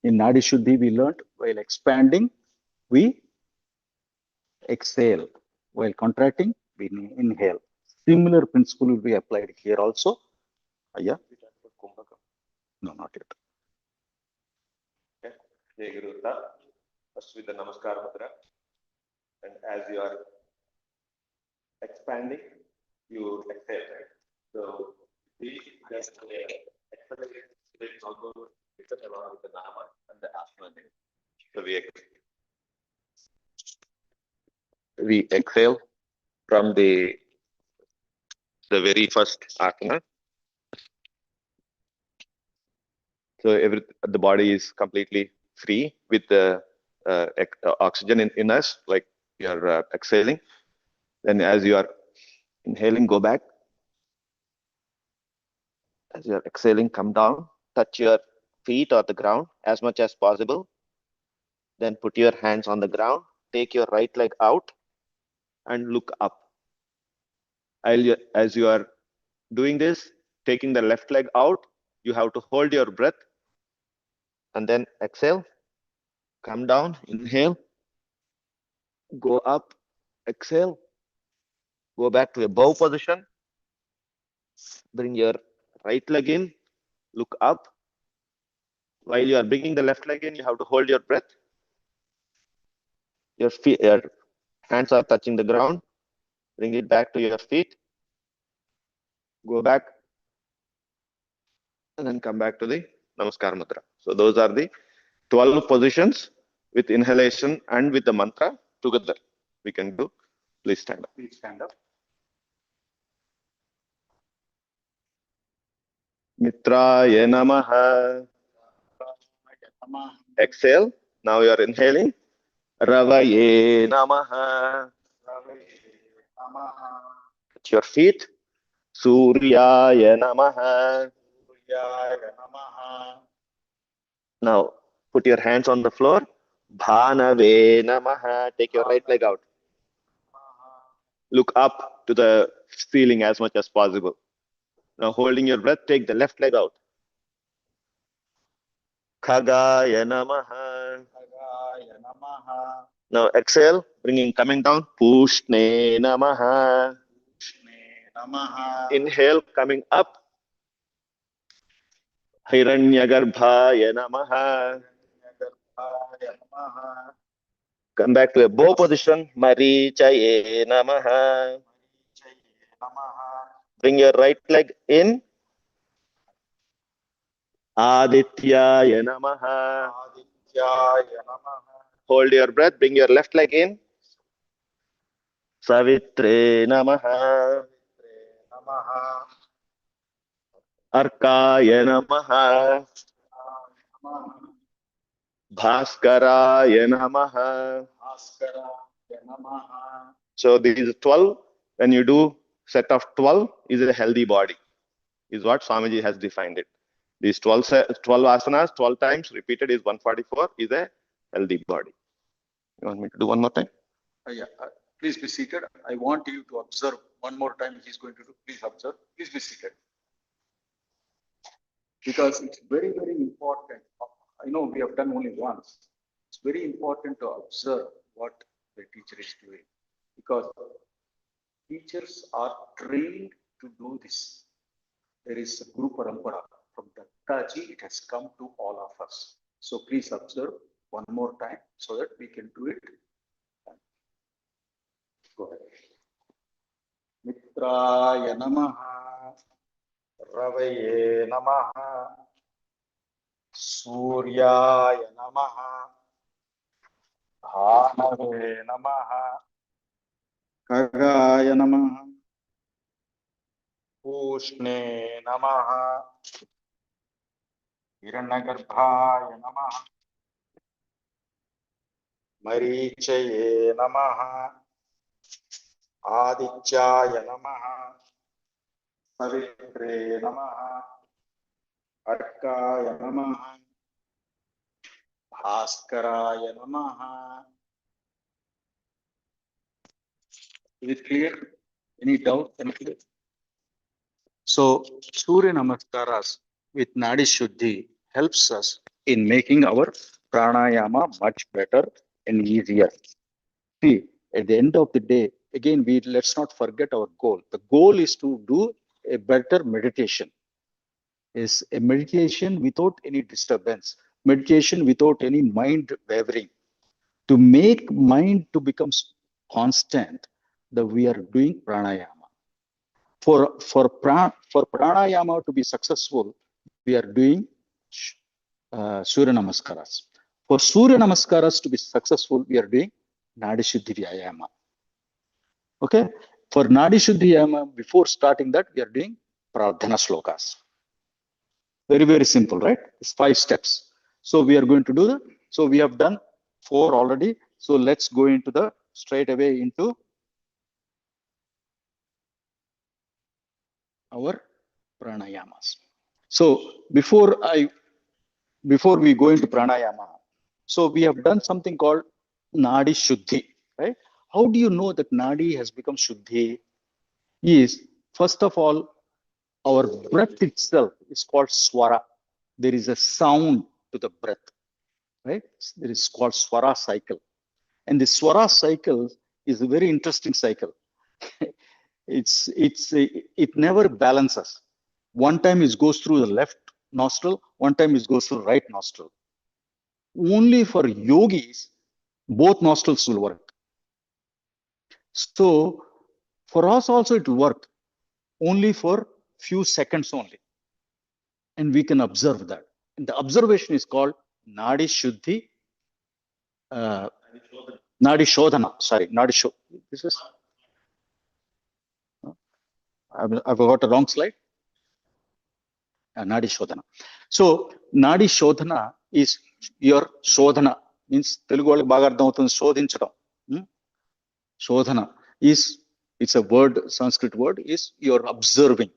N: in Nadi Shuddhi, we learned while expanding, we exhale. While contracting, we inhale. Similar principle will be applied here also. Yeah. No, not yet.
O: Okay. Jai Guru Datta. First with the Namaskar Mudra. And as you are expanding, you exhale, right? So we just exhale also along with the Nama and the Asana name. So we exhale from the very first asana. So the body is completely free with the oxygen in us, like you are exhaling. Then as you are inhaling, go back. As you are exhaling, come down, touch your feet or the ground as much as possible. Then put your hands on the ground, take your right leg out and look up. As you are doing this, taking the left leg out, you have to hold your breath and then exhale, come down, inhale, go up, exhale, go back to a bow position, bring your right leg in, look up. While you are bringing the left leg in, you have to hold your breath. Your hands are touching the ground. Bring it back to your feet. Go back. And then come back to the Namaskar Mudra. So those are the 12 positions with inhalation and with the mantra together. We can do. Please stand up.
N: Please stand up.
O: Mitraya Namaha. Exhale. Now you are inhaling. Ravaye Namaha. Touch your feet. Suryaya Namaha. Now put your hands on the floor. Bhanave Namaha. Take your right leg out. Look up to the ceiling as much as possible. Now holding your breath, take the left leg out. Khagaya Namaha. Now exhale, coming down. Pushne Namaha. Inhale, coming up. Hiranyagarbhaya Namaha. Come back to a bow position. Marichaye Namaha. Bring your right leg in. Adityaya Namaha. Hold your breath. Bring your left leg in. Savitre Namaha. Arkaya Namaha. Bhaskaraya Namaha. So these 12, when you do set of 12, is a healthy body, is what Swamiji has defined it. These 12 asanas, 12 times repeated is 144, is a healthy body. You want me to do one more time?
N: Yeah. Please be seated. I want you to observe one more time. He's going to do. Please observe. Please be seated. Because it's very, very important. I know we have done only once. It's very important to observe what the teacher is doing. Because teachers are trained to do this. There is a Guru Parampara. From Dattaji, it has come to all of us. So please observe one more time so that we can do it. Go ahead. Mitraya Namaha. Ravaye Namaha. Suryaya Namaha. Bhanave Namaha. Khagaya Namaha. Pushne Namaha. Hiranyagarbhaya Namaha. Marichaye Namaha. Adityaya Namaha. Savitre Namaha. Arkaya Namaha, Bhaskaraya Namaha. Is it clear? Any doubt? Anything? So Surya Namaskaras with Nadi Shuddhi helps us in making our pranayama much better and easier. See, at the end of the day, again, let's not forget our goal. The goal is to do a better meditation. Is a meditation without any disturbance, meditation without any mind wavering. To make mind to become constant, that we are doing pranayama. For pranayama to be successful, we are doing Surya Namaskaras. For Surya Namaskaras to be successful, we are doing Nadi Shuddhi Vyayama. Okay? For Nadi Shuddhi Vyayama, before starting that, we are doing Pradhana Slokas. Very, very simple, right? It's 5 steps. So we are going to do that. So we have done 4 already. So let's go into the straight away into our pranayamas. So before we go into pranayama, so we have done something called Nadi Shuddhi, right? How do you know that Nadi has become Shuddhi? Is first of all, our breath itself is called Swara. There is a sound to the breath, right? There is called Swara cycle. And the Swara cycle is a very interesting cycle. It never balances. One time it goes through the left nostril, one time it goes through right nostril. Only for yogis, both nostrils will work. So for us also it will work only for few seconds only. And we can observe that. And the observation is called Nadi Shuddhi, Nadi Shodhana. Sorry, Nadi Shodhana. This is, I've got a wrong slide. Nadi Shodhana. So Nadi Shodhana is your Shodhana, means Telugu వాళ్ళకి బాగా అర్థం అవుతుంది శోధించడం. Shodhana is, it's a word, Sanskrit word, is you're observing.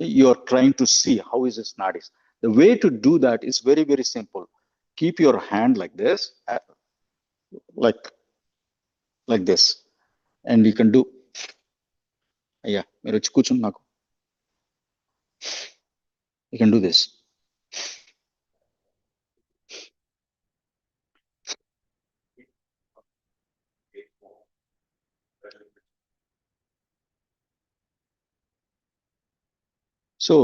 N: You're trying to see how is this nadis. The way to do that is very, very simple. Keep your hand like this, like this, and you can do. Yeah, you can do this. So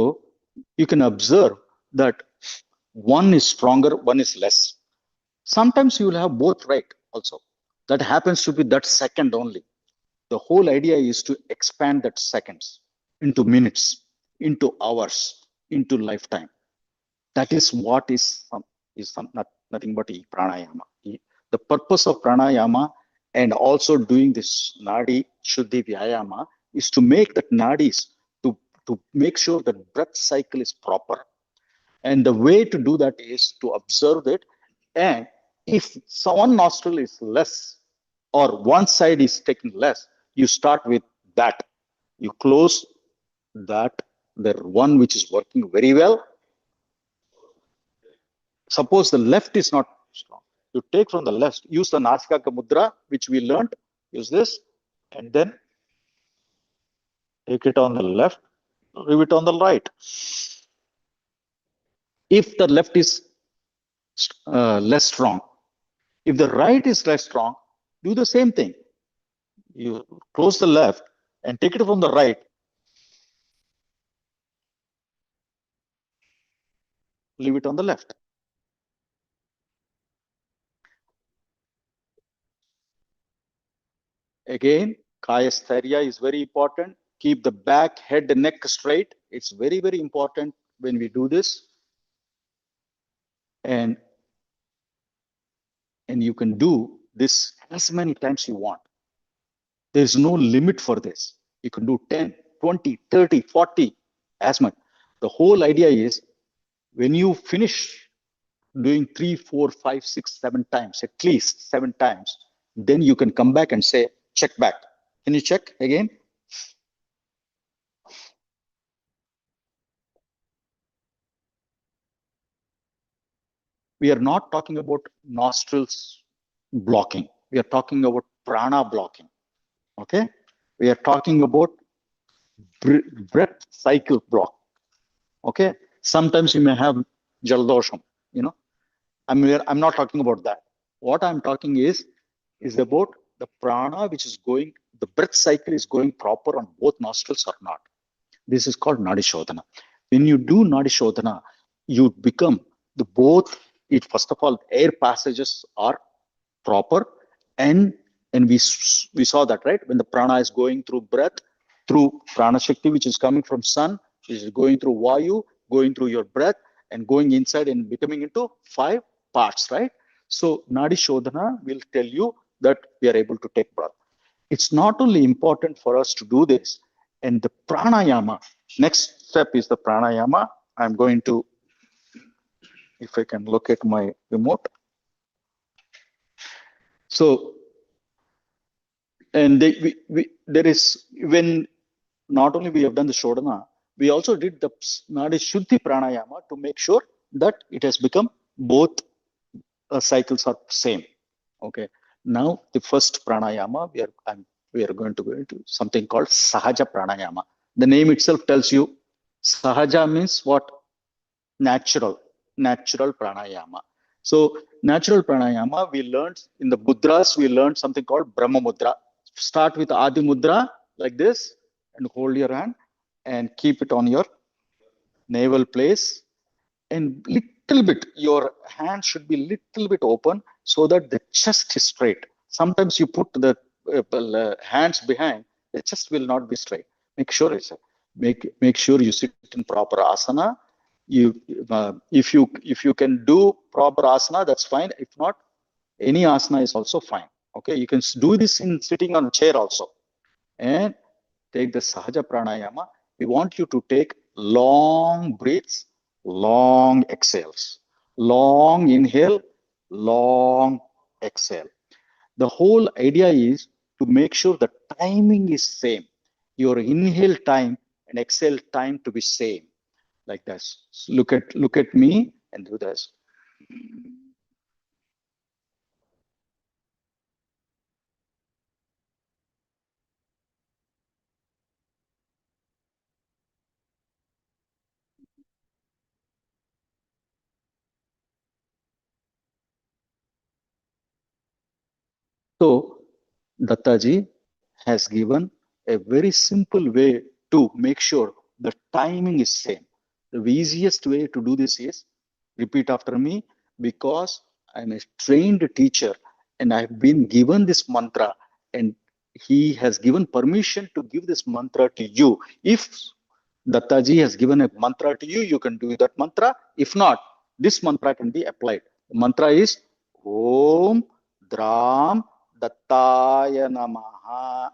N: you can observe that one is stronger, one is less. Sometimes you will have both right also. That happens to be that second only. The whole idea is to expand that seconds into minutes, into hours, into lifetime. That is what is nothing but pranayama. The purpose of pranayama and also doing this Nadi Shuddhi Vyayama is to make that nadis, to make sure that breath cycle is proper. And the way to do that is to observe it. And if one nostril is less or one side is taking less, you start with that. You close that, the one which is working very well. Suppose the left is not strong. You take from the left, use the Nasikaka Mudra, which we learned, use this, and then take it on the left, leave it on the right. If the left is less strong, if the right is less strong, do the same thing. You close the left and take it from the right. Leave it on the left. Again, Kaya Sthairya is very important. Keep the back, head, and neck straight. It's very, very important when we do this. And you can do this as many times you want. There's no limit for this. You can do 10, 20, 30, 40, as much. The whole idea is when you finish doing 3, 4, 5, 6, 7 times, at least 7 times, then you can come back and say, check back. Can you check again? we are not talking about nostrils blocking. We are talking about prana blocking. Okay, we are talking about breath cycle block. Okay, sometimes you may have jaladosham. I'm not talking about that. What I'm talking is about the prana which is going, the breath cycle is going proper on both nostrils or not. This is called nadi shodhana. When you do nadi shodhana, you become the both. It first of all, air passages are proper, and we saw that, right? When the prana is going through breath, through prana shakti which is coming from sun, which is going through vayu, going through your breath and going inside and becoming into 5 parts, right? So nadi shodhana will tell you that we are able to take breath. It's not only important for us to do this, and the pranayama, next step is the pranayama. I'm going to, if I can look at my remote. So, and there is, when not only we have done the Shodhana, we also did the Nadi Shuddhi Pranayama to make sure that it has become both cycles are same. Okay. Now the first pranayama, we are going to go into something called Sahaja Pranayama. The name itself tells you Sahaja means what? Natural pranayama. So natural pranayama, we learned in the mudras, we learned something called Brahma Mudra. Start with Adi Mudra like this and hold your hand and keep it on your navel place, and little bit, your hand should be little bit open so that the chest is straight. Sometimes you put the hands behind, the chest will not be straight. Make sure it's make sure you sit in proper asana. If you can do proper asana, that's fine. If not, any asana is also fine. Okay, you can do this in sitting on a chair also. And take the Sahaja Pranayama. We want you to take long breaths, long exhales, long inhale, long exhale. The whole idea is to make sure the timing is same. Your inhale time and exhale time to be same, like this. So look at me and do this. So Dattaji has given a very simple way to make sure the timing is same. The easiest way to do this is repeat after me, because I'm a trained teacher and I've been given this mantra, and he has given permission to give this mantra to you. If Dattaji has given a mantra to you, you can do that mantra. If not, this mantra can be applied. The mantra is Om Dram Dattaya Namaha.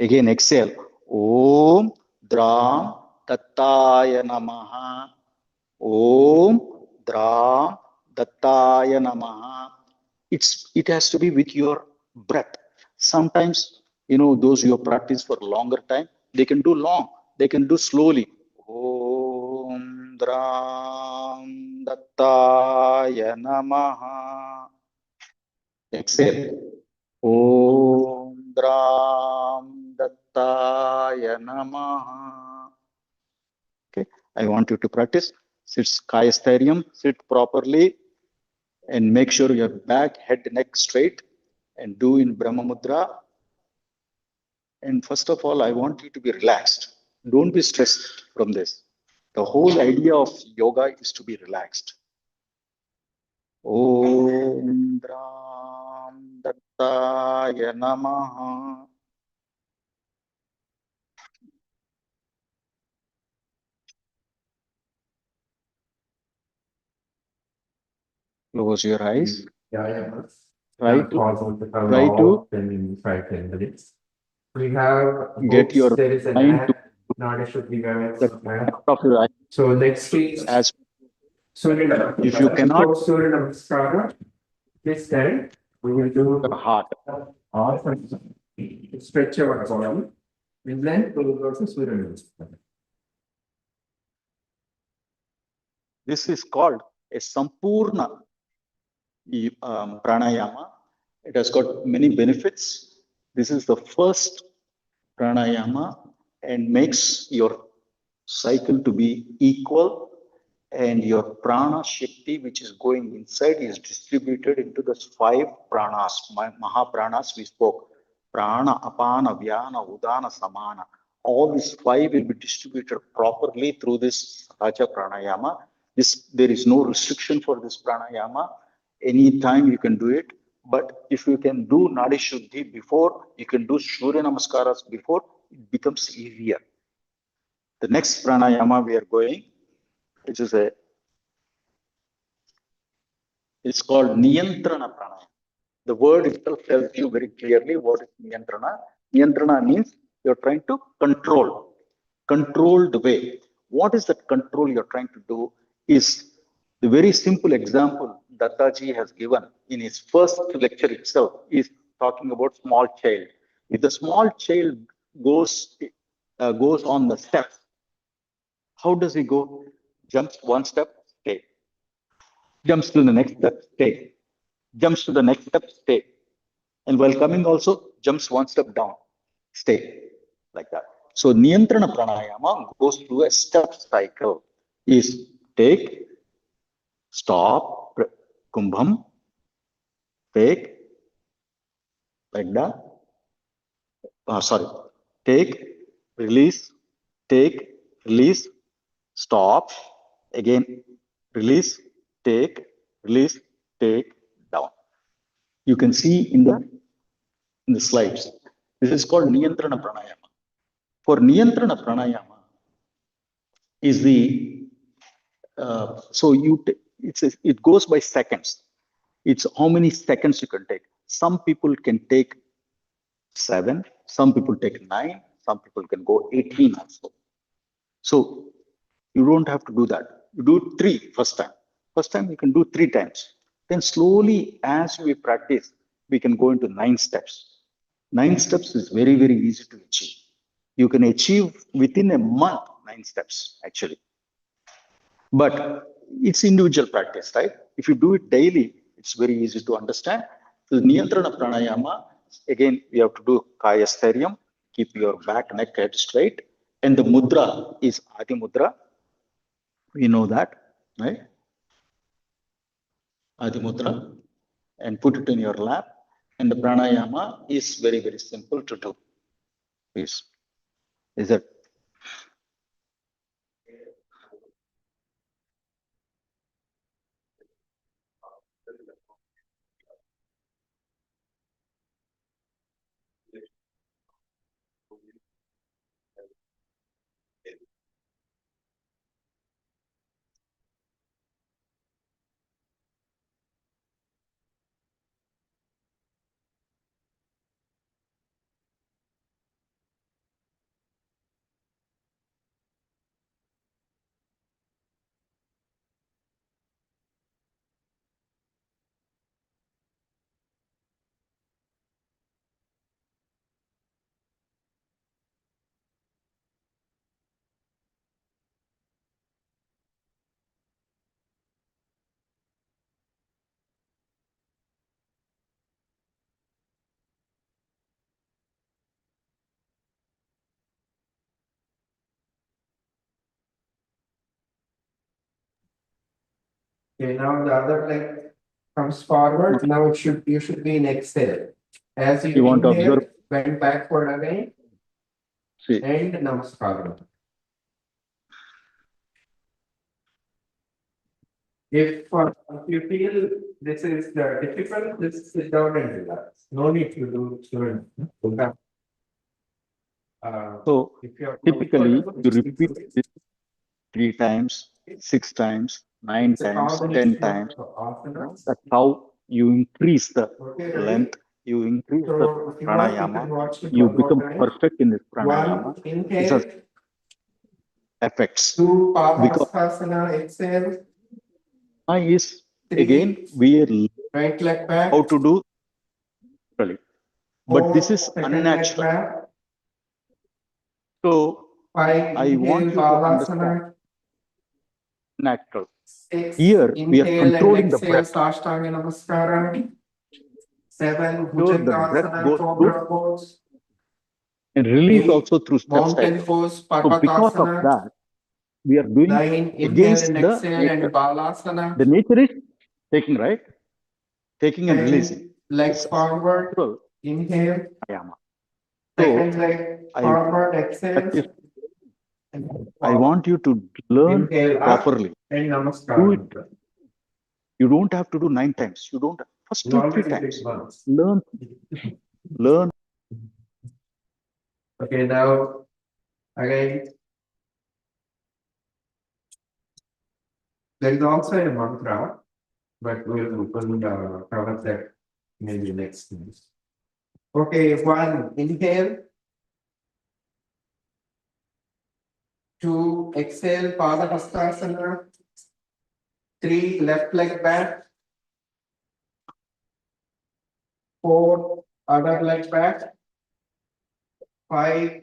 N: Again, exhale. Om Dram Dattaya Namaha. Om Dram Dattaya Namaha. It has to be with your breath. Sometimes, those who have practiced for a longer time, they can do long, they can do slowly. Om Dram Dattaya Namaha. Exhale. Om Dram Dattaya Namaha. Okay, I want you to practice. Sit Kaya Sthairyam, sit properly, and make sure your back, head, neck straight, and do in Brahma Mudra. And first of all, I want you to be relaxed. Don't be stressed from this. The whole idea of yoga is to be relaxed. Om Dram Dattaya Namaha. Close your eyes. Try to
C: 10 minutes. We have
N: get
C: books,
N: your
C: there is an
N: mind to
C: app, not should be very
N: the of your eye.
C: So next is
N: As
C: Surya
N: if you cannot,
C: before Surya Namaskara, please stand. We will do
N: the heart.
C: Stretch our body. And then we will go to Surya Namaskara.
N: This is called a Sampurna pranayama. It has got many benefits. This is the first pranayama and makes your cycle to be equal, and your prana shakti which is going inside is distributed into the 5 pranas, mahapranas we spoke. Prana, apana, vyana, udana, samana. All these 5 will be distributed properly through this Sahaja pranayama. There is no restriction for this pranayama. Anytime you can do it. But if you can do Nadi Shuddhi before, you can do Surya Namaskaras before, it becomes easier. The next pranayama we are going, which is it's called Niyantrana pranayama. The word itself tells you very clearly what is Niyantrana. Niyantrana means you're trying to control, controlled way. What is that control you're trying to do is the very simple example Dattaji has given in his first lecture itself is talking about small child. If the small child goes on the steps, how does he go? Jumps one step, stay. Jumps to the next step, stay. Jumps to the next step, stay. And while coming also, jumps one step down, stay. Like that. So Niyantrana Pranayama goes through a step cycle. Is take, stop, kumbham, take, like that. Sorry. Take, release, stop, again, release, take, down. You can see in the slides. This is called Niyantrana Pranayama. For Niyantrana Pranayama is the, it goes by seconds. It's how many seconds you can take. Some people can take 7, some people take 9, some people can go 18 also. So you don't have to do that. You do 3 first time. First time you can do 3 times. Then slowly as we practice, we can go into 9 steps. 9 steps is very, very easy to achieve. You can achieve within a month 9 steps actually. But it's individual practice, right? If you do it daily, it's very easy to understand. The Niyantrana Pranayama, again, we have to do Kaya Sthairyam, keep your back, neck, head straight. And the mudra is Adi Mudra. We know that, right? Adi Mudra. And put it in your lap. And the pranayama is very, very simple to do. Please. Is it?
J: Okay, now the other leg comes forward. Now you should be in exhale. As you
N: want to
J: inhale,
N: observe.
J: bend backward again.
N: See.
J: And namaskaram. If you feel this is difficult, just sit down and relax. No need to do yoga.
N: So
J: if you are
N: typically
J: comfortable,
N: you
J: just
N: repeat
J: do it.
N: this 3 times, 6 times, 9
J: It's a
N: times, 10
J: combination
N: times.
J: of asanas.
N: That's how you increase the
J: Okay,
N: length, you increase the
J: so if you want, you
N: pranayama,
J: can watch it
N: you
J: one more
N: become
J: time.
N: perfect in this
J: One,
N: pranayama. This has
J: inhale.
N: effects.
J: 2,
N: Because
J: Padahastasana, exhale.
N: is
J: 3,
N: again we are
J: right leg back.
N: how to do really. But this
J: 4,
N: is
J: second leg
N: unnatural.
J: back.
N: So
J: 5,
N: I want
J: inhale,
N: you to understand.
J: Padahasana.
N: natural.
A: 6.
N: Here we are
A: Inhale and
N: controlling the
A: exhale,
N: breath.
A: Sashtanga Namaskara. 7.
N: Sure, the breath
A: Bhujangasana,
N: goes
A: Cobra
N: through
A: pose.
N: and release
A: 8.
N: also through chest
A: Mountain
N: cycle.
A: pose,
N: So because of
A: Parvatasana.
N: that, we are doing
A: 9. Inhale
N: against
A: and
N: the
A: exhale
N: nature.
A: and Balasana.
N: The nature is taking, right? Taking and
A: 10.
N: releasing.
A: Leg
N: It's
A: forward.
N: natural
A: Inhale.
N: pranayama.
A: Second
N: So
A: leg
N: I
A: forward, exhale.
N: I want you to learn
A: Inhale up
N: properly.
A: and
N: Do
A: Namaskara.
N: it. You don't have to do 9 times. You don't. First
A: You
N: do
A: always
N: 3
A: did it
N: times.
A: once.
N: Learn.
A: Okay, now again, there is also a mantra, but we'll cover that maybe next time. Okay, 1. Inhale. 2. Exhale, Pada Hastasana. 3. Left leg back. 4. Other leg back. 5.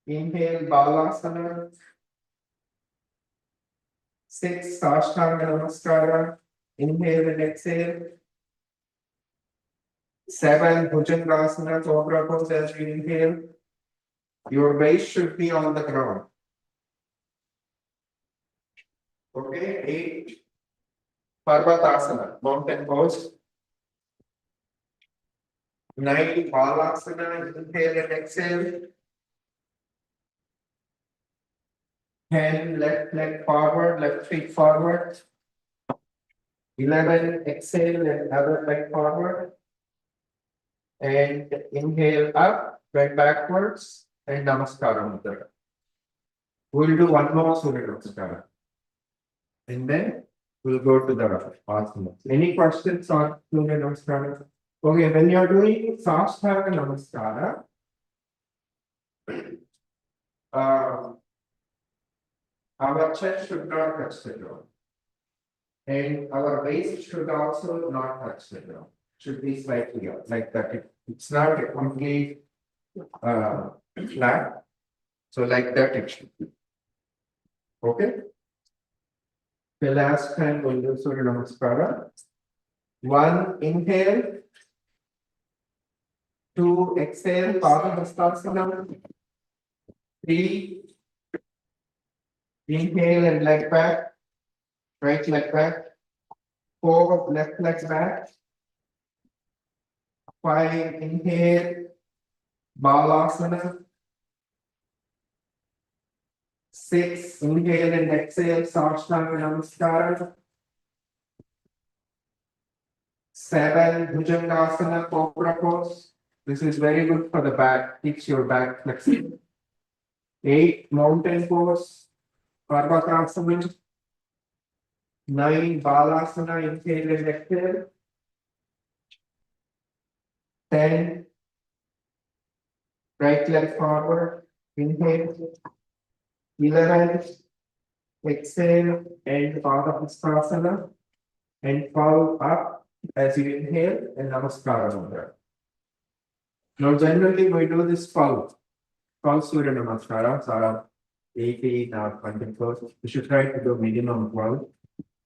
A: Inhale, Balasana. 6. Sashtanga Namaskara. Inhale and exhale. 7. Bhujangasana, Cobra pose as you inhale. Your waist should be on the ground. Okay, 8. Parvatasana, mountain pose. 9. Balasana, inhale and exhale. 10. Left leg forward, left feet forward. 11. Exhale and other leg forward. And inhale up, bend backwards, and Namaskara Mudra. We'll do one more Surya Namaskara. And then we'll go to the asana. Any questions on Surya Namaskara? Okay, when you're doing Sashtanga Namaskara, our chest should not touch the ground. And our waist should also not touch the ground. Should be slightly up, like that. It's not a complete flat. So like that it should be. Okay? The last time we'll do Surya Namaskara. 1. Inhale. 2. Exhale. Pada Hastasana. 3. Inhale and leg back. Right leg back. 4. Left leg back. 5. Inhale. Balasana. 6. Inhale and exhale. Sashtanga Namaskara. 7. Bhujangasana, Cobra pose. This is very good for the back. Keeps your back flexible. 8. Mountain pose. Parvatasana. 9. Balasana, inhale and exhale. 10. Right leg forward. Inhale. 11. Exhale and Pada Hastasana. And fall up as you inhale and Namaskara Mudra. Now, generally, we do this fall Surya Namaskara. So, 80 or 24. You should try to do minimum 12.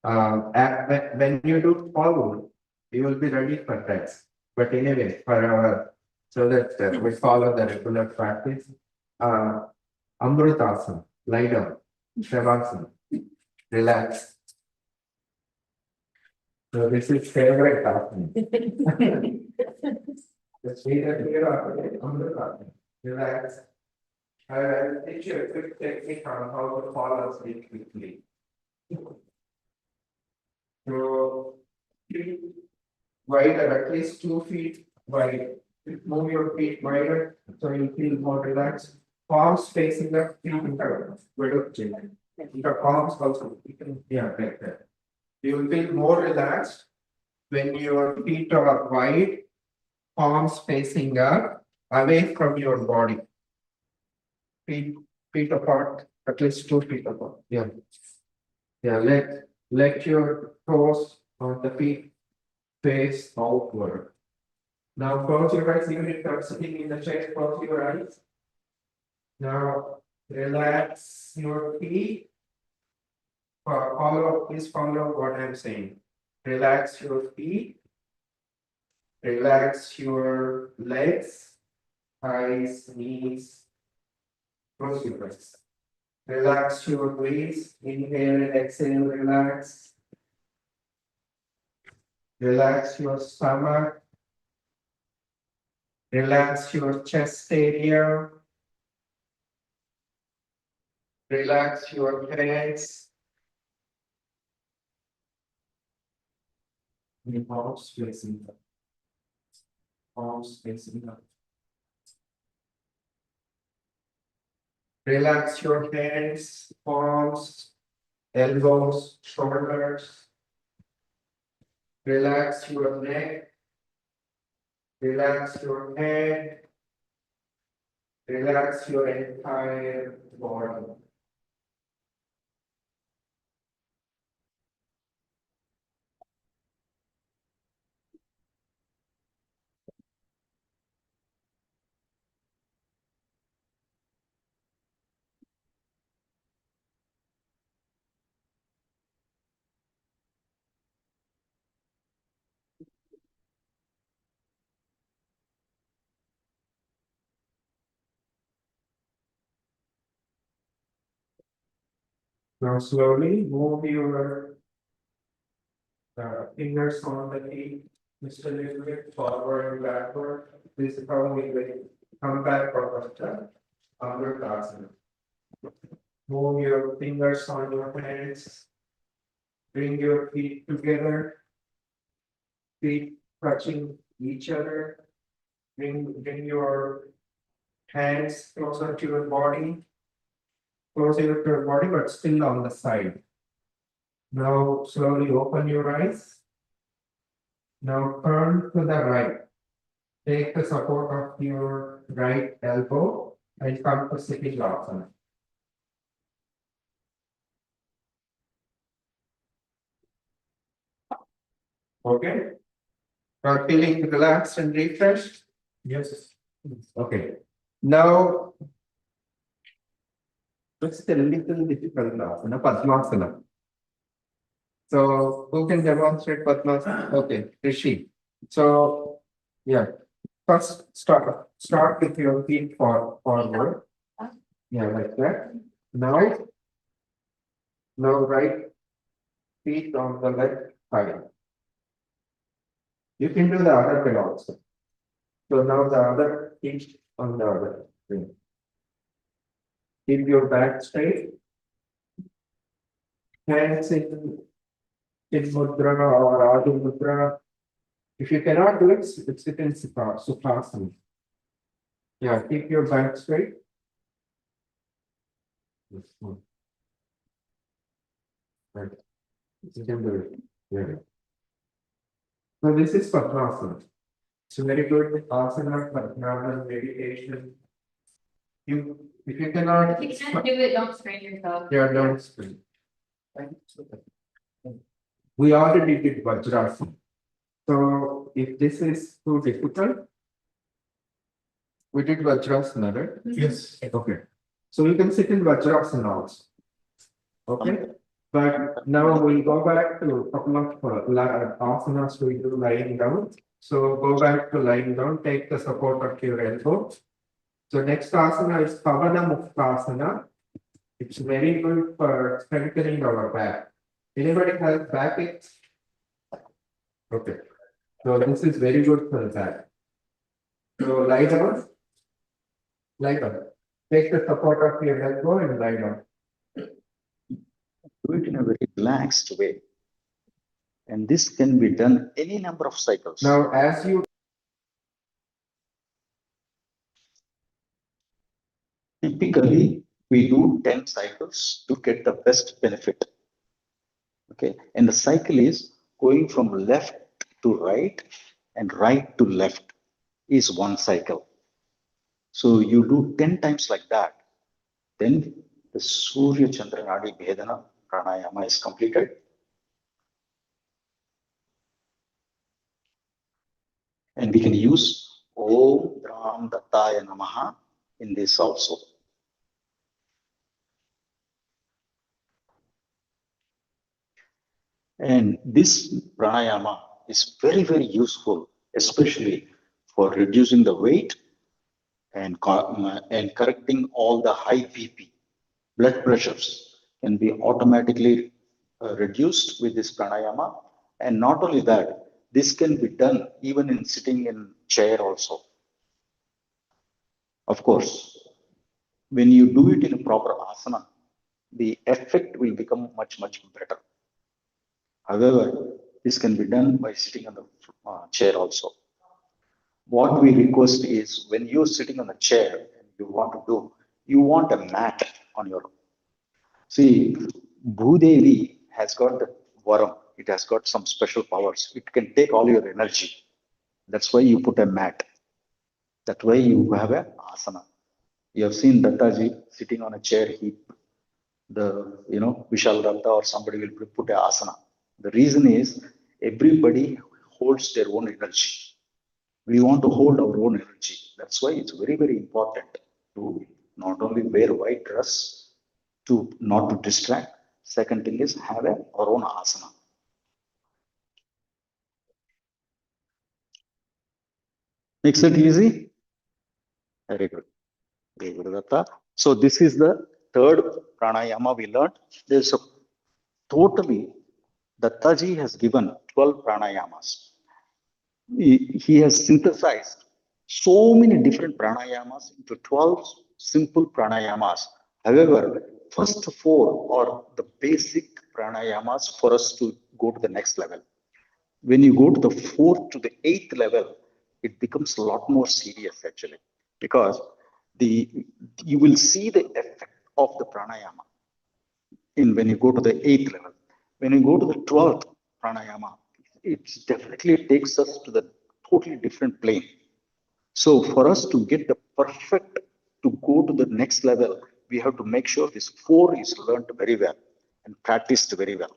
A: When you do fall, you will be ready for that. But anyway, for our so that we follow the regular practice, Amrutasana, lie down, Shavasana, relax. So this is favorite asana. Just read it here after Amrutasana, relax. I will teach you a quick technique on how to fall asleep quickly. So, feet wider, at least 2 feet wide. Move your feet wider so you feel more relaxed. Palms facing the feet in the palms also. Yeah, like that. You will feel more relaxed when your feet are wide, palms facing up, away from your body. Feet apart, at least 2 feet apart. Yeah. Yeah, let your toes on the feet face outward. Now close your eyes, even if you're sitting in the chair, close your eyes. Now relax your feet Please follow what I'm saying. Relax your feet, relax your legs, thighs, knees, close your eyes. Relax your waist, inhale and exhale, relax. Relax your stomach, relax your chest area, relax your hands. The palms facing up. Palms facing up. Relax your hands, palms, elbows, shoulders. Relax your neck. Relax your head. Relax your entire body. Now slowly move your fingers on the feet, just a little bit forward and backward. This is how we will come back for the Amritasana. Move your fingers on your hands. Bring your feet together. Feet touching each other. Bring your hands closer to your body. Closer to your body, but still on the side. Now slowly open your eyes. Now turn to the right. Take the support of your right elbow and come to sitting asana. Okay? Are feeling relaxed and refreshed? Yes. Okay. Now, it's a little difficult asana, Padmasana. So, who can demonstrate Padmasana? Okay, Rishi. So, yeah. First, start with your feet forward. Yeah, like that. Now, right feet on the left side. You can do the other way also. So now the other feet on the other way. Keep your back straight. Hands in mudra or adi mudra. If you cannot do it, sit in sukhasana. Yeah, keep your back straight. Right. You can do it. Yeah. So this is Padmasana. It's a very good asana, Padmasana meditation. If you cannot.
L: If you can't do it, don't strain yourself.
A: Yeah, don't strain. We already did Vajrasana. So if this is too difficult, we did Vajrasana, right? Yes. Okay. So you can sit in Vajrasana also. Okay. But now we'll go back to a couple of asanas we do lying down. So go back to lying down, take the support of your elbow. So next asana is Pavana Muktasana. It's very good for strengthening our back. Anybody has back aches? Okay. So this is very good for the back. So lie down. Lie down. Take the support of your elbow and lie down.
N: Do it in a very relaxed way. And this can be done any number of cycles.
A: Now, as you
N: typically, we do 10 cycles to get the best benefit. Okay, and the cycle is going from left to right and right to left is one cycle. So you do 10 times like that, then the Surya Chandra Nadi Bhedana Pranayama is completed. And we can use Om Ram Dattaya Namaha in this also. And this pranayama is very, very useful, especially for reducing the weight and correcting all the high BP. Blood pressures can be automatically reduced with this pranayama. And not only that, this can be done even in sitting in chair also. Of course, when you do it in a proper asana, the effect will become much, much better. However, this can be done by sitting on the chair also. What we request is when you're sitting on a chair and you want to do, you want a mat on your. See, Bhudevi has got the varam. It has got some special powers. It can take all your energy. That's why you put a mat. That way you have a asana. You have seen Dattaji sitting on a chair. Vishal Datta or somebody will put a asana. The reason is everybody holds their own energy. We want to hold our own energy. That's why it's very, very important to not only wear white dress to not to distract. Second thing is have our own asana. Makes it easy? Very good. Very good, Datta. So this is the third pranayama we learned. There's a totally, Dattaji has given 12 pranayamas. He has synthesized so many different pranayamas into 12 simple pranayamas. However, first four are the basic pranayamas for us to go to the next level. When you go to the fourth to the eighth level, it becomes a lot more serious actually, because you will see the effect of the pranayama when you go to the eighth level. When you go to the 12th pranayama, it definitely takes us to the totally different plane. So for us to get the perfect to go to the next level, we have to make sure this four is learned very well and practiced very well.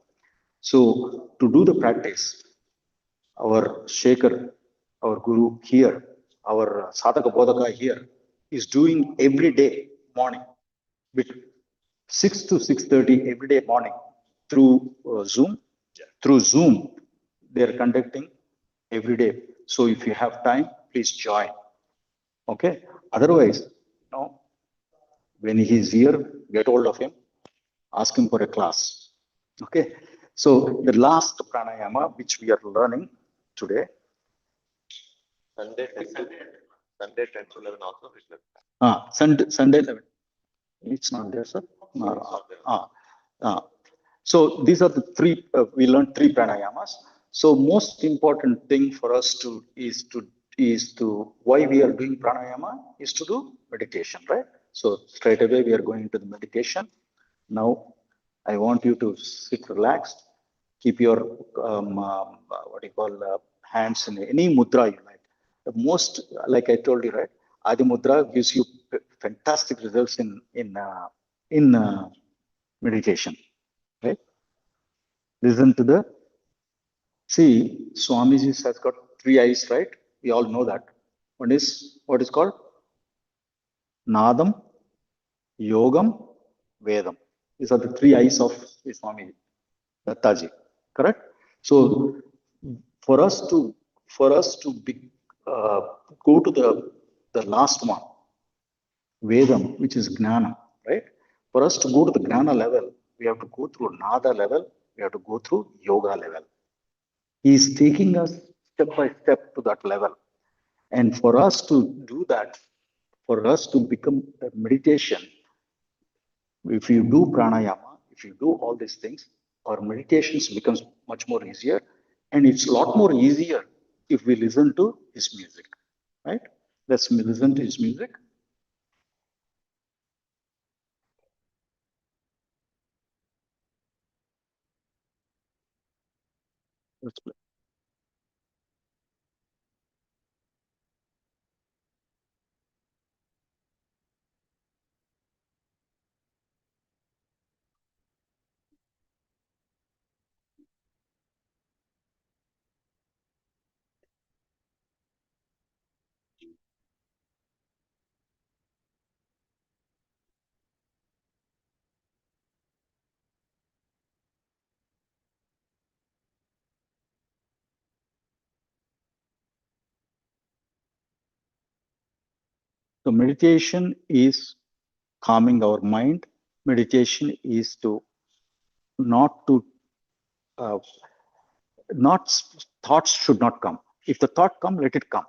N: So to do the practice, our Shaker, our Guru here, our Sadhaka Bodhaka here is doing every day morning with 6 to 6:30 every day morning through Zoom. Through Zoom, they are conducting every day. So if you have time, please join. Okay. Otherwise, when he is here, get hold of him, ask him for a class. Okay. So the last pranayama which we are learning today.
O: Sunday 10 to 11 also.
N: Sunday 11. It's not there, sir. So these are the three. We learned three pranayamas. So most important thing for us is to why we are doing pranayama is to do meditation, right? So straight away we are going to the meditation. Now I want you to sit relaxed. Keep your hands in any mudra you like. The most, like I told you, right? Adi mudra gives you fantastic results in meditation, right? Listen to see, Swamiji has got three eyes, right? We all know that. One is what is called Nadam, Yogam, Vedam. These are the three eyes of Swamiji, Dattaji, correct? So for us to go to the last one, Vedam, which is Gnana, right? For us to go to the Gnana level, we have to go through Nada level, we have to go through Yoga level. He is taking us step by step to that level. And for us to do that, for us to become a meditation, if you do pranayama, if you do all these things, our meditations becomes much more easier. And it's a lot more easier if we listen to his music, right? Let's listen to his music. Let's play. So meditation is calming our mind. Meditation is to not to uh, not thoughts should not come. If the thought come, let it come,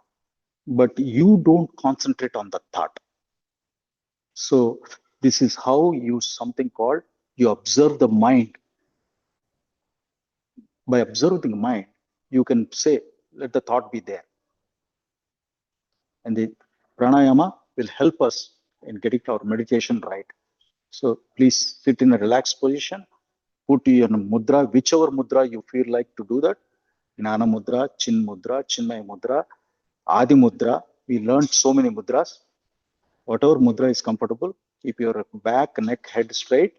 N: but you don't concentrate on the thought. So this is how you something called you observe the mind. By observing the mind, you can say, let the thought be there. And the pranayama will help us in getting our meditation right. So please sit in a relaxed position, put your mudra, whichever mudra you feel like to do that. Jnana mudra, Chin mudra, Chinmay mudra, Adi mudra. We learned so many mudras. Whatever mudra is comfortable, keep your back, neck, head straight,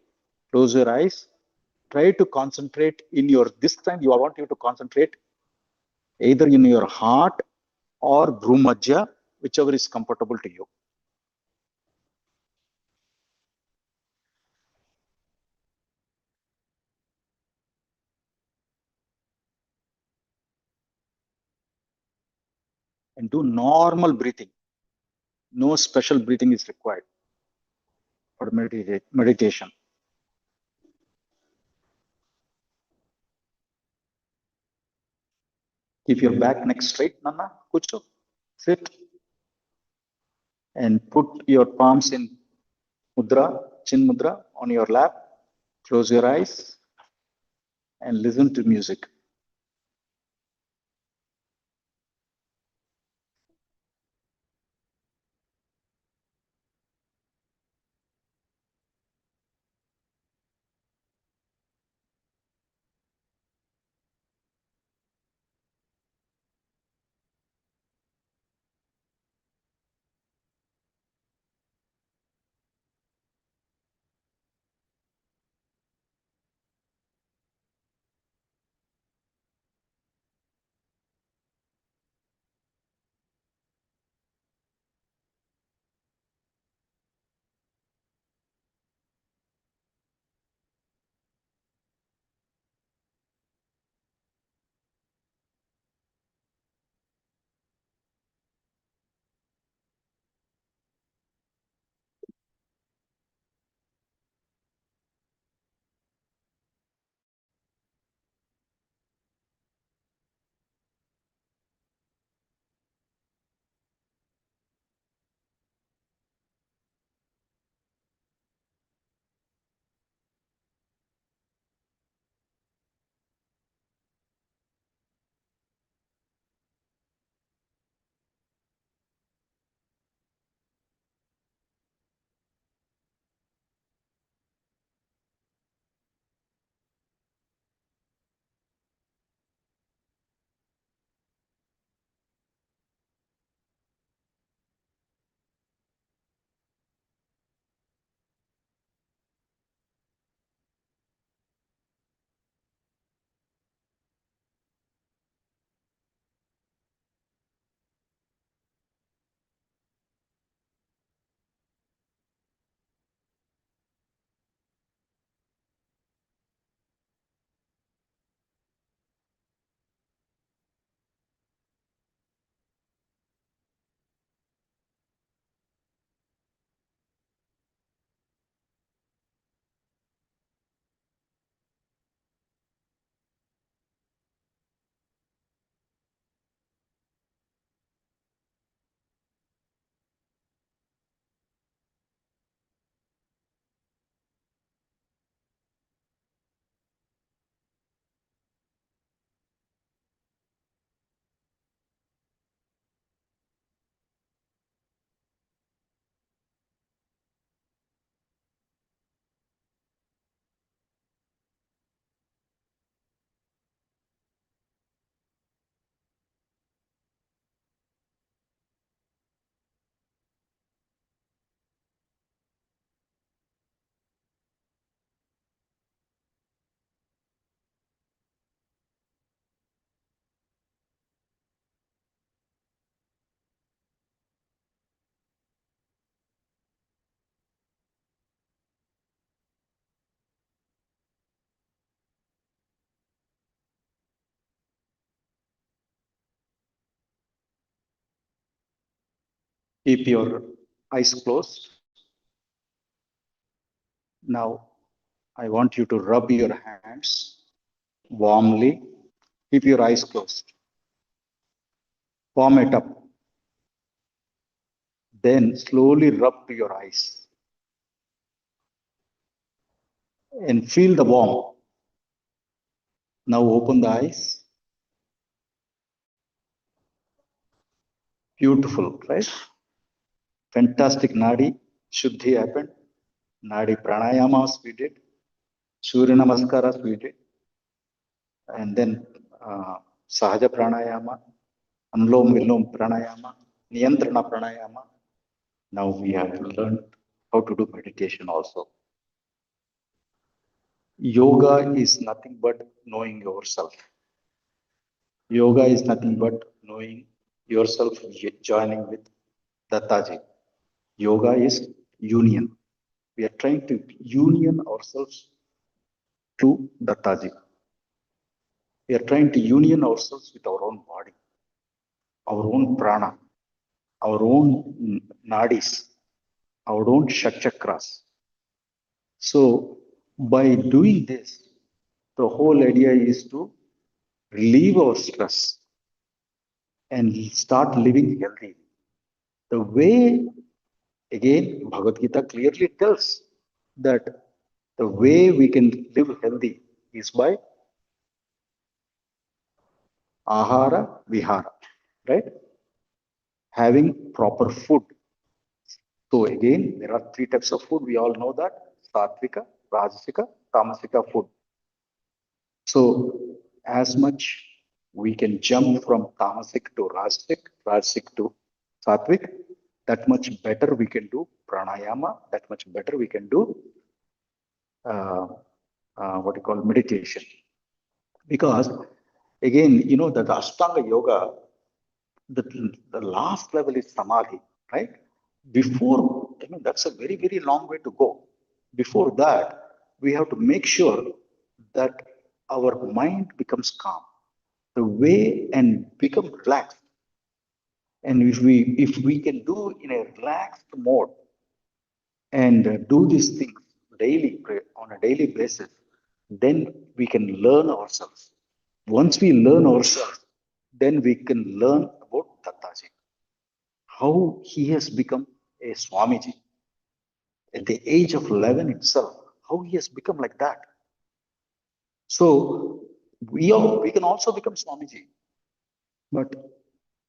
N: close your eyes, try to concentrate in your, this time I want you to concentrate either in your heart or Bhumajya, whichever is comfortable to you. And do normal breathing. No special breathing is required for meditation. Keep your back, neck straight, Nana, Kucho. Sit. And put your palms in mudra, Chin mudra on your lap. Close your eyes and listen to music. Keep your eyes closed. Now, I want you to rub your hands warmly. Keep your eyes closed. Warm it up. Then slowly rub to your eyes and feel the warmth. Now open the eyes. Beautiful, right? Fantastic Nadi Shuddhi happened. Nadi pranayamas we did. Surya Namaskaras we did. And then Sahaja Pranayama, Anulom Vilom Pranayama, Niyantrana Pranayama. Now we have to learn how to do meditation also. Yoga is nothing but knowing yourself. Yoga is nothing but knowing yourself, joining with Dattaji. Yoga is union. We are trying to union ourselves to Dattaji. We are trying to union ourselves with our own body, our own prana, our own nadis, our own chakras. So by doing this, the whole idea is to relieve our stress and start living healthy. The way, again, Bhagavad Gita clearly tells that the way we can live healthy is by ahara vihara, right? Having proper food. So again, there are 3 types of food. We all know that: sattvika, rajasika, tamasika food. So as much we can jump from tamasic to rajasic to sattvic, that much better we can do pranayama, that much better we can do what you call meditation. Because again, you know that Ashtanga yoga, the last level is samadhi, right? Before, I mean, that's a very, very long way to go. Before that, we have to make sure that our mind becomes calm, the way, and become relaxed. And if we can do in a relaxed mode and do these things daily, on a daily basis, then we can learn ourselves. Once we learn ourselves, then we can learn about Dattaji, how he has become a Swamiji. At the age of 11 itself, how he has become like that. So we can also become Swamiji, but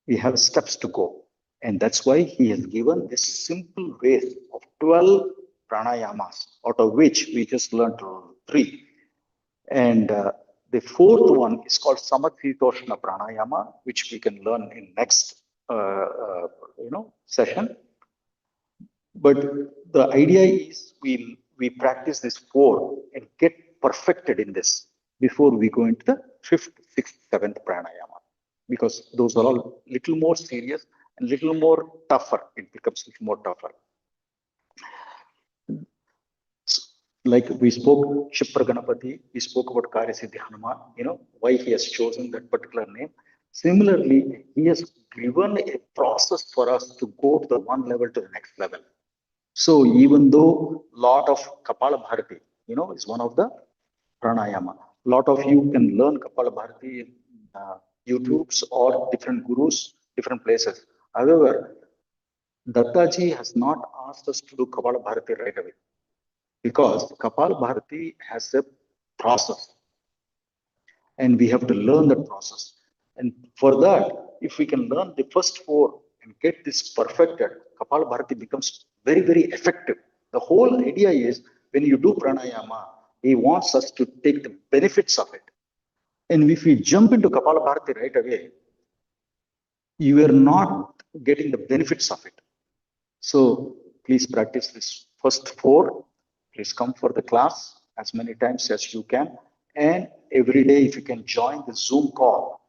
N: we have steps to go. And that's why he has given this simple ways of 12 pranayamas, out of which we just learned 3. And the 4th one is called Samathitoshna Pranayama, which we can learn in next session. But the idea is we practice this 4 and get perfected in this before we go into the 5th, 6th, 7th pranayama, because those are all little more serious and little more tougher. It becomes little more tougher. Like we spoke Shipra Ganapati, we spoke about Karyasiddhi Hanuman, why he has chosen that particular name. Similarly, he has given a process for us to go to the one level to the next level. So even though lot of Kapala Bharati, is one of the pranayama. Lot of you can learn Kapala Bharati in YouTubes or different gurus, different places. However, Dattaji has not asked us to do Kapala Bharati right away, because Kapala Bharati has a process and we have to learn that process. And for that, if we can learn the first 4 and get this perfected, Kapala Bharati becomes very, very effective. The whole idea is when you do pranayama, he wants us to take the benefits of it. And if we jump into Kapala Bharati right away, you are not getting the benefits of it. So please practice this first 4. Please come for the class as many times as you can. And every day, if you can join the Zoom call,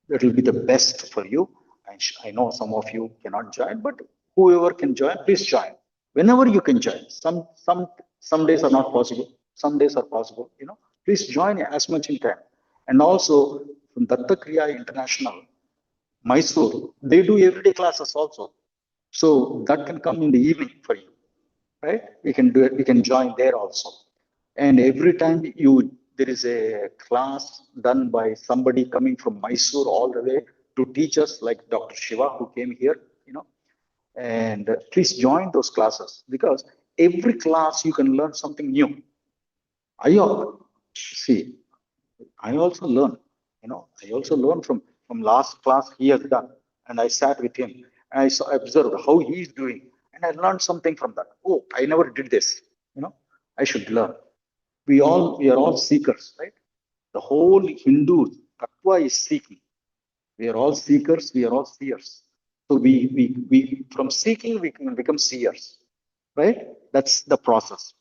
N: that will be the best for you. I know some of you cannot join, but whoever can join, please join. Whenever you can join. Some days are not possible. Some days are possible. Please join as much in time. And also from Datta Kriya International, Mysore, they do everyday classes also. So that can come in the evening for you, right? We can do it, we can join there also. And every time there is a class done by somebody coming from Mysore all the way to teach us, like Dr. Shiva, who came here, and please join those classes, because every class you can learn something new. I also learn, I also learn from last class he has done, and I sat with him and I observed how he is doing, and I learned something from that. Oh, I never did this, I should learn. We are all seekers, right? The whole Hindu tattva is seeking. We are all seekers, we are all seers. So we from seeking we can become seers, right? That's the process.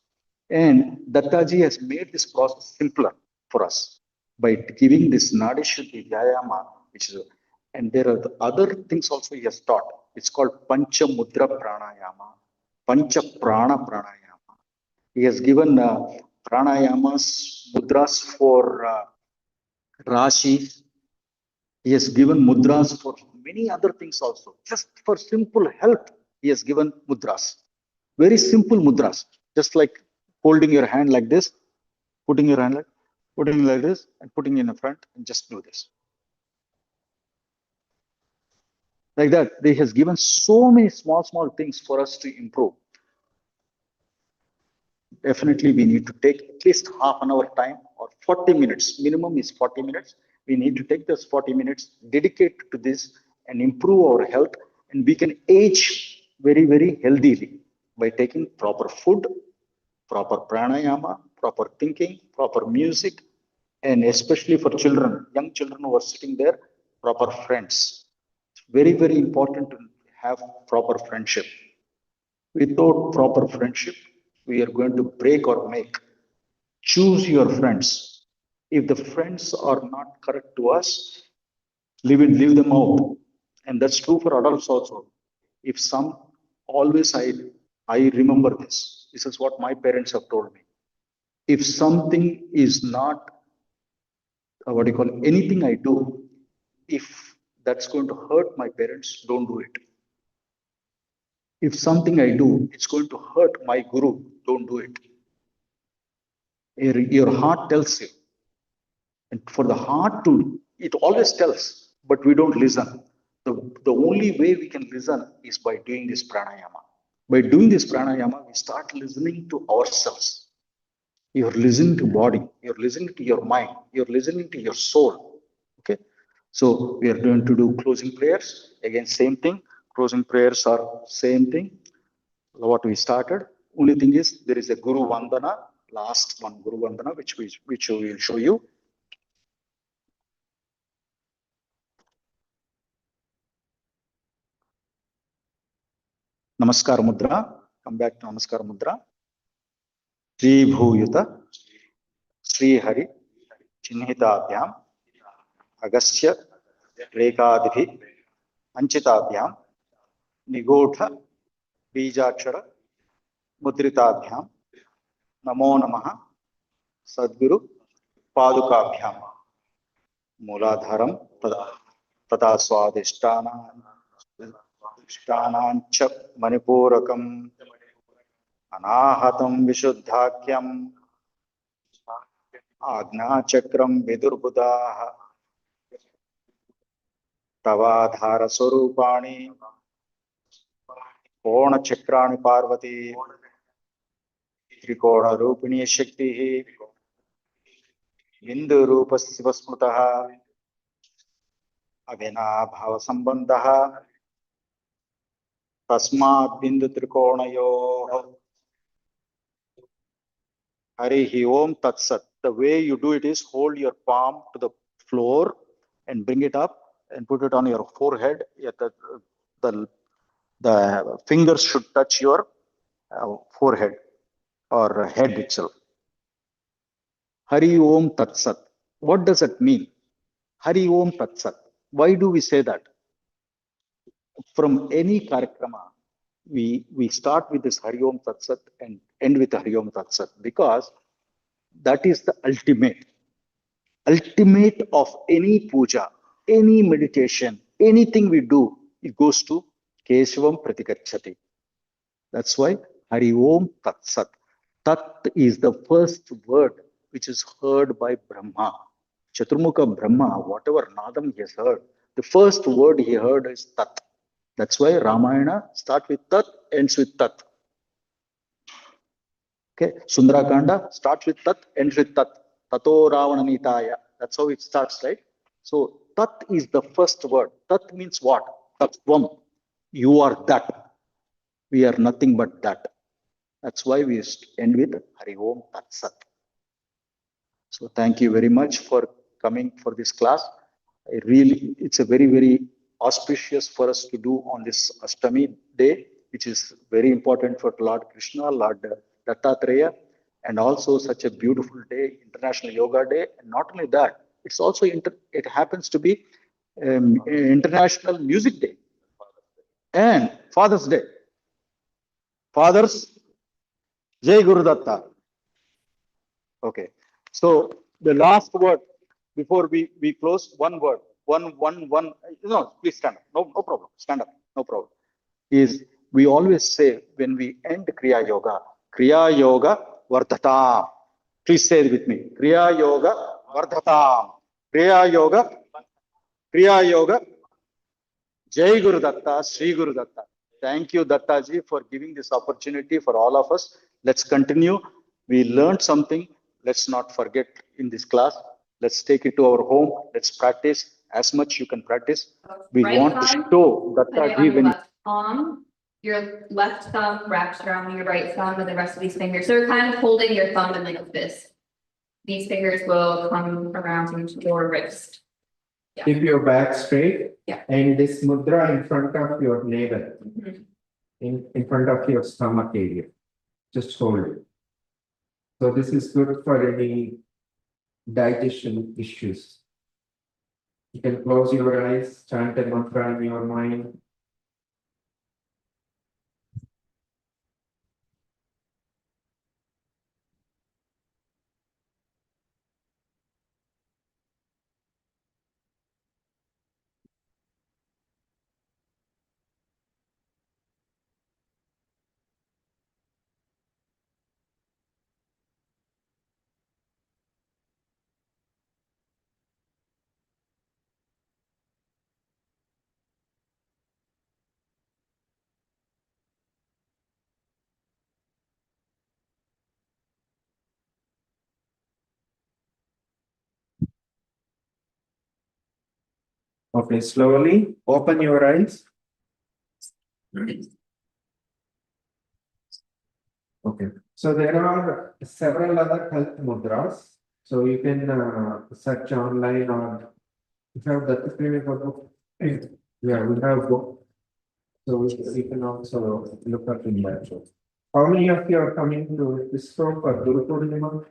N: And Dattaji has made this process simpler for us by giving this Nadishuddhi Vyayama, and there are the other things also he has taught. It's called Pancha Mudra Pranayama, Pancha Prana Pranayama. He has given pranayamas, mudras for Rashis. He has given mudras for many other things also. Just for simple health, he has given mudras. Very simple mudras, just like holding your hand like this, putting your hand like this, and putting in the front, and just do this. Like that, he has given so many small things for us to improve. Definitely, we need to take at least half an hour time or 40 minutes. Minimum is 40 minutes. We need to take those 40 minutes, dedicate to this, and improve our health. And we can age very, very healthily by taking proper food, proper pranayama, proper thinking, proper music, and especially for children, young children who are sitting there, proper friends. It's very, very important to have proper friendship. Without proper friendship, we are going to break or make. Choose your friends. If the friends are not correct to us, leave them out. And that's true for adults also. If some, always I remember this. This is what my parents have told me. If something is not, anything I do, if that's going to hurt my parents, don't do it. If something I do, it's going to hurt my guru, don't do it. Your heart tells you. And for the heart to, it always tells, but we don't listen. The only way we can listen is by doing this pranayama. By doing this pranayama, we start listening to ourselves. You're listening to body, you're listening to your mind, you're listening to your soul. Okay. So we are going to do closing prayers. Again, same thing. Closing prayers are same thing. What we started. Only thing is there is a Guru Vandana, last one Guru Vandana, which we will show you. Namaskar Mudra. Come back to Namaskar Mudra. Sri Bhuyuta, Sri Hari, Chinhitabhyam, Agastya, Rekadibhi, Anchitabhyam, Nigodha, Bijakshara, Mudritabhyam, Namo Namaha, Sadguru, Padukabhyam, Muladharam, Tata Swadishtanancha Manipurakam, Anahatam Vishuddhakyam, Agna Chakram Vidurbudaha, Tavadhara Surupani, Kona Chakrani Parvati, Trikona Rupini Shakti, Hindu Rupa Sivasmutaha, Avina Bhava Sambandhaha, Tasmat Bindu Trikonayo, Harihi Om Tatsat. The way you do it is hold your palm to the floor and bring it up and put it on your forehead. The fingers should touch your forehead or head itself. Hari Om Tatsat. What does it mean? Hari Om Tatsat. Why do we say that? From any Karakrama, we start with this Hari Om Tatsat and end with Hari Om Tatsat, because that is the ultimate of any puja, any meditation, anything we do, it goes to Keshavam pratigachati. That's why Hari Om Tat Sat. Tat is the first word which is heard by Brahma. Chaturmukha Brahma, whatever Nadam he has heard, the first word he heard is Tat. That's why Ramayana starts with Tat, ends with Tat. Okay, Sundarakanda starts with Tat, ends with Tat. Tato Ravana Nitaya. That's how it starts, right? So Tat is the first word. Tat means what? Tatvam. You are that. We are nothing but that. That's why we end with Hari Om Tat Sat. So thank you very much for coming for this class. It's a very, very auspicious for us to do on this Ashtami day, which is very important for Lord Krishna, Lord Dattatreya, and also such a beautiful day, International Yoga Day. And not only that, it's also it happens to be International Music Day and Father's Day. Fathers, Jai Guru Datta. Okay. So the last word before we close, one word, one. No, please stand up. No problem. Stand up. No problem. Is we always say when we end Kriya Yoga Vardhatam. Please say it with me. Kriya Yoga Vardhatam. Kriya Yoga. Jai Guru Datta, Sri Guru Datta. Thank you, Dattaji, for giving this opportunity for all of us. Let's continue. We learned something. Let's not forget in this class. Let's take it to our home. Let's practice as much you can practice. We
L: Right
N: want to
L: thumb,
N: show
L: put it on
N: Dattaji
L: your
N: when
L: left palm. Your left thumb wraps around your right thumb with the rest of these fingers. So we're kind of holding your thumb in like a fist. These fingers will come around into your wrist. Yeah.
A: Keep your back straight.
L: Yeah.
A: And this mudra in front of your navel, in front of your stomach area. Just hold it. So this is good for any digestion issues. You can close your eyes, chant a mantra in your mind. Okay, slowly open your eyes. Okay, so there are several other health mudras. So you can search online or you have Datta Kriya book. Yeah, we have book. So you can also look up in that. How many of you are coming to this talk or Guru Purnima?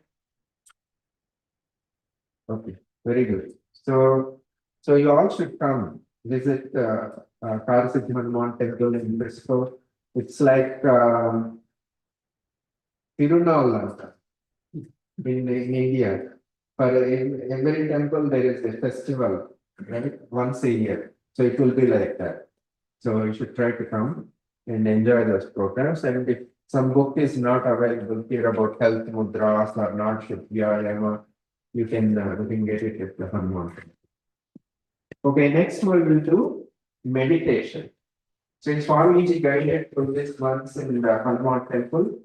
A: Okay, very good. So you all should come visit Karasiddhi Hanuman Temple in Bristol. It's like Tirunalla in India. For in every temple there is a festival, right? Once a year. So it will be like that. So you should try to come and enjoy those programs. And if some book is not available here about health mudras or not Shukya, you can get it at the Hanuman. Okay, next we will do meditation. So it's Swamiji guided through this once in the Hanuman temple.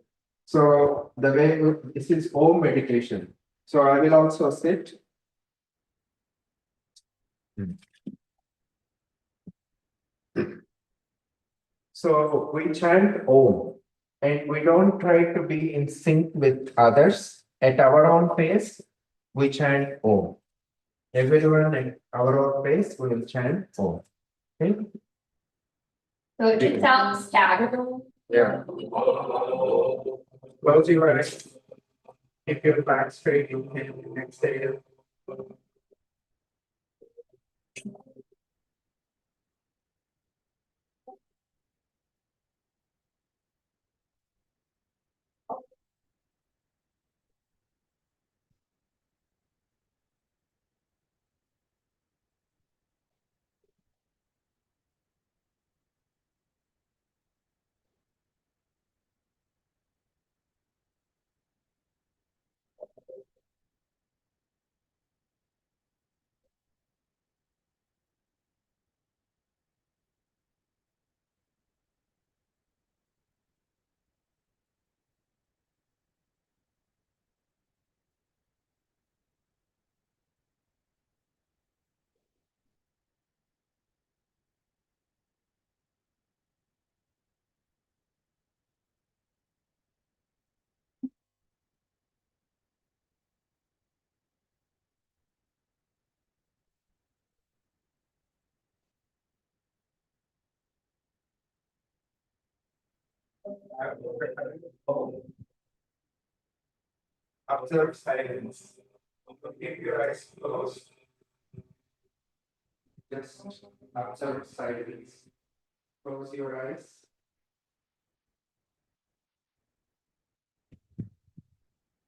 A: So the way this is home meditation. So I will also sit. So we chant Om and we don't try to be in sync with others. At our own pace, we chant Om. Everyone at our own pace, we will chant Om. Okay?
L: So it sounds staggered.
A: Yeah. Close your eyes. Keep your back straight. You can exhale. Observe silence. Keep your eyes closed. Just observe silence. Close your eyes.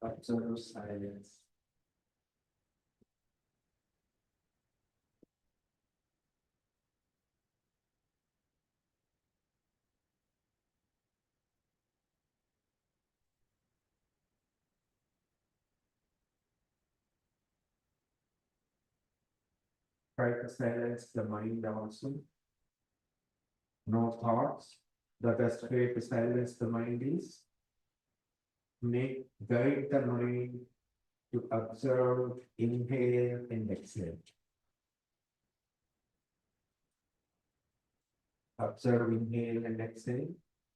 A: Observe silence. Try to silence the mind also. No thoughts. The best way to silence the mind is guide the mind to observe, inhale and exhale. Observe, inhale and exhale,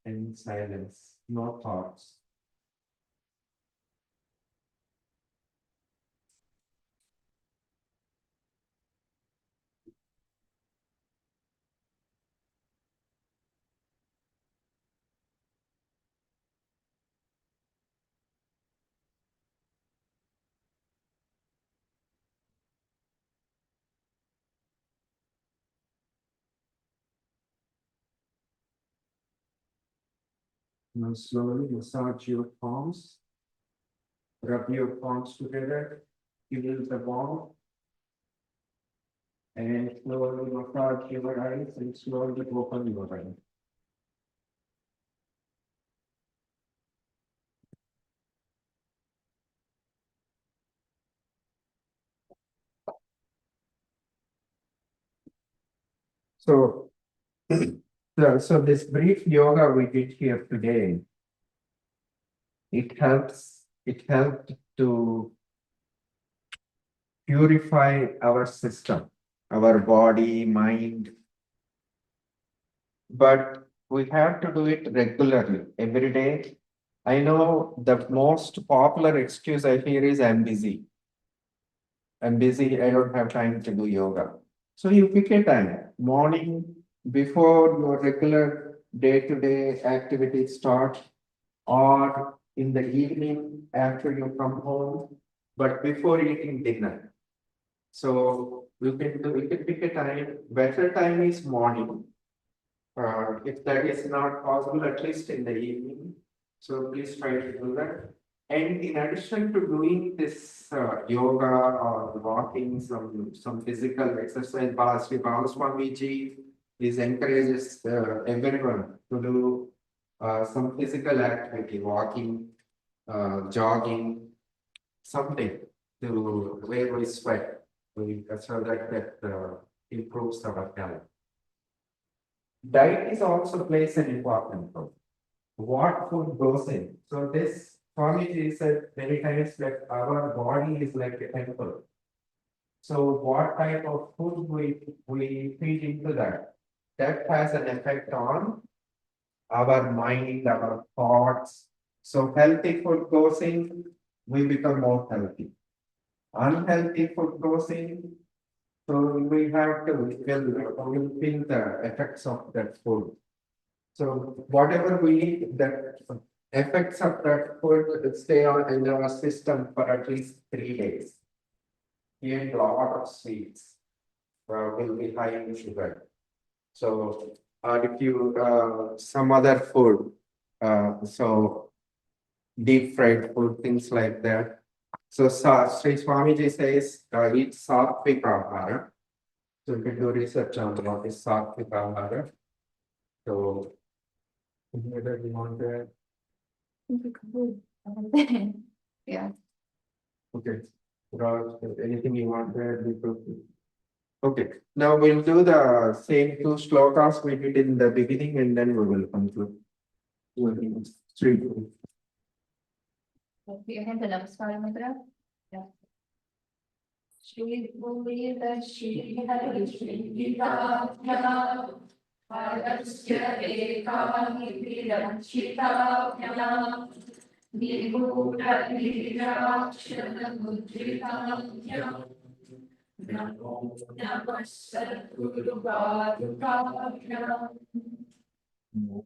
A: and silence. No thoughts. Now slowly massage your palms. Rub your palms together. Feel the warmth. And slowly massage your eyes and slowly open your eyes. So, so this brief yoga we did here today, it helped to purify our system, our body, mind. But we have to do it regularly, every day. I know the most popular excuse I hear is I'm busy. I'm busy, I don't have time to do yoga. So you pick a time, morning before your regular day-to-day activities start, or in the evening after you come home, but before eating dinner. So you can pick a time. Better time is morning. If that is not possible, at least in the evening. So please try to do that. And in addition to doing this yoga or walking, some physical exercise, Swamiji is encourages everyone to do some physical activity, walking, jogging, something to where we sweat, so that improves our health. Diet is also plays an important role. What food goes in? So this Swamiji said many times that our body is like a temple. So what type of food we feed into that has an effect on our mind, our thoughts. So healthy food goes in, we become more healthy. Unhealthy food goes in, so we have to we'll feel the effects of that food. So whatever we eat, the effects of that food stay on in our system for at least 3 days. Eat a lot of sweets will be high in sugar. So if you some other food, so deep fried food, things like that. So Sri Swamiji says eat sattvic ahara. So you can do research on what is sattvic ahara. So whether you want to
L: Yeah.
A: okay. Raj, anything you want to add? Okay. Now we'll do the same 2 shlokas we did in the beginning and then we will conclude. Three.
L: Put your hand in Namaskar Mudra. Yeah. Shri Bhuvida Shri Hari Shri Gita Parasya Ekam Shita Vibhuta Niraksha Mudrita Namo Namaskar Guru Bhagavad Make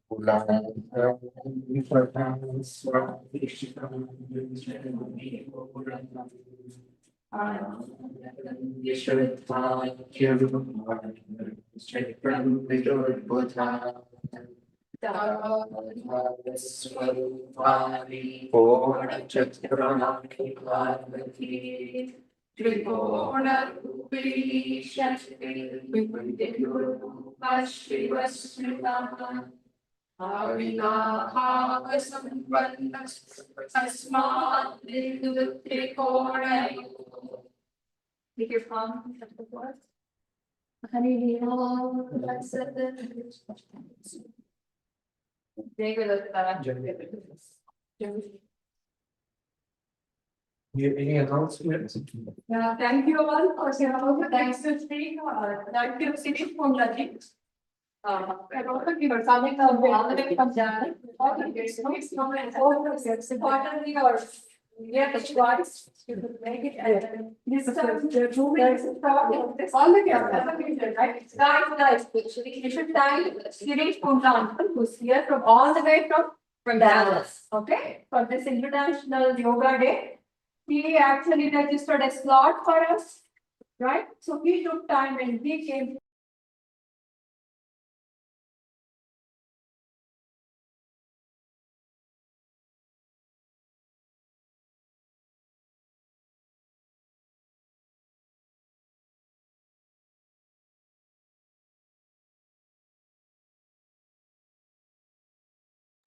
L: your palm touch the floor.
A: Any announcements?
L: Yeah, thank you all for sharing. Thanks to speak. Thank you, City for Laji. And also you are coming all the way from Jan. All the kids, no, it's not an importantly or yeah, the twice you could make it. This time the two weeks all the kids, right? Guys, you should thank City Uncle who's here from all the way from Dallas. Okay, for this International Yoga Day. He actually registered a slot for us, right? So he took time and he came.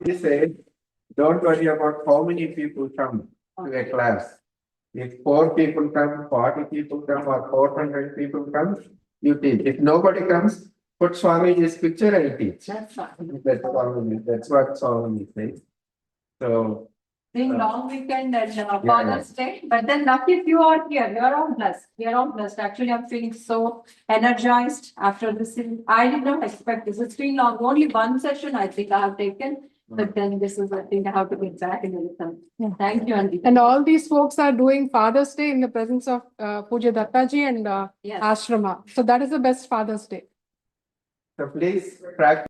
A: He said, don't worry about how many people come to a class. If 4 people come, 40 people come, or 400 people come, you teach. If nobody comes, put Swamiji's picture and teach. That's what Swamiji says. So,
L: Being long weekend and Father's Day, but then lucky if you are here, you are all blessed. We are all blessed. Actually, I'm feeling so energized after this. I did not expect this. It's been long. Only one session I think I have taken, but then this is I think I have to get back in the rhythm. Yeah. Thank you, Andy.
P: And all these folks are doing Father's Day in the presence of Puja Dattaji and
L: Yes.
P: Ashrama. So that is the best Father's Day.
A: so please practice.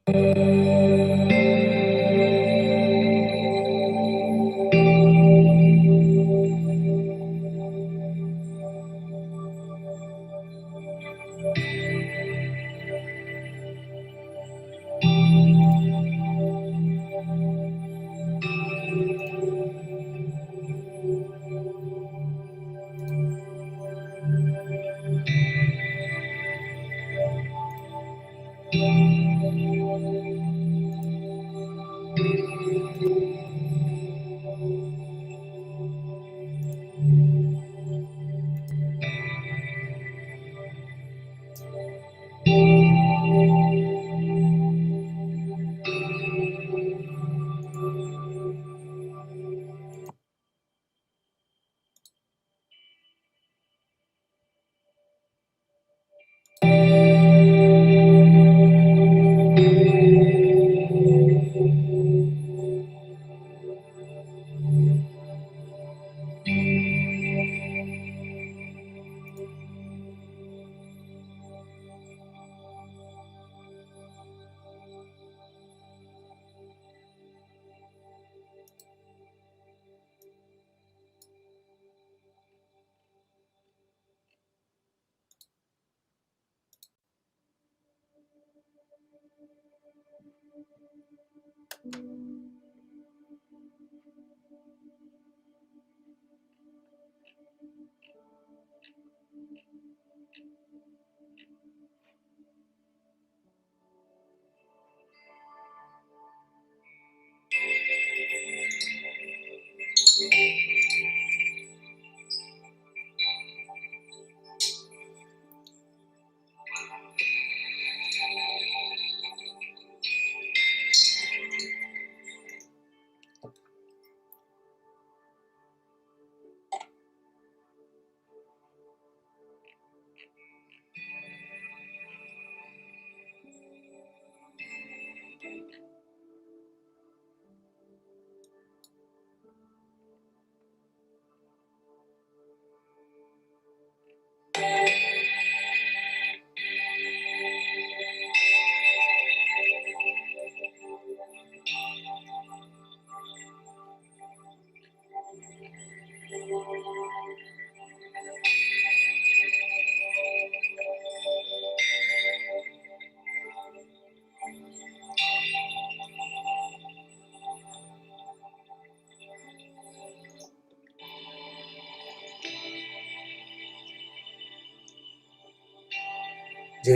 Q: जय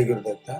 Q: Gurudatta.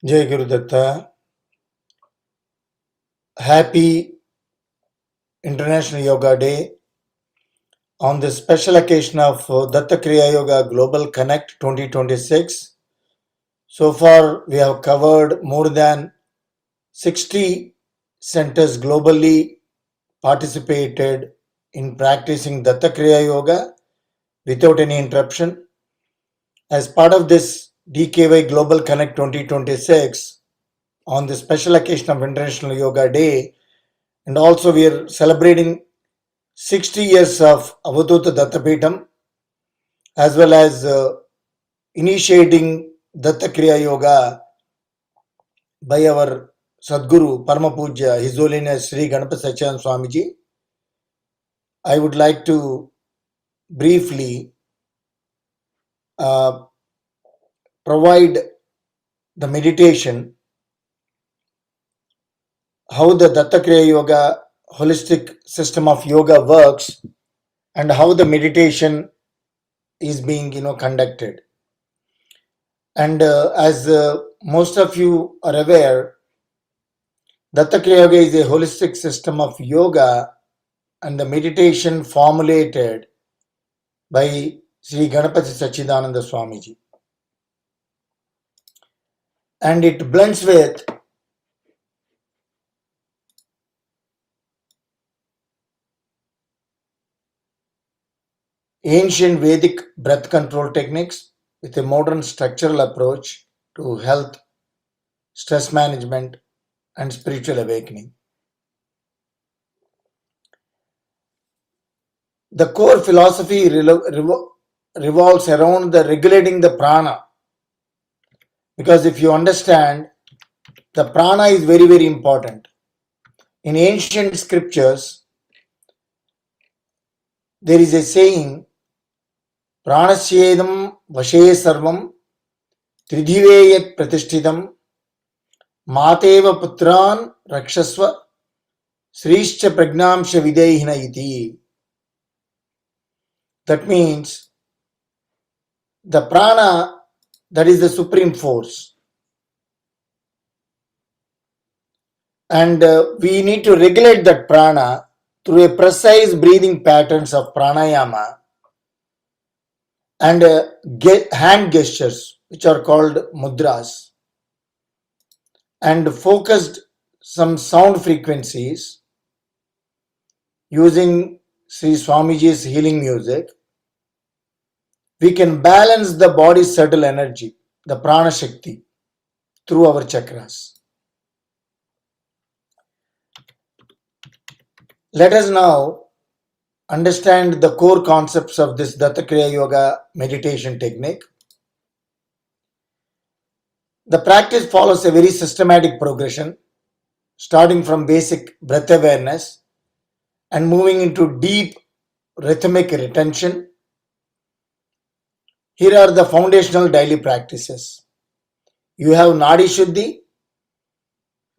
Q: Jai Guru Datta. Happy International Yoga Day on this special occasion of Datta Kriya Yoga Global Connect 2026. So far, we have covered more than 60 centers globally participated in practicing Datta Kriya Yoga without any interruption. As part of this DKY Global Connect 2026, on the special occasion of International Yoga Day, and also we are celebrating 60 years of Avadhuta Dattapeetham, as well as initiating Datta Kriya Yoga by our Sadguru Parama Puja, His Holiness Sri Ganapati Satyananda Swamiji. I would like to briefly provide the meditation, how the Datta Kriya Yoga holistic system of yoga works, and how the meditation is being conducted. And as most of you are aware, Datta Kriya Yoga is a holistic system of yoga and the meditation formulated by Sri Ganapati Sachidananda Swamiji. And it blends with ancient Vedic breath control techniques with a modern structural approach to health, stress management, and spiritual awakening. The core philosophy revolves around the regulating the prana, because if you understand, the prana is very, very important. In ancient scriptures, there is a saying, Pranasyedam vashe sarvam tridhiveyat pratishthidam mateva putran rakshasva srischa pragnamsha videhina iti. That means the prana, that is the supreme force. And we need to regulate that prana through a precise breathing patterns of pranayama and hand gestures, which are called mudras, and focused some sound frequencies using Sri Swamiji's healing music. We can balance the body's subtle energy, the prana shakti, through our chakras. Let us now understand the core concepts of this Datta Kriya Yoga meditation technique. The practice follows a very systematic progression, starting from basic breath awareness and moving into deep rhythmic retention. Here are the foundational daily practices. You have Nadi Shuddhi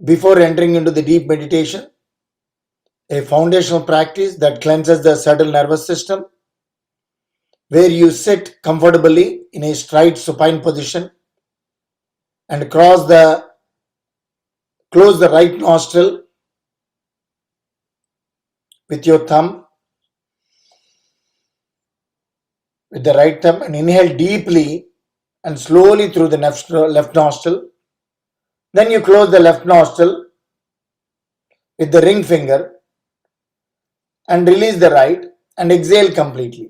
Q: before entering into the deep meditation, a foundational practice that cleanses the subtle nervous system, where you sit comfortably in a straight supine position and close the right nostril with your thumb, with the right thumb, and inhale deeply and slowly through the left nostril. Then you close the left nostril with the ring finger and release the right and exhale completely.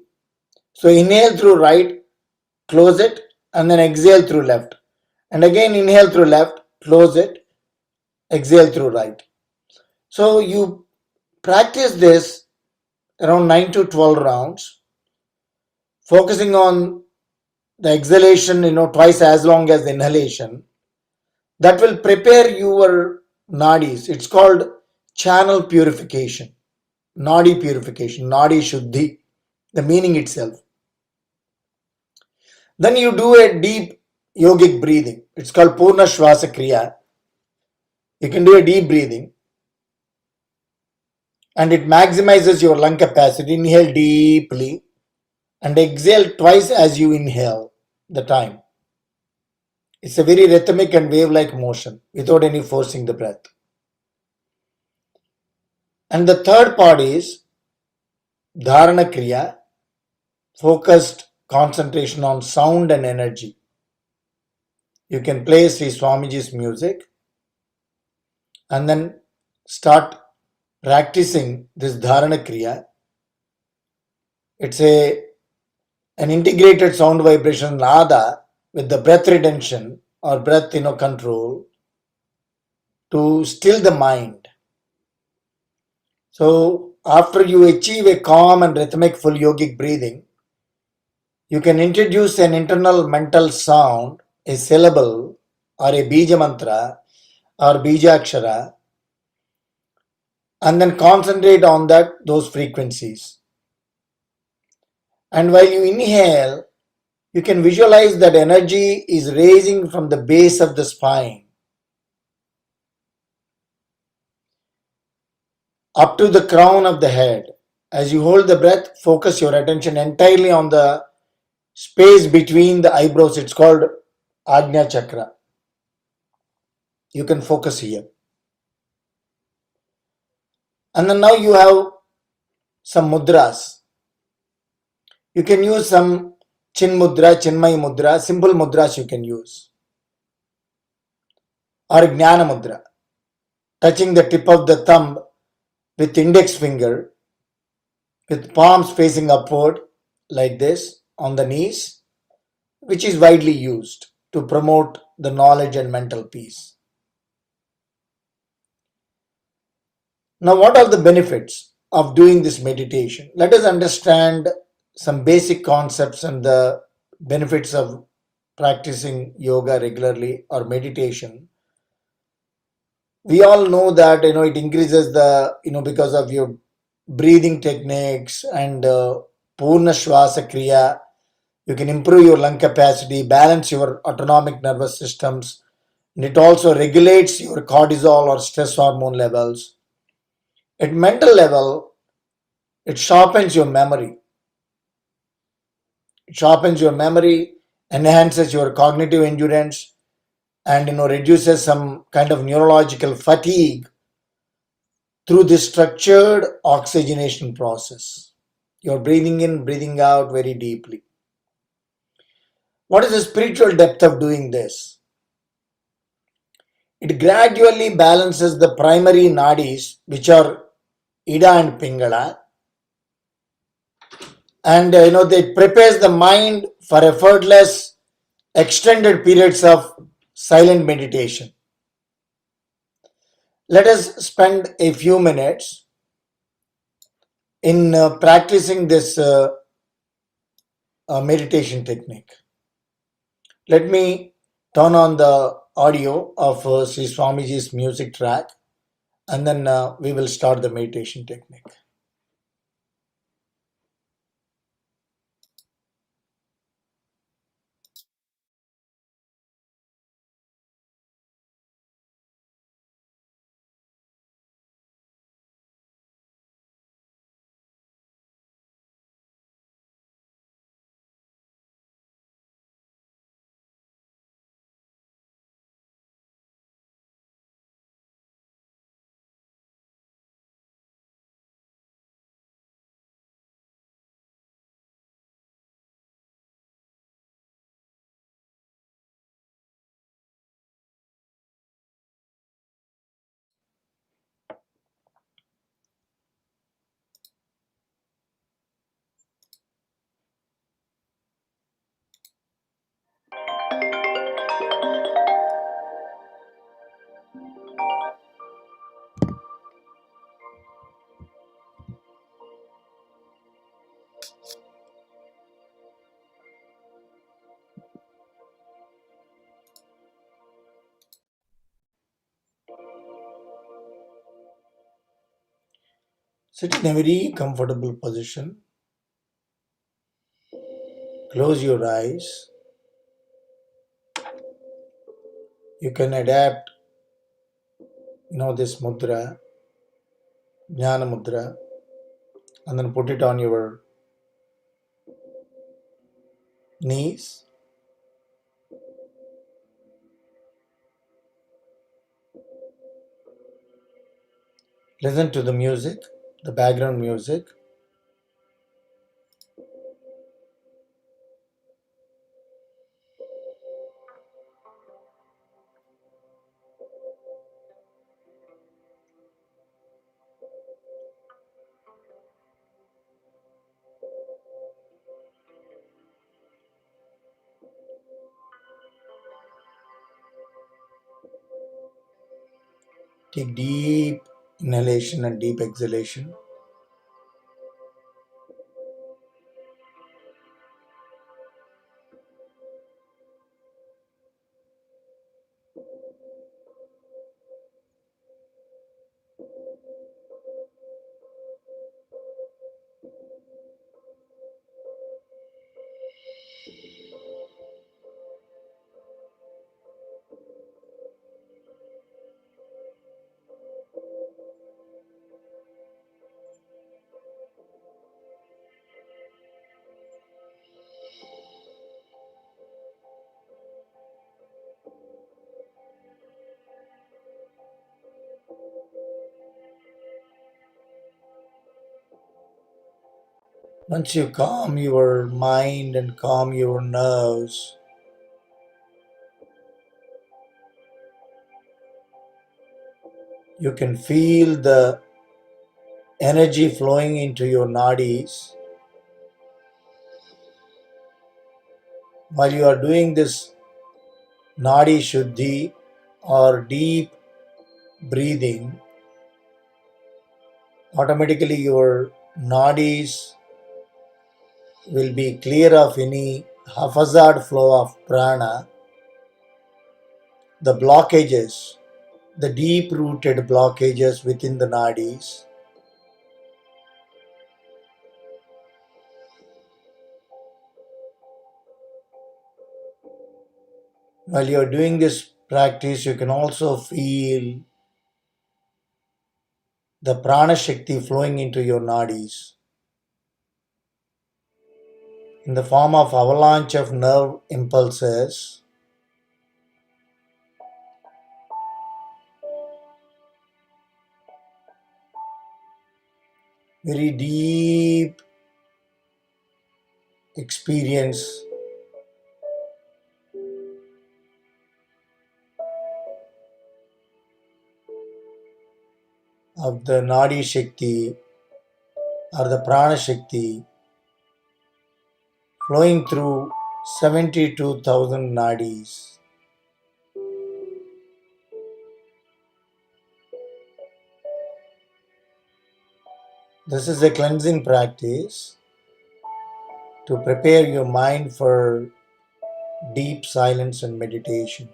Q: So inhale through right, close it, and then exhale through left. And again inhale through left, close it, exhale through right. So you practice this around 9 to 12 rounds, focusing on the exhalation, twice as long as the inhalation. That will prepare your nadis. It's called channel purification, nadi purification, nadi shuddhi, the meaning itself. Then you do a deep yogic breathing. It's called Purna Shvasa Kriya. You can do a deep breathing and it maximizes your lung capacity. Inhale deeply and exhale twice as you inhale the time. It's a very rhythmic and wave-like motion without any forcing the breath. And the third part is Dharana Kriya, focused concentration on sound and energy. You can play Sri Swamiji's music and then start practicing this Dharana Kriya. It's an integrated sound vibration nada with the breath retention or breath control to still the mind. So after you achieve a calm and rhythmic full yogic breathing, you can introduce an internal mental sound, a syllable or a bija mantra or bijakshara, and then concentrate on those frequencies. And while you inhale, you can visualize that energy is raising from the base of the spine up to the crown of the head. As you hold the breath, focus your attention entirely on the space between the eyebrows. It's called Ajna Chakra. You can focus here. And then now you have some mudras. You can use some Chin Mudra, Chinmay Mudra, simple mudras you can use. Or Jnana Mudra, touching the tip of the thumb with index finger, with palms facing upward like this on the knees, which is widely used to promote the knowledge and mental peace. Now, what are the benefits of doing this meditation? Let us understand some basic concepts and the benefits of practicing yoga regularly or meditation. We all know that it increases the because of your breathing techniques and Purna Shvasa Kriya. You can improve your lung capacity, balance your autonomic nervous systems, and it also regulates your cortisol or stress hormone levels. At mental level, it sharpens your memory. It sharpens your memory, enhances your cognitive endurance, and reduces some kind of neurological fatigue through this structured oxygenation process. You're breathing in, breathing out very deeply. What is the spiritual depth of doing this? It gradually balances the primary nadis, which are Ida and Pingala, and they prepares the mind for effortless, extended periods of silent meditation. Let us spend a few minutes in practicing this meditation technique. Let me turn on the audio of Sri Swamiji's music track, and then we will start the meditation technique. Sit in a very comfortable position. Close your eyes. You can adapt, this mudra, jnana mudra, and then put it on your knees. Listen to the music, the background music. Take deep inhalation and deep exhalation. Once you calm your mind and calm your nerves, you can feel the energy flowing into your nadis. While you are doing this nadi shuddhi or deep breathing, automatically your nadis will be clear of any haphazard flow of prana, the blockages, the deep rooted blockages within the nadis. While you are doing this practice, you can also feel the prana shakti flowing into your nadis in the form of avalanche of nerve impulses. Very deep experience of the nadi shakti or the prana shakti flowing through 72,000 nadis. This is a cleansing practice to prepare your mind for deep silence and meditation.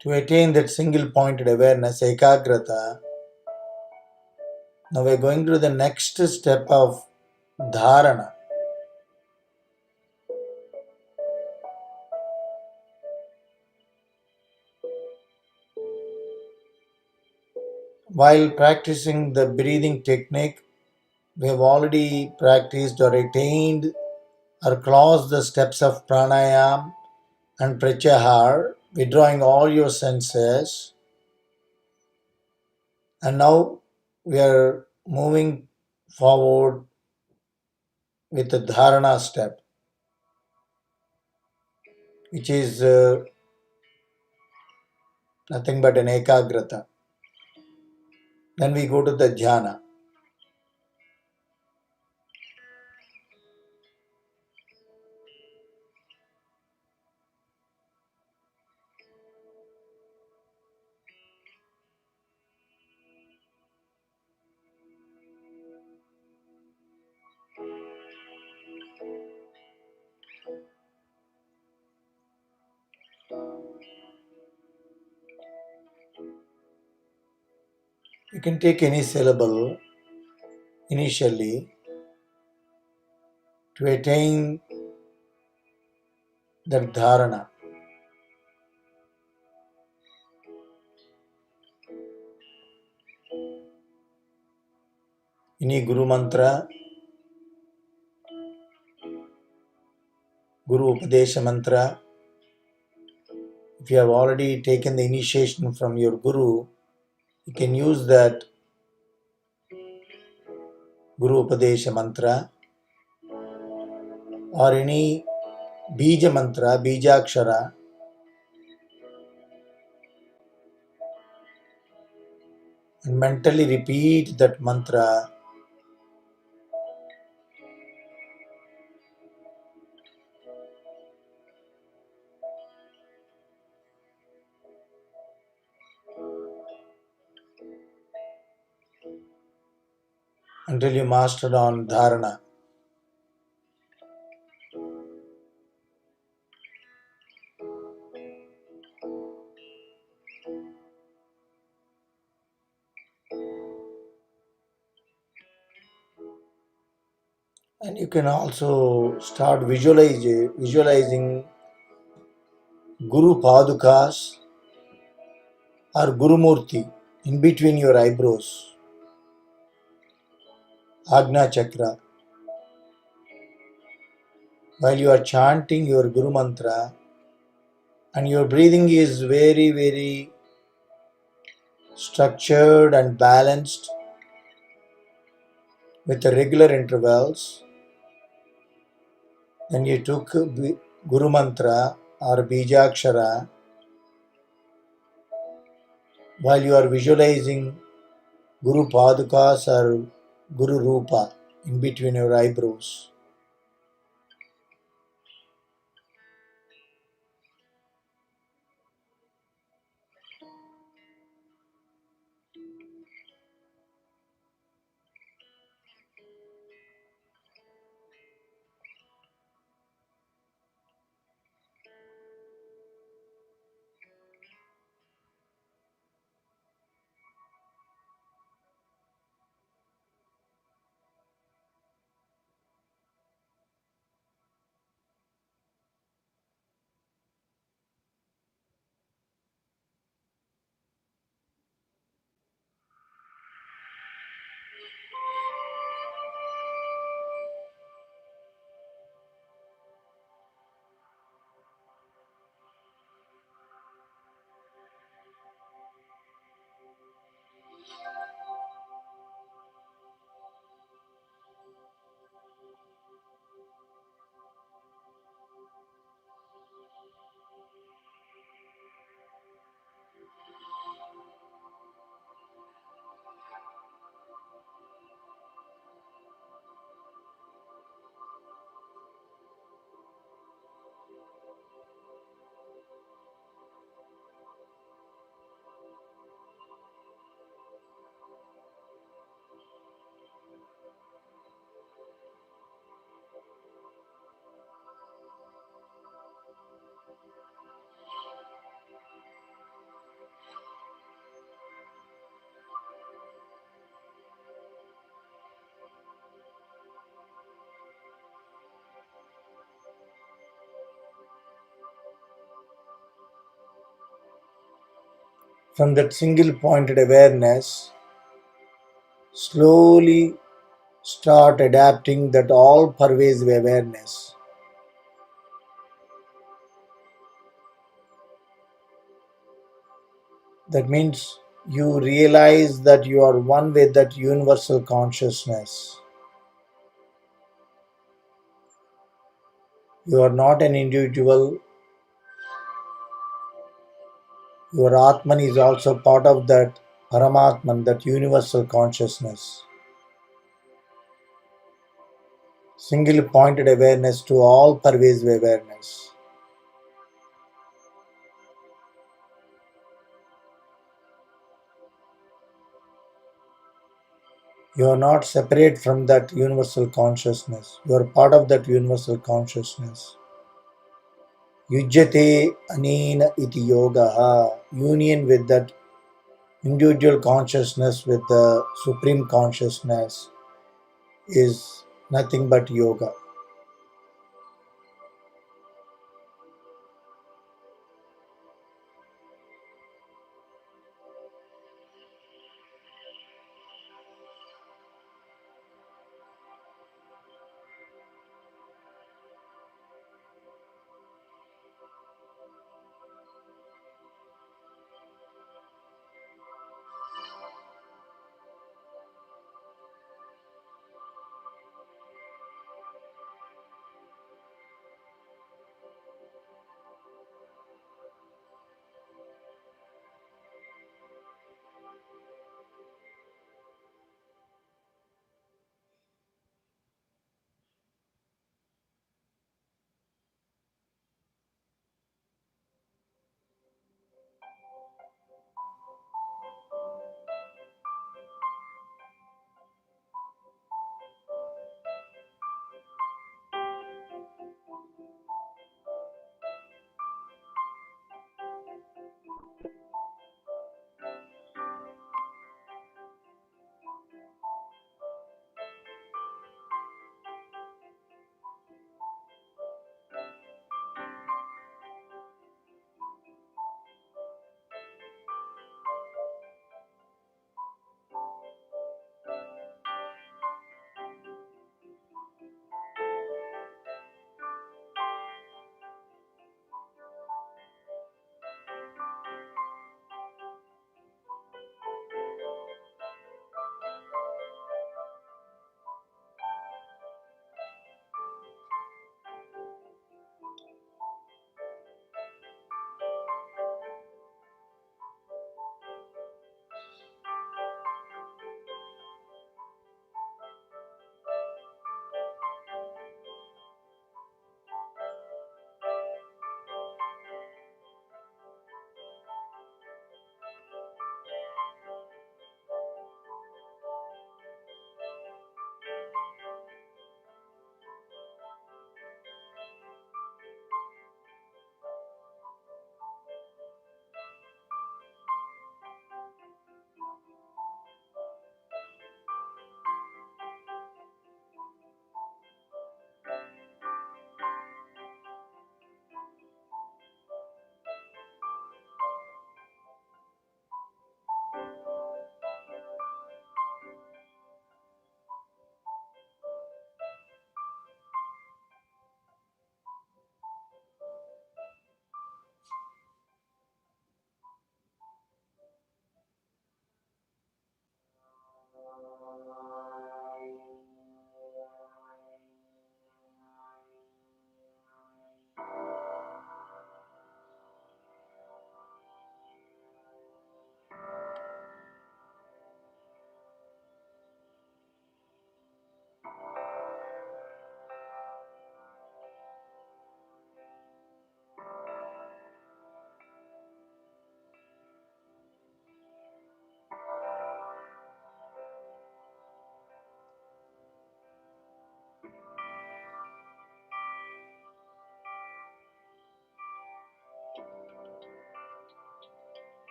Q: To attain that single pointed awareness, ekagrata, now we're going to the next step of dharana. While practicing the breathing technique, we have already practiced or attained or crossed the steps of pranayam and pratyahar, withdrawing all your senses. And now we are moving forward with the dharana step, which is nothing but an ekagrata. Then we go to the dhyana. You can take any syllable initially to attain that dharana. Any Guru mantra, Guru Upadesha mantra, if you have already taken the initiation from your Guru, you can use that Guru Upadesha mantra or any Bija mantra, Bijakshara, and mentally repeat that mantra until you master on dharana. And you can also start visualizing Guru Padukas or Guru Murti in between your eyebrows, Agna Chakra. While you are chanting your Guru Mantra and your breathing is very, very structured and balanced with the regular intervals, then you took Guru Mantra or Bijakshara while you are visualizing Guru Padukas or Guru Rupa in between your eyebrows. From that single pointed awareness, slowly start adapting that all pervasive awareness. That means you realize that you are one with that universal consciousness. You are not an individual. Your Atman is also part of that Paramatman, that universal consciousness. Single pointed awareness to all pervasive awareness. You are not separate from that universal consciousness. You are part of that universal consciousness. Yujyate anena iti yogaha. Union with that individual consciousness with the supreme consciousness is nothing but yoga.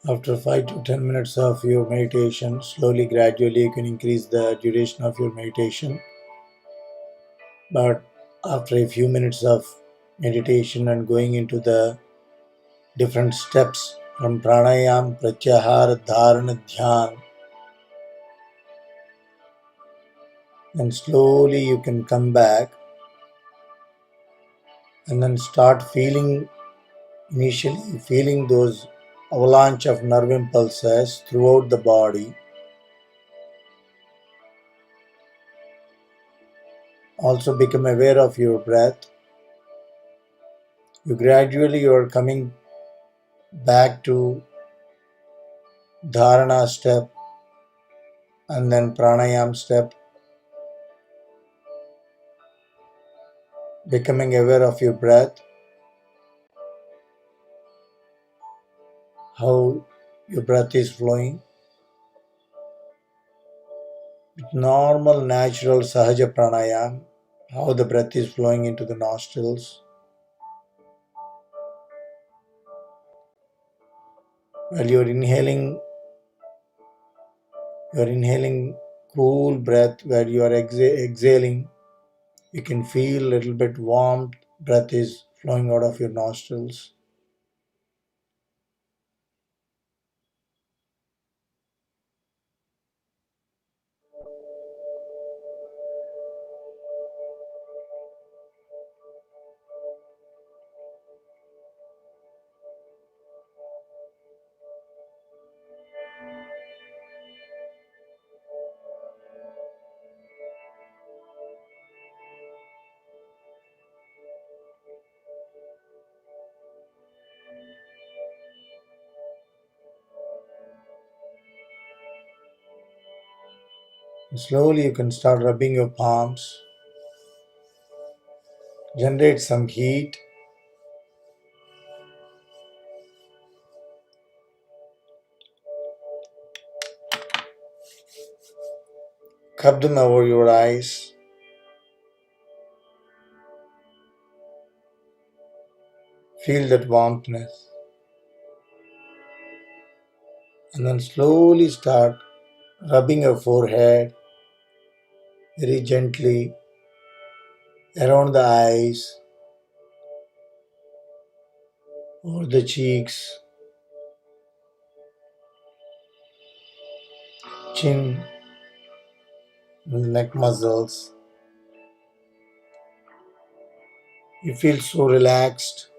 Q: After 5 to 10 minutes of your meditation, slowly, gradually, you can increase the duration of your meditation. But after a few minutes of meditation and going into the different steps from pranayam, pratyahara, dharana, dhyan, then slowly you can come back and then start feeling, initially feeling those avalanche of nerve impulses throughout the body. Also become aware of your breath. You are coming back to dharana step and then pranayam step, becoming aware of your breath, how your breath is flowing. Normal, natural, sahaja pranayam, how the breath is flowing into the nostrils. While you're inhaling cool breath. Where you are exhaling, you can feel a little bit warm breath is flowing out of your nostrils. And slowly you can start rubbing your palms, generate some heat. Cup them over your eyes. Feel that warmthness. And then slowly start rubbing your forehead very gently around the eyes or the cheeks, chin, neck muscles. You feel so relaxed.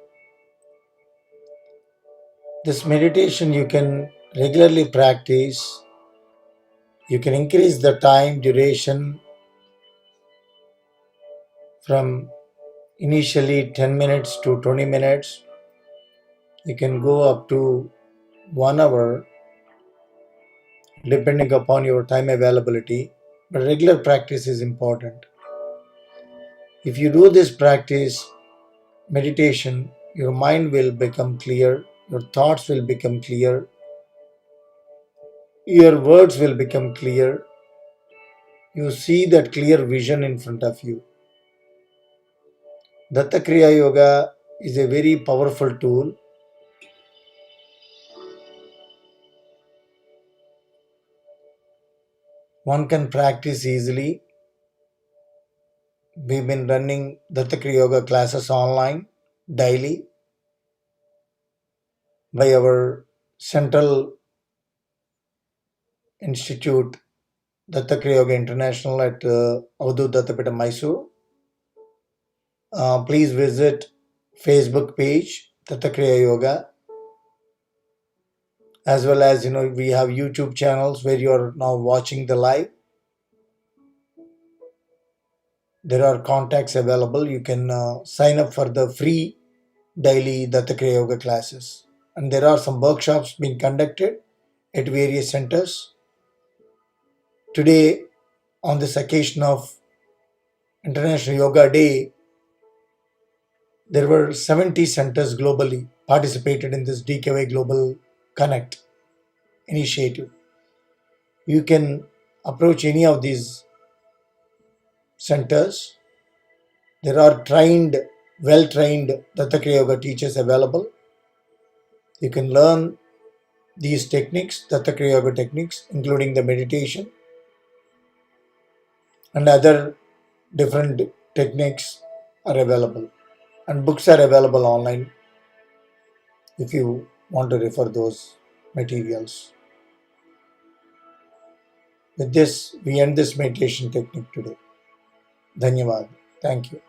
Q: This meditation you can regularly practice. You can increase the time duration from initially 10 minutes to 20 minutes. You can go up to 1 hour depending upon your time availability. But regular practice is important. If you do this practice, meditation, your mind will become clear, your thoughts will become clear, your words will become clear. You see that clear vision in front of you. Datta Kriya Yoga is a very powerful tool. One can practice easily. We've been running Datta Kriya Yoga classes online daily by our central institute, Datta Kriya Yoga International at Avadut Dattapeta, Mysore. Please visit Facebook page Datta Kriya Yoga, as well as we have YouTube channels where you are now watching the live. There are contacts available. You can sign up for the free daily Datta Kriya Yoga classes, and there are some workshops being conducted at various centers. Today, on this occasion of International Yoga Day, there were 70 centers globally participated in this DKY Global Connect initiative. You can approach any of these centers. There are well-trained Datta Kriya Yoga teachers available. You can learn these techniques, Datta Kriya Yoga techniques, including the meditation and other different techniques are available. And books are available online if you want to refer those materials. With this, we end this meditation technique today. Dhanyavad. Thank you.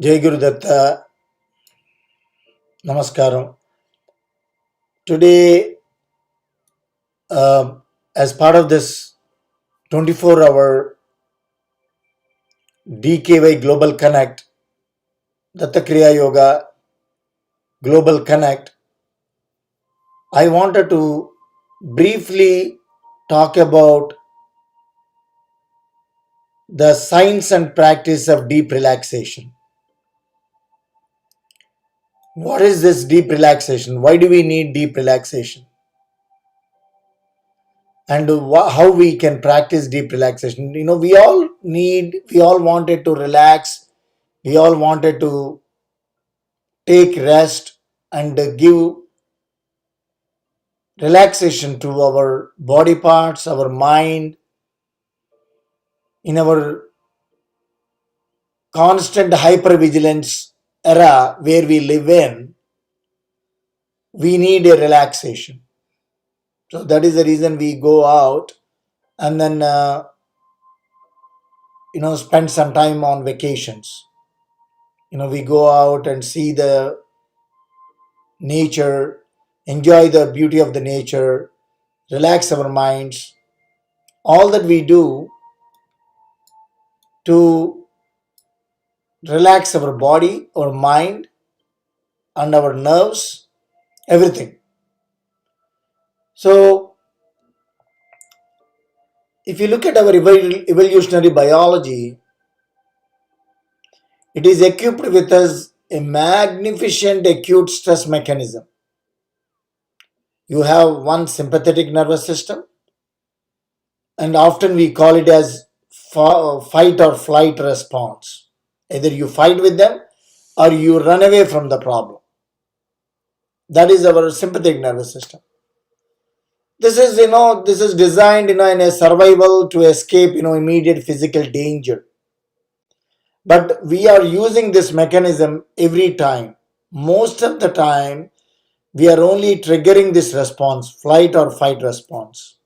Q: Jai Guru Datta, Namaskaram. Today, as part of this 24-hour DKY Global Connect, Datta Kriya Yoga Global Connect, I wanted to briefly talk about the science and practice of deep relaxation. What is this deep relaxation? Why do we need deep relaxation? And how we can practice deep relaxation. We all wanted to relax, we all wanted to take rest and give relaxation to our body parts, our mind. In our constant hypervigilance era where we live in, we need a relaxation. So that is the reason we go out and then spend some time on vacations. We go out and see the nature, enjoy the beauty of the nature, relax our minds. All that we do to relax our body, our mind, and our nerves, everything. So, if you look at our evolutionary biology, it is equipped with us a magnificent acute stress mechanism. You have one sympathetic nervous system, and often we call it as fight or flight response. Either you fight with them or you run away from the problem. That is our sympathetic nervous system. This is designed in a survival to escape immediate physical danger. But we are using this mechanism every time. Most of the time, we are only triggering this response, flight or fight response.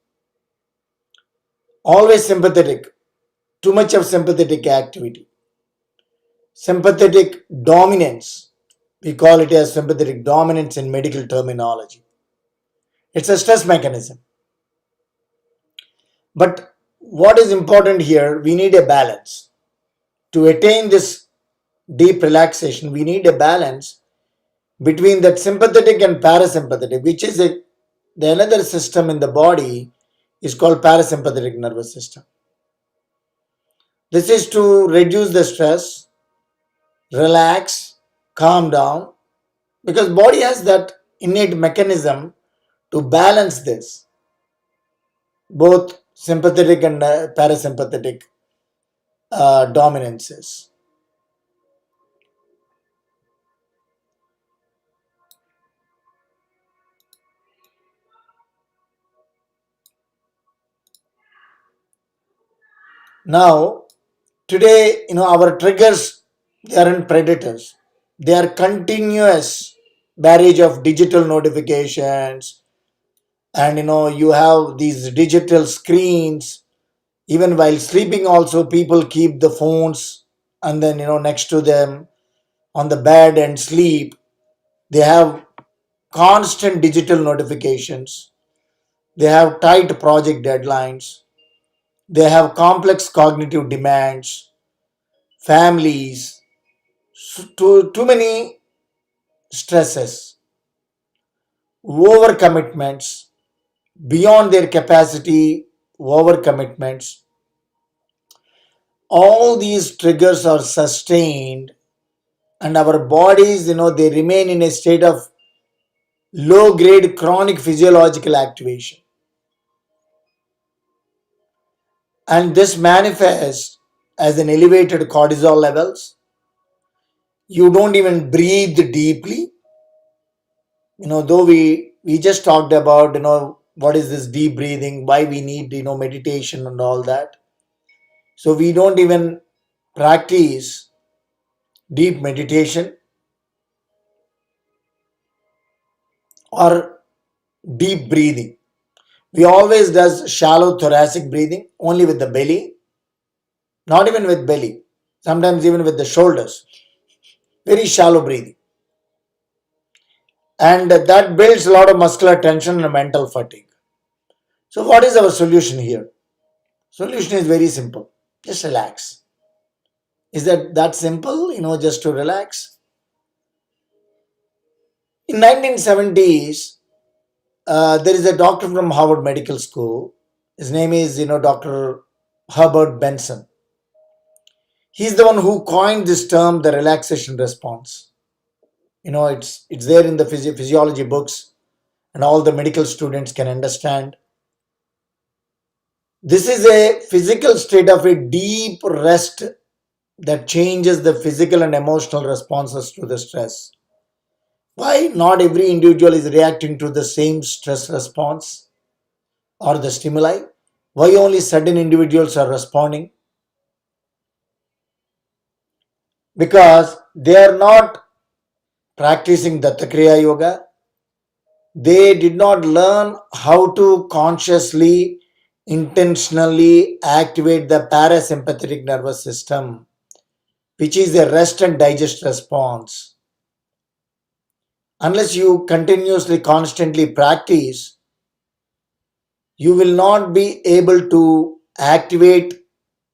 Q: Always sympathetic, too much of sympathetic activity. Sympathetic dominance, we call it as sympathetic dominance in medical terminology. It's a stress mechanism. But what is important here, we need a balance. To attain this deep relaxation, we need a balance between that sympathetic and parasympathetic, which is the another system in the body is called parasympathetic nervous system. This is to reduce the stress, relax, calm down, because body has that innate mechanism to balance this, both sympathetic and parasympathetic dominances. Now, today, our triggers, they aren't predators. They are continuous barrage of digital notifications, and you have these digital screens. Even while sleeping also, people keep the phones and then next to them on the bed and sleep. They have constant digital notifications. They have tight project deadlines. They have complex cognitive demands, families, too many stresses, overcommitments, beyond their capacity, overcommitments. All these triggers are sustained, and our bodies, they remain in a state of low grade chronic physiological activation. And this manifests as an elevated cortisol levels. You don't even breathe deeply. Though we just talked about, what is this deep breathing, why we need, meditation and all that. So we don't even practice deep meditation or deep breathing. We always does shallow thoracic breathing only with the belly, not even with belly, sometimes even with the shoulders. very shallow breathing. And that builds a lot of muscular tension and mental fatigue. So what is our solution here? Solution is very simple. Just relax. Is that simple? Just to relax. In 1970s, there is a doctor from Harvard Medical School. His name is, Dr. Herbert Benson. He's the one who coined this term, the relaxation response. It's there in the physiology books, and all the medical students can understand. This is a physical state of a deep rest that changes the physical and emotional responses to the stress. Why not every individual is reacting to the same stress response or the stimuli? Why only certain individuals are responding? Because they are not practicing Datta Kriya Yoga. They did not learn how to consciously, intentionally activate the parasympathetic nervous system, which is a rest and digest response. Unless you continuously, constantly practice, you will not be able to activate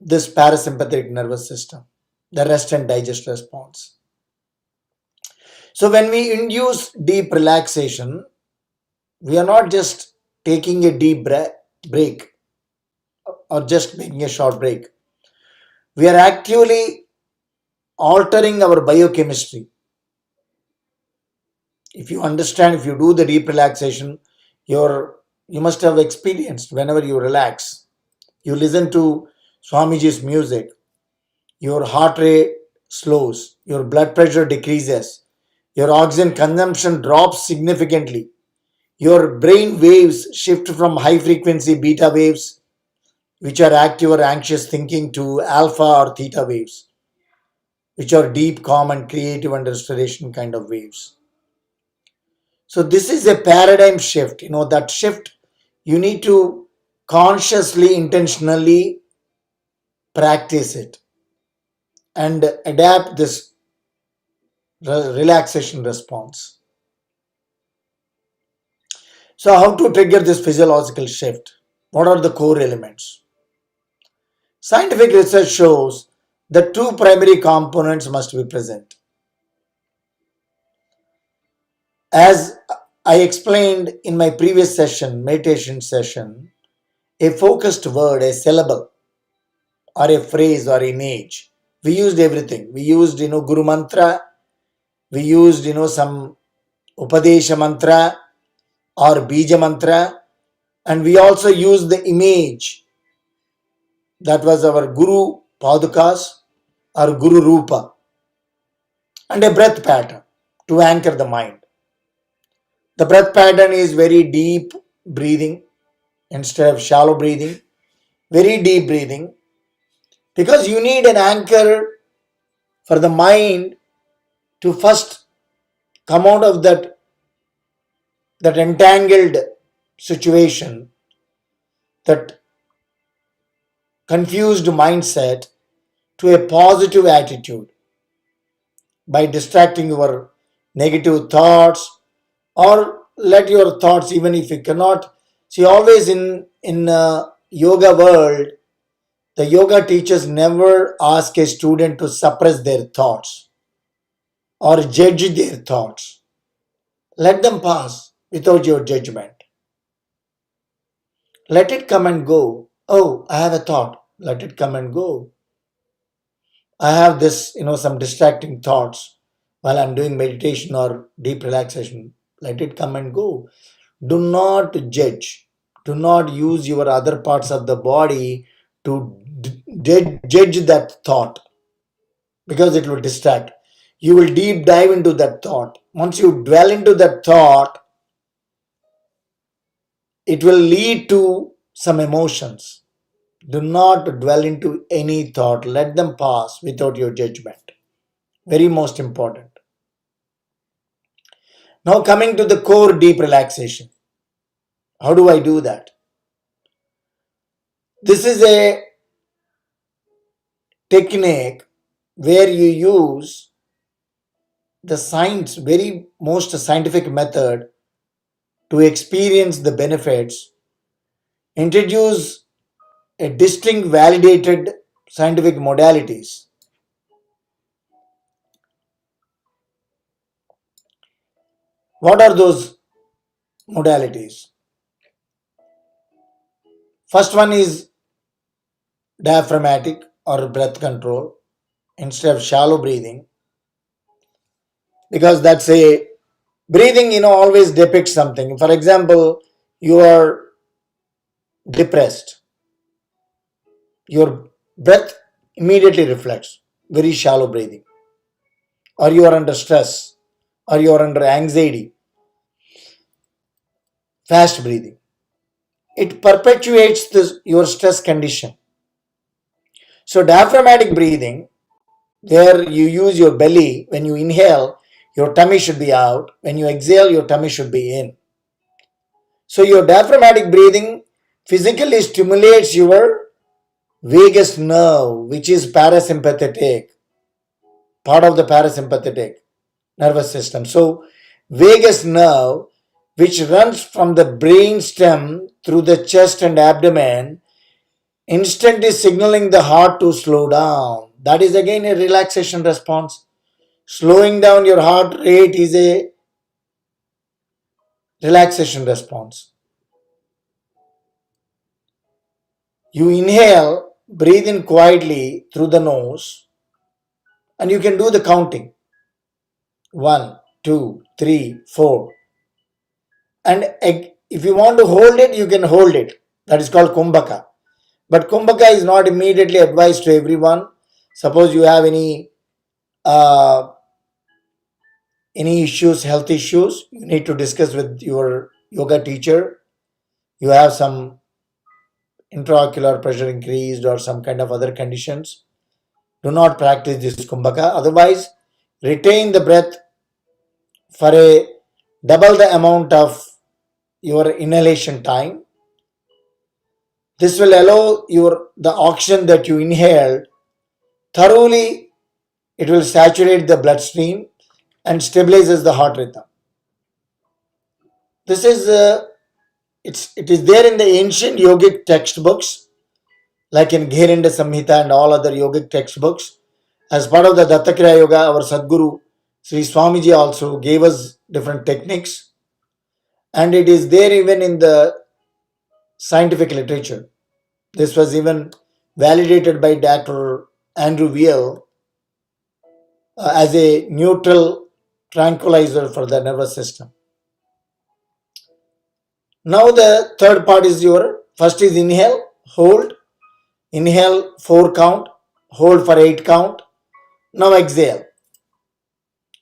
Q: this parasympathetic nervous system, the rest and digest response. So when we induce deep relaxation, we are not just taking a deep break or just making a short break. We are actually altering our biochemistry. If you understand, if you do the deep relaxation, you must have experienced whenever you relax, you listen to Swamiji's music, your heart rate slows, your blood pressure decreases, your oxygen consumption drops significantly, your brain waves shift from high frequency beta waves, which are active or anxious thinking, to alpha or theta waves, which are deep, calm, and creative and restoration kind of waves. So this is a paradigm shift. That shift, you need to consciously, intentionally practice it and adapt this relaxation response. So how to trigger this physiological shift? What are the core elements? Scientific research shows that two primary components must be present. As I explained in my previous session, meditation session, a focused word, a syllable, or a phrase or image. We used everything. We used, Guru Mantra. We used, some Upadesha Mantra or Bija Mantra. And we also used the image. That was our Guru Padukas or Guru Rupa. And a breath pattern to anchor the mind. The breath pattern is very deep breathing instead of shallow breathing. Very deep breathing. Because you need an anchor for the mind to first come out of that entangled situation, that confused mindset, to a positive attitude by distracting your negative thoughts, or let your thoughts, even if you cannot see, always in yoga world, the yoga teachers never ask a student to suppress their thoughts or judge their thoughts. Let them pass without your judgment. Let it come and go. Oh, I have a thought. Let it come and go. I have this, some distracting thoughts while I'm doing meditation or deep relaxation. Let it come and go. Do not judge. Do not use your other parts of the body to judge that thought, because it will distract. You will deep dive into that thought. Once you dwell into that thought, it will lead to some emotions. Do not dwell into any thought. Let them pass without your judgment. Very most important. Now coming to the core deep relaxation. How do I do that? This is a technique where you use the science, very most scientific method to experience the benefits, introduce a distinct validated scientific modalities. What are those modalities? First one is diaphragmatic or breath control instead of shallow breathing, because that's a breathing, always depicts something. For example, you are depressed, your breath immediately reflects very shallow breathing, or you are under stress, or you are under anxiety, fast breathing. It perpetuates your stress condition. So diaphragmatic breathing, where you use your belly, when you inhale, your tummy should be out. When you exhale, your tummy should be in. So your diaphragmatic breathing physically stimulates your vagus nerve, which is parasympathetic, part of the parasympathetic nervous system. So vagus nerve, which runs from the brain stem through the chest and abdomen, instantly signaling the heart to slow down. That is again a relaxation response. Slowing down your heart rate is a relaxation response. You inhale, breathe in quietly through the nose, and you can do the counting. 1, 2, 3, 4. And if you want to hold it, you can hold it. That is called kumbhaka. But kumbhaka is not immediately advised to everyone. Suppose you have any issues, health issues, you need to discuss with your yoga teacher. You have some intraocular pressure increased or some kind of other conditions. Do not practice this kumbhaka. Otherwise, retain the breath for a double the amount of your inhalation time. This will allow the oxygen that you inhaled thoroughly. It will saturate the bloodstream and stabilizes the heart rhythm. This is it is there in the ancient yogic textbooks, like in Ghirinda Samhita and all other yogic textbooks. As part of the Datta Kriya Yoga, our Sadguru Sri Swamiji also gave us different techniques, and it is there even in the scientific literature. This was even validated by Dr. Andrew Weil as a neutral tranquilizer for the nervous system. Now the third part is first is inhale, hold, inhale 4 count, hold for 8 count. Now exhale.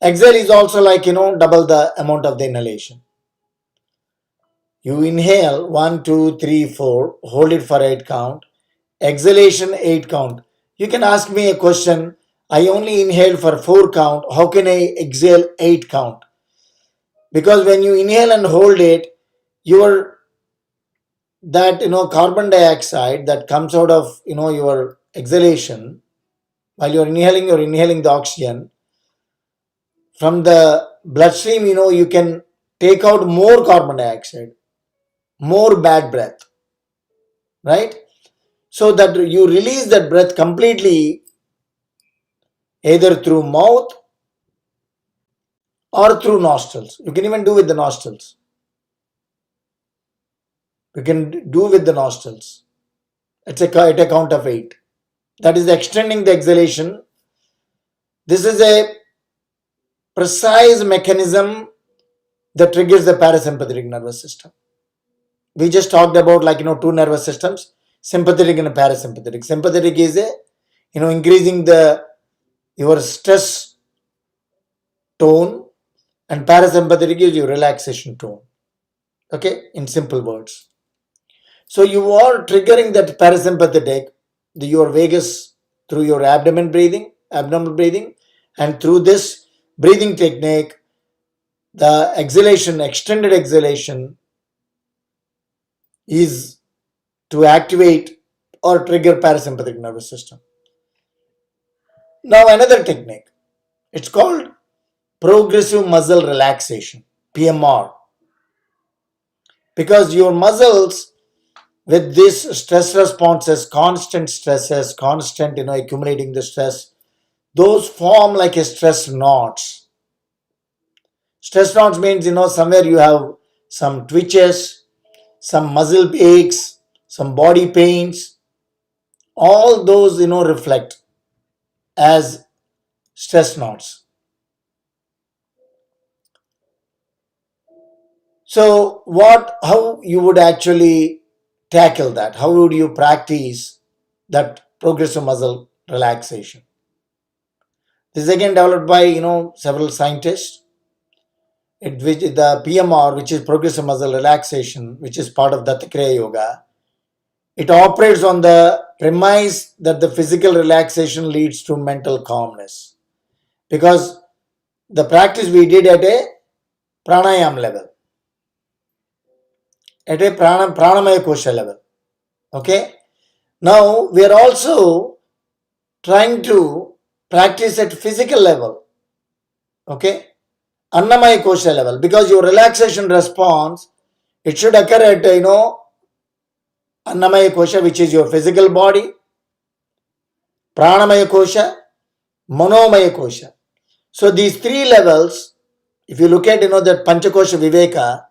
Q: Exhale is also like, double the amount of the inhalation. You inhale 1, 2, 3, 4, hold it for 8 count. Exhalation 8 count. You can ask me a question. I only inhaled for 4 count. How can I exhale 8 count? Because when you inhale and hold it, that carbon dioxide that comes out of your exhalation, while you're inhaling the oxygen from the bloodstream, you can take out more carbon dioxide, more bad breath, right? So that you release that breath completely, either through mouth or through nostrils. You can even do with the nostrils. You can do with the nostrils. It's at a count of 8. That is extending the exhalation. This is a precise mechanism that triggers the parasympathetic nervous system. We just talked about 2 nervous systems, sympathetic and parasympathetic. Sympathetic is increasing your stress tone, and parasympathetic is your relaxation tone. Okay, in simple words. So you are triggering that parasympathetic, your vagus, through your abdominal breathing, and through this breathing technique, the exhalation, extended exhalation, is to activate or trigger parasympathetic nervous system. Now another technique, it's called progressive muscle relaxation, PMR, because your muscles with this stress responses, constant stresses, constant, accumulating the stress, those form like a stress knots. Stress knots means, somewhere you have some twitches, some muscle aches, some body pains, all those, reflect as stress knots. So how you would actually tackle that? How would you practice that progressive muscle relaxation? This is again developed by, several scientists. Which the PMR, which is progressive muscle relaxation, which is part of Datta Kriya Yoga, it operates on the premise that the physical relaxation leads to mental calmness. Because the practice we did at a pranayam level, at a pranamaya kosha level. Okay. Now we are also trying to practice at physical level. Okay. Annamaya kosha level, because your relaxation response, it should occur at, Annamaya kosha, which is your physical body, Pranamaya kosha, Manomaya kosha. So these three levels, if you look at, that Panchakosha Viveka,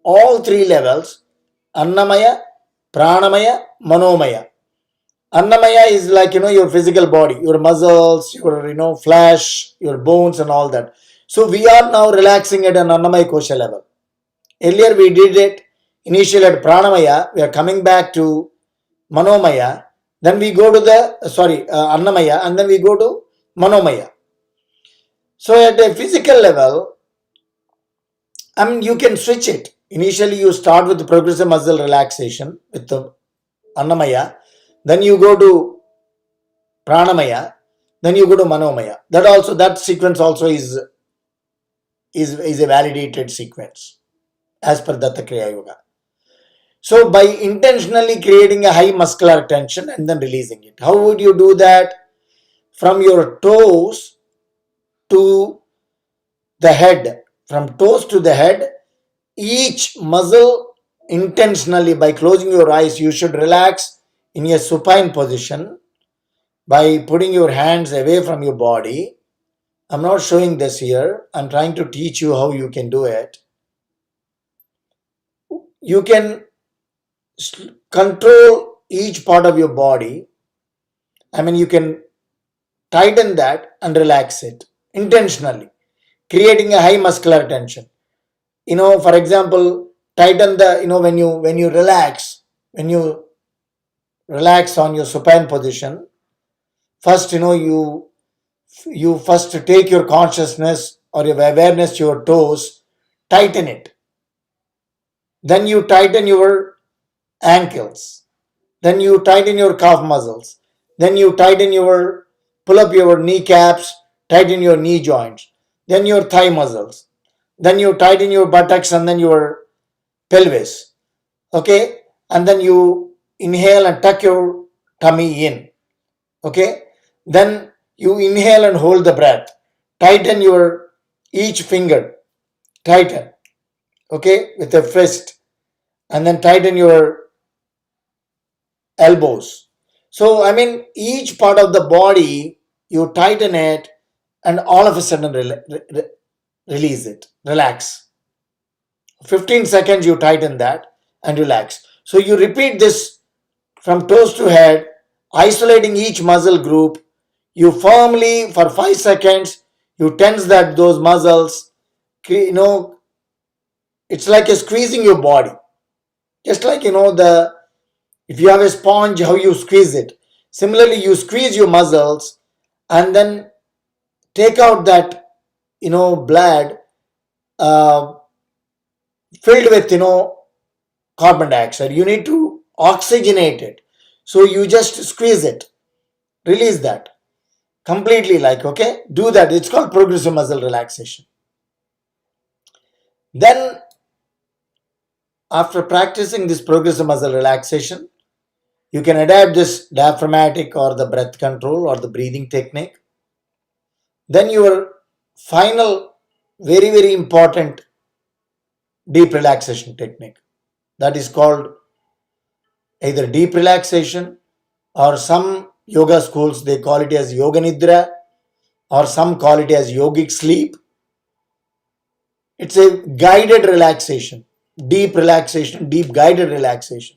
Q: all three levels, Annamaya, Pranamaya, Manomaya. Annamaya is like, your physical body, your muscles, your, flesh, your bones and all that. So we are now relaxing at an Annamaya kosha level. Earlier we did it initially at Pranamaya, we are coming back to Manomaya, then we go to the, Annamaya, and then we go to Manomaya. So at a physical level, you can switch it. Initially you start with the progressive muscle relaxation with the Annamaya, then you go to Pranamaya, then you go to Manomaya. That sequence also is a validated sequence as per Datta Kriya Yoga. So by intentionally creating a high muscular tension and then releasing it. How would you do that? From your toes to the head. From toes to the head, each muscle intentionally, by closing your eyes, you should relax in a supine position by putting your hands away from your body. I'm not showing this here. I'm trying to teach you how you can do it. You can control each part of your body. You can tighten that and relax it intentionally, creating a high muscular tension. For example, tighten the, when you relax on your supine position, first, you first take your consciousness or your awareness to your toes, tighten it. Then you tighten your ankles. Then you tighten your calf muscles. Then you pull up your kneecaps, tighten your knee joints. Then your thigh muscles. Then you tighten your buttocks and then your pelvis. Okay. And then you inhale and tuck your tummy in. Okay. Then you inhale and hold the breath. Tighten your each finger. Tighten. Okay. With a fist. And then tighten your elbows. So, each part of the body, you tighten it and all of a sudden release it. Relax. 15 seconds you tighten that and relax. So, you repeat this from toes to head, isolating each muscle group. You firmly, for 5 seconds, you tense those muscles. It's like a squeezing your body. Just like, if you have a sponge, how you squeeze it. Similarly, you squeeze your muscles and then take out that, blood filled with, carbon dioxide. You need to oxygenate it. So you just squeeze it, release that completely, okay, do that. It's called progressive muscle relaxation. Then after practicing this progressive muscle relaxation, you can adapt this diaphragmatic or the breath control or the breathing technique. Then your final very, very important deep relaxation technique. That is called either deep relaxation, or some yoga schools they call it as yoga nidra, or some call it as yogic sleep. It's a guided relaxation, deep relaxation, deep guided relaxation.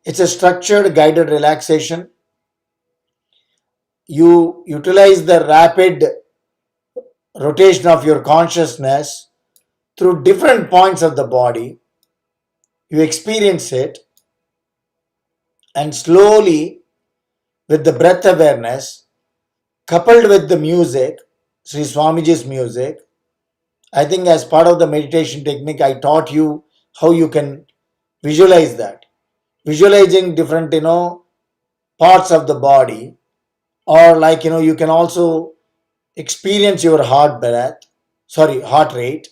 Q: It's a structured guided relaxation. You utilize the rapid rotation of your consciousness through different points of the body. You experience it, and slowly, with the breath awareness, coupled with the music, Sri Swamiji's music, I think as part of the meditation technique, I taught you how you can visualize that. Visualizing different, parts of the body, or like, you can also experience your heart rate,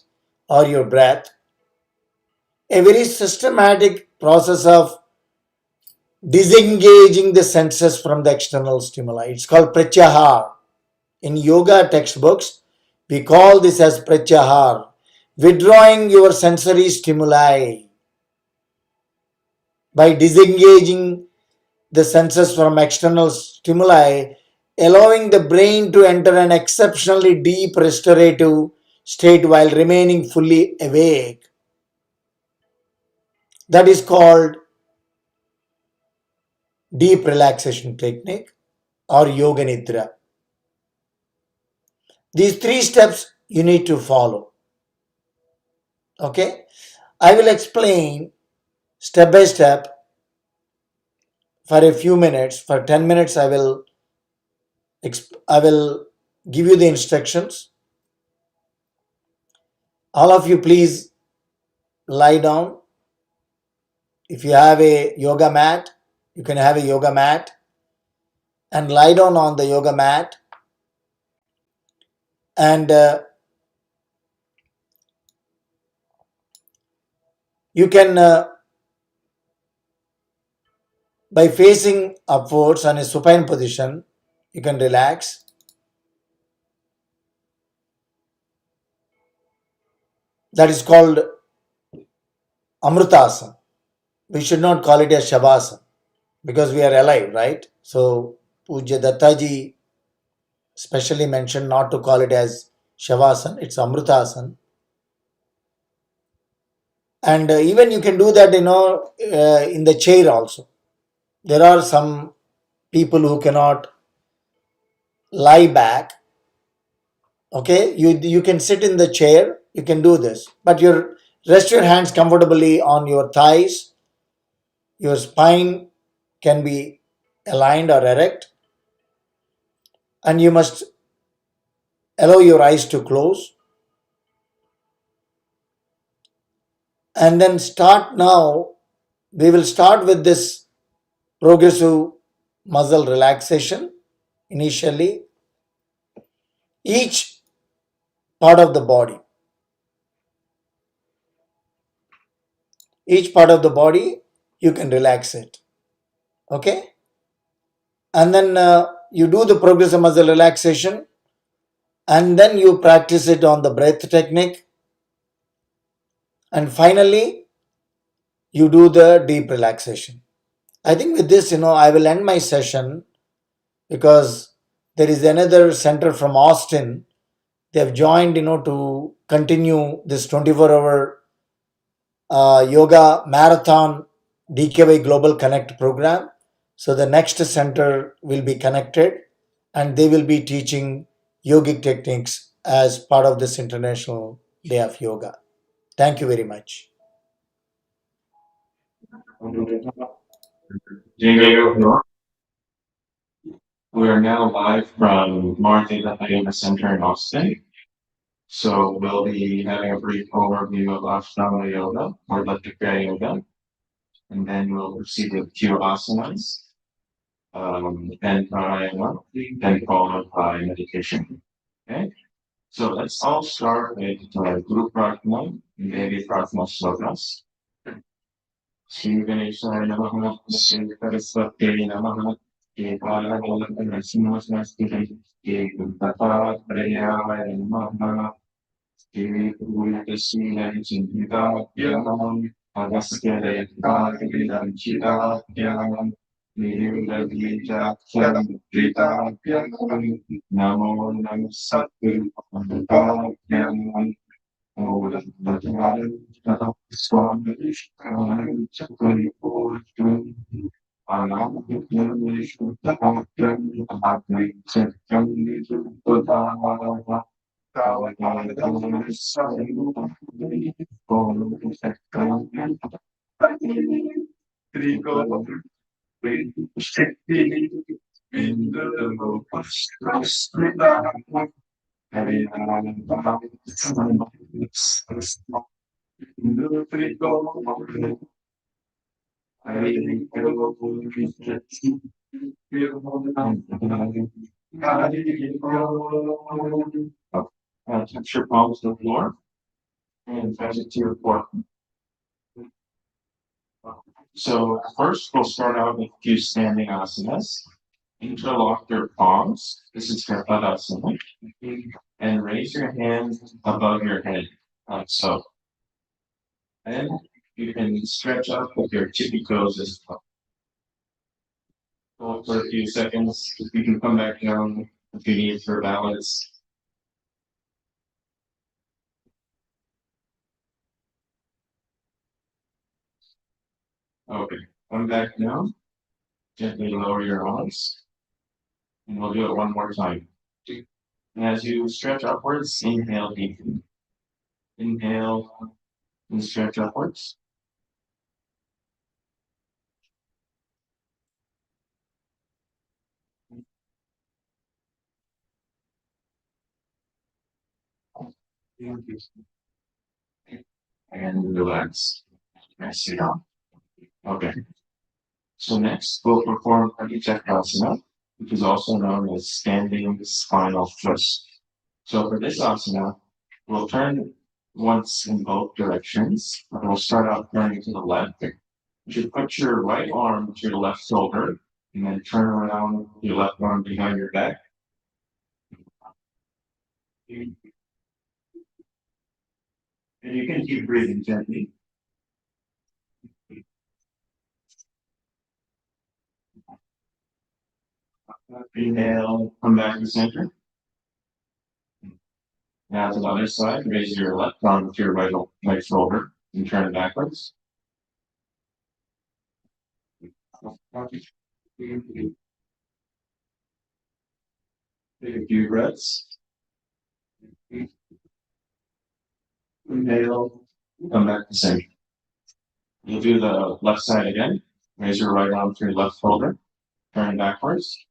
Q: or your breath. A very systematic process of disengaging the senses from the external stimuli. It's called pratyahar. In yoga textbooks, we call this as pratyahar, withdrawing your sensory stimuli by disengaging the senses from external stimuli, allowing the brain to enter an exceptionally deep restorative state while remaining fully awake. That is called deep relaxation technique or yoga nidra. These 3 steps you need to follow. Okay? I will explain step by step for a few minutes. For 10 minutes, I will give you the instructions. All of you, please lie down. If you have a yoga mat, you can have a yoga mat and lie down on the yoga mat, and you can by facing upwards on a supine position, you can relax. That is called amrutasana. We should not call it as shavasana because we are alive, right? So Puja Dattaji specially mentioned not to call it as shavasana, it's amrutasana. And even you can do that, in the chair also. There are some people who cannot lie back. Okay, you can sit in the chair, you can do this, but rest your hands comfortably on your thighs. Your spine can be aligned or erect, and you must allow your eyes to close. And then start now. We will start with this progressive muscle relaxation. Initially, each part of the body, you can relax it. Okay, and then you do the progressive muscle relaxation, and then you practice it on the breath technique, and finally you do the deep relaxation. I think with this, I will end my session because there is another center from Austin. They have joined, to continue this 24-hour yoga marathon DKY Global Connect program. So the next center will be connected, and they will be teaching yogic techniques as part of this International Day of Yoga. Thank you very much.
I: We are now live from Martha Yoga Center in Austin. So we'll be having a brief overview of Ashtanga Yoga or Datta Kriya Yoga, and then we'll proceed with few asanas, and pranayama, then followed by meditation. Okay, so let's all start with Guru Pratna, Devi Pratna slokas. Shri Ganeshaya Namaha, Shri Saraswati Namaha, Ke Palagola Narasimha Saraswati, Ke Datta Kriya Namaha. Namo Namo Satguru Padayam. Touch your palms to the floor and touch it to your forehead. So first we'll start out with a few standing asanas. Interlock your palms. This is for Tadasana. And raise your hands above your head, like so. And you can stretch up with your tippy toes as well. Hold for a few seconds. You can come back down if you need for balance. Okay, come back down. Gently lower your arms. And we'll do it one more time. And as you stretch upwards, inhale deeply. Inhale and stretch upwards. And relax. Nice sit down. Okay. So next, we'll perform Chakrasana, which is also known as standing spinal twist. So for this asana, we'll turn once in both directions. We'll start out turning to the left. You should put your right arm to your left shoulder, and then turn around your left arm behind your back. And you can keep breathing gently. Inhale, come back to center. Now to the other side, raise your left arm to your right shoulder and turn it backwards. Take a few breaths. Inhale, come back to center. You'll do the left side again. Raise your right arm to your left shoulder, turn backwards.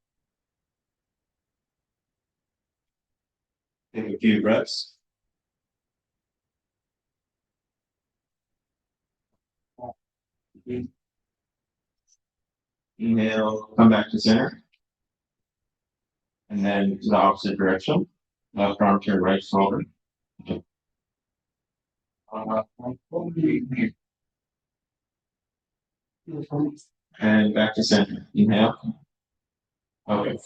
I: Take a few breaths. Inhale, come back to center. And then to the opposite direction. Left arm to your right shoulder. And back to center. Inhale. Okay.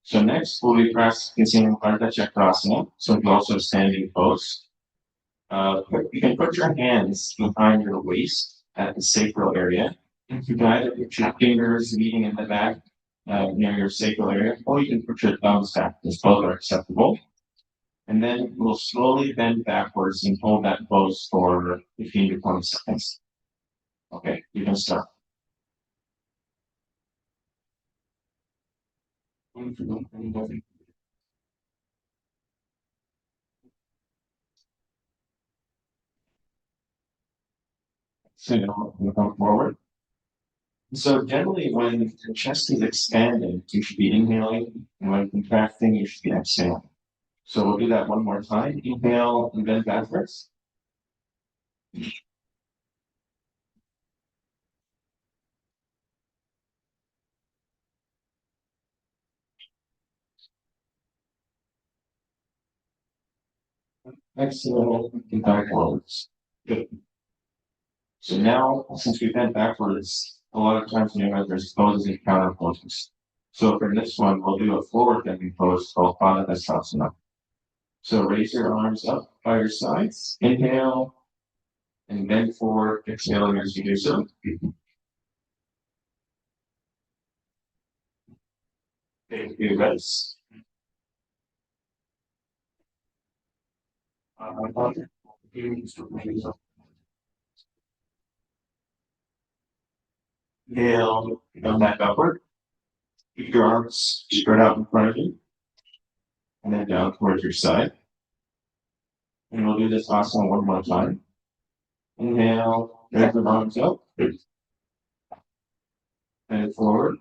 I: So next we'll be practicing Ardha Chakrasana, so it's also standing pose. You can put your hands behind your waist at the sacral area. You can either put your fingers meeting in the back near your sacral area, or you can put your thumbs back. Both are acceptable. And then we'll slowly bend backwards and hold that pose for 15 to 20 seconds. Okay, you can start. So you come forward. So generally when the chest is expanding, you should be inhaling, and when contracting, you should be exhaling. So we'll do that one more time. Inhale and bend backwards. Exhale and back forwards. Good. So now, since we bent backwards, a lot of times you know there's poses and counter poses. So for this one, we'll do a forward bending pose called Padahastasana. So raise your arms up by your sides. Inhale and bend forward, exhaling as you do so. Take a few breaths. Inhale, come back upward. Keep your arms spread out in front of you. And then down towards your side. And we'll do this asana one more time. Inhale, raise the arms up. Bend forward.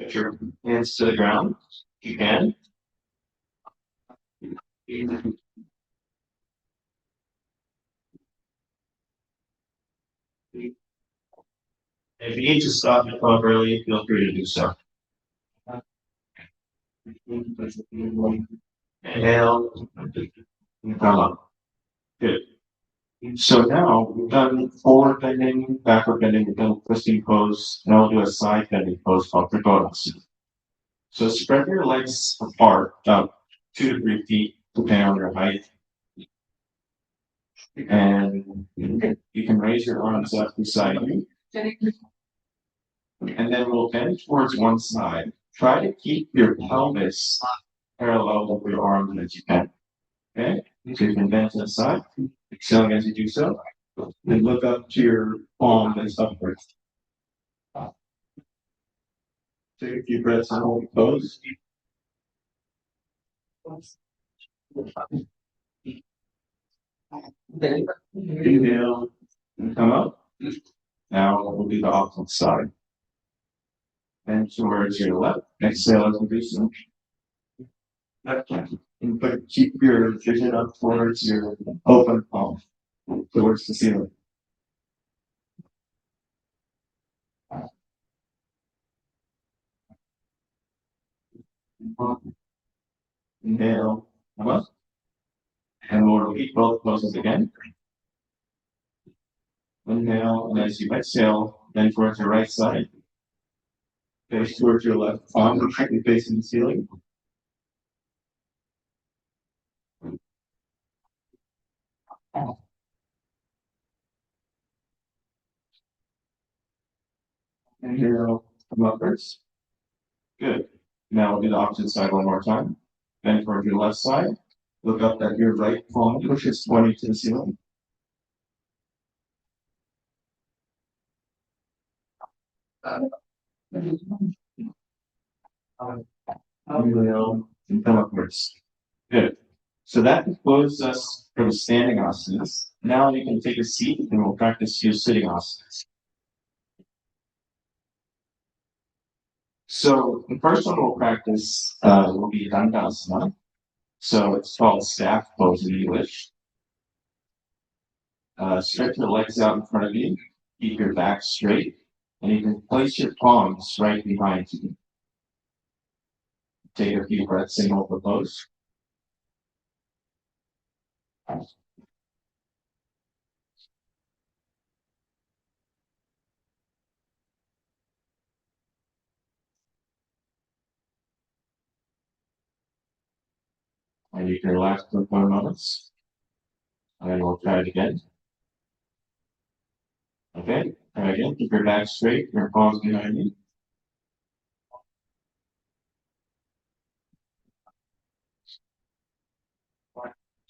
I: Put your hands to the ground. You can. If you need to stop and come up early, feel free to do so. Inhale, and come up. Good. So now we've done forward bending, backward bending, we've done twisting pose. Now we'll do a side bending pose called Trikonasana. So spread your legs apart, about 2 to 3 feet, depending on your height. And you can raise your arms up beside you. And then we'll bend towards one side. Try to keep your pelvis parallel with your arms as you can. Okay? So you can bend to the side, exhaling as you do so. And look up to your palm that's upwards. Take a few breaths and hold the pose. Inhale and come up. Now we'll do the opposite side. Bend towards your left. Exhale as you do so. But keep your vision up towards your open palm, towards the ceiling. Inhale, come up. And we'll repeat both poses again. Inhale, and as you exhale, bend towards your right side. Face towards your left palm, directly facing the ceiling. Inhale, come upwards. Good. Now we'll do the opposite side one more time. Bend towards your left side. Look up at your right palm, pushes pointing to the ceiling. Inhale and come upwards. Good. So that concludes us for the standing asanas. Now you can take a seat and we'll practice your sitting asanas. So the first one we'll practice will be Dandasana. So it's called staff pose in English. Stretch your legs out in front of you. Keep your back straight. And you can place your palms right behind you. Take a few breaths and hold the pose. And you can relax for a few moments. And then we'll try it again. Okay, try again. Keep your back straight, your palms behind you.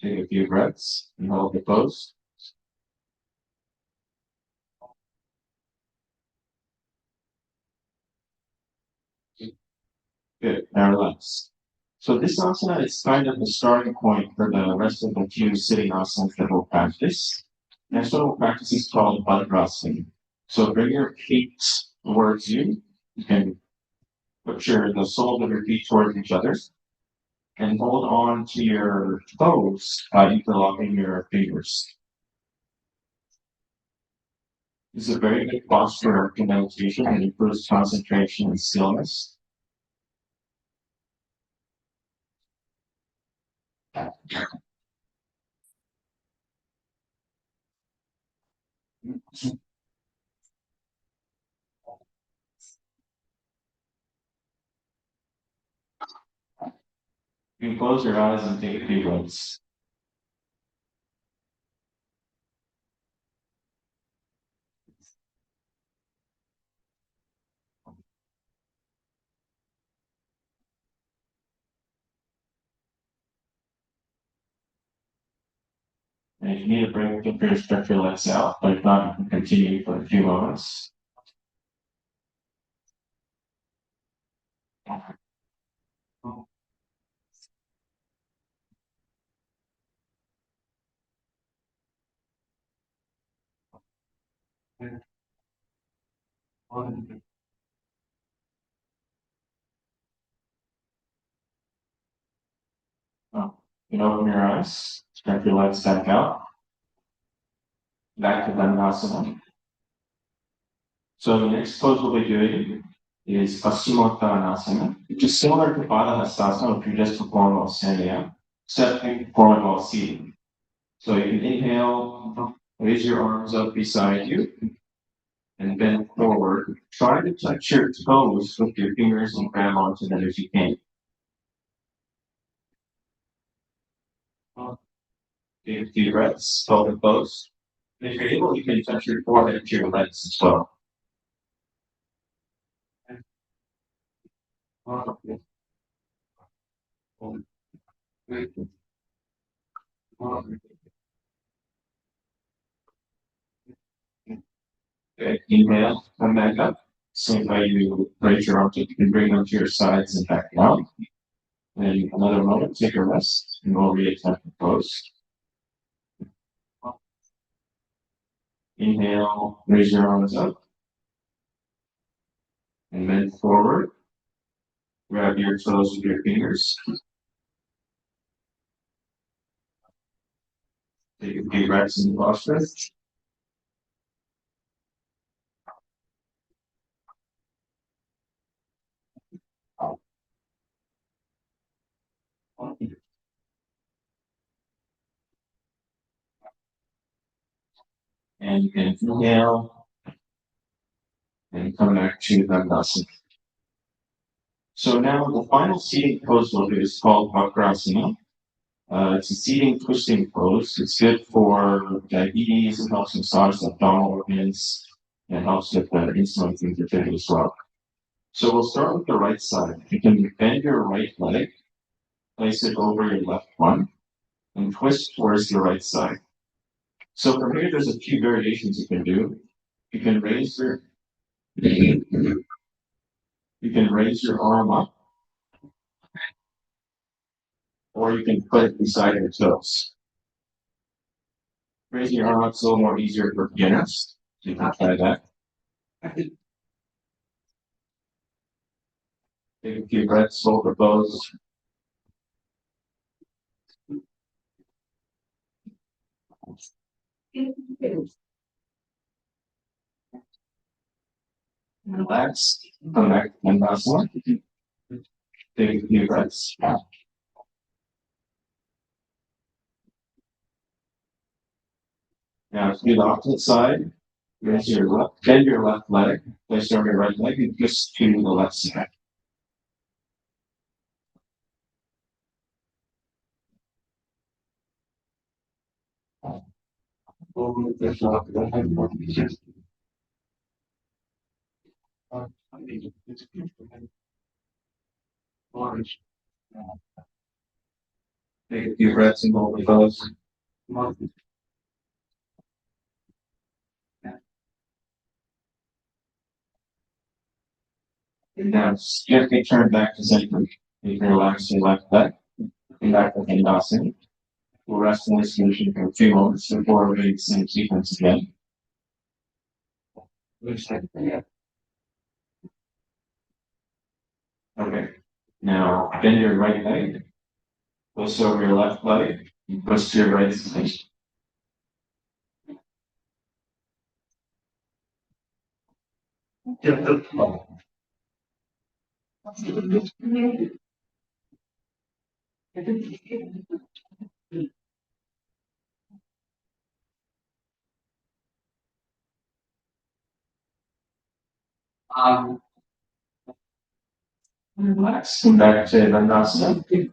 I: Take a few breaths and hold the pose. Good, now relax. So this asana is kind of the starting point for the rest of the few sitting asanas that we'll practice. Next one we'll practice is called Bhadrasana. So bring your feet towards you. You can put the soles of your feet towards each other. And hold on to your toes by interlocking your fingers. This is a very good posture for meditation and improves concentration and stillness. You can close your eyes and take a few breaths. And if you need a break, feel free to stretch your legs out, but if not, you can continue for a few moments. You can open your eyes, stretch your legs back out, back to Dandasana. So the next pose we'll be doing is Paschimottanasana, which is similar to Padahastasana, which we just performed while standing up, except we perform it while seated. So you can inhale, raise your arms up beside you, and bend forward. Try to touch your toes with your fingers and grab onto them if you can. Take a few breaths, hold it close. If you're able, you can touch your forehead to your legs as well. Okay, inhale, come back up. Same way you raise your arms, you can bring them to your sides and back down. And another moment, take a rest, and we'll reattempt the pose. Inhale, raise your arms up. And bend forward. Grab your toes with your fingers. Take a few breaths in the posture. And you can inhale and come back to Dandasana. So now the final seating pose we'll do is called Vakrasana. It's a seating twisting pose. It's good for diabetes. It helps massage the abdominal organs and helps with the insulin sensitivity as well. So we'll start with the right side. You can bend your right leg, place it over your left one, and twist towards the right side. So from here, there's a few variations you can do. You can raise your arm up, or you can put it beside your toes. Raising your arm up is a little more easier for beginners. You can try that. Take a few breaths, hold the pose. Relax. Come back to Dandasana. Take a few breaths. Now to the opposite side, bend your left leg, place it over your right leg, and twist to the left side. Take a few breaths and hold the pose. Now gently turn back to center. You can relax your left leg. Come back to Dandasana. We'll rest in this position for a few moments before we do the same sequence again. Okay. Now bend your right leg. Twist over your left leg. And twist to your right side. Relax. Come back to Dandasana.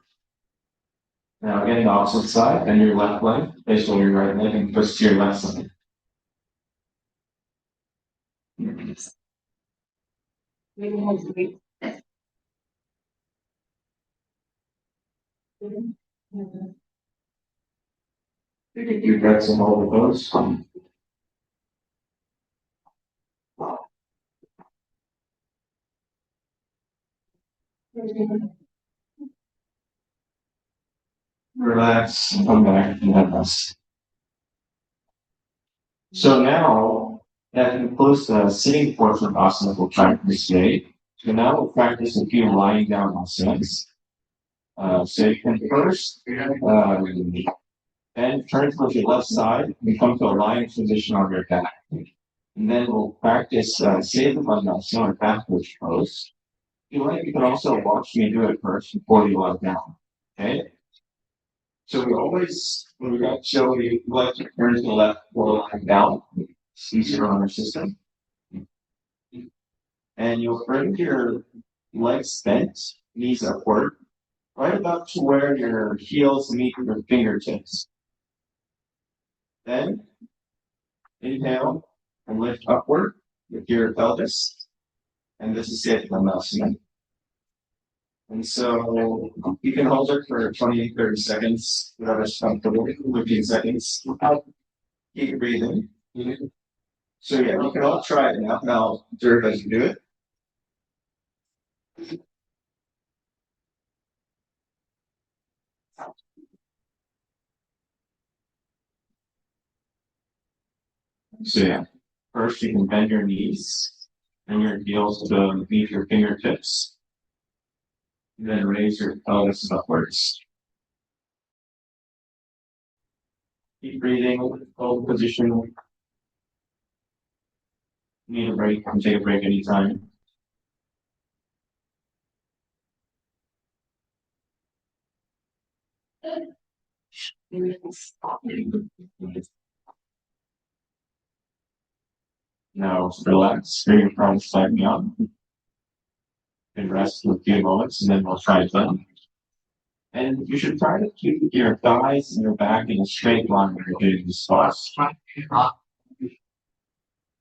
I: Now again, the opposite side, bend your left leg, place on your right leg and twist to your left side. Take a few breaths and hold those. Relax, come back, and then rest. So now that concludes the sitting portion of asana we'll practice today. So now we'll practice a few lying down asanas. So you can first then turn towards your left side and come to a lying position on your back. And then we'll practice Sevamanasana or backwards pose. If you like, you can also watch me do it first before you lie down. Okay? So we always, when we got show, we like to turn to the left or lying down. It's easier on our system. And you'll bring your legs bent, knees upward, right about to where your heels meet your fingertips. Then inhale and lift upward with your pelvis. And this is Sevamanasana. And so you can hold it for 20, 30 seconds, whatever's comfortable, 15 seconds. Keep breathing. So yeah, you can all try it now. Now observe as you do it. So yeah, first you can bend your knees and your heels to meet your fingertips. Then raise your pelvis upwards. Keep breathing, hold position. Need a break, you can take a break anytime. Now relax, bring your palms slightly up. And rest for a few moments, and then we'll try it again. And you should try to keep your thighs and your back in a straight line when you're doing this pause.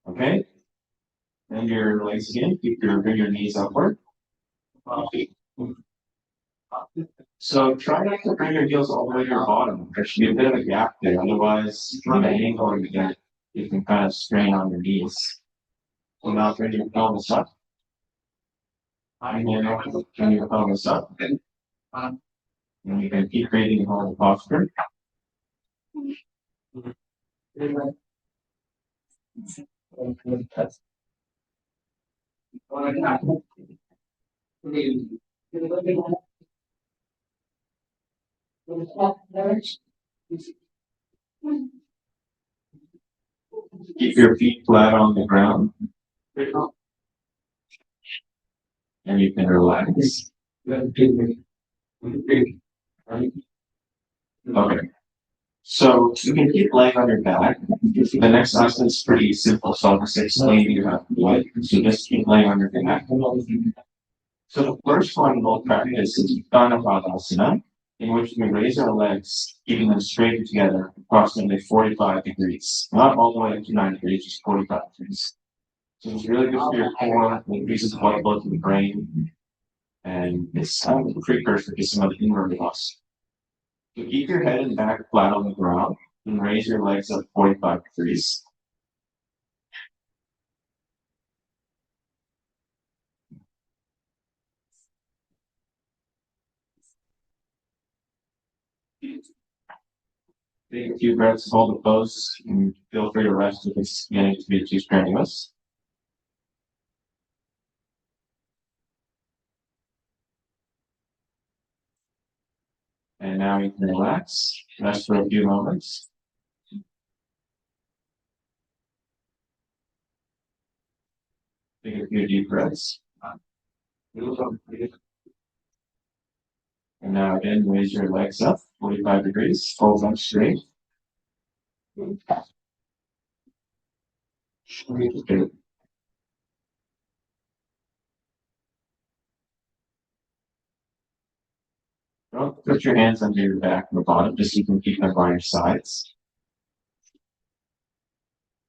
I: Okay? And your legs again, bring your knees upward. So try not to bring your heels all the way to your bottom. There should be a bit of a gap there, otherwise on the angle you get, you can kind of strain on your knees. So now bring your pelvis up. Inhale, bring your pelvis up. And you can keep breathing and hold the posture. Keep your feet flat on the ground. And you can relax. Okay. So you can keep laying on your back. The next asana is pretty simple, so I'll just explain to you how to do it. So just keep laying on your back. So the first one we'll practice is Dhanapradasana, in which we raise our legs, keeping them straight together, approximately 45 degrees. Not all the way up to 9 degrees, just 45 degrees. So it's really good for your core, increases blood flow to the brain, and it's kind of a precursor to some of the inward loss. So keep your head and back flat on the ground and raise your legs up 45 degrees. Take a few breaths, hold the pose, and feel free to rest if it's beginning to be too strenuous. And now you can relax, rest for a few moments. Take a few deep breaths. And now again, raise your legs up, 45 degrees, hold them straight. put your hands under your back and the bottom, just so you can keep them by your sides.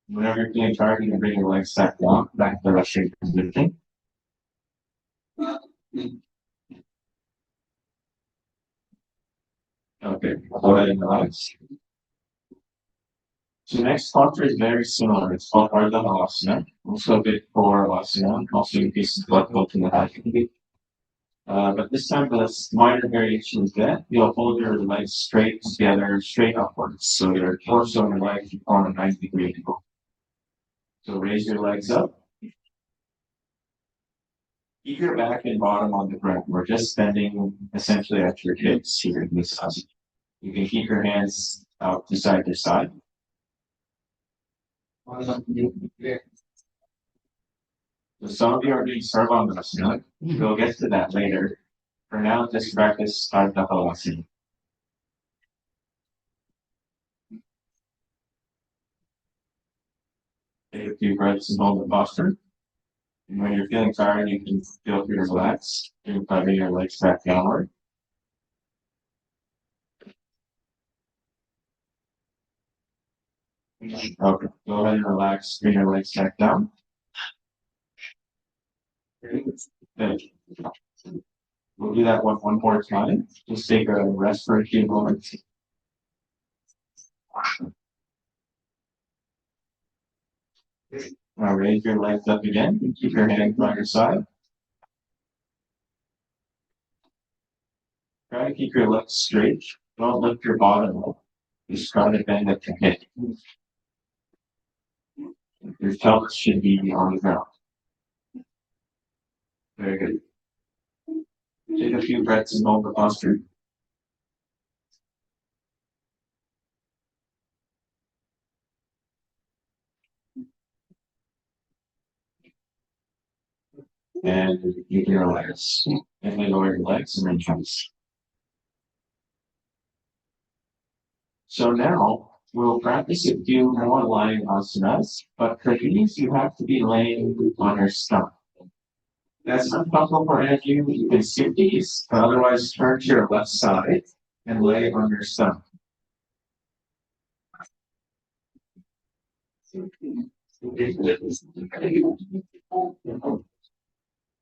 I: Whenever you're feeling tired, you can bring your legs back down, back to the resting position. Okay, go ahead and relax. So the next posture is very similar. It's called Ardha Asana. Also a bit for Asana, also in case of blood flow to the back. But this time the minor variation is that you'll hold your legs straight together, straight upwards. So your torso and your legs form a 90-degree angle. So raise your legs up. Keep your back and bottom on the ground. We're just bending essentially at your hips here in this asana. You can keep your hands out to side to side. So some of you are doing Sarvangasana. We'll get to that later. For now, just practice Ardha Asana. Take a few breaths and hold the posture. And when you're feeling tired, you can feel free to relax. You can bring your legs back downward. Okay, go ahead and relax. Bring your legs back down. Good. We'll do that one more time. Just take a rest for a few moments. Now raise your legs up again and keep your hands by your side. Try to keep your legs straight. Don't lift your bottom up. Just try to bend at your hip. Your pelvis should be on the ground. Very good. Take a few breaths and hold the posture. And you can relax. And then lower your legs and then twist. So now we'll practice a few more lying asanas, but for these you have to be laying on your stomach. That's uncomfortable for any of you. You can skip these, but otherwise turn to your left side and lay on your stomach.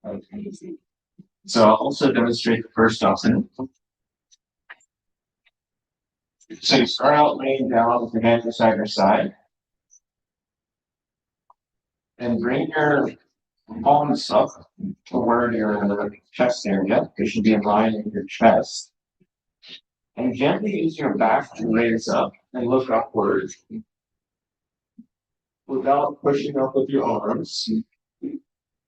I: Okay. So I'll also demonstrate the first asana. So you start out laying down with your hands beside your side. And bring your palms up toward your chest area. They should be in line with your chest. And gently use your back to raise up and look upwards. Without pushing up with your arms.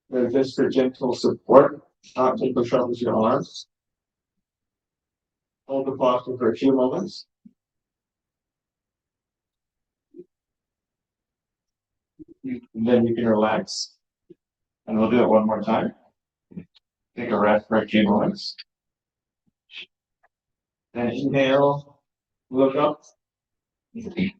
I: They're just for gentle support, not to push up with your arms. Hold the posture for a few moments. And then you can relax. And we'll do it one more time. Take a rest for a few moments. Then inhale, look up. Okay.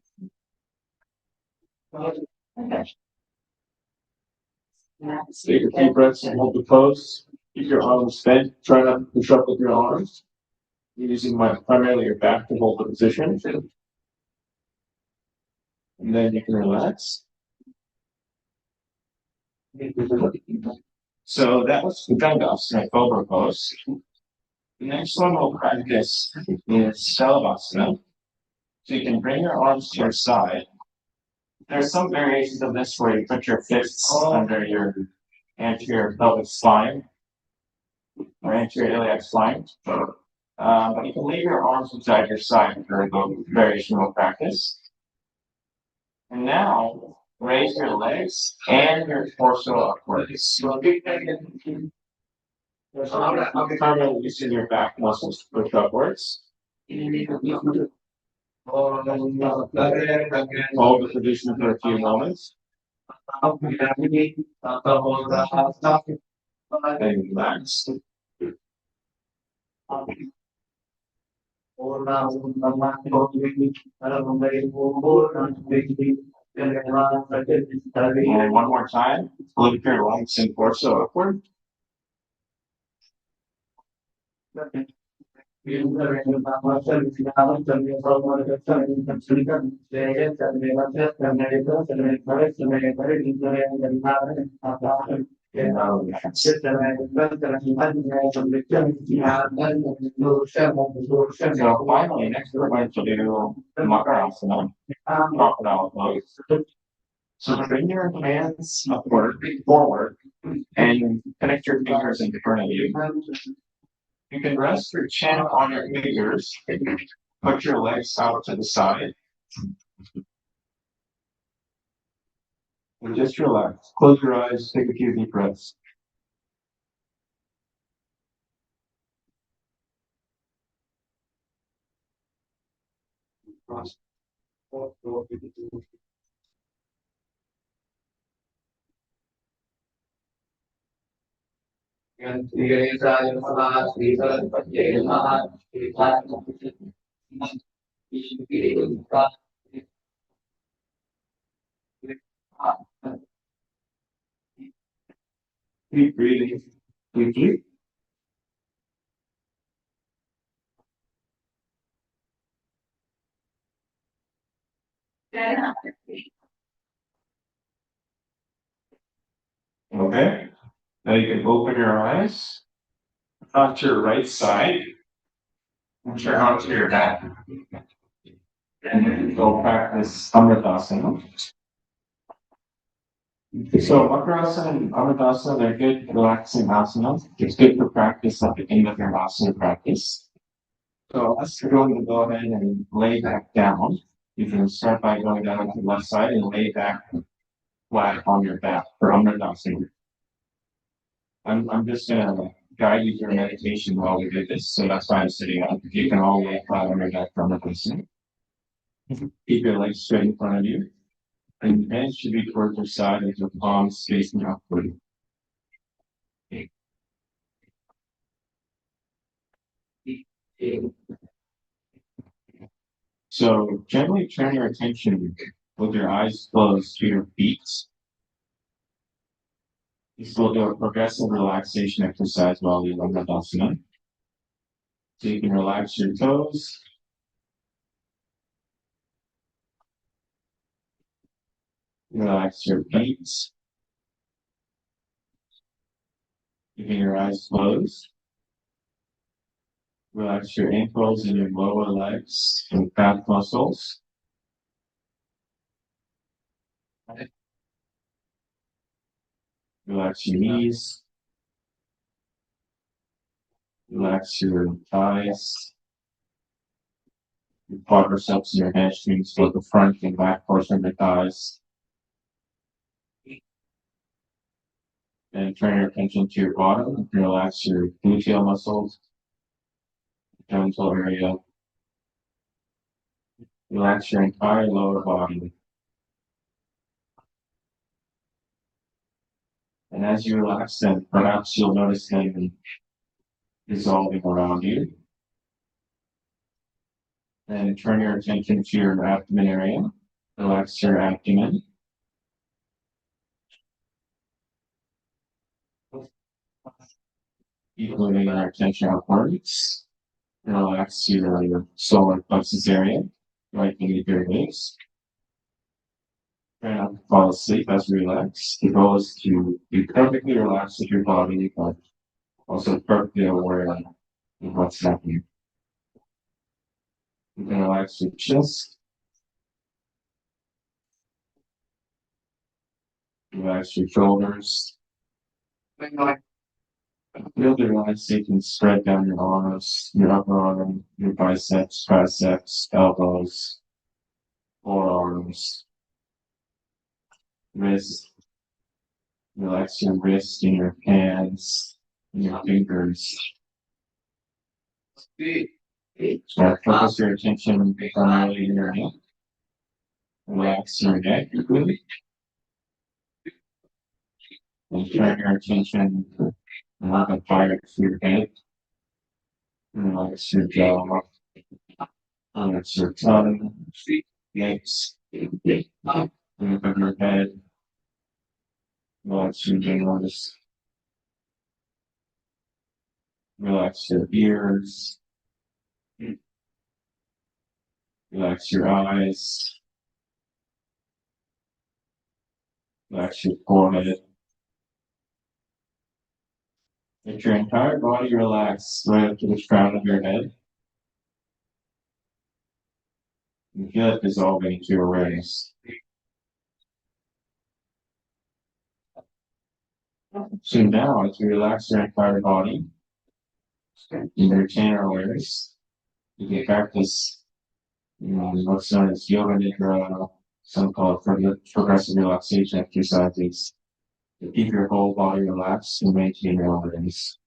I: Take a few breaths and hold the pose. Keep your arms bent. Try not to push up with your arms. You're using primarily your back to hold the position. And then you can relax. So that was Bhujangasana, Cobra pose. The next one we'll practice is Shalabhasana. So you can bring your arms to your side. There's some variations of this where you put your fists under your anterior pelvic spine or anterior iliac spine. But you can leave your arms beside your side for the variation we'll practice. And now raise your legs and your torso upwards. So primarily using your back muscles to push upwards. Hold the position for a few moments. And relax. And one more time, lift your legs and torso upward. So finally, next we're going to do Makarasana, crocodile pose. So bring your hands upward, forward, and connect your fingers in front of you. You can rest your chin on your fingers. Put your legs out to the side. And just relax. Close your eyes, take a few deep breaths. Keep breathing deeply. Okay. Now you can open your eyes. Onto your right side. And turn onto your back. And go practice Amritasana. So Makarasana and Amritasana, they're good relaxing asanas. It's good for practice at the end of your asana practice. So let's go ahead and lay back down. You can start by going down to the left side and lay back flat on your back for Amritasana. I'm just gonna guide you through meditation while we do this, so that's why I'm sitting up. You can all lay flat on your back for Amritasana. Keep your legs straight in front of you. And your hands should be towards your side with your palms facing upward. So gently turn your attention with your eyes closed to your feet. This will do a progressive relaxation exercise while you learn Tadasana. So you can relax your toes. Relax your feet. Keeping your eyes closed. Relax your ankles and your lower legs and calf muscles. Relax your knees. Relax your thighs. Your quadriceps and your hamstrings, both the front and back portion of your thighs. And turn your attention to your bottom. Relax your gluteal muscles, genital area. Relax your entire lower body. And as you relax them, perhaps you'll notice them dissolving around you. And turn your attention to your abdomen area. Relax your abdomen. Keep moving your attention upwards. Relax your solar plexus area, right beneath your base. Try not to fall asleep as you relax. The goal is to be perfectly relaxed with your body, but also perfectly aware of what's happening. You can relax your chest. Relax your shoulders. Feel the relaxation spread down your arms, your upper arm, your biceps, triceps, elbows, forearms, wrists. Relax your wrists and your hands and your fingers. Focus your attention primarily in your neck. Relax your neck. And turn your attention up higher to your head. Relax your jaw. Relax your tongue. Lips. Up your head. Relax your nose. Relax your ears. Relax your eyes. Relax your forehead. Let your entire body relax right up to the crown of your head. And feel it dissolving into your awareness. So now, as you relax your entire body, you retain our awareness. You can practice what's known as yoga nidra, some call it progressive relaxation exercises to keep your whole body relaxed and maintain your awareness.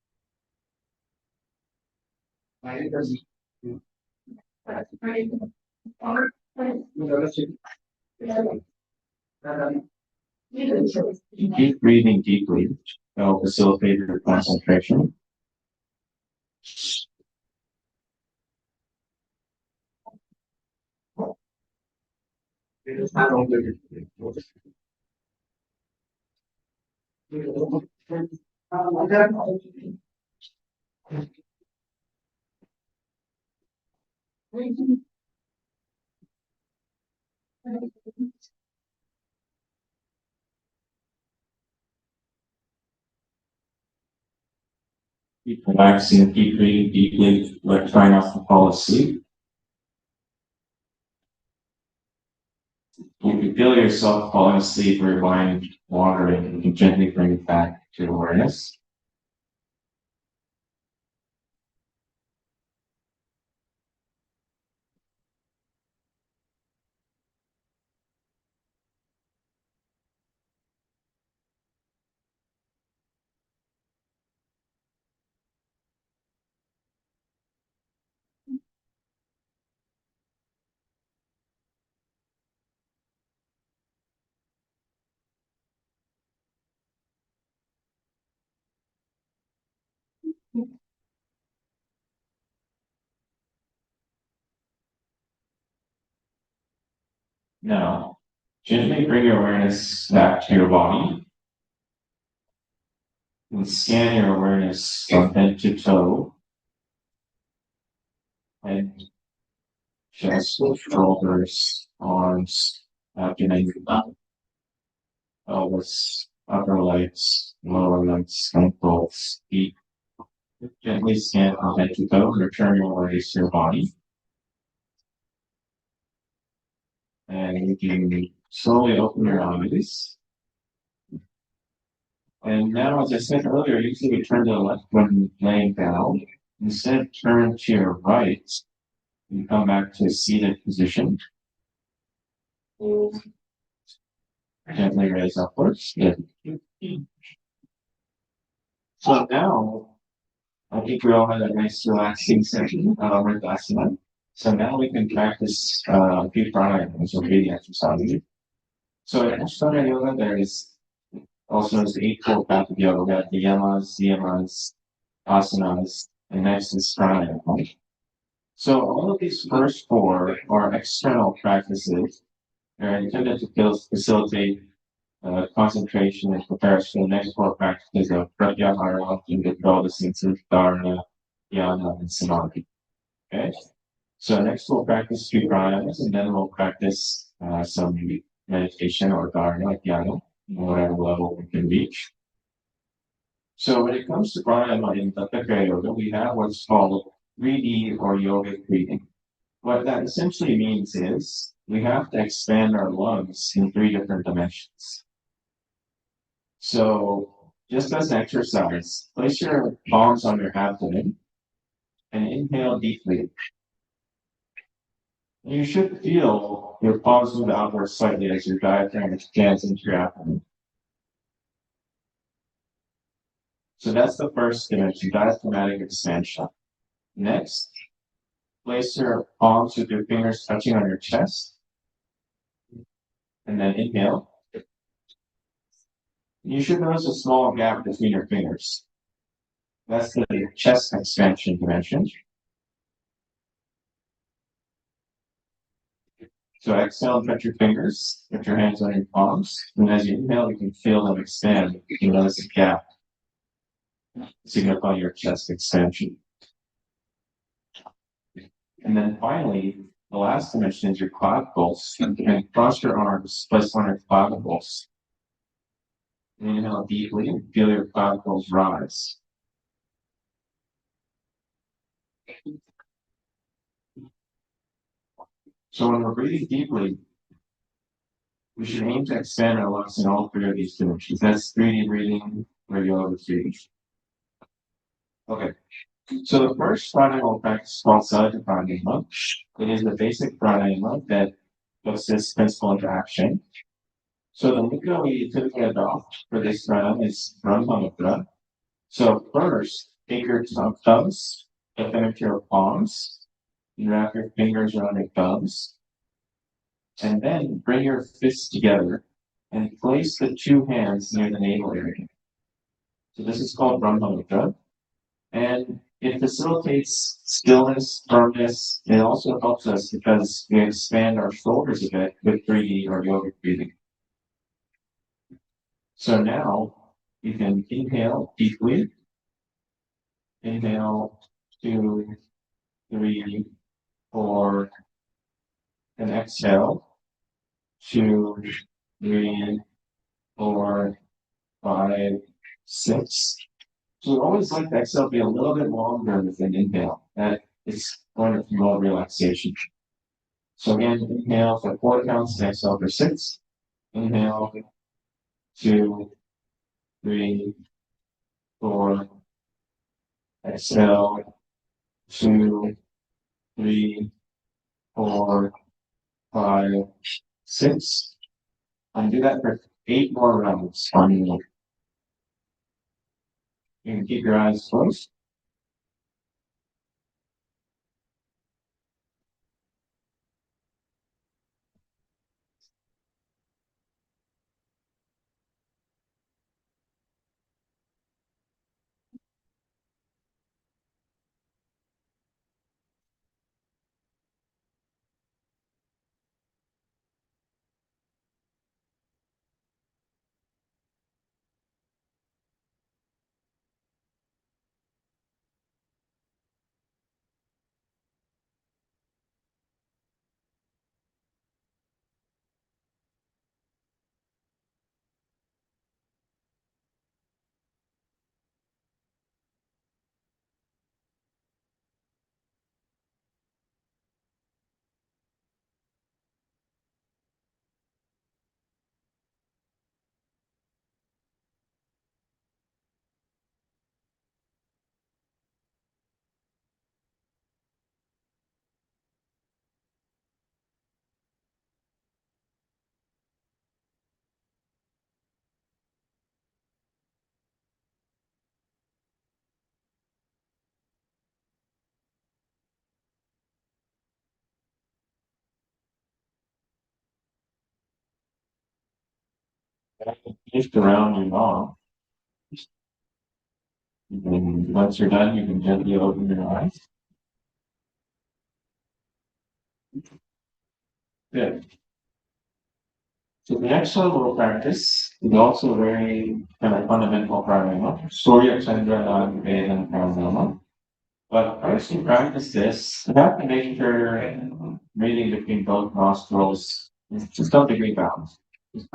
I: Keep breathing deeply. That will facilitate your concentration. Keep relaxing, keep breathing deeply, but try not to fall asleep. If you feel yourself falling asleep or your mind wandering, you can gently bring it back to awareness. Now, gently bring your awareness back to your body and scan your awareness from head to toe, head, chest, shoulders, arms, abdomen, pelvis, upper legs, lower legs, ankles, feet. Gently scan from head to toe, return your awareness to your body. And you can slowly open your eyes. And now, as I said earlier, usually we turn to the left when laying down. Instead, turn to your right and come back to a seated position. Gently raise upwards. Good. So now, I think we all had a nice relaxing session with asana. So now we can practice a few pranayams or breathing exercises. So in Ashtanga Yoga, there is also known as the Eightfold Path of Yoga. We have the yamas, asanas, and next is pranayama. So all of these first four are external practices. They're intended to facilitate concentration and preparation. The next four practices of pratyahara, to control the senses, dharana, dhyana, and samadhi. Okay? So next we'll practice three pranayamas, and then we'll practice some meditation or dharana, dhyana, whatever level we can reach. So when it comes to pranayama in Datta Kriya Yoga, we have what's called 3D or yogic breathing. What that essentially means is we have to expand our lungs in three different dimensions. So just as an exercise, place your palms on your abdomen and inhale deeply. You should feel your palms move outward slightly as your diaphragm expands into your abdomen. So that's the first dimension, diaphragmatic expansion. Next, place your palms with your fingers touching on your chest. And then inhale. You should notice a small gap between your fingers. That's the chest expansion dimension. So exhale and touch your fingers, put your hands on your palms, and as you inhale, you can feel them expand. You can notice a gap, signifying your chest expansion. And then finally, The last dimension is your clavicles. And cross your arms, place on your clavicles. Inhale deeply and feel your clavicles rise. So when we're breathing deeply, we should aim to expand our lungs in all three of these dimensions. That's 3D breathing, regular breathing. Okay. So the first pranayama practice is called Sajja Pranayama. It is the basic pranayama that puts this principle into action. So the mudra we typically adopt for this pranayama is Brahma mudra. So first, take your thumbs, put them into your palms, and wrap your fingers around your thumbs, and then bring your fists together and place the two hands near the navel area. So this is called Brahma mudra. And it facilitates stillness, firmness, and it also helps us because we expand our shoulders a bit with 3D or yogic breathing. So now you can inhale deeply. Inhale 2, 3, 4, and exhale 2, 3, 4, 5, 6. So we always like the exhale to be a little bit longer with an inhale. That is going to promote relaxation. So again, inhale for 4 counts, and exhale for 6. Inhale 2, 3, 4. Exhale 2, 3, 4, 5, 6. And do that for 8 more rounds on your own. You can keep your eyes closed. Just around your mouth. And once you're done, you can gently open your eyes. Good. So the next one we'll practice is also very kind of fundamental pranayama, Surya Chandra Nadi Veda pranayama. But first you practice this, you have to make sure breathing between both nostrils is to some degree balanced. This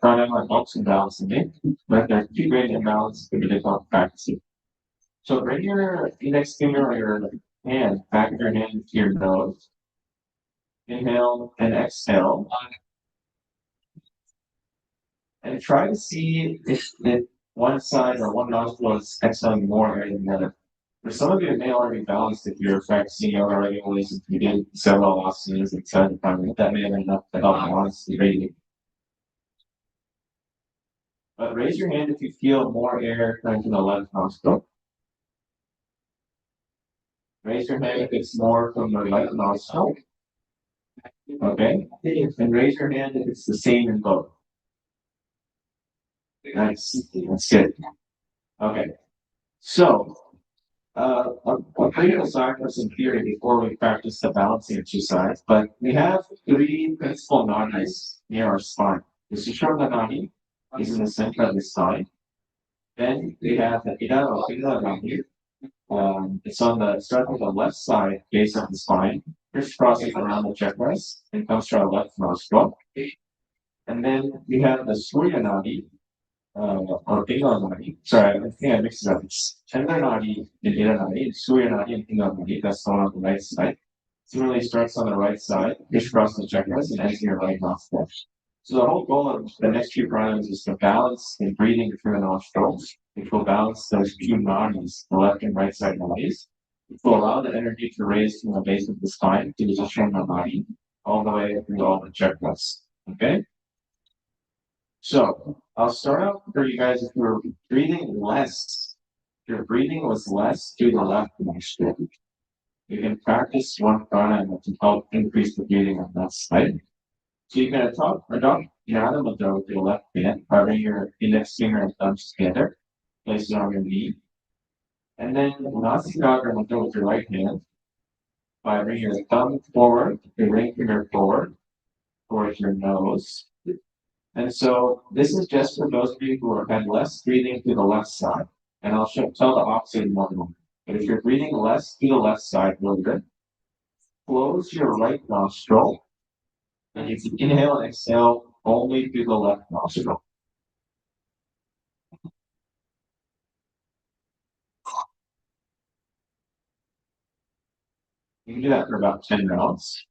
I: pranayama helps in balancing it, but there's two great imbalance to be difficult practicing. So bring your index finger or your hand, back of your hand to your nose. Inhale and exhale. And try to see if one side or one nostril is exhaling more air than the other. For some of you, it may already be balanced if you're practicing yoga regularly, if you did several asanas and set time, that may have been enough to help balance the breathing. But raise your hand if you feel more air coming to the left nostril. Raise your hand if it's more from the right nostril. Okay, and raise your hand if it's the same in both. That's good. Okay, so I'll bring it aside for some theory before we practice the balancing exercise, but we have 3 principal nadis near our spine. The Sushumna nadi is in the center of the spine. Then we have the Ida or Pingala nadi. It's on the start of the left side base of the spine. crisscrosses around the chakras and comes to our left nostril. And then we have the Surya Nadi, or Pingala Nadi. Sorry, I think I mixed it up. It's Chandra Nadi and Ida Nadi, and Surya Nadi and Pingala Nadi. That's the one on the right side. Similarly, starts on the right side, crisscrosses the chakras and ends in your right nostril. So the whole goal of the next few pranayams is to balance the breathing through the nostrils, which will balance those two nadis, the left and right side nadis, which will allow the energy to raise from the base of the spine to the Sushumna nadi, all the way through all the chakras. Okay? So I'll start out for you guys if you're breathing less. If your breathing was less through the left nostril, you can practice one pranayama to help increase the breathing on that side. So you can adopt Jnana Mudra with your left hand, having your index finger and thumbs together, place it on your knee. And then Nasikadra Mudra with your right hand, by bringing your thumb forward, your ring finger forward, towards your nose. And so this is just for those of you who have had less breathing to the left side. And I'll tell the opposite in one moment. But if you're breathing less to the left side, really good. Close your right nostril. And you can inhale and exhale only through the left nostril. You can do that for about 10 rounds.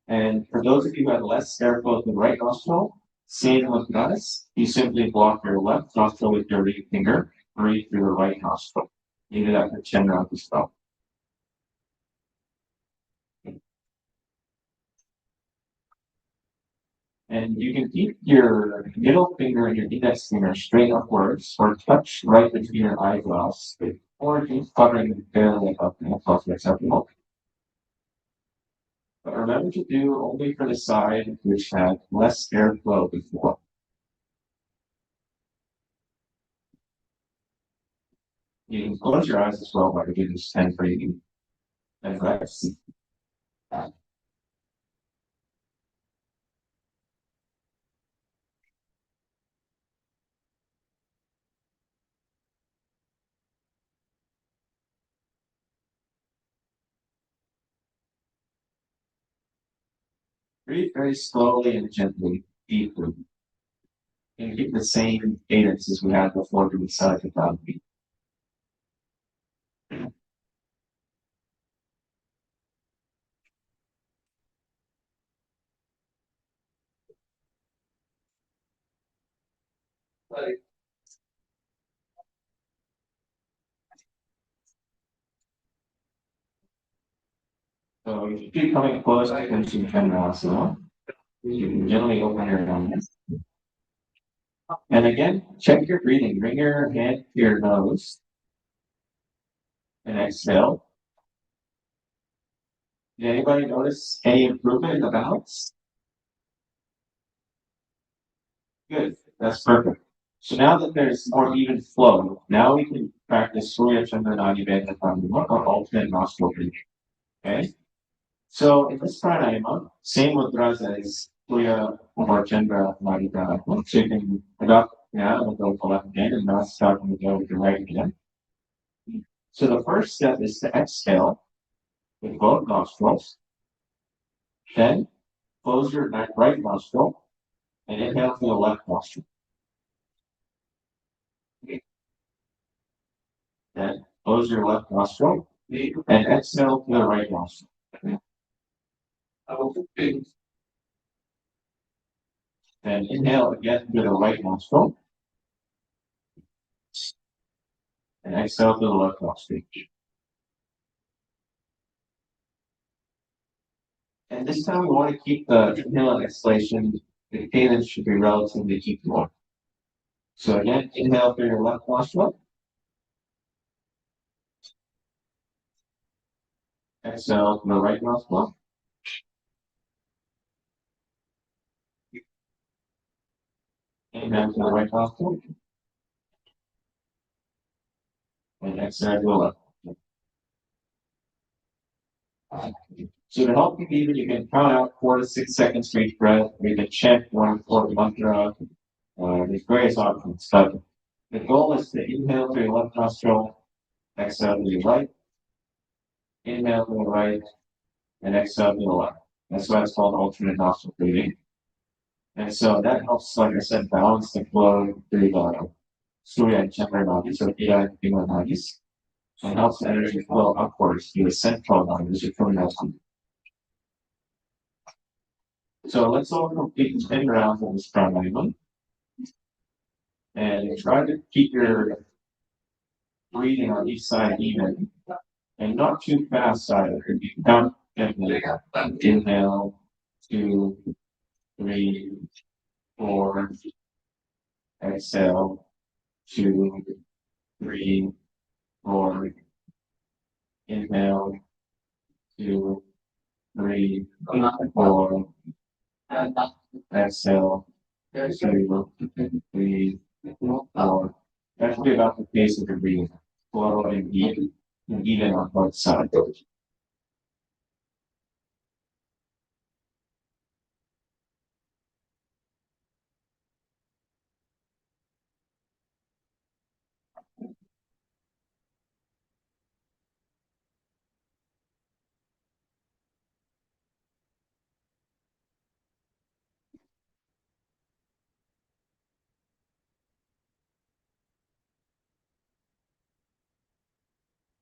I: And for those of you who have less airflow to the right nostril, same with us, you simply block your left nostril with your ring finger, breathe through the right nostril. You do that for 10 rounds as well. And you can keep your middle finger and your index finger straight upwards or touch right between your eyebrows, or just covering them barely up and across acceptable. But remember to do only for the side which had less airflow before. You can close your eyes as well by doing this 10 breathing. And rest. Breathe very slowly and gently, deeply. And keep the same cadence as we had before to the side of the body. So if you keep coming close to finishing Chandrasana, you can gently open your eyes. And again, check your breathing. Bring your hand to your nose. And exhale. Did anybody notice any improvement in the balance? Good. That's perfect. So now that there's more even flow, now we can practice Surya Chandra Nadi Vedana or alternate nostril breathing. Okay? So in this pranayama, same mudras as Surya or Chandra Nadi Vedana. So you can adopt with the left hand and not start with the right hand. So the first step is to exhale with both nostrils. Then close your right nostril and inhale through the left nostril. Then close your left nostril and exhale through the right nostril. Then inhale again through the right nostril and exhale through the left nostril. And this time we want to keep the inhale and exhalation, the cadence should be relatively equal. So again, inhale through your left nostril. Exhale through the right nostril. Inhale through the right nostril. And exhale through the left. So to help you even, you can count out 4 to 6 seconds for each breath. We can chant one for mantra. There's various options, but the goal is to inhale through your left nostril, exhale through your right, inhale through the right, and exhale to the left. That's why it's called alternate nostril breathing. And so that helps, like I said, balance the flow through the Surya and Chandra nadis, or Ida and Pingala nadis, and helps the energy flow upwards through the central nadis, or Purnasana. So let's all complete 10 rounds of this pranayama. And try to keep your breathing on each side even, and not too fast either. If you count gently, inhale, 2, 3, 4, exhale, 2, 3, 4, inhale, 2, 3, 4, exhale, 2, 3, 4. That should be about the pace of your breathing. Slow and even on both sides.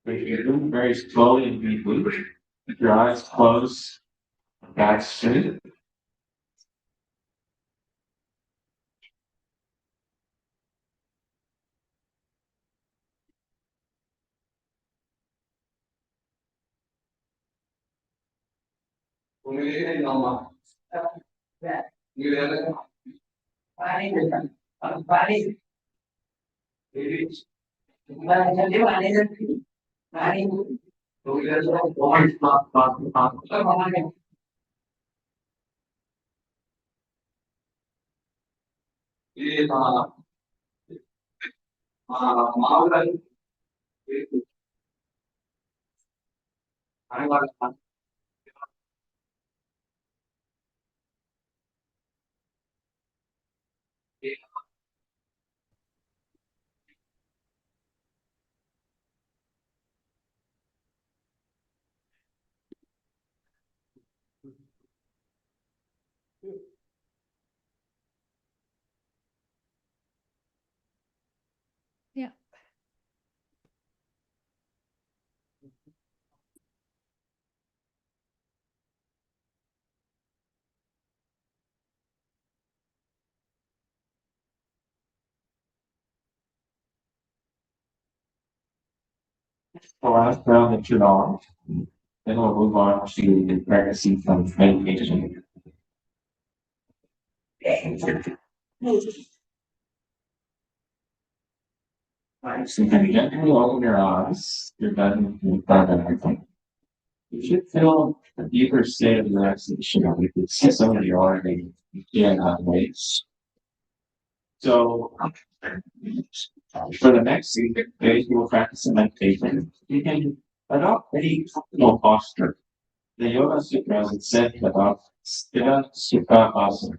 I: If you move very slowly and deeply, keep your eyes closed, back straight.
P: Yeah.
I: The last round that you're on, then we'll move on to practicing some meditation. Right, so you can gently open your eyes. You're done with everything. You should feel a deeper state of relaxation. You can see some of your already in ways. So, for the next days, we will practice some meditation. You can adopt any comfortable posture. The Yoga Sutras, it said to adopt Sthira Sukha Asana.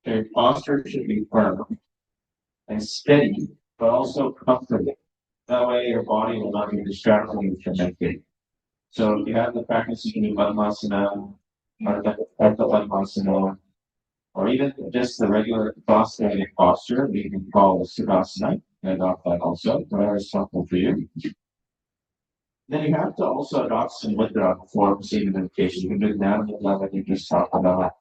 I: Your posture should be firm and steady, but also comfortable. That way, your body will not be distracted with your meditation. So, if you have the practice, you can do Padmasana, or Ardha Padmasana, or even just the regular cross-legged posture, we can call Sukhasana, and adopt that also, whatever is comfortable for you. Then you have to also adopt some mudra before proceeding meditation. You can do down mudra that you just talked about.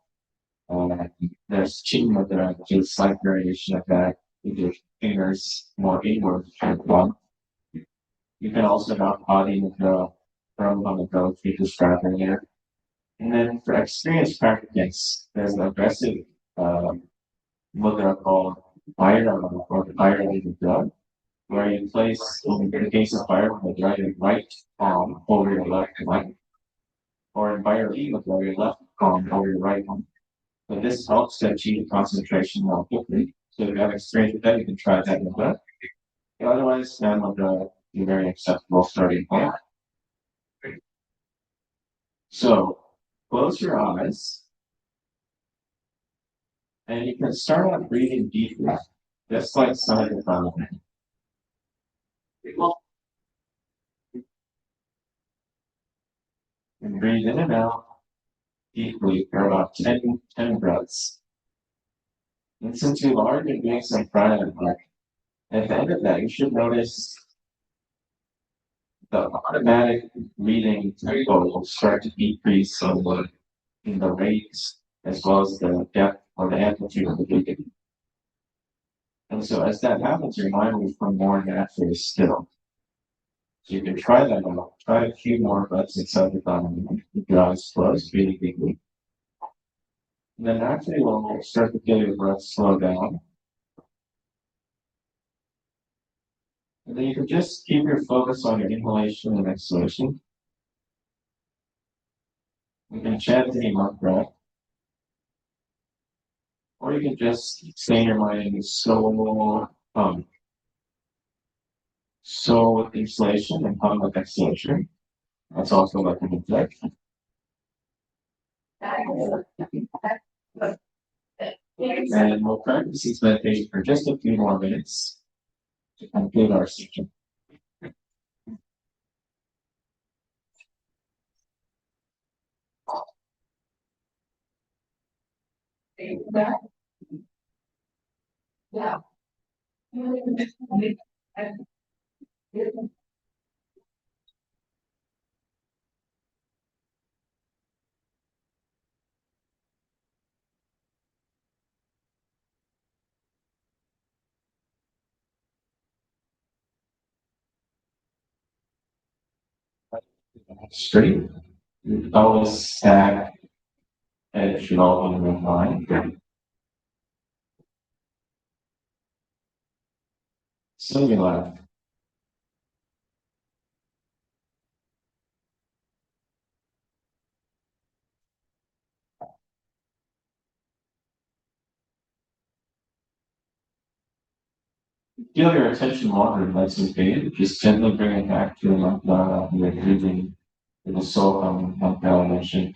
I: There's chin mudra, which is slight variation of that, with your fingers more inward and one. You can also adopt Adi mudra, Brahma mudra, which we described earlier. And then for experienced practitioners, there's an aggressive mudra called Bhairava or Bhairava mudra, where you place, in the case of Bhairava mudra, your right palm over your left leg, or in Bhairava mudra, your left palm over your right one. So this helps to achieve concentration more quickly. So if you have experience with that, you can try that mudra. Otherwise, stand mudra is a very acceptable starting point. So close your eyes. And you can start out breathing deeply, just like side to side. And breathe in and out deeply for about 10 breaths. And since you've already been doing some pranayama, at the end of that, you should notice the automatic breathing tempo will start to decrease somewhat in the rates as well as the depth or the amplitude of the breathing. And so as that happens, your mind will become more naturally still. So you can try that out. Try a few more breaths inside the body. Keep your eyes closed, breathing deeply. And then naturally we'll start to feel your breath slow down. And then you can just keep your focus on your inhalation and exhalation. You can chant any mantra. Or you can just stay in your mind so with inhalation and hum with exhalation. That's also like an inflection. And we'll practice this meditation for just a few more minutes to conclude our session. Straight. Always stack edge low in your mind. So you left. Feel your attention wander lets you fade. Just gently bring it back to your breathing. In the soul, mention.